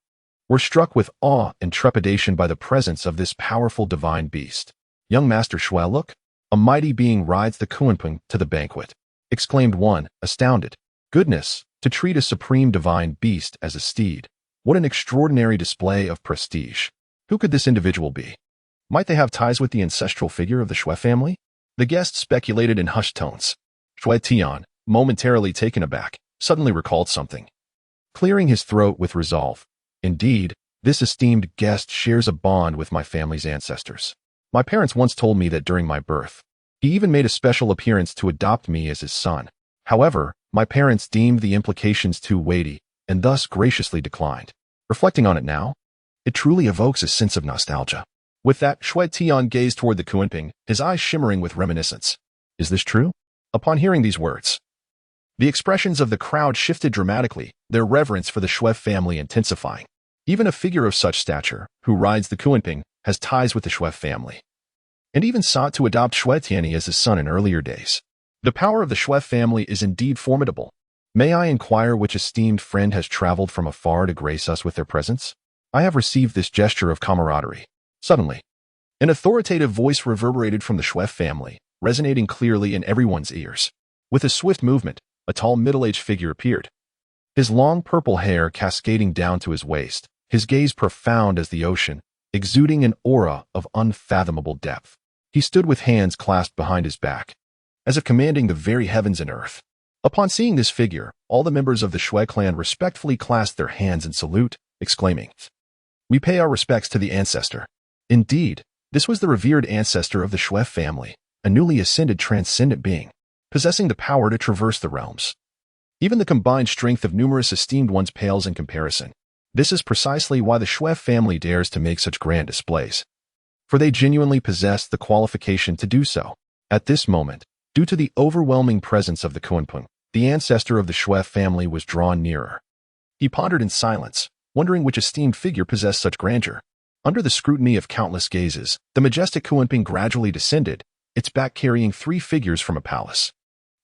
were struck with awe and trepidation by the presence of this powerful divine beast. Young Master Shui, look, a mighty being rides the Kuanping to the banquet, exclaimed one, astounded. Goodness, to treat a supreme divine beast as a steed. What an extraordinary display of prestige. Who could this individual be? Might they have ties with the ancestral figure of the Shui family? The guests speculated in hushed tones. Shui Tian, momentarily taken aback, suddenly recalled something. clearing his throat with resolve. Indeed, this esteemed guest shares a bond with my family's ancestors. My parents once told me that during my birth, he even made a special appearance to adopt me as his son. However, my parents deemed the implications too weighty and thus graciously declined. Reflecting on it now, it truly evokes a sense of nostalgia. With that, Shui Tian gazed toward the Kunping, his eyes shimmering with reminiscence. Is this true? Upon hearing these words, the expressions of the crowd shifted dramatically, their reverence for the Shui family intensifying. Even a figure of such stature, who rides the Kunping, has ties with the Shui family, and even sought to adopt Shui Tianyi as his son in earlier days. The power of the Shui family is indeed formidable. May I inquire which esteemed friend has traveled from afar to grace us with their presence? I have received this gesture of camaraderie. Suddenly, an authoritative voice reverberated from the Shui family, resonating clearly in everyone's ears. With a swift movement, a tall middle-aged figure appeared. His long purple hair cascading down to his waist, his gaze profound as the ocean, exuding an aura of unfathomable depth. He stood with hands clasped behind his back, as if commanding the very heavens and earth. Upon seeing this figure, all the members of the Shui clan respectfully clasped their hands in salute, exclaiming, "We pay our respects to the ancestor." Indeed, this was the revered ancestor of the Shui family, a newly ascended transcendent being, possessing the power to traverse the realms. Even the combined strength of numerous esteemed ones pales in comparison. This is precisely why the Shui family dares to make such grand displays, for they genuinely possess the qualification to do so. At this moment, due to the overwhelming presence of the Kunpeng, the ancestor of the Shui family was drawn nearer. He pondered in silence, wondering which esteemed figure possessed such grandeur. Under the scrutiny of countless gazes, the majestic Kunpeng gradually descended, its back carrying 3 figures from a palace.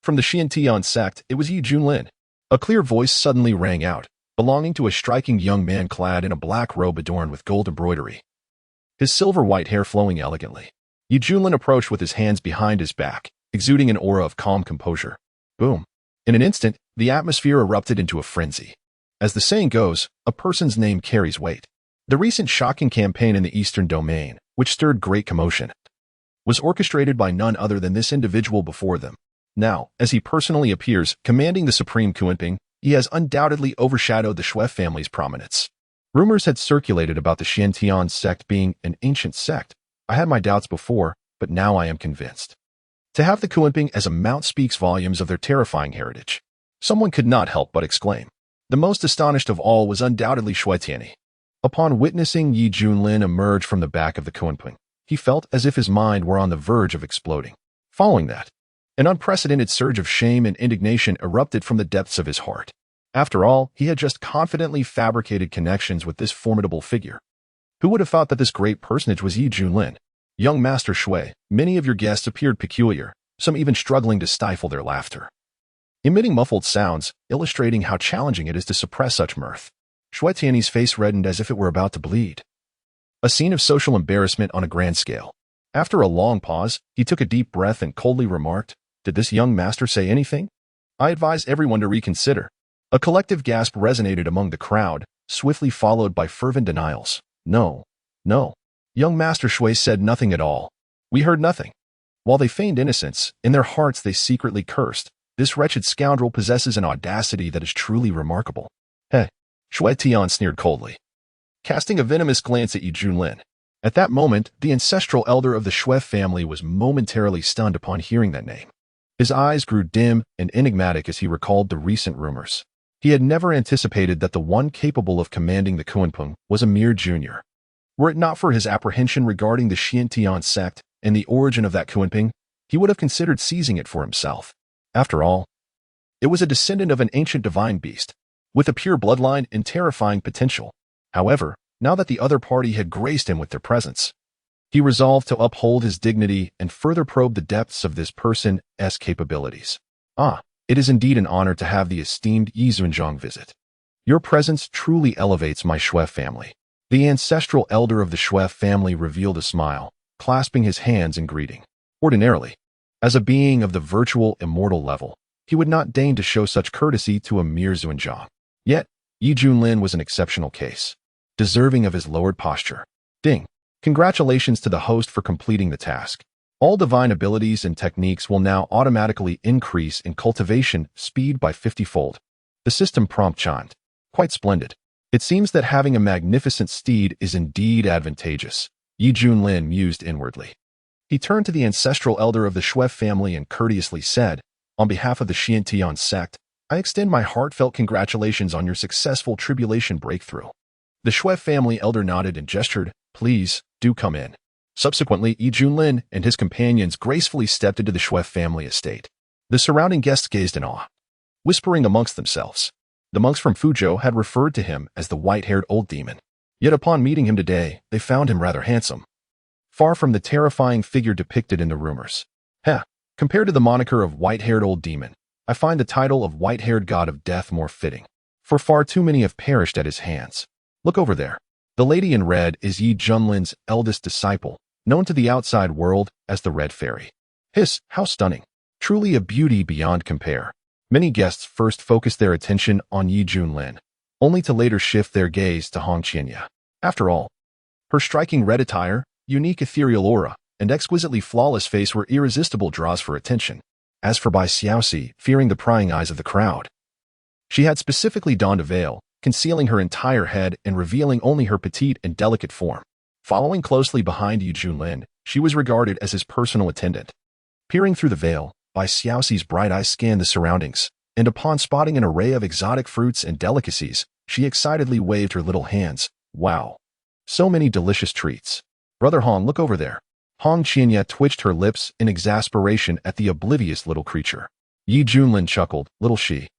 From the Xiantian sect, it was Yi Junlin. A clear voice suddenly rang out, belonging to a striking young man clad in a black robe adorned with gold embroidery, his silver-white hair flowing elegantly. Yi Junlin approached with his hands behind his back, exuding an aura of calm composure. Boom. In an instant, the atmosphere erupted into a frenzy. As the saying goes, a person's name carries weight. The recent shocking campaign in the Eastern Domain, which stirred great commotion, was orchestrated by none other than this individual before them. Now, as he personally appears, commanding the supreme Kunping, he has undoubtedly overshadowed the Shui family's prominence. Rumors had circulated about the Xiantian sect being an ancient sect. I had my doubts before, but now I am convinced. To have the Kunping as a mount speaks volumes of their terrifying heritage. Someone could not help but exclaim. The most astonished of all was undoubtedly Shui Tianyi. Upon witnessing Yi Junlin emerge from the back of the Kunping, he felt as if his mind were on the verge of exploding. Following that, an unprecedented surge of shame and indignation erupted from the depths of his heart. After all, he had just confidently fabricated connections with this formidable figure. Who would have thought that this great personage was Yi Junlin? Young Master Shui, many of your guests appeared peculiar, some even struggling to stifle their laughter, emitting muffled sounds, illustrating how challenging it is to suppress such mirth. Shui Tianyi's face reddened as if it were about to bleed. A scene of social embarrassment on a grand scale. After a long pause, he took a deep breath and coldly remarked, "Did this young master say anything? I advise everyone to reconsider." A collective gasp resonated among the crowd, swiftly followed by fervent denials. No. Young Master Shui said nothing at all. We heard nothing. While they feigned innocence, in their hearts they secretly cursed. This wretched scoundrel possesses an audacity that is truly remarkable. Heh. Shui Tian sneered coldly, casting a venomous glance at Yi Junlin. At that moment, the ancestral elder of the Shui family was momentarily stunned upon hearing that name. His eyes grew dim and enigmatic as he recalled the recent rumors. He had never anticipated that the one capable of commanding the Kunpeng was a mere junior. Were it not for his apprehension regarding the Xiantian sect and the origin of that Kunpeng, he would have considered seizing it for himself. After all, it was a descendant of an ancient divine beast, with a pure bloodline and terrifying potential. However, now that the other party had graced him with their presence, he resolved to uphold his dignity and further probe the depths of this person's capabilities. It is indeed an honor to have the esteemed Yi Zunzhang visit. Your presence truly elevates my Shui family. The ancestral elder of the Shui family revealed a smile, clasping his hands in greeting. Ordinarily, as a being of the virtual immortal level, he would not deign to show such courtesy to a mere Zunzhang. Yet, Yi Junlin was an exceptional case, deserving of his lowered posture. Ding! Congratulations to the host for completing the task. All divine abilities and techniques will now automatically increase in cultivation speed by 50-fold. The system prompt chimed. Quite splendid. It seems that having a magnificent steed is indeed advantageous, Yi Junlin mused inwardly. He turned to the ancestral elder of the Shui family and courteously said, "On behalf of the Xiantian sect, I extend my heartfelt congratulations on your successful tribulation breakthrough." The Shui family elder nodded and gestured, "Please, do come in." Subsequently, Yi Junlin and his companions gracefully stepped into the Shui family estate. The surrounding guests gazed in awe, whispering amongst themselves. The monks from Fuzhou had referred to him as the white-haired old demon. Yet upon meeting him today, they found him rather handsome, far from the terrifying figure depicted in the rumors. Compared to the moniker of white-haired old demon, I find the title of white-haired god of death more fitting, for far too many have perished at his hands. Look over there. The lady in red is Yi Junlin's eldest disciple, known to the outside world as the Red Fairy. How stunning. Truly a beauty beyond compare. Many guests first focused their attention on Yi Junlin, only to later shift their gaze to Hong Qianya. After all, her striking red attire, unique ethereal aura, and exquisitely flawless face were irresistible draws for attention. As for Bai Xiaoxi, fearing the prying eyes of the crowd, she had specifically donned a veil, concealing her entire head and revealing only her petite and delicate form. Following closely behind Yi Junlin, she was regarded as his personal attendant. Peering through the veil, Bai Xiaoxi's bright eyes scanned the surroundings, and upon spotting an array of exotic fruits and delicacies, she excitedly waved her little hands. Wow! So many delicious treats. Brother Hong, look over there. Hong Qianya twitched her lips in exasperation at the oblivious little creature. Yi Junlin chuckled, "Little she.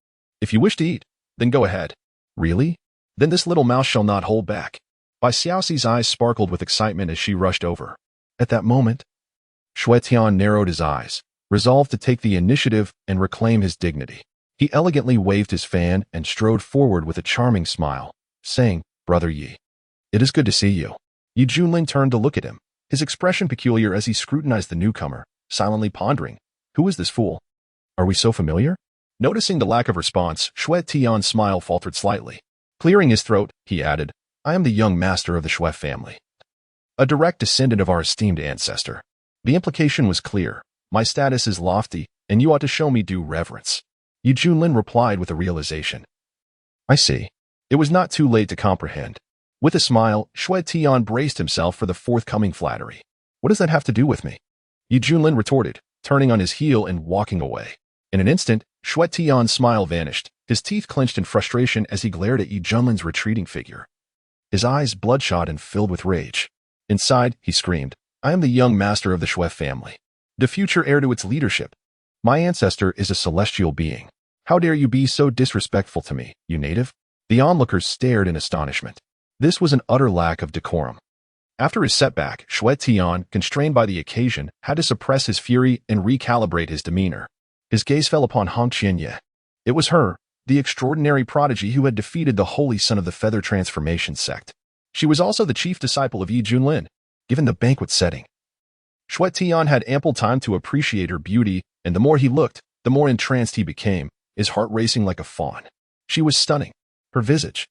If you wish to eat, then go ahead." "Really? Then this little mouse shall not hold back." Bai Xiaoxi's eyes sparkled with excitement as she rushed over. At that moment, Shui Tian narrowed his eyes, resolved to take the initiative and reclaim his dignity. He elegantly waved his fan and strode forward with a charming smile, saying, "Brother Yi, it is good to see you." Yi Junlin turned to look at him, his expression peculiar as he scrutinized the newcomer, silently pondering, "Who is this fool? Are we so familiar?" Noticing the lack of response, Shui Tian's smile faltered slightly. Clearing his throat, he added, "I am the young master of the Shui family, a direct descendant of our esteemed ancestor." The implication was clear. "My status is lofty, and you ought to show me due reverence." Yi Junlin replied with a realization. "I see." It was not too late to comprehend. With a smile, Shui Tian braced himself for the forthcoming flattery. "What does that have to do with me?" Yi Junlin retorted, turning on his heel and walking away. In an instant, Shui Tian's smile vanished, his teeth clenched in frustration as he glared at Yi Junlin's retreating figure. His eyes bloodshot and filled with rage. Inside, he screamed, "I am the young master of the Shui family, the future heir to its leadership. My ancestor is a celestial being. How dare you be so disrespectful to me, you native?" The onlookers stared in astonishment. This was an utter lack of decorum. After his setback, Shui Tian, constrained by the occasion, had to suppress his fury and recalibrate his demeanor. His gaze fell upon Hong Qianya. It was her, the extraordinary prodigy who had defeated the holy son of the feather transformation sect. She was also the chief disciple of Yi Junlin. Given the banquet setting, Shui Tian had ample time to appreciate her beauty, and the more he looked, the more entranced he became, his heart racing like a fawn. She was stunning. Her visage,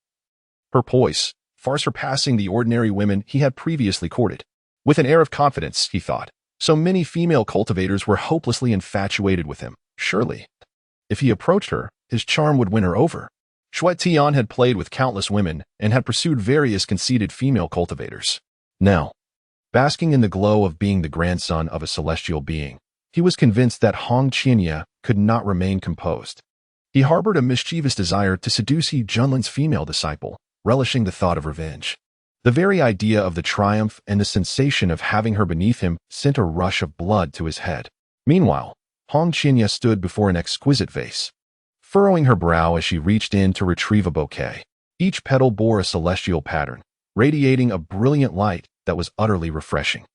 her poise, far surpassing the ordinary women he had previously courted. With an air of confidence, he thought, so many female cultivators were hopelessly infatuated with him. Surely, if he approached her, his charm would win her over. Shui Tian had played with countless women and had pursued various conceited female cultivators. Now, basking in the glow of being the grandson of a celestial being, he was convinced that Hong Qianya could not remain composed. He harbored a mischievous desire to seduce Yi Junlin's female disciple, relishing the thought of revenge. The very idea of the triumph and the sensation of having her beneath him sent a rush of blood to his head. Meanwhile, Hong Qianya stood before an exquisite vase, furrowing her brow as she reached in to retrieve a bouquet. Each petal bore a celestial pattern, radiating a brilliant light that was utterly refreshing.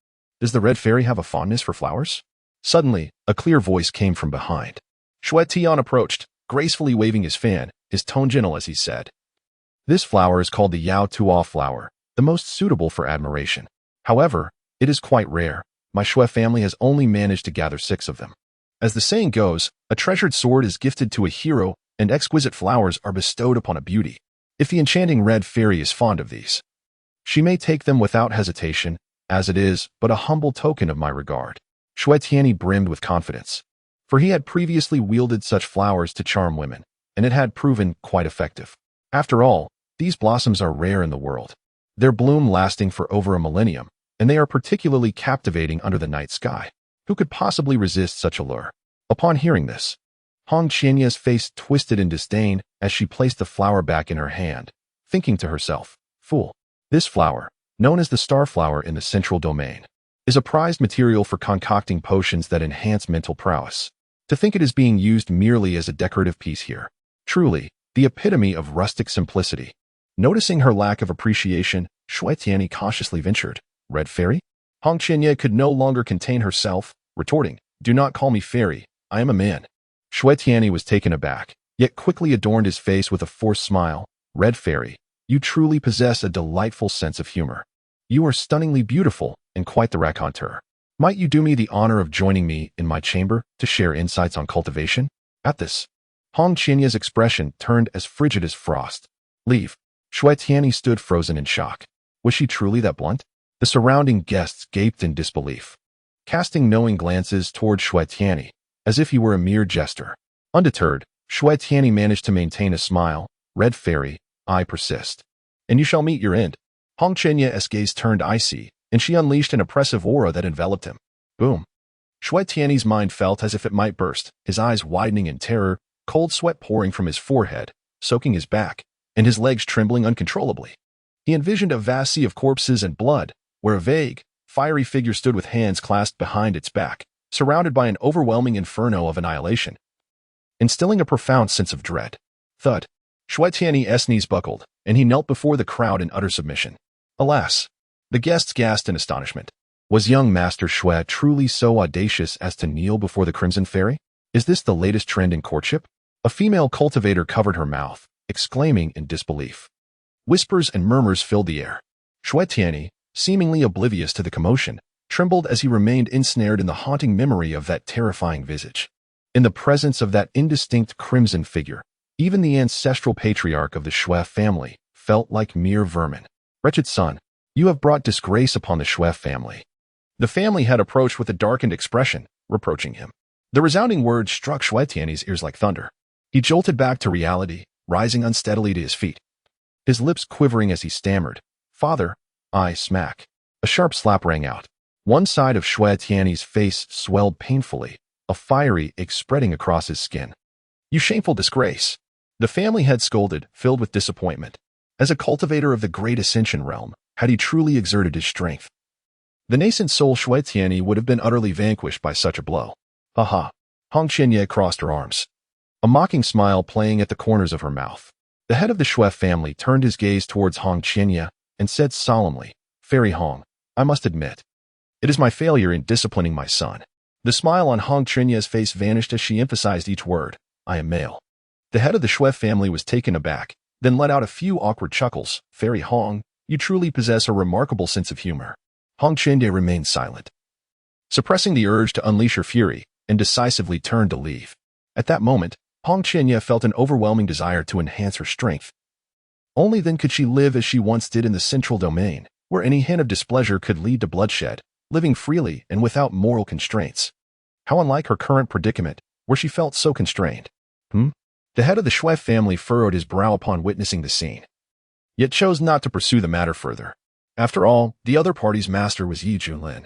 "Does the Red Fairy have a fondness for flowers?" Suddenly, a clear voice came from behind. Shui Tian approached, gracefully waving his fan, his tone gentle as he said, "This flower is called the Yao Tuo flower, the most suitable for admiration. However, it is quite rare. My Shui family has only managed to gather 6 of them. As the saying goes, a treasured sword is gifted to a hero and exquisite flowers are bestowed upon a beauty. If the enchanting Red Fairy is fond of these, she may take them without hesitation, as it is but a humble token of my regard." Shui Tian brimmed with confidence, for he had previously wielded such flowers to charm women, and it had proven quite effective. After all, these blossoms are rare in the world. Their bloom lasting for over a millennium, and they are particularly captivating under the night sky. Who could possibly resist such a lure? Upon hearing this, Hong Qianye's face twisted in disdain as she placed the flower back in her hand, thinking to herself, "Fool, this flower, known as the star flower in the central domain, is a prized material for concocting potions that enhance mental prowess. To think it is being used merely as a decorative piece here. Truly, the epitome of rustic simplicity." Noticing her lack of appreciation, Shui Tianyi cautiously ventured, "Red fairy?" Hong Qianye could no longer contain herself, retorting, "Do not call me fairy, I am a man." Shui Tianyi was taken aback, yet quickly adorned his face with a forced smile. "Red fairy, you truly possess a delightful sense of humor. You are stunningly beautiful and quite the raconteur. Might you do me the honor of joining me in my chamber to share insights on cultivation?" At this, Hong Qianye's expression turned as frigid as frost. "Leave." Shui Tianyi stood frozen in shock. Was she truly that blunt? The surrounding guests gaped in disbelief, casting knowing glances toward Shui Tianyi, as if he were a mere jester. Undeterred, Shui Tianyi managed to maintain a smile. "Red fairy, I persist. And you shall meet your end." Hong Qianye's gaze turned icy, and she unleashed an oppressive aura that enveloped him. Boom. Shui Tianyi's mind felt as if it might burst, his eyes widening in terror, cold sweat pouring from his forehead, soaking his back, and his legs trembling uncontrollably. He envisioned a vast sea of corpses and blood, where a vague, fiery figure stood with hands clasped behind its back, surrounded by an overwhelming inferno of annihilation, instilling a profound sense of dread. Thud. Shui Tianyi's knees buckled, and he knelt before the crowd in utter submission. Alas! The guests gasped in astonishment. Was young Master Shui truly so audacious as to kneel before the Crimson Fairy? Is this the latest trend in courtship? A female cultivator covered her mouth, exclaiming in disbelief. Whispers and murmurs filled the air. Shui Tianyi, seemingly oblivious to the commotion, trembled as he remained ensnared in the haunting memory of that terrifying visage. In the presence of that indistinct crimson figure, even the ancestral patriarch of the Shui family felt like mere vermin. "Wretched son, you have brought disgrace upon the Shui family." The family had approached with a darkened expression, reproaching him. The resounding words struck Shui Tianyi's ears like thunder. He jolted back to reality, rising unsteadily to his feet, his lips quivering as he stammered, "Father, I smack." A sharp slap rang out. One side of Shui Tianyi's face swelled painfully, a fiery ache spreading across his skin. "You shameful disgrace." The family had scolded, filled with disappointment. As a cultivator of the great ascension realm, had he truly exerted his strength, the nascent soul Shui Tianyi would have been utterly vanquished by such a blow. "Ha!" Hong Qianye crossed her arms, a mocking smile playing at the corners of her mouth. The head of the Shui family turned his gaze towards Hong Qianye and said solemnly, "Fairy Hong, I must admit, it is my failure in disciplining my son." The smile on Hong Qianye's face vanished as she emphasized each word, "I am male." The head of the Shui family was taken aback, then let out a few awkward chuckles. "Fairy Hong, you truly possess a remarkable sense of humor." Hong Qianye remained silent, suppressing the urge to unleash her fury, and decisively turned to leave. At that moment, Hong Qianye felt an overwhelming desire to enhance her strength. Only then could she live as she once did in the central domain, where any hint of displeasure could lead to bloodshed, living freely and without moral constraints. How unlike her current predicament, where she felt so constrained. The head of the Shui family furrowed his brow upon witnessing the scene, yet chose not to pursue the matter further. After all, the other party's master was Junlin,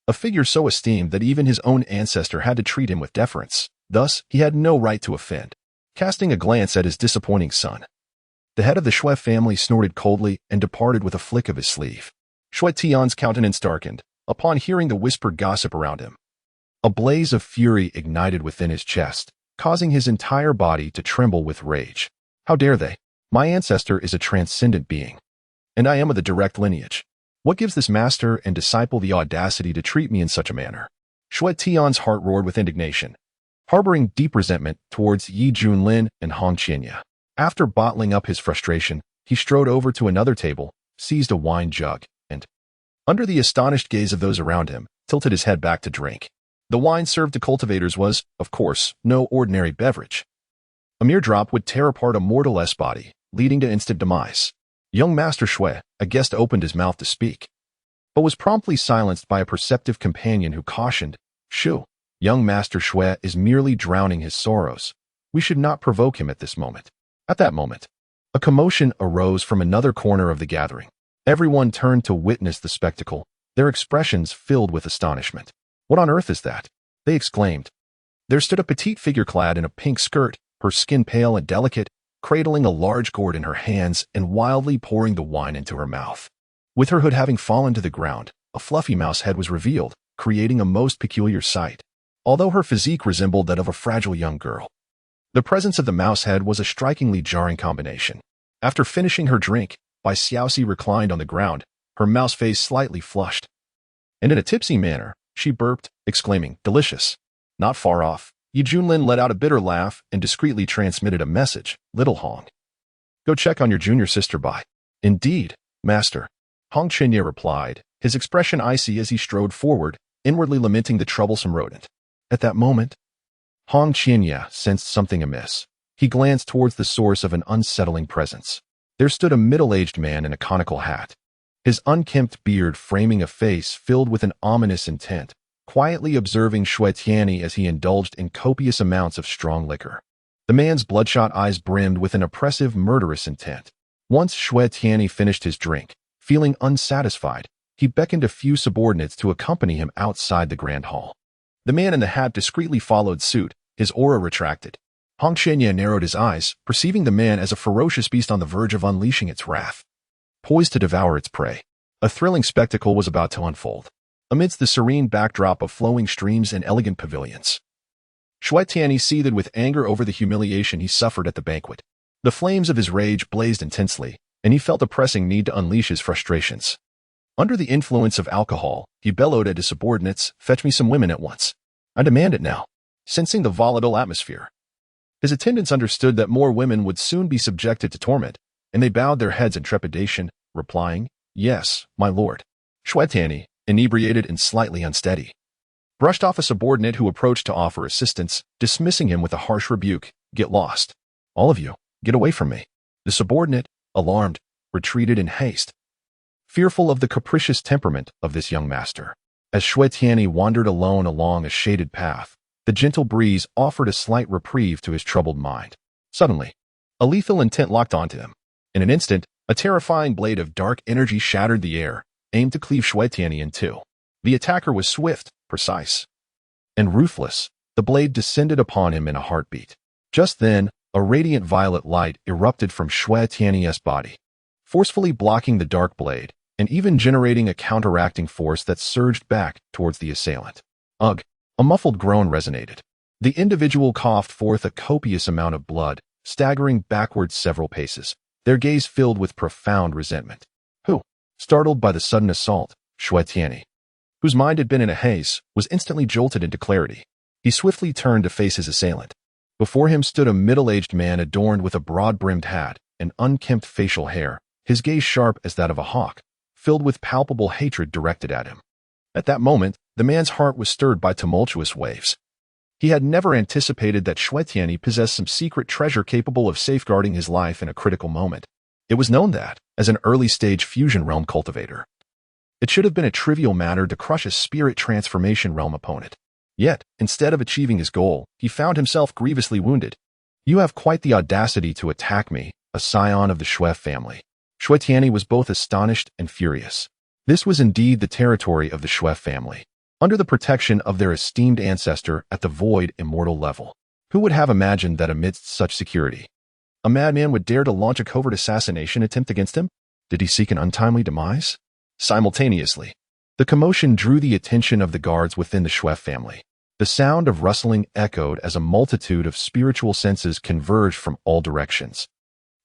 a figure so esteemed that even his own ancestor had to treat him with deference. Thus, he had no right to offend. Casting a glance at his disappointing son, the head of the Shui family snorted coldly and departed with a flick of his sleeve. Shui Tian's countenance darkened upon hearing the whispered gossip around him. A blaze of fury ignited within his chest, causing his entire body to tremble with rage. How dare they? My ancestor is a transcendent being, and I am of the direct lineage. What gives this master and disciple the audacity to treat me in such a manner? Shui Tian's heart roared with indignation, harboring deep resentment towards Junlin and Hong Qianye. After bottling up his frustration, he strode over to another table, seized a wine jug, and, under the astonished gaze of those around him, tilted his head back to drink. The wine served to cultivators was, of course, no ordinary beverage. A mere drop would tear apart a mortal's body, leading to instant demise. Young Master Shui, a guest, opened his mouth to speak, but was promptly silenced by a perceptive companion who cautioned, "Shoo, young Master Shui is merely drowning his sorrows. We should not provoke him at this moment." At that moment, A commotion arose from another corner of the gathering. Everyone turned to witness the spectacle, their expressions filled with astonishment. "What on earth is that?" they exclaimed. There stood a petite figure clad in a pink skirt, her skin pale and delicate, cradling a large gourd in her hands and wildly pouring the wine into her mouth. With her hood having fallen to the ground, a fluffy mouse head was revealed, creating a most peculiar sight, although her physique resembled that of a fragile young girl. The presence of the mouse head was a strikingly jarring combination. After finishing her drink, Bai Xiaoxi reclined on the ground, her mouse face slightly flushed. And in a tipsy manner, she burped, exclaiming, "Delicious." Not far off, Junlin let out a bitter laugh and discreetly transmitted a message, "Little Hong, go check on your junior sister Bai." "Indeed, master," Hong Qianye replied, his expression icy as he strode forward, inwardly lamenting the troublesome rodent. At that moment, Hong Qianye sensed something amiss. He glanced towards the source of an unsettling presence. There stood a middle-aged man in a conical hat, his unkempt beard framing a face filled with an ominous intent, quietly observing Shui Tianyi as he indulged in copious amounts of strong liquor. The man's bloodshot eyes brimmed with an oppressive, murderous intent. Once Shui Tianyi finished his drink, feeling unsatisfied, he beckoned a few subordinates to accompany him outside the grand hall. The man in the hat discreetly followed suit, his aura retracted. Hong Qianye narrowed his eyes, perceiving the man as a ferocious beast on the verge of unleashing its wrath. Poised to devour its prey, a thrilling spectacle was about to unfold. Amidst the serene backdrop of flowing streams and elegant pavilions, Shui Tianyi seethed with anger over the humiliation he suffered at the banquet. The flames of his rage blazed intensely, and he felt a pressing need to unleash his frustrations. Under the influence of alcohol, he bellowed at his subordinates, "Fetch me some women at once. I demand it now." Sensing the volatile atmosphere, his attendants understood that more women would soon be subjected to torment, and they bowed their heads in trepidation, replying, "Yes, my lord." Shui Tianyi, inebriated and slightly unsteady, brushed off a subordinate who approached to offer assistance, dismissing him with a harsh rebuke, "Get lost. All of you, get away from me." The subordinate, alarmed, retreated in haste, fearful of the capricious temperament of this young master. As Shui Tianyi wandered alone along a shaded path, the gentle breeze offered a slight reprieve to his troubled mind. Suddenly, a lethal intent locked onto him. In an instant, a terrifying blade of dark energy shattered the air, aimed to cleave Shui Tianyi in two. The attacker was swift, precise, and ruthless. The blade descended upon him in a heartbeat. Just then, a radiant violet light erupted from Shui Tianyi's body, forcefully blocking the dark blade, and even generating a counteracting force that surged back towards the assailant. Ugh! A muffled groan resonated. The individual coughed forth a copious amount of blood, staggering backwards several paces, their gaze filled with profound resentment. Who? Startled by the sudden assault, Shui Tianyi, whose mind had been in a haze, was instantly jolted into clarity. He swiftly turned to face his assailant. Before him stood a middle-aged man adorned with a broad-brimmed hat and unkempt facial hair, his gaze sharp as that of a hawk, filled with palpable hatred directed at him. At that moment, the man's heart was stirred by tumultuous waves. He had never anticipated that Shui Tianyi possessed some secret treasure capable of safeguarding his life in a critical moment. It was known that, as an early-stage fusion realm cultivator, it should have been a trivial matter to crush a spirit transformation realm opponent. Yet, instead of achieving his goal, he found himself grievously wounded. "You have quite the audacity to attack me, a scion of the Shui family." Shui Tianyi was both astonished and furious. This was indeed the territory of the Shui family, under the protection of their esteemed ancestor at the void immortal level. Who would have imagined that amidst such security, a madman would dare to launch a covert assassination attempt against him? Did he seek an untimely demise? Simultaneously, the commotion drew the attention of the guards within the Shui family. The sound of rustling echoed as a multitude of spiritual senses converged from all directions.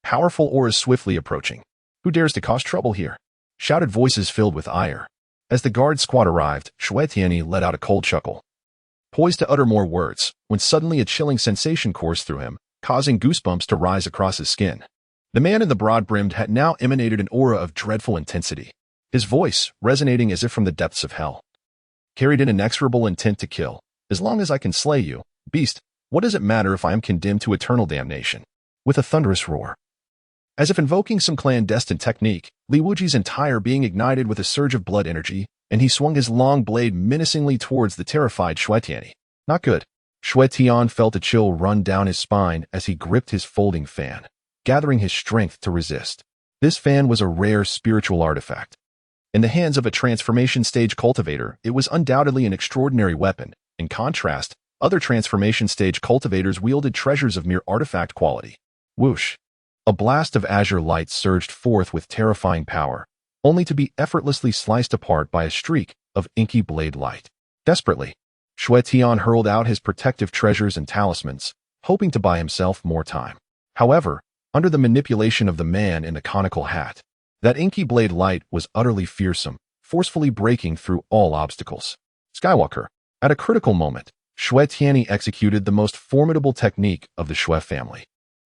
Powerful auras swiftly approaching. "Who dares to cause trouble here?" shouted voices filled with ire. As the guard squad arrived, Shui Tianyi let out a cold chuckle, poised to utter more words, when suddenly a chilling sensation coursed through him, causing goosebumps to rise across his skin. The man in the broad-brimmed hat now emanated an aura of dreadful intensity. His voice, resonating as if from the depths of hell, carried an inexorable intent to kill. "As long as I can slay you, beast, what does it matter if I am condemned to eternal damnation?" With a thunderous roar, as if invoking some clandestine technique, Li Wuji's entire being ignited with a surge of blood energy, and he swung his long blade menacingly towards the terrified Shui Tianyi. Not good. Shui Tian felt a chill run down his spine as he gripped his folding fan. gathering his strength to resist. This fan was a rare spiritual artifact. In the hands of a transformation stage cultivator, it was undoubtedly an extraordinary weapon. In contrast, other transformation stage cultivators wielded treasures of mere artifact quality. Whoosh! A blast of azure light surged forth with terrifying power, only to be effortlessly sliced apart by a streak of inky blade light. Desperately, Xue Tian hurled out his protective treasures and talismans, hoping to buy himself more time. However, under the manipulation of the man in the conical hat, that inky blade light was utterly fearsome, forcefully breaking through all obstacles. Skywalker. At a critical moment, Xue Tianyi executed the most formidable technique of the Xue family,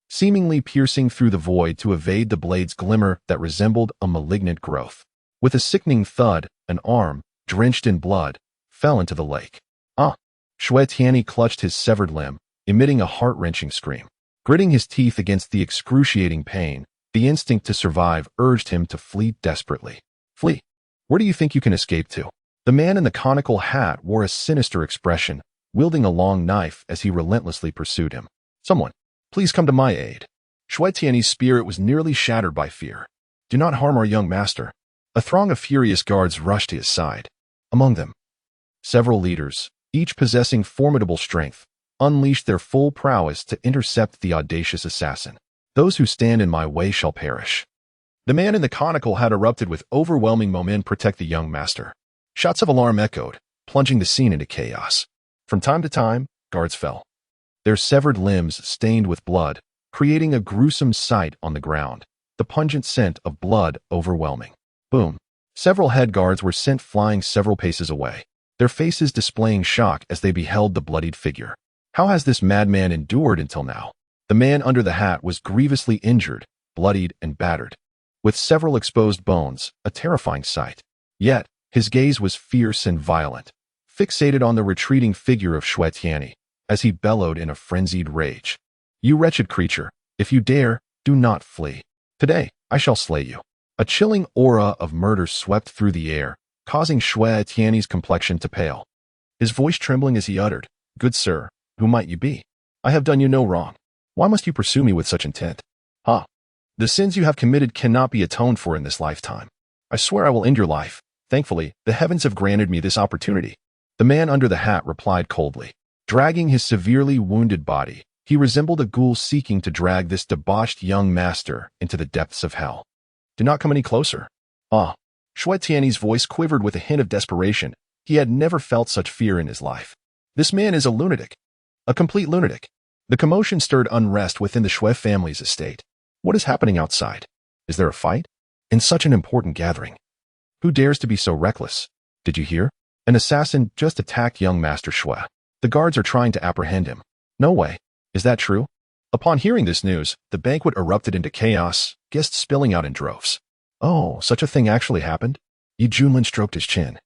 seemingly piercing through the void to evade the blade's glimmer that resembled a malignant growth. With a sickening thud, an arm, drenched in blood, fell into the lake. Xue Tianyi clutched his severed limb, emitting a heart-wrenching scream. Gritting his teeth against the excruciating pain, the instinct to survive urged him to flee desperately. Flee? Where do you think you can escape to? The man in the conical hat wore a sinister expression, wielding a long knife as he relentlessly pursued him. Someone, please come to my aid. Xue Tianyi's spirit was nearly shattered by fear. Do not harm our young master. A throng of furious guards rushed to his side. Among them, several leaders, each possessing formidable strength, unleashed their full prowess to intercept the audacious assassin. Those who stand in my way shall perish. The man in the conical had erupted with overwhelming momentum. Protect the young master. Shots of alarm echoed, plunging the scene into chaos. From time to time, guards fell, their severed limbs stained with blood, creating a gruesome sight on the ground, the pungent scent of blood overwhelming. Boom. Several head guards were sent flying several paces away, their faces displaying shock as they beheld the bloodied figure. How has this madman endured until now? The man under the hat was grievously injured, bloodied and battered, with several exposed bones, a terrifying sight. Yet, his gaze was fierce and violent, fixated on the retreating figure of Xue Tianyi, as he bellowed in a frenzied rage. You wretched creature, if you dare, do not flee. Today, I shall slay you. A chilling aura of murder swept through the air, causing Xue Tianyi's complexion to pale. His voice trembling as he uttered, Good sir, who might you be? I have done you no wrong. Why must you pursue me with such intent? The sins you have committed cannot be atoned for in this lifetime. I swear I will end your life. Thankfully, the heavens have granted me this opportunity. The man under the hat replied coldly. Dragging his severely wounded body, he resembled a ghoul seeking to drag this debauched young master into the depths of hell. Do not come any closer. Xue Tianyi's voice quivered with a hint of desperation. He had never felt such fear in his life. This man is a lunatic. A complete lunatic. The commotion stirred unrest within the Xue family's estate. What is happening outside? Is there a fight? In such an important gathering? Who dares to be so reckless? Did you hear? An assassin just attacked young Master Xue. The guards are trying to apprehend him. No way. Is that true? Upon hearing this news, the banquet erupted into chaos, guests spilling out in droves. Oh, such a thing actually happened? Junlin stroked his chin,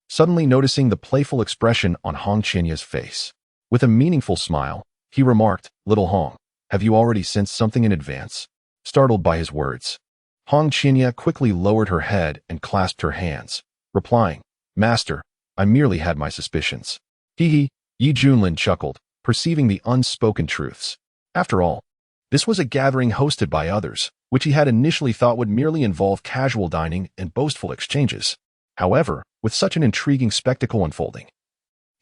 suddenly noticing the playful expression on Hong Chenya's face. With a meaningful smile, he remarked, Little Hong, have you already sensed something in advance? Startled by his words, Hong Chenya quickly lowered her head and clasped her hands, replying, Master, I merely had my suspicions. Hee. Junlin chuckled, perceiving the unspoken truths. After all, this was a gathering hosted by others, which he had initially thought would merely involve casual dining and boastful exchanges. However, with such an intriguing spectacle unfolding,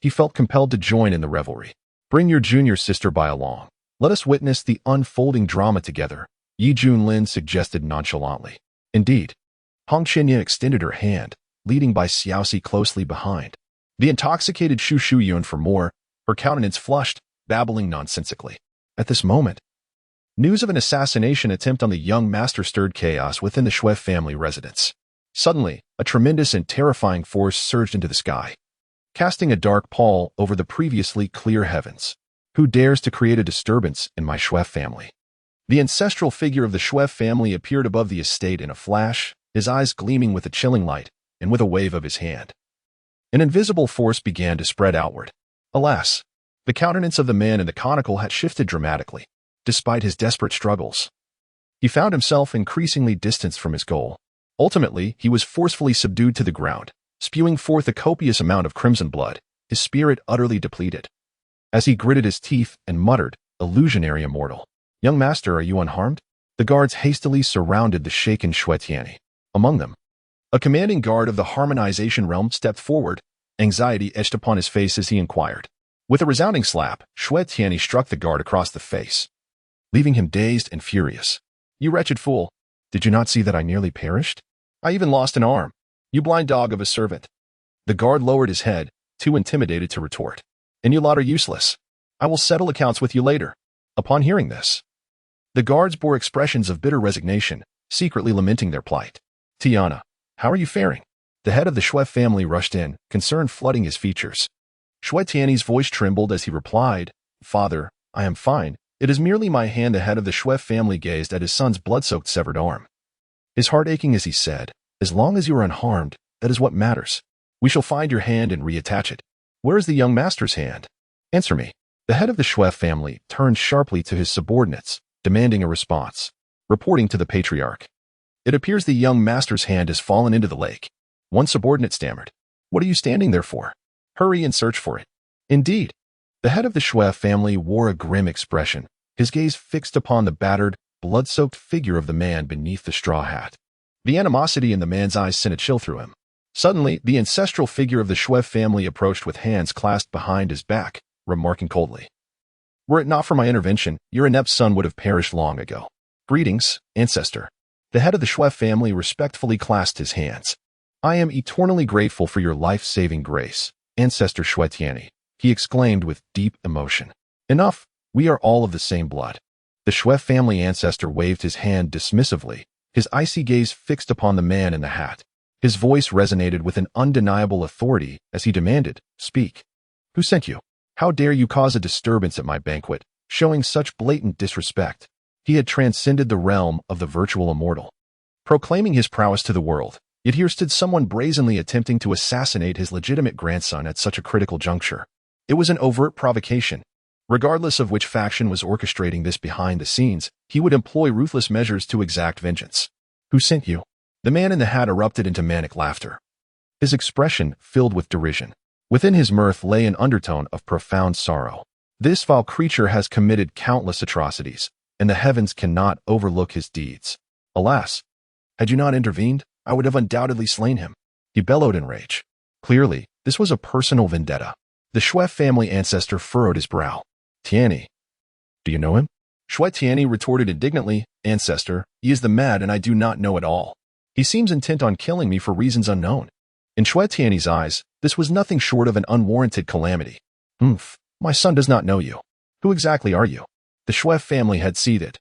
he felt compelled to join in the revelry. Bring your junior sister by along. Let us witness the unfolding drama together, Junlin suggested nonchalantly. Indeed, Hong Chenya extended her hand, leading by Xiaoxi closely behind. The intoxicated Shu Shu yearned for more, her countenance flushed, babbling nonsensically. At this moment, news of an assassination attempt on the young master stirred chaos within the Xue family residence. Suddenly, a tremendous and terrifying force surged into the sky, casting a dark pall over the previously clear heavens. Who dares to create a disturbance in my Xue family? The ancestral figure of the Xue family appeared above the estate in a flash, his eyes gleaming with a chilling light, and with a wave of his hand, an invisible force began to spread outward. Alas, the countenance of the man in the conical had shifted dramatically. Despite his desperate struggles, he found himself increasingly distanced from his goal. Ultimately, he was forcefully subdued to the ground, spewing forth a copious amount of crimson blood, his spirit utterly depleted. As he gritted his teeth and muttered, Illusionary immortal. Young master, are you unharmed? The guards hastily surrounded the shaken Tianyi. Among them, a commanding guard of the harmonization realm stepped forward, anxiety etched upon his face as he inquired. With a resounding slap, Tianyi struck the guard across the face, leaving him dazed and furious. "You wretched fool! Did you not see that I nearly perished? I even lost an arm. You blind dog of a servant!" The guard lowered his head, too intimidated to retort. "And you lot are useless. I will settle accounts with you later." Upon hearing this, the guards bore expressions of bitter resignation, secretly lamenting their plight. "Tiana, how are you faring?" The head of the Shui family rushed in, concern flooding his features. Tianyi's voice trembled as he replied, "Father, I am fine. It is merely my hand." The head of the Shui family gazed at his son's blood-soaked severed arm, his heart aching as he said, "As long as you are unharmed, that is what matters. We shall find your hand and reattach it. Where is the young master's hand? Answer me." The head of the Shui family turned sharply to his subordinates, demanding a response. Reporting to the patriarch, "It appears the young master's hand has fallen into the lake." One subordinate stammered, "What are you standing there for? Hurry and search for it." Indeed, the head of the Shui family wore a grim expression, his gaze fixed upon the battered, blood-soaked figure of the man beneath the straw hat. The animosity in the man's eyes sent a chill through him. Suddenly, the ancestral figure of the Shui family approached with hands clasped behind his back, remarking coldly, "Were it not for my intervention, your inept son would have perished long ago. Greetings, ancestor." The head of the Shui family respectfully clasped his hands. "I am eternally grateful for your life-saving grace, Ancestor Tianyi," he exclaimed with deep emotion. "Enough, we are all of the same blood." The Shui family ancestor waved his hand dismissively, his icy gaze fixed upon the man in the hat. His voice resonated with an undeniable authority as he demanded, "Speak. Who sent you? How dare you cause a disturbance at my banquet, showing such blatant disrespect?" He had transcended the realm of the virtual immortal, proclaiming his prowess to the world. Yet here stood someone brazenly attempting to assassinate his legitimate grandson at such a critical juncture. It was an overt provocation. Regardless of which faction was orchestrating this behind the scenes, he would employ ruthless measures to exact vengeance. "Who sent you?" The man in the hat erupted into manic laughter, his expression filled with derision. Within his mirth lay an undertone of profound sorrow. "This vile creature has committed countless atrocities, and the heavens cannot overlook his deeds. Alas, had you not intervened, I would have undoubtedly slain him." He bellowed in rage. Clearly, this was a personal vendetta. The Shui family ancestor furrowed his brow. "Tianyi, do you know him?" Tianyi retorted indignantly, "Ancestor, he is the mad and I do not know at all. He seems intent on killing me for reasons unknown." In Tianyi's eyes, this was nothing short of an unwarranted calamity. My son does not know you. Who exactly are you?" The Shui family had seethed,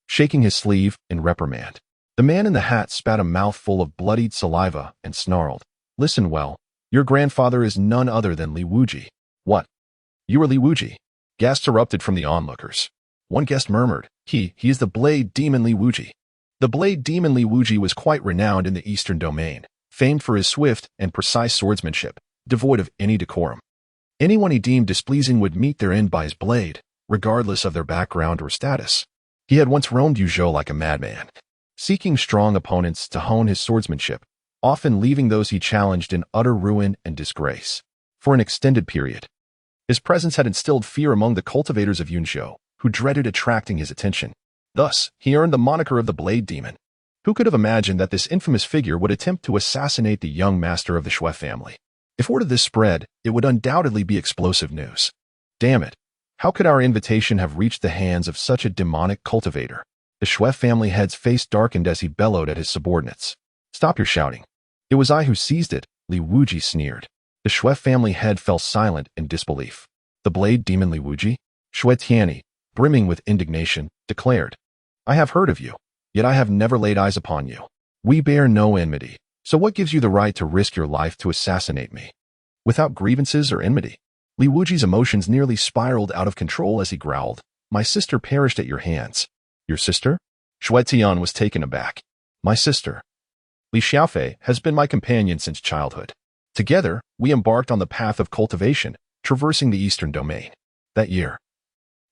shaking his sleeve in reprimand. The man in the hat spat a mouthful of bloodied saliva and snarled, "Listen well. Your grandfather is none other than Li Wuji." "What? You are Li Wuji?" Gasps erupted from the onlookers. One guest murmured, He is the blade demon Li Wuji." The blade demon Li Wuji was quite renowned in the Eastern Domain, famed for his swift and precise swordsmanship, devoid of any decorum. Anyone he deemed displeasing would meet their end by his blade, regardless of their background or status. He had once roamed Yuzhou like a madman, seeking strong opponents to hone his swordsmanship, often leaving those he challenged in utter ruin and disgrace. For an extended period, his presence had instilled fear among the cultivators of Yuzhou, who dreaded attracting his attention. Thus, he earned the moniker of the Blade Demon. Who could have imagined that this infamous figure would attempt to assassinate the young master of the Shui family? If word of this spread, it would undoubtedly be explosive news. Damn it! How could our invitation have reached the hands of such a demonic cultivator? The Shui family head's face darkened as he bellowed at his subordinates. "Stop your shouting. It was I who seized it," Li Wuji sneered. The Shui family head fell silent in disbelief. "The blade demon Li Wuji?" Tianyi, brimming with indignation, declared, "I have heard of you, yet I have never laid eyes upon you. We bear no enmity, so what gives you the right to risk your life to assassinate me? Without grievances or enmity?" Li Wuji's emotions nearly spiraled out of control as he growled, "My sister perished at your hands." "Your sister?" Tian was taken aback. "My sister, Li Xiaofei, has been my companion since childhood. Together, we embarked on the path of cultivation, traversing the Eastern Domain. That year,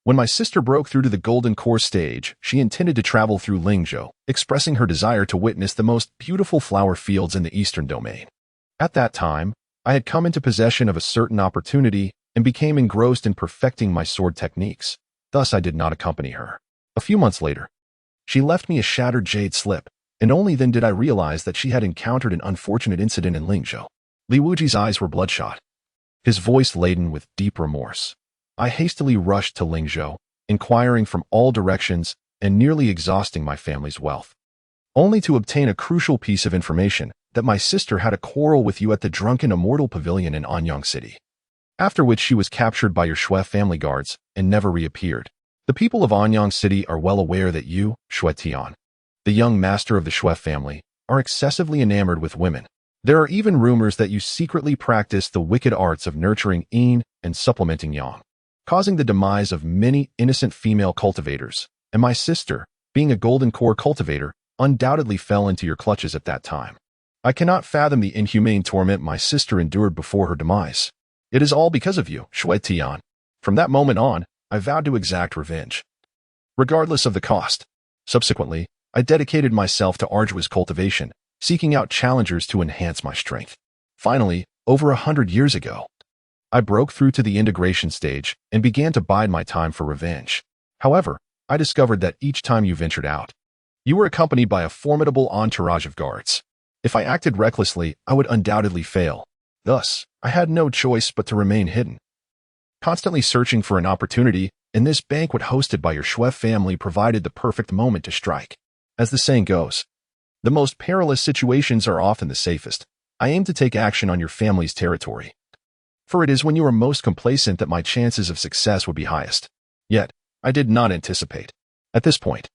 when my sister broke through to the Golden Core stage, she intended to travel through Lingzhou, expressing her desire to witness the most beautiful flower fields in the Eastern Domain. At that time, I had come into possession of a certain opportunity and became engrossed in perfecting my sword techniques. Thus, I did not accompany her. A few months later, She left me a shattered jade slip, and only then did I realize that she had encountered an unfortunate incident in Lingzhou. Li Wuji's eyes were bloodshot, his voice laden with deep remorse. I hastily rushed to Lingzhou, inquiring from all directions and nearly exhausting my family's wealth, only to obtain a crucial piece of information that my sister had a quarrel with you at the drunken Immortal Pavilion in Anyang City, after which she was captured by your Shui family guards and never reappeared. The people of Anyang City are well aware that you, Shui Tian, the young master of the Shui family, are excessively enamored with women. There are even rumors that you secretly practice the wicked arts of nurturing yin and supplementing yang, causing the demise of many innocent female cultivators, and my sister, being a golden core cultivator, undoubtedly fell into your clutches at that time. I cannot fathom the inhumane torment my sister endured before her demise. It is all because of you, Shui Tian. From that moment on, I vowed to exact revenge, regardless of the cost. Subsequently, I dedicated myself to arduous cultivation, seeking out challengers to enhance my strength. Finally, over 100 years ago, I broke through to the integration stage and began to bide my time for revenge. However, I discovered that each time you ventured out, you were accompanied by a formidable entourage of guards. If I acted recklessly, I would undoubtedly fail. Thus, I had no choice but to remain hidden, constantly searching for an opportunity, and this banquet hosted by your Shui family provided the perfect moment to strike. As the saying goes, the most perilous situations are often the safest. I aim to take action on your family's territory, for it is when you are most complacent that my chances of success would be highest. Yet, I did not anticipate. At this point,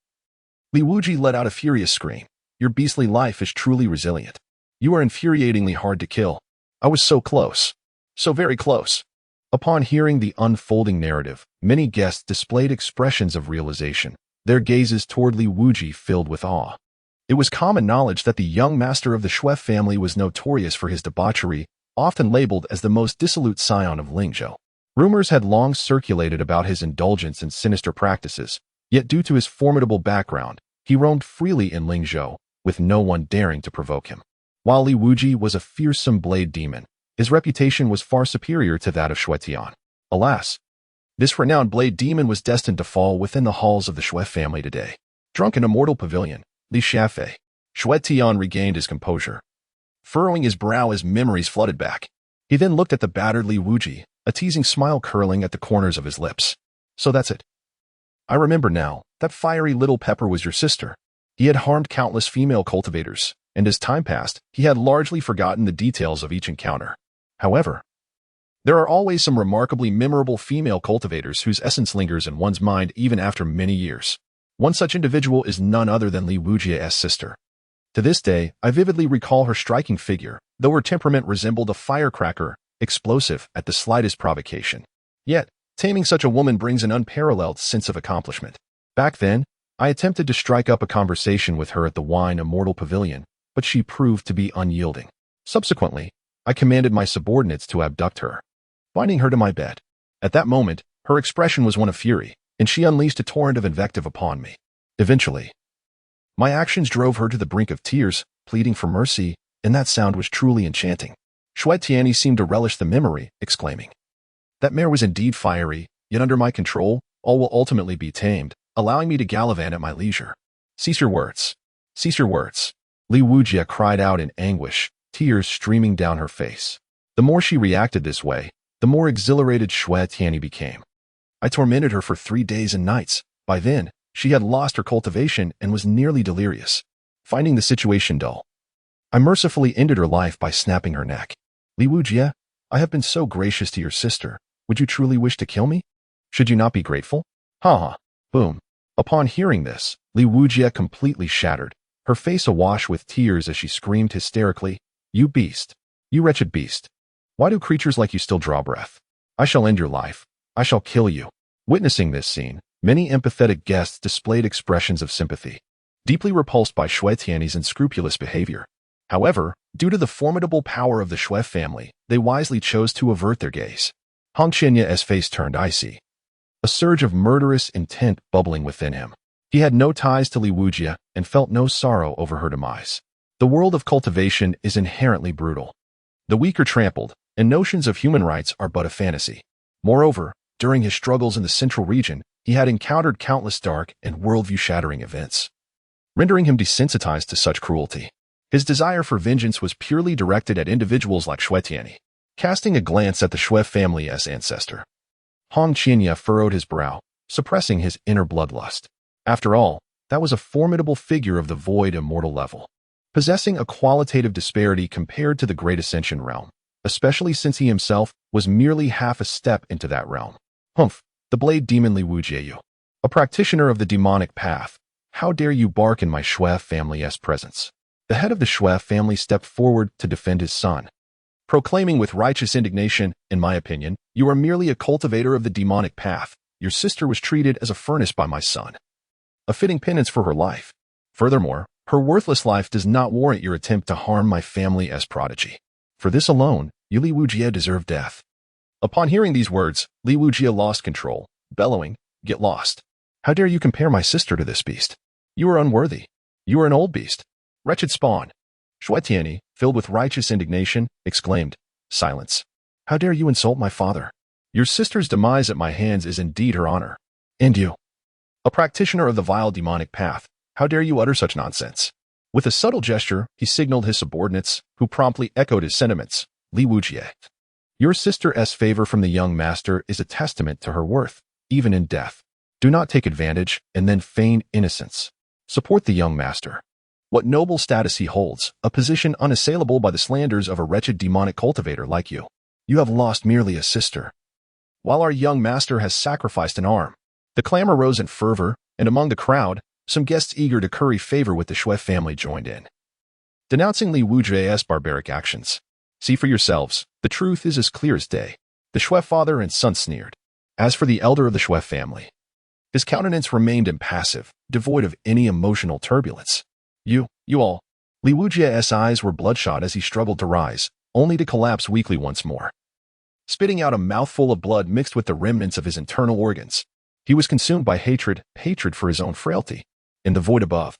Li Wuji let out a furious scream. Your beastly life is truly resilient. You are infuriatingly hard to kill. I was so close. So very close. Upon hearing the unfolding narrative, many guests displayed expressions of realization, their gazes toward Li Wuji filled with awe. It was common knowledge that the young master of the Shui family was notorious for his debauchery, often labeled as the most dissolute scion of Lingzhou. Rumors had long circulated about his indulgence in sinister practices, yet due to his formidable background, he roamed freely in Lingzhou, with no one daring to provoke him. While Li Wuji was a fearsome blade demon, his reputation was far superior to that of Shui Tian. Alas, this renowned blade demon was destined to fall within the halls of the Shui family today. Drunk in Immortal Pavilion, Li Shafei, Shui Tian regained his composure, furrowing his brow as memories flooded back. He then looked at the battered Li Wuji, a teasing smile curling at the corners of his lips. So that's it. I remember now, that fiery little pepper was your sister. He had harmed countless female cultivators, and as time passed, he had largely forgotten the details of each encounter. However, there are always some remarkably memorable female cultivators whose essence lingers in one's mind even after many years. One such individual is none other than Li Wuji's sister. To this day, I vividly recall her striking figure, though her temperament resembled a firecracker, explosive at the slightest provocation. Yet, taming such a woman brings an unparalleled sense of accomplishment. Back then, I attempted to strike up a conversation with her at the Wine Immortal Pavilion, but she proved to be unyielding. Subsequently, I commanded my subordinates to abduct her, binding her to my bed. At that moment, her expression was one of fury, and she unleashed a torrent of invective upon me. Eventually, my actions drove her to the brink of tears, pleading for mercy, and that sound was truly enchanting. Shui Tianyi seemed to relish the memory, exclaiming, "That mare was indeed fiery, yet under my control, all will ultimately be tamed, allowing me to gallivant at my leisure." Cease your words. Cease your words. Li Wujia cried out in anguish, tears streaming down her face. The more she reacted this way, the more exhilarated Shui Tianyi became. I tormented her for 3 days and nights. By then, she had lost her cultivation and was nearly delirious. Finding the situation dull, I mercifully ended her life by snapping her neck. Li Wujia, I have been so gracious to your sister. Would you truly wish to kill me? Should you not be grateful? Ha ha. Boom. Upon hearing this, Li Wujia completely shattered, her face awash with tears as she screamed hysterically, "You beast! You wretched beast! Why do creatures like you still draw breath? I shall end your life. I shall kill you." Witnessing this scene, many empathetic guests displayed expressions of sympathy, deeply repulsed by Shui Tianyi's unscrupulous behavior. However, due to the formidable power of the Shui family, they wisely chose to avert their gaze. Hong Qianya's face turned icy, a surge of murderous intent bubbling within him. He had no ties to Li Wujia and felt no sorrow over her demise. The world of cultivation is inherently brutal. The weak are trampled, and notions of human rights are but a fantasy. Moreover, during his struggles in the central region, he had encountered countless dark and worldview-shattering events. rendering him desensitized to such cruelty. His desire for vengeance was purely directed at individuals like Shui Tianyi. Casting a glance at the Shui family's ancestor, Hong Qinya furrowed his brow, suppressing his inner bloodlust. After all, that was a formidable figure of the void immortal level, possessing a qualitative disparity compared to the great ascension realm, especially since he himself was merely half a step into that realm. Humph, the blade demon Li Wujieyu, a practitioner of the demonic path. How dare you bark in my Shui family's presence? The head of the Shui family stepped forward to defend his son, proclaiming with righteous indignation, in my opinion, you are merely a cultivator of the demonic path. Your sister was treated as a furnace by my son, a fitting penance for her life. Furthermore, her worthless life does not warrant your attempt to harm my family as prodigy. For this alone, you Li Wujie deserve death. Upon hearing these words, Li Wujie lost control, bellowing, get lost. How dare you compare my sister to this beast? You are unworthy. You are an old beast. Wretched spawn. Shui Tianyi, filled with righteous indignation, exclaimed, silence. How dare you insult my father? Your sister's demise at my hands is indeed her honor. And you, a practitioner of the vile demonic path, how dare you utter such nonsense? With a subtle gesture, he signaled his subordinates, who promptly echoed his sentiments. Li Wujie, your sister's favor from the young master is a testament to her worth, even in death. Do not take advantage and then feign innocence. Support the young master. What noble status he holds, a position unassailable by the slanders of a wretched demonic cultivator like you. You have lost merely a sister, while our young master has sacrificed an arm. The clamor rose in fervor, and among the crowd, some guests eager to curry favor with the Shui family joined in, denouncing Li Wujie's barbaric actions. See for yourselves, the truth is as clear as day. The Shui father and son sneered. As for the elder of the Shui family, his countenance remained impassive, devoid of any emotional turbulence. You all. Li Wujie's eyes were bloodshot as he struggled to rise, only to collapse weakly once more, spitting out a mouthful of blood mixed with the remnants of his internal organs. He was consumed by hatred for his own frailty. In the void above,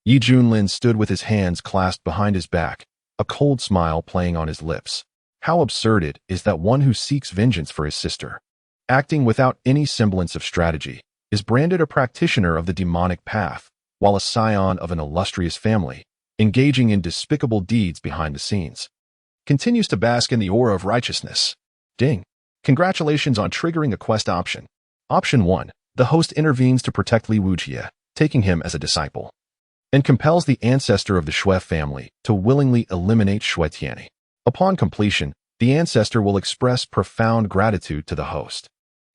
Yi Junlin stood with his hands clasped behind his back, a cold smile playing on his lips. How absurd it is that one who seeks vengeance for his sister, acting without any semblance of strategy, is branded a practitioner of the demonic path, while a scion of an illustrious family, engaging in despicable deeds behind the scenes, continues to bask in the aura of righteousness. Ding. Congratulations on triggering a quest option. Option 1. The host intervenes to protect Li Wujie, taking him as a disciple, and compels the ancestor of the Shui family to willingly eliminate Shui Tianyi. Upon completion, the ancestor will express profound gratitude to the host,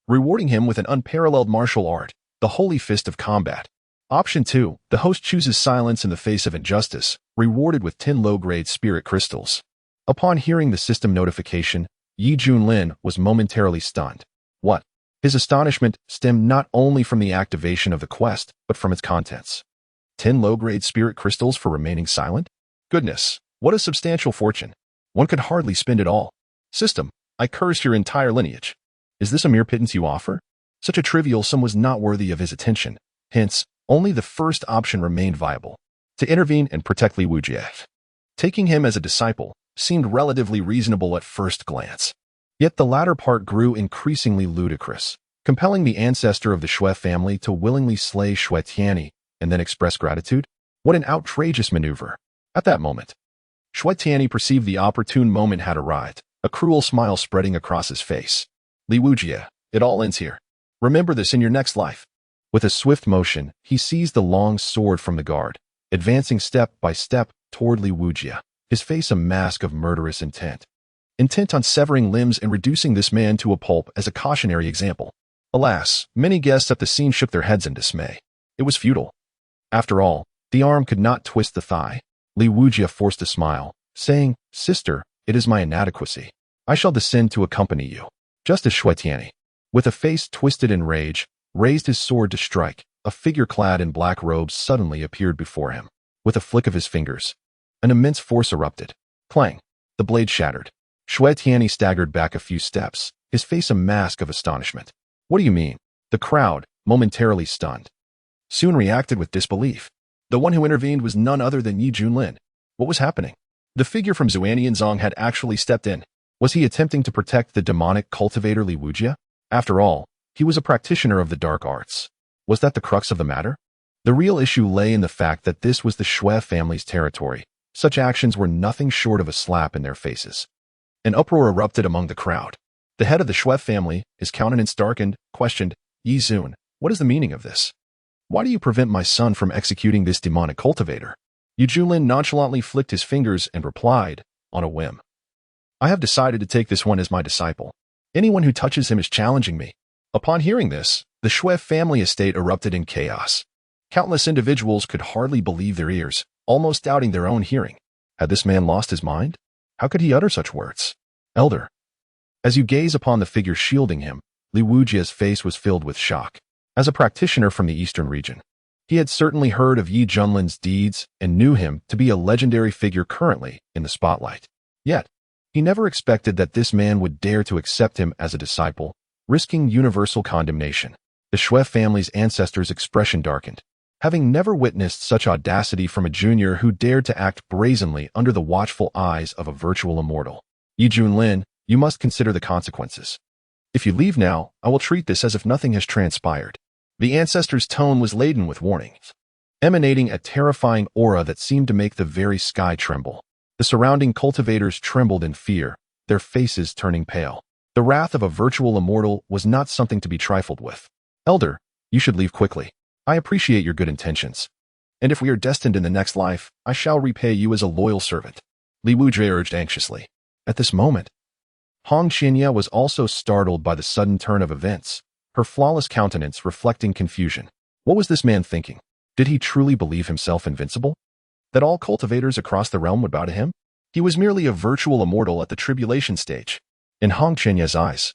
rewarding him with an unparalleled martial art, the Holy Fist of Combat. Option 2. The host chooses silence in the face of injustice, rewarded with 10 low-grade spirit crystals. Upon hearing the system notification, Yi Junlin was momentarily stunned. What? His astonishment stemmed not only from the activation of the quest, but from its contents. 10 low-grade spirit crystals for remaining silent? Goodness, what a substantial fortune. One could hardly spend it all. System, I curse your entire lineage. Is this a mere pittance you offer? Such a trivial sum was not worthy of his attention. Hence, only the first option remained viable, to intervene and protect Li Wujie. Taking him as a disciple seemed relatively reasonable at first glance. Yet the latter part grew increasingly ludicrous, compelling the ancestor of the Shui family to willingly slay Shui Tianyi and then express gratitude. What an outrageous maneuver. At that moment, Shui Tianyi perceived the opportune moment had arrived, a cruel smile spreading across his face. Li Wujie, it all ends here. Remember this in your next life. With a swift motion, he seized the long sword from the guard, advancing step by step toward Li Wujie, his face a mask of murderous intent. Intent on severing limbs and reducing this man to a pulp as a cautionary example. Alas, many guests at the scene shook their heads in dismay. It was futile. After all, the arm could not twist the thigh. Li Wujie forced a smile, saying, Sister, it is my inadequacy. I shall descend to accompany you. Just as Shui Tianyi, with a face twisted in rage, raised his sword to strike, a figure clad in black robes suddenly appeared before him. With a flick of his fingers, an immense force erupted. Clang! The blade shattered. Shui Tianyi staggered back a few steps, his face a mask of astonishment. What do you mean? The crowd, momentarily stunned, soon reacted with disbelief. The one who intervened was none other than Yi Junlin. What was happening? The figure from Zuanianzong had actually stepped in. Was he attempting to protect the demonic cultivator Li Wujie? After all, he was a practitioner of the dark arts. Was that the crux of the matter? The real issue lay in the fact that this was the Shui family's territory. Such actions were nothing short of a slap in their faces. An uproar erupted among the crowd. The head of the Shui family, his countenance darkened, questioned, Yi Zun, what is the meaning of this? Why do you prevent my son from executing this demonic cultivator? Junlin nonchalantly flicked his fingers and replied, on a whim. I have decided to take this one as my disciple. Anyone who touches him is challenging me. Upon hearing this, the Shui family estate erupted in chaos. Countless individuals could hardly believe their ears, almost doubting their own hearing. Had this man lost his mind? How could he utter such words? Elder. As you gaze upon the figure shielding him, Li Wujia's face was filled with shock. As a practitioner from the eastern region, he had certainly heard of Yi Junlin's deeds and knew him to be a legendary figure currently in the spotlight. Yet, he never expected that this man would dare to accept him as a disciple, risking universal condemnation. The Shui family's ancestors' expression darkened, having never witnessed such audacity from a junior who dared to act brazenly under the watchful eyes of a virtual immortal. Yi Junlin, you must consider the consequences. If you leave now, I will treat this as if nothing has transpired. The ancestor's tone was laden with warnings, emanating a terrifying aura that seemed to make the very sky tremble. The surrounding cultivators trembled in fear, their faces turning pale. The wrath of a virtual immortal was not something to be trifled with. Elder, you should leave quickly. I appreciate your good intentions. And if we are destined in the next life, I shall repay you as a loyal servant. Li Wujie urged anxiously. At this moment, Hong Qinya was also startled by the sudden turn of events, her flawless countenance reflecting confusion. What was this man thinking? Did he truly believe himself invincible? That all cultivators across the realm would bow to him? He was merely a virtual immortal at the tribulation stage. In Hong Qinya's eyes,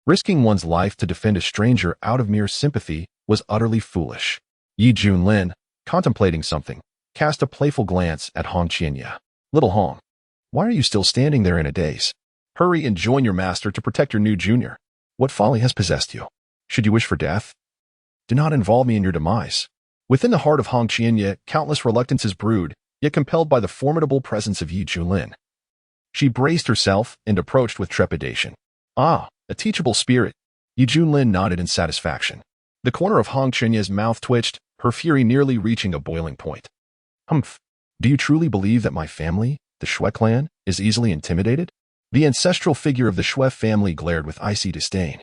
risking one's life to defend a stranger out of mere sympathy was utterly foolish. Yi Junlin, contemplating something, cast a playful glance at Hong Qinya. Little Hong, why are you still standing there in a daze? Hurry and join your master to protect your new junior. What folly has possessed you? Should you wish for death? Do not involve me in your demise. Within the heart of Hong Qinya, countless reluctances brewed, yet compelled by the formidable presence of Yi Junlin. She braced herself and approached with trepidation. Ah, a teachable spirit. Yi Junlin nodded in satisfaction. The corner of Hong Qianya's mouth twitched, her fury nearly reaching a boiling point. Humph. Do you truly believe that my family, the Shui clan, is easily intimidated? The ancestral figure of the Shui family glared with icy disdain,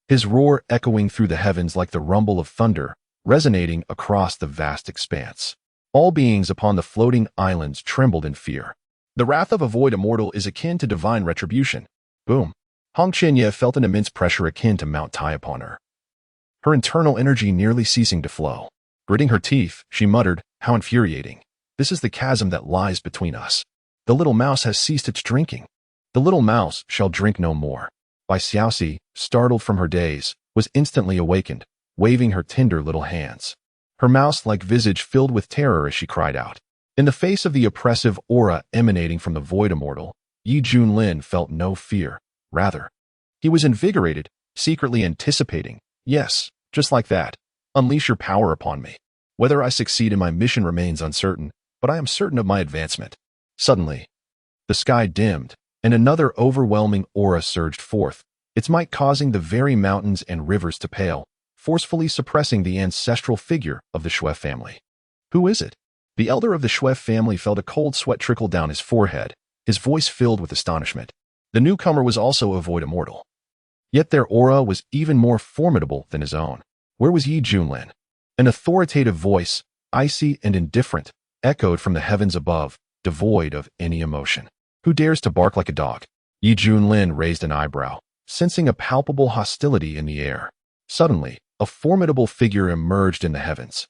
his roar echoing through the heavens like the rumble of thunder, resonating across the vast expanse. All beings upon the floating islands trembled in fear. The wrath of a void immortal is akin to divine retribution. Boom. Hong Qinya felt an immense pressure akin to Mount Tai upon her, her internal energy nearly ceasing to flow. Gritting her teeth, she muttered, how infuriating. This is the chasm that lies between us. The little mouse has ceased its drinking. The little mouse shall drink no more. Bai Xiaoxi, startled from her daze, was instantly awakened, waving her tender little hands. Her mouse-like visage filled with terror as she cried out. In the face of the oppressive aura emanating from the void immortal, Yi Junlin felt no fear. Rather, he was invigorated, secretly anticipating, yes, just like that. Unleash your power upon me. Whether I succeed in my mission remains uncertain, but I am certain of my advancement. Suddenly, the sky dimmed, and another overwhelming aura surged forth, its might causing the very mountains and rivers to pale, forcefully suppressing the ancestral figure of the Shui family. Who is it? The elder of the Shui family felt a cold sweat trickle down his forehead, his voice filled with astonishment. The newcomer was also a void immortal. Yet their aura was even more formidable than his own. Where was Yi Junlin? An authoritative voice, icy and indifferent, echoed from the heavens above, devoid of any emotion. Who dares to bark like a dog? Yi Junlin raised an eyebrow, sensing a palpable hostility in the air. Suddenly, a formidable figure emerged in the heavens,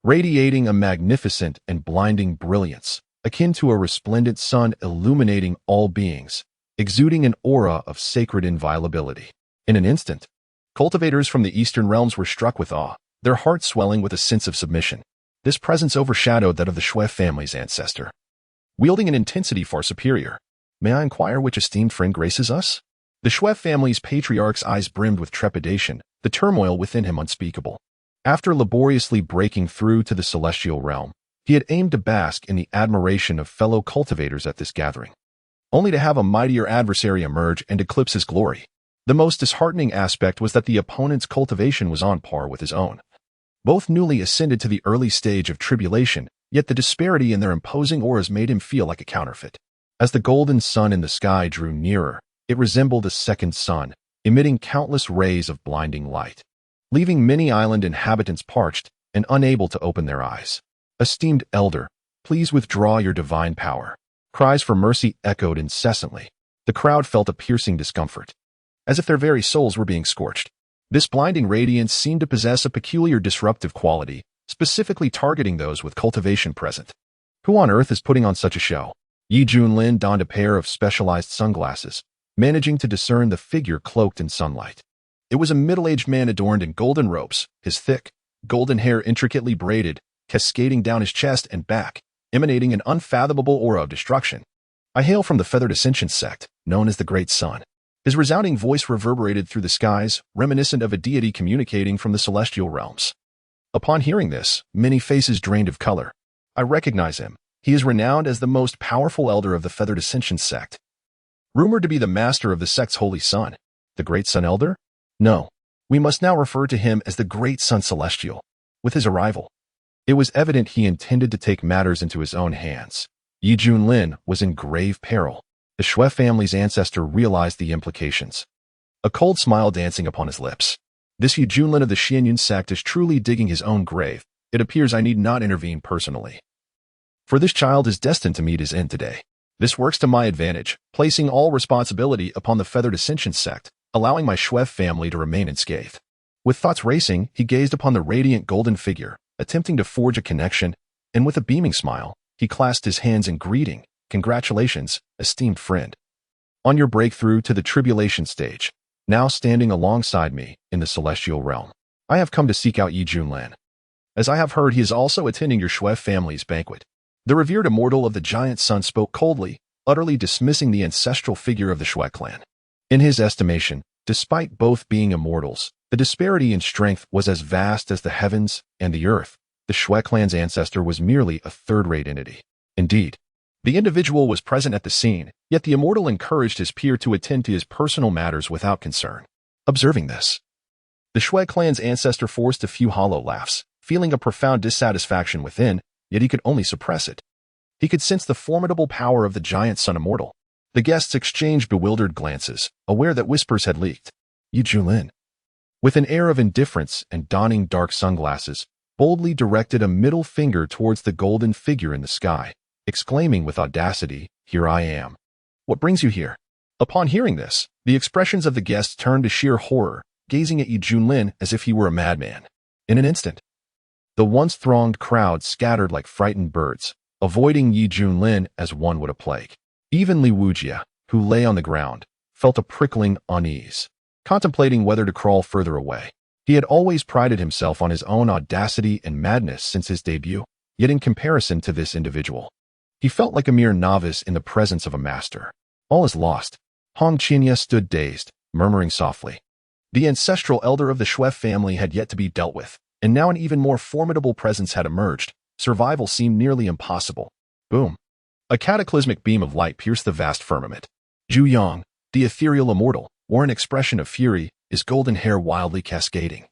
radiating a magnificent and blinding brilliance, akin to a resplendent sun illuminating all beings, exuding an aura of sacred inviolability. In an instant, cultivators from the eastern realms were struck with awe, their hearts swelling with a sense of submission. This presence overshadowed that of the Shui family's ancestor, wielding an intensity far superior. May I inquire which esteemed friend graces us? The Shui family's patriarch's eyes brimmed with trepidation, the turmoil within him unspeakable. After laboriously breaking through to the celestial realm, he had aimed to bask in the admiration of fellow cultivators at this gathering, only to have a mightier adversary emerge and eclipse his glory. The most disheartening aspect was that the opponent's cultivation was on par with his own. Both newly ascended to the early stage of tribulation, yet the disparity in their imposing auras made him feel like a counterfeit. As the golden sun in the sky drew nearer, it resembled a second sun, emitting countless rays of blinding light, leaving many island inhabitants parched and unable to open their eyes. Esteemed elder, please withdraw your divine power. Cries for mercy echoed incessantly. The crowd felt a piercing discomfort, as if their very souls were being scorched. This blinding radiance seemed to possess a peculiar disruptive quality, specifically targeting those with cultivation present. Who on earth is putting on such a show? Junlin donned a pair of specialized sunglasses, managing to discern the figure cloaked in sunlight. It was a middle-aged man adorned in golden robes, his thick, golden hair intricately braided, cascading down his chest and back, emanating an unfathomable aura of destruction. I hail from the feathered ascension sect, known as the Great Sun. His resounding voice reverberated through the skies, reminiscent of a deity communicating from the celestial realms. Upon hearing this, many faces drained of color. I recognize him. He is renowned as the most powerful elder of the feathered ascension sect, rumored to be the master of the sect's holy sun. The Great Sun Elder? No. We must now refer to him as the Great Sun Celestial. With his arrival, it was evident he intended to take matters into his own hands. Junlin was in grave peril. The Shui family's ancestor realized the implications, a cold smile dancing upon his lips. This Junlin of the Xianyun sect is truly digging his own grave. It appears I need not intervene personally, for this child is destined to meet his end today. This works to my advantage, placing all responsibility upon the feathered ascension sect, allowing my Shui family to remain unscathed. With thoughts racing, he gazed upon the radiant golden figure, attempting to forge a connection, and with a beaming smile, he clasped his hands in greeting. Congratulations, esteemed friend, on your breakthrough to the tribulation stage. Now standing alongside me in the celestial realm, I have come to seek out Junlin. As I have heard, he is also attending your Shui family's banquet. The revered immortal of the giant sun spoke coldly, utterly dismissing the ancestral figure of the Shui clan. In his estimation, despite both being immortals, the disparity in strength was as vast as the heavens and the earth. The Shui clan's ancestor was merely a third-rate entity. Indeed, the individual was present at the scene, yet the immortal encouraged his peer to attend to his personal matters without concern. Observing this, the Shui clan's ancestor forced a few hollow laughs, feeling a profound dissatisfaction within, yet he could only suppress it. He could sense the formidable power of the giant sun immortal. The guests exchanged bewildered glances, aware that whispers had leaked. Junlin, with an air of indifference and donning dark sunglasses, boldly directed a middle finger towards the golden figure in the sky, exclaiming with audacity, "Here I am. What brings you here?" Upon hearing this, the expressions of the guests turned to sheer horror, gazing at Junlin as if he were a madman. In an instant, the once thronged crowd scattered like frightened birds, avoiding Junlin as one would a plague. Even Li Wujia, who lay on the ground, felt a prickling unease, contemplating whether to crawl further away. He had always prided himself on his own audacity and madness since his debut, yet in comparison to this individual, he felt like a mere novice in the presence of a master. All is lost. Hong Qinya stood dazed, murmuring softly. The ancestral elder of the Shui family had yet to be dealt with, and now an even more formidable presence had emerged. Survival seemed nearly impossible. Boom. A cataclysmic beam of light pierced the vast firmament. Zhu Yang, the ethereal immortal, wore an expression of fury, his golden hair wildly cascading,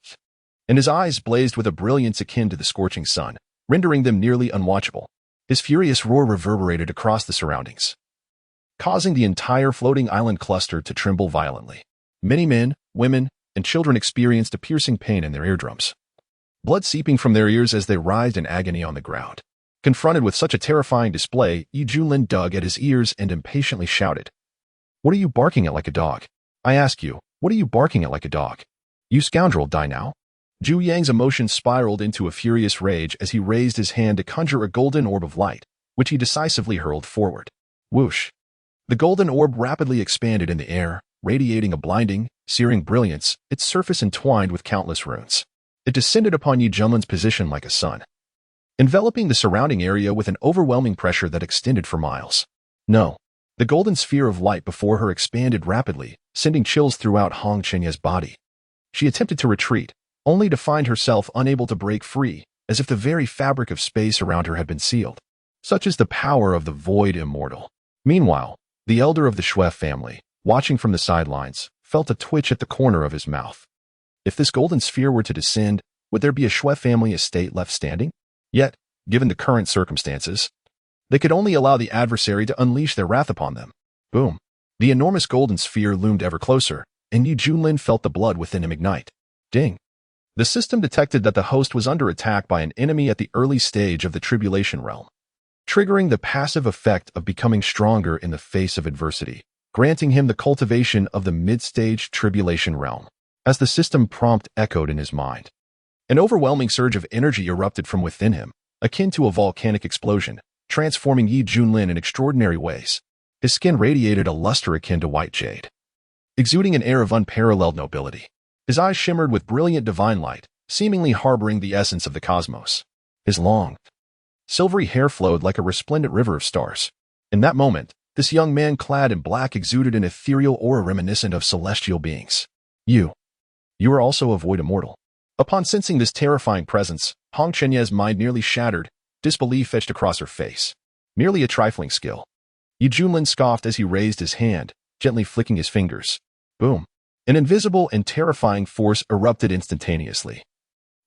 and his eyes blazed with a brilliance akin to the scorching sun, rendering them nearly unwatchable. His furious roar reverberated across the surroundings, causing the entire floating island cluster to tremble violently. Many men, women, and children experienced a piercing pain in their eardrums, blood seeping from their ears as they writhed in agony on the ground. Confronted with such a terrifying display, Junlin dug at his ears and impatiently shouted, "What are you barking at like a dog? I ask you, what are you barking at like a dog? You scoundrel, die now." Zhu Yang's emotions spiraled into a furious rage as he raised his hand to conjure a golden orb of light, which he decisively hurled forward. Whoosh! The golden orb rapidly expanded in the air, radiating a blinding, searing brilliance, its surface entwined with countless runes. It descended upon Junlin's position like a sun, enveloping the surrounding area with an overwhelming pressure that extended for miles. No. The golden sphere of light before her expanded rapidly, sending chills throughout Hong Chenya's body. She attempted to retreat, only to find herself unable to break free, as if the very fabric of space around her had been sealed. Such is the power of the void immortal. Meanwhile, the elder of the Shui family, watching from the sidelines, felt a twitch at the corner of his mouth. If this golden sphere were to descend, would there be a Shui family estate left standing? Yet, given the current circumstances, they could only allow the adversary to unleash their wrath upon them. Boom. The enormous golden sphere loomed ever closer, and Junlin felt the blood within him ignite. Ding. The system detected that the host was under attack by an enemy at the early stage of the tribulation realm, triggering the passive effect of becoming stronger in the face of adversity, granting him the cultivation of the mid-stage tribulation realm. As the system prompt echoed in his mind, an overwhelming surge of energy erupted from within him, akin to a volcanic explosion, transforming Junlin in extraordinary ways. His skin radiated a luster akin to white jade, exuding an air of unparalleled nobility. His eyes shimmered with brilliant divine light, seemingly harboring the essence of the cosmos. His long, silvery hair flowed like a resplendent river of stars. In that moment, this young man clad in black exuded an ethereal aura reminiscent of celestial beings. You are also a void immortal. Upon sensing this terrifying presence, Hong Chenye's mind nearly shattered, disbelief etched across her face. Merely a trifling skill. Junlin scoffed as he raised his hand, gently flicking his fingers. Boom. An invisible and terrifying force erupted instantaneously,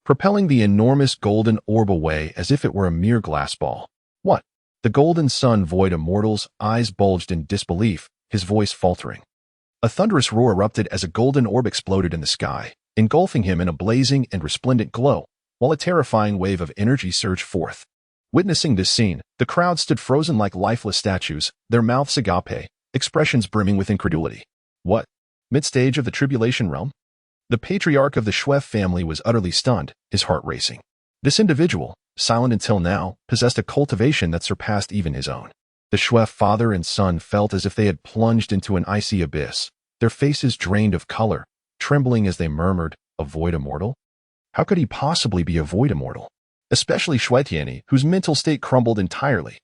propelling the enormous golden orb away as if it were a mere glass ball. What? The golden sun void immortal's eyes bulged in disbelief, his voice faltering. A thunderous roar erupted as a golden orb exploded in the sky, engulfing him in a blazing and resplendent glow, while a terrifying wave of energy surged forth. Witnessing this scene, the crowd stood frozen like lifeless statues, their mouths agape, expressions brimming with incredulity. What? Mid-stage of the tribulation realm? The patriarch of the Shui family was utterly stunned, his heart racing. This individual, silent until now, possessed a cultivation that surpassed even his own. The Shui father and son felt as if they had plunged into an icy abyss, their faces drained of color, trembling as they murmured, "A void immortal? How could he possibly be a void immortal?" Especially Shui Tianyi, whose mental state crumbled entirely.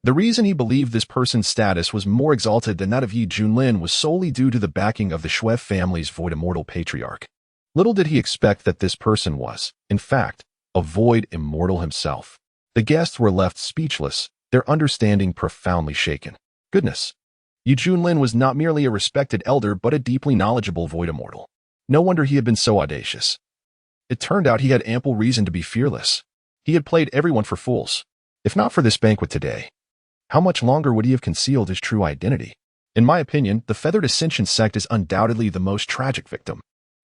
The reason he believed this person's status was more exalted than that of Junlin was solely due to the backing of the Shui family's void immortal patriarch. Little did he expect that this person was, in fact, a void immortal himself. The guests were left speechless, their understanding profoundly shaken. Goodness. Junlin was not merely a respected elder but a deeply knowledgeable void immortal. No wonder he had been so audacious. It turned out he had ample reason to be fearless. He had played everyone for fools. If not for this banquet today, how much longer would he have concealed his true identity? In my opinion, the feathered ascension sect is undoubtedly the most tragic victim.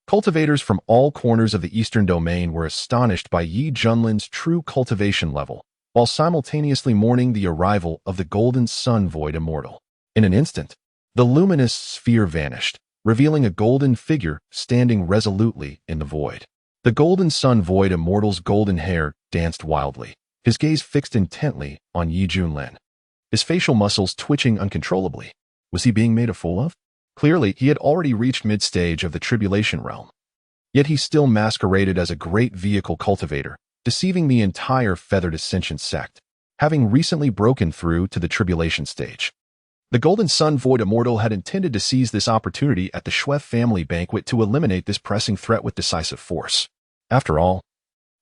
Cultivators from all corners of the eastern domain were astonished by Junlin's true cultivation level, while simultaneously mourning the arrival of the golden sun void immortal. In an instant, the luminous sphere vanished, revealing a golden figure standing resolutely in the void. The golden sun void immortal's golden hair danced wildly, his gaze fixed intently on Junlin, his facial muscles twitching uncontrollably. Was he being made a fool of? Clearly, he had already reached mid-stage of the tribulation realm. Yet he still masqueraded as a great vehicle cultivator, deceiving the entire feathered ascension sect, having recently broken through to the tribulation stage. The golden sun void immortal had intended to seize this opportunity at the Shui family banquet to eliminate this pressing threat with decisive force. After all,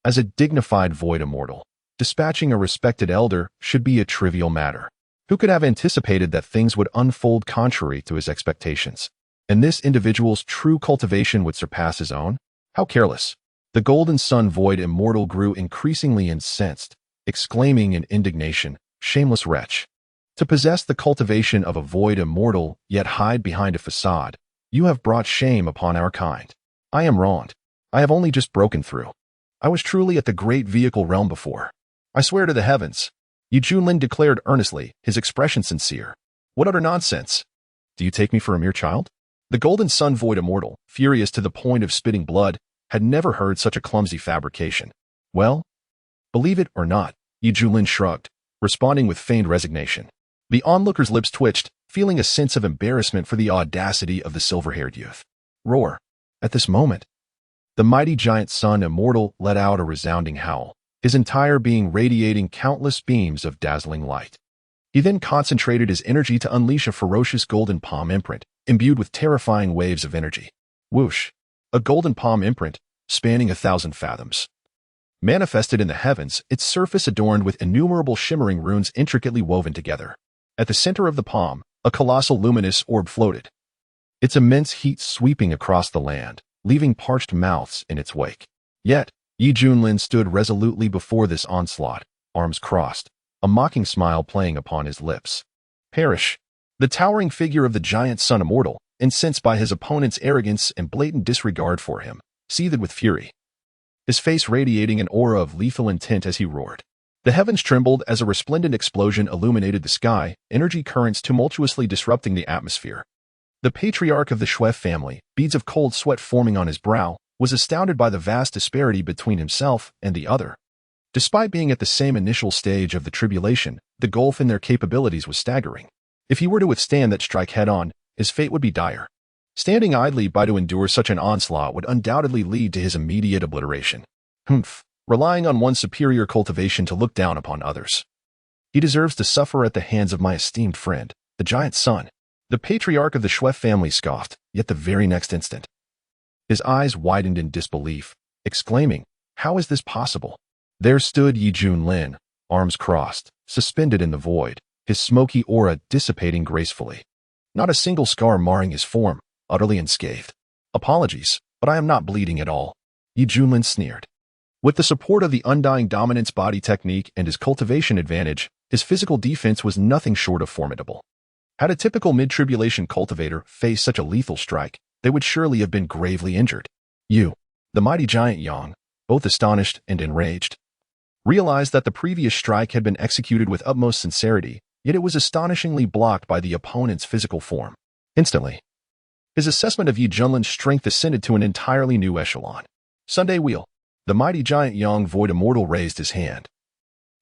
as a dignified void immortal, dispatching a respected elder should be a trivial matter. Who could have anticipated that things would unfold contrary to his expectations, and this individual's true cultivation would surpass his own? How careless. The golden sun void immortal grew increasingly incensed, exclaiming in indignation, "Shameless wretch! To possess the cultivation of a void immortal, yet hide behind a facade, you have brought shame upon our kind. I am wronged. I have only just broken through. I was truly at the great vehicle realm before. I swear to the heavens." Junlin declared earnestly, his expression sincere. "What utter nonsense! Do you take me for a mere child?" The golden sun void immortal, furious to the point of spitting blood, had never heard such a clumsy fabrication. "Well, believe it or not," Junlin shrugged, responding with feigned resignation. The onlooker's lips twitched, feeling a sense of embarrassment for the audacity of the silver-haired youth. Roar. At this moment, the mighty giant sun immortal let out a resounding howl, his entire being radiating countless beams of dazzling light. He then concentrated his energy to unleash a ferocious golden palm imprint, imbued with terrifying waves of energy. Whoosh! A golden palm imprint, spanning 1,000 fathoms. Manifested in the heavens, its surface adorned with innumerable shimmering runes intricately woven together. At the center of the palm, a colossal luminous orb floated, its immense heat sweeping across the land, leaving parched mouths in its wake. Yet, Junlin stood resolutely before this onslaught, arms crossed, a mocking smile playing upon his lips. Perish! The towering figure of the giant sun immortal, incensed by his opponent's arrogance and blatant disregard for him, seethed with fury, his face radiating an aura of lethal intent as he roared. The heavens trembled as a resplendent explosion illuminated the sky, energy currents tumultuously disrupting the atmosphere. The patriarch of the Schwef family, beads of cold sweat forming on his brow, was astounded by the vast disparity between himself and the other. Despite being at the same initial stage of the tribulation, the gulf in their capabilities was staggering. If he were to withstand that strike head-on, his fate would be dire. Standing idly by to endure such an onslaught would undoubtedly lead to his immediate obliteration. Relying on one's superior cultivation to look down upon others. He deserves to suffer at the hands of my esteemed friend, the giant sun. The patriarch of the Schwef family scoffed, yet the very next instant, his eyes widened in disbelief, exclaiming, "How is this possible?" There stood Junlin, arms crossed, suspended in the void, his smoky aura dissipating gracefully. Not a single scar marring his form, utterly unscathed. "Apologies, but I am not bleeding at all," Junlin sneered. With the support of the undying dominance body technique and his cultivation advantage, his physical defense was nothing short of formidable. Had a typical mid-tribulation cultivator faced such a lethal strike, they would surely have been gravely injured. The mighty giant Yang, both astonished and enraged, realized that the previous strike had been executed with utmost sincerity, yet it was astonishingly blocked by the opponent's physical form. Instantly, his assessment of Junlin's strength ascended to an entirely new echelon. Sunday Wheel. The mighty giant Yang void immortal raised his hand,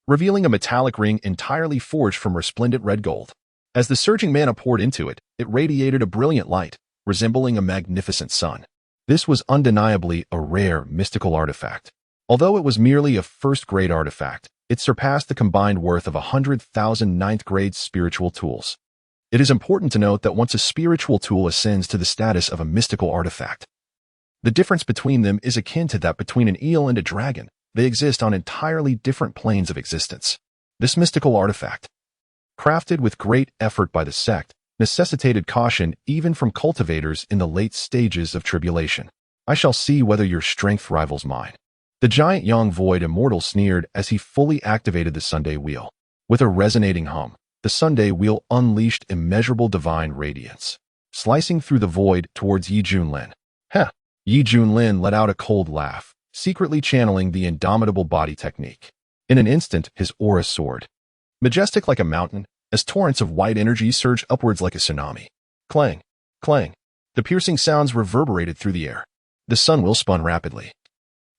revealing a metallic ring entirely forged from resplendent red gold. As the surging mana poured into it, it radiated a brilliant light, resembling a magnificent sun. This was undeniably a rare, mystical artifact. Although it was merely a first-grade artifact, it surpassed the combined worth of 100,000 ninth-grade spiritual tools. It is important to note that once a spiritual tool ascends to the status of a mystical artifact, the difference between them is akin to that between an eel and a dragon. They exist on entirely different planes of existence. This mystical artifact, crafted with great effort by the sect, necessitated caution even from cultivators in the late stages of tribulation. "I shall see whether your strength rivals mine." The giant Yang void immortal sneered as he fully activated the Sunday Wheel. With a resonating hum, the Sunday Wheel unleashed immeasurable divine radiance, slicing through the void towards Junlin. "Heh!" Junlin let out a cold laugh, secretly channeling the indomitable body technique. In an instant, his aura soared, majestic like a mountain, as torrents of white energy surged upwards like a tsunami. Clang, clang. The piercing sounds reverberated through the air. The sun wheel spun rapidly.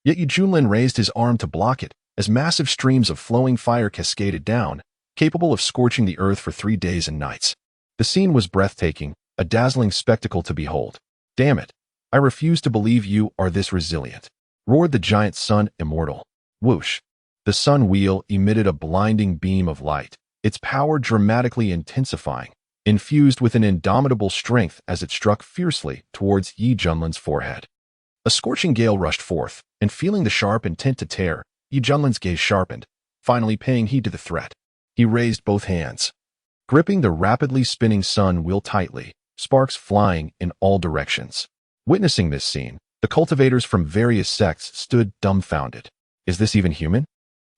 Yet Junlin raised his arm to block it, as massive streams of flowing fire cascaded down, capable of scorching the earth for 3 days and nights. The scene was breathtaking, a dazzling spectacle to behold. "Damn it! I refuse to believe you are this resilient," roared the giant sun immortal. Whoosh! The sun wheel emitted a blinding beam of light, its power dramatically intensifying, infused with an indomitable strength as it struck fiercely towards Junlin's forehead. A scorching gale rushed forth, and feeling the sharp intent to tear, Junlin's gaze sharpened, finally paying heed to the threat. He raised both hands, gripping the rapidly spinning sun wheel tightly, sparks flying in all directions. Witnessing this scene, the cultivators from various sects stood dumbfounded. Is this even human?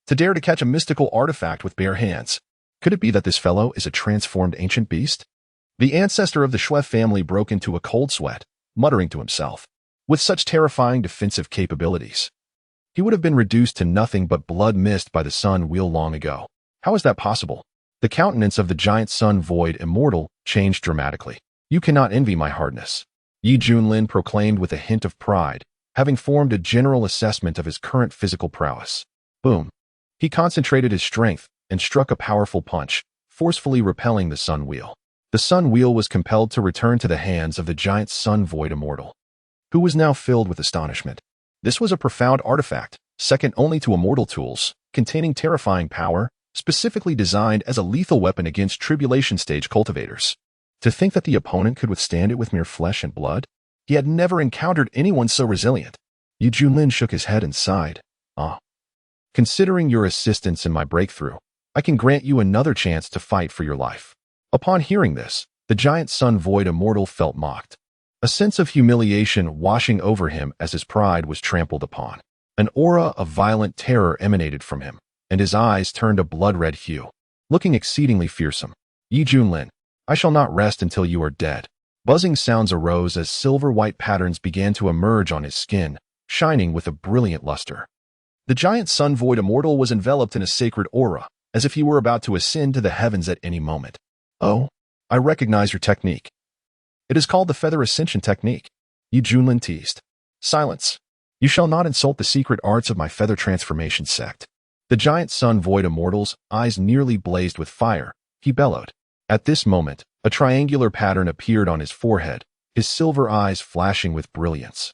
To dare to catch a mystical artifact with bare hands. Could it be that this fellow is a transformed ancient beast? The ancestor of the Schwef family broke into a cold sweat, muttering to himself. With such terrifying defensive capabilities, he would have been reduced to nothing but blood mist by the sun wheel long ago. How is that possible? The countenance of the giant sun void immortal changed dramatically. "You cannot envy my hardness," Junlin proclaimed with a hint of pride, having formed a general assessment of his current physical prowess. Boom! He concentrated his strength and struck a powerful punch, forcefully repelling the sun wheel. The sun wheel was compelled to return to the hands of the giant sun void immortal, who was now filled with astonishment. This was a profound artifact, second only to immortal tools, containing terrifying power, specifically designed as a lethal weapon against tribulation stage cultivators. To think that the opponent could withstand it with mere flesh and blood? He had never encountered anyone so resilient. Junlin shook his head and sighed. Considering your assistance in my breakthrough, I can grant you another chance to fight for your life." Upon hearing this, the giant sun void immortal felt mocked, a sense of humiliation washing over him as his pride was trampled upon. An aura of violent terror emanated from him, and his eyes turned a blood-red hue, looking exceedingly fearsome. Yi Junlin, I shall not rest until you are dead. Buzzing sounds arose as silver-white patterns began to emerge on his skin, shining with a brilliant luster. The giant sun void immortal was enveloped in a sacred aura, as if he were about to ascend to the heavens at any moment. Oh, I recognize your technique. It is called the feather ascension technique. Yi Junlin teased. Silence. You shall not insult the secret arts of my feather transformation sect. The giant sun void immortal's eyes nearly blazed with fire. He bellowed. At this moment, a triangular pattern appeared on his forehead, his silver eyes flashing with brilliance.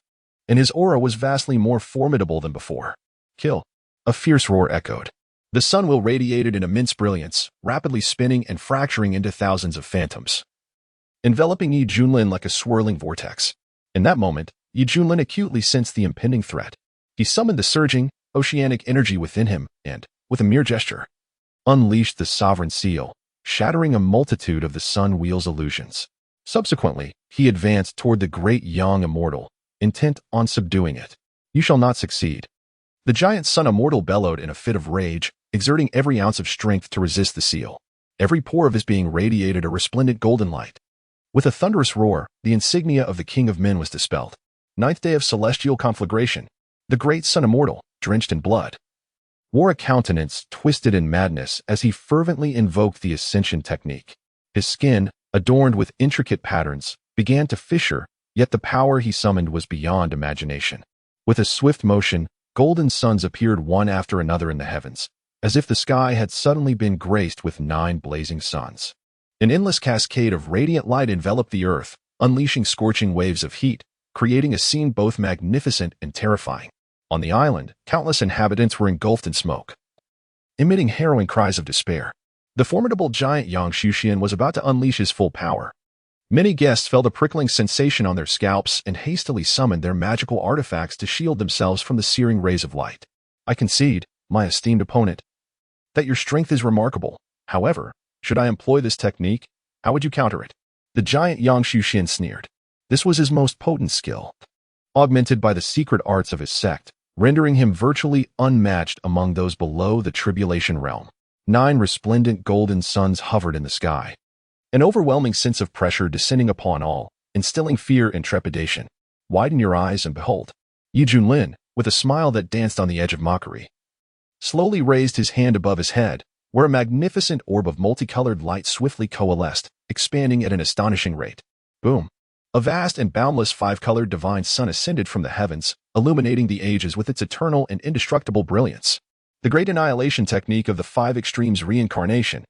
And his aura was vastly more formidable than before. Kill. A fierce roar echoed. The sun will radiated in immense brilliance, rapidly spinning and fracturing into thousands of phantoms, enveloping Yi Junlin like a swirling vortex. In that moment, Yi Junlin acutely sensed the impending threat. He summoned the surging, oceanic energy within him and, with a mere gesture, unleashed the sovereign seal, shattering a multitude of the sun wheel's illusions. Subsequently, he advanced toward the great young immortal, intent on subduing it. You shall not succeed. The giant sun immortal bellowed in a fit of rage, exerting every ounce of strength to resist the seal. Every pore of his being radiated a resplendent golden light. With a thunderous roar, the insignia of the King of Men was dispelled. Ninth day of celestial conflagration. The great sun immortal, drenched in blood, wore a countenance twisted in madness as he fervently invoked the ascension technique. His skin, adorned with intricate patterns, began to fissure, yet the power he summoned was beyond imagination. With a swift motion, golden suns appeared one after another in the heavens, as if the sky had suddenly been graced with 9 blazing suns. An endless cascade of radiant light enveloped the earth, unleashing scorching waves of heat, creating a scene both magnificent and terrifying. On the island, countless inhabitants were engulfed in smoke, emitting harrowing cries of despair. The formidable giant Yang Xuxian was about to unleash his full power. Many guests felt a prickling sensation on their scalps and hastily summoned their magical artifacts to shield themselves from the searing rays of light. I concede, my esteemed opponent, that your strength is remarkable. However, should I employ this technique, how would you counter it? The giant Yang Xuxian sneered. This was his most potent skill, augmented by the secret arts of his sect, rendering him virtually unmatched among those below the tribulation realm. 9 resplendent golden suns hovered in the sky, an overwhelming sense of pressure descending upon all, instilling fear and trepidation. Widen your eyes and behold. Yi Junlin, with a smile that danced on the edge of mockery, slowly raised his hand above his head, where a magnificent orb of multicolored light swiftly coalesced, expanding at an astonishing rate. Boom! A vast and boundless 5-colored divine sun ascended from the heavens, illuminating the ages with its eternal and indestructible brilliance. The great annihilation technique of the 5 extremes reincarnation.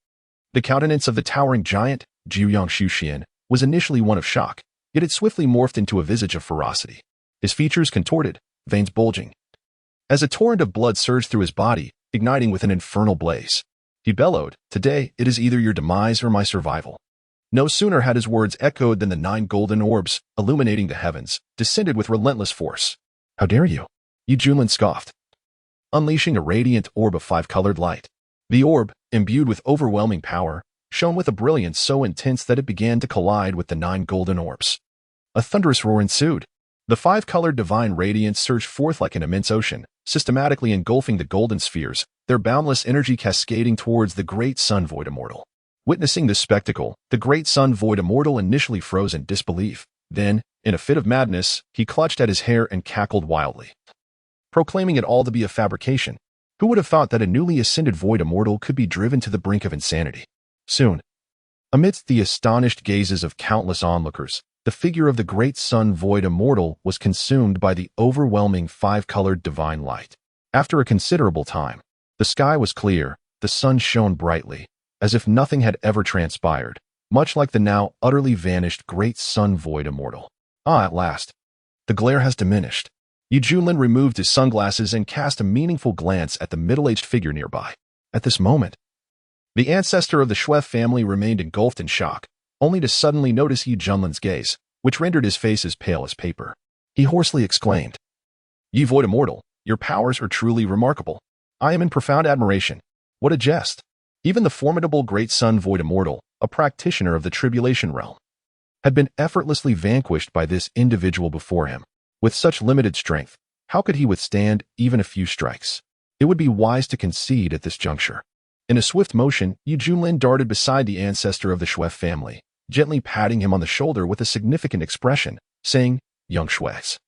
The countenance of the towering giant, Yang Xuxian, was initially one of shock, yet it swiftly morphed into a visage of ferocity. His features contorted, veins bulging, as a torrent of blood surged through his body, igniting with an infernal blaze. He bellowed, "Today, it is either your demise or my survival." No sooner had his words echoed than the 9 golden orbs, illuminating the heavens, descended with relentless force. How dare you? Yi Junlin scoffed, unleashing a radiant orb of 5-colored light. The orb, imbued with overwhelming power, shone with a brilliance so intense that it began to collide with the 9 golden orbs. A thunderous roar ensued. The 5-colored divine radiance surged forth like an immense ocean, systematically engulfing the golden spheres, their boundless energy cascading towards the great sun void immortal. Witnessing this spectacle, the great sun void immortal initially froze in disbelief. Then, in a fit of madness, he clutched at his hair and cackled wildly, proclaiming it all to be a fabrication. Who would have thought that a newly ascended void immortal could be driven to the brink of insanity? Soon, amidst the astonished gazes of countless onlookers, the figure of the great sun void immortal was consumed by the overwhelming 5-colored divine light. After a considerable time, the sky was clear, the sun shone brightly, as if nothing had ever transpired, much like the now utterly vanished great sun void immortal. At last, the glare has diminished. Yi Junlin removed his sunglasses and cast a meaningful glance at the middle-aged figure nearby. At this moment, the ancestor of the Shui family remained engulfed in shock, only to suddenly notice Yi Junlin's gaze, which rendered his face as pale as paper. He hoarsely exclaimed, "Ye void immortal, your powers are truly remarkable. I am in profound admiration. What a jest!" Even the formidable great sun void immortal, a practitioner of the tribulation realm, had been effortlessly vanquished by this individual before him. With such limited strength, How could he withstand even a few strikes? It would be wise to concede at this juncture. In a swift motion, Junlin darted beside the ancestor of the Shui family, gently patting him on the shoulder with a significant expression, saying, "Young Shuis,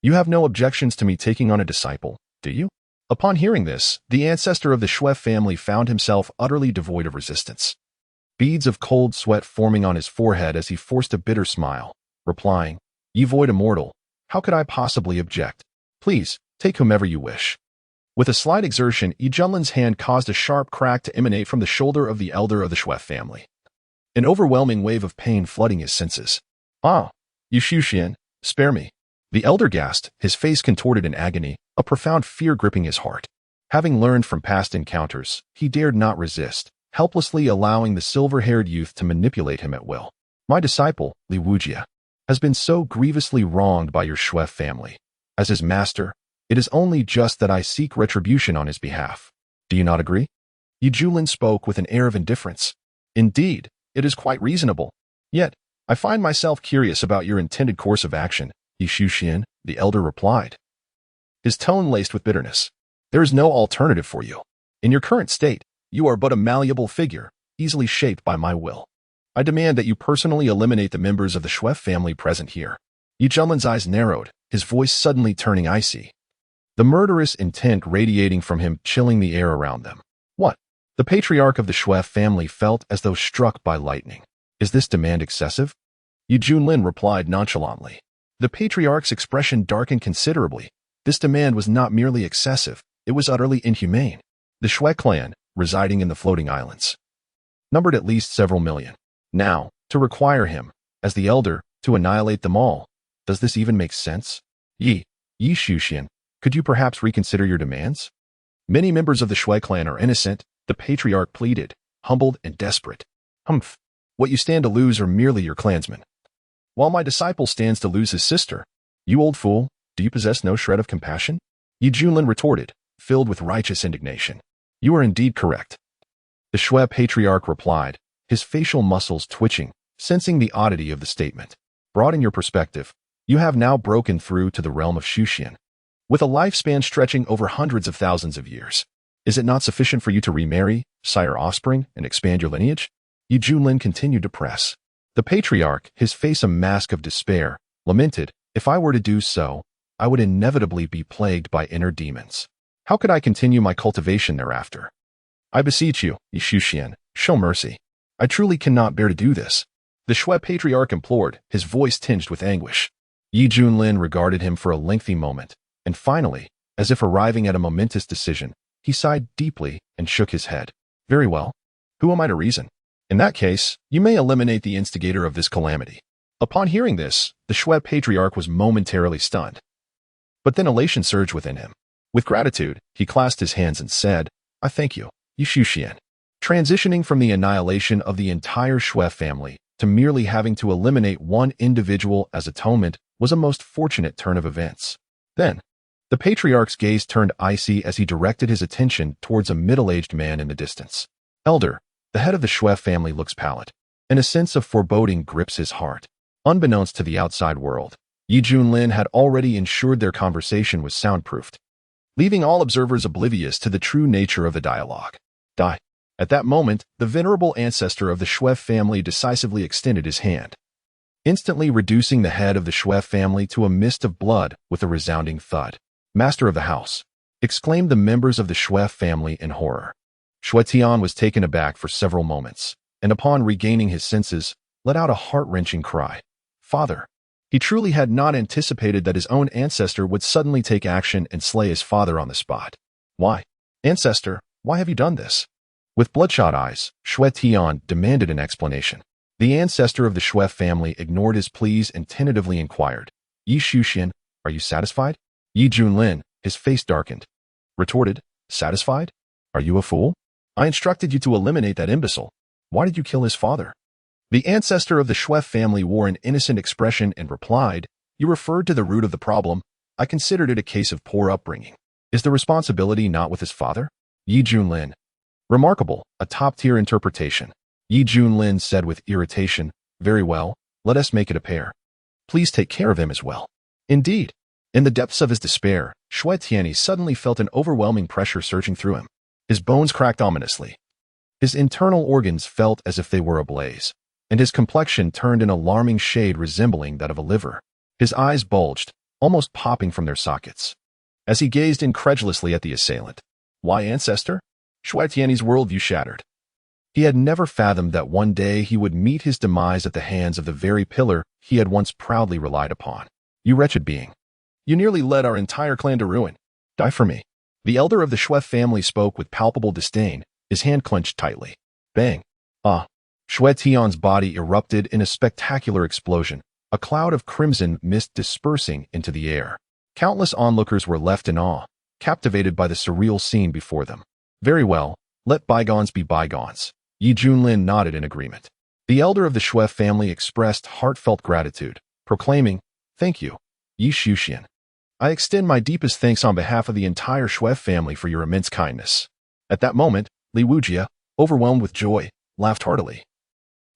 you have no objections to me taking on a disciple, do you?" Upon hearing this, the ancestor of the Shui family found himself utterly devoid of resistance. Beads of cold sweat forming on his forehead as he forced a bitter smile, replying, "Ye void immortal, how could I possibly object? Please, take whomever you wish." With a slight exertion, Junlin's hand caused a sharp crack to emanate from the shoulder of the elder of the Shui family. An overwhelming wave of pain flooding his senses. "Ah, you Xuxian, spare me." The elder gasped, his face contorted in agony, a profound fear gripping his heart. Having learned from past encounters, he dared not resist, helplessly allowing the silver-haired youth to manipulate him at will. "My disciple, Li Wujia, has been so grievously wronged by your Shui family. As his master, it is only just that I seek retribution on his behalf. Do you not agree?" Junlin spoke with an air of indifference. "Indeed, it is quite reasonable. Yet, I find myself curious about your intended course of action," Yi Xuxian, the elder replied, his tone laced with bitterness. "There is no alternative for you. In your current state, you are but a malleable figure, easily shaped by my will. I demand that you personally eliminate the members of the Shui family present here." Junlin's eyes narrowed, his voice suddenly turning icy, the murderous intent radiating from him chilling the air around them. "What?" The patriarch of the Shui family felt as though struck by lightning. "Is this demand excessive?" Junlin replied nonchalantly. The patriarch's expression darkened considerably. This demand was not merely excessive, it was utterly inhumane. The Shui clan, residing in the floating islands, numbered at least several million. Now, to require him, as the elder, to annihilate them all, does this even make sense? Yi Xuxian, could you perhaps reconsider your demands? Many members of the Shui clan are innocent, the patriarch pleaded, humbled and desperate. "Humph, what you stand to lose are merely your clansmen, while my disciple stands to lose his sister. You old fool, do you possess no shred of compassion?" Junlin retorted, filled with righteous indignation. "You are indeed correct." The Shui patriarch replied, his facial muscles twitching, sensing the oddity of the statement. "Broaden your perspective. You have now broken through to the realm of Xuxian, with a lifespan stretching over hundreds of thousands of years. Is it not sufficient for you to remarry, sire offspring, and expand your lineage?" Junlin continued to press. The patriarch, his face a mask of despair, lamented, "If I were to do so, I would inevitably be plagued by inner demons. How could I continue my cultivation thereafter? I beseech you, Yi Xuxian, show mercy. I truly cannot bear to do this." The Shui patriarch implored, his voice tinged with anguish. Junlin regarded him for a lengthy moment, and finally, as if arriving at a momentous decision, he sighed deeply and shook his head. "Very well. Who am I to reason? In that case, you may eliminate the instigator of this calamity." Upon hearing this, the Shui patriarch was momentarily stunned. But then elation surged within him. With gratitude, he clasped his hands and said, "I thank you, Yi Xuxian." Transitioning from the annihilation of the entire Shui family to merely having to eliminate one individual as atonement was a most fortunate turn of events. Then, the patriarch's gaze turned icy as he directed his attention towards a middle-aged man in the distance. "Elder, the head of the Shui family looks pallid, and a sense of foreboding grips his heart." Unbeknownst to the outside world, Junlin had already ensured their conversation was soundproofed, leaving all observers oblivious to the true nature of the dialogue. At that moment, the venerable ancestor of the Shui family decisively extended his hand, instantly reducing the head of the Shui family to a mist of blood with a resounding thud. "Master of the house," exclaimed the members of the Shui family in horror. Shui Tian was taken aback for several moments, and upon regaining his senses, let out a heart-wrenching cry. "Father!" He truly had not anticipated that his own ancestor would suddenly take action and slay his father on the spot. "Why? Ancestor, why have you done this?" With bloodshot eyes, Shui Tian demanded an explanation. The ancestor of the Shui family ignored his pleas and tentatively inquired, "Yi Xuxian, are you satisfied?" Junlin, his face darkened, retorted, "Satisfied? Are you a fool? I instructed you to eliminate that imbecile. Why did you kill his father?" The ancestor of the Shui family wore an innocent expression and replied, "You referred to the root of the problem. I considered it a case of poor upbringing. Is the responsibility not with his father?" Junlin. "Remarkable, a top-tier interpretation." Junlin said with irritation, "Very well, let us make it a pair. Please take care of him as well." "Indeed." In the depths of his despair, Shui Tianyi suddenly felt an overwhelming pressure surging through him. His bones cracked ominously. His internal organs felt as if they were ablaze, and his complexion turned an alarming shade resembling that of a liver. His eyes bulged, almost popping from their sockets, as he gazed incredulously at the assailant. Why, ancestor? Shui Tianyi's worldview shattered. He had never fathomed that one day he would meet his demise at the hands of the very pillar he had once proudly relied upon. You wretched being. You nearly led our entire clan to ruin. Die for me. The elder of the Shui family spoke with palpable disdain, his hand clenched tightly. Bang. Shui Tianyi's body erupted in a spectacular explosion, a cloud of crimson mist dispersing into the air. Countless onlookers were left in awe, captivated by the surreal scene before them. Very well, let bygones be bygones. Yi Junlin nodded in agreement. The elder of the Shui family expressed heartfelt gratitude, proclaiming, Thank you, Yi Shuxian. I extend my deepest thanks on behalf of the entire Shui family for your immense kindness. At that moment, Li Wujie, overwhelmed with joy, laughed heartily.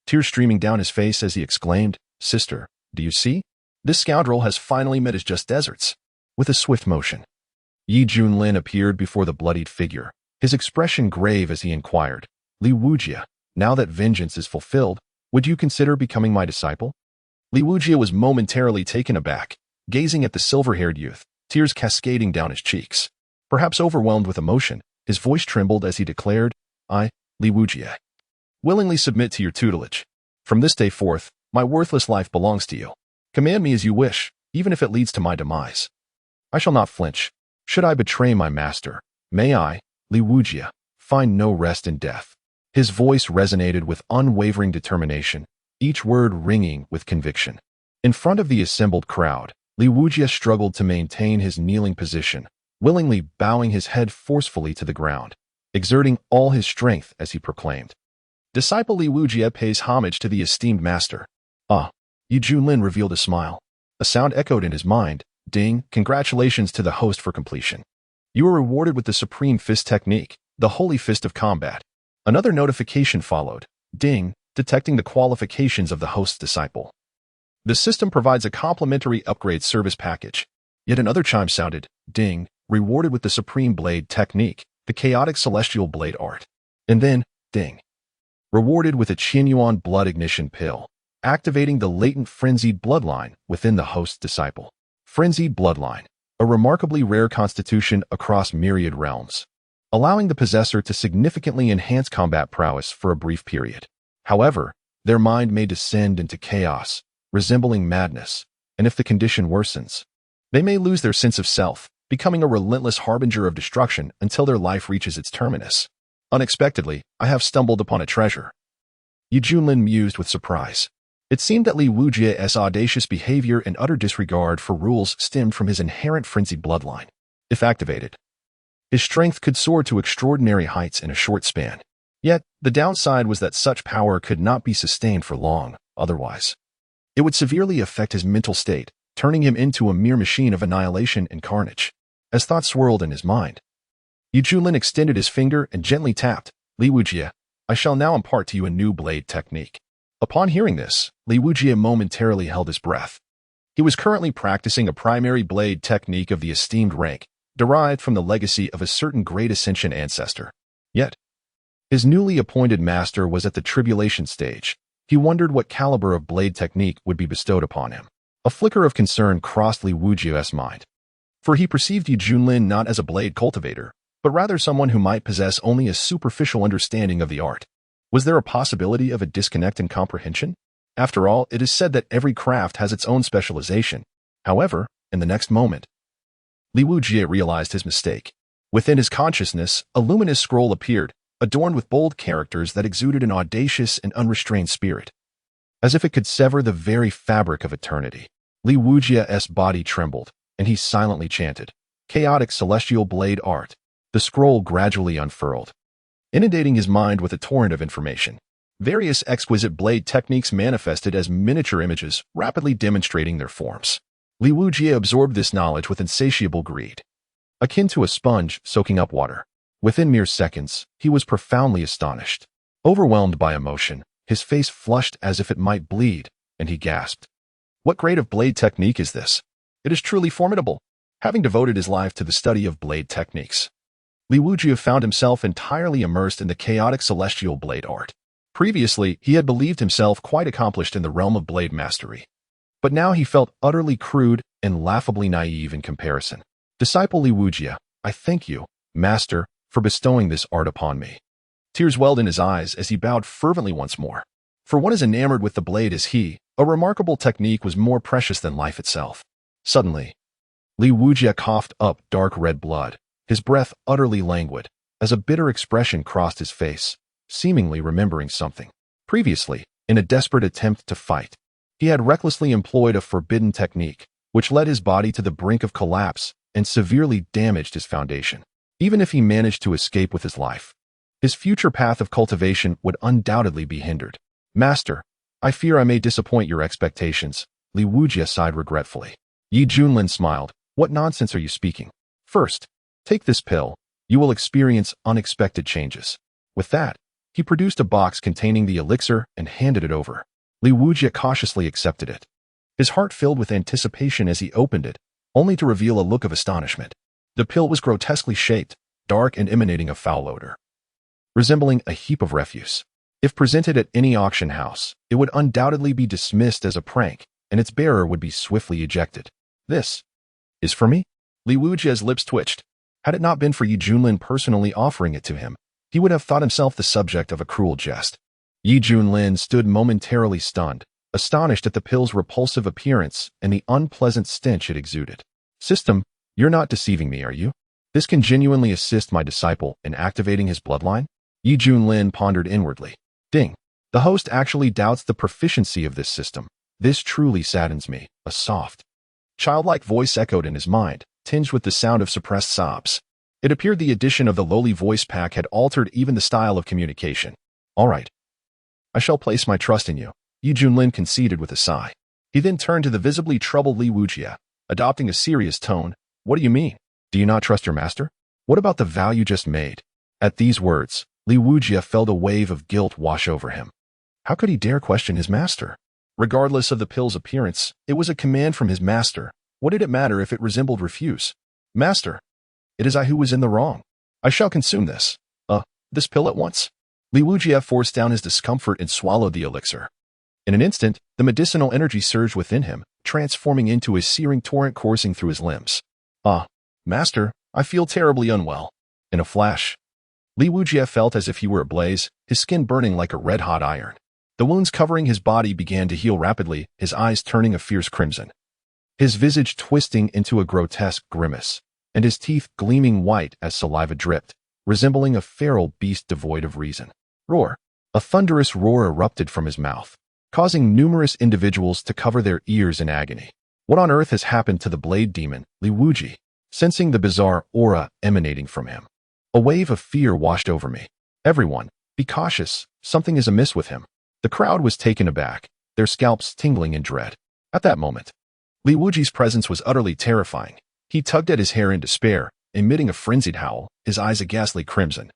Tears streaming down his face as he exclaimed, Sister, do you see? This scoundrel has finally met his just deserts. With a swift motion, Yi Junlin appeared before the bloodied figure, his expression grave as he inquired, Li Wujie, now that vengeance is fulfilled, would you consider becoming my disciple? Li Wujie was momentarily taken aback, gazing at the silver-haired youth, tears cascading down his cheeks. Perhaps overwhelmed with emotion, his voice trembled as he declared, I, Li Wujie, willingly submit to your tutelage. From this day forth, my worthless life belongs to you. Command me as you wish, even if it leads to my demise. I shall not flinch. Should I betray my master, may I, Li Wujie, find no rest in death. His voice resonated with unwavering determination, each word ringing with conviction. In front of the assembled crowd, Li Wujie struggled to maintain his kneeling position, willingly bowing his head forcefully to the ground, exerting all his strength as he proclaimed. Disciple Li Wujie pays homage to the esteemed master. Yi Junlin revealed a smile. A sound echoed in his mind. Ding, congratulations to the host for completion. You were rewarded with the supreme fist technique, the holy fist of combat. Another notification followed. Ding, detecting the qualifications of the host's disciple. The system provides a complimentary upgrade service package. Yet another chime sounded. Ding, rewarded with the supreme blade technique, the chaotic celestial blade art. And then, ding, rewarded with a Qinyuan blood ignition pill, activating the latent frenzied bloodline within the host's disciple. Frenzied bloodline, a remarkably rare constitution across myriad realms, allowing the possessor to significantly enhance combat prowess for a brief period. However, their mind may descend into chaos, resembling madness, and if the condition worsens, they may lose their sense of self, becoming a relentless harbinger of destruction until their life reaches its terminus. Unexpectedly, I have stumbled upon a treasure. Yi Junlin mused with surprise. It seemed that Li Wujie's audacious behavior and utter disregard for rules stemmed from his inherent frenzied bloodline. If activated, his strength could soar to extraordinary heights in a short span. Yet, the downside was that such power could not be sustained for long, otherwise. It would severely affect his mental state, turning him into a mere machine of annihilation and carnage. As thoughts swirled in his mind, Yi Junlin extended his finger and gently tapped, Li Wujie, I shall now impart to you a new blade technique. Upon hearing this, Li Wujie momentarily held his breath. He was currently practicing a primary blade technique of the esteemed rank, derived from the legacy of a certain great ascension ancestor. Yet, his newly appointed master was at the tribulation stage. He wondered what caliber of blade technique would be bestowed upon him. A flicker of concern crossed Li Wujie's mind, for he perceived Yi Junlin not as a blade cultivator, but rather someone who might possess only a superficial understanding of the art. Was there a possibility of a disconnect in comprehension? After all, it is said that every craft has its own specialization. However, in the next moment, Li Wujie realized his mistake. Within his consciousness, a luminous scroll appeared, adorned with bold characters that exuded an audacious and unrestrained spirit. As if it could sever the very fabric of eternity, Li Wujie's body trembled, and he silently chanted, Chaotic celestial blade art. The scroll gradually unfurled, inundating his mind with a torrent of information. Various exquisite blade techniques manifested as miniature images, rapidly demonstrating their forms. Li Wujie absorbed this knowledge with insatiable greed, akin to a sponge soaking up water. Within mere seconds, he was profoundly astonished. Overwhelmed by emotion, his face flushed as if it might bleed, and he gasped. What grade of blade technique is this? It is truly formidable. Having devoted his life to the study of blade techniques, Li Wujia found himself entirely immersed in the chaotic celestial blade art. Previously, he had believed himself quite accomplished in the realm of blade mastery. But now he felt utterly crude and laughably naive in comparison. Disciple Li Wujia, I thank you, Master, for bestowing this art upon me. Tears welled in his eyes as he bowed fervently once more. For one as enamored with the blade as he, a remarkable technique was more precious than life itself. Suddenly, Li Wujia coughed up dark red blood, his breath utterly languid, as a bitter expression crossed his face, seemingly remembering something. Previously, in a desperate attempt to fight, he had recklessly employed a forbidden technique, which led his body to the brink of collapse and severely damaged his foundation. Even if he managed to escape with his life, his future path of cultivation would undoubtedly be hindered. Master, I fear I may disappoint your expectations, Li Wujia sighed regretfully. Yi Junlin smiled. What nonsense are you speaking? First, take this pill. You will experience unexpected changes. With that, he produced a box containing the elixir and handed it over. Li Wujia cautiously accepted it. His heart filled with anticipation as he opened it, only to reveal a look of astonishment. The pill was grotesquely shaped, dark and emanating a foul odor, resembling a heap of refuse. If presented at any auction house, it would undoubtedly be dismissed as a prank, and its bearer would be swiftly ejected. This is for me? Li Wujia's lips twitched. Had it not been for Yi Junlin personally offering it to him, he would have thought himself the subject of a cruel jest. Yi Junlin stood momentarily stunned, astonished at the pill's repulsive appearance and the unpleasant stench it exuded. System, you're not deceiving me, are you? This can genuinely assist my disciple in activating his bloodline? Yi Junlin pondered inwardly. Ding. The host actually doubts the proficiency of this system. This truly saddens me. A soft, childlike voice echoed in his mind, tinged with the sound of suppressed sobs. It appeared the addition of the lowly voice pack had altered even the style of communication. All right. I shall place my trust in you, Yi Junlin conceded with a sigh. He then turned to the visibly troubled Li Wujia, adopting a serious tone. What do you mean? Do you not trust your master? What about the vow you just made? At these words, Li Wujia felt a wave of guilt wash over him. How could he dare question his master? Regardless of the pill's appearance, it was a command from his master. What did it matter if it resembled refuse? Master, it is I who was in the wrong. I shall consume this pill at once. Li Wujia forced down his discomfort and swallowed the elixir. In an instant, the medicinal energy surged within him, transforming into a searing torrent coursing through his limbs. Master, I feel terribly unwell. In a flash, Li Wujia felt as if he were ablaze, his skin burning like a red-hot iron. The wounds covering his body began to heal rapidly, his eyes turning a fierce crimson, his visage twisting into a grotesque grimace, and his teeth gleaming white as saliva dripped, resembling a feral beast devoid of reason. Roar! A thunderous roar erupted from his mouth, causing numerous individuals to cover their ears in agony. What on earth has happened to the blade demon, Li Wujia? Sensing the bizarre aura emanating from him, a wave of fear washed over me. Everyone, be cautious, something is amiss with him. The crowd was taken aback, their scalps tingling in dread. At that moment, Li Wuji's presence was utterly terrifying. He tugged at his hair in despair, emitting a frenzied howl, his eyes a ghastly crimson,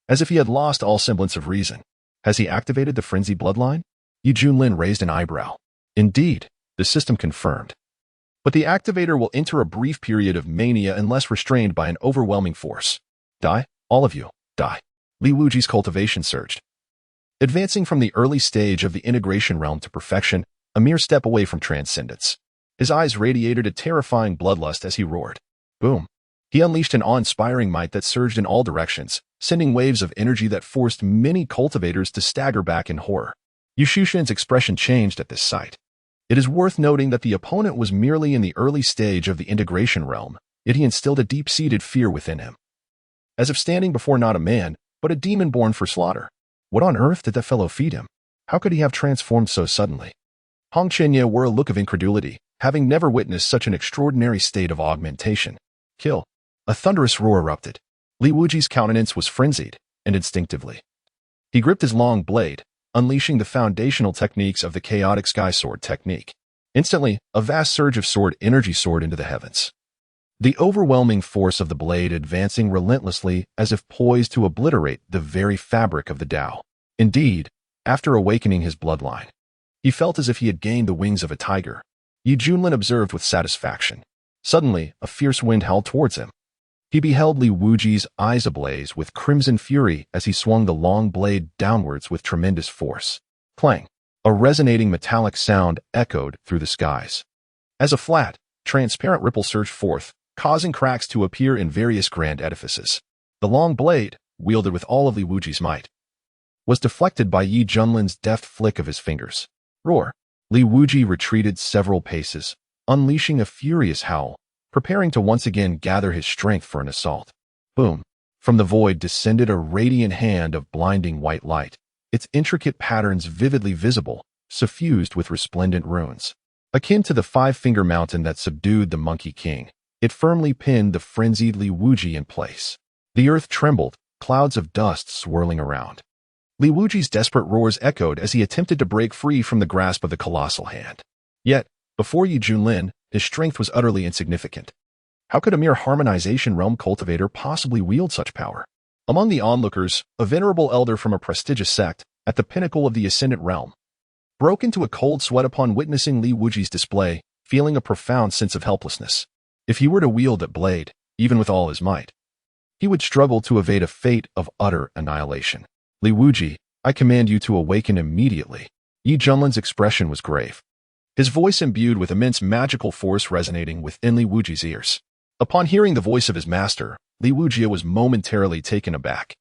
as if he had lost all semblance of reason. Has he activated the frenzy bloodline? Yi Junlin raised an eyebrow. Indeed, the system confirmed. But the activator will enter a brief period of mania unless restrained by an overwhelming force. Die, all of you, die. Li Wuji's cultivation surged, advancing from the early stage of the integration realm to perfection, a mere step away from transcendence. His eyes radiated a terrifying bloodlust as he roared. Boom. He unleashed an awe-inspiring might that surged in all directions, sending waves of energy that forced many cultivators to stagger back in horror. Yu Shushan's expression changed at this sight. It is worth noting that the opponent was merely in the early stage of the integration realm, yet he instilled a deep-seated fear within him, as if standing before not a man, but a demon born for slaughter. What on earth did that fellow feed him? How could he have transformed so suddenly? Hong Qianye wore a look of incredulity, having never witnessed such an extraordinary state of augmentation. Kill. A thunderous roar erupted. Li Wuji's countenance was frenzied, and instinctively, he gripped his long blade, unleashing the foundational techniques of the chaotic sky sword technique. Instantly, a vast surge of sword energy soared into the heavens, the overwhelming force of the blade advancing relentlessly as if poised to obliterate the very fabric of the Tao. Indeed, after awakening his bloodline, he felt as if he had gained the wings of a tiger. Yi Junlin observed with satisfaction. Suddenly, a fierce wind howled towards him. He beheld Li Wuji's eyes ablaze with crimson fury as he swung the long blade downwards with tremendous force. Clang! A resonating metallic sound echoed through the skies. As a flat, transparent ripple surged forth, causing cracks to appear in various grand edifices. The long blade, wielded with all of Li Wuji's might, was deflected by Yi Junlin's deft flick of his fingers. Roar! Li Wuji retreated several paces, unleashing a furious howl, preparing to once again gather his strength for an assault. Boom! From the void descended a radiant hand of blinding white light, its intricate patterns vividly visible, suffused with resplendent runes. Akin to the five-finger mountain that subdued the Monkey King, it firmly pinned the frenzied Li Wuji in place. The earth trembled, clouds of dust swirling around. Li Wuji's desperate roars echoed as he attempted to break free from the grasp of the colossal hand. Yet, before Yi Junlin, his strength was utterly insignificant. How could a mere harmonization realm cultivator possibly wield such power? Among the onlookers, a venerable elder from a prestigious sect, at the pinnacle of the ascendant realm, broke into a cold sweat upon witnessing Li Wuji's display, feeling a profound sense of helplessness. If he were to wield that blade, even with all his might, he would struggle to evade a fate of utter annihilation. Li Wuji, I command you to awaken immediately. Yi Junlin's expression was grave, his voice imbued with immense magical force resonating within Li Wuji's ears. Upon hearing the voice of his master, Li Wuji was momentarily taken aback.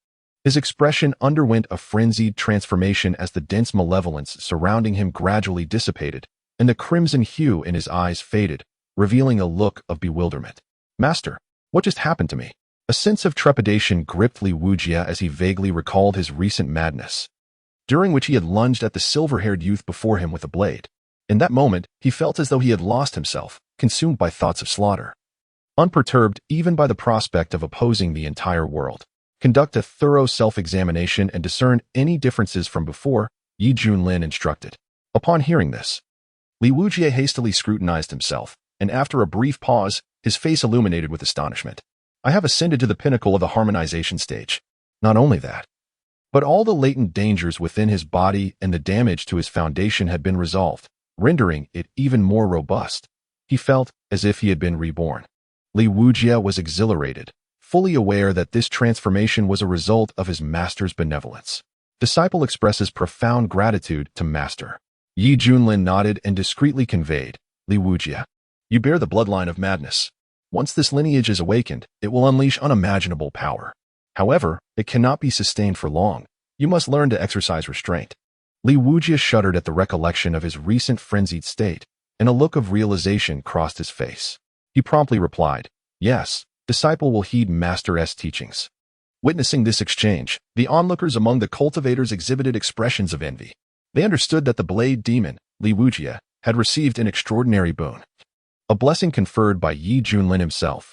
His expression underwent a frenzied transformation as the dense malevolence surrounding him gradually dissipated, and the crimson hue in his eyes faded, revealing a look of bewilderment. Master, what just happened to me? A sense of trepidation gripped Li Wuji as he vaguely recalled his recent madness, during which he had lunged at the silver-haired youth before him with a blade. In that moment, he felt as though he had lost himself, consumed by thoughts of slaughter. Unperturbed even by the prospect of opposing the entire world, conduct a thorough self-examination and discern any differences from before, Yi Junlin instructed. Upon hearing this, Li Wuji hastily scrutinized himself, and after a brief pause, his face illuminated with astonishment. I have ascended to the pinnacle of the harmonization stage. Not only that, but all the latent dangers within his body and the damage to his foundation had been resolved, rendering it even more robust. He felt as if he had been reborn. Li Wuji was exhilarated, fully aware that this transformation was a result of his master's benevolence. Disciple expresses profound gratitude to master. Yi Junlin nodded and discreetly conveyed, Li Wuji, you bear the bloodline of madness. Once this lineage is awakened, it will unleash unimaginable power. However, it cannot be sustained for long. You must learn to exercise restraint. Li Wuji shuddered at the recollection of his recent frenzied state, and a look of realization crossed his face. He promptly replied, yes, disciple will heed Master's teachings. Witnessing this exchange, the onlookers among the cultivators exhibited expressions of envy. They understood that the blade demon, Li Wuji, had received an extraordinary boon. A blessing conferred by Yi Junlin himself.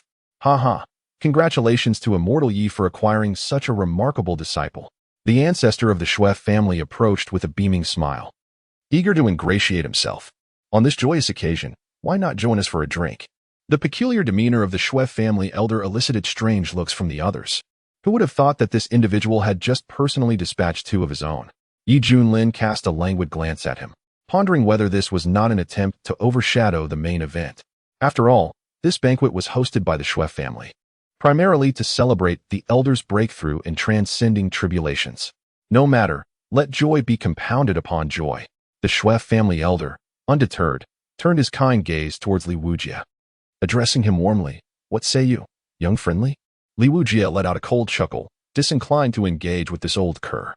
Congratulations to Immortal Yi for acquiring such a remarkable disciple. The ancestor of the Shui family approached with a beaming smile, eager to ingratiate himself. On this joyous occasion, why not join us for a drink? The peculiar demeanor of the Shui family elder elicited strange looks from the others. Who would have thought that this individual had just personally dispatched two of his own? Yi Junlin cast a languid glance at him, pondering whether this was not an attempt to overshadow the main event. After all, this banquet was hosted by the Shui family, primarily to celebrate the elder's breakthrough in transcending tribulations. No matter, let joy be compounded upon joy. The Shui family elder, undeterred, turned his kind gaze towards Li Wuji. Addressing him warmly, what say you, young friendly? Li Wuji let out a cold chuckle, disinclined to engage with this old cur.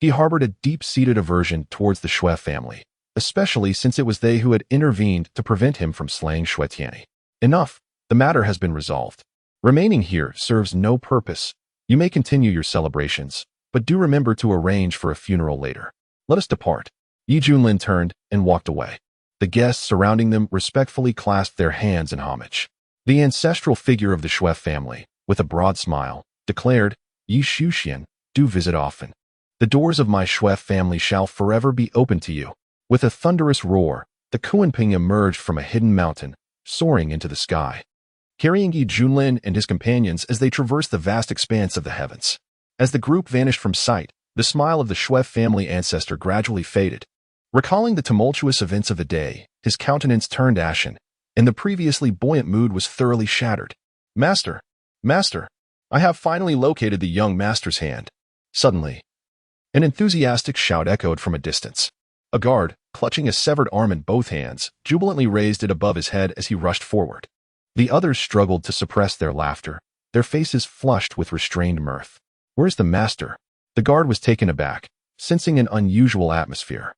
He harbored a deep-seated aversion towards the Shui family, especially since it was they who had intervened to prevent him from slaying Shui Tianyi. Enough, the matter has been resolved. Remaining here serves no purpose. You may continue your celebrations, but do remember to arrange for a funeral later. Let us depart. Yi Junlin turned and walked away. The guests surrounding them respectfully clasped their hands in homage. The ancestral figure of the Shui family, with a broad smile, declared, Yi Shuxian, do visit often. The doors of my Shui family shall forever be open to you. With a thunderous roar, the Kuanping emerged from a hidden mountain, soaring into the sky, carrying Yi Junlin and his companions as they traversed the vast expanse of the heavens. As the group vanished from sight, the smile of the Shui family ancestor gradually faded. Recalling the tumultuous events of the day, his countenance turned ashen, and the previously buoyant mood was thoroughly shattered. Master! Master! I have finally located the young master's hand. Suddenly, an enthusiastic shout echoed from a distance. A guard, clutching a severed arm in both hands, jubilantly raised it above his head as he rushed forward. The others struggled to suppress their laughter, their faces flushed with restrained mirth. Where's the master? The guard was taken aback, sensing an unusual atmosphere.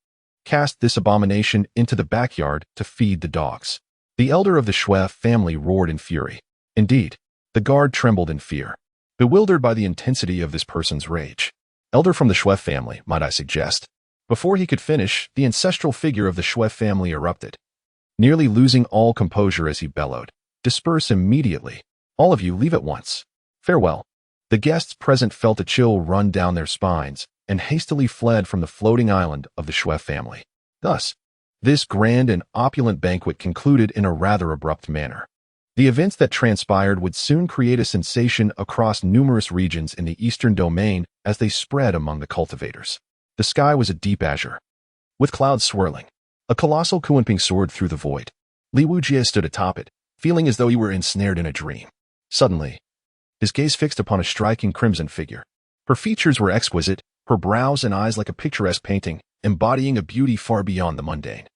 Cast this abomination into the backyard to feed the dogs. The elder of the Schwe family roared in fury. Indeed, the guard trembled in fear, bewildered by the intensity of this person's rage. Elder from the Schwe family, might I suggest. Before he could finish, the ancestral figure of the Schwe family erupted, nearly losing all composure as he bellowed. Disperse immediately. All of you leave at once. Farewell. The guests present felt a chill run down their spines and hastily fled from the floating island of the Schwe family. Thus, this grand and opulent banquet concluded in a rather abrupt manner. The events that transpired would soon create a sensation across numerous regions in the eastern domain as they spread among the cultivators. The sky was a deep azure, with clouds swirling. A colossal Kuanping soared through the void. Li Wujie stood atop it, feeling as though he were ensnared in a dream. Suddenly, his gaze fixed upon a striking crimson figure. Her features were exquisite, her brows and eyes like a picturesque painting, embodying a beauty far beyond the mundane.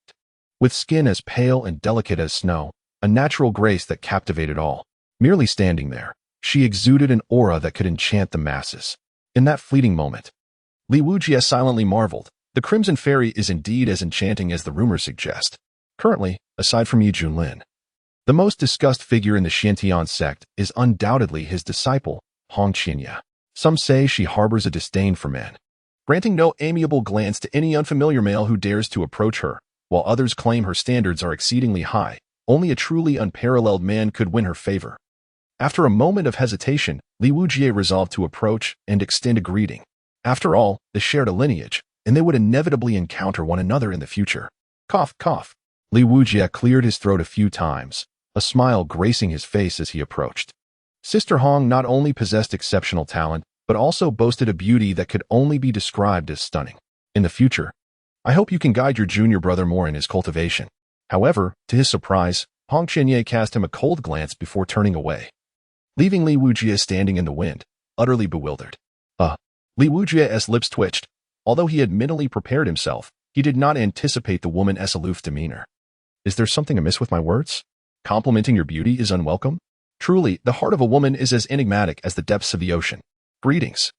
With skin as pale and delicate as snow, a natural grace that captivated all. Merely standing there, she exuded an aura that could enchant the masses. In that fleeting moment, Li Wujie silently marveled. The Crimson Fairy is indeed as enchanting as the rumors suggest. Currently, aside from Yi Junlin, the most discussed figure in the Xiantian sect is undoubtedly his disciple, Hong Qianye. Some say she harbors a disdain for men, granting no amiable glance to any unfamiliar male who dares to approach her, while others claim her standards are exceedingly high. Only a truly unparalleled man could win her favor. After a moment of hesitation, Li Wujie resolved to approach and extend a greeting. After all, they shared a lineage, and they would inevitably encounter one another in the future. Cough, cough. Li Wujie cleared his throat a few times, a smile gracing his face as he approached. Sister Hong not only possessed exceptional talent, but also boasted a beauty that could only be described as stunning. In the future, I hope you can guide your junior brother more in his cultivation. However, to his surprise, Hong Qianye cast him a cold glance before turning away, leaving Li Wujie standing in the wind, utterly bewildered. Li Wujie's lips twitched. Although he had mentally prepared himself, he did not anticipate the woman's aloof demeanor. Is there something amiss with my words? Complimenting your beauty is unwelcome? Truly, the heart of a woman is as enigmatic as the depths of the ocean. Greetings.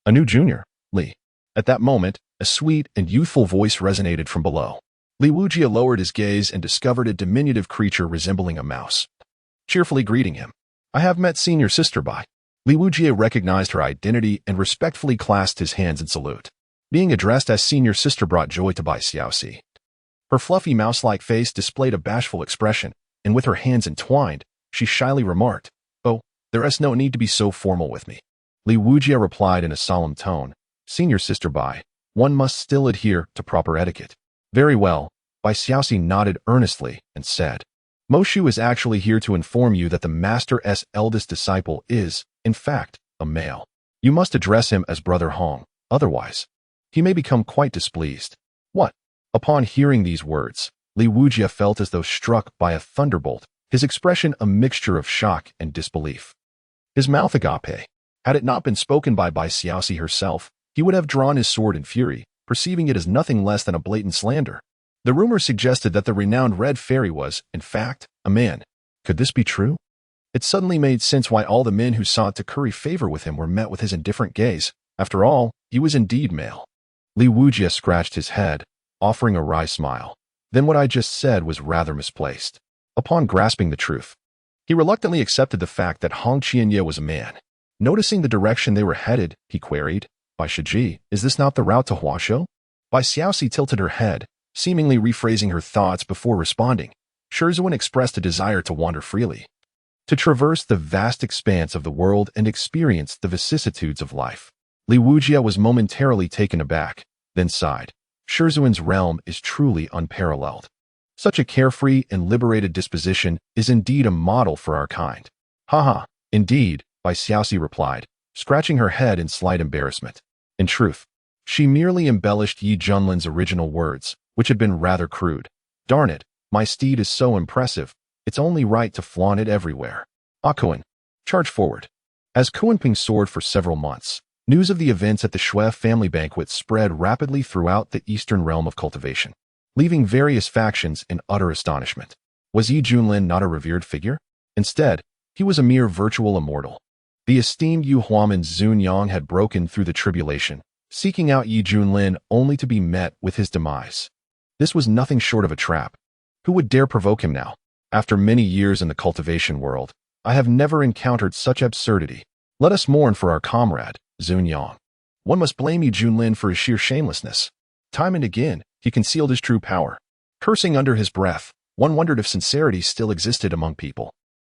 A new junior, Li. At that moment, a sweet and youthful voice resonated from below. Li Wujie lowered his gaze and discovered a diminutive creature resembling a mouse, cheerfully greeting him. I have met senior sister Bai. Li Wujie recognized her identity and respectfully clasped his hands in salute. Being addressed as senior sister brought joy to Bai Xiaoxi. Her fluffy mouse-like face displayed a bashful expression, and with her hands entwined, she shyly remarked, "Oh, there is no need to be so formal with me." Li Wujie replied in a solemn tone, "Senior sister Bai, one must still adhere to proper etiquette." Very well, Bai Xiaoxi nodded earnestly and said, Moshu is actually here to inform you that the master's eldest disciple is, in fact, a male. You must address him as Brother Hong, otherwise, he may become quite displeased. What? Upon hearing these words, Li Wujie felt as though struck by a thunderbolt, his expression a mixture of shock and disbelief. His mouth agape. Had it not been spoken by Bai Xiaoxi herself, he would have drawn his sword in fury, perceiving it as nothing less than a blatant slander. The rumor suggested that the renowned Red Fairy was, in fact, a man. Could this be true? It suddenly made sense why all the men who sought to curry favor with him were met with his indifferent gaze. After all, he was indeed male. Li Wujie scratched his head, offering a wry smile. Then what I just said was rather misplaced. Upon grasping the truth, he reluctantly accepted the fact that Hong Qianye was a man. Noticing the direction they were headed, he queried, Bai Shiji, is this not the route to Huashu? Bai Xiaoxi tilted her head, seemingly rephrasing her thoughts before responding. Shizhuan expressed a desire to wander freely, to traverse the vast expanse of the world and experience the vicissitudes of life. Li Wujie was momentarily taken aback, then sighed. Shizhuan's realm is truly unparalleled. Such a carefree and liberated disposition is indeed a model for our kind. Haha, indeed, Bai Xiaoxi replied, scratching her head in slight embarrassment. In truth, she merely embellished Yi Junlin's original words, which had been rather crude. Darn it, My steed is so impressive, it's only right to flaunt it everywhere. Akuan, charge forward. As Kuanping soared for several months, news of the events at the Shui family banquet spread rapidly throughout the eastern realm of cultivation, leaving various factions in utter astonishment. Was Yi Junlin not a revered figure? Instead, he was a mere virtual immortal. The esteemed Yu Huaman Zun Yang had broken through the tribulation, seeking out Yi Junlin only to be met with his demise. This was nothing short of a trap. Who would dare provoke him now? After many years in the cultivation world, I have never encountered such absurdity. Let us mourn for our comrade, Zun Yang. One must blame Yi Junlin for his sheer shamelessness. Time and again, he concealed his true power. Cursing under his breath, one wondered if sincerity still existed among people.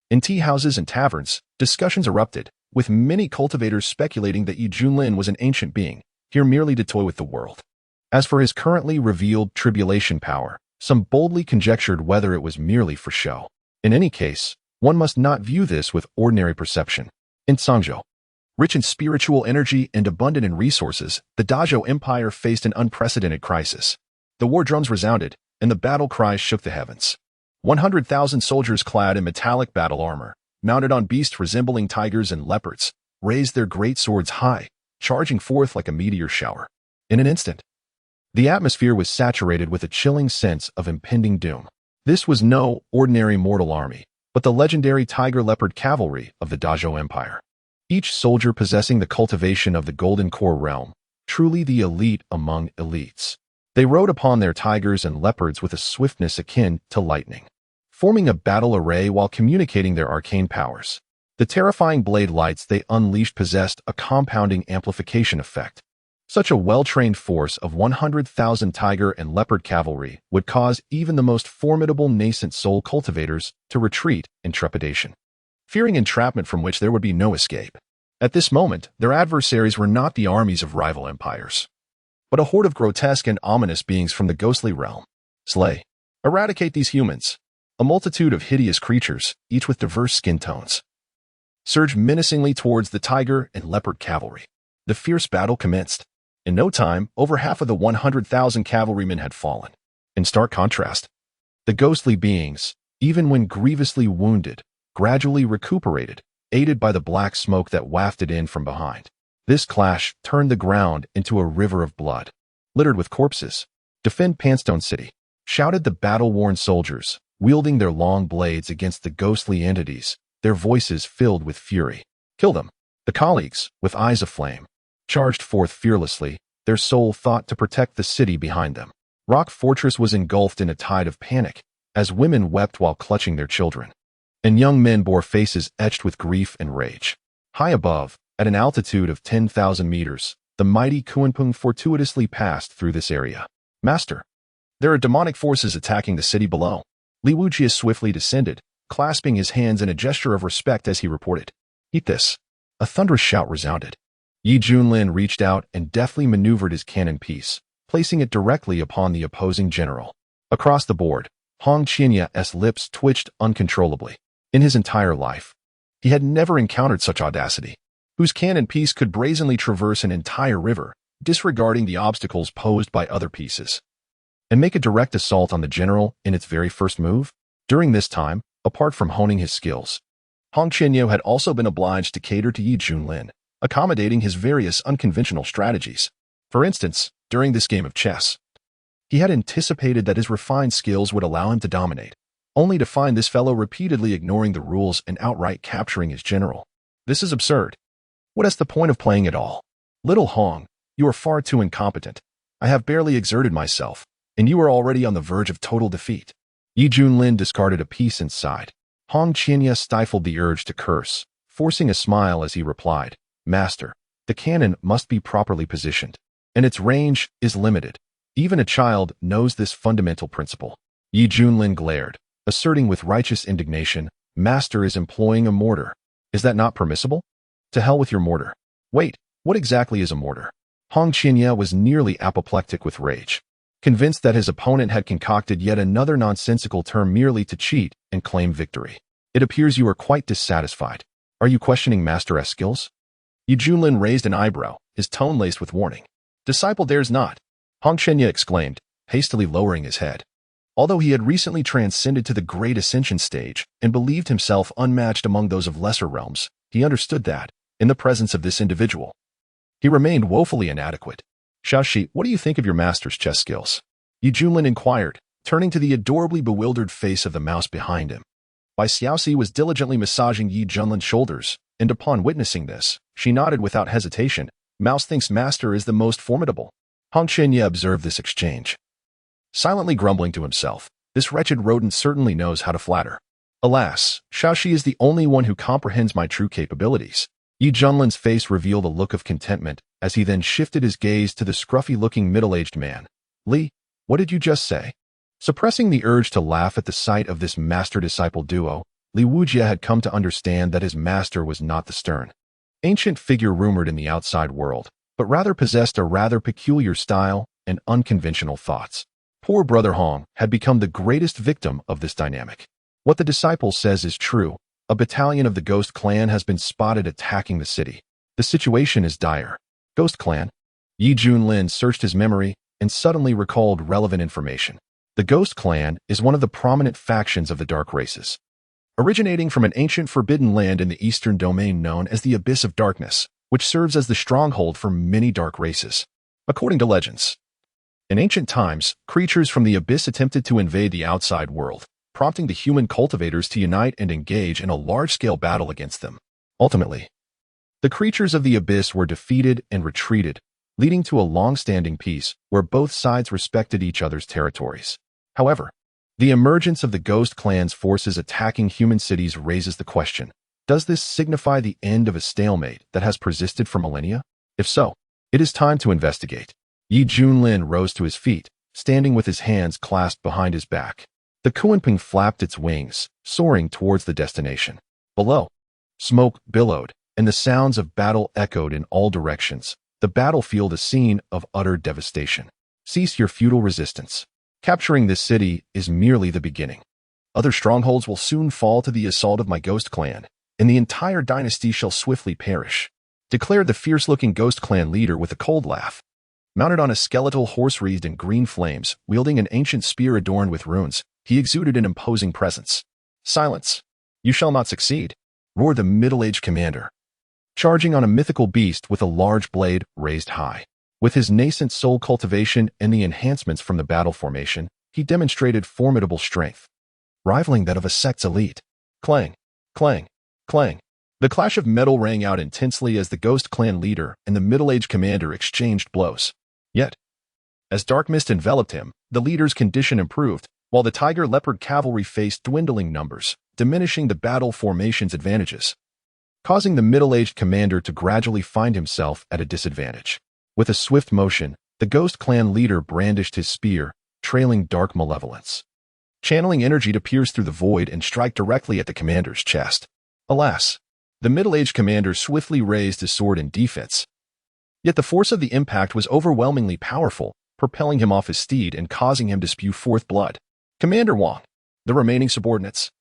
In tea houses and taverns, discussions erupted, with many cultivators speculating that Yi Junlin was an ancient being, here merely to toy with the world. As for his currently revealed tribulation power, some boldly conjectured whether it was merely for show. In any case, one must not view this with ordinary perception. In Sangzhou, rich in spiritual energy and abundant in resources, the Dazhou Empire faced an unprecedented crisis. The war drums resounded, and the battle cries shook the heavens. 100,000 soldiers clad in metallic battle armor, mounted on beasts resembling tigers and leopards, raised their great swords high, charging forth like a meteor shower. In an instant, the atmosphere was saturated with a chilling sense of impending doom. This was no ordinary mortal army, but the legendary tiger-leopard cavalry of the Dazhou Empire. Each soldier possessing the cultivation of the Golden Core realm, truly the elite among elites. They rode upon their tigers and leopards with a swiftness akin to lightning, forming a battle array while communicating their arcane powers. The terrifying blade lights they unleashed possessed a compounding amplification effect. Such a well-trained force of 100,000 tiger and leopard cavalry would cause even the most formidable nascent soul cultivators to retreat in trepidation, fearing entrapment from which there would be no escape. At this moment, their adversaries were not the armies of rival empires, but a horde of grotesque and ominous beings from the ghostly realm. Slay. Eradicate these humans. A multitude of hideous creatures, each with diverse skin tones, surged menacingly towards the tiger and leopard cavalry. The fierce battle commenced. In no time, over half of the 100,000 cavalrymen had fallen. In stark contrast, the ghostly beings, even when grievously wounded, gradually recuperated, aided by the black smoke that wafted in from behind. This clash turned the ground into a river of blood, littered with corpses. Defend Panstone City, shouted the battle-worn soldiers, wielding their long blades against the ghostly entities, their voices filled with fury. Kill them. The colleagues, with eyes aflame, charged forth fearlessly, their sole thought to protect the city behind them. Rock Fortress was engulfed in a tide of panic, as women wept while clutching their children, and young men bore faces etched with grief and rage. High above, at an altitude of 10,000 meters, the mighty Kuanping fortuitously passed through this area. Master, there are demonic forces attacking the city below. Li Wujie swiftly descended, clasping his hands in a gesture of respect as he reported. Eat this. A thunderous shout resounded. Yi Junlin reached out and deftly maneuvered his cannon piece, placing it directly upon the opposing general. Across the board, Hong Qianya's lips twitched uncontrollably. In his entire life, he had never encountered such audacity, whose cannon piece could brazenly traverse an entire river, disregarding the obstacles posed by other pieces, and make a direct assault on the general in its very first move. During this time, apart from honing his skills, Hong Qianyo had also been obliged to cater to Yi Junlin, accommodating his various unconventional strategies. For instance, during this game of chess, he had anticipated that his refined skills would allow him to dominate, only to find this fellow repeatedly ignoring the rules and outright capturing his general. This is absurd. What is the point of playing at all? Little Hong, you are far too incompetent. I have barely exerted myself, and you are already on the verge of total defeat. Yi Junlin discarded a piece and sighed. Hong Qianya stifled the urge to curse, forcing a smile as he replied, Master, the cannon must be properly positioned, and its range is limited. Even a child knows this fundamental principle. Yi Junlin glared, asserting with righteous indignation, Master is employing a mortar. Is that not permissible? To hell with your mortar. Wait, what exactly is a mortar? Hong Qianya was nearly apoplectic with rage, convinced that his opponent had concocted yet another nonsensical term merely to cheat and claim victory. It appears you are quite dissatisfied. Are you questioning Master's skills? Yi Junlin raised an eyebrow, his tone laced with warning. Disciple dares not, Hong Qianya exclaimed, hastily lowering his head. Although he had recently transcended to the great ascension stage and believed himself unmatched among those of lesser realms, he understood that, in the presence of this individual, he remained woefully inadequate. Xiaoxi, what do you think of your master's chess skills? Junlin inquired, turning to the adorably bewildered face of the mouse behind him. Xiaoxi was diligently massaging Junlin's shoulders, and upon witnessing this, she nodded without hesitation. Mouse thinks master is the most formidable. Hong Qianye observed this exchange, silently grumbling to himself. This wretched rodent certainly knows how to flatter. Alas, Xiaoxi is the only one who comprehends my true capabilities. Junlin's face revealed a look of contentment as he then shifted his gaze to the scruffy-looking middle-aged man. Li, what did you just say? Suppressing the urge to laugh at the sight of this master-disciple duo, Li Wujie had come to understand that his master was not the stern, ancient figure rumored in the outside world, but rather possessed a rather peculiar style and unconventional thoughts. Poor Brother Hong had become the greatest victim of this dynamic. What the disciple says is true. A battalion of the Ghost Clan has been spotted attacking the city. The situation is dire. Ghost Clan? Junlin searched his memory and suddenly recalled relevant information. The Ghost Clan is one of the prominent factions of the Dark Races, originating from an ancient forbidden land in the eastern domain known as the Abyss of Darkness, which serves as the stronghold for many dark races. According to legends, in ancient times, creatures from the Abyss attempted to invade the outside world, prompting the human cultivators to unite and engage in a large-scale battle against them. Ultimately, the creatures of the Abyss were defeated and retreated, leading to a long-standing peace where both sides respected each other's territories. However, the emergence of the Ghost Clan's forces attacking human cities raises the question, does this signify the end of a stalemate that has persisted for millennia? If so, it is time to investigate. Junlin rose to his feet, standing with his hands clasped behind his back. The Kuanping flapped its wings, soaring towards the destination. Below, smoke billowed, and the sounds of battle echoed in all directions, the battlefield a scene of utter devastation. Cease your futile resistance. Capturing this city is merely the beginning. Other strongholds will soon fall to the assault of my Ghost Clan, and the entire dynasty shall swiftly perish, declared the fierce-looking Ghost Clan leader with a cold laugh. Mounted on a skeletal horse wreathed in green flames, wielding an ancient spear adorned with runes, he exuded an imposing presence. Silence! You shall not succeed, roared the middle-aged commander, charging on a mythical beast with a large blade raised high. With his nascent soul cultivation and the enhancements from the battle formation, he demonstrated formidable strength, rivaling that of a sect's elite. Clang, clang, clang. The clash of metal rang out intensely as the Ghost Clan leader and the middle-aged commander exchanged blows. Yet, as dark mist enveloped him, the leader's condition improved, while the Tiger Leopard cavalry faced dwindling numbers, diminishing the battle formation's advantages, causing the middle-aged commander to gradually find himself at a disadvantage. With a swift motion, the Ghost Clan leader brandished his spear, trailing dark malevolence, channeling energy to pierce through the void and strike directly at the commander's chest. Alas, the middle-aged commander swiftly raised his sword in defense. Yet the force of the impact was overwhelmingly powerful, propelling him off his steed and causing him to spew forth blood. Commander Wang, the remaining subordinates,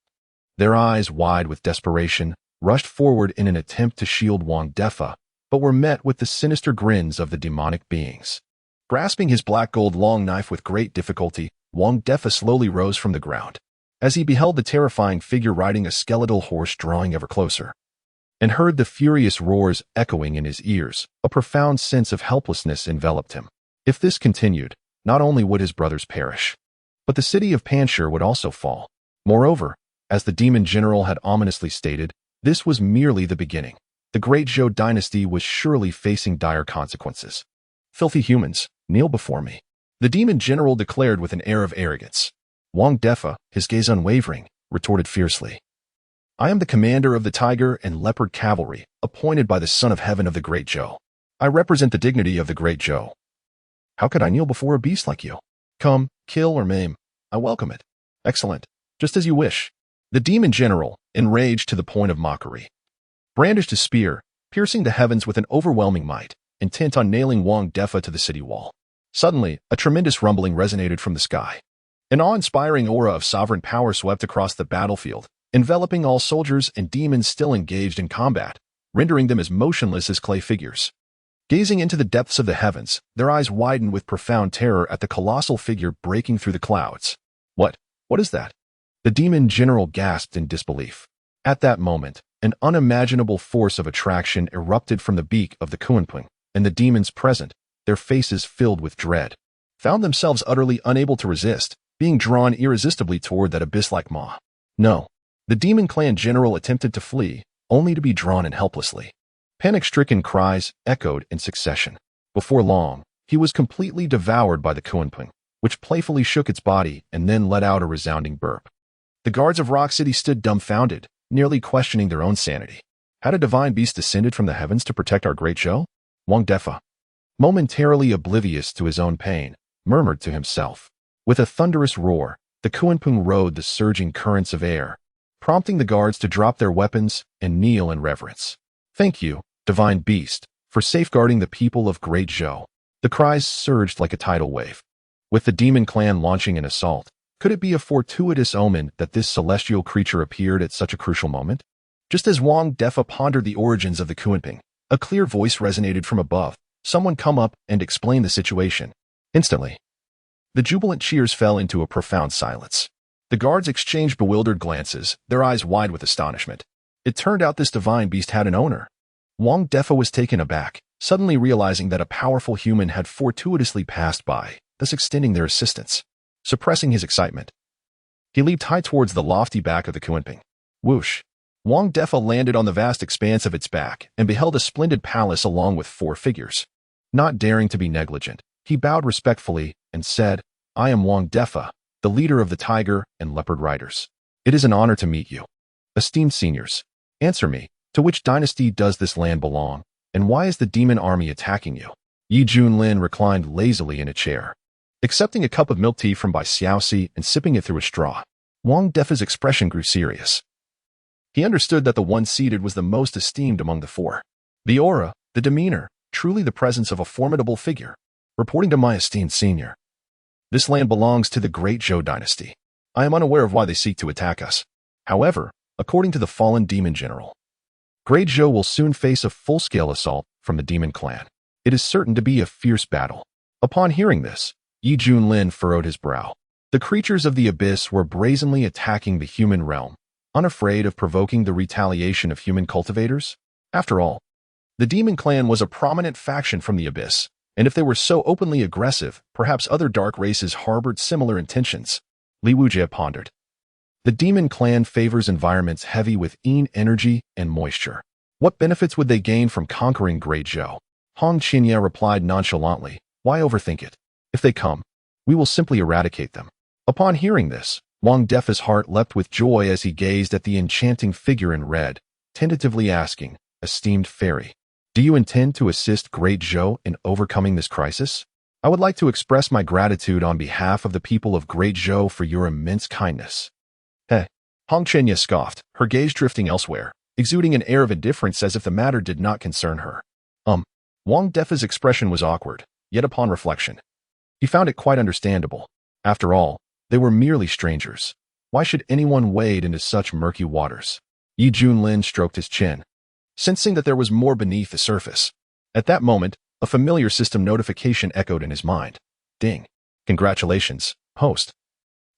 their eyes wide with desperation, rushed forward in an attempt to shield Wang Defa, but were met with the sinister grins of the demonic beings. Grasping his black gold long knife with great difficulty, Wang Defa slowly rose from the ground, as he beheld the terrifying figure riding a skeletal horse drawing ever closer, and heard the furious roars echoing in his ears. A profound sense of helplessness enveloped him. If this continued, not only would his brothers perish, but the city of Panshir would also fall. Moreover, as the demon general had ominously stated, this was merely the beginning. The great Zhou dynasty was surely facing dire consequences. Filthy humans, kneel before me, the demon general declared with an air of arrogance. Wang Defa, his gaze unwavering, retorted fiercely. I am the commander of the Tiger and Leopard cavalry, appointed by the Son of Heaven of the Great Zhou. I represent the dignity of the Great Zhou. How could I kneel before a beast like you? Come, kill or maim. I welcome it. Excellent. Just as you wish. The demon general, enraged to the point of mockery, brandished his spear, piercing the heavens with an overwhelming might, intent on nailing Wang Defa to the city wall. Suddenly, a tremendous rumbling resonated from the sky. An awe-inspiring aura of sovereign power swept across the battlefield, enveloping all soldiers and demons still engaged in combat, rendering them as motionless as clay figures. Gazing into the depths of the heavens, their eyes widened with profound terror at the colossal figure breaking through the clouds. What? What is that? The demon general gasped in disbelief. At that moment, an unimaginable force of attraction erupted from the beak of the Kunpeng, and the demons present, their faces filled with dread, found themselves utterly unable to resist, being drawn irresistibly toward that abyss-like maw. No. The demon clan general attempted to flee, only to be drawn in helplessly. Panic-stricken cries echoed in succession. Before long, he was completely devoured by the Kunpeng, which playfully shook its body and then let out a resounding burp. The guards of Rock City stood dumbfounded, nearly questioning their own sanity. Had a divine beast descended from the heavens to protect our great Zhou? Wang Defa, momentarily oblivious to his own pain, murmured to himself. With a thunderous roar, the Kunpeng rode the surging currents of air, prompting the guards to drop their weapons and kneel in reverence. Thank you, divine beast, for safeguarding the people of Great Zhou. The cries surged like a tidal wave. With the demon clan launching an assault, could it be a fortuitous omen that this celestial creature appeared at such a crucial moment? Just as Wang Defa pondered the origins of the Kunpeng, a clear voice resonated from above. Someone come up and explain the situation. Instantly, the jubilant cheers fell into a profound silence. The guards exchanged bewildered glances, their eyes wide with astonishment. It turned out this divine beast had an owner. Wang Defa was taken aback, suddenly realizing that a powerful human had fortuitously passed by, thus extending their assistance. Suppressing his excitement, he leaped high towards the lofty back of the Kunpeng. Whoosh! Wang Defa landed on the vast expanse of its back and beheld a splendid palace along with 4 figures. Not daring to be negligent, he bowed respectfully and said, I am Wang Defa, the leader of the Tiger and Leopard Riders. It is an honor to meet you. Esteemed seniors, answer me, to which dynasty does this land belong, and why is the demon army attacking you? Yi Junlin reclined lazily in a chair, accepting a cup of milk tea from Bai Xiaoxi and sipping it through a straw. Wang Defa's expression grew serious. He understood that the one seated was the most esteemed among the 4. The aura, the demeanor, truly the presence of a formidable figure. Reporting to my esteemed senior, this land belongs to the Great Zhou dynasty. I am unaware of why they seek to attack us. However, according to the fallen demon general, Great Zhou will soon face a full-scale assault from the demon clan. It is certain to be a fierce battle. Upon hearing this, Yi Junlin furrowed his brow. The creatures of the abyss were brazenly attacking the human realm, unafraid of provoking the retaliation of human cultivators. After all, the demon clan was a prominent faction from the abyss, and if they were so openly aggressive, perhaps other dark races harbored similar intentions. Li Wujie pondered. The demon clan favors environments heavy with yin energy and moisture. What benefits would they gain from conquering Great Zhou? Hong Qinya replied nonchalantly, why overthink it? If they come, we will simply eradicate them. Upon hearing this, Wang Defa's heart leapt with joy as he gazed at the enchanting figure in red, tentatively asking, esteemed fairy, do you intend to assist Great Zhou in overcoming this crisis? I would like to express my gratitude on behalf of the people of Great Zhou for your immense kindness. Heh. Hong Qinya scoffed, her gaze drifting elsewhere, exuding an air of indifference as if the matter did not concern her. Wang Defa's expression was awkward, yet upon reflection, he found it quite understandable. After all, they were merely strangers. Why should anyone wade into such murky waters? Yi Junlin stroked his chin, sensing that there was more beneath the surface. At that moment, a familiar system notification echoed in his mind. Ding. Congratulations, host.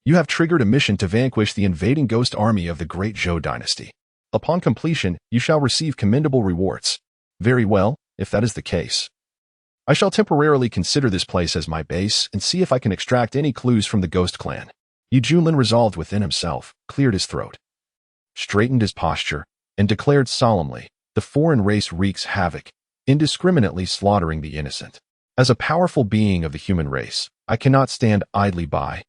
You have triggered a mission to vanquish the invading ghost army of the Great Zhou dynasty. Upon completion, you shall receive commendable rewards. Very well, if that is the case. I shall temporarily consider this place as my base and see if I can extract any clues from the ghost clan. Yi Junlin resolved within himself, cleared his throat, straightened his posture, and declared solemnly, the foreign race wreaks havoc, indiscriminately slaughtering the innocent. As a powerful being of the human race, I cannot stand idly by.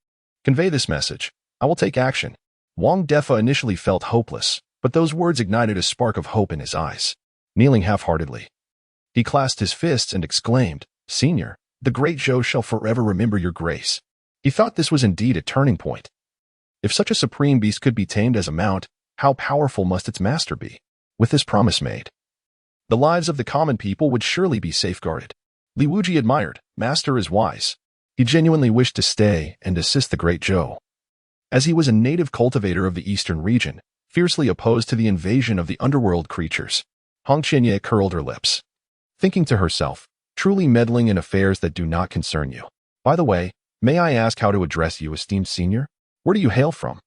Convey this message. I will take action. Wang Defa initially felt hopeless, but those words ignited a spark of hope in his eyes. Kneeling half-heartedly, he clasped his fists and exclaimed, Senior, the Great Zhou shall forever remember your grace. He thought this was indeed a turning point. If such a supreme beast could be tamed as a mount, how powerful must its master be? With this promise made, the lives of the common people would surely be safeguarded. Li Wuji admired, Master is wise. He genuinely wished to stay and assist the Great Zhou. As he was a native cultivator of the eastern region, fiercely opposed to the invasion of the underworld creatures, Hong Qianye curled her lips, thinking to herself, truly meddling in affairs that do not concern you. By the way, may I ask how to address you, esteemed senior? Where do you hail from?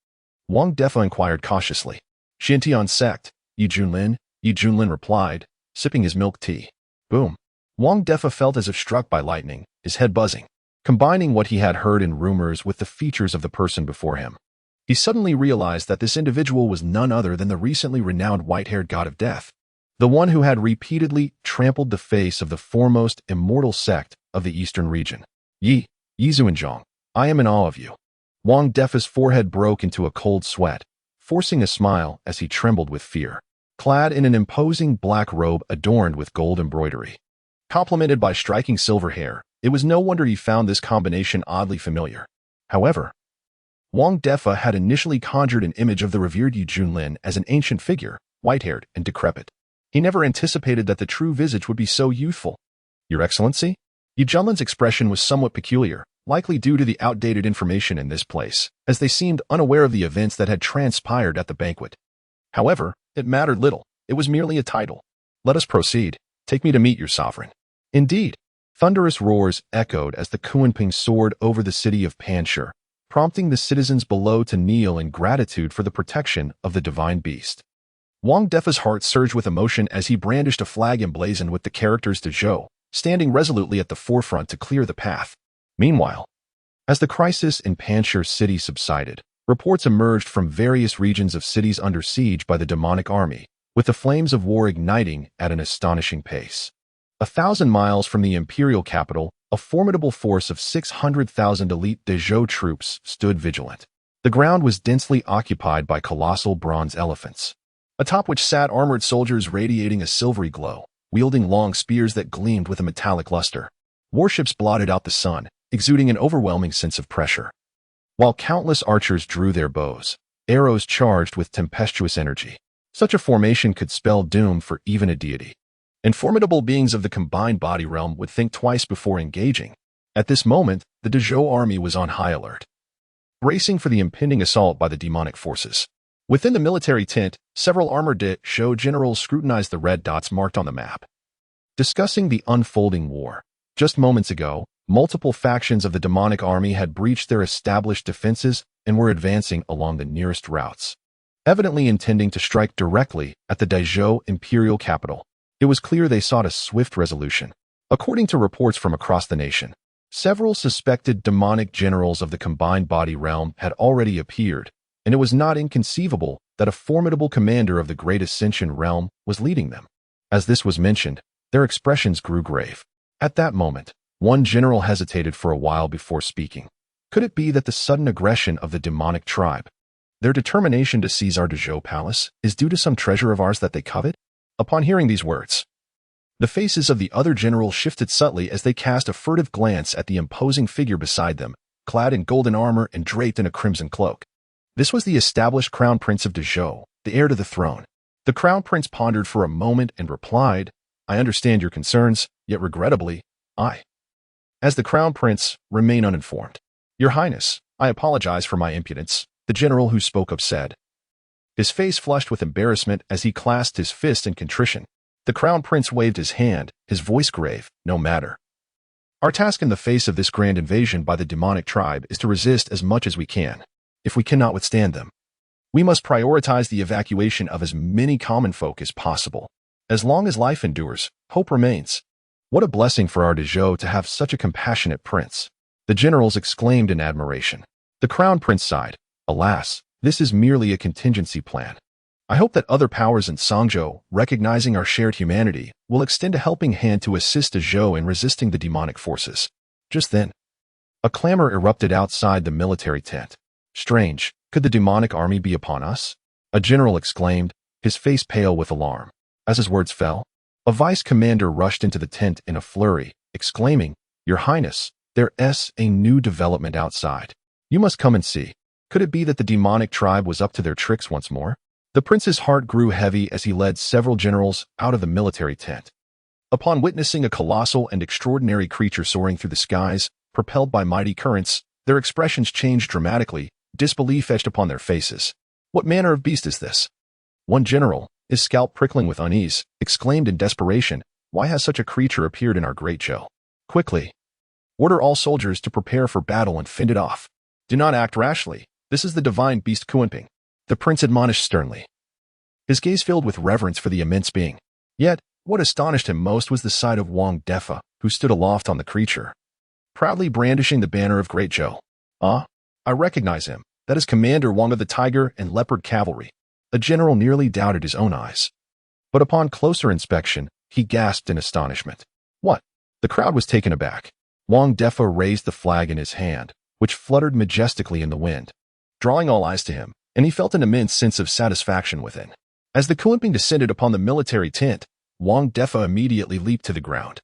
Wang Defa inquired cautiously. Xintian sect, Yi Junlin, Yi Junlin replied, sipping his milk tea. Boom. Wang Defa felt as if struck by lightning, his head buzzing. Combining what he had heard in rumors with the features of the person before him, he suddenly realized that this individual was none other than the recently renowned white-haired god of death, the one who had repeatedly trampled the face of the foremost immortal sect of the eastern region. Yi Zuanzhong, I am in awe of you. Wang Defa's forehead broke into a cold sweat, forcing a smile as he trembled with fear. Clad in an imposing black robe adorned with gold embroidery, complemented by striking silver hair, it was no wonder he found this combination oddly familiar. However, Wang Defa had initially conjured an image of the revered Yi Junlin as an ancient figure, white-haired and decrepit. He never anticipated that the true visage would be so youthful. Your Excellency? Yi Junlin's expression was somewhat peculiar, likely due to the outdated information in this place, as they seemed unaware of the events that had transpired at the banquet. However, it mattered little. It was merely a title. Let us proceed. Take me to meet your sovereign. Indeed. Thunderous roars echoed as the Kunping soared over the city of Panshur, prompting the citizens below to kneel in gratitude for the protection of the divine beast. Wang Defa's heart surged with emotion as he brandished a flag emblazoned with the characters de Zhou, standing resolutely at the forefront to clear the path. Meanwhile, as the crisis in Panshur city subsided, reports emerged from various regions of cities under siege by the demonic army, with the flames of war igniting at an astonishing pace. 1,000 miles from the imperial capital, a formidable force of 600,000 elite de Zhou troops stood vigilant. The ground was densely occupied by colossal bronze elephants, atop which sat armored soldiers radiating a silvery glow, wielding long spears that gleamed with a metallic luster. Warships blotted out the sun, exuding an overwhelming sense of pressure, while countless archers drew their bows, arrows charged with tempestuous energy. Such a formation could spell doom for even a deity, and formidable beings of the combined body realm would think twice before engaging. At this moment, the de Zhou army was on high alert, bracing for the impending assault by the demonic forces. Within the military tent, several armored de Zhou generals scrutinized the red dots marked on the map, discussing the unfolding war. Just moments ago, multiple factions of the demonic army had breached their established defenses and were advancing along the nearest routes, evidently intending to strike directly at the de Zhou imperial capital. It was clear they sought a swift resolution. According to reports from across the nation, several suspected demonic generals of the combined body realm had already appeared, and it was not inconceivable that a formidable commander of the great ascension realm was leading them. As this was mentioned, their expressions grew grave. At that moment, one general hesitated for a while before speaking. Could it be that the sudden aggression of the demonic tribe, their determination to seize our de Zhou palace, is due to some treasure of ours that they covet? Upon hearing these words, the faces of the other generals shifted subtly as they cast a furtive glance at the imposing figure beside them, clad in golden armor and draped in a crimson cloak. This was the established crown prince of de Zhou, the heir to the throne. The crown prince pondered for a moment and replied, I understand your concerns, yet regrettably, as the crown prince, remain uninformed. Your Highness, I apologize for my impudence, the general who spoke up said, his face flushed with embarrassment as he clasped his fist in contrition. The crown prince waved his hand, his voice grave. No matter. Our task in the face of this grand invasion by the demonic tribe is to resist as much as we can. If we cannot withstand them, we must prioritize the evacuation of as many common folk as possible. As long as life endures, hope remains. What a blessing for our de Zhou to have such a compassionate prince. The generals exclaimed in admiration. The crown prince sighed. Alas, this is merely a contingency plan. I hope that other powers in Songzhou, recognizing our shared humanity, will extend a helping hand to assist de Zhou in resisting the demonic forces. Just then, a clamor erupted outside the military tent. Strange, could the demonic army be upon us? A general exclaimed, his face pale with alarm. As his words fell, a vice commander rushed into the tent in a flurry, exclaiming, Your Highness, there's a new development outside. You must come and see. Could it be that the demonic tribe was up to their tricks once more? The prince's heart grew heavy as he led several generals out of the military tent. Upon witnessing a colossal and extraordinary creature soaring through the skies, propelled by mighty currents, their expressions changed dramatically, disbelief etched upon their faces. What manner of beast is this? One general, his scalp prickling with unease, exclaimed in desperation, Why has such a creature appeared in our great Zhou? Quickly, order all soldiers to prepare for battle and fend it off. Do not act rashly. This is the divine beast Kunping, the prince admonished sternly. His gaze filled with reverence for the immense being. Yet, what astonished him most was the sight of Wang Defa, who stood aloft on the creature, proudly brandishing the banner of Great Zhou. Ah, I recognize him. That is Commander Wang of the Tiger and Leopard Cavalry. The general nearly doubted his own eyes. But upon closer inspection, he gasped in astonishment. What? The crowd was taken aback. Wang Defa raised the flag in his hand, which fluttered majestically in the wind, drawing all eyes to him, and he felt an immense sense of satisfaction within. As the Kunping descended upon the military tent, Wang Defa immediately leaped to the ground.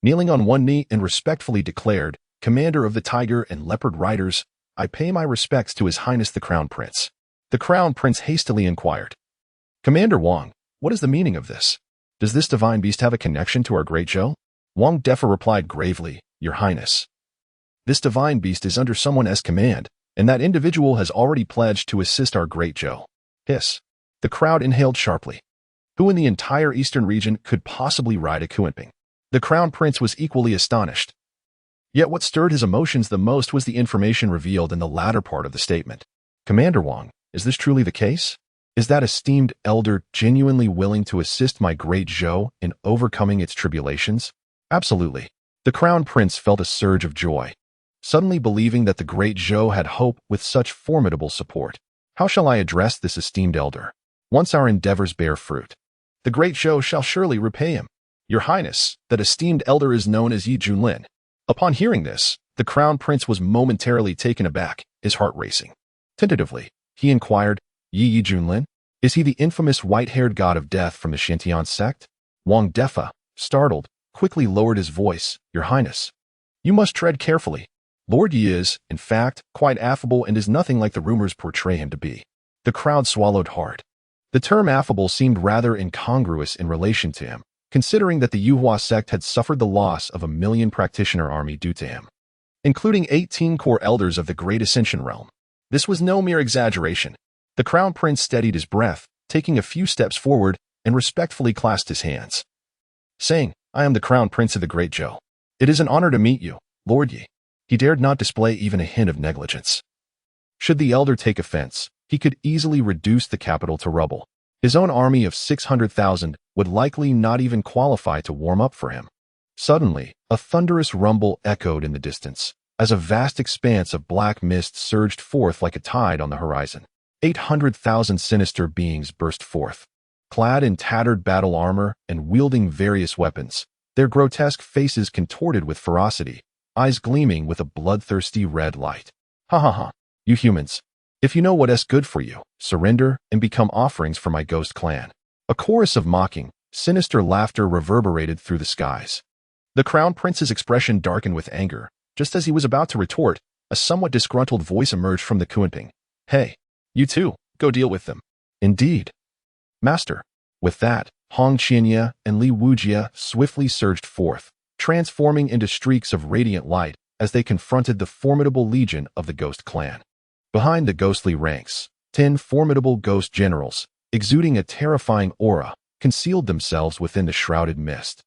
Kneeling on one knee and respectfully declared, Commander of the Tiger and Leopard Riders, I pay my respects to His Highness the Crown Prince. The Crown Prince hastily inquired, Commander Wang, what is the meaning of this? Does this divine beast have a connection to our Great Zhou? Wang Defa replied gravely, Your Highness. This divine beast is under someone's command, and that individual has already pledged to assist our Great Zhou. Hiss. The crowd inhaled sharply. Who in the entire eastern region could possibly ride a Kunping? The Crown Prince was equally astonished. Yet what stirred his emotions the most was the information revealed in the latter part of the statement. Commander Wang, is this truly the case? Is that esteemed elder genuinely willing to assist my Great Zhou in overcoming its tribulations? Absolutely. The Crown Prince felt a surge of joy, suddenly believing that the Great Zhou had hope with such formidable support. How shall I address this esteemed elder? Once our endeavors bear fruit, the Great Zhou shall surely repay him. Your Highness, that esteemed elder is known as Junlin. Upon hearing this, the Crown Prince was momentarily taken aback, his heart racing. Tentatively, he inquired, Junlin? Is he the infamous white-haired god of death from the Shantian sect? Wang Defa, startled, quickly lowered his voice, Your Highness. You must tread carefully. Lord Yi is, in fact, quite affable and is nothing like the rumors portray him to be. The crowd swallowed hard. The term affable seemed rather incongruous in relation to him, considering that the Yuhua sect had suffered the loss of 1 million practitioner army due to him, including 18 core elders of the Great Ascension realm. This was no mere exaggeration. The Crown Prince steadied his breath, taking a few steps forward and respectfully clasped his hands, saying, I am the Crown Prince of the Great Zhou. It is an honor to meet you, Lord Yi. He dared not display even a hint of negligence. Should the elder take offense, he could easily reduce the capital to rubble. His own army of 600,000 would likely not even qualify to warm up for him. Suddenly, a thunderous rumble echoed in the distance, as a vast expanse of black mist surged forth like a tide on the horizon. 800,000 sinister beings burst forth, clad in tattered battle armor and wielding various weapons, their grotesque faces contorted with ferocity, eyes gleaming with a bloodthirsty red light. Ha ha ha, you humans. If you know what's good for you, surrender and become offerings for my ghost clan. A chorus of mocking, sinister laughter reverberated through the skies. The Crown Prince's expression darkened with anger. Just as he was about to retort, a somewhat disgruntled voice emerged from the Kunping. Hey, you too, go deal with them. Indeed. Master. With that, Hong Qianye and Li Wujie swiftly surged forth, transforming into streaks of radiant light as they confronted the formidable legion of the Ghost Clan. Behind the ghostly ranks, 10 formidable ghost generals, exuding a terrifying aura, concealed themselves within the shrouded mist,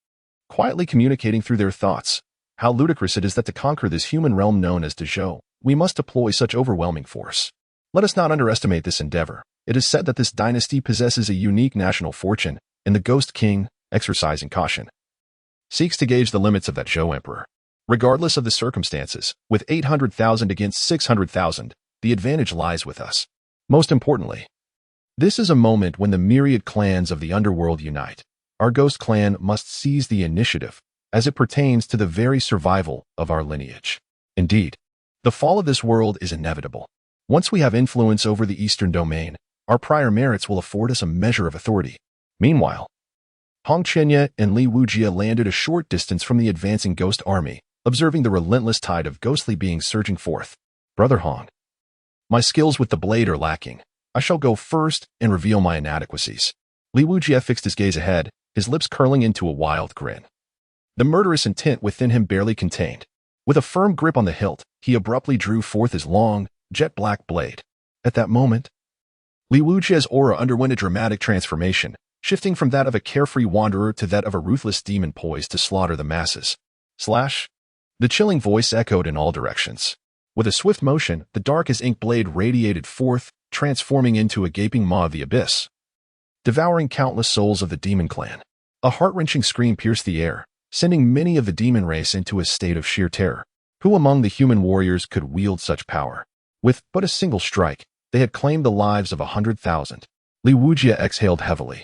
quietly communicating through their thoughts. How ludicrous it is that to conquer this human realm known as Zhou, we must deploy such overwhelming force. Let us not underestimate this endeavor. It is said that this dynasty possesses a unique national fortune, and the Ghost King, exercising caution, seeks to gauge the limits of that Zhou Emperor. Regardless of the circumstances, with 800,000 against 600,000, the advantage lies with us. Most importantly, this is a moment when the myriad clans of the underworld unite. Our Ghost Clan must seize the initiative, as it pertains to the very survival of our lineage. Indeed, the fall of this world is inevitable. Once we have influence over the Eastern Domain, our prior merits will afford us a measure of authority. Meanwhile, Hong Qianye and Li Wujie landed a short distance from the advancing ghost army, observing the relentless tide of ghostly beings surging forth. Brother Hong, my skills with the blade are lacking. I shall go first and reveal my inadequacies. Li Wujie fixed his gaze ahead, his lips curling into a wild grin. The murderous intent within him barely contained. With a firm grip on the hilt, he abruptly drew forth his long, jet-black blade. At that moment, Li Wujie's aura underwent a dramatic transformation, shifting from that of a carefree wanderer to that of a ruthless demon poised to slaughter the masses. Slash! The chilling voice echoed in all directions. With a swift motion, the dark as ink blade radiated forth, transforming into a gaping maw of the abyss, devouring countless souls of the demon clan. A heart-wrenching scream pierced the air, sending many of the demon race into a state of sheer terror. Who among the human warriors could wield such power? With but a single strike, they had claimed the lives of 100,000. Li Wujie exhaled heavily,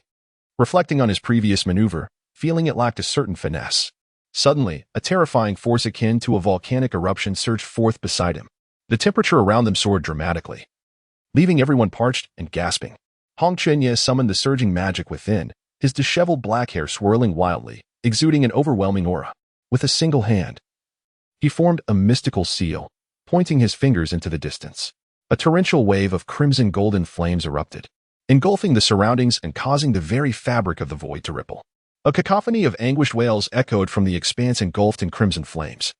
reflecting on his previous maneuver, feeling it lacked a certain finesse. Suddenly, a terrifying force akin to a volcanic eruption surged forth beside him. The temperature around them soared dramatically, leaving everyone parched and gasping. Hong Chenye summoned the surging magic within, his disheveled black hair swirling wildly, exuding an overwhelming aura. With a single hand, he formed a mystical seal, pointing his fingers into the distance. A torrential wave of crimson-golden flames erupted, engulfing the surroundings and causing the very fabric of the void to ripple. A cacophony of anguished wails echoed from the expanse engulfed in crimson flames,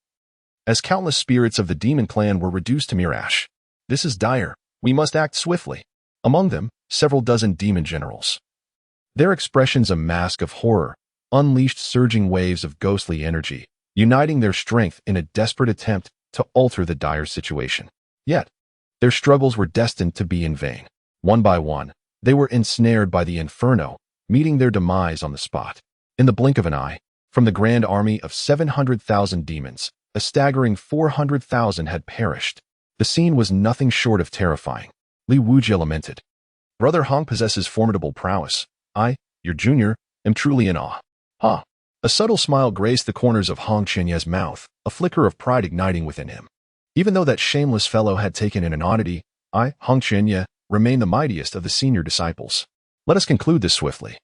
as countless spirits of the demon clan were reduced to mere ash. This is dire. We must act swiftly. Among them, several dozen demon generals. Their expressions a mask of horror, unleashed surging waves of ghostly energy, uniting their strength in a desperate attempt to alter the dire situation. Yet, their struggles were destined to be in vain. One by one, they were ensnared by the inferno, meeting their demise on the spot. In the blink of an eye, from the grand army of 700,000 demons, a staggering 400,000 had perished. The scene was nothing short of terrifying. Li Wujie lamented. Brother Hong possesses formidable prowess. I, your junior, am truly in awe. Ha! A subtle smile graced the corners of Hong Chenye's mouth, a flicker of pride igniting within him. Even though that shameless fellow had taken in an oddity, I, Hong Chenye, remain the mightiest of the senior disciples. Let us conclude this swiftly,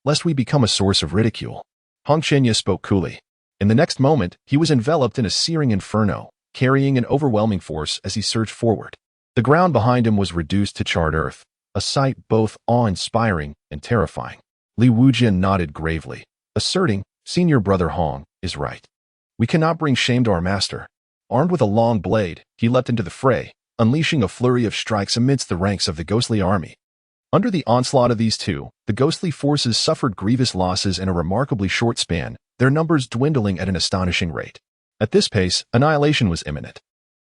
lest we become a source of ridicule. Hong Chenye spoke coolly. In the next moment, he was enveloped in a searing inferno, carrying an overwhelming force as he surged forward. The ground behind him was reduced to charred earth, a sight both awe-inspiring and terrifying. Li Wujie nodded gravely, asserting, Senior Brother Hong is right. We cannot bring shame to our master. Armed with a long blade, he leapt into the fray, unleashing a flurry of strikes amidst the ranks of the ghostly army. Under the onslaught of these two, the ghostly forces suffered grievous losses in a remarkably short span, their numbers dwindling at an astonishing rate. At this pace, annihilation was imminent.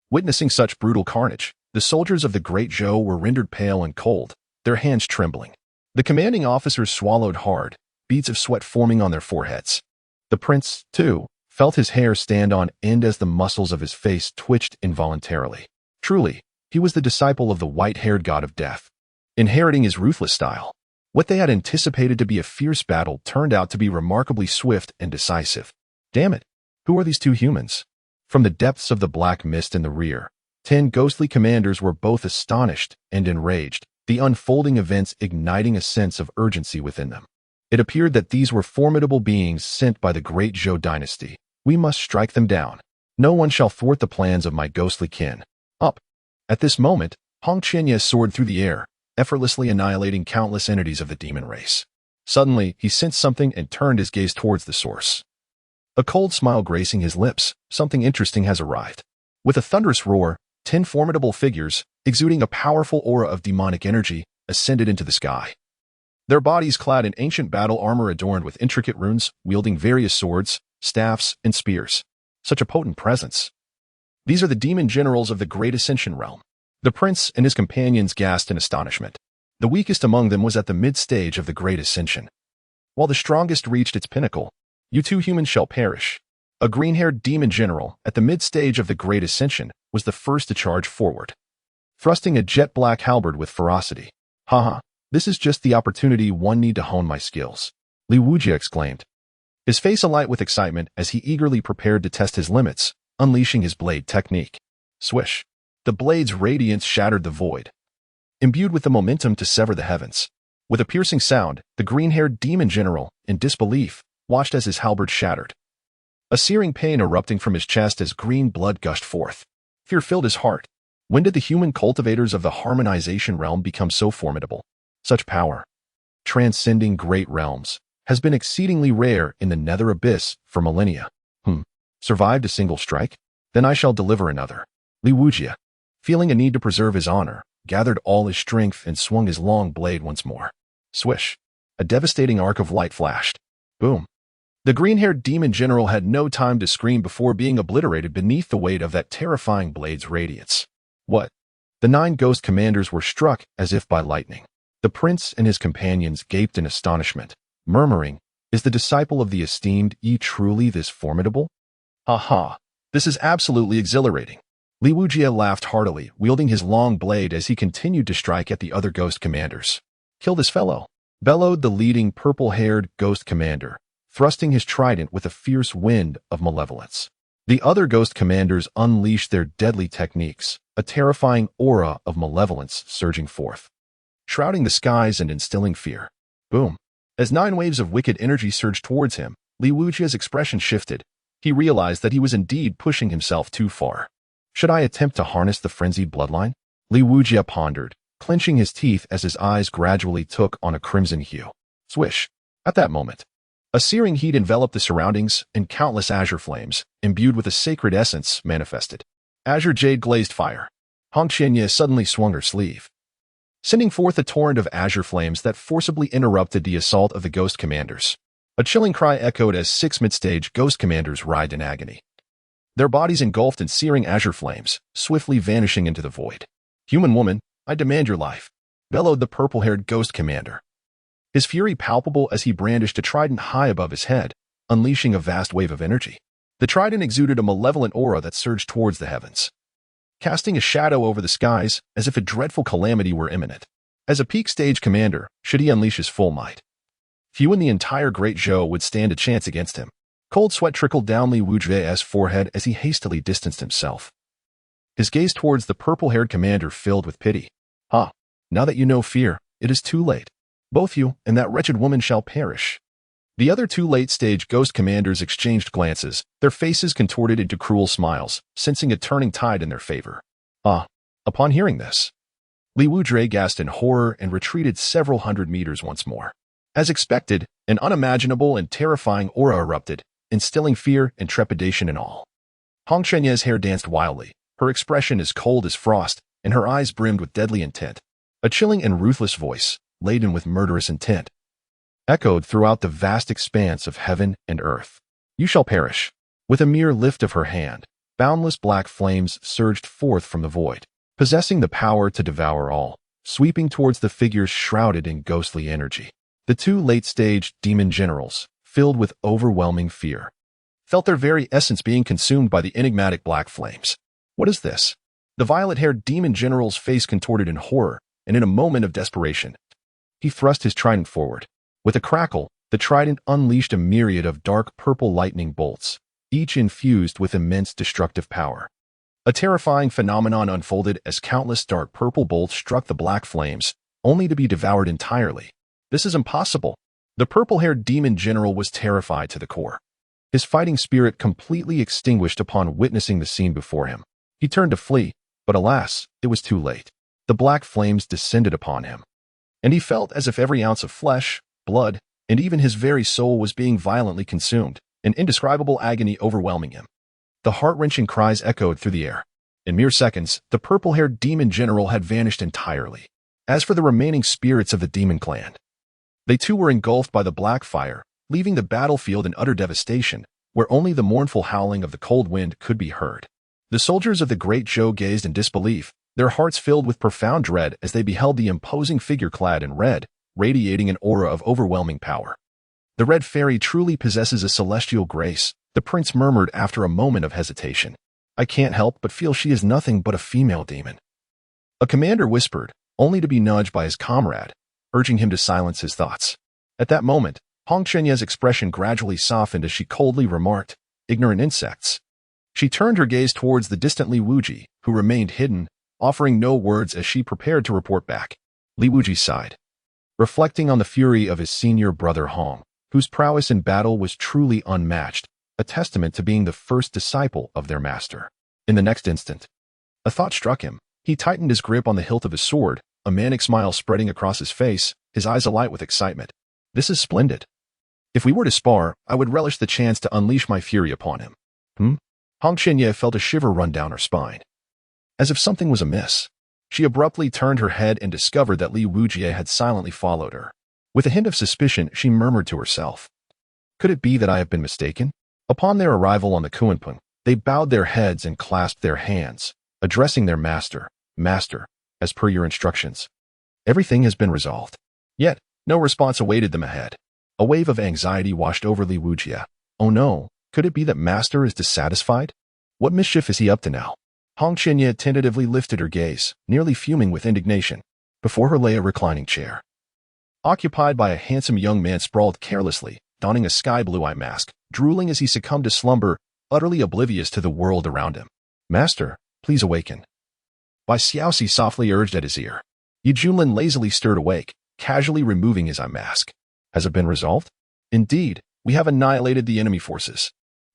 Witnessing such brutal carnage, the soldiers of the Great Zhou were rendered pale and cold, their hands trembling. The commanding officers swallowed hard, beads of sweat forming on their foreheads. The prince, too, felt his hair stand on end as the muscles of his face twitched involuntarily. Truly, he was the disciple of the white-haired god of death, inheriting his ruthless style. What they had anticipated to be a fierce battle turned out to be remarkably swift and decisive. Damn it, who are these two humans? From the depths of the black mist in the rear, 10 ghostly commanders were both astonished and enraged, the unfolding events igniting a sense of urgency within them. It appeared that these were formidable beings sent by the great Zhou dynasty. We must strike them down. No one shall thwart the plans of my ghostly kin. Up! At this moment, Hong Chenye soared through the air, effortlessly annihilating countless entities of the demon race. Suddenly, he sensed something and turned his gaze towards the source. A cold smile gracing his lips, something interesting has arrived. With a thunderous roar, 10 formidable figures, exuding a powerful aura of demonic energy, ascended into the sky. Their bodies clad in ancient battle armor adorned with intricate runes, wielding various swords, staffs, and spears. Such a potent presence. These are the demon generals of the Great Ascension realm. The prince and his companions gasped in astonishment. The weakest among them was at the mid-stage of the Great Ascension, while the strongest reached its pinnacle. You two humans shall perish. A green-haired demon general at the mid-stage of the Great Ascension was the first to charge forward, thrusting a jet-black halberd with ferocity. Haha, this is just the opportunity one need to hone my skills, Li Wujie exclaimed, his face alight with excitement as he eagerly prepared to test his limits, unleashing his blade technique. Swish! The blade's radiance shattered the void, imbued with the momentum to sever the heavens. With a piercing sound, the green-haired demon general, in disbelief, watched as his halberd shattered, a searing pain erupting from his chest as green blood gushed forth. Fear filled his heart. When did the human cultivators of the harmonization realm become so formidable? Such power, transcending great realms, has been exceedingly rare in the nether abyss for millennia. Survived a single strike? Then I shall deliver another. Li Wujie, feeling a need to preserve his honor, gathered all his strength and swung his long blade once more. Swish! A devastating arc of light flashed. Boom! The green-haired demon general had no time to scream before being obliterated beneath the weight of that terrifying blade's radiance. What? The 9 ghost commanders were struck as if by lightning. The prince and his companions gaped in astonishment, murmuring, "Is the disciple of the esteemed Yi truly this formidable?" "Ha! This is absolutely exhilarating." Li Wujie laughed heartily, wielding his long blade as he continued to strike at the other ghost commanders. "Kill this fellow," bellowed the leading purple-haired ghost commander, thrusting his trident with a fierce wind of malevolence. The other ghost commanders unleashed their deadly techniques, a terrifying aura of malevolence surging forth, shrouding the skies and instilling fear. Boom! As 9 waves of wicked energy surged towards him, Li Wujie's expression shifted. He realized that he was indeed pushing himself too far. Should I attempt to harness the frenzied bloodline? Li Wujie pondered, clenching his teeth as his eyes gradually took on a crimson hue. Swish! At that moment, a searing heat enveloped the surroundings, and countless azure flames, imbued with a sacred essence, manifested. Azure jade glazed fire. Hong Qianye suddenly swung her sleeve, sending forth a torrent of azure flames that forcibly interrupted the assault of the ghost commanders. A chilling cry echoed as 6 mid-stage ghost commanders writhed in agony, their bodies engulfed in searing azure flames, swiftly vanishing into the void. "Human woman, I demand your life," bellowed the purple-haired ghost commander, his fury palpable as he brandished a trident high above his head, unleashing a vast wave of energy. The trident exuded a malevolent aura that surged towards the heavens, casting a shadow over the skies as if a dreadful calamity were imminent. As a peak stage commander, should he unleash his full might, few in the entire Great Zhou would stand a chance against him. Cold sweat trickled down Li Wujie's forehead as he hastily distanced himself, his gaze towards the purple-haired commander filled with pity. Now that you know fear, it is too late. Both you and that wretched woman shall perish." The other 2 late-stage ghost commanders exchanged glances, their faces contorted into cruel smiles, sensing a turning tide in their favor. Upon hearing this, Li Wujie gasped in horror and retreated several hundred meters once more. As expected, an unimaginable and terrifying aura erupted, instilling fear and trepidation in all. Hong Qianye's hair danced wildly, her expression as cold as frost, and her eyes brimmed with deadly intent. A chilling and ruthless voice, laden with murderous intent, echoed throughout the vast expanse of heaven and earth. "You shall perish." With a mere lift of her hand, boundless black flames surged forth from the void, possessing the power to devour all, sweeping towards the figures shrouded in ghostly energy. The 2 late-stage demon generals, filled with overwhelming fear, felt their very essence being consumed by the enigmatic black flames. "What is this?" The violet-haired demon general's face contorted in horror, and in a moment of desperation, he thrust his trident forward. With a crackle, the trident unleashed a myriad of dark purple lightning bolts, each infused with immense destructive power. A terrifying phenomenon unfolded as countless dark purple bolts struck the black flames, only to be devoured entirely. "This is impossible." The purple-haired demon general was terrified to the core, his fighting spirit completely extinguished upon witnessing the scene before him. He turned to flee, but alas, it was too late. The black flames descended upon him, and he felt as if every ounce of flesh, blood, and even his very soul was being violently consumed, an indescribable agony overwhelming him. The heart-wrenching cries echoed through the air. In mere seconds, the purple-haired demon general had vanished entirely. As for the remaining spirits of the demon clan, they too were engulfed by the black fire, leaving the battlefield in utter devastation, where only the mournful howling of the cold wind could be heard. The soldiers of the Great Zhou gazed in disbelief, their hearts filled with profound dread as they beheld the imposing figure clad in red, radiating an aura of overwhelming power. "The Red Fairy truly possesses a celestial grace," the prince murmured after a moment of hesitation. "I can't help but feel she is nothing but a female demon." A commander whispered, only to be nudged by his comrade, urging him to silence his thoughts. At that moment, Hong Qianye's expression gradually softened as she coldly remarked, "Ignorant insects." She turned her gaze towards the distant Li Wujie, who remained hidden, offering no words as she prepared to report back. Li Wujie sighed, reflecting on the fury of his senior brother Hong, whose prowess in battle was truly unmatched, a testament to being the first disciple of their master. In the next instant, a thought struck him. He tightened his grip on the hilt of his sword, a manic smile spreading across his face, his eyes alight with excitement. "This is splendid. If we were to spar, I would relish the chance to unleash my fury upon him." Hong Qianye felt a shiver run down her spine, as if something was amiss. She abruptly turned her head and discovered that Li Wujie had silently followed her. With a hint of suspicion, she murmured to herself, Could it be that I have been mistaken? Upon their arrival on the Kuanping, they bowed their heads and clasped their hands, addressing their master, Master, as per your instructions. Everything has been resolved. Yet, no response awaited them ahead. A wave of anxiety washed over Li Wujia. Oh no, could it be that Master is dissatisfied? What mischief is he up to now? Hong Qinya tentatively lifted her gaze, nearly fuming with indignation. Before her lay a reclining chair, occupied by a handsome young man sprawled carelessly, donning a sky-blue eye mask, drooling as he succumbed to slumber, utterly oblivious to the world around him. Master, please awaken. Bai Xiaoxi softly urged at his ear. Yi Junlin lazily stirred awake, casually removing his eye mask. Has it been resolved? Indeed, we have annihilated the enemy forces.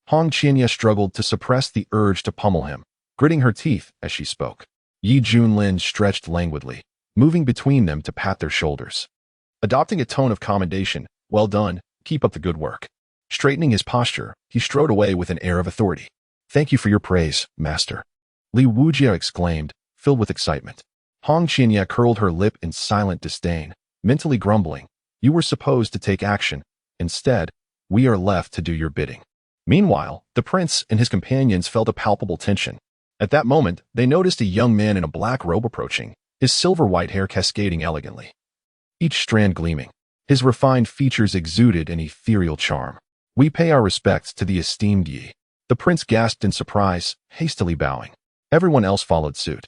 Hong Qinya struggled to suppress the urge to pummel him, gritting her teeth as she spoke. Yi Junlin stretched languidly, moving between them to pat their shoulders. Adopting a tone of commendation, well done, keep up the good work. Straightening his posture, he strode away with an air of authority. Thank you for your praise, Master. Li Wujia exclaimed, filled with excitement. Hong Qinya curled her lip in silent disdain, mentally grumbling. You were supposed to take action. Instead, we are left to do your bidding. Meanwhile, the prince and his companions felt a palpable tension. At that moment, they noticed a young man in a black robe approaching, his silver-white hair cascading elegantly, each strand gleaming. His refined features exuded an ethereal charm. We pay our respects to the esteemed Yi. The prince gasped in surprise, hastily bowing. Everyone else followed suit,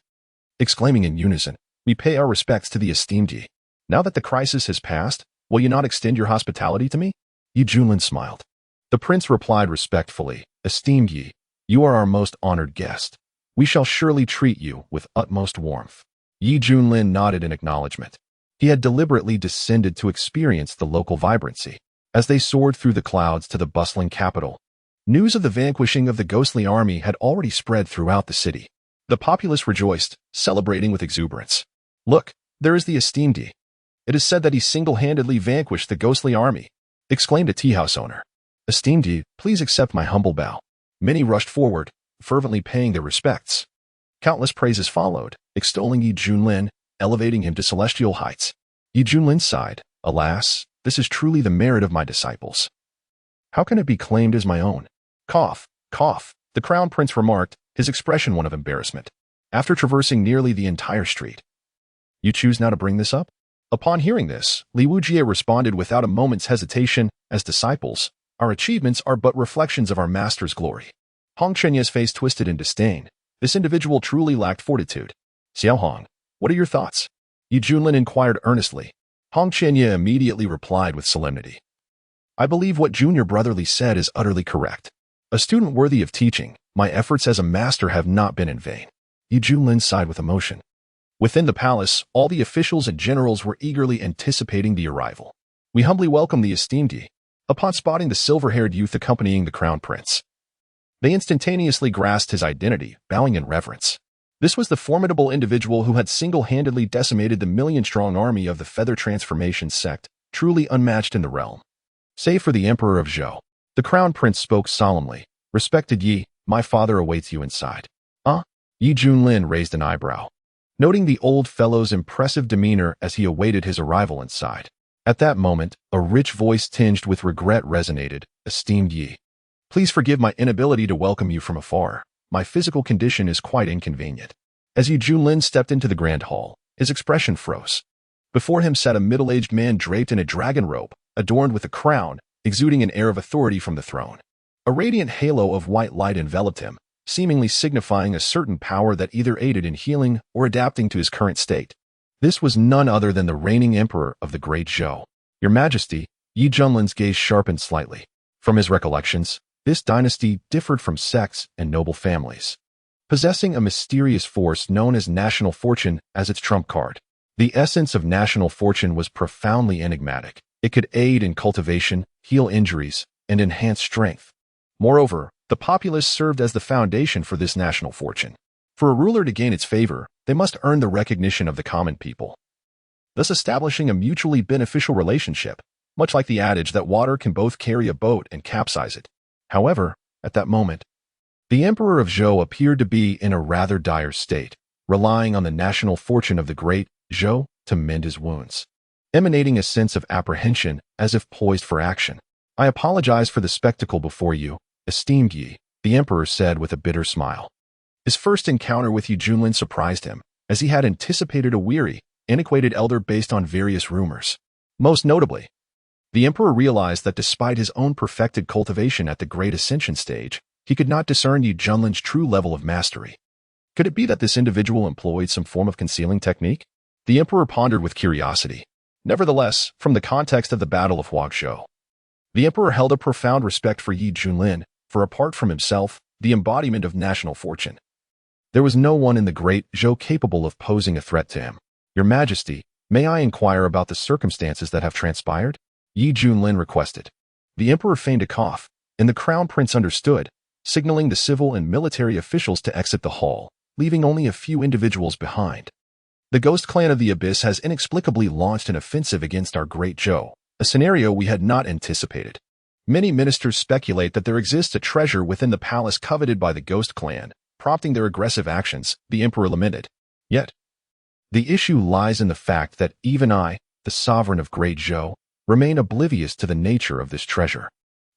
exclaiming in unison, we pay our respects to the esteemed Yi. Now that the crisis has passed, will you not extend your hospitality to me? Yi Junlin smiled. The prince replied respectfully, esteemed Yi, you are our most honored guest. We shall surely treat you with utmost warmth. Yi Junlin nodded in acknowledgement. He had deliberately descended to experience the local vibrancy. As they soared through the clouds to the bustling capital, news of the vanquishing of the ghostly army had already spread throughout the city. The populace rejoiced, celebrating with exuberance. Look, there is the esteemed Yi. It is said that he single-handedly vanquished the ghostly army, exclaimed a tea-house owner. Esteemed Yi, please accept my humble bow. Many rushed forward, fervently paying their respects. Countless praises followed, extolling Yi Junlin, elevating him to celestial heights. Yi Junlin sighed, alas, this is truly the merit of my disciples. How can it be claimed as my own? Cough, cough, the crown prince remarked, his expression one of embarrassment. After traversing nearly the entire street. You choose now to bring this up? Upon hearing this, Li Wujie responded without a moment's hesitation, as disciples, our achievements are but reflections of our master's glory. Hong Chenya's face twisted in disdain. This individual truly lacked fortitude. Xiao Hong, what are your thoughts? Yi Junlin inquired earnestly. Hong Chenya immediately replied with solemnity. I believe what junior brotherly said is utterly correct. A student worthy of teaching, my efforts as a master have not been in vain. Yi Junlin sighed with emotion. Within the palace, all the officials and generals were eagerly anticipating the arrival. We humbly welcome the esteemed Yi. Upon spotting the silver-haired youth accompanying the crown prince, they instantaneously grasped his identity, bowing in reverence. This was the formidable individual who had single-handedly decimated the million-strong army of the Feather Transformation sect, truly unmatched in the realm. Save for the Emperor of Zhou, the crown prince spoke solemnly. Respected Yi, my father awaits you inside. Yi Junlin raised an eyebrow, noting the old fellow's impressive demeanor as he awaited his arrival inside. At that moment, a rich voice tinged with regret resonated. Esteemed Yi, please forgive my inability to welcome you from afar. My physical condition is quite inconvenient. As Yi Junlin stepped into the grand hall, his expression froze. Before him sat a middle-aged man draped in a dragon robe, adorned with a crown, exuding an air of authority from the throne. A radiant halo of white light enveloped him, seemingly signifying a certain power that either aided in healing or adapting to his current state. This was none other than the reigning emperor of the Great Zhou. Your Majesty, Yi Junlin's gaze sharpened slightly. From his recollections, this dynasty differed from sects and noble families, possessing a mysterious force known as national fortune as its trump card. The essence of national fortune was profoundly enigmatic. It could aid in cultivation, heal injuries, and enhance strength. Moreover, the populace served as the foundation for this national fortune. For a ruler to gain its favor, they must earn the recognition of the common people, thus establishing a mutually beneficial relationship, much like the adage that water can both carry a boat and capsize it. However, at that moment, the Emperor of Zhou appeared to be in a rather dire state, relying on the national fortune of the Great Zhou to mend his wounds, emanating a sense of apprehension as if poised for action. I apologize for the spectacle before you, esteemed ye, the emperor said with a bitter smile. His first encounter with Junlin surprised him, as he had anticipated a weary, antiquated elder based on various rumors. Most notably, the emperor realized that despite his own perfected cultivation at the great ascension stage, he could not discern Junlin's true level of mastery. Could it be that this individual employed some form of concealing technique? The emperor pondered with curiosity. Nevertheless, from the context of the Battle of Huangshu, the emperor held a profound respect for Junlin, for apart from himself, the embodiment of national fortune, there was no one in the great Zhou capable of posing a threat to him. Your Majesty, may I inquire about the circumstances that have transpired? Junlin requested. The emperor feigned a cough, and the crown prince understood, signaling the civil and military officials to exit the hall, leaving only a few individuals behind. The Ghost Clan of the Abyss has inexplicably launched an offensive against our great Zhou, a scenario we had not anticipated. Many ministers speculate that there exists a treasure within the palace coveted by the Ghost Clan, prompting their aggressive actions, the emperor lamented. Yet, the issue lies in the fact that even I, the sovereign of Great Zhou, remain oblivious to the nature of this treasure.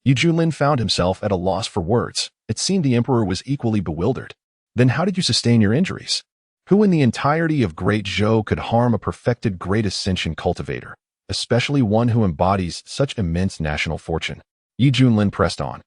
Junlin found himself at a loss for words. It seemed the emperor was equally bewildered. Then how did you sustain your injuries? Who in the entirety of Great Zhou could harm a perfected great ascension cultivator, especially one who embodies such immense national fortune? Junlin pressed on,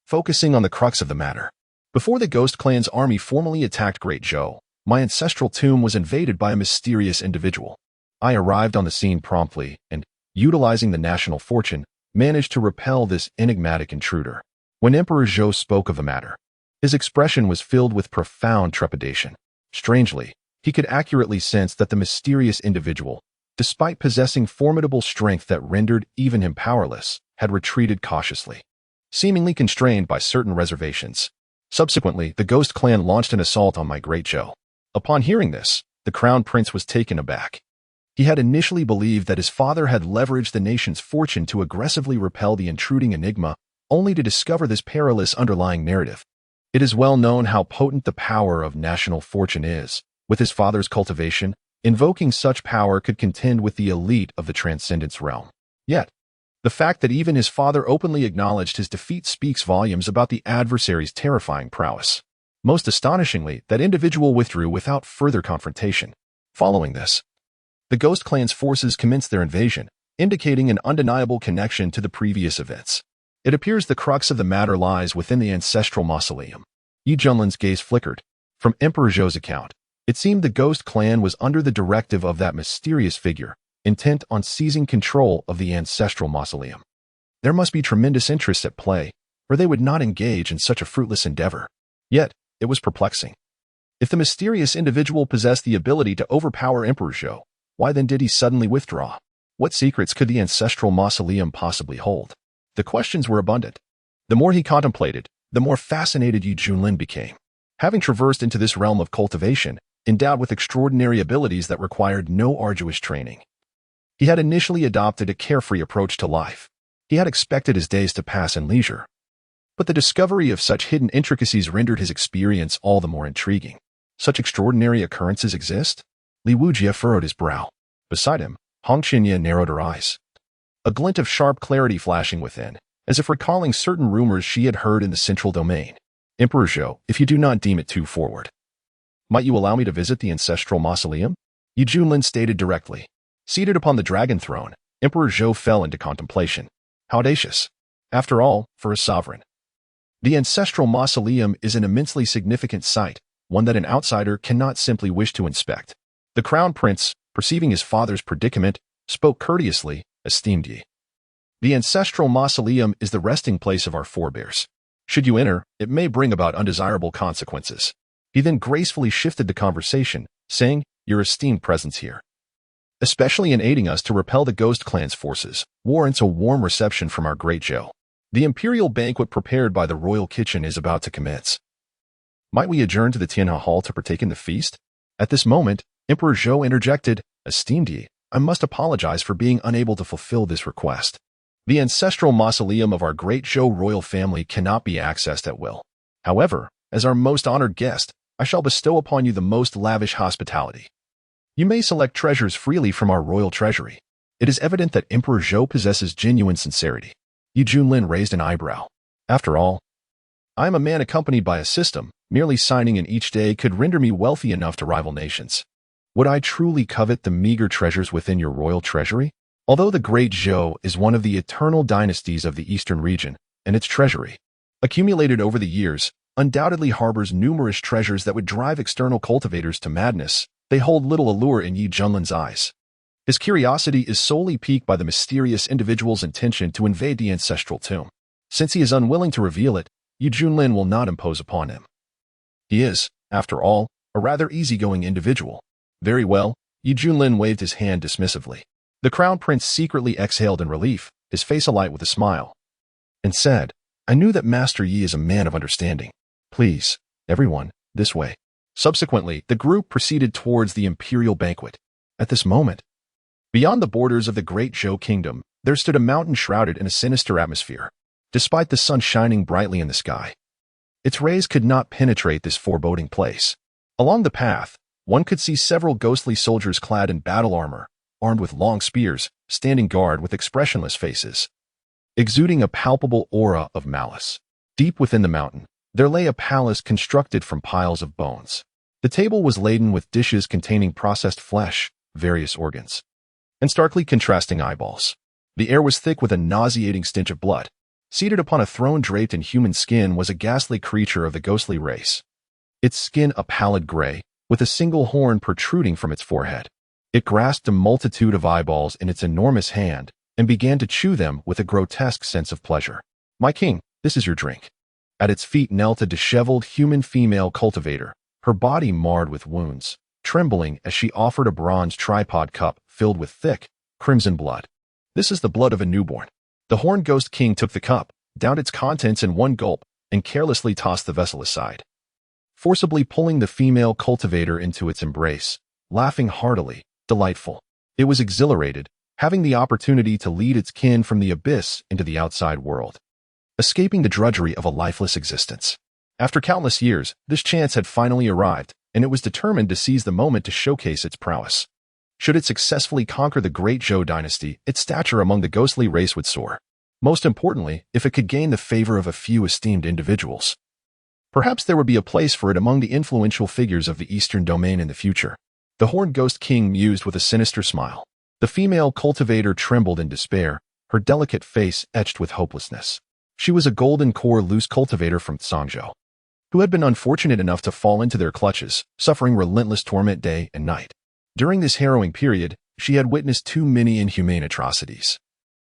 focusing on the crux of the matter. Before the Ghost Clan's army formally attacked Great Zhou, my ancestral tomb was invaded by a mysterious individual. I arrived on the scene promptly and, utilizing the national fortune, managed to repel this enigmatic intruder. When Emperor Zhou spoke of the matter, his expression was filled with profound trepidation. Strangely, he could accurately sense that the mysterious individual, despite possessing formidable strength that rendered even him powerless, had retreated cautiously, seemingly constrained by certain reservations. Subsequently, the Ghost Clan launched an assault on my great Zhou. Upon hearing this, the crown prince was taken aback. He had initially believed that his father had leveraged the nation's fortune to aggressively repel the intruding enigma, only to discover this perilous underlying narrative. It is well known how potent the power of national fortune is. With his father's cultivation, invoking such power could contend with the elite of the transcendence realm. Yet, the fact that even his father openly acknowledged his defeat speaks volumes about the adversary's terrifying prowess. Most astonishingly, that individual withdrew without further confrontation. Following this, the Ghost Clan's forces commenced their invasion, indicating an undeniable connection to the previous events. It appears the crux of the matter lies within the ancestral mausoleum. Junlin's gaze flickered. From Emperor Zhou's account, it seemed the Ghost Clan was under the directive of that mysterious figure, intent on seizing control of the ancestral mausoleum. There must be tremendous interest at play, or they would not engage in such a fruitless endeavor. Yet, it was perplexing. If the mysterious individual possessed the ability to overpower Emperor Zhou, why then did he suddenly withdraw? What secrets could the ancestral mausoleum possibly hold? The questions were abundant. The more he contemplated, the more fascinated Junlin became. Having traversed into this realm of cultivation, endowed with extraordinary abilities that required no arduous training, he had initially adopted a carefree approach to life. He had expected his days to pass in leisure. But the discovery of such hidden intricacies rendered his experience all the more intriguing. Such extraordinary occurrences exist? Li Wujie furrowed his brow. Beside him, Hong Qinya narrowed her eyes, a glint of sharp clarity flashing within, as if recalling certain rumors she had heard in the central domain. Emperor Zhou, if you do not deem it too forward, might you allow me to visit the ancestral mausoleum? Junlin stated directly. Seated upon the dragon throne, Emperor Zhou fell into contemplation. How audacious. After all, for a sovereign, the ancestral mausoleum is an immensely significant site, one that an outsider cannot simply wish to inspect. The crown prince, perceiving his father's predicament, spoke courteously, esteemed ye. The ancestral mausoleum is the resting place of our forebears. Should you enter, it may bring about undesirable consequences. He then gracefully shifted the conversation, saying, your esteemed presence here, especially in aiding us to repel the Ghost Clan's forces, warrants a warm reception from our great Zhou. The imperial banquet prepared by the royal kitchen is about to commence. Might we adjourn to the Tianhe Hall to partake in the feast? At this moment, Emperor Zhou interjected, esteemed ye, I must apologize for being unable to fulfill this request. The ancestral mausoleum of our great Zhou royal family cannot be accessed at will. However, as our most honored guest, I shall bestow upon you the most lavish hospitality. You may select treasures freely from our royal treasury. It is evident that Emperor Zhou possesses genuine sincerity. Junlin raised an eyebrow. After all, I am a man accompanied by a system. Merely signing in each day could render me wealthy enough to rival nations. Would I truly covet the meager treasures within your royal treasury? Although the Great Zhou is one of the eternal dynasties of the eastern region, and its treasury, accumulated over the years, undoubtedly harbors numerous treasures that would drive external cultivators to madness, they hold little allure in Yi Junlin's eyes. His curiosity is solely piqued by the mysterious individual's intention to invade the ancestral tomb. Since he is unwilling to reveal it, Yi Junlin will not impose upon him. He is, after all, a rather easygoing individual. Very well, Yi Junlin waved his hand dismissively. The crown prince secretly exhaled in relief, his face alight with a smile, and said, I knew that Master Yi is a man of understanding. Please, everyone, this way. Subsequently, the group proceeded towards the imperial banquet. At this moment, beyond the borders of the Great Zhou Kingdom, there stood a mountain shrouded in a sinister atmosphere. Despite the sun shining brightly in the sky, its rays could not penetrate this foreboding place. Along the path, one could see several ghostly soldiers clad in battle armor, armed with long spears, standing guard with expressionless faces, exuding a palpable aura of malice. Deep within the mountain, there lay a palace constructed from piles of bones. The table was laden with dishes containing processed flesh, various organs, and starkly contrasting eyeballs. The air was thick with a nauseating stench of blood. Seated upon a throne draped in human skin was a ghastly creature of the ghostly race. Its skin a pallid gray, with a single horn protruding from its forehead. It grasped a multitude of eyeballs in its enormous hand and began to chew them with a grotesque sense of pleasure. My king, this is your drink. At its feet knelt a disheveled human female cultivator, her body marred with wounds, trembling as she offered a bronze tripod cup filled with thick, crimson blood. This is the blood of a newborn. The Horned Ghost King took the cup, downed its contents in one gulp, and carelessly tossed the vessel aside, forcibly pulling the female cultivator into its embrace, laughing heartily, delightful. It was exhilarated, having the opportunity to lead its kin from the abyss into the outside world, escaping the drudgery of a lifeless existence. After countless years, this chance had finally arrived, and it was determined to seize the moment to showcase its prowess. Should it successfully conquer the Great Zhou dynasty, its stature among the ghostly race would soar. Most importantly, if it could gain the favor of a few esteemed individuals. Perhaps there would be a place for it among the influential figures of the Eastern Domain in the future. The Horned Ghost King mused with a sinister smile. The female cultivator trembled in despair, her delicate face etched with hopelessness. She was a golden core loose cultivator from Sangzhou, who had been unfortunate enough to fall into their clutches, suffering relentless torment day and night. During this harrowing period, she had witnessed too many inhumane atrocities,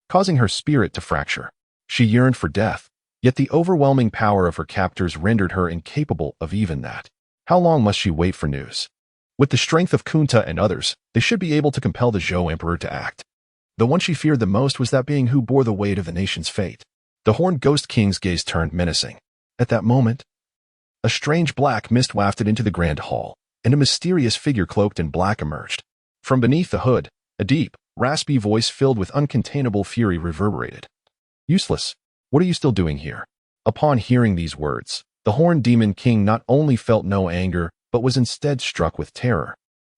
causing her spirit to fracture. She yearned for death, yet the overwhelming power of her captors rendered her incapable of even that. How long must she wait for news? With the strength of Kunta and others, they should be able to compel the Zhou Emperor to act. The one she feared the most was that being who bore the weight of the nation's fate. The Horned Ghost King's gaze turned menacing. At that moment, a strange black mist wafted into the grand hall, and a mysterious figure cloaked in black emerged. From beneath the hood, a deep, raspy voice filled with uncontainable fury reverberated. Useless, what are you still doing here? Upon hearing these words, the Horned Demon King not only felt no anger, but was instead struck with terror.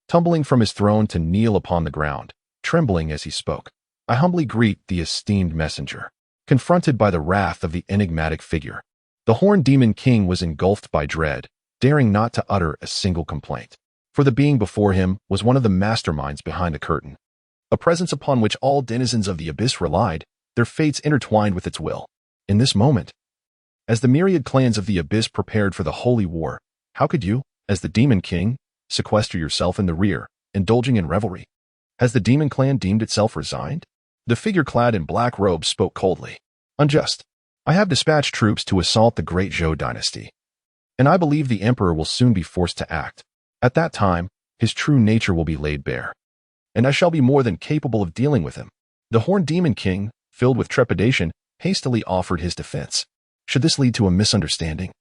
Tumbling from his throne to kneel upon the ground, trembling as he spoke, I humbly greet the esteemed messenger. Confronted by the wrath of the enigmatic figure, the Horned Demon King was engulfed by dread, daring not to utter a single complaint. For the being before him was one of the masterminds behind the curtain, a presence upon which all denizens of the abyss relied, their fates intertwined with its will. In this moment, as the myriad clans of the abyss prepared for the holy war, how could you, as the Demon King, sequester yourself in the rear, indulging in revelry? Has the Demon Clan deemed itself resigned? The figure clad in black robes spoke coldly. Unjust. I have dispatched troops to assault the Great Zhou dynasty, and I believe the Emperor will soon be forced to act. At that time, his true nature will be laid bare, and I shall be more than capable of dealing with him. The Horned Demon King, filled with trepidation, hastily offered his defense. Should this lead to a misunderstanding,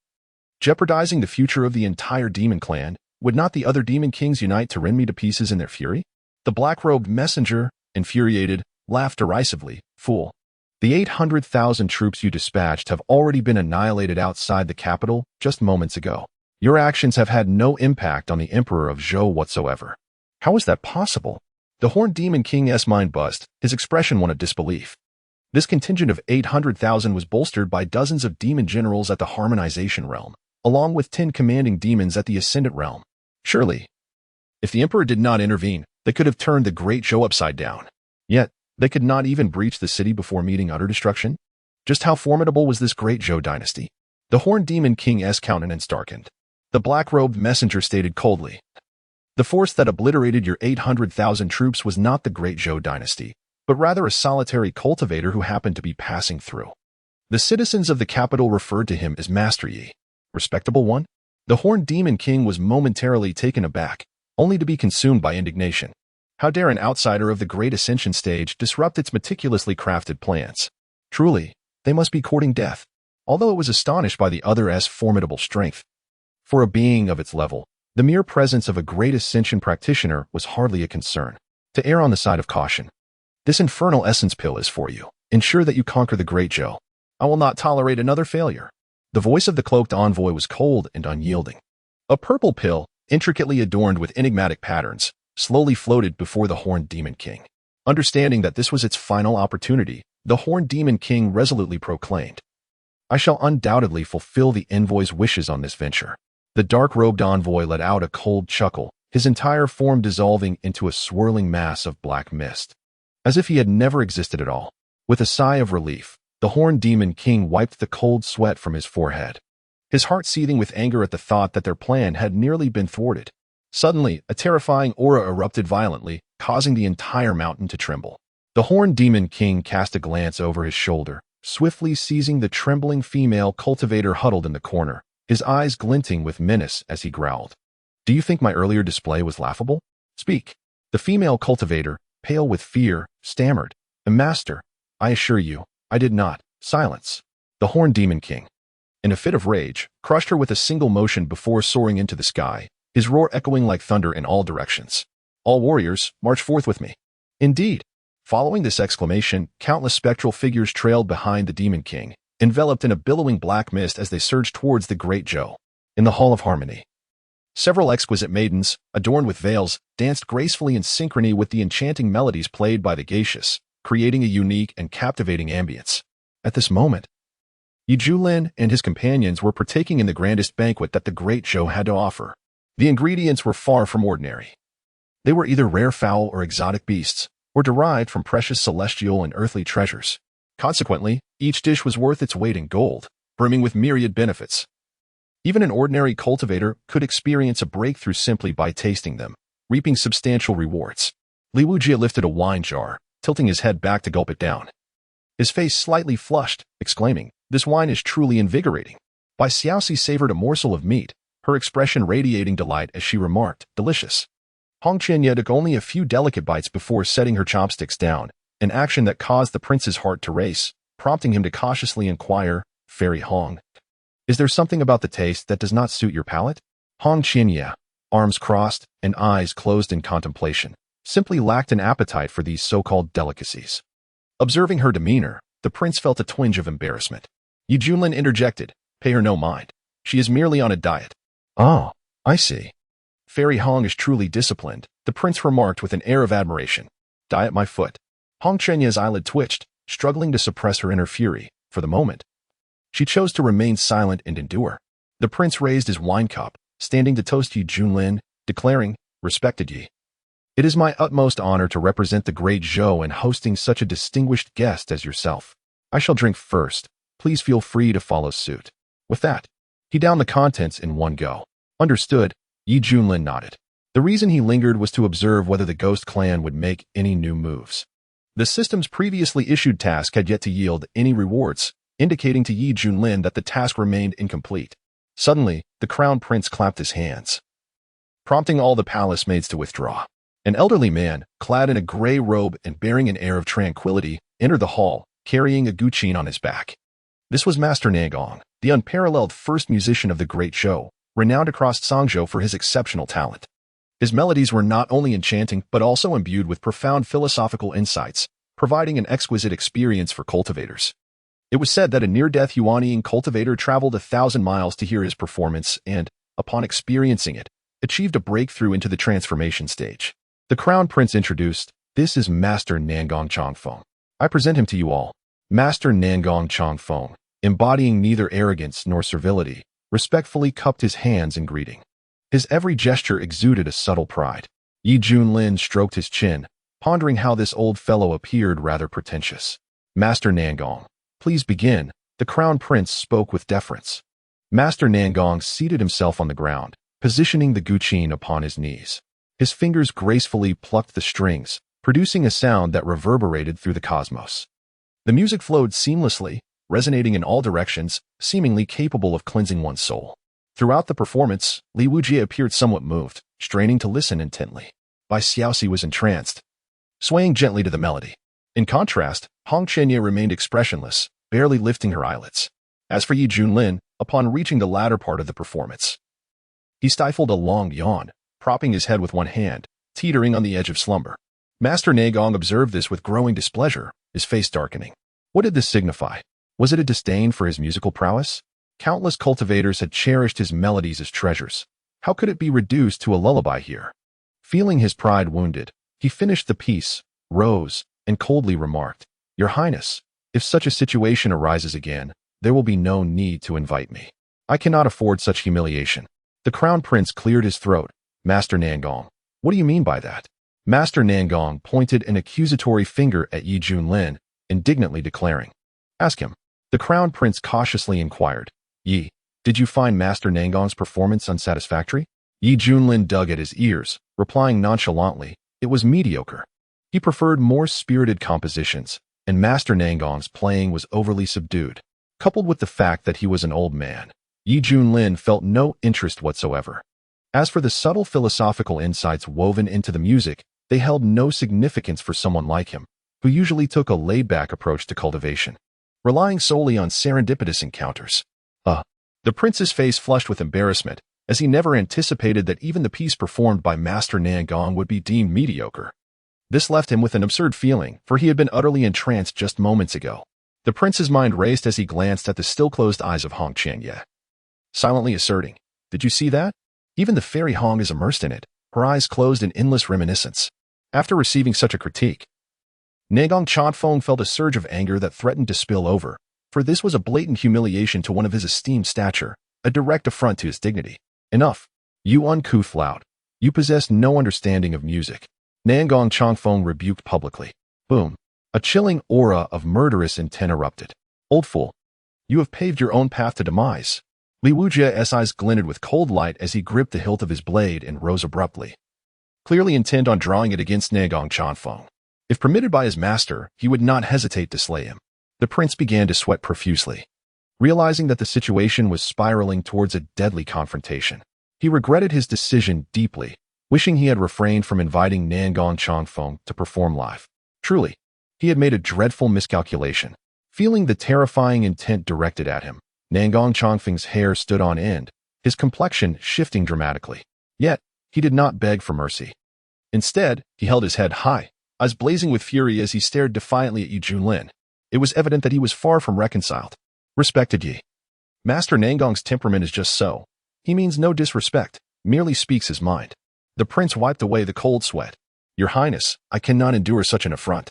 jeopardizing the future of the entire Demon Clan, would not the other Demon Kings unite to rend me to pieces in their fury? The black-robed messenger, infuriated, laughed derisively. Fool. The 800,000 troops you dispatched have already been annihilated outside the capital just moments ago. Your actions have had no impact on the Emperor of Zhou whatsoever. How is that possible? The Horned Demon King's mind buzzed, his expression one of disbelief. This contingent of 800,000 was bolstered by dozens of demon generals at the harmonization realm, along with 10 commanding demons at the ascendant realm. Surely, if the Emperor did not intervene, they could have turned the Great Zhou upside down. Yet, they could not even breach the city before meeting utter destruction? Just how formidable was this Great Zhou dynasty? The Horned Demon King's countenance darkened. The black-robed messenger stated coldly, "The force that obliterated your 800,000 troops was not the Great Zhou dynasty, but rather a solitary cultivator who happened to be passing through." The citizens of the capital referred to him as Master Yi. Respectable one? The Horned Demon King was momentarily taken aback, only to be consumed by indignation. How dare an outsider of the Great Ascension stage disrupt its meticulously crafted plans? Truly, they must be courting death. Although it was astonished by the other's formidable strength. For a being of its level, the mere presence of a Great Ascension practitioner was hardly a concern. To err on the side of caution. "This infernal essence pill is for you. Ensure that you conquer the Great Zhou. I will not tolerate another failure." The voice of the cloaked envoy was cold and unyielding. A purple pill, intricately adorned with enigmatic patterns, slowly floated before the Horned Demon King. Understanding that this was its final opportunity, the Horned Demon King resolutely proclaimed, "I shall undoubtedly fulfill the envoy's wishes on this venture." The dark-robed envoy let out a cold chuckle, his entire form dissolving into a swirling mass of black mist. As if he had never existed at all. With a sigh of relief, the Horned Demon King wiped the cold sweat from his forehead, his heart seething with anger at the thought that their plan had nearly been thwarted. Suddenly, a terrifying aura erupted violently, causing the entire mountain to tremble. The Horned Demon King cast a glance over his shoulder, swiftly seizing the trembling female cultivator huddled in the corner, his eyes glinting with menace as he growled, "Do you think my earlier display was laughable? Speak." The female cultivator, pale with fear, stammered, "Master, I assure you, I did not." Silence. The Horned Demon King, in a fit of rage, crushed her with a single motion before soaring into the sky, his roar echoing like thunder in all directions. "All warriors, march forth with me." Indeed. Following this exclamation, countless spectral figures trailed behind the Demon King, enveloped in a billowing black mist as they surged towards the Great Zhou. In the Hall of Harmony, several exquisite maidens, adorned with veils, danced gracefully in synchrony with the enchanting melodies played by the geishas, creating a unique and captivating ambience. At this moment, Junlin and his companions were partaking in the grandest banquet that the Great Zhou had to offer. The ingredients were far from ordinary. They were either rare fowl or exotic beasts, or derived from precious celestial and earthly treasures. Consequently, each dish was worth its weight in gold, brimming with myriad benefits. Even an ordinary cultivator could experience a breakthrough simply by tasting them, reaping substantial rewards. Li Wujie lifted a wine jar, tilting his head back to gulp it down. His face slightly flushed, exclaiming, "This wine is truly invigorating." Bai Xiaoxi savored a morsel of meat, her expression radiating delight as she remarked, "Delicious." Hong Qianye took only a few delicate bites before setting her chopsticks down, an action that caused the prince's heart to race, prompting him to cautiously inquire, "Fairy Hong, is there something about the taste that does not suit your palate?" Hong Qianye, arms crossed and eyes closed in contemplation, simply lacked an appetite for these so-called delicacies. Observing her demeanor, the prince felt a twinge of embarrassment. Junlin interjected, "Pay her no mind. She is merely on a diet." "Oh, I see. Fairy Hong is truly disciplined," the prince remarked with an air of admiration. "Diet my foot." Hong Chenya's eyelid twitched, struggling to suppress her inner fury. For the moment, she chose to remain silent and endure. The prince raised his wine cup, standing to toast Yi Junlin, declaring, "Respected Yi, it is my utmost honor to represent the Great Zhou in hosting such a distinguished guest as yourself. I shall drink first. Please feel free to follow suit." With that, he downed the contents in one go. "Understood." Yi Junlin nodded. The reason he lingered was to observe whether the Ghost Clan would make any new moves. The system's previously issued task had yet to yield any rewards, indicating to Yi Junlin that the task remained incomplete. Suddenly, the Crown Prince clapped his hands, prompting all the palace maids to withdraw. An elderly man, clad in a gray robe and bearing an air of tranquility, entered the hall, carrying a guqin on his back. This was Master Nangong, the unparalleled first musician of the Great Zhou, renowned across Sangzhou for his exceptional talent. His melodies were not only enchanting but also imbued with profound philosophical insights, providing an exquisite experience for cultivators. It was said that a near-death Yuanian cultivator traveled 1,000 miles to hear his performance and, upon experiencing it, achieved a breakthrough into the transformation stage. The Crown Prince introduced, "This is Master Nangong Changfeng. I present him to you all." Master Nangong Changfeng, embodying neither arrogance nor servility, respectfully cupped his hands in greeting. His every gesture exuded a subtle pride. Yi Junlin stroked his chin, pondering how this old fellow appeared rather pretentious. Master Nangong, please begin, the crown prince spoke with deference. Master Nangong seated himself on the ground, positioning the guqin upon his knees. His fingers gracefully plucked the strings, producing a sound that reverberated through the cosmos. The music flowed seamlessly, resonating in all directions, seemingly capable of cleansing one's soul. Throughout the performance, Li Wujie appeared somewhat moved, straining to listen intently. Bai Xiaoxi was entranced, swaying gently to the melody. In contrast, Hong Qianye remained expressionless, barely lifting her eyelids. As for Yi Junlin, upon reaching the latter part of the performance, he stifled a long yawn, propping his head with one hand, teetering on the edge of slumber. Master Nangong observed this with growing displeasure, his face darkening. What did this signify? Was it a disdain for his musical prowess? Countless cultivators had cherished his melodies as treasures. How could it be reduced to a lullaby here? Feeling his pride wounded, he finished the piece, rose, and coldly remarked, "Your Highness, if such a situation arises again, there will be no need to invite me. I cannot afford such humiliation." The crown prince cleared his throat. Master Nangong, what do you mean by that? Master Nangong pointed an accusatory finger at Yi Junlin, indignantly declaring, "Ask him." The crown prince cautiously inquired, "Yi, did you find Master Nangong's performance unsatisfactory?" Yi Junlin dug at his ears, replying nonchalantly, "It was mediocre." He preferred more spirited compositions, and Master Nangong's playing was overly subdued. Coupled with the fact that he was an old man, Yi Junlin felt no interest whatsoever. As for the subtle philosophical insights woven into the music, they held no significance for someone like him, who usually took a laid-back approach to cultivation, relying solely on serendipitous encounters. The prince's face flushed with embarrassment, as he never anticipated that even the piece performed by Master Nangong would be deemed mediocre. This left him with an absurd feeling, for he had been utterly entranced just moments ago. The prince's mind raced as he glanced at the still-closed eyes of Hong Qianye, silently asserting, "Did you see that? Even the fairy Hong is immersed in it, her eyes closed in endless reminiscence." After receiving such a critique, Nangong Changfeng felt a surge of anger that threatened to spill over, for this was a blatant humiliation to one of his esteemed stature, a direct affront to his dignity. "Enough, you uncouth lout. You possess no understanding of music," Nangong Changfeng rebuked publicly. Boom. A chilling aura of murderous intent erupted. "Old fool, you have paved your own path to demise." Li Wujie's eyes glinted with cold light as he gripped the hilt of his blade and rose abruptly, clearly intent on drawing it against Nangong Changfeng. If permitted by his master, he would not hesitate to slay him. The prince began to sweat profusely. Realizing that the situation was spiraling towards a deadly confrontation, he regretted his decision deeply, wishing he had refrained from inviting Nangong Changfeng to perform live. Truly, he had made a dreadful miscalculation. Feeling the terrifying intent directed at him, Nangong Changfeng's hair stood on end, his complexion shifting dramatically. Yet, he did not beg for mercy. Instead, he held his head high, eyes blazing with fury as he stared defiantly at Yi Junlin. It was evident that he was far from reconciled. "Respected Yi. Master Nangong's temperament is just so. He means no disrespect, merely speaks his mind." The prince wiped away the cold sweat. "Your Highness, I cannot endure such an affront.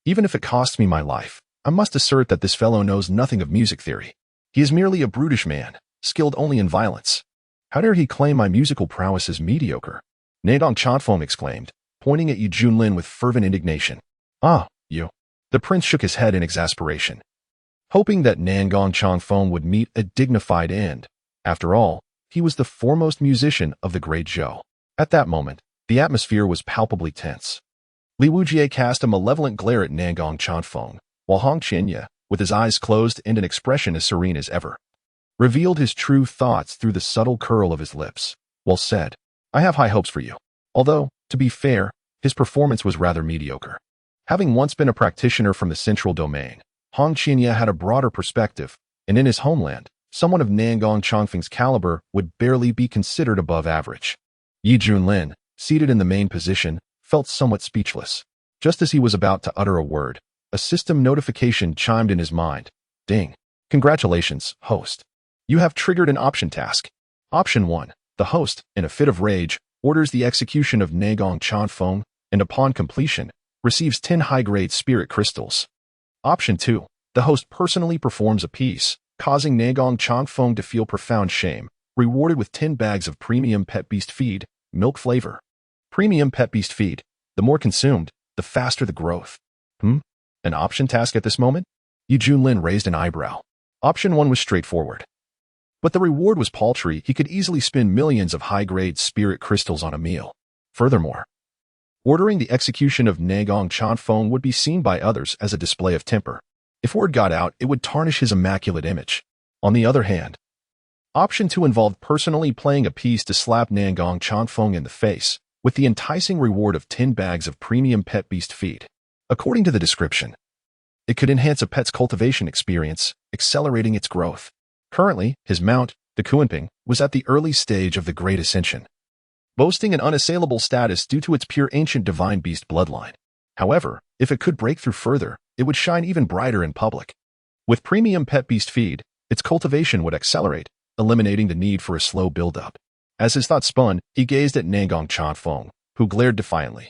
Even if it costs me my life, I must assert that this fellow knows nothing of music theory. He is merely a brutish man, skilled only in violence. How dare he claim my musical prowess is mediocre?" Nangong Changfeng exclaimed, pointing at Yi Junlin with fervent indignation. "Ah, you." The prince shook his head in exasperation, hoping that Nangong Changfeng would meet a dignified end. After all, he was the foremost musician of the Great Zhou. At that moment, the atmosphere was palpably tense. Li Wujie cast a malevolent glare at Nangong Changfeng, while Hong Qianye, with his eyes closed and an expression as serene as ever, revealed his true thoughts through the subtle curl of his lips. "Well said. I have high hopes for you." Although, to be fair, his performance was rather mediocre. Having once been a practitioner from the central domain, Hong Qianye had a broader perspective, and in his homeland, someone of Nangong Changfeng's caliber would barely be considered above average. Yi Junlin, seated in the main position, felt somewhat speechless. Just as he was about to utter a word, a system notification chimed in his mind. "Ding. Congratulations, host. You have triggered an option task. Option 1. The host, in a fit of rage, orders the execution of Nangong Changfeng, and upon completion, receives 10 high-grade spirit crystals. Option 2. the host personally performs a piece, causing Nagong Changfeng to feel profound shame, rewarded with 10 bags of premium pet beast feed, milk flavor. Premium pet beast feed. The more consumed, the faster the growth. An option task at this moment? Junlin raised an eyebrow. Option 1 was straightforward. But the reward was paltry. He could easily spend millions of high-grade spirit crystals on a meal. Furthermore, ordering the execution of Nagong Changfeng would be seen by others as a display of temper. If word got out, it would tarnish his immaculate image. On the other hand, Option 2 involved personally playing a piece to slap Nagong Changfeng in the face, with the enticing reward of 10 bags of premium pet beast feed. According to the description, it could enhance a pet's cultivation experience, accelerating its growth. Currently, his mount, the Kuanping, was at the early stage of the Great Ascension, boasting an unassailable status due to its pure ancient divine beast bloodline. However, if it could break through further, it would shine even brighter in public. With premium pet beast feed, its cultivation would accelerate, eliminating the need for a slow build-up. As his thoughts spun, he gazed at Nagong Changfeng, who glared defiantly.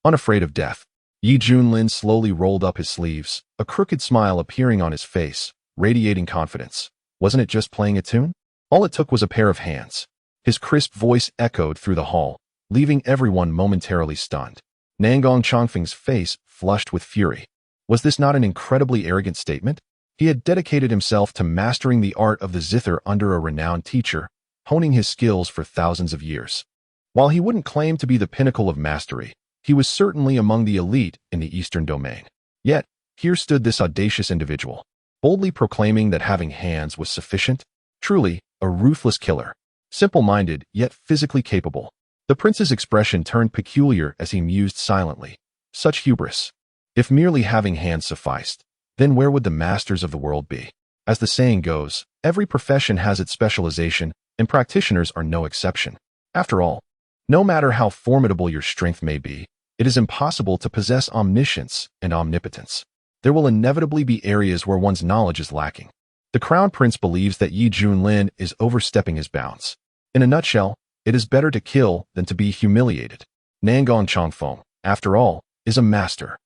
Unafraid of death, Junlin slowly rolled up his sleeves, a crooked smile appearing on his face, radiating confidence. Wasn't it just playing a tune? All it took was a pair of hands. His crisp voice echoed through the hall, leaving everyone momentarily stunned. Nagong Changfeng's face flushed with fury. Was this not an incredibly arrogant statement? He had dedicated himself to mastering the art of the zither under a renowned teacher, honing his skills for thousands of years. While he wouldn't claim to be the pinnacle of mastery, he was certainly among the elite in the Eastern domain. Yet, here stood this audacious individual, boldly proclaiming that having hands was sufficient. Truly, a ruthless killer, simple-minded yet physically capable. The prince's expression turned peculiar as he mused silently. Such hubris. If merely having hands sufficed, then where would the masters of the world be? As the saying goes, every profession has its specialization, and practitioners are no exception. After all, no matter how formidable your strength may be, it is impossible to possess omniscience and omnipotence. There will inevitably be areas where one's knowledge is lacking. The Crown Prince believes that Junlin is overstepping his bounds. In a nutshell, it is better to kill than to be humiliated. Nagong Changfeng, after all, is a master.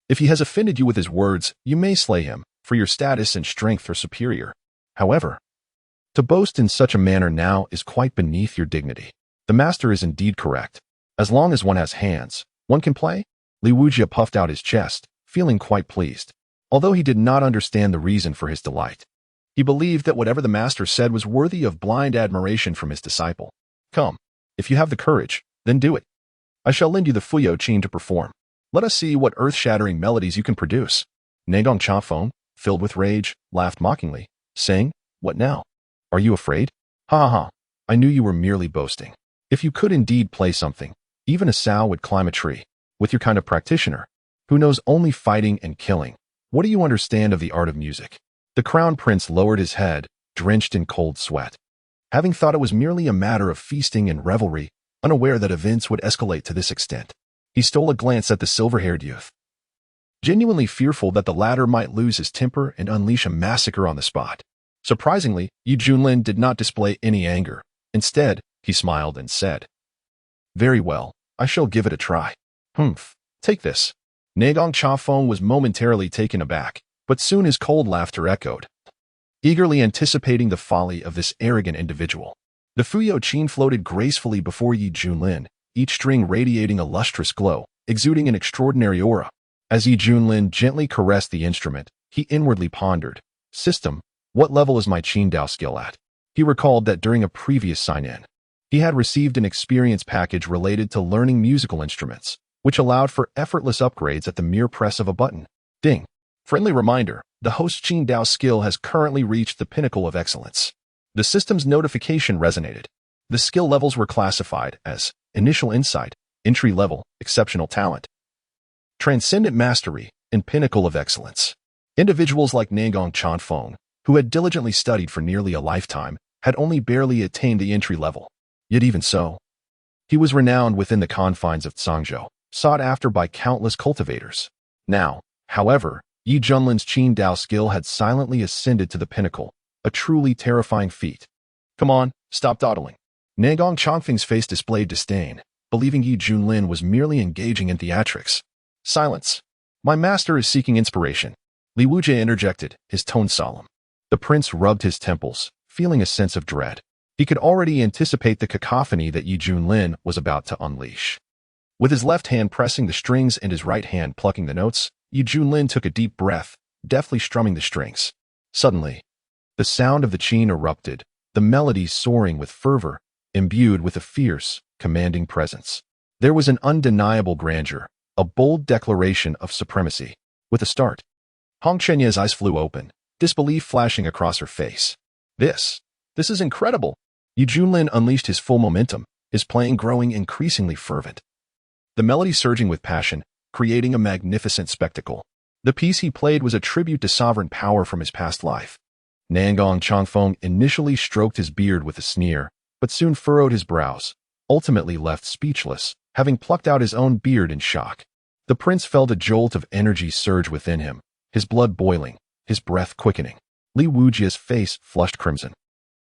If he has offended you with his words, you may slay him, for your status and strength are superior. However, to boast in such a manner now is quite beneath your dignity. The master is indeed correct. As long as one has hands, one can play? Li Wujia puffed out his chest, feeling quite pleased. Although he did not understand the reason for his delight, he believed that whatever the master said was worthy of blind admiration from his disciple. Come, if you have the courage, then do it. I shall lend you the Fuyo Qin to perform. Let us see what earth-shattering melodies you can produce. Nagong Changfeng, filled with rage, laughed mockingly, saying, What now? Are you afraid? Ha ha ha, I knew you were merely boasting. If you could indeed play something, even a sow would climb a tree. With your kind of practitioner, who knows only fighting and killing, what do you understand of the art of music? The Crown Prince lowered his head, drenched in cold sweat. Having thought it was merely a matter of feasting and revelry, unaware that events would escalate to this extent, he stole a glance at the silver-haired youth, genuinely fearful that the latter might lose his temper and unleash a massacre on the spot. Surprisingly, Junlin did not display any anger. Instead, he smiled and said, Very well, I shall give it a try. Take this. Nagong Changfeng was momentarily taken aback, but soon his cold laughter echoed, eagerly anticipating the folly of this arrogant individual. The Fuyo Qin floated gracefully before Junlin, each string radiating a lustrous glow, exuding an extraordinary aura. As Junlin gently caressed the instrument, he inwardly pondered, System, what level is my Qin Dao skill at? He recalled that during a previous sign-in, he had received an experience package related to learning musical instruments, which allowed for effortless upgrades at the mere press of a button. Ding. Friendly reminder, the host Qin Dao skill has currently reached the pinnacle of excellence. The system's notification resonated. The skill levels were classified as Initial Insight, Entry Level, Exceptional Talent, Transcendent Mastery, and Pinnacle of Excellence. Individuals like Nagong Changfeng, who had diligently studied for nearly a lifetime, had only barely attained the entry level. Yet even so, he was renowned within the confines of Zhangzhou, sought after by countless cultivators. Now, however, Junlin's Qin Dao skill had silently ascended to the pinnacle, a truly terrifying feat. Come on, stop dawdling. Nagong Changfeng's face displayed disdain, believing Junlin was merely engaging in theatrics. Silence. My master is seeking inspiration. Li Wujie interjected, his tone solemn. The prince rubbed his temples, feeling a sense of dread. He could already anticipate the cacophony that Junlin was about to unleash. With his left hand pressing the strings and his right hand plucking the notes, Junlin took a deep breath, deftly strumming the strings. Suddenly, the sound of the qin erupted, the melody soaring with fervor, imbued with a fierce, commanding presence. There was an undeniable grandeur, a bold declaration of supremacy. With a start, Hong Chenya's eyes flew open, disbelief flashing across her face. This is incredible. Junlin unleashed his full momentum, his playing growing increasingly fervent. The melody surging with passion, creating a magnificent spectacle. The piece he played was a tribute to sovereign power from his past life. Nangong Changfeng initially stroked his beard with a sneer, but soon furrowed his brows, ultimately left speechless, having plucked out his own beard in shock. The prince felt a jolt of energy surge within him, his blood boiling, his breath quickening. Li Wujie's face flushed crimson,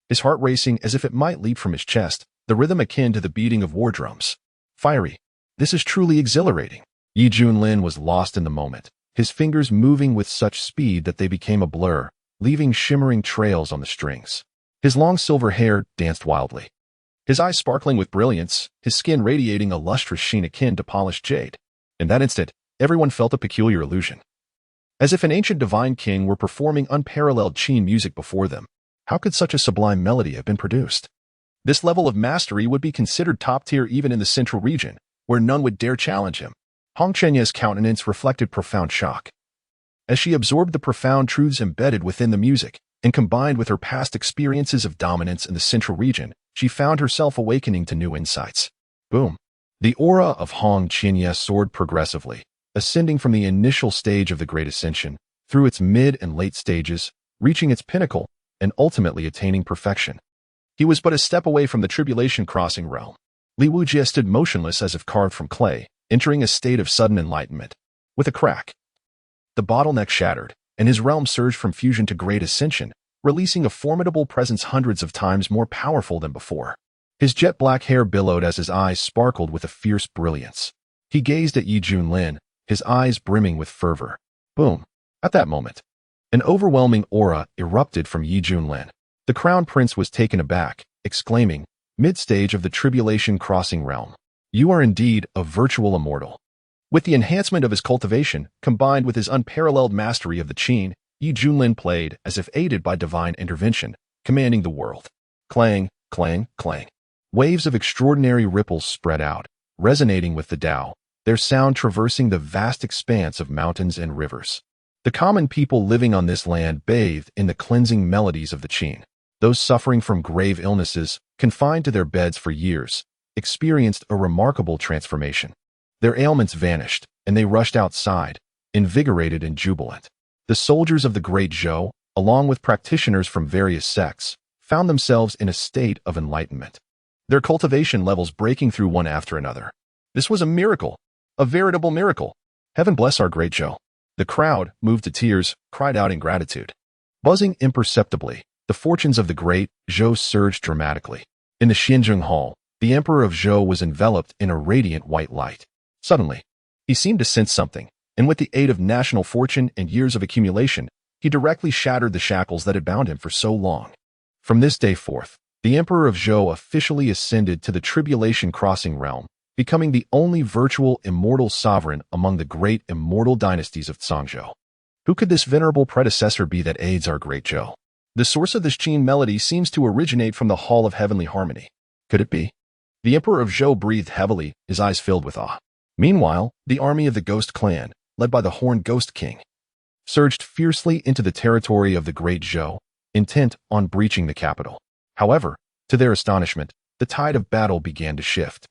his heart racing as if it might leap from his chest, the rhythm akin to the beating of war drums. Fiery. This is truly exhilarating. Junlin was lost in the moment, his fingers moving with such speed that they became a blur, leaving shimmering trails on the strings. His long silver hair danced wildly, his eyes sparkling with brilliance, his skin radiating a lustrous sheen akin to polished jade. In that instant, everyone felt a peculiar illusion. As if an ancient divine king were performing unparalleled qin music before them. How could such a sublime melody have been produced? This level of mastery would be considered top tier even in the central region, where none would dare challenge him. Hong Chenya's countenance reflected profound shock. As she absorbed the profound truths embedded within the music, and combined with her past experiences of dominance in the central region, she found herself awakening to new insights. Boom. The aura of Hong Chenya soared progressively, ascending from the initial stage of the Great Ascension, through its mid and late stages, reaching its pinnacle, and ultimately attaining perfection. He was but a step away from the tribulation crossing realm. Li Wujie stood motionless as if carved from clay, entering a state of sudden enlightenment. With a crack, the bottleneck shattered, and his realm surged from fusion to great ascension, releasing a formidable presence hundreds of times more powerful than before. His jet-black hair billowed as his eyes sparkled with a fierce brilliance. He gazed at Junlin, his eyes brimming with fervor. Boom. At that moment, an overwhelming aura erupted from Junlin. The crown prince was taken aback, exclaiming, mid-stage of the tribulation crossing realm, "You are indeed a virtual immortal." With the enhancement of his cultivation, combined with his unparalleled mastery of the qin, Junlin played as if aided by divine intervention, commanding the world. Clang, clang, clang. Waves of extraordinary ripples spread out, resonating with the Tao, their sound traversing the vast expanse of mountains and rivers. The common people living on this land bathed in the cleansing melodies of the qin. Those suffering from grave illnesses, confined to their beds for years, experienced a remarkable transformation. Their ailments vanished, and they rushed outside, invigorated and jubilant. The soldiers of the Great Zhou, along with practitioners from various sects, found themselves in a state of enlightenment, their cultivation levels breaking through one after another. This was a miracle, a veritable miracle. Heaven bless our Great Zhou. The crowd, moved to tears, cried out in gratitude. Buzzing imperceptibly, the fortunes of the Great Zhou surged dramatically. In the Xinjing Hall, the Emperor of Zhou was enveloped in a radiant white light. Suddenly, he seemed to sense something, and with the aid of national fortune and years of accumulation, he directly shattered the shackles that had bound him for so long. From this day forth, the Emperor of Zhou officially ascended to the tribulation crossing realm, becoming the only virtual immortal sovereign among the great immortal dynasties of Zhangzhou. Who could this venerable predecessor be that aids our Great Zhou? The source of this qin melody seems to originate from the Hall of Heavenly Harmony. Could it be? The Emperor of Zhou breathed heavily, his eyes filled with awe. Meanwhile, the army of the Ghost Clan, led by the Horned Ghost King, surged fiercely into the territory of the Great Zhou, intent on breaching the capital. However, to their astonishment, the tide of battle began to shift.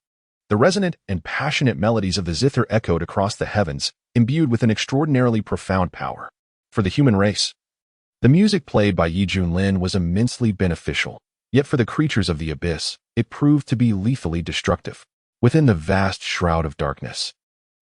The resonant and passionate melodies of the zither echoed across the heavens, imbued with an extraordinarily profound power. For the human race, the music played by Junlin was immensely beneficial, yet for the creatures of the abyss, it proved to be lethally destructive. Within the vast shroud of darkness,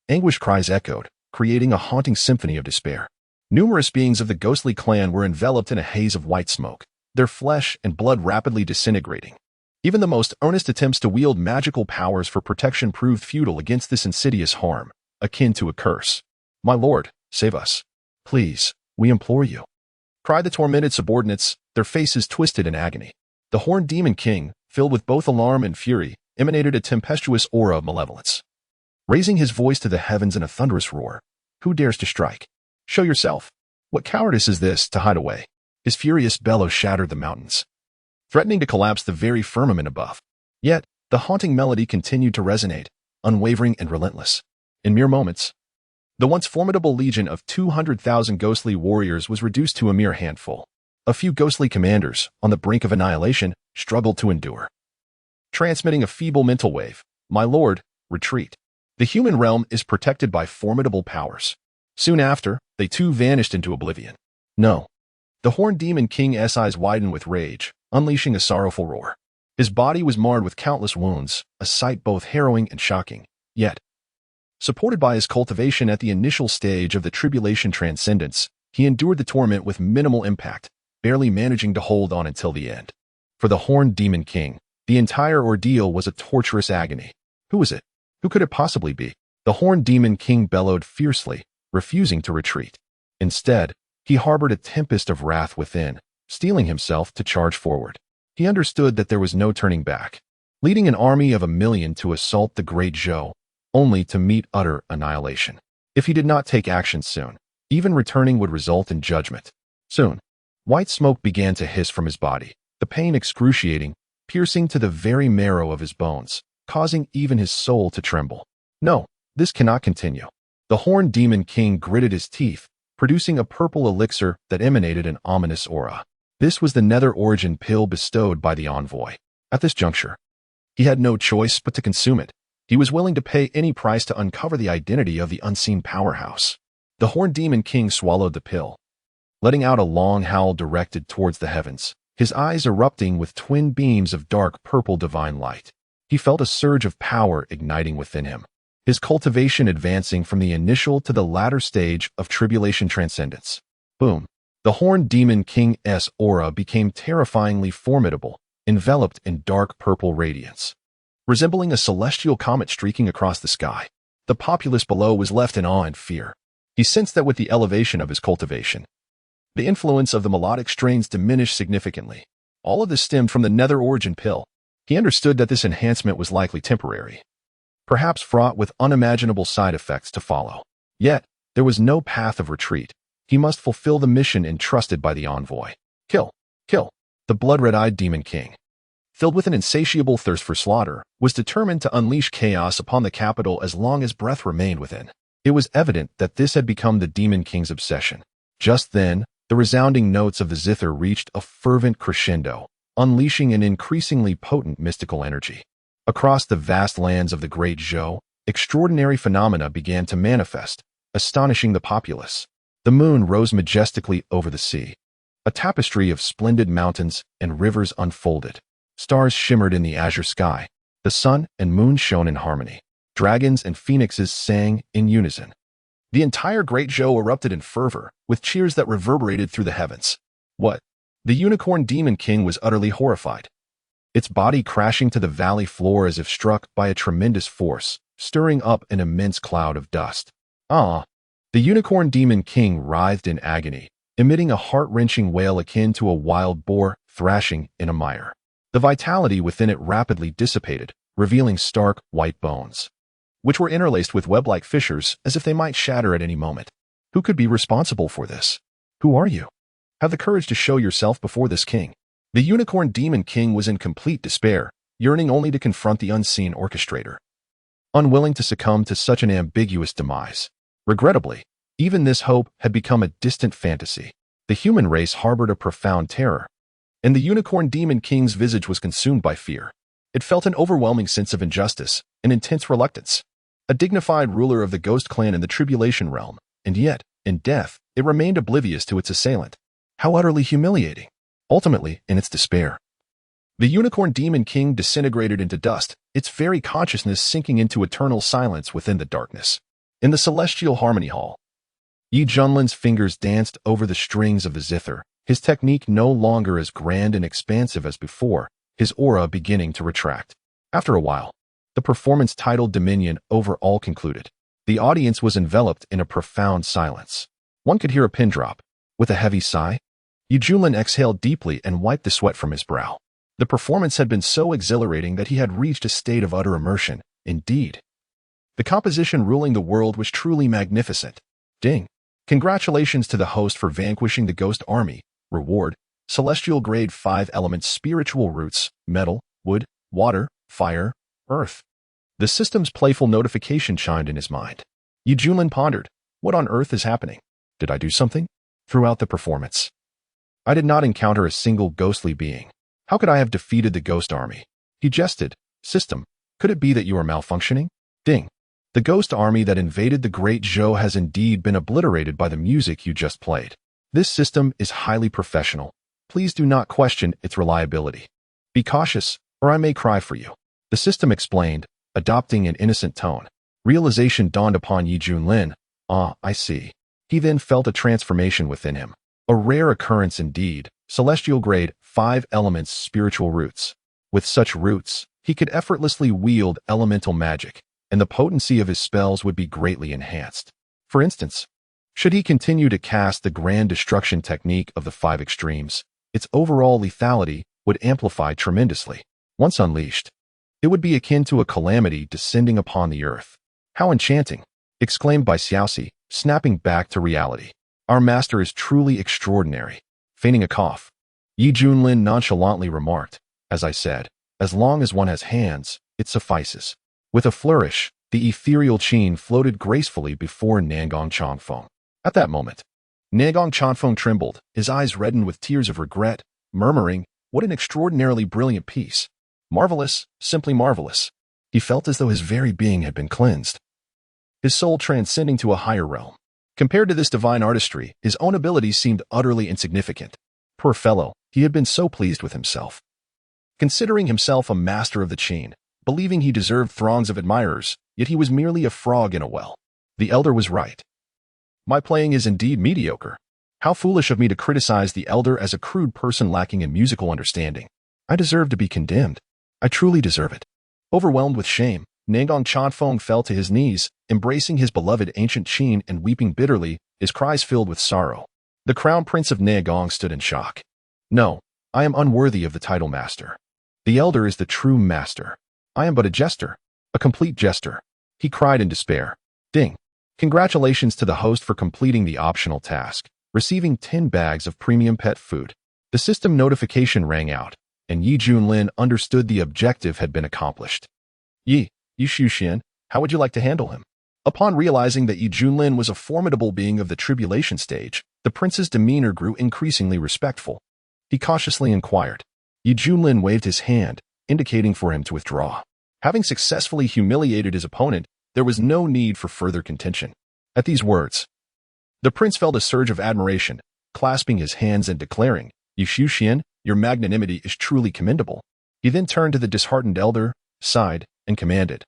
anguish cries echoed, creating a haunting symphony of despair. Numerous beings of the ghostly clan were enveloped in a haze of white smoke, their flesh and blood rapidly disintegrating. Even the most earnest attempts to wield magical powers for protection proved futile against this insidious harm, akin to a curse. "My lord, save us. Please." We implore you," cried the tormented subordinates, their faces twisted in agony. The horned demon king, filled with both alarm and fury, emanated a tempestuous aura of malevolence. Raising his voice to the heavens in a thunderous roar, "Who dares to strike? Show yourself. What cowardice is this to hide away?" His furious bellow shattered the mountains, threatening to collapse the very firmament above. Yet, the haunting melody continued to resonate, unwavering and relentless. In mere moments, the once formidable legion of 200,000 ghostly warriors was reduced to a mere handful. A few ghostly commanders, on the brink of annihilation, struggled to endure, transmitting a feeble mental wave. "My lord, retreat. The human realm is protected by formidable powers." Soon after, they too vanished into oblivion. No. The horned demon king's eyes widened with rage, unleashing a sorrowful roar. His body was marred with countless wounds, a sight both harrowing and shocking. Yet, supported by his cultivation at the initial stage of the tribulation transcendence, he endured the torment with minimal impact, barely managing to hold on until the end. For the horned demon king, the entire ordeal was a torturous agony. Who was it? Who could it possibly be? The horned demon king bellowed fiercely, refusing to retreat. Instead, he harbored a tempest of wrath within, steeling himself to charge forward. He understood that there was no turning back, leading an army of 1,000,000 to assault the great Zhou, only to meet utter annihilation. If he did not take action soon, even returning would result in judgment. Soon, white smoke began to hiss from his body, the pain excruciating, piercing to the very marrow of his bones, causing even his soul to tremble. No, this cannot continue. The horned demon king gritted his teeth, producing a purple elixir that emanated an ominous aura. This was the nether origin pill bestowed by the envoy. At this juncture, he had no choice but to consume it. He was willing to pay any price to uncover the identity of the unseen powerhouse. The horned demon king swallowed the pill, letting out a long howl directed towards the heavens, his eyes erupting with twin beams of dark purple divine light. He felt a surge of power igniting within him, his cultivation advancing from the initial to the latter stage of tribulation transcendence. Boom. The horned demon king's aura became terrifyingly formidable, enveloped in dark purple radiance, resembling a celestial comet streaking across the sky. The populace below was left in awe and fear. He sensed that with the elevation of his cultivation, the influence of the melodic strains diminished significantly. All of this stemmed from the nether origin pill. He understood that this enhancement was likely temporary, perhaps fraught with unimaginable side effects to follow. Yet, there was no path of retreat. He must fulfill the mission entrusted by the envoy. Kill. Kill. The blood-red-eyed demon king, filled with an insatiable thirst for slaughter, was determined to unleash chaos upon the capital as long as breath remained within. It was evident that this had become the demon king's obsession. Just then, the resounding notes of the zither reached a fervent crescendo, unleashing an increasingly potent mystical energy. Across the vast lands of the Great Zhou, extraordinary phenomena began to manifest, astonishing the populace. The moon rose majestically over the sea. A tapestry of splendid mountains and rivers unfolded. Stars shimmered in the azure sky. The sun and moon shone in harmony. Dragons and phoenixes sang in unison. The entire Great Zhou erupted in fervor, with cheers that reverberated through the heavens. What? The unicorn demon king was utterly horrified, its body crashing to the valley floor as if struck by a tremendous force, stirring up an immense cloud of dust. Ah! The unicorn demon king writhed in agony, emitting a heart-wrenching wail akin to a wild boar thrashing in a mire. The vitality within it rapidly dissipated, revealing stark, white bones, which were interlaced with web-like fissures as if they might shatter at any moment. Who could be responsible for this? Who are you? Have the courage to show yourself before this king. The unicorn demon king was in complete despair, yearning only to confront the unseen orchestrator, unwilling to succumb to such an ambiguous demise. Regrettably, even this hope had become a distant fantasy. The human race harbored a profound terror, and the unicorn demon king's visage was consumed by fear. It felt an overwhelming sense of injustice, an intense reluctance. A dignified ruler of the ghost clan in the tribulation realm, and yet, in death, it remained oblivious to its assailant. How utterly humiliating. Ultimately, in its despair, the unicorn demon king disintegrated into dust, its very consciousness sinking into eternal silence within the darkness. In the celestial harmony hall, Junlin's fingers danced over the strings of the zither, his technique no longer as grand and expansive as before, his aura beginning to retract. After a while, the performance titled Dominion over all concluded. The audience was enveloped in a profound silence. One could hear a pin drop, With a heavy sigh, Junlin exhaled deeply and wiped the sweat from his brow. The performance had been so exhilarating that he had reached a state of utter immersion. Indeed, the composition ruling the world was truly magnificent. Ding! Congratulations to the host for vanquishing the ghost army. Reward: Celestial Grade 5 Elements Spiritual Roots, Metal, Wood, Water, Fire, Earth. The system's playful notification chimed in his mind. Junlin pondered, what on earth is happening? Did I do something? Throughout the performance, I did not encounter a single ghostly being. How could I have defeated the ghost army? He jested. System, could it be that you are malfunctioning? Ding. The ghost army that invaded the Great Zhou has indeed been obliterated by the music you just played. This system is highly professional. Please do not question its reliability. Be cautious, or I may cry for you. The system explained, adopting an innocent tone. Realization dawned upon Junlin. Ah, I see. He then felt a transformation within him. A rare occurrence indeed. Celestial Grade 5 Elements Spiritual Roots. With such roots, he could effortlessly wield elemental magic, and the potency of his spells would be greatly enhanced. For instance, should he continue to cast the Grand Destruction technique of the 5 extremes, its overall lethality would amplify tremendously. Once unleashed, it would be akin to a calamity descending upon the earth. How enchanting! Exclaimed by Xiaoxi, snapping back to reality. Our master is truly extraordinary. Feigning a cough, Junlin nonchalantly remarked, as I said, as long as one has hands, it suffices. With a flourish, the ethereal qin floated gracefully before Nangong Changfeng. At that moment, Nangong Changfeng trembled, his eyes reddened with tears of regret, murmuring, what an extraordinarily brilliant piece. Marvelous, simply marvelous. He felt as though his very being had been cleansed, his soul transcending to a higher realm. Compared to this divine artistry, his own abilities seemed utterly insignificant. Poor fellow, he had been so pleased with himself. Considering himself a master of the qin, believing he deserved throngs of admirers, yet he was merely a frog in a well. The elder was right. My playing is indeed mediocre. How foolish of me to criticize the elder as a crude person lacking in musical understanding. I deserve to be condemned. I truly deserve it. Overwhelmed with shame, Nangong Changfeng fell to his knees, embracing his beloved ancient qin and weeping bitterly, his cries filled with sorrow. The crown prince of Nangong stood in shock. No, I am unworthy of the title master. The elder is the true master. I am but a jester, a complete jester. He cried in despair. Ding. Congratulations to the host for completing the optional task, receiving 10 bags of premium pet food. The system notification rang out, and Junlin understood the objective had been accomplished. Yi Xuxian, how would you like to handle him? Upon realizing that Junlin was a formidable being of the tribulation stage, the prince's demeanor grew increasingly respectful. He cautiously inquired. Junlin waved his hand, indicating for him to withdraw. Having successfully humiliated his opponent, there was no need for further contention. At these words, the prince felt a surge of admiration, clasping his hands and declaring, Xuxian, your magnanimity is truly commendable. He then turned to the disheartened elder, sighed, and commanded,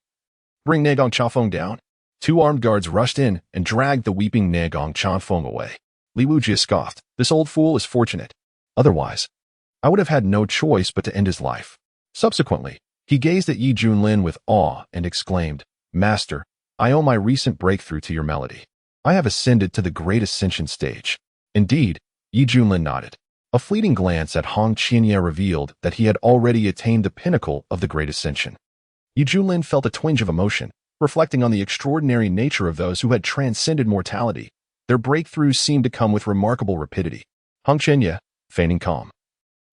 bring Nangong Changfeng down. 2 armed guards rushed in and dragged the weeping Nangong Changfeng away. Li Wujie scoffed, this old fool is fortunate. Otherwise, I would have had no choice but to end his life. Subsequently, he gazed at Junlin with awe and exclaimed, Master, I owe my recent breakthrough to your melody. I have ascended to the great ascension stage. Indeed, Junlin nodded. A fleeting glance at Hong Qianye revealed that he had already attained the pinnacle of the great ascension. Junlin felt a twinge of emotion, reflecting on the extraordinary nature of those who had transcended mortality. Their breakthroughs seemed to come with remarkable rapidity. Hong Qianye, feigning calm,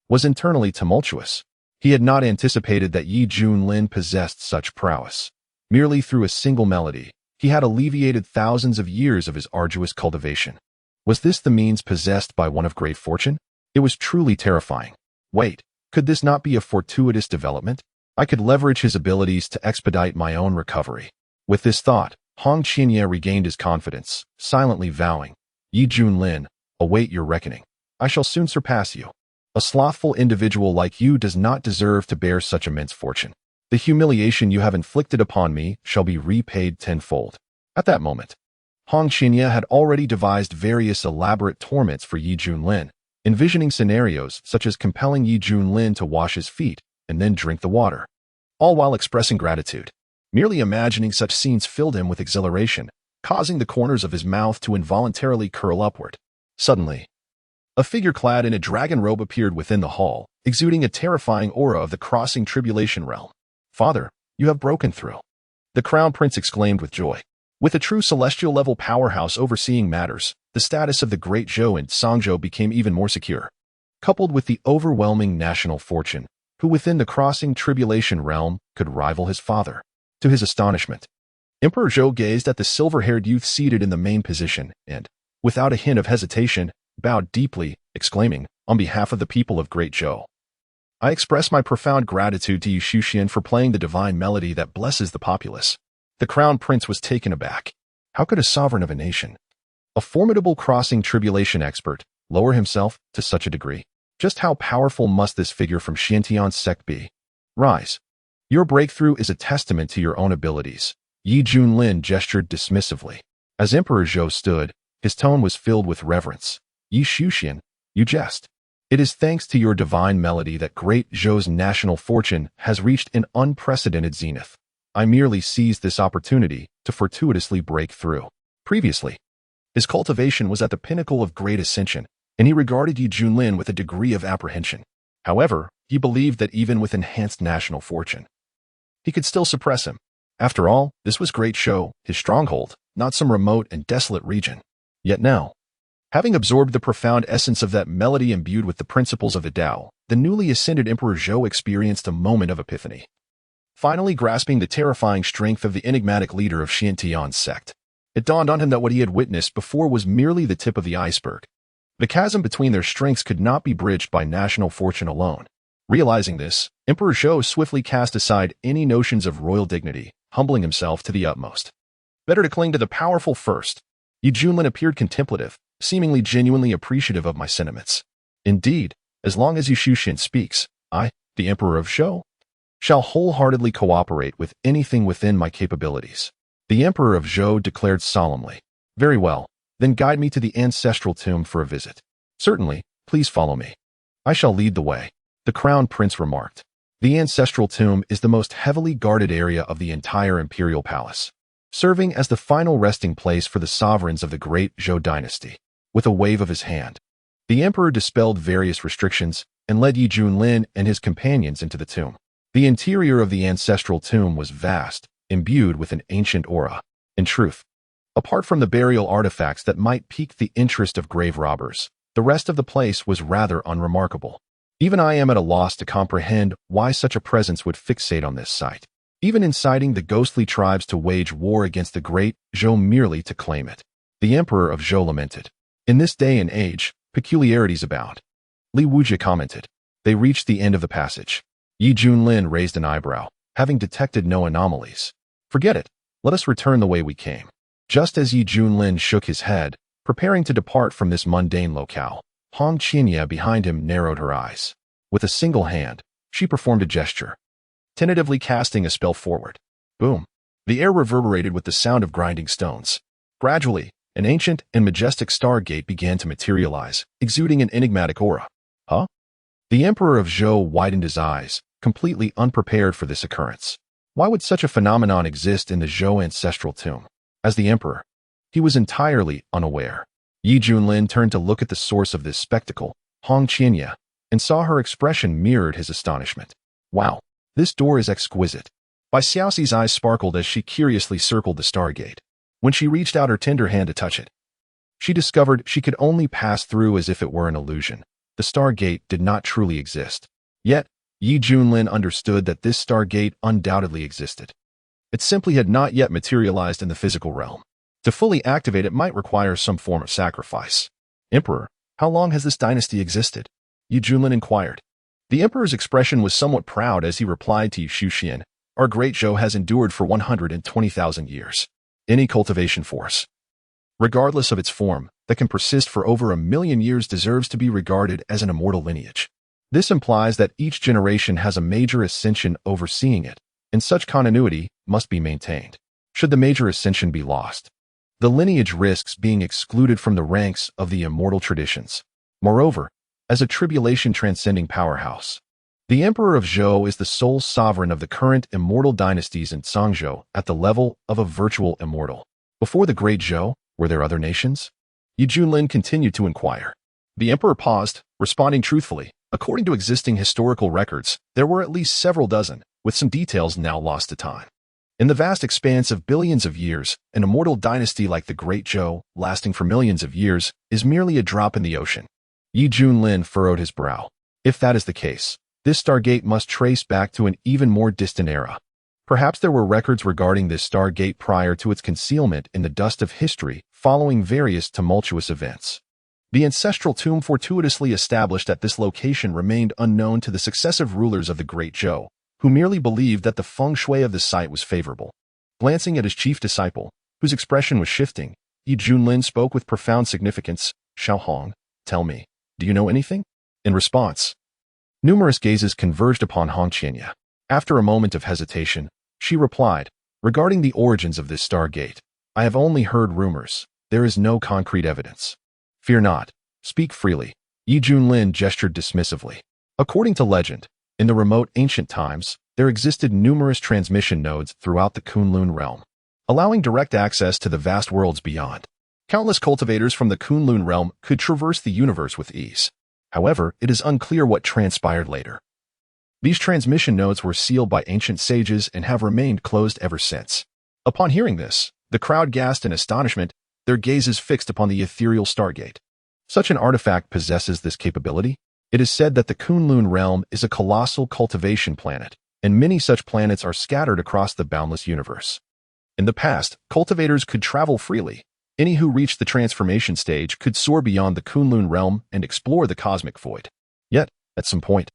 was internally tumultuous. He had not anticipated that Junlin possessed such prowess. Merely through a single melody, he had alleviated thousands of years of his arduous cultivation. Was this the means possessed by one of great fortune? It was truly terrifying. Wait, could this not be a fortuitous development? I could leverage his abilities to expedite my own recovery. With this thought, Hong Qianye regained his confidence, silently vowing, Junlin, await your reckoning. I shall soon surpass you. A slothful individual like you does not deserve to bear such immense fortune. The humiliation you have inflicted upon me shall be repaid tenfold. At that moment, Hong Qianye had already devised various elaborate torments for Junlin, envisioning scenarios such as compelling Junlin to wash his feet and then drink the water, all while expressing gratitude. Merely imagining such scenes filled him with exhilaration, causing the corners of his mouth to involuntarily curl upward. Suddenly, A figure clad in a dragon robe appeared within the hall, exuding a terrifying aura of the crossing tribulation realm. "Father, you have broken through," the crown prince exclaimed with joy. With a true celestial-level powerhouse overseeing matters, the status of the Great Zhou in Songzhou became even more secure. Coupled with the overwhelming national fortune, who within the crossing tribulation realm could rival his father. To his astonishment, Emperor Zhou gazed at the silver-haired youth seated in the main position and, without a hint of hesitation, bowed deeply, exclaiming, "On behalf of the people of Great Zhou, I express my profound gratitude to you, Xuxian, for playing the divine melody that blesses the populace." The crown prince was taken aback. How could a sovereign of a nation, a formidable crossing tribulation expert, lower himself to such a degree? Just how powerful must this figure from Xiantian's sect be? "Rise. Your breakthrough is a testament to your own abilities." Yi Junlin gestured dismissively. As Emperor Zhou stood, his tone was filled with reverence. "Yi Xuxian, you jest. It is thanks to your divine melody that Great Zhou's national fortune has reached an unprecedented zenith. I merely seized this opportunity to fortuitously break through." Previously, his cultivation was at the pinnacle of great ascension, and he regarded Yi Junlin with a degree of apprehension. However, he believed that even with enhanced national fortune, he could still suppress him. After all, this was Great Zhou, his stronghold, not some remote and desolate region. Yet now, having absorbed the profound essence of that melody imbued with the principles of the Tao, the newly ascended Emperor Zhou experienced a moment of epiphany. Finally grasping the terrifying strength of the enigmatic leader of Xiantian's sect, it dawned on him that what he had witnessed before was merely the tip of the iceberg. The chasm between their strengths could not be bridged by national fortune alone. Realizing this, Emperor Zhou swiftly cast aside any notions of royal dignity, humbling himself to the utmost. Better to cling to the powerful first. Yi Junlin appeared contemplative, seemingly genuinely appreciative of my sentiments. "Indeed, as long as Yi Xuxian speaks, I, the Emperor of Zhou, shall wholeheartedly cooperate with anything within my capabilities." The Emperor of Zhou declared solemnly. "Very well, then guide me to the ancestral tomb for a visit." "Certainly, please follow me. I shall lead the way," the crown prince remarked. The ancestral tomb is the most heavily guarded area of the entire imperial palace, serving as the final resting place for the sovereigns of the Great Zhou dynasty. With a wave of his hand, the emperor dispelled various restrictions and led Yi Junlin and his companions into the tomb. The interior of the ancestral tomb was vast, imbued with an ancient aura. In truth, apart from the burial artifacts that might pique the interest of grave robbers, the rest of the place was rather unremarkable. Even I am at a loss to comprehend why such a presence would fixate on this site, even inciting the ghostly tribes to wage war against the Great Zhou merely to claim it. The Emperor of Zhou lamented. "In this day and age, peculiarities abound." Li Wujia commented. They reached the end of the passage. Yi Junlin raised an eyebrow, having detected no anomalies. "Forget it. Let us return the way we came." Just as Yi Junlin shook his head, preparing to depart from this mundane locale, Hong Qinya behind him narrowed her eyes. With a single hand, she performed a gesture, tentatively casting a spell forward. Boom! The air reverberated with the sound of grinding stones. Gradually, an ancient and majestic stargate began to materialize, exuding an enigmatic aura. Huh? The Emperor of Zhou widened his eyes, completely unprepared for this occurrence. Why would such a phenomenon exist in the Zhou ancestral tomb? As the emperor, he was entirely unaware. Yi Junlin turned to look at the source of this spectacle, Hong Qinya, and saw her expression mirrored his astonishment. Wow, this door is exquisite. Bai Xiaoxi's eyes sparkled as she curiously circled the stargate. When she reached out her tender hand to touch it, she discovered she could only pass through as if it were an illusion. The stargate did not truly exist. Yet, Yi Junlin understood that this stargate undoubtedly existed. It simply had not yet materialized in the physical realm. To fully activate it might require some form of sacrifice. "Emperor, how long has this dynasty existed?" Yi Junlin inquired. The emperor's expression was somewhat proud as he replied to Yi Xuxian, "Our Great Zhou has endured for 120,000 years. Any cultivation force, regardless of its form, that can persist for over 1,000,000 years deserves to be regarded as an immortal lineage. This implies that each generation has a major ascension overseeing it, and such continuity must be maintained. Should the major ascension be lost, the lineage risks being excluded from the ranks of the immortal traditions. Moreover, as a tribulation-transcending powerhouse, the Emperor of Zhou is the sole sovereign of the current immortal dynasties in Songzhou at the level of a virtual immortal. Before the Great Zhou, were there other nations? Yi Junlin continued to inquire. The emperor paused, responding truthfully. According to existing historical records, there were at least several dozen, with some details now lost to time. In the vast expanse of billions of years, an immortal dynasty like the Great Zhou, lasting for millions of years, is merely a drop in the ocean. Junlin furrowed his brow. If that is the case, this Stargate must trace back to an even more distant era. Perhaps there were records regarding this Stargate prior to its concealment in the dust of history following various tumultuous events. The ancestral tomb fortuitously established at this location remained unknown to the successive rulers of the Great Zhou, who merely believed that the feng shui of the site was favorable. Glancing at his chief disciple, whose expression was shifting, Junlin spoke with profound significance. Xiao Hong, tell me, do you know anything? In response, numerous gazes converged upon Hong Qianya. After a moment of hesitation, she replied, regarding the origins of this Stargate, I have only heard rumors. There is no concrete evidence. Fear not. Speak freely. Junlin gestured dismissively. According to legend, in the remote ancient times, there existed numerous transmission nodes throughout the Kunlun realm, allowing direct access to the vast worlds beyond. Countless cultivators from the Kunlun realm could traverse the universe with ease. However, it is unclear what transpired later. These transmission nodes were sealed by ancient sages and have remained closed ever since. Upon hearing this, the crowd gasped in astonishment, their gazes fixed upon the ethereal Stargate. Such an artifact possesses this capability? It is said that the Kunlun realm is a colossal cultivation planet, and many such planets are scattered across the boundless universe. In the past, cultivators could travel freely. Any who reached the transformation stage could soar beyond the Kunlun realm and explore the cosmic void. Yet, at some point,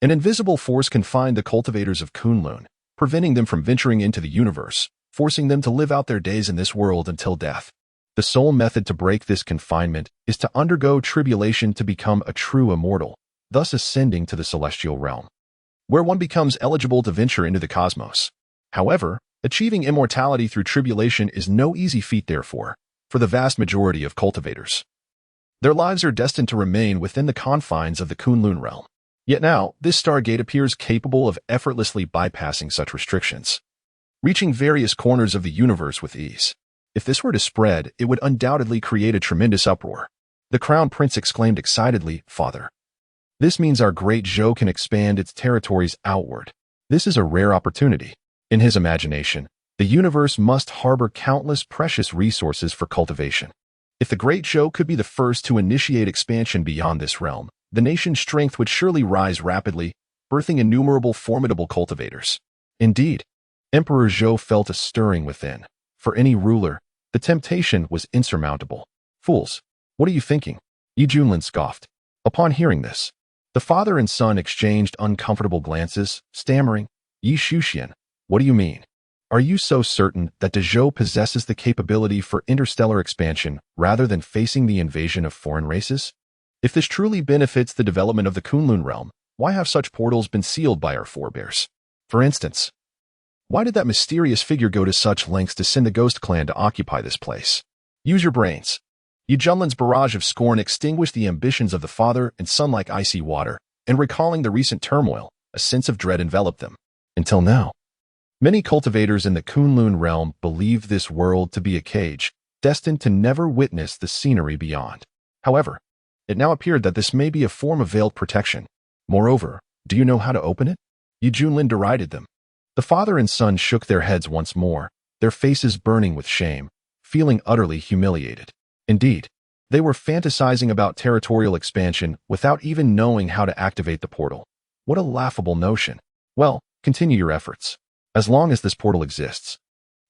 an invisible force confined the cultivators of Kunlun, preventing them from venturing into the universe, forcing them to live out their days in this world until death. The sole method to break this confinement is to undergo tribulation to become a true immortal, thus ascending to the celestial realm, where one becomes eligible to venture into the cosmos. However, achieving immortality through tribulation is no easy feat therefore, for the vast majority of cultivators. Their lives are destined to remain within the confines of the Kunlun realm. Yet now, this Stargate appears capable of effortlessly bypassing such restrictions, reaching various corners of the universe with ease. If this were to spread, it would undoubtedly create a tremendous uproar. The Crown Prince exclaimed excitedly, Father, this means our Great Zhou can expand its territories outward. This is a rare opportunity. In his imagination, the universe must harbor countless precious resources for cultivation. If the Great Zhou could be the first to initiate expansion beyond this realm, the nation's strength would surely rise rapidly, birthing innumerable formidable cultivators. Indeed, Emperor Zhou felt a stirring within. For any ruler, the temptation was insurmountable. Fools, what are you thinking? Junlin scoffed. Upon hearing this, the father and son exchanged uncomfortable glances, stammering, Yi Shuxian, what do you mean? Are you so certain that the Zhou possesses the capability for interstellar expansion rather than facing the invasion of foreign races? If this truly benefits the development of the Kunlun realm, why have such portals been sealed by our forebears? For instance, why did that mysterious figure go to such lengths to send the Ghost Clan to occupy this place? Use your brains. Junlin's barrage of scorn extinguished the ambitions of the father and son like icy water, and recalling the recent turmoil, a sense of dread enveloped them. Until now, many cultivators in the Kunlun realm believed this world to be a cage, destined to never witness the scenery beyond. However, it now appeared that this may be a form of veiled protection. Moreover, do you know how to open it? Junlin derided them. The father and son shook their heads once more, their faces burning with shame, feeling utterly humiliated. Indeed, they were fantasizing about territorial expansion without even knowing how to activate the portal. What a laughable notion. Well, continue your efforts. As long as this portal exists,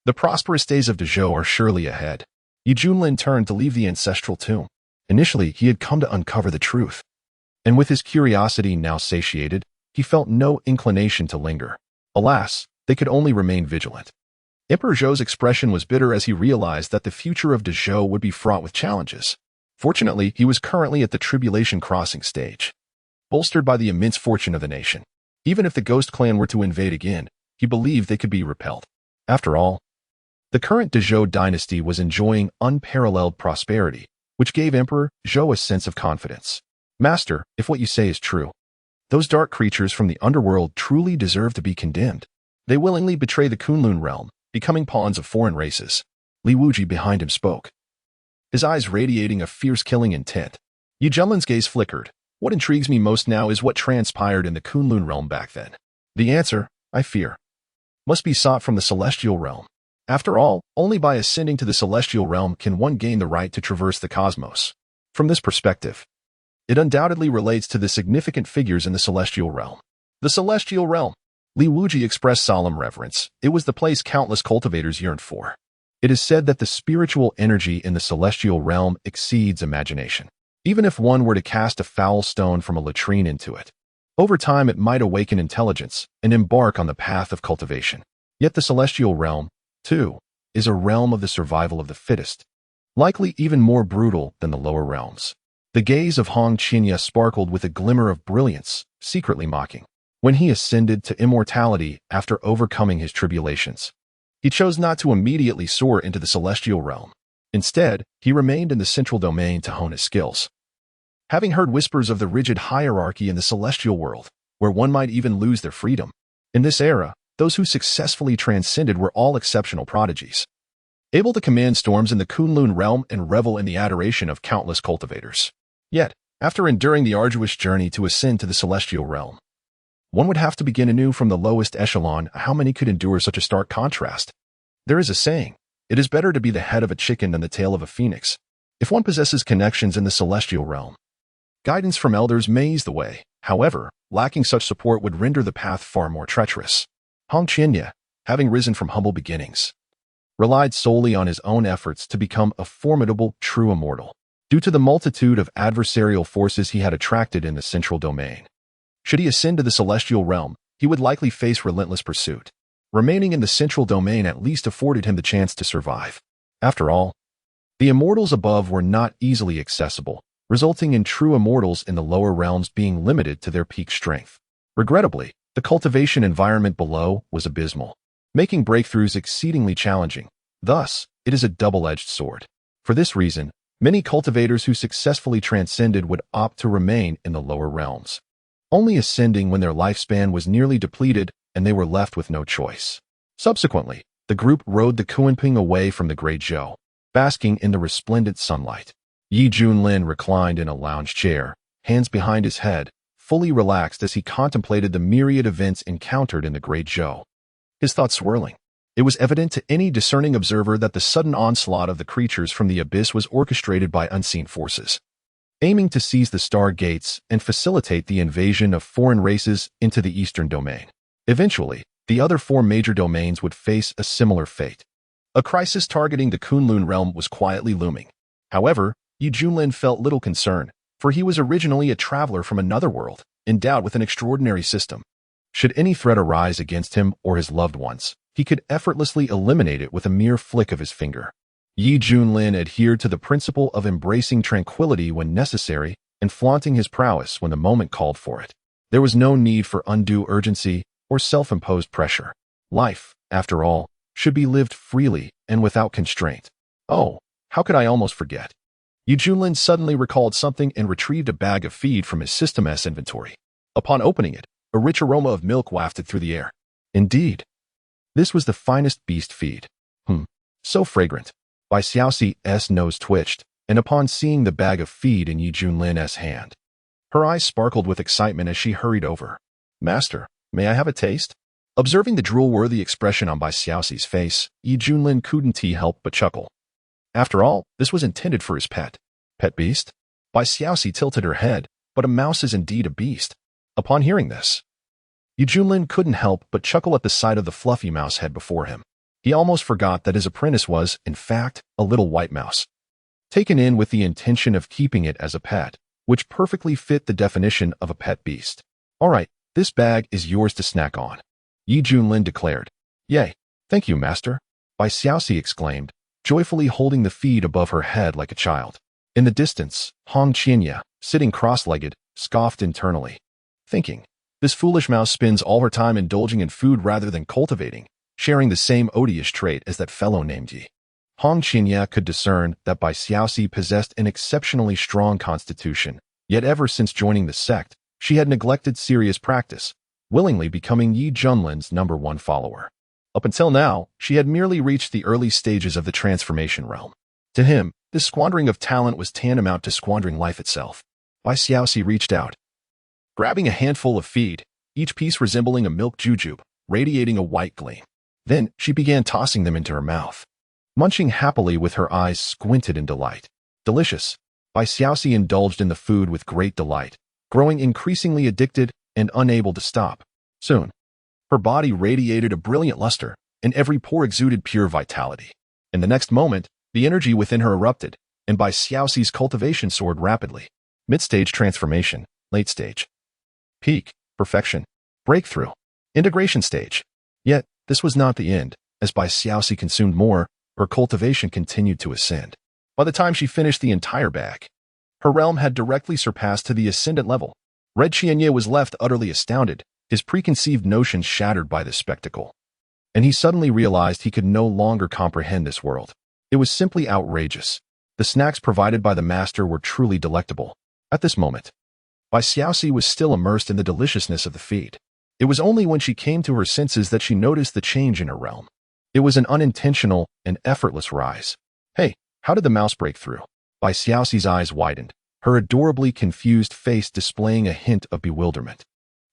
the prosperous days of Dezhou are surely ahead. Junlin turned to leave the ancestral tomb. Initially, he had come to uncover the truth. And with his curiosity now satiated, he felt no inclination to linger. Alas, they could only remain vigilant. Emperor Zhou's expression was bitter as he realized that the future of Dezhou would be fraught with challenges. Fortunately, he was currently at the tribulation crossing stage, bolstered by the immense fortune of the nation. Even if the Ghost Clan were to invade again, he believed they could be repelled. After all, the current Dezhou dynasty was enjoying unparalleled prosperity, which gave Emperor Zhou a sense of confidence. Master, if what you say is true, those dark creatures from the underworld truly deserve to be condemned. They willingly betray the Kunlun realm, becoming pawns of foreign races. Li Wuji behind him spoke, his eyes radiating a fierce killing intent. Junlin's gaze flickered. What intrigues me most now is what transpired in the Kunlun realm back then. The answer, I fear, must be sought from the celestial realm. After all, only by ascending to the celestial realm can one gain the right to traverse the cosmos. From this perspective, it undoubtedly relates to the significant figures in the celestial realm. The celestial realm. Li Wuji expressed solemn reverence. It was the place countless cultivators yearned for. It is said that the spiritual energy in the celestial realm exceeds imagination. Even if one were to cast a foul stone from a latrine into it, over time it might awaken intelligence and embark on the path of cultivation. Yet the celestial realm, too, is a realm of the survival of the fittest, likely even more brutal than the lower realms. The gaze of Hong Qinya sparkled with a glimmer of brilliance, secretly mocking. When he ascended to immortality after overcoming his tribulations, he chose not to immediately soar into the celestial realm. Instead, he remained in the central domain to hone his skills. Having heard whispers of the rigid hierarchy in the celestial world, where one might even lose their freedom, in this era, those who successfully transcended were all exceptional prodigies, able to command storms in the Kunlun realm and revel in the adoration of countless cultivators. Yet, after enduring the arduous journey to ascend to the celestial realm, one would have to begin anew from the lowest echelon. How many could endure such a stark contrast? There is a saying, it is better to be the head of a chicken than the tail of a phoenix. If one possesses connections in the celestial realm, guidance from elders may ease the way. However, lacking such support would render the path far more treacherous. Hong Qinya, having risen from humble beginnings, relied solely on his own efforts to become a formidable, true immortal, due to the multitude of adversarial forces he had attracted in the central domain. Should he ascend to the celestial realm, he would likely face relentless pursuit. Remaining in the central domain at least afforded him the chance to survive. After all, the immortals above were not easily accessible, resulting in true immortals in the lower realms being limited to their peak strength. Regrettably, the cultivation environment below was abysmal, making breakthroughs exceedingly challenging. Thus, it is a double-edged sword. For this reason, many cultivators who successfully transcended would opt to remain in the lower realms, only ascending when their lifespan was nearly depleted and they were left with no choice. Subsequently, the group rode the Kunping away from the Great Zhou, basking in the resplendent sunlight. Junlin reclined in a lounge chair, hands behind his head, fully relaxed as he contemplated the myriad events encountered in the Great Zhou. His thoughts swirling. It was evident to any discerning observer that the sudden onslaught of the creatures from the abyss was orchestrated by unseen forces, aiming to seize the star gates and facilitate the invasion of foreign races into the eastern domain. Eventually, the other four major domains would face a similar fate. A crisis targeting the Kunlun realm was quietly looming. However, Junlin felt little concern, for he was originally a traveler from another world, endowed with an extraordinary system. Should any threat arise against him or his loved ones, he could effortlessly eliminate it with a mere flick of his finger. Junlin adhered to the principle of embracing tranquility when necessary and flaunting his prowess when the moment called for it. There was no need for undue urgency or self-imposed pressure. Life, after all, should be lived freely and without constraint. Oh, how could I almost forget? Junlin suddenly recalled something and retrieved a bag of feed from his system's inventory. Upon opening it, a rich aroma of milk wafted through the air. Indeed, this was the finest beast feed. So fragrant. Bai Xiaoxi's nose twitched, and upon seeing the bag of feed in Junlin's hand, her eyes sparkled with excitement as she hurried over. Master, may I have a taste? Observing the drool-worthy expression on Bai Xiaoxi's face, Junlin couldn't help but chuckle. After all, this was intended for his pet. Pet beast? Bai Xiaoxi tilted her head, but a mouse is indeed a beast. Upon hearing this, Junlin couldn't help but chuckle at the sight of the fluffy mouse head before him. He almost forgot that his apprentice was, in fact, a little white mouse, taken in with the intention of keeping it as a pet, which perfectly fit the definition of a pet beast. All right, this bag is yours to snack on, Junlin declared. Yay, thank you, master, Bai Xiaoxi exclaimed, joyfully holding the feed above her head like a child. In the distance, Hong Qinya, sitting cross-legged, scoffed internally, thinking, this foolish mouse spends all her time indulging in food rather than cultivating, sharing the same odious trait as that fellow named Yi. Hong Qinya could discern that Bai Xiaoxi possessed an exceptionally strong constitution, yet ever since joining the sect, she had neglected serious practice, willingly becoming Junlin's #1 follower. Up until now, she had merely reached the early stages of the transformation realm. To him, this squandering of talent was tantamount to squandering life itself. Bai Xiaoxi reached out, grabbing a handful of feed, each piece resembling a milk jujube, radiating a white gleam. Then she began tossing them into her mouth, munching happily with her eyes squinted in delight. Delicious. Bai Xiaoxi indulged in the food with great delight, growing increasingly addicted and unable to stop. Soon, her body radiated a brilliant luster, and every pore exuded pure vitality. In the next moment, the energy within her erupted, and Bai Xiaoxi's cultivation soared rapidly. Mid-stage transformation, late stage. Peak, perfection, breakthrough, integration stage. Yet, this was not the end. As Bai Xiaoxi consumed more, her cultivation continued to ascend. By the time she finished the entire bag, her realm had directly surpassed to the ascendant level. Red Qianye was left utterly astounded, his preconceived notions shattered by this spectacle. And he suddenly realized he could no longer comprehend this world. It was simply outrageous. The snacks provided by the master were truly delectable. At this moment, Bai Xiaoxi was still immersed in the deliciousness of the feed. It was only when she came to her senses that she noticed the change in her realm. It was an unintentional and effortless rise. Hey, how did the mouse break through? Bai Xiaoxi's eyes widened, her adorably confused face displaying a hint of bewilderment.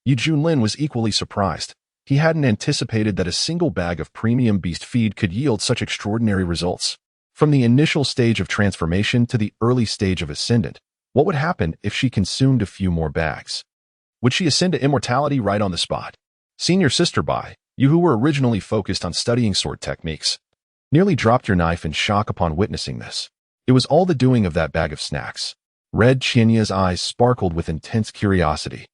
Junlin was equally surprised. He hadn't anticipated that a single bag of premium beast feed could yield such extraordinary results. From the initial stage of transformation to the early stage of ascendant, what would happen if she consumed a few more bags? Would she ascend to immortality right on the spot? Senior Sister Bai, you who were originally focused on studying sword techniques, nearly dropped your knife in shock upon witnessing this. It was all the doing of that bag of snacks. Red Qianye's eyes sparkled with intense curiosity.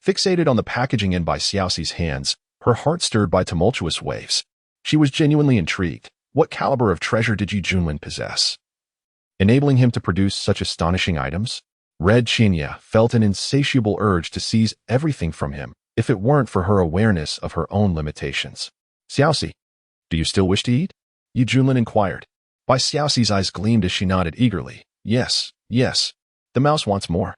Fixated on the packaging in Bai Xiaoxi's hands, her heart stirred by tumultuous waves. She was genuinely intrigued. What caliber of treasure did Junlin possess, enabling him to produce such astonishing items? Red Qianye felt an insatiable urge to seize everything from him, if it weren't for her awareness of her own limitations. Xiaoxi, do you still wish to eat? Junlin inquired. Bai Xiaoxi's eyes gleamed as she nodded eagerly. Yes, yes. The mouse wants more.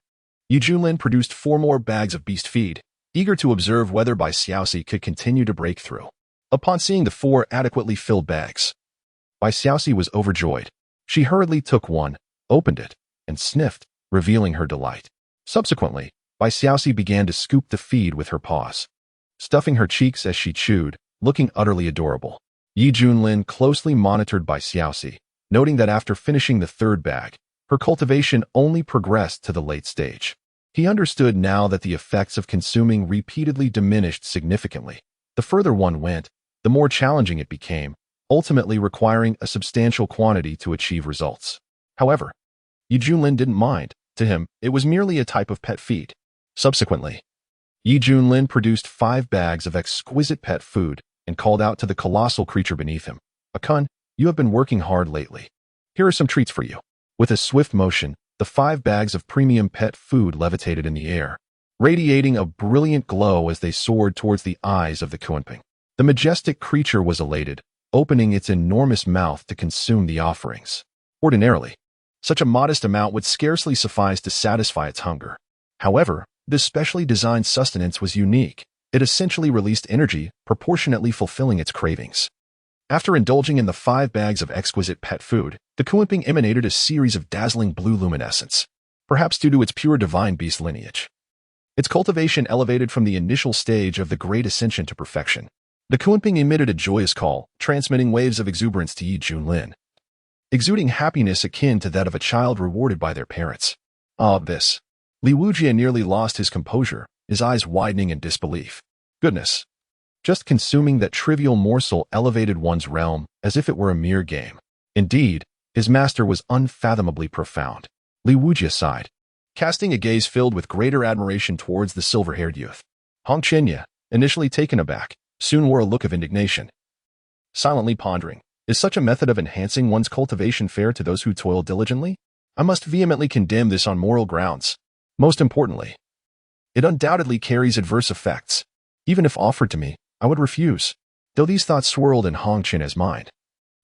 Junlin produced 4 more bags of beast feed, eager to observe whether Bai Xiaoxi could continue to break through. Upon seeing the 4 adequately filled bags, Bai Xiaoxi was overjoyed. She hurriedly took one, opened it, and sniffed, revealing her delight. Subsequently, Bai Xiaoxi began to scoop the feed with her paws, stuffing her cheeks as she chewed, looking utterly adorable. Junlin closely monitored Bai Xiaoxi, noting that after finishing the 3rd bag, her cultivation only progressed to the late stage. He understood now that the effects of consuming repeatedly diminished significantly. The further one went, the more challenging it became, ultimately requiring a substantial quantity to achieve results. However, Junlin didn't mind. To him, it was merely a type of pet feed. Subsequently, Junlin produced 5 bags of exquisite pet food and called out to the colossal creature beneath him. Akun, you have been working hard lately. Here are some treats for you. With a swift motion, the 5 bags of premium pet food levitated in the air, radiating a brilliant glow as they soared towards the eyes of the Kunping. The majestic creature was elated, opening its enormous mouth to consume the offerings. Ordinarily, such a modest amount would scarcely suffice to satisfy its hunger. However, this specially designed sustenance was unique. It essentially released energy, proportionately fulfilling its cravings. After indulging in the 5 bags of exquisite pet food, the Kunping emanated a series of dazzling blue luminescence, perhaps due to its pure divine beast lineage. Its cultivation elevated from the initial stage of the great ascension to perfection. The Kunping emitted a joyous call, transmitting waves of exuberance to Junlin, exuding happiness akin to that of a child rewarded by their parents. This. Li Wujie nearly lost his composure, his eyes widening in disbelief. Goodness. Just consuming that trivial morsel elevated one's realm as if it were a mere game. Indeed, his master was unfathomably profound. Li Wujie sighed, casting a gaze filled with greater admiration towards the silver-haired youth. Hong Qianye, initially taken aback, soon wore a look of indignation. Silently pondering, is such a method of enhancing one's cultivation fair to those who toil diligently? I must vehemently condemn this on moral grounds. Most importantly, it undoubtedly carries adverse effects. Even if offered to me, I would refuse. Though these thoughts swirled in Hong Qianye's mind,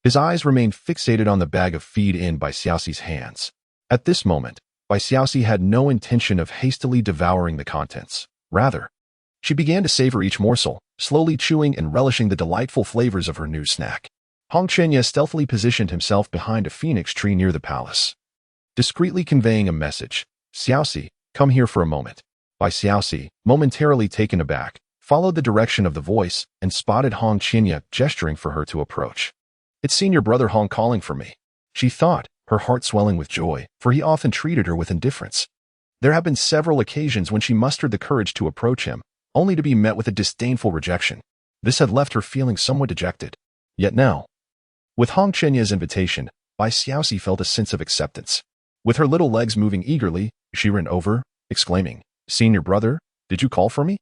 his eyes remained fixated on the bag of feed in Bai Xiaoxi's hands. At this moment, Bai Xiaoxi had no intention of hastily devouring the contents. Rather, she began to savor each morsel, slowly chewing and relishing the delightful flavors of her new snack. Hong Qianye stealthily positioned himself behind a phoenix tree near the palace, discreetly conveying a message. Xiaoxi, Come here for a moment. Bai Xiaoxi, momentarily taken aback, followed the direction of the voice and spotted Hong Qinya gesturing for her to approach. It's senior brother Hong calling for me, she thought, her heart swelling with joy, for he often treated her with indifference. There have been several occasions when she mustered the courage to approach him, only to be met with a disdainful rejection. This had left her feeling somewhat dejected. Yet now, with Hong Chenya's invitation, Bai Xiaoxi felt a sense of acceptance. With her little legs moving eagerly, she ran over, exclaiming, "Senior brother, did you call for me?"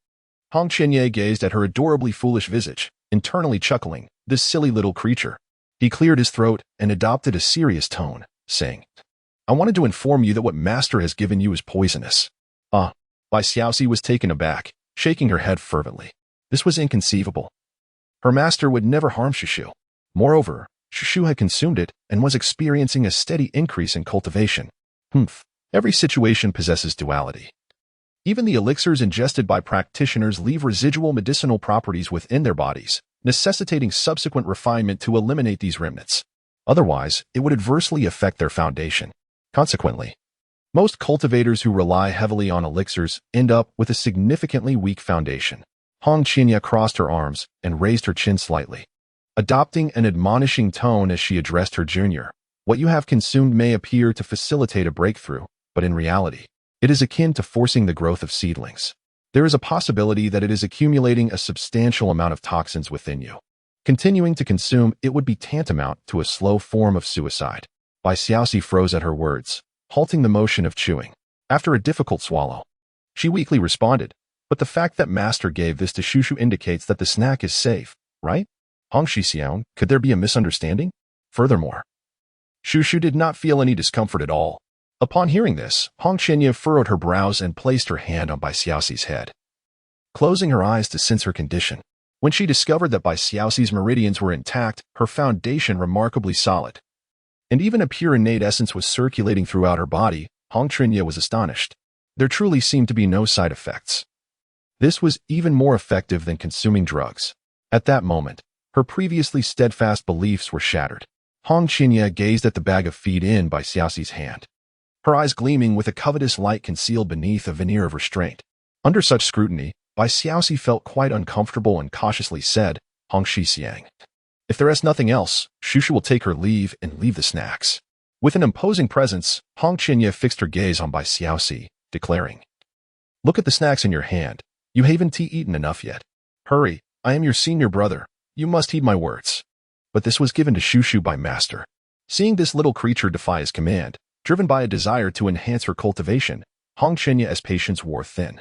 Hong Chenya gazed at her adorably foolish visage, internally chuckling, this silly little creature. He cleared his throat and adopted a serious tone, saying, "I wanted to inform you that what master has given you is poisonous." Bai Xiaoxi was taken aback, shaking her head fervently. This was inconceivable. Her master would never harm Shushu. Moreover, Shushu had consumed it and was experiencing a steady increase in cultivation. Every situation possesses duality. Even the elixirs ingested by practitioners leave residual medicinal properties within their bodies, necessitating subsequent refinement to eliminate these remnants. Otherwise, it would adversely affect their foundation. Consequently, most cultivators who rely heavily on elixirs end up with a significantly weak foundation. Hong Qinya crossed her arms and raised her chin slightly, adopting an admonishing tone as she addressed her junior. What you have consumed may appear to facilitate a breakthrough, but in reality, it is akin to forcing the growth of seedlings. There is a possibility that it is accumulating a substantial amount of toxins within you. Continuing to consume it would be tantamount to a slow form of suicide. Bai Xiaoxi froze at her words, halting the motion of chewing. After a difficult swallow, she weakly responded, "But the fact that master gave this to Shushu indicates that the snack is safe, right? Hong Shixiang, could there be a misunderstanding?" Furthermore, Shushu did not feel any discomfort at all. Upon hearing this, Hong Qinya furrowed her brows and placed her hand on Bai Xiaoxi's head, closing her eyes to sense her condition. When she discovered that Bai Xiaoxi's meridians were intact, her foundation remarkably solid, and even a pure innate essence was circulating throughout her body, Hong Qinya was astonished. There truly seemed to be no side effects. This was even more effective than consuming drugs. At that moment, her previously steadfast beliefs were shattered. Hong Qinya gazed at the bag of feed in Bai Xiaoxi's hand, her eyes gleaming with a covetous light concealed beneath a veneer of restraint. Under such scrutiny, Bai Xiaoxi felt quite uncomfortable and cautiously said, "Hong Shixiang, if there is nothing else, Shushu will take her leave and leave the snacks." With an imposing presence, Hong Qinya fixed her gaze on Bai Xiaoxi, declaring, "Look at the snacks in your hand. You haven't eaten enough yet. Hurry, I am your senior brother. You must heed my words." But this was given to Shushu by master. Seeing this little creature defy his command, driven by a desire to enhance her cultivation, Hong Chenya's patience wore thin.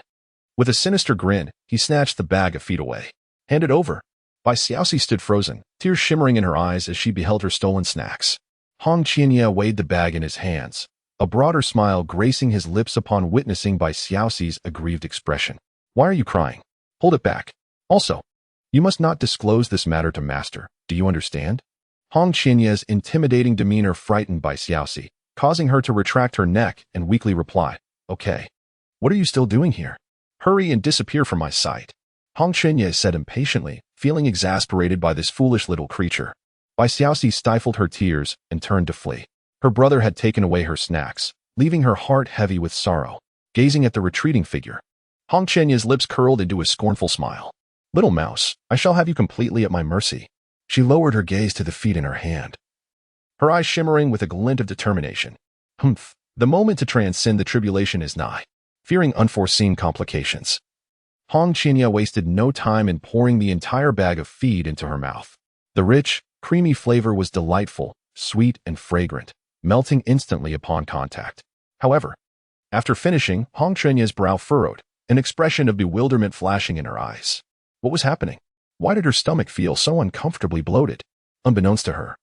With a sinister grin, he snatched the bag of feed away. "Hand it over." Bai Xiaoxi stood frozen, tears shimmering in her eyes as she beheld her stolen snacks. Hong Chenya weighed the bag in his hands, a broader smile gracing his lips upon witnessing Bai Xiaoxi's aggrieved expression. "Why are you crying? Hold it back. Also, you must not disclose this matter to master, do you understand?" Hong Chenya's intimidating demeanor frightened Bai Xiaoxi, causing her to retract her neck and weakly reply, "Okay. What are you still doing here? Hurry and disappear from my sight." Hong Chenya said impatiently, feeling exasperated by this foolish little creature. Bai Xiaoxi stifled her tears and turned to flee. Her brother had taken away her snacks, leaving her heart heavy with sorrow. Gazing at the retreating figure, Hong Chenya's lips curled into a scornful smile. "Little mouse, I shall have you completely at my mercy." She lowered her gaze to the feet in her hand, her eyes shimmering with a glint of determination. The moment to transcend the tribulation is nigh. Fearing unforeseen complications, Hong Chenya wasted no time in pouring the entire bag of feed into her mouth. The rich, creamy flavor was delightful, sweet and fragrant, melting instantly upon contact. However, after finishing, Hong Chenya's brow furrowed, an expression of bewilderment flashing in her eyes. What was happening? Why did her stomach feel so uncomfortably bloated? Unbeknownst to her,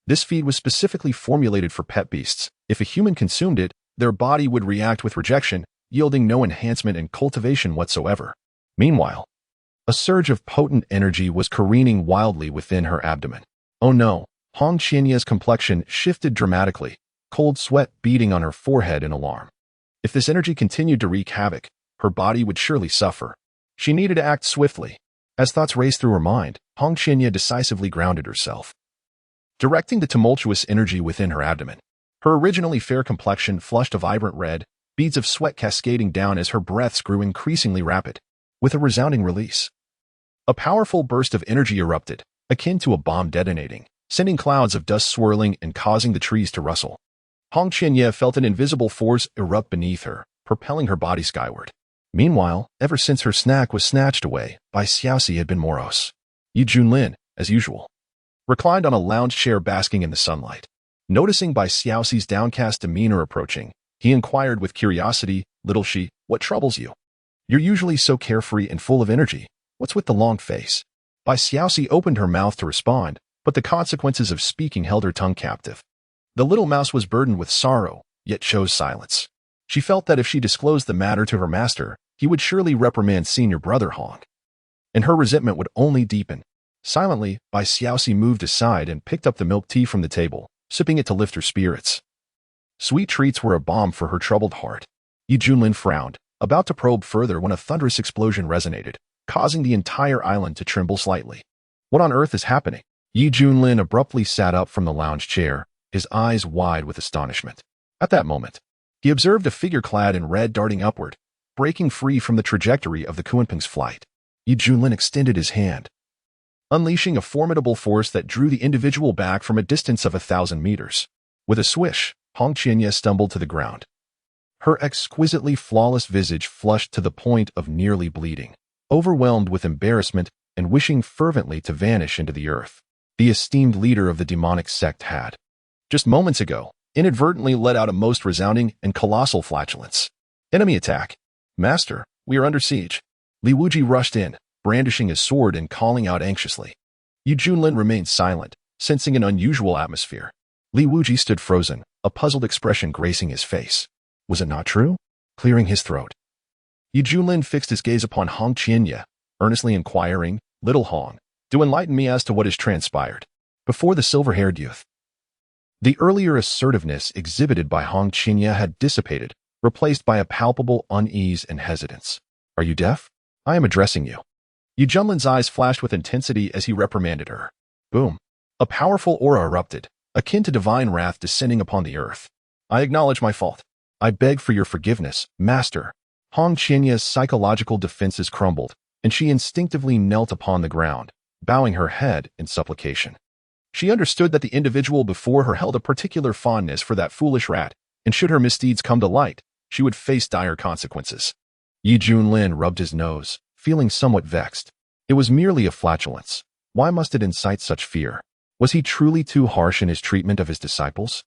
this feed was specifically formulated for pet beasts. If a human consumed it, their body would react with rejection, yielding no enhancement in cultivation whatsoever. Meanwhile, a surge of potent energy was careening wildly within her abdomen. Oh no, Hong Chenya's complexion shifted dramatically, cold sweat beading on her forehead in alarm. If this energy continued to wreak havoc, her body would surely suffer. She needed to act swiftly. As thoughts raced through her mind, Hong Chenya decisively grounded herself, directing the tumultuous energy within her abdomen. Her originally fair complexion flushed a vibrant red, beads of sweat cascading down as her breaths grew increasingly rapid. With a resounding release, a powerful burst of energy erupted, akin to a bomb detonating, sending clouds of dust swirling and causing the trees to rustle. Hong Qianye felt an invisible force erupt beneath her, propelling her body skyward. Meanwhile, ever since her snack was snatched away, Bai Xiaoxi had been morose. Junlin, as usual, reclined on a lounge chair basking in the sunlight. Noticing Bai Xiaoxi's downcast demeanor approaching, he inquired with curiosity, "Little she, what troubles you? You're usually so carefree and full of energy. What's with the long face?" Bai Xiaoxi opened her mouth to respond, but the consequences of speaking held her tongue captive. The little mouse was burdened with sorrow, yet chose silence. She felt that if she disclosed the matter to her master, he would surely reprimand senior brother Hong, and her resentment would only deepen. Silently, Bai Xiaoxi moved aside and picked up the milk tea from the table, sipping it to lift her spirits. Sweet treats were a balm for her troubled heart. Junlin frowned, about to probe further when a thunderous explosion resonated, causing the entire island to tremble slightly. What on earth is happening? Junlin abruptly sat up from the lounge chair, his eyes wide with astonishment. At that moment, he observed a figure clad in red darting upward, breaking free from the trajectory of the Kunpeng's flight. Junlin extended his hand, unleashing a formidable force that drew the individual back from a distance of 1,000 meters. With a swish, Hong Qianye stumbled to the ground. Her exquisitely flawless visage flushed to the point of nearly bleeding, overwhelmed with embarrassment and wishing fervently to vanish into the earth. The esteemed leader of the demonic sect had, just moments ago, inadvertently let out a most resounding and colossal flatulence. Enemy attack. Master, we are under siege. Li Wuji rushed in, brandishing his sword and calling out anxiously. Junlin remained silent, sensing an unusual atmosphere. Li Wuji stood frozen, a puzzled expression gracing his face. Was it not true? Clearing his throat, Junlin fixed his gaze upon Hong Qianye, earnestly inquiring, "Little Hong, do enlighten me as to what has transpired." Before the silver-haired youth, the earlier assertiveness exhibited by Hong Qianye had dissipated, replaced by a palpable unease and hesitance. "Are you deaf? I am addressing you." Junlin's eyes flashed with intensity as he reprimanded her. Boom. A powerful aura erupted, akin to divine wrath descending upon the earth. "I acknowledge my fault. I beg for your forgiveness, Master." Hong Qianye's psychological defenses crumbled, and she instinctively knelt upon the ground, bowing her head in supplication. She understood that the individual before her held a particular fondness for that foolish rat, and should her misdeeds come to light, she would face dire consequences. Junlin rubbed his nose, feeling somewhat vexed. It was merely a flatulence. Why must it incite such fear? Was he truly too harsh in his treatment of his disciples?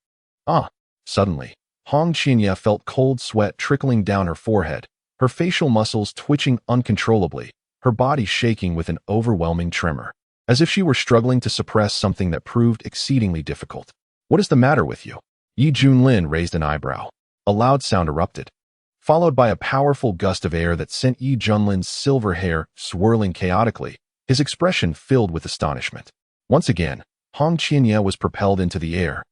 Suddenly, Hong Qianye felt cold sweat trickling down her forehead, her facial muscles twitching uncontrollably, her body shaking with an overwhelming tremor, as if she were struggling to suppress something that proved exceedingly difficult. "What is the matter with you?" Junlin raised an eyebrow. A loud sound erupted, followed by a powerful gust of air that sent Junlin's silver hair swirling chaotically, his expression filled with astonishment. Once again, Hong Qianye was propelled into the air,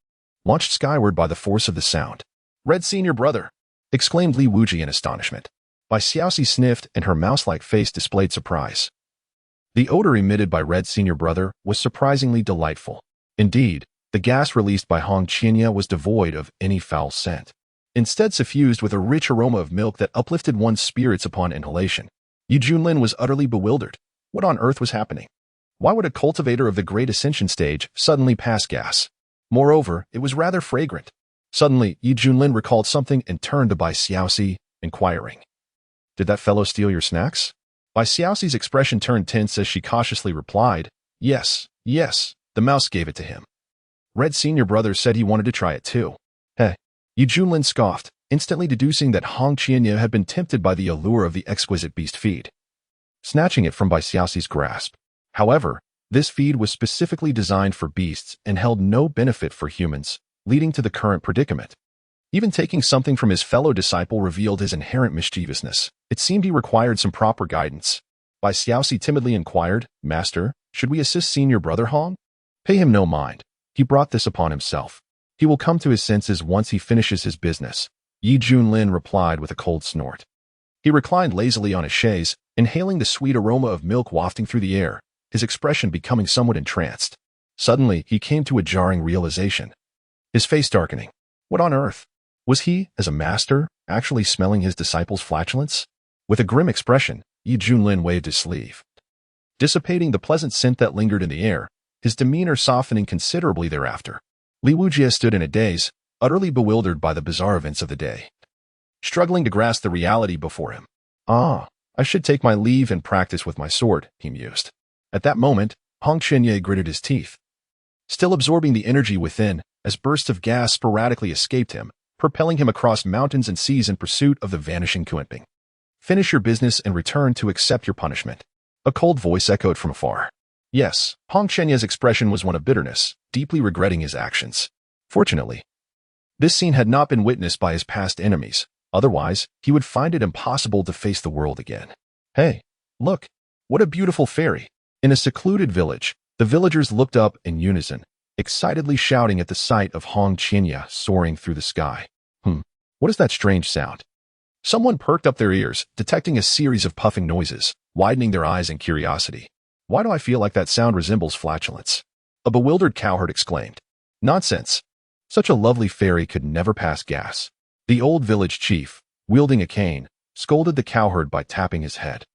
launched skyward by the force of the sound. "Red senior brother!" exclaimed Li Wuji in astonishment. Bai Xiaoxi sniffed and her mouse-like face displayed surprise. The odor emitted by Red senior brother was surprisingly delightful. Indeed, the gas released by Hong Qianye was devoid of any foul scent, instead suffused with a rich aroma of milk that uplifted one's spirits upon inhalation. Junlin was utterly bewildered. What on earth was happening? Why would a cultivator of the great ascension stage suddenly pass gas? Moreover, it was rather fragrant. Suddenly, Junlin recalled something and turned to Bai Xiaoxi, inquiring, "Did that fellow steal your snacks?" Bai Xiaoxi's expression turned tense as she cautiously replied, Yes, the mouse gave it to him. Red senior brother said he wanted to try it too." "Heh." Junlin scoffed, instantly deducing that Hong Qianye had been tempted by the allure of the exquisite beast feed, snatching it from Bai Xiaoxi's grasp. However, this feed was specifically designed for beasts and held no benefit for humans, leading to the current predicament. Even taking something from his fellow disciple revealed his inherent mischievousness. It seemed he required some proper guidance. Bai Xiaoxi timidly inquired, "Master, should we assist senior brother Hong?" "Pay him no mind. He brought this upon himself. He will come to his senses once he finishes his business," Junlin replied with a cold snort. He reclined lazily on his chaise, inhaling the sweet aroma of milk wafting through the air, his expression becoming somewhat entranced. Suddenly, he came to a jarring realization, his face darkening. What on earth? Was he, as a master, actually smelling his disciples' flatulence? With a grim expression, Junlin waved his sleeve, dissipating the pleasant scent that lingered in the air, his demeanor softening considerably thereafter. Li Wujie stood in a daze, utterly bewildered by the bizarre events of the day, struggling to grasp the reality before him. I should take my leave and practice with my sword, he mused. At that moment, Hong Qianye gritted his teeth, still absorbing the energy within, as bursts of gas sporadically escaped him, propelling him across mountains and seas in pursuit of the vanishing Kuenping. Finish your business and return to accept your punishment. A cold voice echoed from afar. Yes, Hong Qianye's expression was one of bitterness, deeply regretting his actions. Fortunately, this scene had not been witnessed by his past enemies. Otherwise, he would find it impossible to face the world again. Hey, look, what a beautiful fairy. In a secluded village, the villagers looked up in unison, excitedly shouting at the sight of Hong Qianye soaring through the sky. What is that strange sound? Someone perked up their ears, detecting a series of puffing noises, widening their eyes in curiosity. Why do I feel like that sound resembles flatulence? A bewildered cowherd exclaimed. Nonsense. Such a lovely fairy could never pass gas. The old village chief, wielding a cane, scolded the cowherd by tapping his head.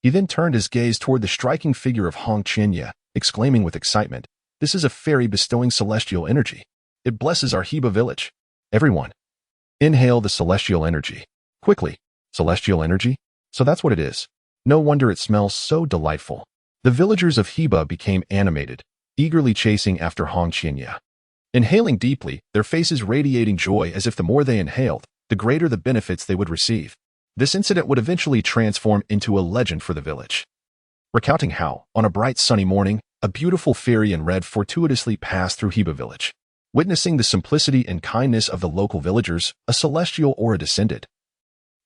He then turned his gaze toward the striking figure of Hong Qianye, exclaiming with excitement, This is a fairy bestowing celestial energy. It blesses our Heba village. Everyone, inhale the celestial energy. Quickly. Celestial energy? So that's what it is. No wonder it smells so delightful. The villagers of Heba became animated, eagerly chasing after Hong Qianye. Inhaling deeply, their faces radiating joy as if the more they inhaled, the greater the benefits they would receive. This incident would eventually transform into a legend for the village, recounting how, on a bright sunny morning, a beautiful fairy in red fortuitously passed through Heba village. Witnessing the simplicity and kindness of the local villagers, a celestial aura descended,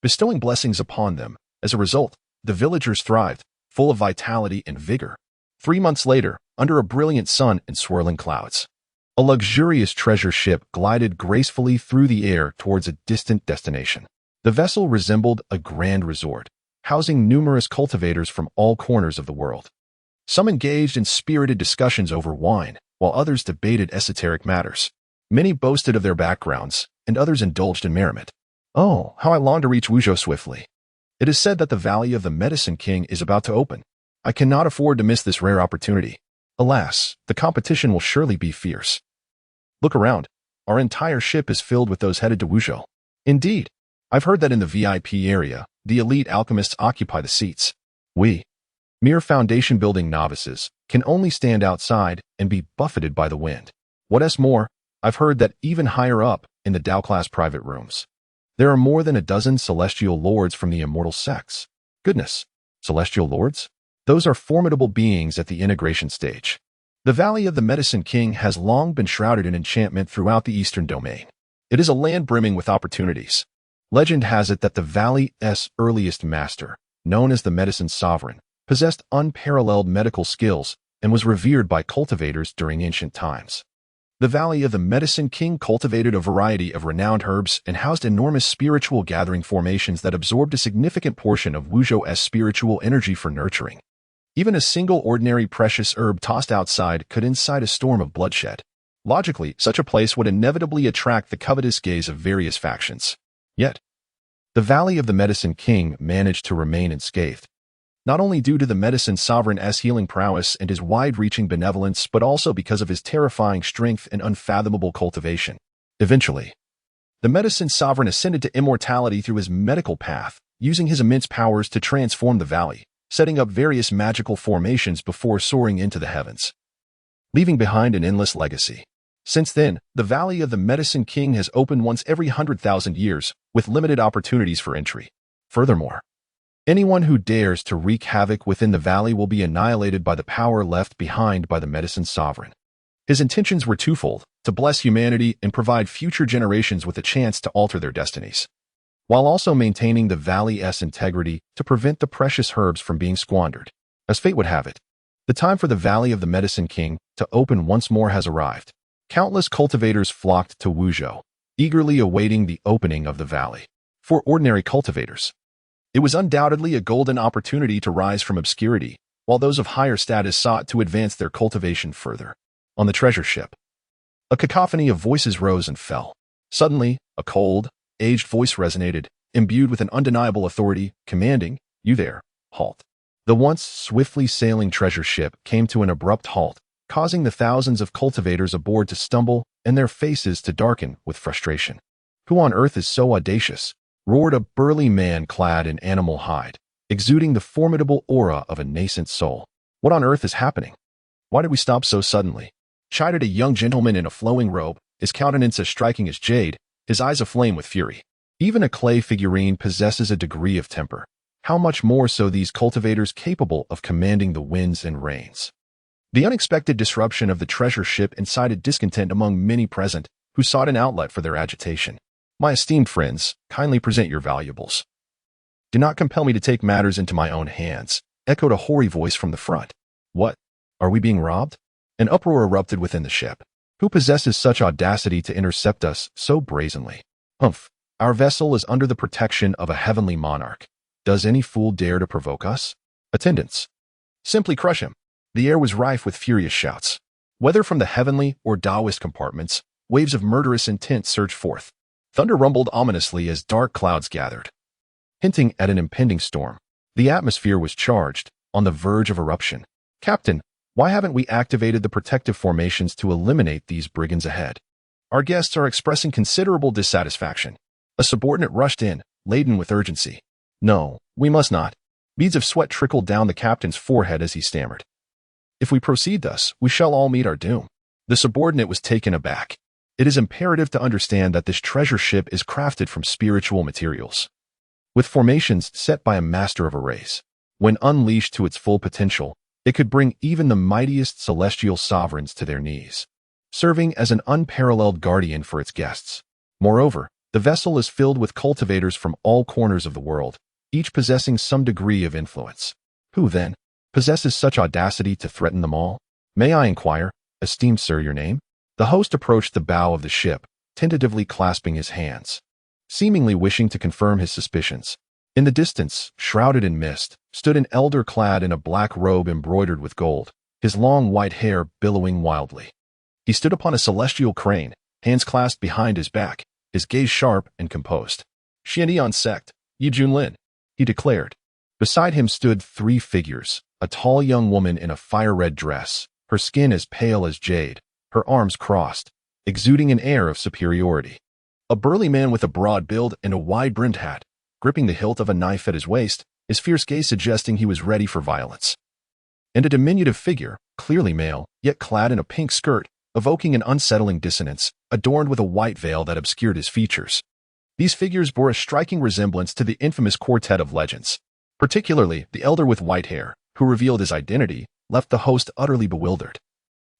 bestowing blessings upon them. As a result, the villagers thrived, full of vitality and vigor. 3 months later, under a brilliant sun and swirling clouds, a luxurious treasure ship glided gracefully through the air towards a distant destination. The vessel resembled a grand resort, housing numerous cultivators from all corners of the world. Some engaged in spirited discussions over wine, while others debated esoteric matters. Many boasted of their backgrounds, and others indulged in merriment. Oh, how I long to reach Wuzhou swiftly. It is said that the Valley of the Medicine King is about to open. I cannot afford to miss this rare opportunity. Alas, the competition will surely be fierce. Look around. Our entire ship is filled with those headed to Wuzhou. Indeed, I've heard that in the VIP area, the elite alchemists occupy the seats. We, mere foundation-building novices, can only stand outside and be buffeted by the wind. What's more, I've heard that even higher up, in the Dao-class private rooms, there are more than a dozen celestial lords from the immortal sects. Goodness, celestial lords? Those are formidable beings at the integration stage. The Valley of the Medicine King has long been shrouded in enchantment throughout the eastern domain. It is a land brimming with opportunities. Legend has it that the Valley's earliest master, known as the Medicine Sovereign, possessed unparalleled medical skills and was revered by cultivators during ancient times. The Valley of the Medicine King cultivated a variety of renowned herbs and housed enormous spiritual gathering formations that absorbed a significant portion of Wuzhou's spiritual energy for nurturing. Even a single ordinary precious herb tossed outside could incite a storm of bloodshed. Logically, such a place would inevitably attract the covetous gaze of various factions. Yet, the Valley of the Medicine King managed to remain unscathed, not only due to the Medicine Sovereign's healing prowess and his wide-reaching benevolence, but also because of his terrifying strength and unfathomable cultivation. Eventually, the Medicine Sovereign ascended to immortality through his medical path, using his immense powers to transform the valley, setting up various magical formations before soaring into the heavens, leaving behind an endless legacy. Since then, the Valley of the Medicine King has opened once every 100,000 years, with limited opportunities for entry. Furthermore, anyone who dares to wreak havoc within the valley will be annihilated by the power left behind by the Medicine Sovereign. His intentions were twofold: to bless humanity and provide future generations with a chance to alter their destinies, while also maintaining the valley's integrity to prevent the precious herbs from being squandered. As fate would have it, the time for the Valley of the Medicine King to open once more has arrived. Countless cultivators flocked to Wuzhou, eagerly awaiting the opening of the valley. For ordinary cultivators, it was undoubtedly a golden opportunity to rise from obscurity, while those of higher status sought to advance their cultivation further. On the treasure ship, a cacophony of voices rose and fell. Suddenly, a cold, aged voice resonated, imbued with an undeniable authority, commanding, "You there, halt." The once swiftly sailing treasure ship came to an abrupt halt, causing the thousands of cultivators aboard to stumble and their faces to darken with frustration. "Who on earth is so audacious?" roared a burly man clad in animal hide, exuding the formidable aura of a nascent soul. "What on earth is happening? Why did we stop so suddenly?" chided a young gentleman in a flowing robe, his countenance as striking as jade, his eyes aflame with fury. Even a clay figurine possesses a degree of temper. How much more so these cultivators capable of commanding the winds and rains? The unexpected disruption of the treasure ship incited discontent among many present, who sought an outlet for their agitation. "My esteemed friends, kindly present your valuables." "Do not compel me to take matters into my own hands," echoed a hoary voice from the front. "What? Are we being robbed?" An uproar erupted within the ship. "Who possesses such audacity to intercept us so brazenly?" "Humph! Our vessel is under the protection of a heavenly monarch. Does any fool dare to provoke us?" "Attendants, simply crush him." The air was rife with furious shouts. Whether from the heavenly or Taoist compartments, waves of murderous intent surged forth. Thunder rumbled ominously as dark clouds gathered, hinting at an impending storm. The atmosphere was charged, on the verge of eruption. "Captain, why haven't we activated the protective formations to eliminate these brigands ahead? Our guests are expressing considerable dissatisfaction." A subordinate rushed in, laden with urgency. "No, we must not." Beads of sweat trickled down the captain's forehead as he stammered. "If we proceed thus, we shall all meet our doom." The subordinate was taken aback. "It is imperative to understand that this treasure ship is crafted from spiritual materials, with formations set by a master of a race. When unleashed to its full potential, it could bring even the mightiest celestial sovereigns to their knees, serving as an unparalleled guardian for its guests. Moreover, the vessel is filled with cultivators from all corners of the world, each possessing some degree of influence. Who, then, possesses such audacity to threaten them all? May I inquire, esteemed sir, your name?" The host approached the bow of the ship, tentatively clasping his hands, seemingly wishing to confirm his suspicions. In the distance, shrouded in mist, stood an elder clad in a black robe embroidered with gold, his long white hair billowing wildly. He stood upon a celestial crane, hands clasped behind his back, his gaze sharp and composed. "Xiantian sect, Yi Junlin," he declared. Beside him stood three figures, a tall young woman in a fire-red dress, her skin as pale as jade, her arms crossed, exuding an air of superiority. A burly man with a broad build and a wide-brimmed hat, gripping the hilt of a knife at his waist, his fierce gaze suggesting he was ready for violence. And a diminutive figure, clearly male, yet clad in a pink skirt, evoking an unsettling dissonance, adorned with a white veil that obscured his features. These figures bore a striking resemblance to the infamous quartet of legends. Particularly, the elder with white hair, who revealed his identity, left the host utterly bewildered,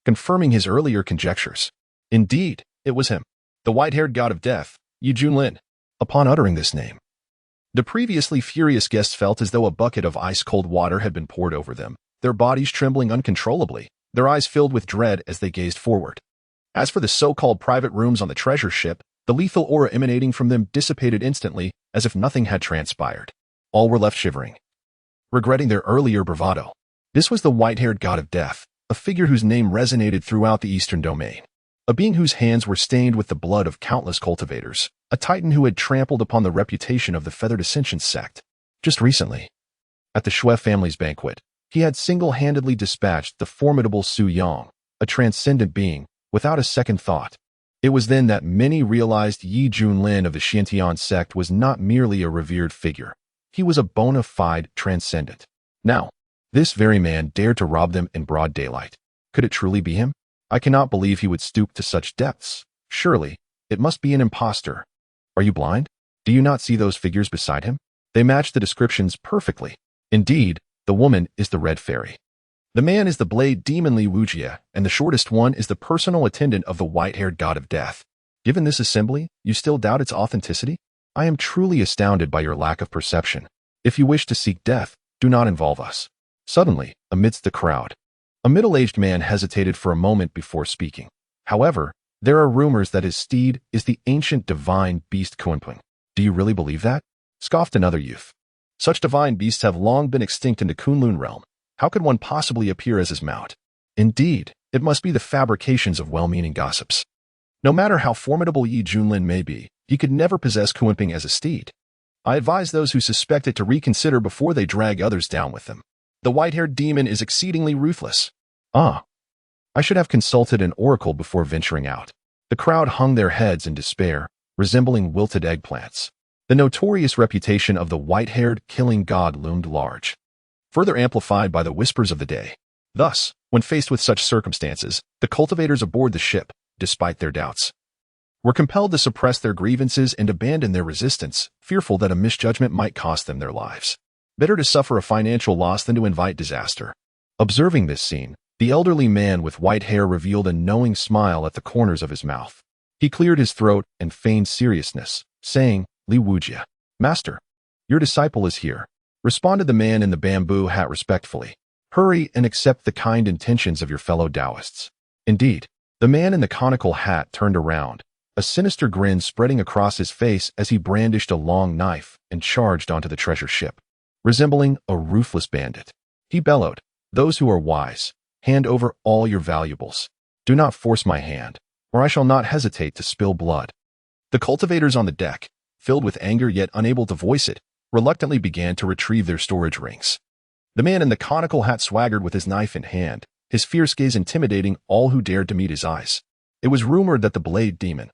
confirming his earlier conjectures. Indeed, it was him, the white-haired god of death, Yi Junlin. Upon uttering this name, the previously furious guests felt as though a bucket of ice-cold water had been poured over them, their bodies trembling uncontrollably, their eyes filled with dread as they gazed forward. As for the so-called private rooms on the treasure ship, the lethal aura emanating from them dissipated instantly, as if nothing had transpired. All were left shivering, regretting their earlier bravado. This was the white-haired god of death, a figure whose name resonated throughout the eastern domain, a being whose hands were stained with the blood of countless cultivators, a titan who had trampled upon the reputation of the feathered ascension sect. Just recently, at the Shui family's banquet, he had single-handedly dispatched the formidable Su Yang, a transcendent being, without a second thought. It was then that many realized Yi Junlin of the Xiantian sect was not merely a revered figure. He was a bona fide transcendent. Now, this very man dared to rob them in broad daylight. Could it truly be him? I cannot believe he would stoop to such depths. Surely, it must be an impostor. Are you blind? Do you not see those figures beside him? They match the descriptions perfectly. Indeed, the woman is the Red Fairy. The man is the blade demon Li Wujie, and the shortest one is the personal attendant of the white-haired god of death. Given this assembly, you still doubt its authenticity? I am truly astounded by your lack of perception. If you wish to seek death, do not involve us. Suddenly, amidst the crowd, a middle-aged man hesitated for a moment before speaking. However, there are rumors that his steed is the ancient divine beast Kunpeng. Do you really believe that? Scoffed another youth. Such divine beasts have long been extinct in the Kunlun realm. How could one possibly appear as his mount? Indeed, it must be the fabrications of well-meaning gossips. No matter how formidable Yi Junlin may be, He could never possess Kuimping as a steed. I advise those who suspect it to reconsider before they drag others down with them. The white-haired demon is exceedingly ruthless. Ah, I should have consulted an oracle before venturing out. The crowd hung their heads in despair, resembling wilted eggplants. The notorious reputation of the white-haired killing god loomed large, further amplified by the whispers of the day. Thus, when faced with such circumstances, the cultivators aboard the ship, despite their doubts, were compelled to suppress their grievances and abandon their resistance, fearful that a misjudgment might cost them their lives. Better to suffer a financial loss than to invite disaster. Observing this scene, the elderly man with white hair revealed a knowing smile at the corners of his mouth. He cleared his throat and feigned seriousness, saying, "Li Wujia, Master, your disciple is here," responded the man in the bamboo hat respectfully. "Hurry and accept the kind intentions of your fellow Taoists." Indeed, the man in the conical hat turned around, a sinister grin spreading across his face as he brandished a long knife and charged onto the treasure ship. Resembling a ruthless bandit, he bellowed, "Those who are wise, hand over all your valuables. Do not force my hand, or I shall not hesitate to spill blood." The cultivators on the deck, filled with anger yet unable to voice it, reluctantly began to retrieve their storage rings. The man in the conical hat swaggered with his knife in hand, his fierce gaze intimidating all who dared to meet his eyes. It was rumored that the blade demon,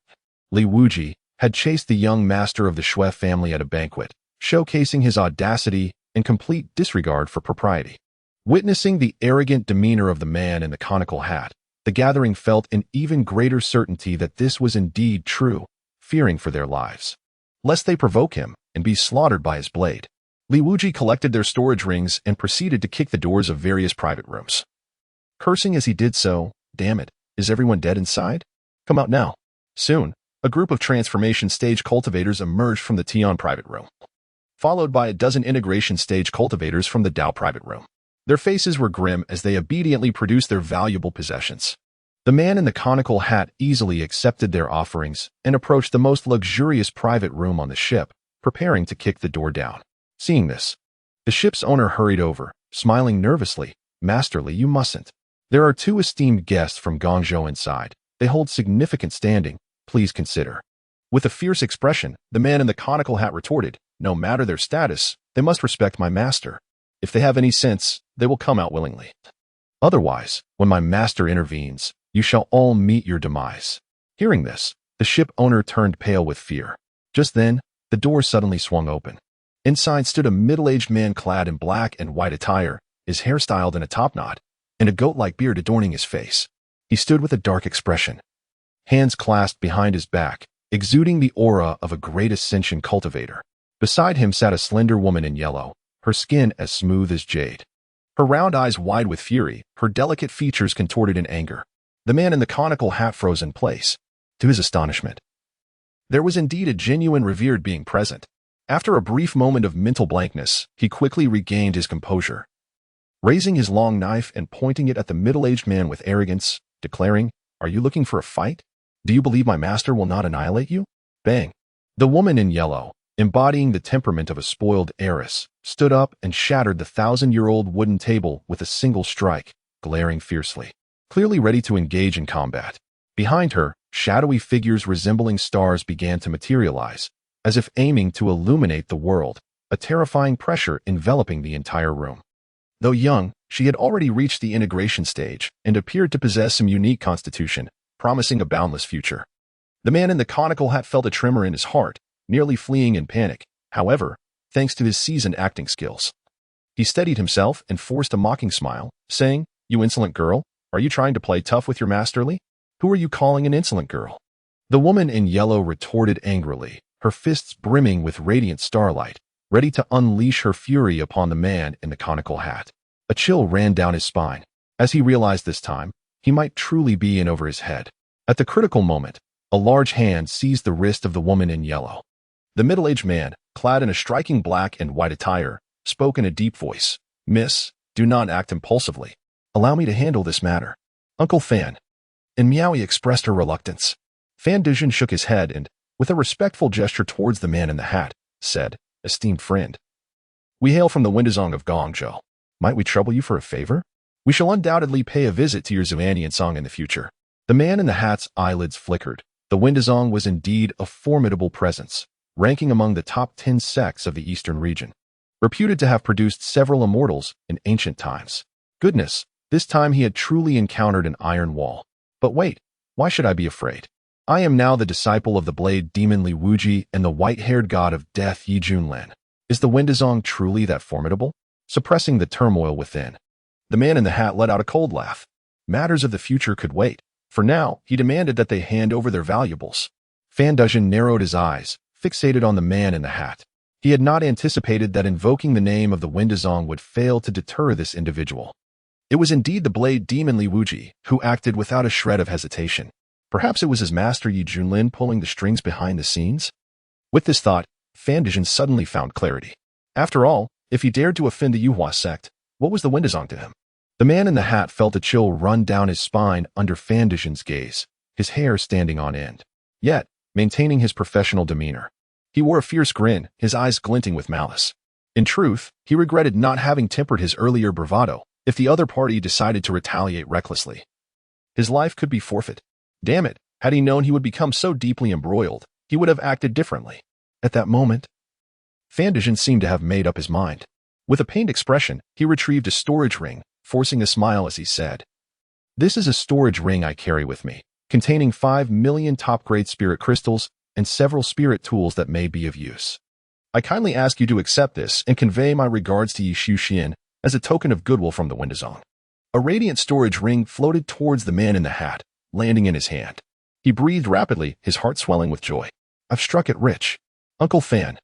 Li Wuji, had chased the young master of the Shui family at a banquet, showcasing his audacity and complete disregard for propriety. Witnessing the arrogant demeanor of the man in the conical hat, the gathering felt an even greater certainty that this was indeed true, fearing for their lives, lest they provoke him and be slaughtered by his blade. Li Wuji collected their storage rings and proceeded to kick the doors of various private rooms, cursing as he did so, "Damn it, is everyone dead inside? Come out now." Soon, a group of transformation stage cultivators emerged from the Tian private room, followed by a dozen integration stage cultivators from the Dao private room. Their faces were grim as they obediently produced their valuable possessions. The man in the conical hat easily accepted their offerings and approached the most luxurious private room on the ship, preparing to kick the door down. Seeing this, the ship's owner hurried over, smiling nervously. "Masterly, you mustn't. There are two esteemed guests from Guangzhou inside. They hold significant standing. Please consider." With a fierce expression, the man in the conical hat retorted, "No matter their status, they must respect my master. If they have any sense, they will come out willingly. Otherwise, when my master intervenes, you shall all meet your demise." Hearing this, the ship owner turned pale with fear. Just then, the door suddenly swung open. Inside stood a middle-aged man clad in black and white attire, his hair styled in a topknot, and a goat-like beard adorning his face. He stood with a dark expression, hands clasped behind his back, exuding the aura of a great ascension cultivator. Beside him sat a slender woman in yellow, her skin as smooth as jade, her round eyes wide with fury, her delicate features contorted in anger. The man in the conical hat froze in place. To his astonishment, there was indeed a genuine revered being present. After a brief moment of mental blankness, he quickly regained his composure, raising his long knife and pointing it at the middle-aged man with arrogance, declaring, "Are you looking for a fight? Do you believe my master will not annihilate you?" Bang! The woman in yellow, embodying the temperament of a spoiled heiress, stood up and shattered the 1,000-year-old wooden table with a single strike, glaring fiercely, clearly ready to engage in combat. Behind her, shadowy figures resembling stars began to materialize, as if aiming to illuminate the world, a terrifying pressure enveloping the entire room. Though young, she had already reached the integration stage and appeared to possess some unique constitution, promising a boundless future. The man in the conical hat felt a tremor in his heart, nearly fleeing in panic. However, thanks to his seasoned acting skills, he steadied himself and forced a mocking smile, saying, "You insolent girl, are you trying to play tough with your masterly? Who are you calling an insolent girl?" The woman in yellow retorted angrily, her fists brimming with radiant starlight, ready to unleash her fury upon the man in the conical hat. A chill ran down his spine, as he realized this time, he might truly be in over his head. At the critical moment, a large hand seized the wrist of the woman in yellow. The middle-aged man, clad in a striking black and white attire, spoke in a deep voice, "Miss, do not act impulsively. Allow me to handle this matter. Uncle Fan." And Miaoi expressed her reluctance. Fan Dizhen shook his head and, with a respectful gesture towards the man in the hat, said, "Esteemed friend, we hail from the Windazong of Guangzhou. Might we trouble you for a favor? We shall undoubtedly pay a visit to your Zuanian song in the future." The man in the hat's eyelids flickered, The Windazong was indeed a formidable presence, ranking among the top 10 sects of the eastern region, reputed to have produced several immortals in ancient times. Goodness, this time he had truly encountered an iron wall. But wait, why should I be afraid? I am now the disciple of the blade demon Li Wuji and the white-haired god of death Yi Junlin. Is the Windazong truly that formidable? Suppressing the turmoil within, the man in the hat let out a cold laugh. Matters of the future could wait. For now, he demanded that they hand over their valuables. Fantastical narrowed his eyes, fixated on the man in the hat. He had not anticipated that invoking the name of the Windazong would fail to deter this individual. It was indeed the blade demon Li Wuji, who acted without a shred of hesitation. Perhaps it was his master Yi Junlin pulling the strings behind the scenes? With this thought, Fantastical suddenly found clarity. After all, if he dared to offend the Yuhua sect, what was the Windazong to him? The man in the hat felt a chill run down his spine under Fantastical's gaze, his hair standing on end, yet maintaining his professional demeanor. He wore a fierce grin, his eyes glinting with malice. In truth, he regretted not having tempered his earlier bravado if the other party decided to retaliate recklessly. His life could be forfeit. Damn it, had he known he would become so deeply embroiled, he would have acted differently. At that moment, Fantastical seemed to have made up his mind. With a pained expression, he retrieved a storage ring, forcing a smile as he said, "This is a storage ring I carry with me, containing 5 million top-grade spirit crystals and several spirit tools that may be of use. I kindly ask you to accept this and convey my regards to Yi Xuxian as a token of goodwill from the Windazong." A radiant storage ring floated towards the man in the hat, landing in his hand. He breathed rapidly, his heart swelling with joy. "I've struck it rich. Uncle Fan,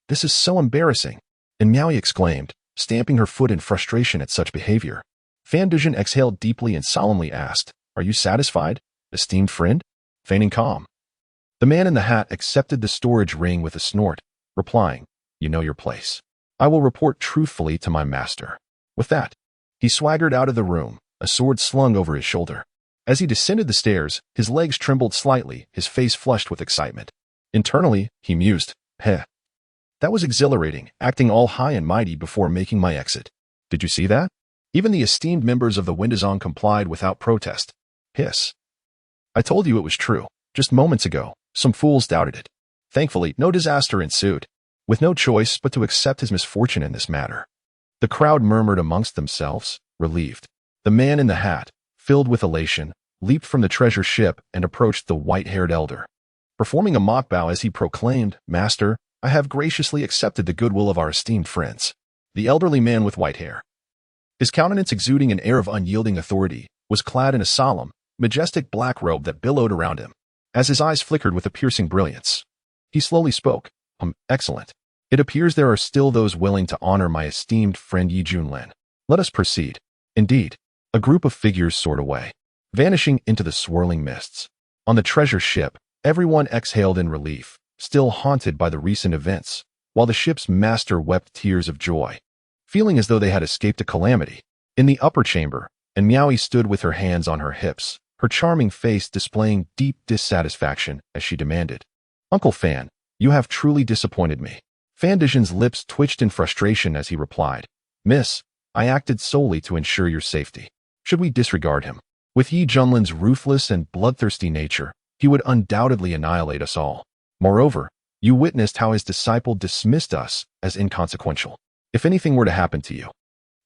this is so embarrassing," and Miaoi exclaimed, stamping her foot in frustration at such behavior. Fantastical exhaled deeply and solemnly asked, "Are you satisfied, esteemed friend?" Feigning calm, the man in the hat accepted the storage ring with a snort, replying, "You know your place. I will report truthfully to my master." With that, he swaggered out of the room, a sword slung over his shoulder. As he descended the stairs, his legs trembled slightly, his face flushed with excitement. Internally, he mused, "Heh. That was exhilarating, acting all high and mighty before making my exit. Did you see that? Even the esteemed members of the Windazong complied without protest. Hiss. I told you it was true. Just moments ago, some fools doubted it. Thankfully, no disaster ensued, with no choice but to accept his misfortune in this matter." The crowd murmured amongst themselves, relieved. The man in the hat, filled with elation, leaped from the treasure ship and approached the white-haired elder. Performing a mock bow as he proclaimed, "Master, I have graciously accepted the goodwill of our esteemed friends." The elderly man with white hair, his countenance exuding an air of unyielding authority, was clad in a solemn, majestic black robe that billowed around him. As his eyes flickered with a piercing brilliance, he slowly spoke, "Excellent. It appears there are still those willing to honor my esteemed friend Yi Junlin. Let us proceed." Indeed, a group of figures soared away, vanishing into the swirling mists. On the treasure ship, everyone exhaled in relief, still haunted by the recent events, while the ship's master wept tears of joy, feeling as though they had escaped a calamity. In the upper chamber, and Miaoi stood with her hands on her hips, her charming face displaying deep dissatisfaction as she demanded, "Uncle Fan, you have truly disappointed me." Fantastical's lips twitched in frustration as he replied, "Miss, I acted solely to ensure your safety. Should we disregard him? With Yi Junlin's ruthless and bloodthirsty nature, he would undoubtedly annihilate us all. Moreover, you witnessed how his disciple dismissed us as inconsequential. If anything were to happen to you,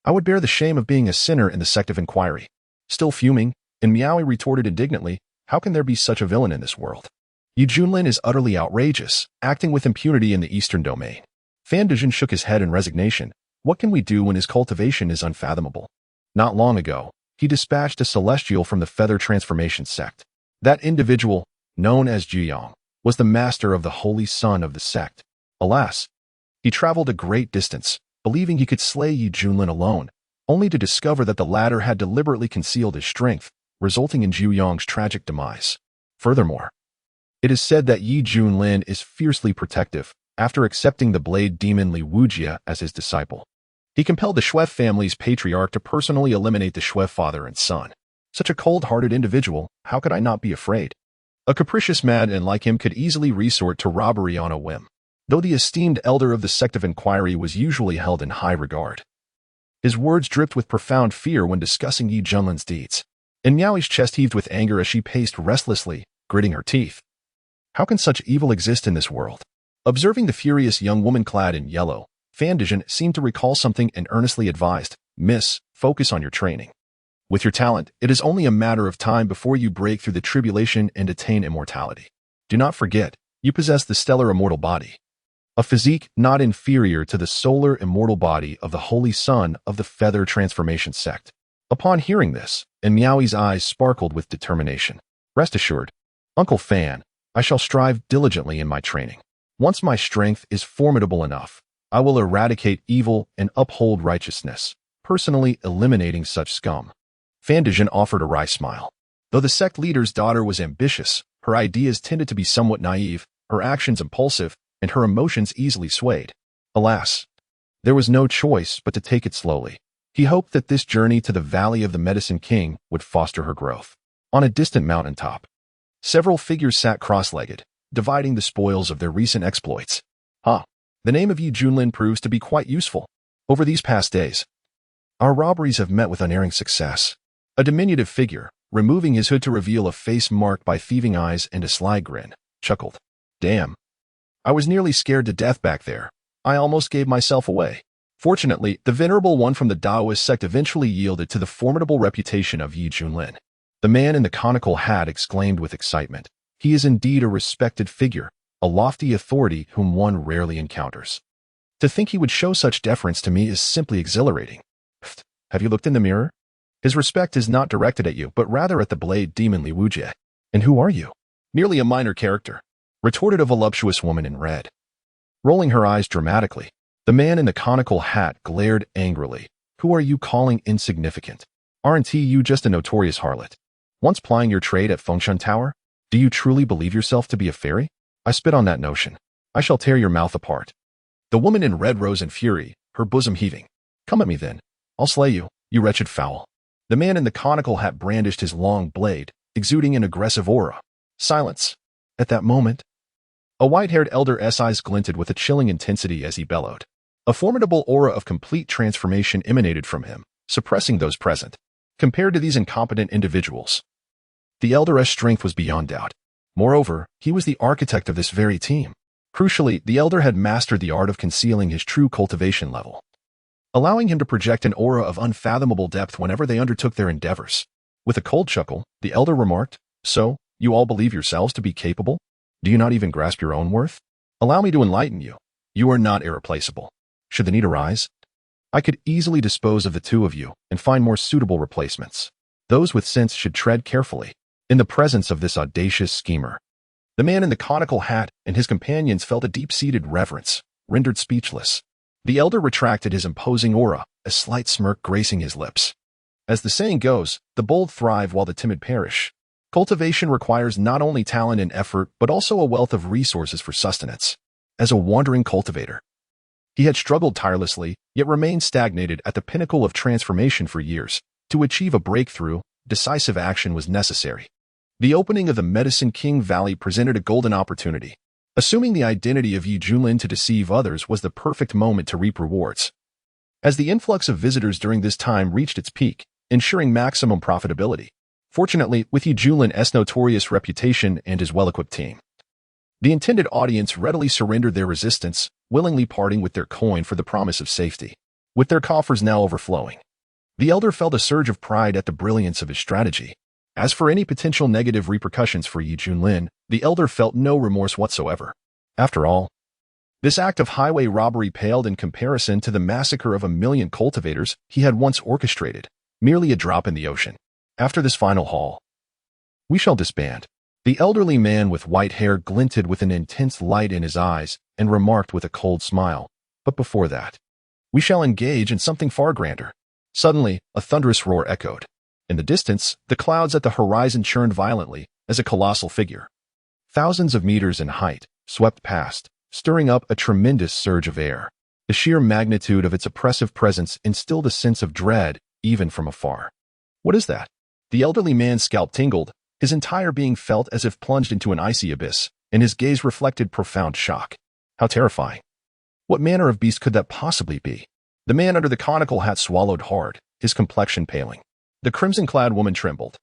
I would bear the shame of being a sinner in the sect of inquiry." Still fuming, and Miaoi retorted indignantly, "How can there be such a villain in this world? Yi Junlin is utterly outrageous, acting with impunity in the eastern domain." Fantastical shook his head in resignation. What can we do when his cultivation is unfathomable? Not long ago, he dispatched a celestial from the feather transformation sect. That individual, known as Juyong, was the master of the holy son of the sect. Alas, he traveled a great distance, believing he could slay Yi Junlin alone, only to discover that the latter had deliberately concealed his strength, resulting in Juyong's tragic demise. Furthermore, it is said that Yi Junlin is fiercely protective, after accepting the blade demon Li Wuji as his disciple. He compelled the Shui family's patriarch to personally eliminate the Shui father and son. Such a cold-hearted individual, how could I not be afraid? A capricious madman like him could easily resort to robbery on a whim, though the esteemed elder of the sect of inquiry was usually held in high regard. His words dripped with profound fear when discussing Yi Junlin's deeds, and Miaoi's chest heaved with anger as she paced restlessly, gritting her teeth. How can such evil exist in this world? Observing the furious young woman clad in yellow, Fantastical seemed to recall something and earnestly advised, "Miss, focus on your training. With your talent, it is only a matter of time before you break through the tribulation and attain immortality. Do not forget, you possess the stellar immortal body, a physique not inferior to the solar immortal body of the Holy Son of the Feather Transformation sect." Upon hearing this, and Meowie's eyes sparkled with determination. "Rest assured, Uncle Fan, I shall strive diligently in my training. Once my strength is formidable enough, I will eradicate evil and uphold righteousness, personally eliminating such scum." Fantastical offered a wry smile. Though the sect leader's daughter was ambitious, her ideas tended to be somewhat naive, her actions impulsive, and her emotions easily swayed. Alas, there was no choice but to take it slowly. He hoped that this journey to the Valley of the Medicine King would foster her growth. On a distant mountaintop, several figures sat cross-legged, dividing the spoils of their recent exploits. The name of Junlin proves to be quite useful. Over these past days, our robberies have met with unerring success. A diminutive figure, removing his hood to reveal a face marked by thieving eyes and a sly grin, chuckled. "Damn. I was nearly scared to death back there. I almost gave myself away." Fortunately, the venerable one from the Taoist sect eventually yielded to the formidable reputation of Junlin. The man in the conical hat exclaimed with excitement. "He is indeed a respected figure, a lofty authority whom one rarely encounters. To think he would show such deference to me is simply exhilarating. Pfft, have you looked in the mirror? His respect is not directed at you, but rather at the blade demon Li Wujie." "And who are you?" "Merely a minor character," retorted a voluptuous woman in red. Rolling her eyes dramatically, the man in the conical hat glared angrily. "Who are you calling insignificant? Aren't you just a notorious harlot? Once plying your trade at Fengshan Tower? Do you truly believe yourself to be a fairy? I spit on that notion. I shall tear your mouth apart." The woman in red rose in fury, her bosom heaving. "Come at me then. I'll slay you, you wretched fowl." The man in the conical hat brandished his long blade, exuding an aggressive aura. Silence. At that moment, a white-haired elder's eyes glinted with a chilling intensity as he bellowed. A formidable aura of complete transformation emanated from him, suppressing those present. Compared to these incompetent individuals, the elder's strength was beyond doubt. Moreover, he was the architect of this very team. Crucially, the elder had mastered the art of concealing his true cultivation level, allowing him to project an aura of unfathomable depth whenever they undertook their endeavors. With a cold chuckle, the elder remarked, "So, you all believe yourselves to be capable? Do you not even grasp your own worth? Allow me to enlighten you. You are not irreplaceable. Should the need arise, I could easily dispose of the two of you and find more suitable replacements. Those with sense should tread carefully in the presence of this audacious schemer." The man in the conical hat and his companions felt a deep-seated reverence, rendered speechless. The elder retracted his imposing aura, a slight smirk gracing his lips. As the saying goes, the bold thrive while the timid perish. Cultivation requires not only talent and effort, but also a wealth of resources for sustenance. As a wandering cultivator, he had struggled tirelessly, yet remained stagnated at the pinnacle of transformation for years. To achieve a breakthrough, decisive action was necessary. The opening of the Medicine King Valley presented a golden opportunity. Assuming the identity of Junlin to deceive others was the perfect moment to reap rewards. As the influx of visitors during this time reached its peak, ensuring maximum profitability. Fortunately, with Junlin's notorious reputation and his well-equipped team, the intended audience readily surrendered their resistance, willingly parting with their coin for the promise of safety. With their coffers now overflowing, the elder felt a surge of pride at the brilliance of his strategy. As for any potential negative repercussions for Junlin, the elder felt no remorse whatsoever. After all, this act of highway robbery paled in comparison to the massacre of 1,000,000 cultivators he had once orchestrated, merely a drop in the ocean. After this final haul, we shall disband. The elderly man with white hair glinted with an intense light in his eyes and remarked with a cold smile, "But before that, we shall engage in something far grander." Suddenly, a thunderous roar echoed. In the distance, the clouds at the horizon churned violently as a colossal figure, thousands of meters in height, swept past, stirring up a tremendous surge of air. The sheer magnitude of its oppressive presence instilled a sense of dread, even from afar. "What is that?" The elderly man's scalp tingled, his entire being felt as if plunged into an icy abyss, and his gaze reflected profound shock. How terrifying. What manner of beast could that possibly be? The man under the conical hat swallowed hard, his complexion paling. The crimson-clad woman trembled,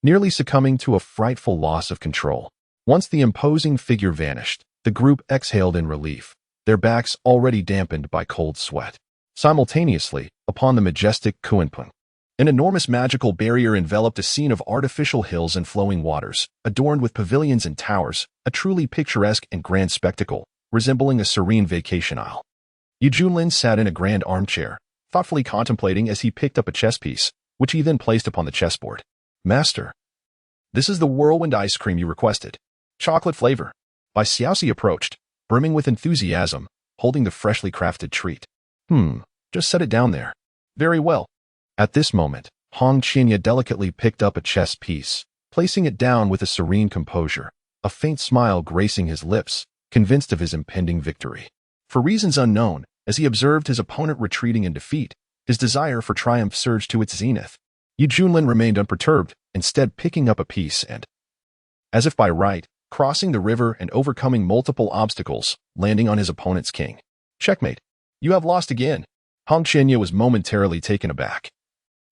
nearly succumbing to a frightful loss of control. Once the imposing figure vanished, the group exhaled in relief, their backs already dampened by cold sweat. Simultaneously, upon the majestic Kuanpun, an enormous magical barrier enveloped a scene of artificial hills and flowing waters, adorned with pavilions and towers, a truly picturesque and grand spectacle, resembling a serene vacation isle. Junlin sat in a grand armchair, thoughtfully contemplating as he picked up a chess piece, which he then placed upon the chessboard. Master, this is the whirlwind ice cream you requested. Chocolate flavor. By Xiaoxi approached, brimming with enthusiasm, holding the freshly crafted treat. Just set it down there. Very well. At this moment, Hong Qinya delicately picked up a chess piece, placing it down with a serene composure, a faint smile gracing his lips, convinced of his impending victory. For reasons unknown, as he observed his opponent retreating in defeat, his desire for triumph surged to its zenith. Junlin remained unperturbed, instead picking up a piece and, as if by right, crossing the river and overcoming multiple obstacles, landing on his opponent's king. Checkmate. You have lost again. Hong Qinya was momentarily taken aback.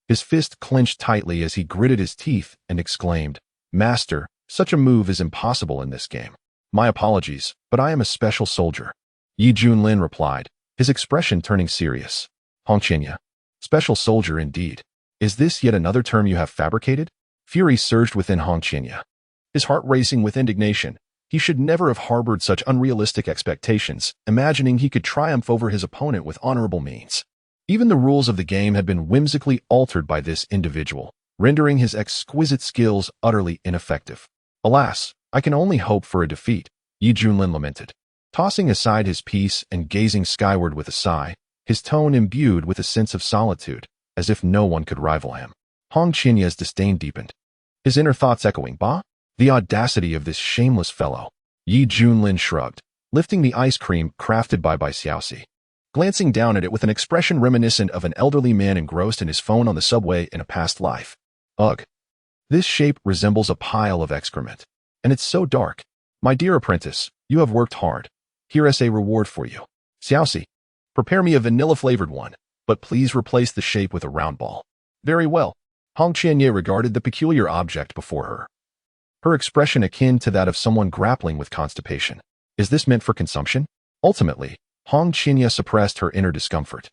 His fist clenched tightly as he gritted his teeth and exclaimed, Master, such a move is impossible in this game. My apologies, but I am a special soldier. Junlin replied, his expression turning serious. Hong Qinya. Special soldier indeed. Is this yet another term you have fabricated? Fury surged within Hong Qinya. His heart racing with indignation. He should never have harbored such unrealistic expectations, imagining he could triumph over his opponent with honorable means. Even the rules of the game had been whimsically altered by this individual, rendering his exquisite skills utterly ineffective. Alas, I can only hope for a defeat, Junlin lamented. Tossing aside his piece and gazing skyward with a sigh, his tone imbued with a sense of solitude, as if no one could rival him. Hong Qinya's disdain deepened. His inner thoughts echoing, Bah? The audacity of this shameless fellow. Junlin shrugged, lifting the ice cream crafted by Xiaoxi. Glancing down at it with an expression reminiscent of an elderly man engrossed in his phone on the subway in a past life. Ugh. This shape resembles a pile of excrement. And it's so dark. My dear apprentice, you have worked hard. Here is a reward for you. Xiaoxi, prepare me a vanilla-flavored one, but please replace the shape with a round ball. Very well. Hong Qinya regarded the peculiar object before her. Her expression akin to that of someone grappling with constipation. Is this meant for consumption? Ultimately, Hong Qinya suppressed her inner discomfort,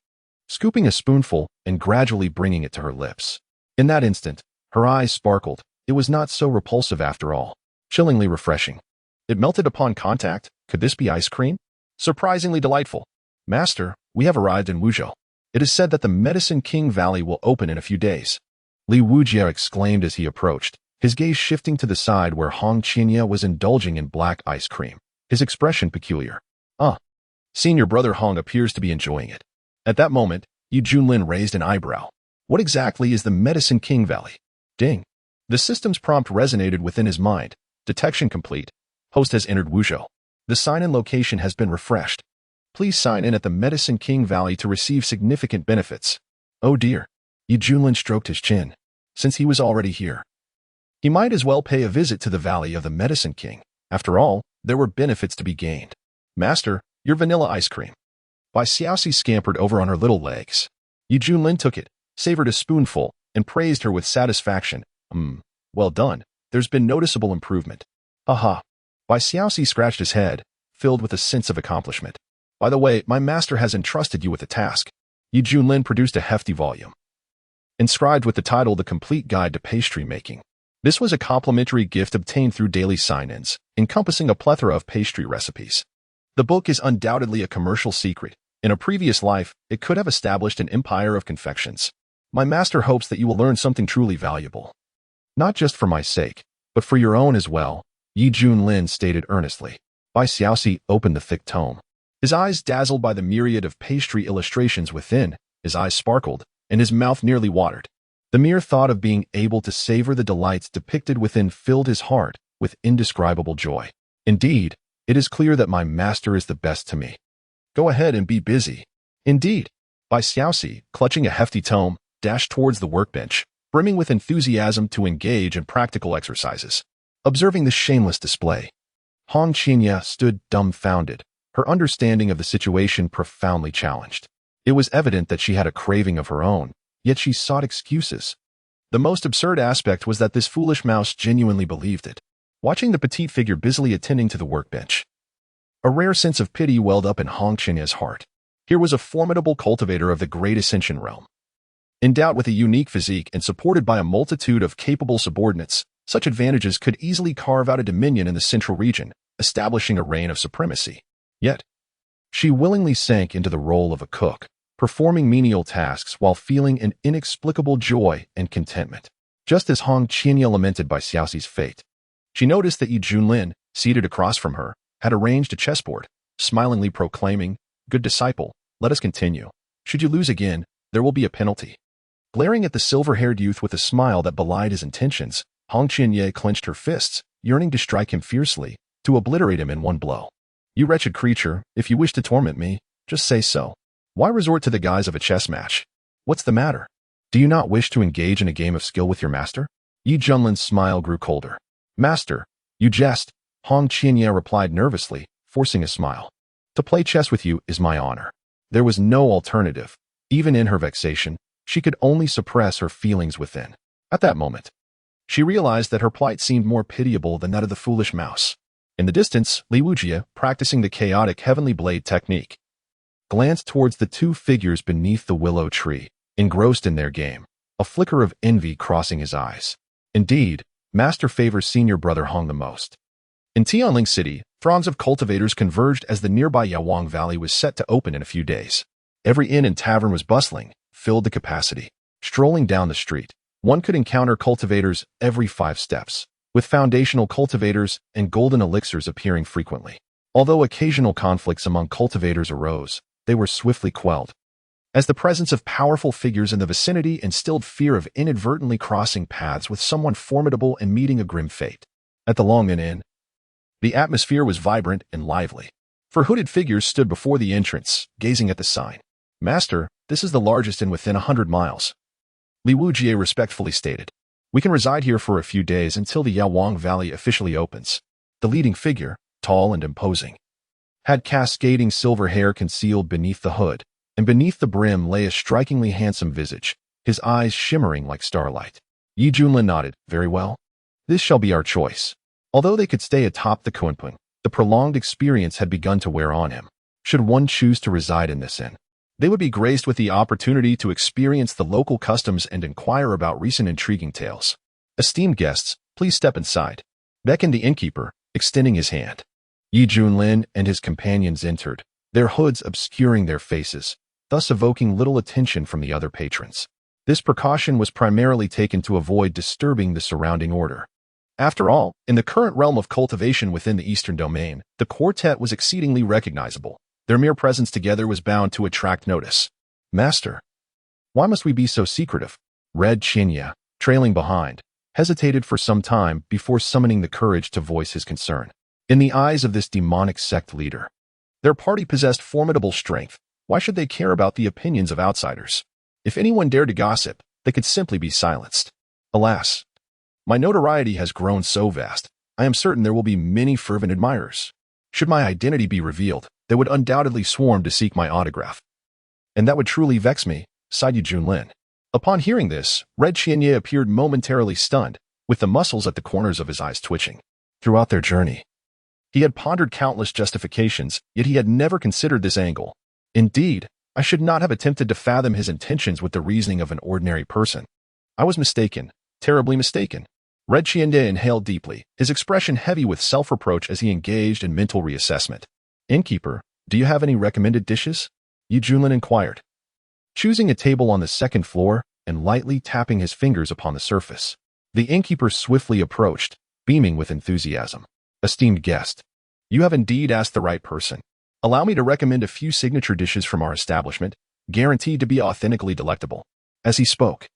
scooping a spoonful and gradually bringing it to her lips. In that instant, her eyes sparkled. It was not so repulsive after all. Chillingly refreshing. It melted upon contact. Could this be ice cream? Surprisingly delightful. Master, we have arrived in Wuzhou. It is said that the Medicine King Valley will open in a few days. Li Wujie exclaimed as he approached, his gaze shifting to the side where Hong Qinya was indulging in black ice cream, his expression peculiar. Senior brother Hong appears to be enjoying it. At that moment, Junlin raised an eyebrow. What exactly is the Medicine King Valley? Ding. The system's prompt resonated within his mind. Detection complete. Host has entered Wuzhou. The sign-in location has been refreshed. Please sign in at the Medicine King Valley to receive significant benefits. Oh dear. Junlin stroked his chin. Since he was already here, he might as well pay a visit to the Valley of the Medicine King. After all, there were benefits to be gained. Master, your vanilla ice cream. Xiaoxi scampered over on her little legs. Junlin took it, savored a spoonful, and praised her with satisfaction. Well done. There's been noticeable improvement. Aha. Xiaoxi scratched his head, filled with a sense of accomplishment. By the way, my master has entrusted you with a task. Junlin produced a hefty volume, inscribed with the title The Complete Guide to Pastry Making. This was a complimentary gift obtained through daily sign-ins, encompassing a plethora of pastry recipes. The book is undoubtedly a commercial secret. In a previous life, it could have established an empire of confections. My master hopes that you will learn something truly valuable. Not just for my sake, but for your own as well, Junlin stated earnestly. Xiaoxi opened the thick tome. His eyes dazzled by the myriad of pastry illustrations within, his eyes sparkled, and his mouth nearly watered. The mere thought of being able to savor the delights depicted within filled his heart with indescribable joy. Indeed, it is clear that my master is the best to me. Go ahead and be busy. Indeed. Xiaoxi, clutching a hefty tome, dashed towards the workbench, brimming with enthusiasm to engage in practical exercises. Observing the shameless display, Hong Qinya stood dumbfounded, her understanding of the situation profoundly challenged. It was evident that she had a craving of her own, yet she sought excuses. The most absurd aspect was that this foolish mouse genuinely believed it. watching the petite figure busily attending to the workbench. A rare sense of pity welled up in Hong Chenya's heart. Here was a formidable cultivator of the great ascension realm. Endowed with a unique physique and supported by a multitude of capable subordinates, such advantages could easily carve out a dominion in the central region, establishing a reign of supremacy. Yet, she willingly sank into the role of a cook, performing menial tasks while feeling an inexplicable joy and contentment. Just as Hong Chenya lamented by Xiaoxi's fate, she noticed that Junlin, seated across from her, had arranged a chessboard, smilingly proclaiming, "Good disciple, let us continue. Should you lose again, there will be a penalty." Glaring at the silver-haired youth with a smile that belied his intentions, Hong Chenya clenched her fists, yearning to strike him fiercely, to obliterate him in one blow. "You wretched creature, if you wish to torment me, just say so. Why resort to the guise of a chess match? What's the matter? Do you not wish to engage in a game of skill with your master?" Junlin's smile grew colder. "Master, you jest," Hong Chenya replied nervously, forcing a smile. "To play chess with you is my honor." There was no alternative. Even in her vexation, she could only suppress her feelings within. At that moment, she realized that her plight seemed more pitiable than that of the foolish mouse. In the distance, Li Wujie, practicing the chaotic heavenly blade technique, glanced towards the two figures beneath the willow tree, engrossed in their game, a flicker of envy crossing his eyes. Indeed, Master favors senior brother Hong the most. In Tianling City, throngs of cultivators converged as the nearby Yawang Valley was set to open in a few days. Every inn and tavern was bustling, filled to capacity. Strolling down the street, one could encounter cultivators every 5 steps, with foundational cultivators and golden elixirs appearing frequently. Although occasional conflicts among cultivators arose, they were swiftly quelled, as the presence of powerful figures in the vicinity instilled fear of inadvertently crossing paths with someone formidable and meeting a grim fate. At the Longmen Inn, the atmosphere was vibrant and lively, for hooded figures stood before the entrance, gazing at the sign. "Master, this is the largest inn within 100 miles. Li Wujie respectfully stated. "We can reside here for a few days until the Yawang Valley officially opens." The leading figure, tall and imposing, had cascading silver hair concealed beneath the hood, and beneath the brim lay a strikingly handsome visage, his eyes shimmering like starlight. Junlin nodded. "Very well. This shall be our choice." Although they could stay atop the Kunpeng, the prolonged experience had begun to wear on him. Should one choose to reside in this inn, they would be graced with the opportunity to experience the local customs and inquire about recent intriguing tales. "Esteemed guests, please step inside," beckoned the innkeeper, extending his hand. Junlin and his companions entered, their hoods obscuring their faces, thus evoking little attention from the other patrons. This precaution was primarily taken to avoid disturbing the surrounding order. After all, in the current realm of cultivation within the Eastern Domain, the quartet was exceedingly recognizable. Their mere presence together was bound to attract notice. "Master, why must we be so secretive?" Red Chenya, trailing behind, hesitated for some time before summoning the courage to voice his concern. In the eyes of this demonic sect leader, their party possessed formidable strength. Why should they care about the opinions of outsiders? If anyone dared to gossip, they could simply be silenced. Alas, my notoriety has grown so vast, I am certain there will be many fervent admirers. Should my identity be revealed, they would undoubtedly swarm to seek my autograph. And that would truly vex me, sighed Junlin. Upon hearing this, Red Chenya appeared momentarily stunned, with the muscles at the corners of his eyes twitching. Throughout their journey, he had pondered countless justifications, yet he had never considered this angle. Indeed, I should not have attempted to fathom his intentions with the reasoning of an ordinary person. I was mistaken, terribly mistaken. Red Chenya inhaled deeply, his expression heavy with self-reproach as he engaged in mental reassessment. "Innkeeper, do you have any recommended dishes?" Junlin inquired, choosing a table on the second floor and lightly tapping his fingers upon the surface. The innkeeper swiftly approached, beaming with enthusiasm. "Esteemed guest, you have indeed asked the right person. Allow me to recommend a few signature dishes from our establishment, guaranteed to be authentically delectable." As he spoke,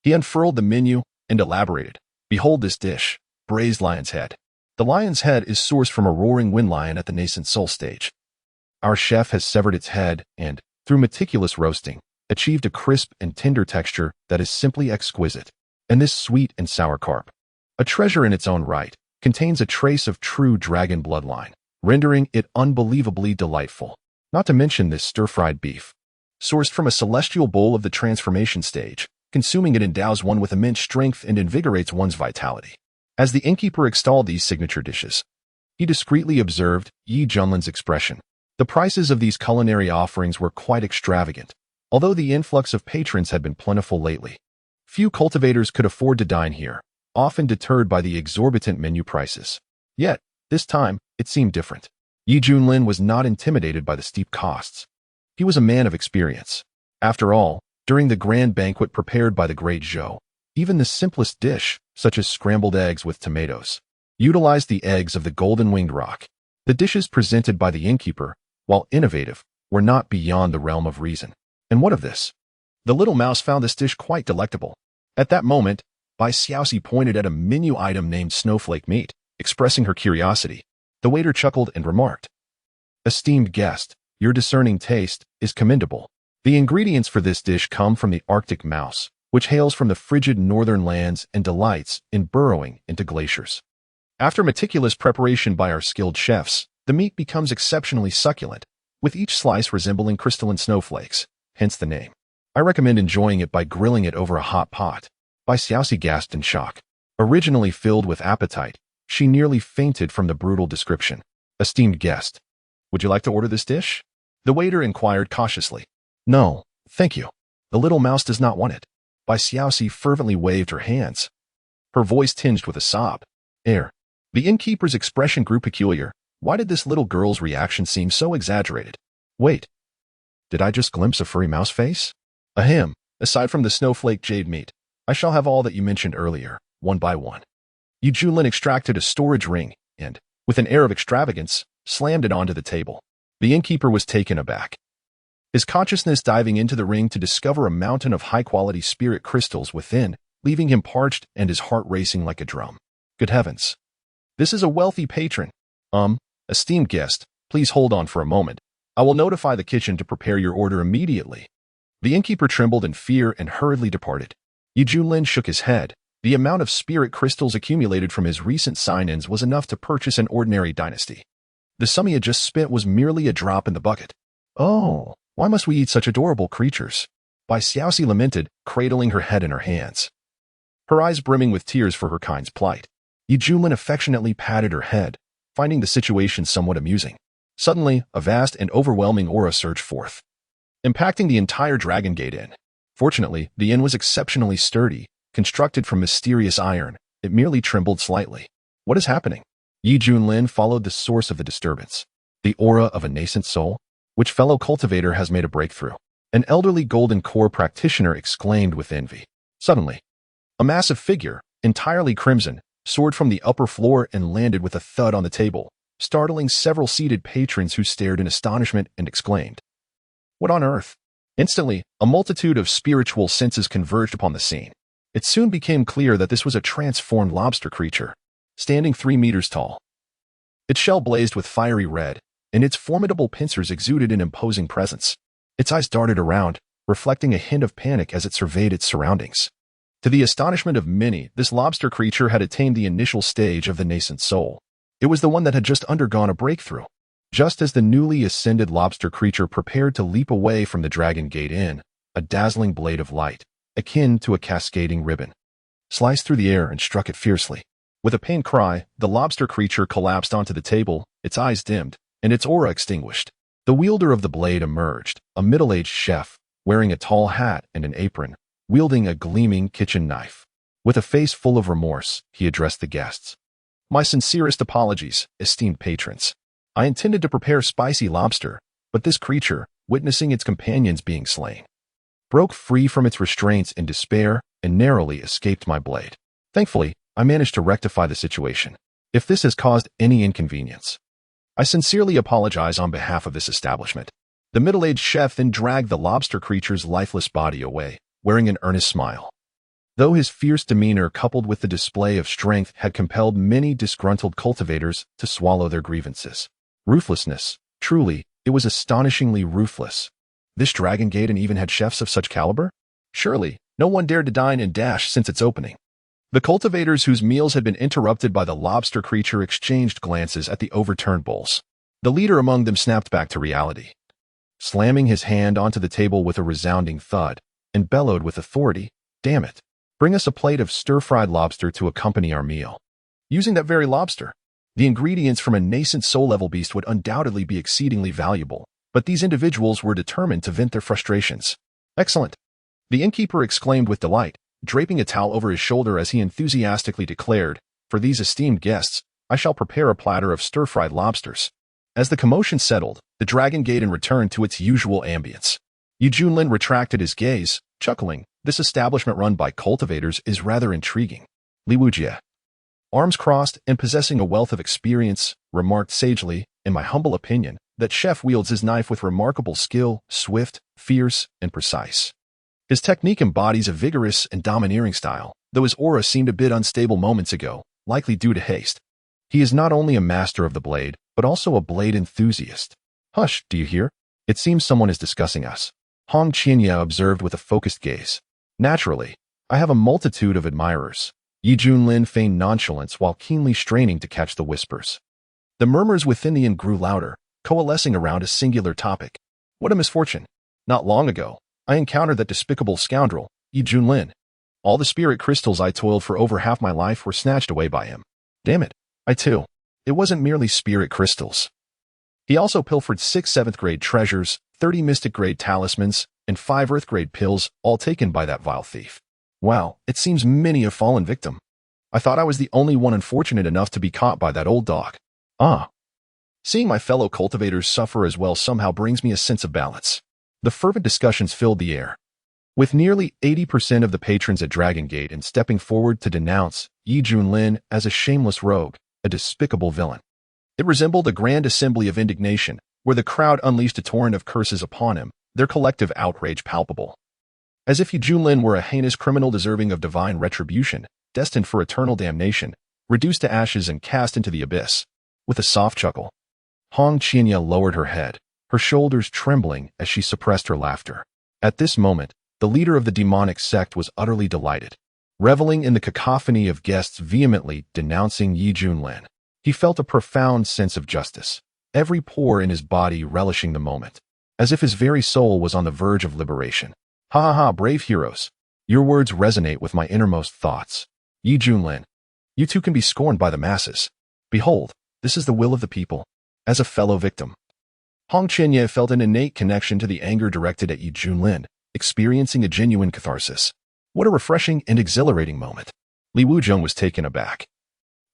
he unfurled the menu and elaborated. "Behold this dish, braised lion's head. The lion's head is sourced from a roaring wind lion at the nascent soul stage. Our chef has severed its head and, through meticulous roasting, achieved a crisp and tender texture that is simply exquisite. And this sweet and sour carp, a treasure in its own right, contains a trace of true dragon bloodline, rendering it unbelievably delightful. Not to mention this stir-fried beef, sourced from a celestial bowl of the transformation stage. Consuming it endows one with immense strength and invigorates one's vitality. As the innkeeper extolled these signature dishes, he discreetly observed Junlin's expression. The prices of these culinary offerings were quite extravagant, although the influx of patrons had been plentiful lately. Few cultivators could afford to dine here, often deterred by the exorbitant menu prices. Yet, this time, it seemed different. Junlin was not intimidated by the steep costs. He was a man of experience. After all, during the grand banquet prepared by the great Zhou, even the simplest dish, such as scrambled eggs with tomatoes, utilized the eggs of the golden-winged roc. The dishes presented by the innkeeper, while innovative, were not beyond the realm of reason. And what of this? The little mouse found this dish quite delectable. At that moment, Bai Xiaoxi pointed at a menu item named snowflake meat, expressing her curiosity. The waiter chuckled and remarked, "Esteemed guest, your discerning taste is commendable. The ingredients for this dish come from the Arctic mouse, which hails from the frigid northern lands and delights in burrowing into glaciers. After meticulous preparation by our skilled chefs, the meat becomes exceptionally succulent, with each slice resembling crystalline snowflakes, hence the name. I recommend enjoying it by grilling it over a hot pot." Bai Xiaoxi gasped in shock. Originally filled with appetite, she nearly fainted from the brutal description. "Esteemed guest, would you like to order this dish?" The waiter inquired cautiously. "No, thank you. The little mouse does not want it." Bai Xiaoxi fervently waved her hands, her voice tinged with a sob. The innkeeper's expression grew peculiar. Why did this little girl's reaction seem so exaggerated? Wait, did I just glimpse a furry mouse face? Ahem, aside from the snowflake jade meat, I shall have all that you mentioned earlier, one by one. Junlin extracted a storage ring and, with an air of extravagance, slammed it onto the table. The innkeeper was taken aback, his consciousness diving into the ring to discover a mountain of high-quality spirit crystals within, leaving him parched and his heart racing like a drum. Good heavens! This is a wealthy patron. Esteemed guest, please hold on for a moment. I will notify the kitchen to prepare your order immediately. The innkeeper trembled in fear and hurriedly departed. Junlin shook his head. The amount of spirit crystals accumulated from his recent sign-ins was enough to purchase an ordinary dynasty. The sum he had just spent was merely a drop in the bucket. "Oh, why must we eat such adorable creatures?" Bai Xiaoxi lamented, cradling her head in her hands, her eyes brimming with tears for her kind's plight. Junlin affectionately patted her head, finding the situation somewhat amusing. Suddenly, a vast and overwhelming aura surged forth, impacting the entire Dragon Gate Inn. Fortunately, the inn was exceptionally sturdy, constructed from mysterious iron. It merely trembled slightly. What is happening? Junlin followed the source of the disturbance. The aura of a nascent soul? Which fellow cultivator has made a breakthrough? An elderly golden core practitioner exclaimed with envy. Suddenly, a massive figure, entirely crimson, soared from the upper floor and landed with a thud on the table, startling several seated patrons who stared in astonishment and exclaimed, "What on earth?" Instantly, a multitude of spiritual senses converged upon the scene. It soon became clear that this was a transformed lobster creature, standing 3 meters tall. Its shell blazed with fiery red, and its formidable pincers exuded an imposing presence. Its eyes darted around, reflecting a hint of panic as it surveyed its surroundings. To the astonishment of many, this lobster creature had attained the initial stage of the nascent soul. It was the one that had just undergone a breakthrough. Just as the newly ascended lobster creature prepared to leap away from the Dragon Gate Inn, a dazzling blade of light, akin to a cascading ribbon, sliced through the air and struck it fiercely. With a pained cry, the lobster creature collapsed onto the table, its eyes dimmed, and its aura extinguished. The wielder of the blade emerged, a middle-aged chef, wearing a tall hat and an apron, wielding a gleaming kitchen knife. With a face full of remorse, he addressed the guests. "My sincerest apologies, esteemed patrons. I intended to prepare spicy lobster, but this creature, witnessing its companions being slain, broke free from its restraints in despair and narrowly escaped my blade. Thankfully, I managed to rectify the situation. If this has caused any inconvenience, I sincerely apologize on behalf of this establishment." The middle-aged chef then dragged the lobster creature's lifeless body away, wearing an earnest smile. Though his fierce demeanor coupled with the display of strength had compelled many disgruntled cultivators to swallow their grievances. Ruthlessness. Truly, it was astonishingly ruthless. This Dragon Gate Inn even had chefs of such caliber? Surely, no one dared to dine in Dash since its opening. The cultivators whose meals had been interrupted by the lobster creature exchanged glances at the overturned bowls. The leader among them snapped back to reality, slamming his hand onto the table with a resounding thud, and bellowed with authority, "Damn it! Bring us a plate of stir-fried lobster to accompany our meal." Using that very lobster. The ingredients from a nascent soul-level beast would undoubtedly be exceedingly valuable, but these individuals were determined to vent their frustrations. Excellent. The innkeeper exclaimed with delight, draping a towel over his shoulder as he enthusiastically declared, "For these esteemed guests, I shall prepare a platter of stir-fried lobsters." As the commotion settled, the Dragon Gaiden returned to its usual ambience. Junlin retracted his gaze, chuckling, "This establishment run by cultivators is rather intriguing." Li Wujie, arms crossed and possessing a wealth of experience, remarked sagely, "In my humble opinion, that chef wields his knife with remarkable skill, swift, fierce, and precise. His technique embodies a vigorous and domineering style, though his aura seemed a bit unstable moments ago, likely due to haste. He is not only a master of the blade, but also a blade enthusiast." "Hush, do you hear? It seems someone is discussing us," Hong Qianya observed with a focused gaze. "Naturally, I have a multitude of admirers." Junlin feigned nonchalance while keenly straining to catch the whispers. The murmurs within the inn grew louder, coalescing around a singular topic. "What a misfortune! Not long ago, I encountered that despicable scoundrel, Junlin. All the spirit crystals I toiled for over half my life were snatched away by him. Damn it, I too. It wasn't merely spirit crystals. He also pilfered 6 7th-grade treasures, 30 mystic-grade talismans, and 5 earth-grade pills, all taken by that vile thief. Wow, it seems many a fallen victim. I thought I was the only one unfortunate enough to be caught by that old dog. Ah. Seeing my fellow cultivators suffer as well somehow brings me a sense of balance." The fervent discussions filled the air, with nearly 80% of the patrons at Dragon Gate and stepping forward to denounce Junlin as a shameless rogue, a despicable villain. It resembled a grand assembly of indignation, where the crowd unleashed a torrent of curses upon him, their collective outrage palpable. As if Junlin were a heinous criminal deserving of divine retribution, destined for eternal damnation, reduced to ashes and cast into the abyss. With a soft chuckle, Hong Qianya lowered her head, her shoulders trembling as she suppressed her laughter. At this moment, the leader of the demonic sect was utterly delighted. Reveling in the cacophony of guests vehemently denouncing Junlin, he felt a profound sense of justice, every pore in his body relishing the moment, as if his very soul was on the verge of liberation. "Ha ha ha, brave heroes. Your words resonate with my innermost thoughts. Junlin, you too can be scorned by the masses. Behold, this is the will of the people." As a fellow victim, Hong Qianya felt an innate connection to the anger directed at Junlin, experiencing a genuine catharsis. What a refreshing and exhilarating moment. Li Wuzhong was taken aback,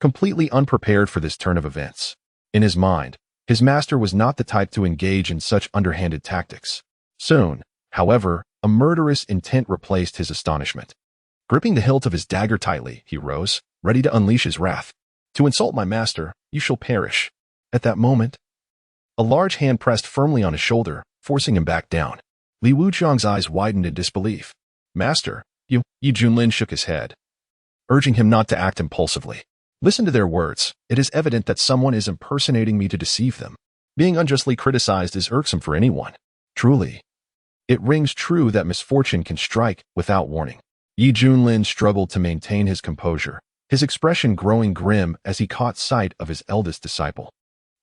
completely unprepared for this turn of events. In his mind, his master was not the type to engage in such underhanded tactics. Soon, however, a murderous intent replaced his astonishment. Gripping the hilt of his dagger tightly, he rose, ready to unleash his wrath. "To insult my master, you shall perish." At that moment, a large hand pressed firmly on his shoulder, forcing him back down. Li Wuzhong's eyes widened in disbelief. "Master, Junlin shook his head, urging him not to act impulsively. "Listen to their words. It is evident that someone is impersonating me to deceive them. Being unjustly criticized is irksome for anyone. Truly, it rings true that misfortune can strike without warning." Junlin struggled to maintain his composure, his expression growing grim as he caught sight of his eldest disciple,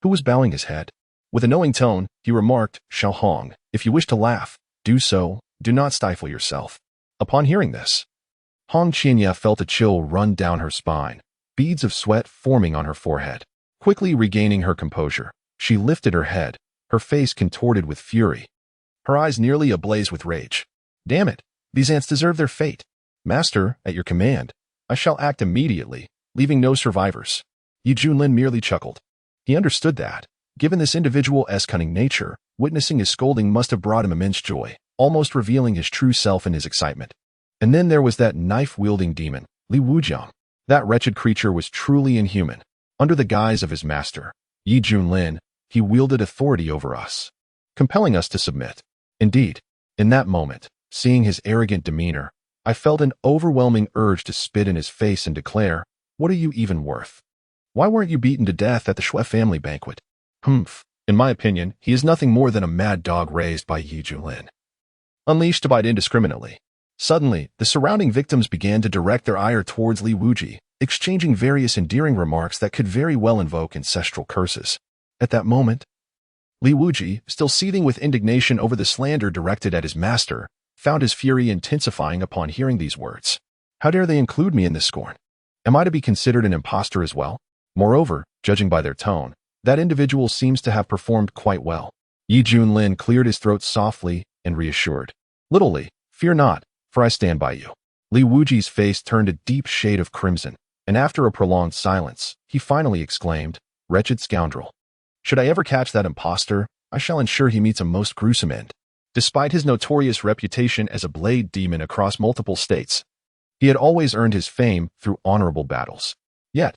who was bowing his head. With a knowing tone, he remarked, "Xiao Hong, if you wish to laugh, do so, do not stifle yourself." Upon hearing this, Hong Qianya felt a chill run down her spine, beads of sweat forming on her forehead. Quickly regaining her composure, she lifted her head, her face contorted with fury, her eyes nearly ablaze with rage. "Damn it, these ants deserve their fate. Master, at your command, I shall act immediately, leaving no survivors." Junlin merely chuckled. He understood that, given this individual's cunning nature, witnessing his scolding must have brought him immense joy, almost revealing his true self in his excitement. And then there was that knife-wielding demon, Li Wuzhong. That wretched creature was truly inhuman. Under the guise of his master, Junlin, he wielded authority over us, compelling us to submit. Indeed, in that moment, seeing his arrogant demeanor, I felt an overwhelming urge to spit in his face and declare, "What are you even worth? Why weren't you beaten to death at the Shui family banquet?" Humph. In my opinion, he is nothing more than a mad dog raised by Junlin, unleashed to bite indiscriminately. Suddenly, the surrounding victims began to direct their ire towards Li Wuzhi, exchanging various endearing remarks that could very well invoke ancestral curses. At that moment, Li Wuzhi, still seething with indignation over the slander directed at his master, found his fury intensifying upon hearing these words. How dare they include me in this scorn? Am I to be considered an impostor as well? Moreover, judging by their tone, that individual seems to have performed quite well. Junlin cleared his throat softly and reassured. Little Li, fear not, for I stand by you. Li Wuji's face turned a deep shade of crimson, and after a prolonged silence, he finally exclaimed, Wretched scoundrel. Should I ever catch that impostor, I shall ensure he meets a most gruesome end. Despite his notorious reputation as a blade demon across multiple states, he had always earned his fame through honorable battles. Yet,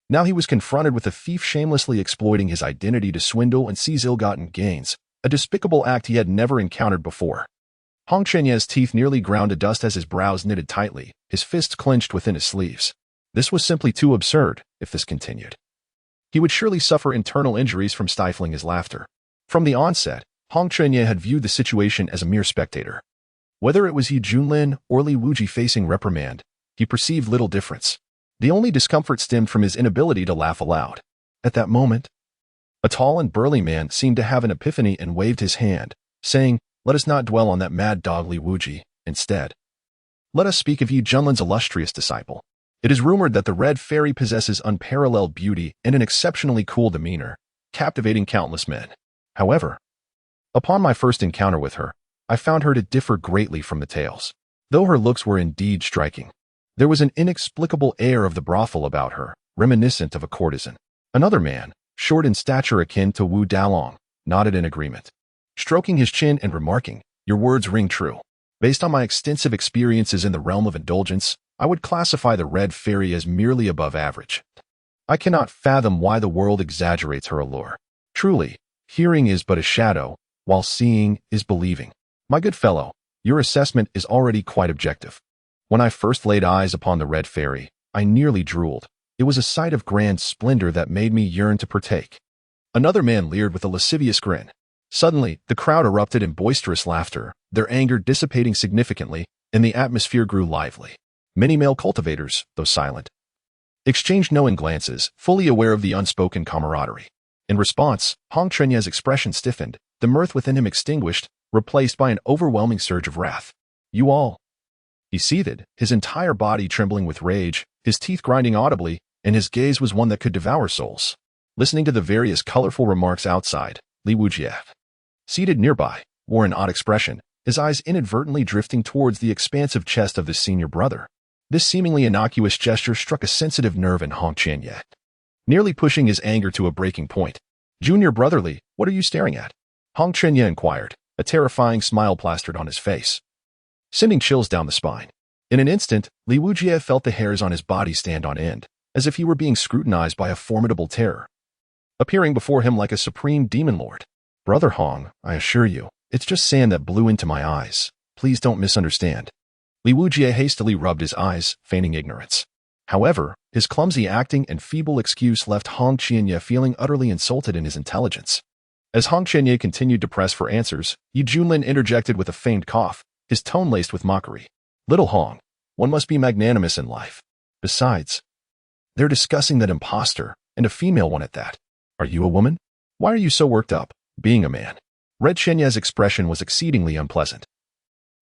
now he was confronted with a thief shamelessly exploiting his identity to swindle and seize ill-gotten gains, a despicable act he had never encountered before. Hong Chenye's teeth nearly ground to dust as his brows knitted tightly, his fists clenched within his sleeves. This was simply too absurd, if this continued. He would surely suffer internal injuries from stifling his laughter. From the onset, Hong Chenye had viewed the situation as a mere spectator. Whether it was Junlin or Li Wuji facing reprimand, he perceived little difference. The only discomfort stemmed from his inability to laugh aloud. At that moment, a tall and burly man seemed to have an epiphany and waved his hand, saying, Let us not dwell on that mad dog Li Wuji. Instead, let us speak of Junlin's illustrious disciple. It is rumored that the Red Fairy possesses unparalleled beauty and an exceptionally cool demeanor, captivating countless men. However, upon my first encounter with her, I found her to differ greatly from the tales. Though her looks were indeed striking, there was an inexplicable air of the brothel about her, reminiscent of a courtesan. Another man, short in stature akin to Wu Dalong, nodded in agreement, stroking his chin and remarking, Your words ring true. Based on my extensive experiences in the realm of indulgence, I would classify the Red Fairy as merely above average. I cannot fathom why the world exaggerates her allure. Truly, hearing is but a shadow, while seeing is believing. My good fellow, your assessment is already quite objective. When I first laid eyes upon the Red Fairy, I nearly drooled. It was a sight of grand splendor that made me yearn to partake. Another man leered with a lascivious grin. Suddenly, the crowd erupted in boisterous laughter, their anger dissipating significantly, and the atmosphere grew lively. Many male cultivators, though silent, exchanged knowing glances, fully aware of the unspoken camaraderie. In response, Hong Chenye's expression stiffened, the mirth within him extinguished, replaced by an overwhelming surge of wrath. You all. He seethed, his entire body trembling with rage, his teeth grinding audibly, and his gaze was one that could devour souls. Listening to the various colorful remarks outside, Li Wuji, seated nearby, wore an odd expression, his eyes inadvertently drifting towards the expansive chest of his senior brother. This seemingly innocuous gesture struck a sensitive nerve in Hong Chenye, nearly pushing his anger to a breaking point. Junior brotherly, what are you staring at? Hong Chenye inquired, a terrifying smile plastered on his face, sending chills down the spine. In an instant, Li Wuji felt the hairs on his body stand on end, as if he were being scrutinized by a formidable terror, appearing before him like a supreme demon lord. Brother Hong, I assure you, it's just sand that blew into my eyes. Please don't misunderstand. Li Wuji hastily rubbed his eyes, feigning ignorance. However, his clumsy acting and feeble excuse left Hong Chenye feeling utterly insulted in his intelligence. As Hong Chenye continued to press for answers, Junlin interjected with a feigned cough, his tone laced with mockery. Little Hong, one must be magnanimous in life. Besides, they're discussing that impostor, and a female one at that. Are you a woman? Why are you so worked up, being a man? Red Chenye's expression was exceedingly unpleasant,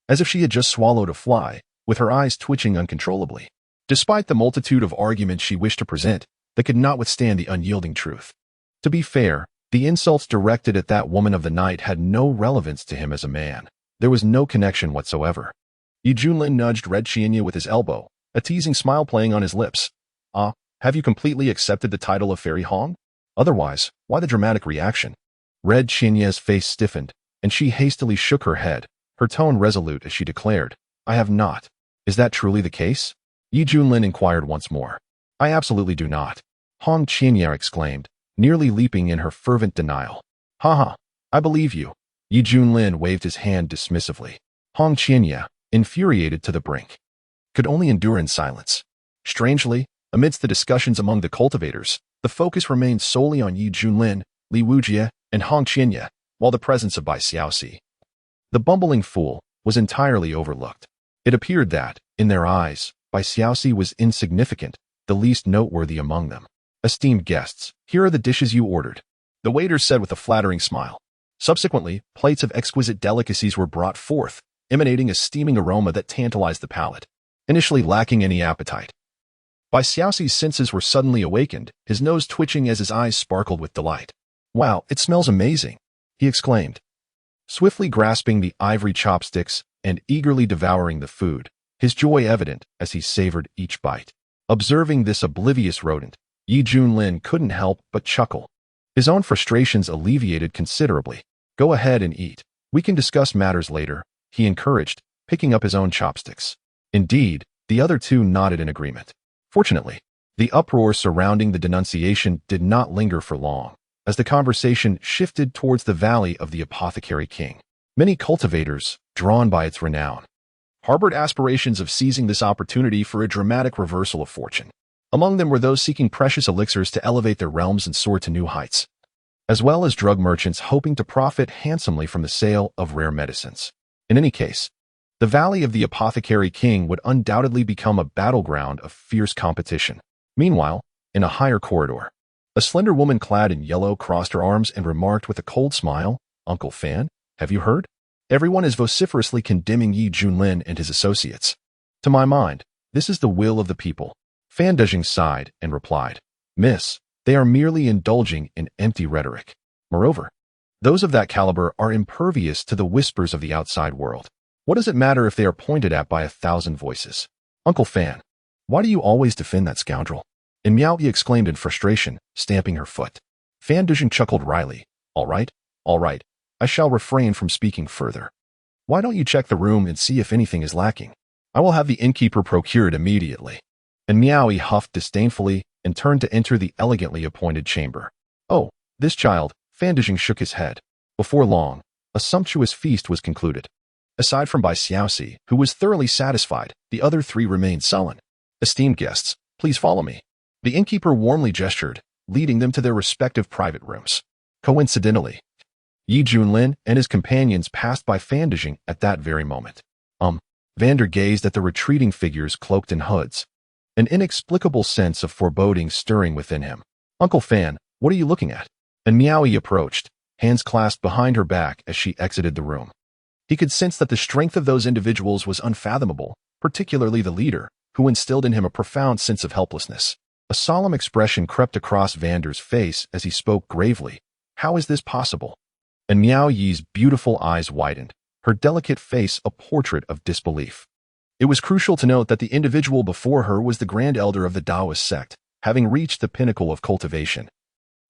as if she had just swallowed a fly, with her eyes twitching uncontrollably. Despite the multitude of arguments she wished to present, they could not withstand the unyielding truth. To be fair, the insults directed at that woman of the night had no relevance to him as a man. There was no connection whatsoever. Junlin nudged Red Chenye with his elbow, a teasing smile playing on his lips. Ah, have you completely accepted the title of Fairy Hong? Otherwise, why the dramatic reaction? Red Chenye's face stiffened, and she hastily shook her head, her tone resolute as she declared, I have not. Is that truly the case? Junlin inquired once more. I absolutely do not. Hong Chenye exclaimed, nearly leaping in her fervent denial. Ha, I believe you. Junlin waved his hand dismissively. Hong Chenye, infuriated to the brink, could only endure in silence. Strangely, amidst the discussions among the cultivators, the focus remained solely on Junlin, Li Wuji, and Hong Chenye, while the presence of Bai Xiaoxi, the bumbling fool, was entirely overlooked. It appeared that, in their eyes, Bai Xiaoxi was insignificant, the least noteworthy among them. Esteemed guests, here are the dishes you ordered, the waiter said with a flattering smile. Subsequently, plates of exquisite delicacies were brought forth, emanating a steaming aroma that tantalized the palate. Initially lacking any appetite, Bai Xiaoxi's senses were suddenly awakened, his nose twitching as his eyes sparkled with delight. "Wow, it smells amazing," he exclaimed. Swiftly grasping the ivory chopsticks and eagerly devouring the food, his joy evident as he savored each bite. Observing this oblivious rodent, Junlin couldn't help but chuckle. His own frustrations alleviated considerably. "Go ahead and eat. We can discuss matters later," he encouraged, picking up his own chopsticks. Indeed, the other two nodded in agreement. Fortunately, the uproar surrounding the denunciation did not linger for long, as the conversation shifted towards the Valley of the Apothecary King. Many cultivators, drawn by its renown, harbored aspirations of seizing this opportunity for a dramatic reversal of fortune. Among them were those seeking precious elixirs to elevate their realms and soar to new heights, as well as drug merchants hoping to profit handsomely from the sale of rare medicines. In any case, the Valley of the Apothecary King would undoubtedly become a battleground of fierce competition. Meanwhile, in a higher corridor, a slender woman clad in yellow crossed her arms and remarked with a cold smile, "Uncle Fan, have you heard? Everyone is vociferously condemning Junlin and his associates. To my mind, this is the will of the people." Fan Dezhing sighed and replied, "Miss, they are merely indulging in empty rhetoric. Moreover, those of that caliber are impervious to the whispers of the outside world. What does it matter if they are pointed at by 1,000 voices? Uncle Fan, why do you always defend that scoundrel?" And Miaoyi exclaimed in frustration, stamping her foot. Fan Dezhing chuckled wryly. All right. I shall refrain from speaking further. Why don't you check the room and see if anything is lacking? I will have the innkeeper procured immediately." And Miaoyi huffed disdainfully and turned to enter the elegantly appointed chamber. "Oh, this child," Fan Dezhing shook his head. Before long, a sumptuous feast was concluded. Aside from Bai Xiaoxi, who was thoroughly satisfied, the other three remained sullen. "Esteemed guests, please follow me." The innkeeper warmly gestured, leading them to their respective private rooms. Coincidentally, Junlin and his companions passed by Fan Dezhing at that very moment. Vander gazed at the retreating figures cloaked in hoods, an inexplicable sense of foreboding stirring within him. "Uncle Fan, what are you looking at?" And Miaoyi approached, hands clasped behind her back as she exited the room. He could sense that the strength of those individuals was unfathomable, particularly the leader, who instilled in him a profound sense of helplessness. A solemn expression crept across Vander's face as he spoke gravely. "How is this possible?" And Miaoyi's beautiful eyes widened, her delicate face a portrait of disbelief. It was crucial to note that the individual before her was the Grand Elder of the Taoist sect, having reached the pinnacle of cultivation.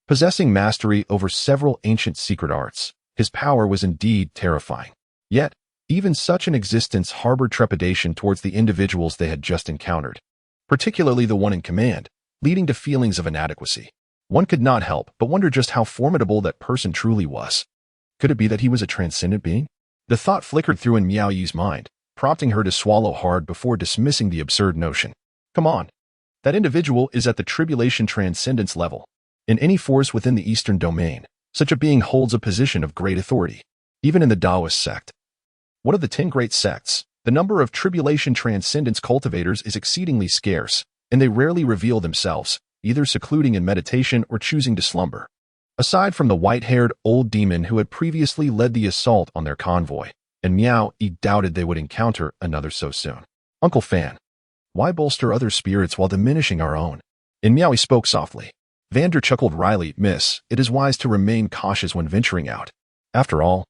Possessing mastery over several ancient secret arts, his power was indeed terrifying. Yet, even such an existence harbored trepidation towards the individuals they had just encountered, particularly the one in command, leading to feelings of inadequacy. One could not help but wonder just how formidable that person truly was. Could it be that he was a transcendent being? The thought flickered through in Miaoyi's mind, prompting her to swallow hard before dismissing the absurd notion. Come on. That individual is at the tribulation transcendence level. In any force within the Eastern domain, such a being holds a position of great authority, even in the Taoist sect. One of the 10 great sects, the number of tribulation transcendence cultivators is exceedingly scarce, and they rarely reveal themselves, either secluding in meditation or choosing to slumber. Aside from the white-haired old demon who had previously led the assault on their convoy, and Miaoyi doubted they would encounter another so soon. "Uncle Fan, why bolster other spirits while diminishing our own?" And Miaoyi spoke softly. Vander chuckled wryly. "Miss, it is wise to remain cautious when venturing out. After all,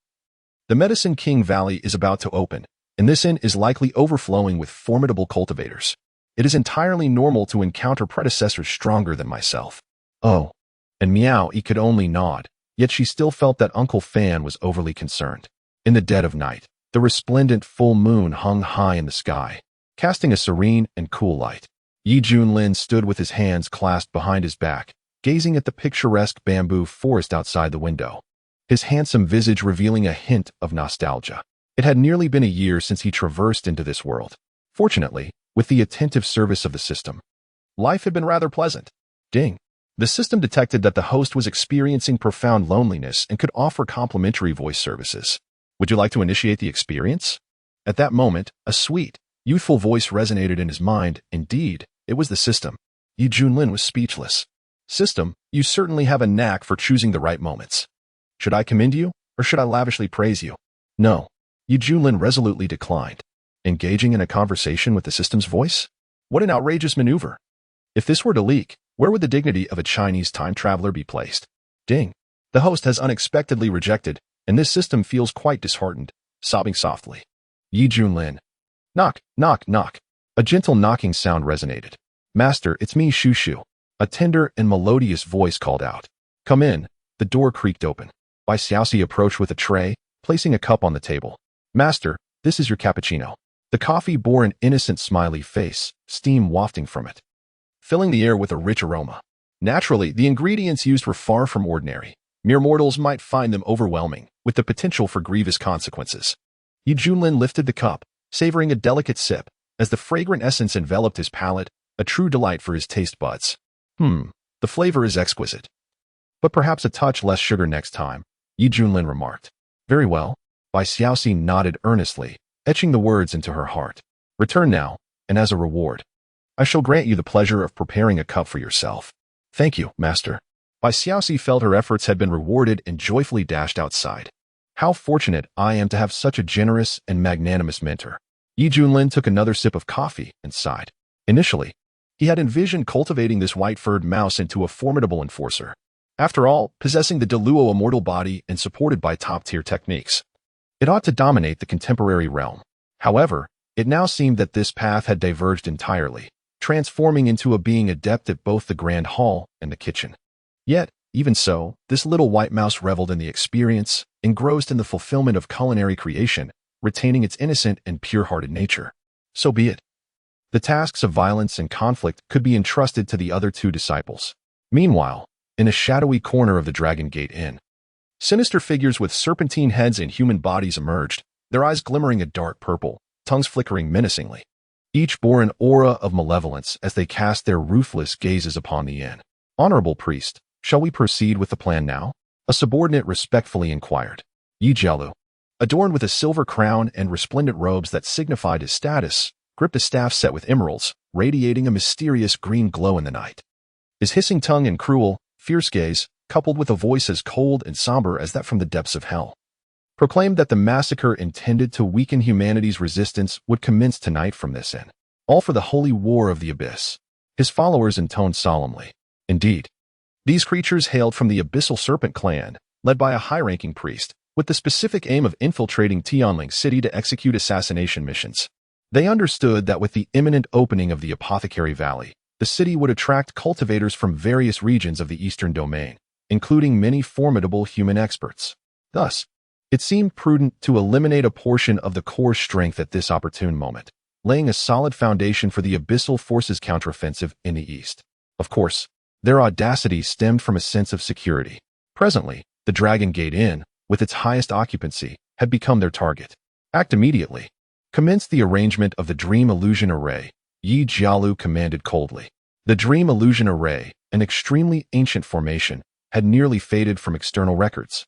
the Medicine King Valley is about to open, and this inn is likely overflowing with formidable cultivators. It is entirely normal to encounter predecessors stronger than myself." "Oh." And Miaoyi could only nod, yet she still felt that Uncle Fan was overly concerned. In the dead of night, the resplendent full moon hung high in the sky, casting a serene and cool light. Junlin stood with his hands clasped behind his back, gazing at the picturesque bamboo forest outside the window, his handsome visage revealing a hint of nostalgia. It had nearly been a year since he traversed into this world. Fortunately, with the attentive service of the system, life had been rather pleasant. Ding. The system detected that the host was experiencing profound loneliness and could offer complimentary voice services. "Would you like to initiate the experience?" At that moment, a sweet, youthful voice resonated in his mind. Indeed, it was the system. Junlin was speechless. "System, you certainly have a knack for choosing the right moments. Should I commend you, or should I lavishly praise you?" "No." Junlin resolutely declined. Engaging in a conversation with the system's voice? What an outrageous maneuver. If this were to leak, where would the dignity of a Chinese time traveler be placed? Ding. The host has unexpectedly rejected, and this system feels quite disheartened, sobbing softly. Yi Junlin. Knock, knock, knock. A gentle knocking sound resonated. Master, it's me, Shu Shu. A tender and melodious voice called out. Come in. The door creaked open. Bai Xiaoxi approached with a tray, placing a cup on the table. Master, this is your cappuccino. The coffee bore an innocent smiley face, steam wafting from it, filling the air with a rich aroma. Naturally, the ingredients used were far from ordinary. Mere mortals might find them overwhelming, with the potential for grievous consequences. Yi Junlin lifted the cup, savoring a delicate sip, as the fragrant essence enveloped his palate, a true delight for his taste buds. The flavor is exquisite. But perhaps a touch less sugar next time, Yi Junlin remarked. Very well. Bai Xiaoxi nodded earnestly, etching the words into her heart. Return now, and as a reward, I shall grant you the pleasure of preparing a cup for yourself. Thank you, master. Bai Xiaoxi felt her efforts had been rewarded and joyfully dashed outside. How fortunate I am to have such a generous and magnanimous mentor. Yi Junlin took another sip of coffee and sighed. Initially, he had envisioned cultivating this white-furred mouse into a formidable enforcer. After all, possessing the Deluo immortal body and supported by top-tier techniques, it ought to dominate the contemporary realm. However, it now seemed that this path had diverged entirely, transforming into a being adept at both the grand hall and the kitchen. Yet, even so, this little white mouse reveled in the experience, engrossed in the fulfillment of culinary creation, retaining its innocent and pure-hearted nature. So be it. The tasks of violence and conflict could be entrusted to the other two disciples. Meanwhile, in a shadowy corner of the Dragon Gate Inn, sinister figures with serpentine heads and human bodies emerged, their eyes glimmering a dark purple, tongues flickering menacingly. Each bore an aura of malevolence as they cast their ruthless gazes upon the inn. Honorable priest, shall we proceed with the plan now? A subordinate respectfully inquired. Yi Jialu, adorned with a silver crown and resplendent robes that signified his status, gripped a staff set with emeralds, radiating a mysterious green glow in the night. His hissing tongue and cruel, fierce gaze, coupled with a voice as cold and somber as that from the depths of hell, proclaimed that the massacre intended to weaken humanity's resistance would commence tonight from this inn. All for the holy war of the abyss. His followers intoned solemnly. Indeed, these creatures hailed from the abyssal serpent clan, led by a high-ranking priest, with the specific aim of infiltrating Tianling City to execute assassination missions. They understood that with the imminent opening of the Apothecary Valley, the city would attract cultivators from various regions of the Eastern Domain, including many formidable human experts. Thus, it seemed prudent to eliminate a portion of the core strength at this opportune moment, laying a solid foundation for the abyssal forces' counteroffensive in the east. Of course, their audacity stemmed from a sense of security. Presently, the Dragon Gate Inn, with its highest occupancy, had become their target. Act immediately. Commence the arrangement of the Dream Illusion Array, Yi Jialu commanded coldly. The Dream Illusion Array, an extremely ancient formation, had nearly faded from external records,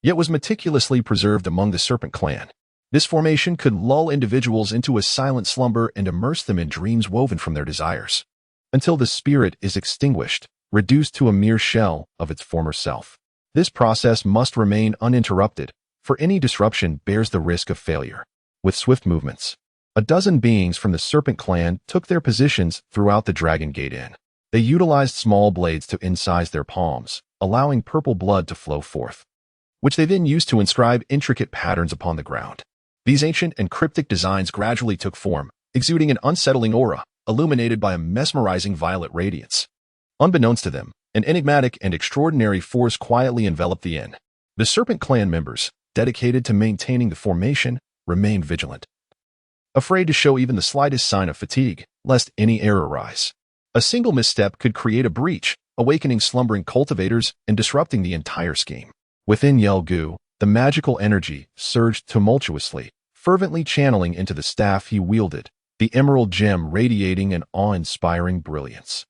yet was meticulously preserved among the Serpent Clan. This formation could lull individuals into a silent slumber and immerse them in dreams woven from their desires, until the spirit is extinguished, reduced to a mere shell of its former self. This process must remain uninterrupted, for any disruption bears the risk of failure. With swift movements, a dozen beings from the Serpent Clan took their positions throughout the Dragon Gate Inn. They utilized small blades to incise their palms, allowing purple blood to flow forth, which they then used to inscribe intricate patterns upon the ground. These ancient and cryptic designs gradually took form, exuding an unsettling aura, illuminated by a mesmerizing violet radiance. Unbeknownst to them, an enigmatic and extraordinary force quietly enveloped the inn. The Serpent Clan members, dedicated to maintaining the formation, remained vigilant, afraid to show even the slightest sign of fatigue, lest any error arise. A single misstep could create a breach, awakening slumbering cultivators and disrupting the entire scheme. Within Yelgu, the magical energy surged tumultuously, fervently channeling into the staff he wielded, the emerald gem radiating an awe-inspiring brilliance.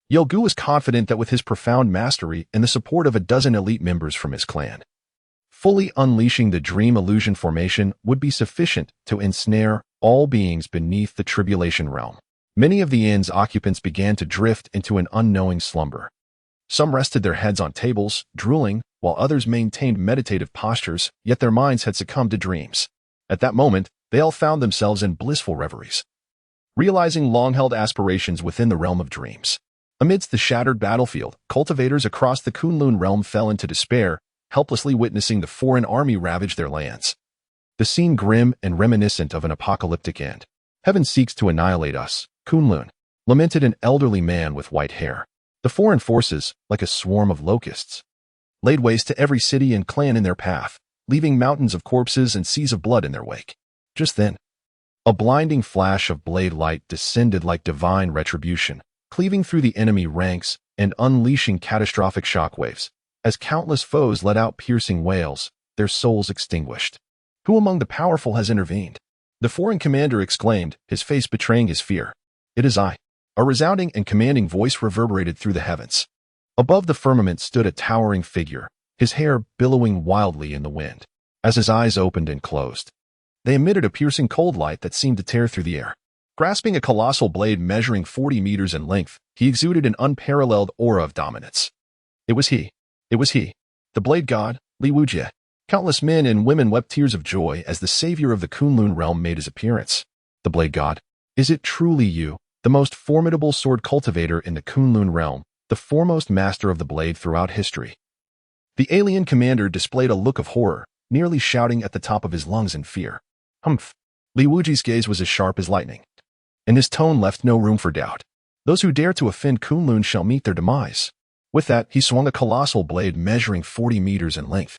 Yelgu was confident that with his profound mastery and the support of a dozen elite members from his clan, fully unleashing the Dream Illusion formation would be sufficient to ensnare all beings beneath the tribulation realm. Many of the inn's occupants began to drift into an unknowing slumber. Some rested their heads on tables, drooling, while others maintained meditative postures, yet their minds had succumbed to dreams. At that moment, they all found themselves in blissful reveries, realizing long-held aspirations within the realm of dreams. Amidst the shattered battlefield, cultivators across the Kunlun realm fell into despair, helplessly witnessing the foreign army ravage their lands. The scene grim and reminiscent of an apocalyptic end. Heaven seeks to annihilate us, Kunlun, lamented an elderly man with white hair. The foreign forces, like a swarm of locusts, laid waste to every city and clan in their path, leaving mountains of corpses and seas of blood in their wake. Just then, a blinding flash of blade light descended like divine retribution, cleaving through the enemy ranks and unleashing catastrophic shockwaves. As countless foes let out piercing wails, their souls extinguished. Who among the powerful has intervened? The foreign commander exclaimed, his face betraying his fear. It is I. A resounding and commanding voice reverberated through the heavens. Above the firmament stood a towering figure, his hair billowing wildly in the wind. As his eyes opened and closed, they emitted a piercing cold light that seemed to tear through the air. Grasping a colossal blade measuring 40 meters in length, he exuded an unparalleled aura of dominance. It was he. It was he. The blade god, Li Wujie. Countless men and women wept tears of joy as the savior of the Kunlun realm made his appearance. The blade god. Is it truly you, the most formidable sword cultivator in the Kunlun realm, the foremost master of the blade throughout history? The alien commander displayed a look of horror, nearly shouting at the top of his lungs in fear. Humph. Li Wujie's gaze was as sharp as lightning, and his tone left no room for doubt. Those who dare to offend Kunlun shall meet their demise. With that, he swung a colossal blade measuring 40 meters in length,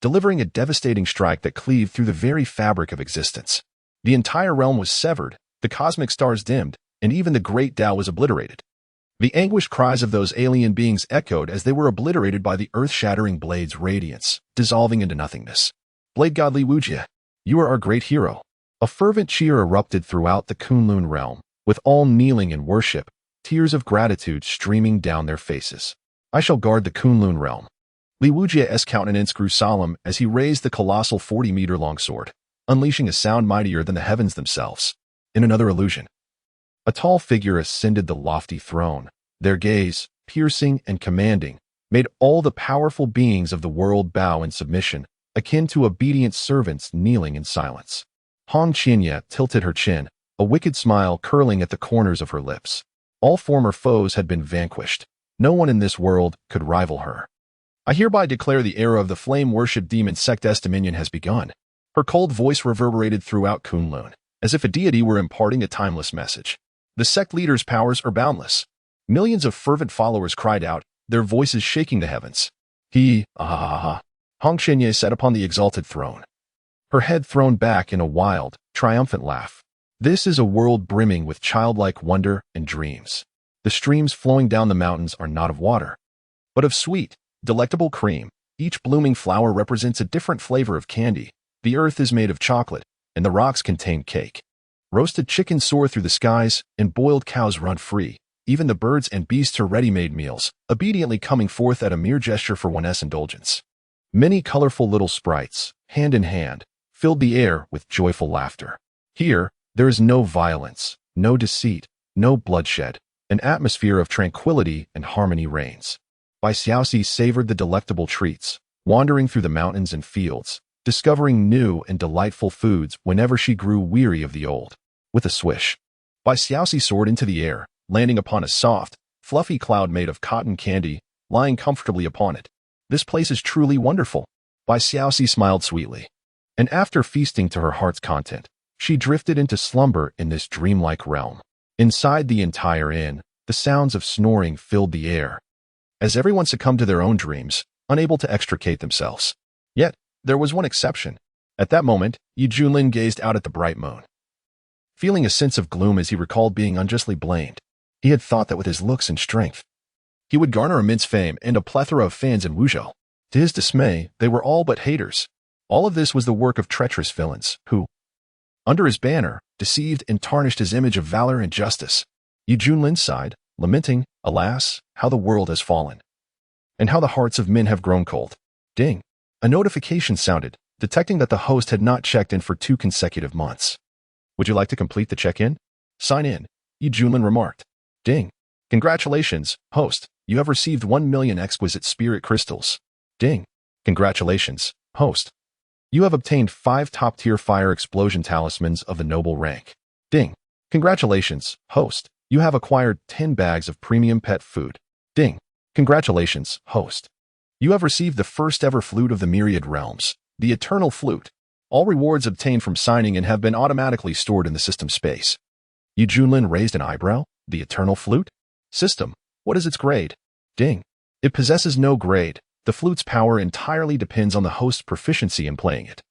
delivering a devastating strike that cleaved through the very fabric of existence. The entire realm was severed, the cosmic stars dimmed, and even the great Tao was obliterated. The anguished cries of those alien beings echoed as they were obliterated by the earth-shattering blade's radiance, dissolving into nothingness. Blade god Li Wujie, you are our great hero. A fervent cheer erupted throughout the Kunlun realm, with all kneeling in worship, tears of gratitude streaming down their faces. I shall guard the Kunlun realm. Li Wujie's countenance grew solemn as he raised the colossal 40-meter-long sword, unleashing a sound mightier than the heavens themselves. In another illusion, a tall figure ascended the lofty throne. Their gaze, piercing and commanding, made all the powerful beings of the world bow in submission, akin to obedient servants kneeling in silence. Hong Qinya tilted her chin, a wicked smile curling at the corners of her lips. All former foes had been vanquished. No one in this world could rival her. I hereby declare the era of the flame-worship demon sect's dominion has begun. Her cold voice reverberated throughout Kunlun, as if a deity were imparting a timeless message. The sect leader's powers are boundless. Millions of fervent followers cried out, their voices shaking the heavens. Hong Qinya sat upon the exalted throne, her head thrown back in a wild, triumphant laugh. This is a world brimming with childlike wonder and dreams. The streams flowing down the mountains are not of water, but of sweet, delectable cream. Each blooming flower represents a different flavor of candy. The earth is made of chocolate, and the rocks contain cake. Roasted chickens soar through the skies, and boiled cows run free. Even the birds and beasts are ready-made meals, obediently coming forth at a mere gesture for one's indulgence. Many colorful little sprites, hand in hand, filled the air with joyful laughter. Here, there is no violence, no deceit, no bloodshed. An atmosphere of tranquility and harmony reigns. Bai Xiaoxi savored the delectable treats, wandering through the mountains and fields, discovering new and delightful foods whenever she grew weary of the old. With a swish, Bai Xiaoxi soared into the air, landing upon a soft, fluffy cloud made of cotton candy, lying comfortably upon it. This place is truly wonderful. Bai Xiaoxi smiled sweetly. And after feasting to her heart's content, she drifted into slumber in this dreamlike realm. Inside the entire inn, the sounds of snoring filled the air, as everyone succumbed to their own dreams, unable to extricate themselves. Yet, there was one exception. At that moment, Junlin gazed out at the bright moon, feeling a sense of gloom as he recalled being unjustly blamed. He had thought that with his looks and strength, he would garner immense fame and a plethora of fans in Wuzhou. To his dismay, they were all but haters. All of this was the work of treacherous villains, who, under his banner, deceived and tarnished his image of valor and justice. Junlin sighed, lamenting, alas, how the world has fallen, and how the hearts of men have grown cold. Ding! A notification sounded, detecting that the host had not checked in for 2 consecutive months. Would you like to complete the check-in? Sign in, Junlin remarked. Ding! Congratulations, host, you have received 1 million exquisite spirit crystals. Ding! Congratulations, host. You have obtained 5 top-tier fire explosion talismans of the noble rank. Ding! Congratulations, host. You have acquired 10 bags of premium pet food. Ding. Congratulations, host. You have received the first ever flute of the myriad realms, the Eternal Flute. All rewards obtained from signing in have been automatically stored in the system space. Junlin raised an eyebrow. The Eternal Flute? System. What is its grade? Ding. It possesses no grade. The flute's power entirely depends on the host's proficiency in playing it,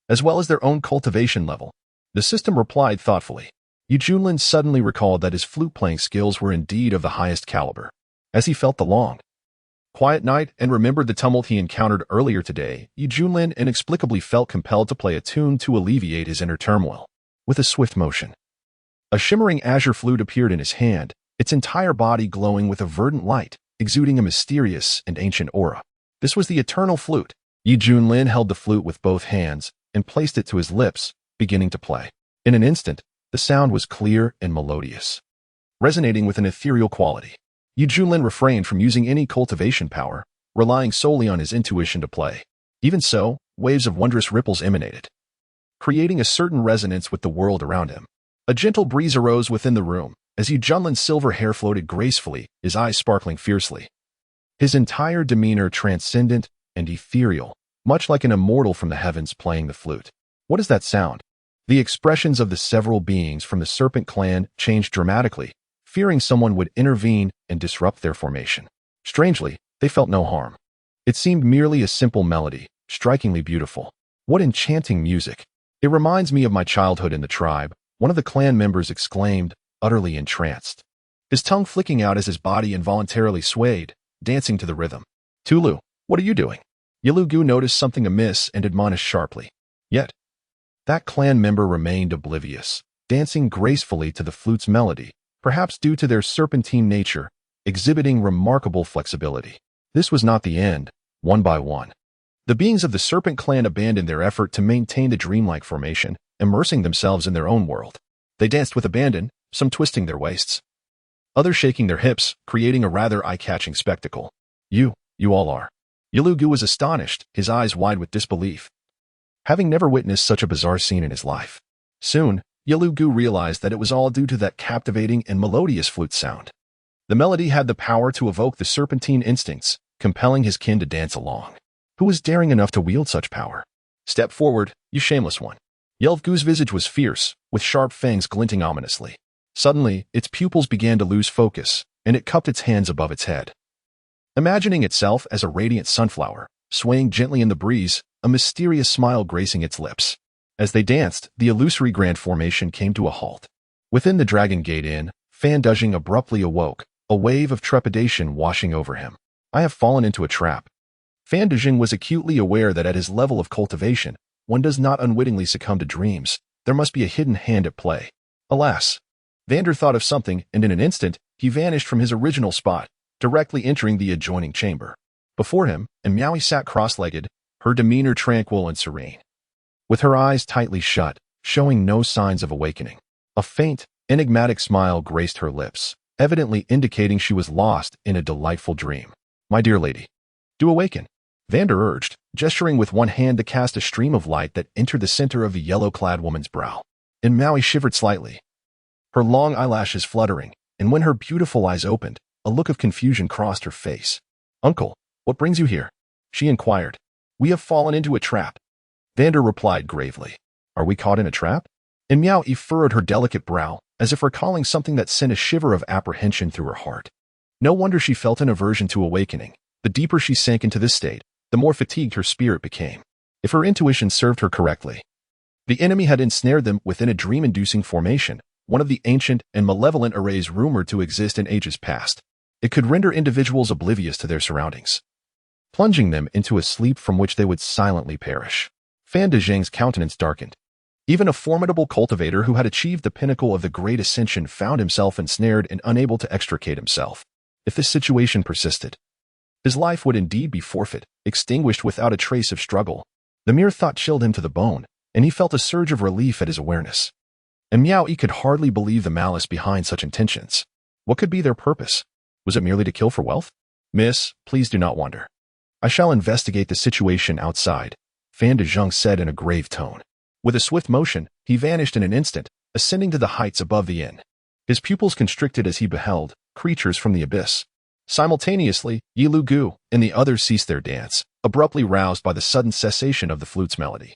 as well as their own cultivation level. The system replied thoughtfully. Junlin suddenly recalled that his flute-playing skills were indeed of the highest caliber. As he felt the long, quiet night and remembered the tumult he encountered earlier today, Junlin inexplicably felt compelled to play a tune to alleviate his inner turmoil. With a swift motion, a shimmering azure flute appeared in his hand, its entire body glowing with a verdant light, exuding a mysterious and ancient aura. This was the Eternal Flute. Junlin held the flute with both hands and placed it to his lips, beginning to play. In an instant, the sound was clear and melodious, resonating with an ethereal quality. Junlin refrained from using any cultivation power, relying solely on his intuition to play. Even so, waves of wondrous ripples emanated, creating a certain resonance with the world around him. A gentle breeze arose within the room, as Junlin's silver hair floated gracefully, his eyes sparkling fiercely. His entire demeanor transcendent and ethereal, much like an immortal from the heavens playing the flute. What is that sound? The expressions of the several beings from the Serpent clan changed dramatically, fearing someone would intervene and disrupt their formation. Strangely, they felt no harm. It seemed merely a simple melody, strikingly beautiful. What enchanting music! It reminds me of my childhood in the tribe, one of the clan members exclaimed, utterly entranced, his tongue flicking out as his body involuntarily swayed, dancing to the rhythm. Tulu, what are you doing? Yulugu noticed something amiss and admonished sharply. Yet, that clan member remained oblivious, dancing gracefully to the flute's melody, perhaps due to their serpentine nature, exhibiting remarkable flexibility. This was not the end. One by one, the beings of the Serpent clan abandoned their effort to maintain the dreamlike formation, immersing themselves in their own world. They danced with abandon, some twisting their waists, others shaking their hips, creating a rather eye-catching spectacle. You all are. Yulugu was astonished, his eyes wide with disbelief, having never witnessed such a bizarre scene in his life. Soon, Yulugu realized that it was all due to that captivating and melodious flute sound. The melody had the power to evoke the serpentine instincts, compelling his kin to dance along. Who was daring enough to wield such power? Step forward, you shameless one. Yulgu's visage was fierce, with sharp fangs glinting ominously. Suddenly, its pupils began to lose focus, and it cupped its hands above its head. Imagining itself as a radiant sunflower, swaying gently in the breeze, a mysterious smile gracing its lips. As they danced, the illusory grand formation came to a halt. Within the Dragon Gate Inn, Fandujing abruptly awoke, a wave of trepidation washing over him. I have fallen into a trap. Fandujing was acutely aware that at his level of cultivation, one does not unwittingly succumb to dreams. There must be a hidden hand at play. Alas! Vander thought of something, and in an instant, he vanished from his original spot, directly entering the adjoining chamber. Before him, Meowie sat cross-legged, her demeanor tranquil and serene, with her eyes tightly shut, showing no signs of awakening. A faint, enigmatic smile graced her lips, evidently indicating she was lost in a delightful dream. My dear lady, do awaken, Vander urged, gesturing with one hand to cast a stream of light that entered the center of the yellow-clad woman's brow. And Meowie shivered slightly, her long eyelashes fluttering, and when her beautiful eyes opened, a look of confusion crossed her face. Uncle, what brings you here? She inquired. We have fallen into a trap, Vander replied gravely. Are we caught in a trap? And Meowie furrowed her delicate brow, as if recalling something that sent a shiver of apprehension through her heart. No wonder she felt an aversion to awakening. The deeper she sank into this state, the more fatigued her spirit became. If her intuition served her correctly, the enemy had ensnared them within a dream-inducing formation, one of the ancient and malevolent arrays rumored to exist in ages past. It could render individuals oblivious to their surroundings, plunging them into a sleep from which they would silently perish. Fandujing's countenance darkened. Even a formidable cultivator who had achieved the pinnacle of the great ascension found himself ensnared and unable to extricate himself. If this situation persisted, his life would indeed be forfeit, extinguished without a trace of struggle. The mere thought chilled him to the bone, and he felt a surge of relief at his awareness. And Meowie could hardly believe the malice behind such intentions. What could be their purpose? Was it merely to kill for wealth? Miss, please do not wander. I shall investigate the situation outside, Fandujing said in a grave tone. With a swift motion, he vanished in an instant, ascending to the heights above the inn. His pupils constricted as he beheld creatures from the abyss. Simultaneously, Yi Lu Gu and the others ceased their dance, abruptly roused by the sudden cessation of the flute's melody.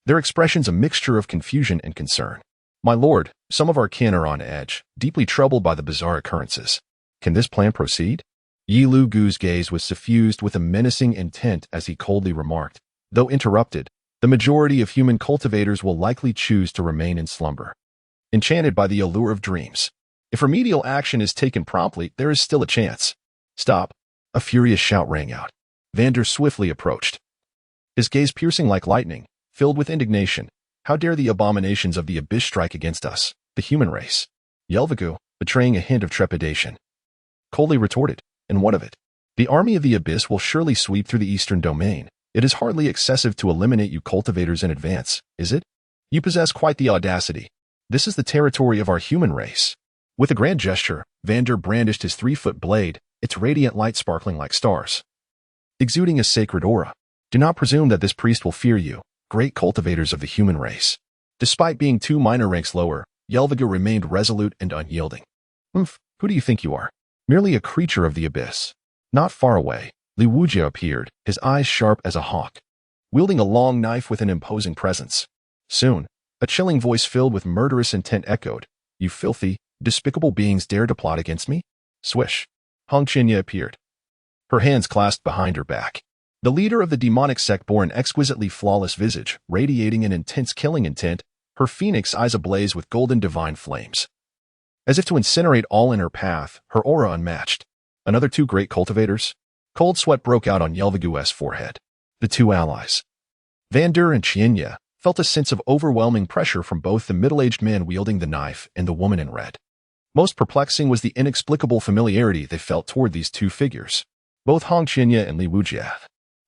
Their expressions a mixture of confusion and concern. "My lord, some of our kin are on edge, deeply troubled by the bizarre occurrences. Can this plan proceed?" Yi Lu Gu's gaze was suffused with a menacing intent as he coldly remarked, "Though interrupted, the majority of human cultivators will likely choose to remain in slumber, enchanted by the allure of dreams. If remedial action is taken promptly, there is still a chance." "Stop!" A furious shout rang out. Vander swiftly approached, his gaze piercing like lightning, filled with indignation. "How dare the abominations of the abyss strike against us, the human race?" Yelvagu, betraying a hint of trepidation, coldly retorted, "And what of it? The army of the abyss will surely sweep through the eastern domain. It is hardly excessive to eliminate you cultivators in advance, is it? You possess quite the audacity. This is the territory of our human race." With a grand gesture, Vander brandished his 3-foot blade, its radiant light sparkling like stars, exuding a sacred aura. "Do not presume that this priest will fear you, great cultivators of the human race." Despite being 2 minor ranks lower, Yelvagu remained resolute and unyielding. Who do you think you are? Merely a creature of the abyss." Not far away, Li Wujia appeared, his eyes sharp as a hawk, wielding a long knife with an imposing presence. Soon, a chilling voice filled with murderous intent echoed, "You filthy, despicable beings dare to plot against me?" Swish. Hong Qinya appeared, her hands clasped behind her back. The leader of the demonic sect bore an exquisitely flawless visage, radiating an intense killing intent, her phoenix eyes ablaze with golden divine flames. As if to incinerate all in her path, her aura unmatched. Another 2 great cultivators? Cold sweat broke out on Yelvagu's forehead. The 2 allies, Vander and Qinya, felt a sense of overwhelming pressure from both the middle-aged man wielding the knife and the woman in red. Most perplexing was the inexplicable familiarity they felt toward these 2 figures. Both Hong Qinya and Li Wujia,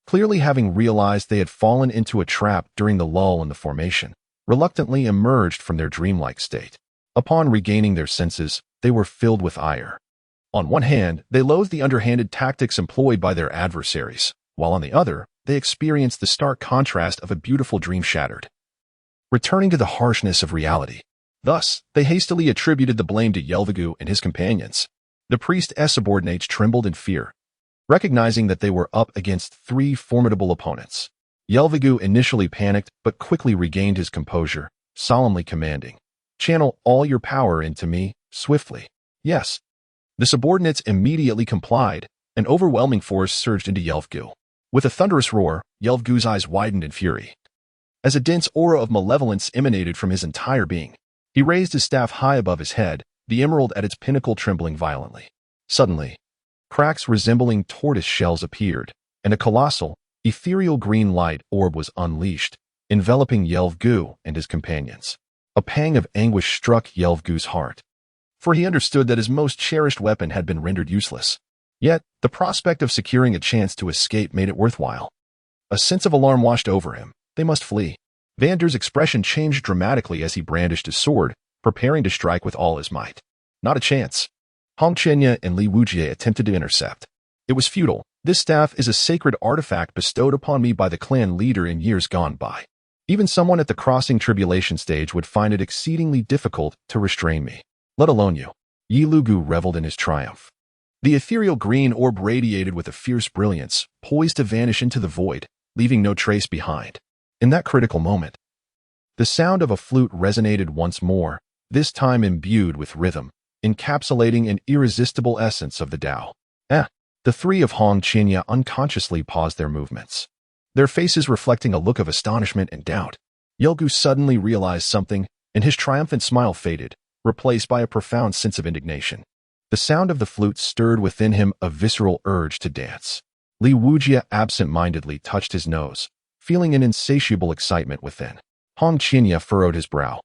clearly having realized they had fallen into a trap during the lull in the formation, reluctantly emerged from their dreamlike state. Upon regaining their senses, they were filled with ire. On one hand, they loathed the underhanded tactics employed by their adversaries, while on the other, they experienced the stark contrast of a beautiful dream shattered, returning to the harshness of reality. Thus, they hastily attributed the blame to Yelvagu and his companions. The priest's subordinates trembled in fear, recognizing that they were up against 3 formidable opponents. Yelvagu initially panicked but quickly regained his composure, solemnly commanding, "Channel all your power into me, swiftly." "Yes." The subordinates immediately complied. An overwhelming force surged into Yelvagu. With a thunderous roar, Yelvagu's eyes widened in fury, as a dense aura of malevolence emanated from his entire being. He raised his staff high above his head, the emerald at its pinnacle trembling violently. Suddenly, cracks resembling tortoise shells appeared, and a colossal, ethereal green light orb was unleashed, enveloping Yelvagu and his companions. A pang of anguish struck Yelvagu's heart, for he understood that his most cherished weapon had been rendered useless. Yet, the prospect of securing a chance to escape made it worthwhile. A sense of alarm washed over him. They must flee. Vander's expression changed dramatically as he brandished his sword, preparing to strike with all his might. Not a chance. Hong Qinya and Li Wujie attempted to intercept. It was futile. "This staff is a sacred artifact bestowed upon me by the clan leader in years gone by. Even someone at the crossing tribulation stage would find it exceedingly difficult to restrain me, let alone you." Yi Lu Gu reveled in his triumph. The ethereal green orb radiated with a fierce brilliance, poised to vanish into the void, leaving no trace behind. In that critical moment, the sound of a flute resonated once more, this time imbued with rhythm, encapsulating an irresistible essence of the Tao. The 3 of Hong Qinya unconsciously paused their movements, their faces reflecting a look of astonishment and doubt. Yelvagu suddenly realized something, and his triumphant smile faded, replaced by a profound sense of indignation. The sound of the flute stirred within him a visceral urge to dance. Li Wujia absent-mindedly touched his nose, feeling an insatiable excitement within. Hong Qinya furrowed his brow,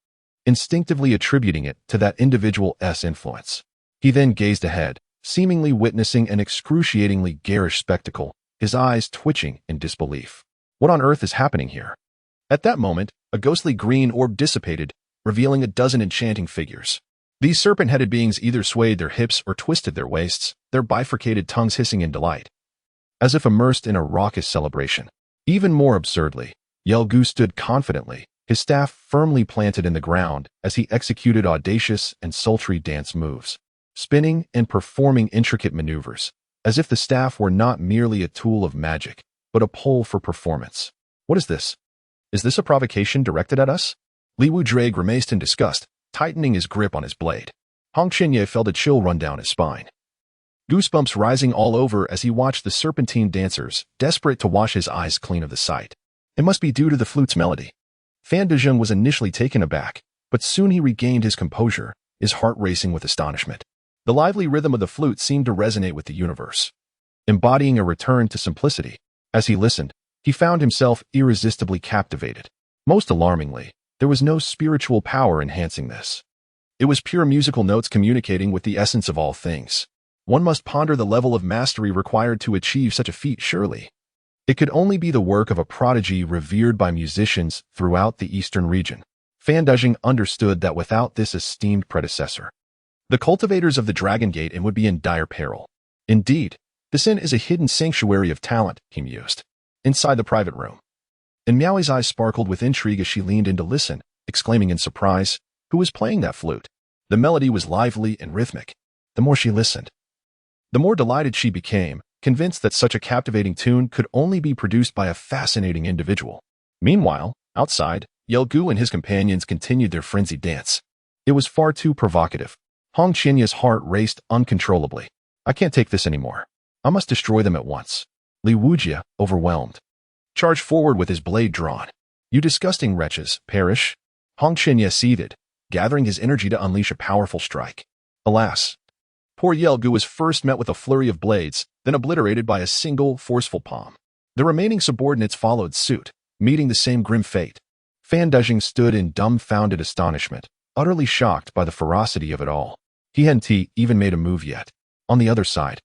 instinctively attributing it to that individual's influence. He then gazed ahead, seemingly witnessing an excruciatingly garish spectacle, his eyes twitching in disbelief. What on earth is happening here? At that moment, a ghostly green orb dissipated, revealing a dozen enchanting figures. These serpent-headed beings either swayed their hips or twisted their waists, their bifurcated tongues hissing in delight, as if immersed in a raucous celebration. Even more absurdly, Yelvagu stood confidently, his staff firmly planted in the ground as he executed audacious and sultry dance moves, spinning and performing intricate maneuvers, as if the staff were not merely a tool of magic, but a pole for performance. What is this? Is this a provocation directed at us? Li Wuzhe grimaced in disgust, tightening his grip on his blade. Hong Qianye felt a chill run down his spine, goosebumps rising all over as he watched the serpentine dancers, desperate to wash his eyes clean of the sight. It must be due to the flute's melody. Fan Dezheng was initially taken aback, but soon he regained his composure, his heart racing with astonishment. The lively rhythm of the flute seemed to resonate with the universe, embodying a return to simplicity. As he listened, he found himself irresistibly captivated. Most alarmingly, there was no spiritual power enhancing this. It was pure musical notes communicating with the essence of all things. One must ponder the level of mastery required to achieve such a feat, surely. It could only be the work of a prodigy revered by musicians throughout the eastern region. Fan Dezheng understood that without this esteemed predecessor, the cultivators of the Dragon Gate would be in dire peril. Indeed, this inn is a hidden sanctuary of talent, he mused. Inside the private room, and Miaoi's eyes sparkled with intrigue as she leaned in to listen, exclaiming in surprise, "Who was playing that flute?" The melody was lively and rhythmic. The more she listened, the more delighted she became, convinced that such a captivating tune could only be produced by a fascinating individual. Meanwhile, outside, Yelgu and his companions continued their frenzied dance. It was far too provocative. Hong Qianye's heart raced uncontrollably. "I can't take this anymore. I must destroy them at once." Li Wuzhe, overwhelmed, charged forward with his blade drawn. "You disgusting wretches, perish!" Hong Qianye seethed, gathering his energy to unleash a powerful strike. Alas! Poor Yelgu was first met with a flurry of blades, then obliterated by a single, forceful palm. The remaining subordinates followed suit, meeting the same grim fate. Fan Dezheng stood in dumbfounded astonishment, utterly shocked by the ferocity of it all. He hadn't even made a move yet. On the other side,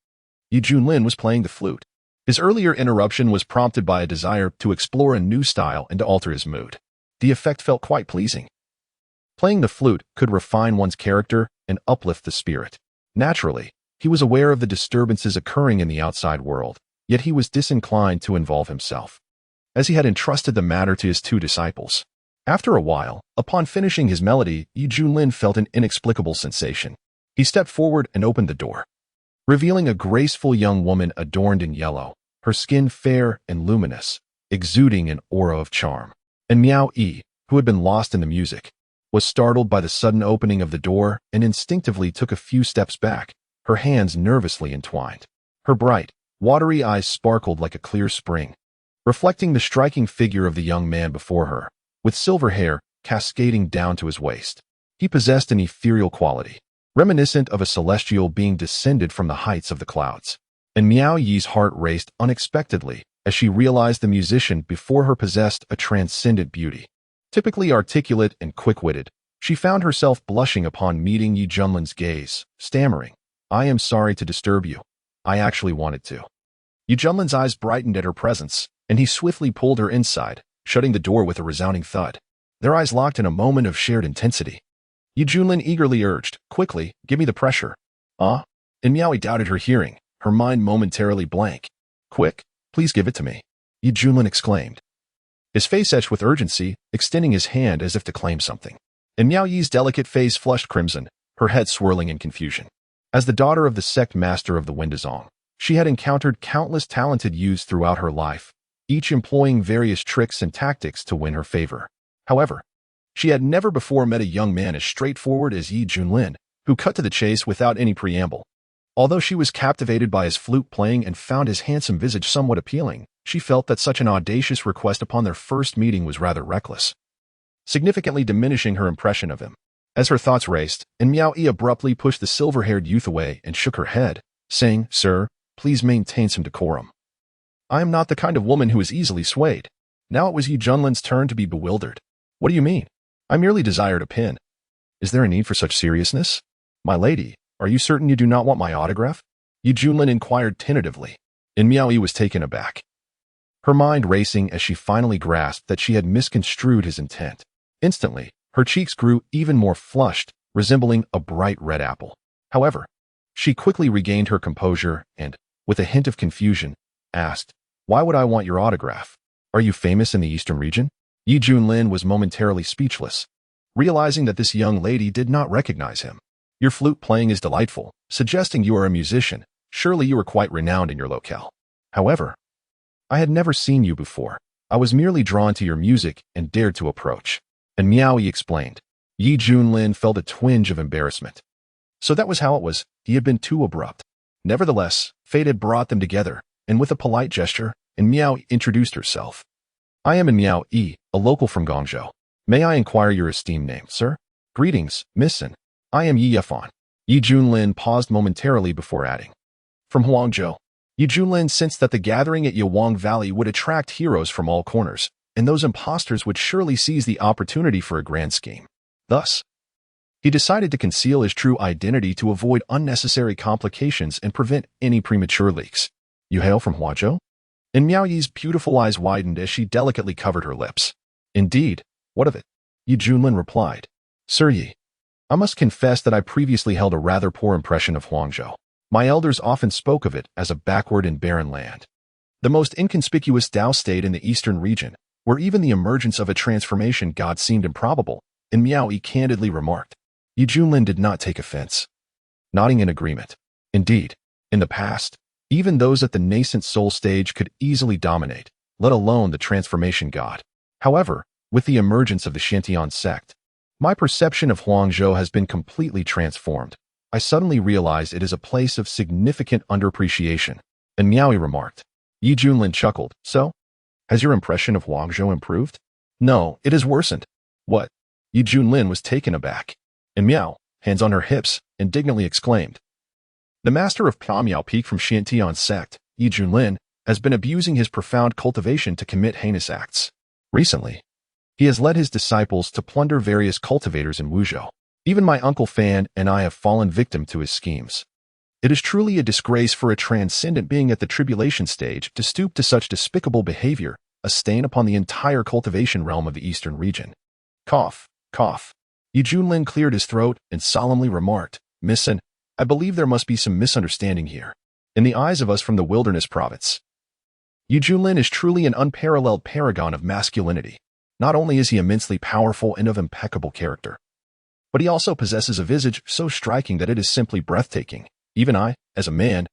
Junlin was playing the flute. His earlier interruption was prompted by a desire to explore a new style and to alter his mood. The effect felt quite pleasing. Playing the flute could refine one's character and uplift the spirit. Naturally, he was aware of the disturbances occurring in the outside world, yet he was disinclined to involve himself, as he had entrusted the matter to his two disciples. After a while, upon finishing his melody, Junlin felt an inexplicable sensation. He stepped forward and opened the door, revealing a graceful young woman adorned in yellow, her skin fair and luminous, exuding an aura of charm. And Miao Yi, who had been lost in the music, was startled by the sudden opening of the door and instinctively took a few steps back, her hands nervously entwined. Her bright, watery eyes sparkled like a clear spring, reflecting the striking figure of the young man before her, with silver hair cascading down to his waist. He possessed an ethereal quality, reminiscent of a celestial being descended from the heights of the clouds. And Miao Yi's heart raced unexpectedly as she realized the musician before her possessed a transcendent beauty. Typically articulate and quick-witted, she found herself blushing upon meeting Junlin's gaze, stammering, "I am sorry to disturb you. I actually wanted to." Junlin's eyes brightened at her presence, and he swiftly pulled her inside, shutting the door with a resounding thud. Their eyes locked in a moment of shared intensity. Junlin eagerly urged, "Quickly, give me the pressure." "Ah?" And Miaoi doubted her hearing, her mind momentarily blank. "Quick, please give it to me," Junlin exclaimed, his face etched with urgency, extending his hand as if to claim something. And Miao Yi's delicate face flushed crimson, her head swirling in confusion. As the daughter of the sect master of the Windazong, she had encountered countless talented youths throughout her life, each employing various tricks and tactics to win her favor. However, she had never before met a young man as straightforward as Junlin, who cut to the chase without any preamble. Although she was captivated by his flute playing and found his handsome visage somewhat appealing, she felt that such an audacious request upon their first meeting was rather reckless, significantly diminishing her impression of him. As her thoughts raced, and Miao Yi abruptly pushed the silver-haired youth away and shook her head, saying, "Sir, please maintain some decorum. I am not the kind of woman who is easily swayed." Now it was Junlin's turn to be bewildered. "What do you mean? I merely desired a pin." "Is there a need for such seriousness? My lady, are you certain you do not want my autograph?" Junlin inquired tentatively, and Miao Yi was taken aback, her mind racing as she finally grasped that she had misconstrued his intent. Instantly, her cheeks grew even more flushed, resembling a bright red apple. However, she quickly regained her composure and, with a hint of confusion, asked, "Why would I want your autograph? Are you famous in the eastern region?" Yi Junlin was momentarily speechless, realizing that this young lady did not recognize him. Your flute playing is delightful, suggesting you are a musician. Surely you are quite renowned in your locale. However, I had never seen you before. I was merely drawn to your music and dared to approach. And Miaoyi explained. Yi Junlin felt a twinge of embarrassment. So that was how it was. He had been too abrupt. Nevertheless, fate had brought them together, and with a polite gesture, Miao introduced herself. I am Miao Yi, a local from Guangzhou. May I inquire your esteemed name, sir? Greetings, Miss Sin. I am Yi Yafan. Yi Junlin paused momentarily before adding. From Huangzhou. Yi Junlin sensed that the gathering at Yawang Valley would attract heroes from all corners, and those imposters would surely seize the opportunity for a grand scheme. Thus, he decided to conceal his true identity to avoid unnecessary complications and prevent any premature leaks. You hail from Huazhou? And Miao Yi's beautiful eyes widened as she delicately covered her lips. Indeed, what of it? Yi Junlin replied. Sir Yi, I must confess that I previously held a rather poor impression of Huangzhou. My elders often spoke of it as a backward and barren land. The most inconspicuous Dao state in the eastern region, where even the emergence of a transformation god seemed improbable, and Miao Yi candidly remarked. Yi Junlin did not take offense, nodding in agreement. Indeed, in the past, even those at the nascent soul stage could easily dominate, let alone the transformation god. However, with the emergence of the Shantian sect, my perception of Huangzhou has been completely transformed. I suddenly realized it is a place of significant underappreciation. And Miaoyi remarked. Yi Junlin chuckled. So? Has your impression of Huangzhou improved? No, it has worsened. What? Yi Junlin was taken aback. And Miao, hands on her hips, indignantly exclaimed. The master of Miao Peak from Shantian sect, Yi Junlin, has been abusing his profound cultivation to commit heinous acts. Recently, he has led his disciples to plunder various cultivators in Wuzhou. Even my uncle Fan and I have fallen victim to his schemes. It is truly a disgrace for a transcendent being at the tribulation stage to stoop to such despicable behavior, a stain upon the entire cultivation realm of the eastern region. Cough, cough. Yi Junlin cleared his throat and solemnly remarked, Miss Sin, I believe there must be some misunderstanding here. In the eyes of us from the wilderness province, Yi Junlin is truly an unparalleled paragon of masculinity. Not only is he immensely powerful and of impeccable character, but he also possesses a visage so striking that it is simply breathtaking. Even I, as a man,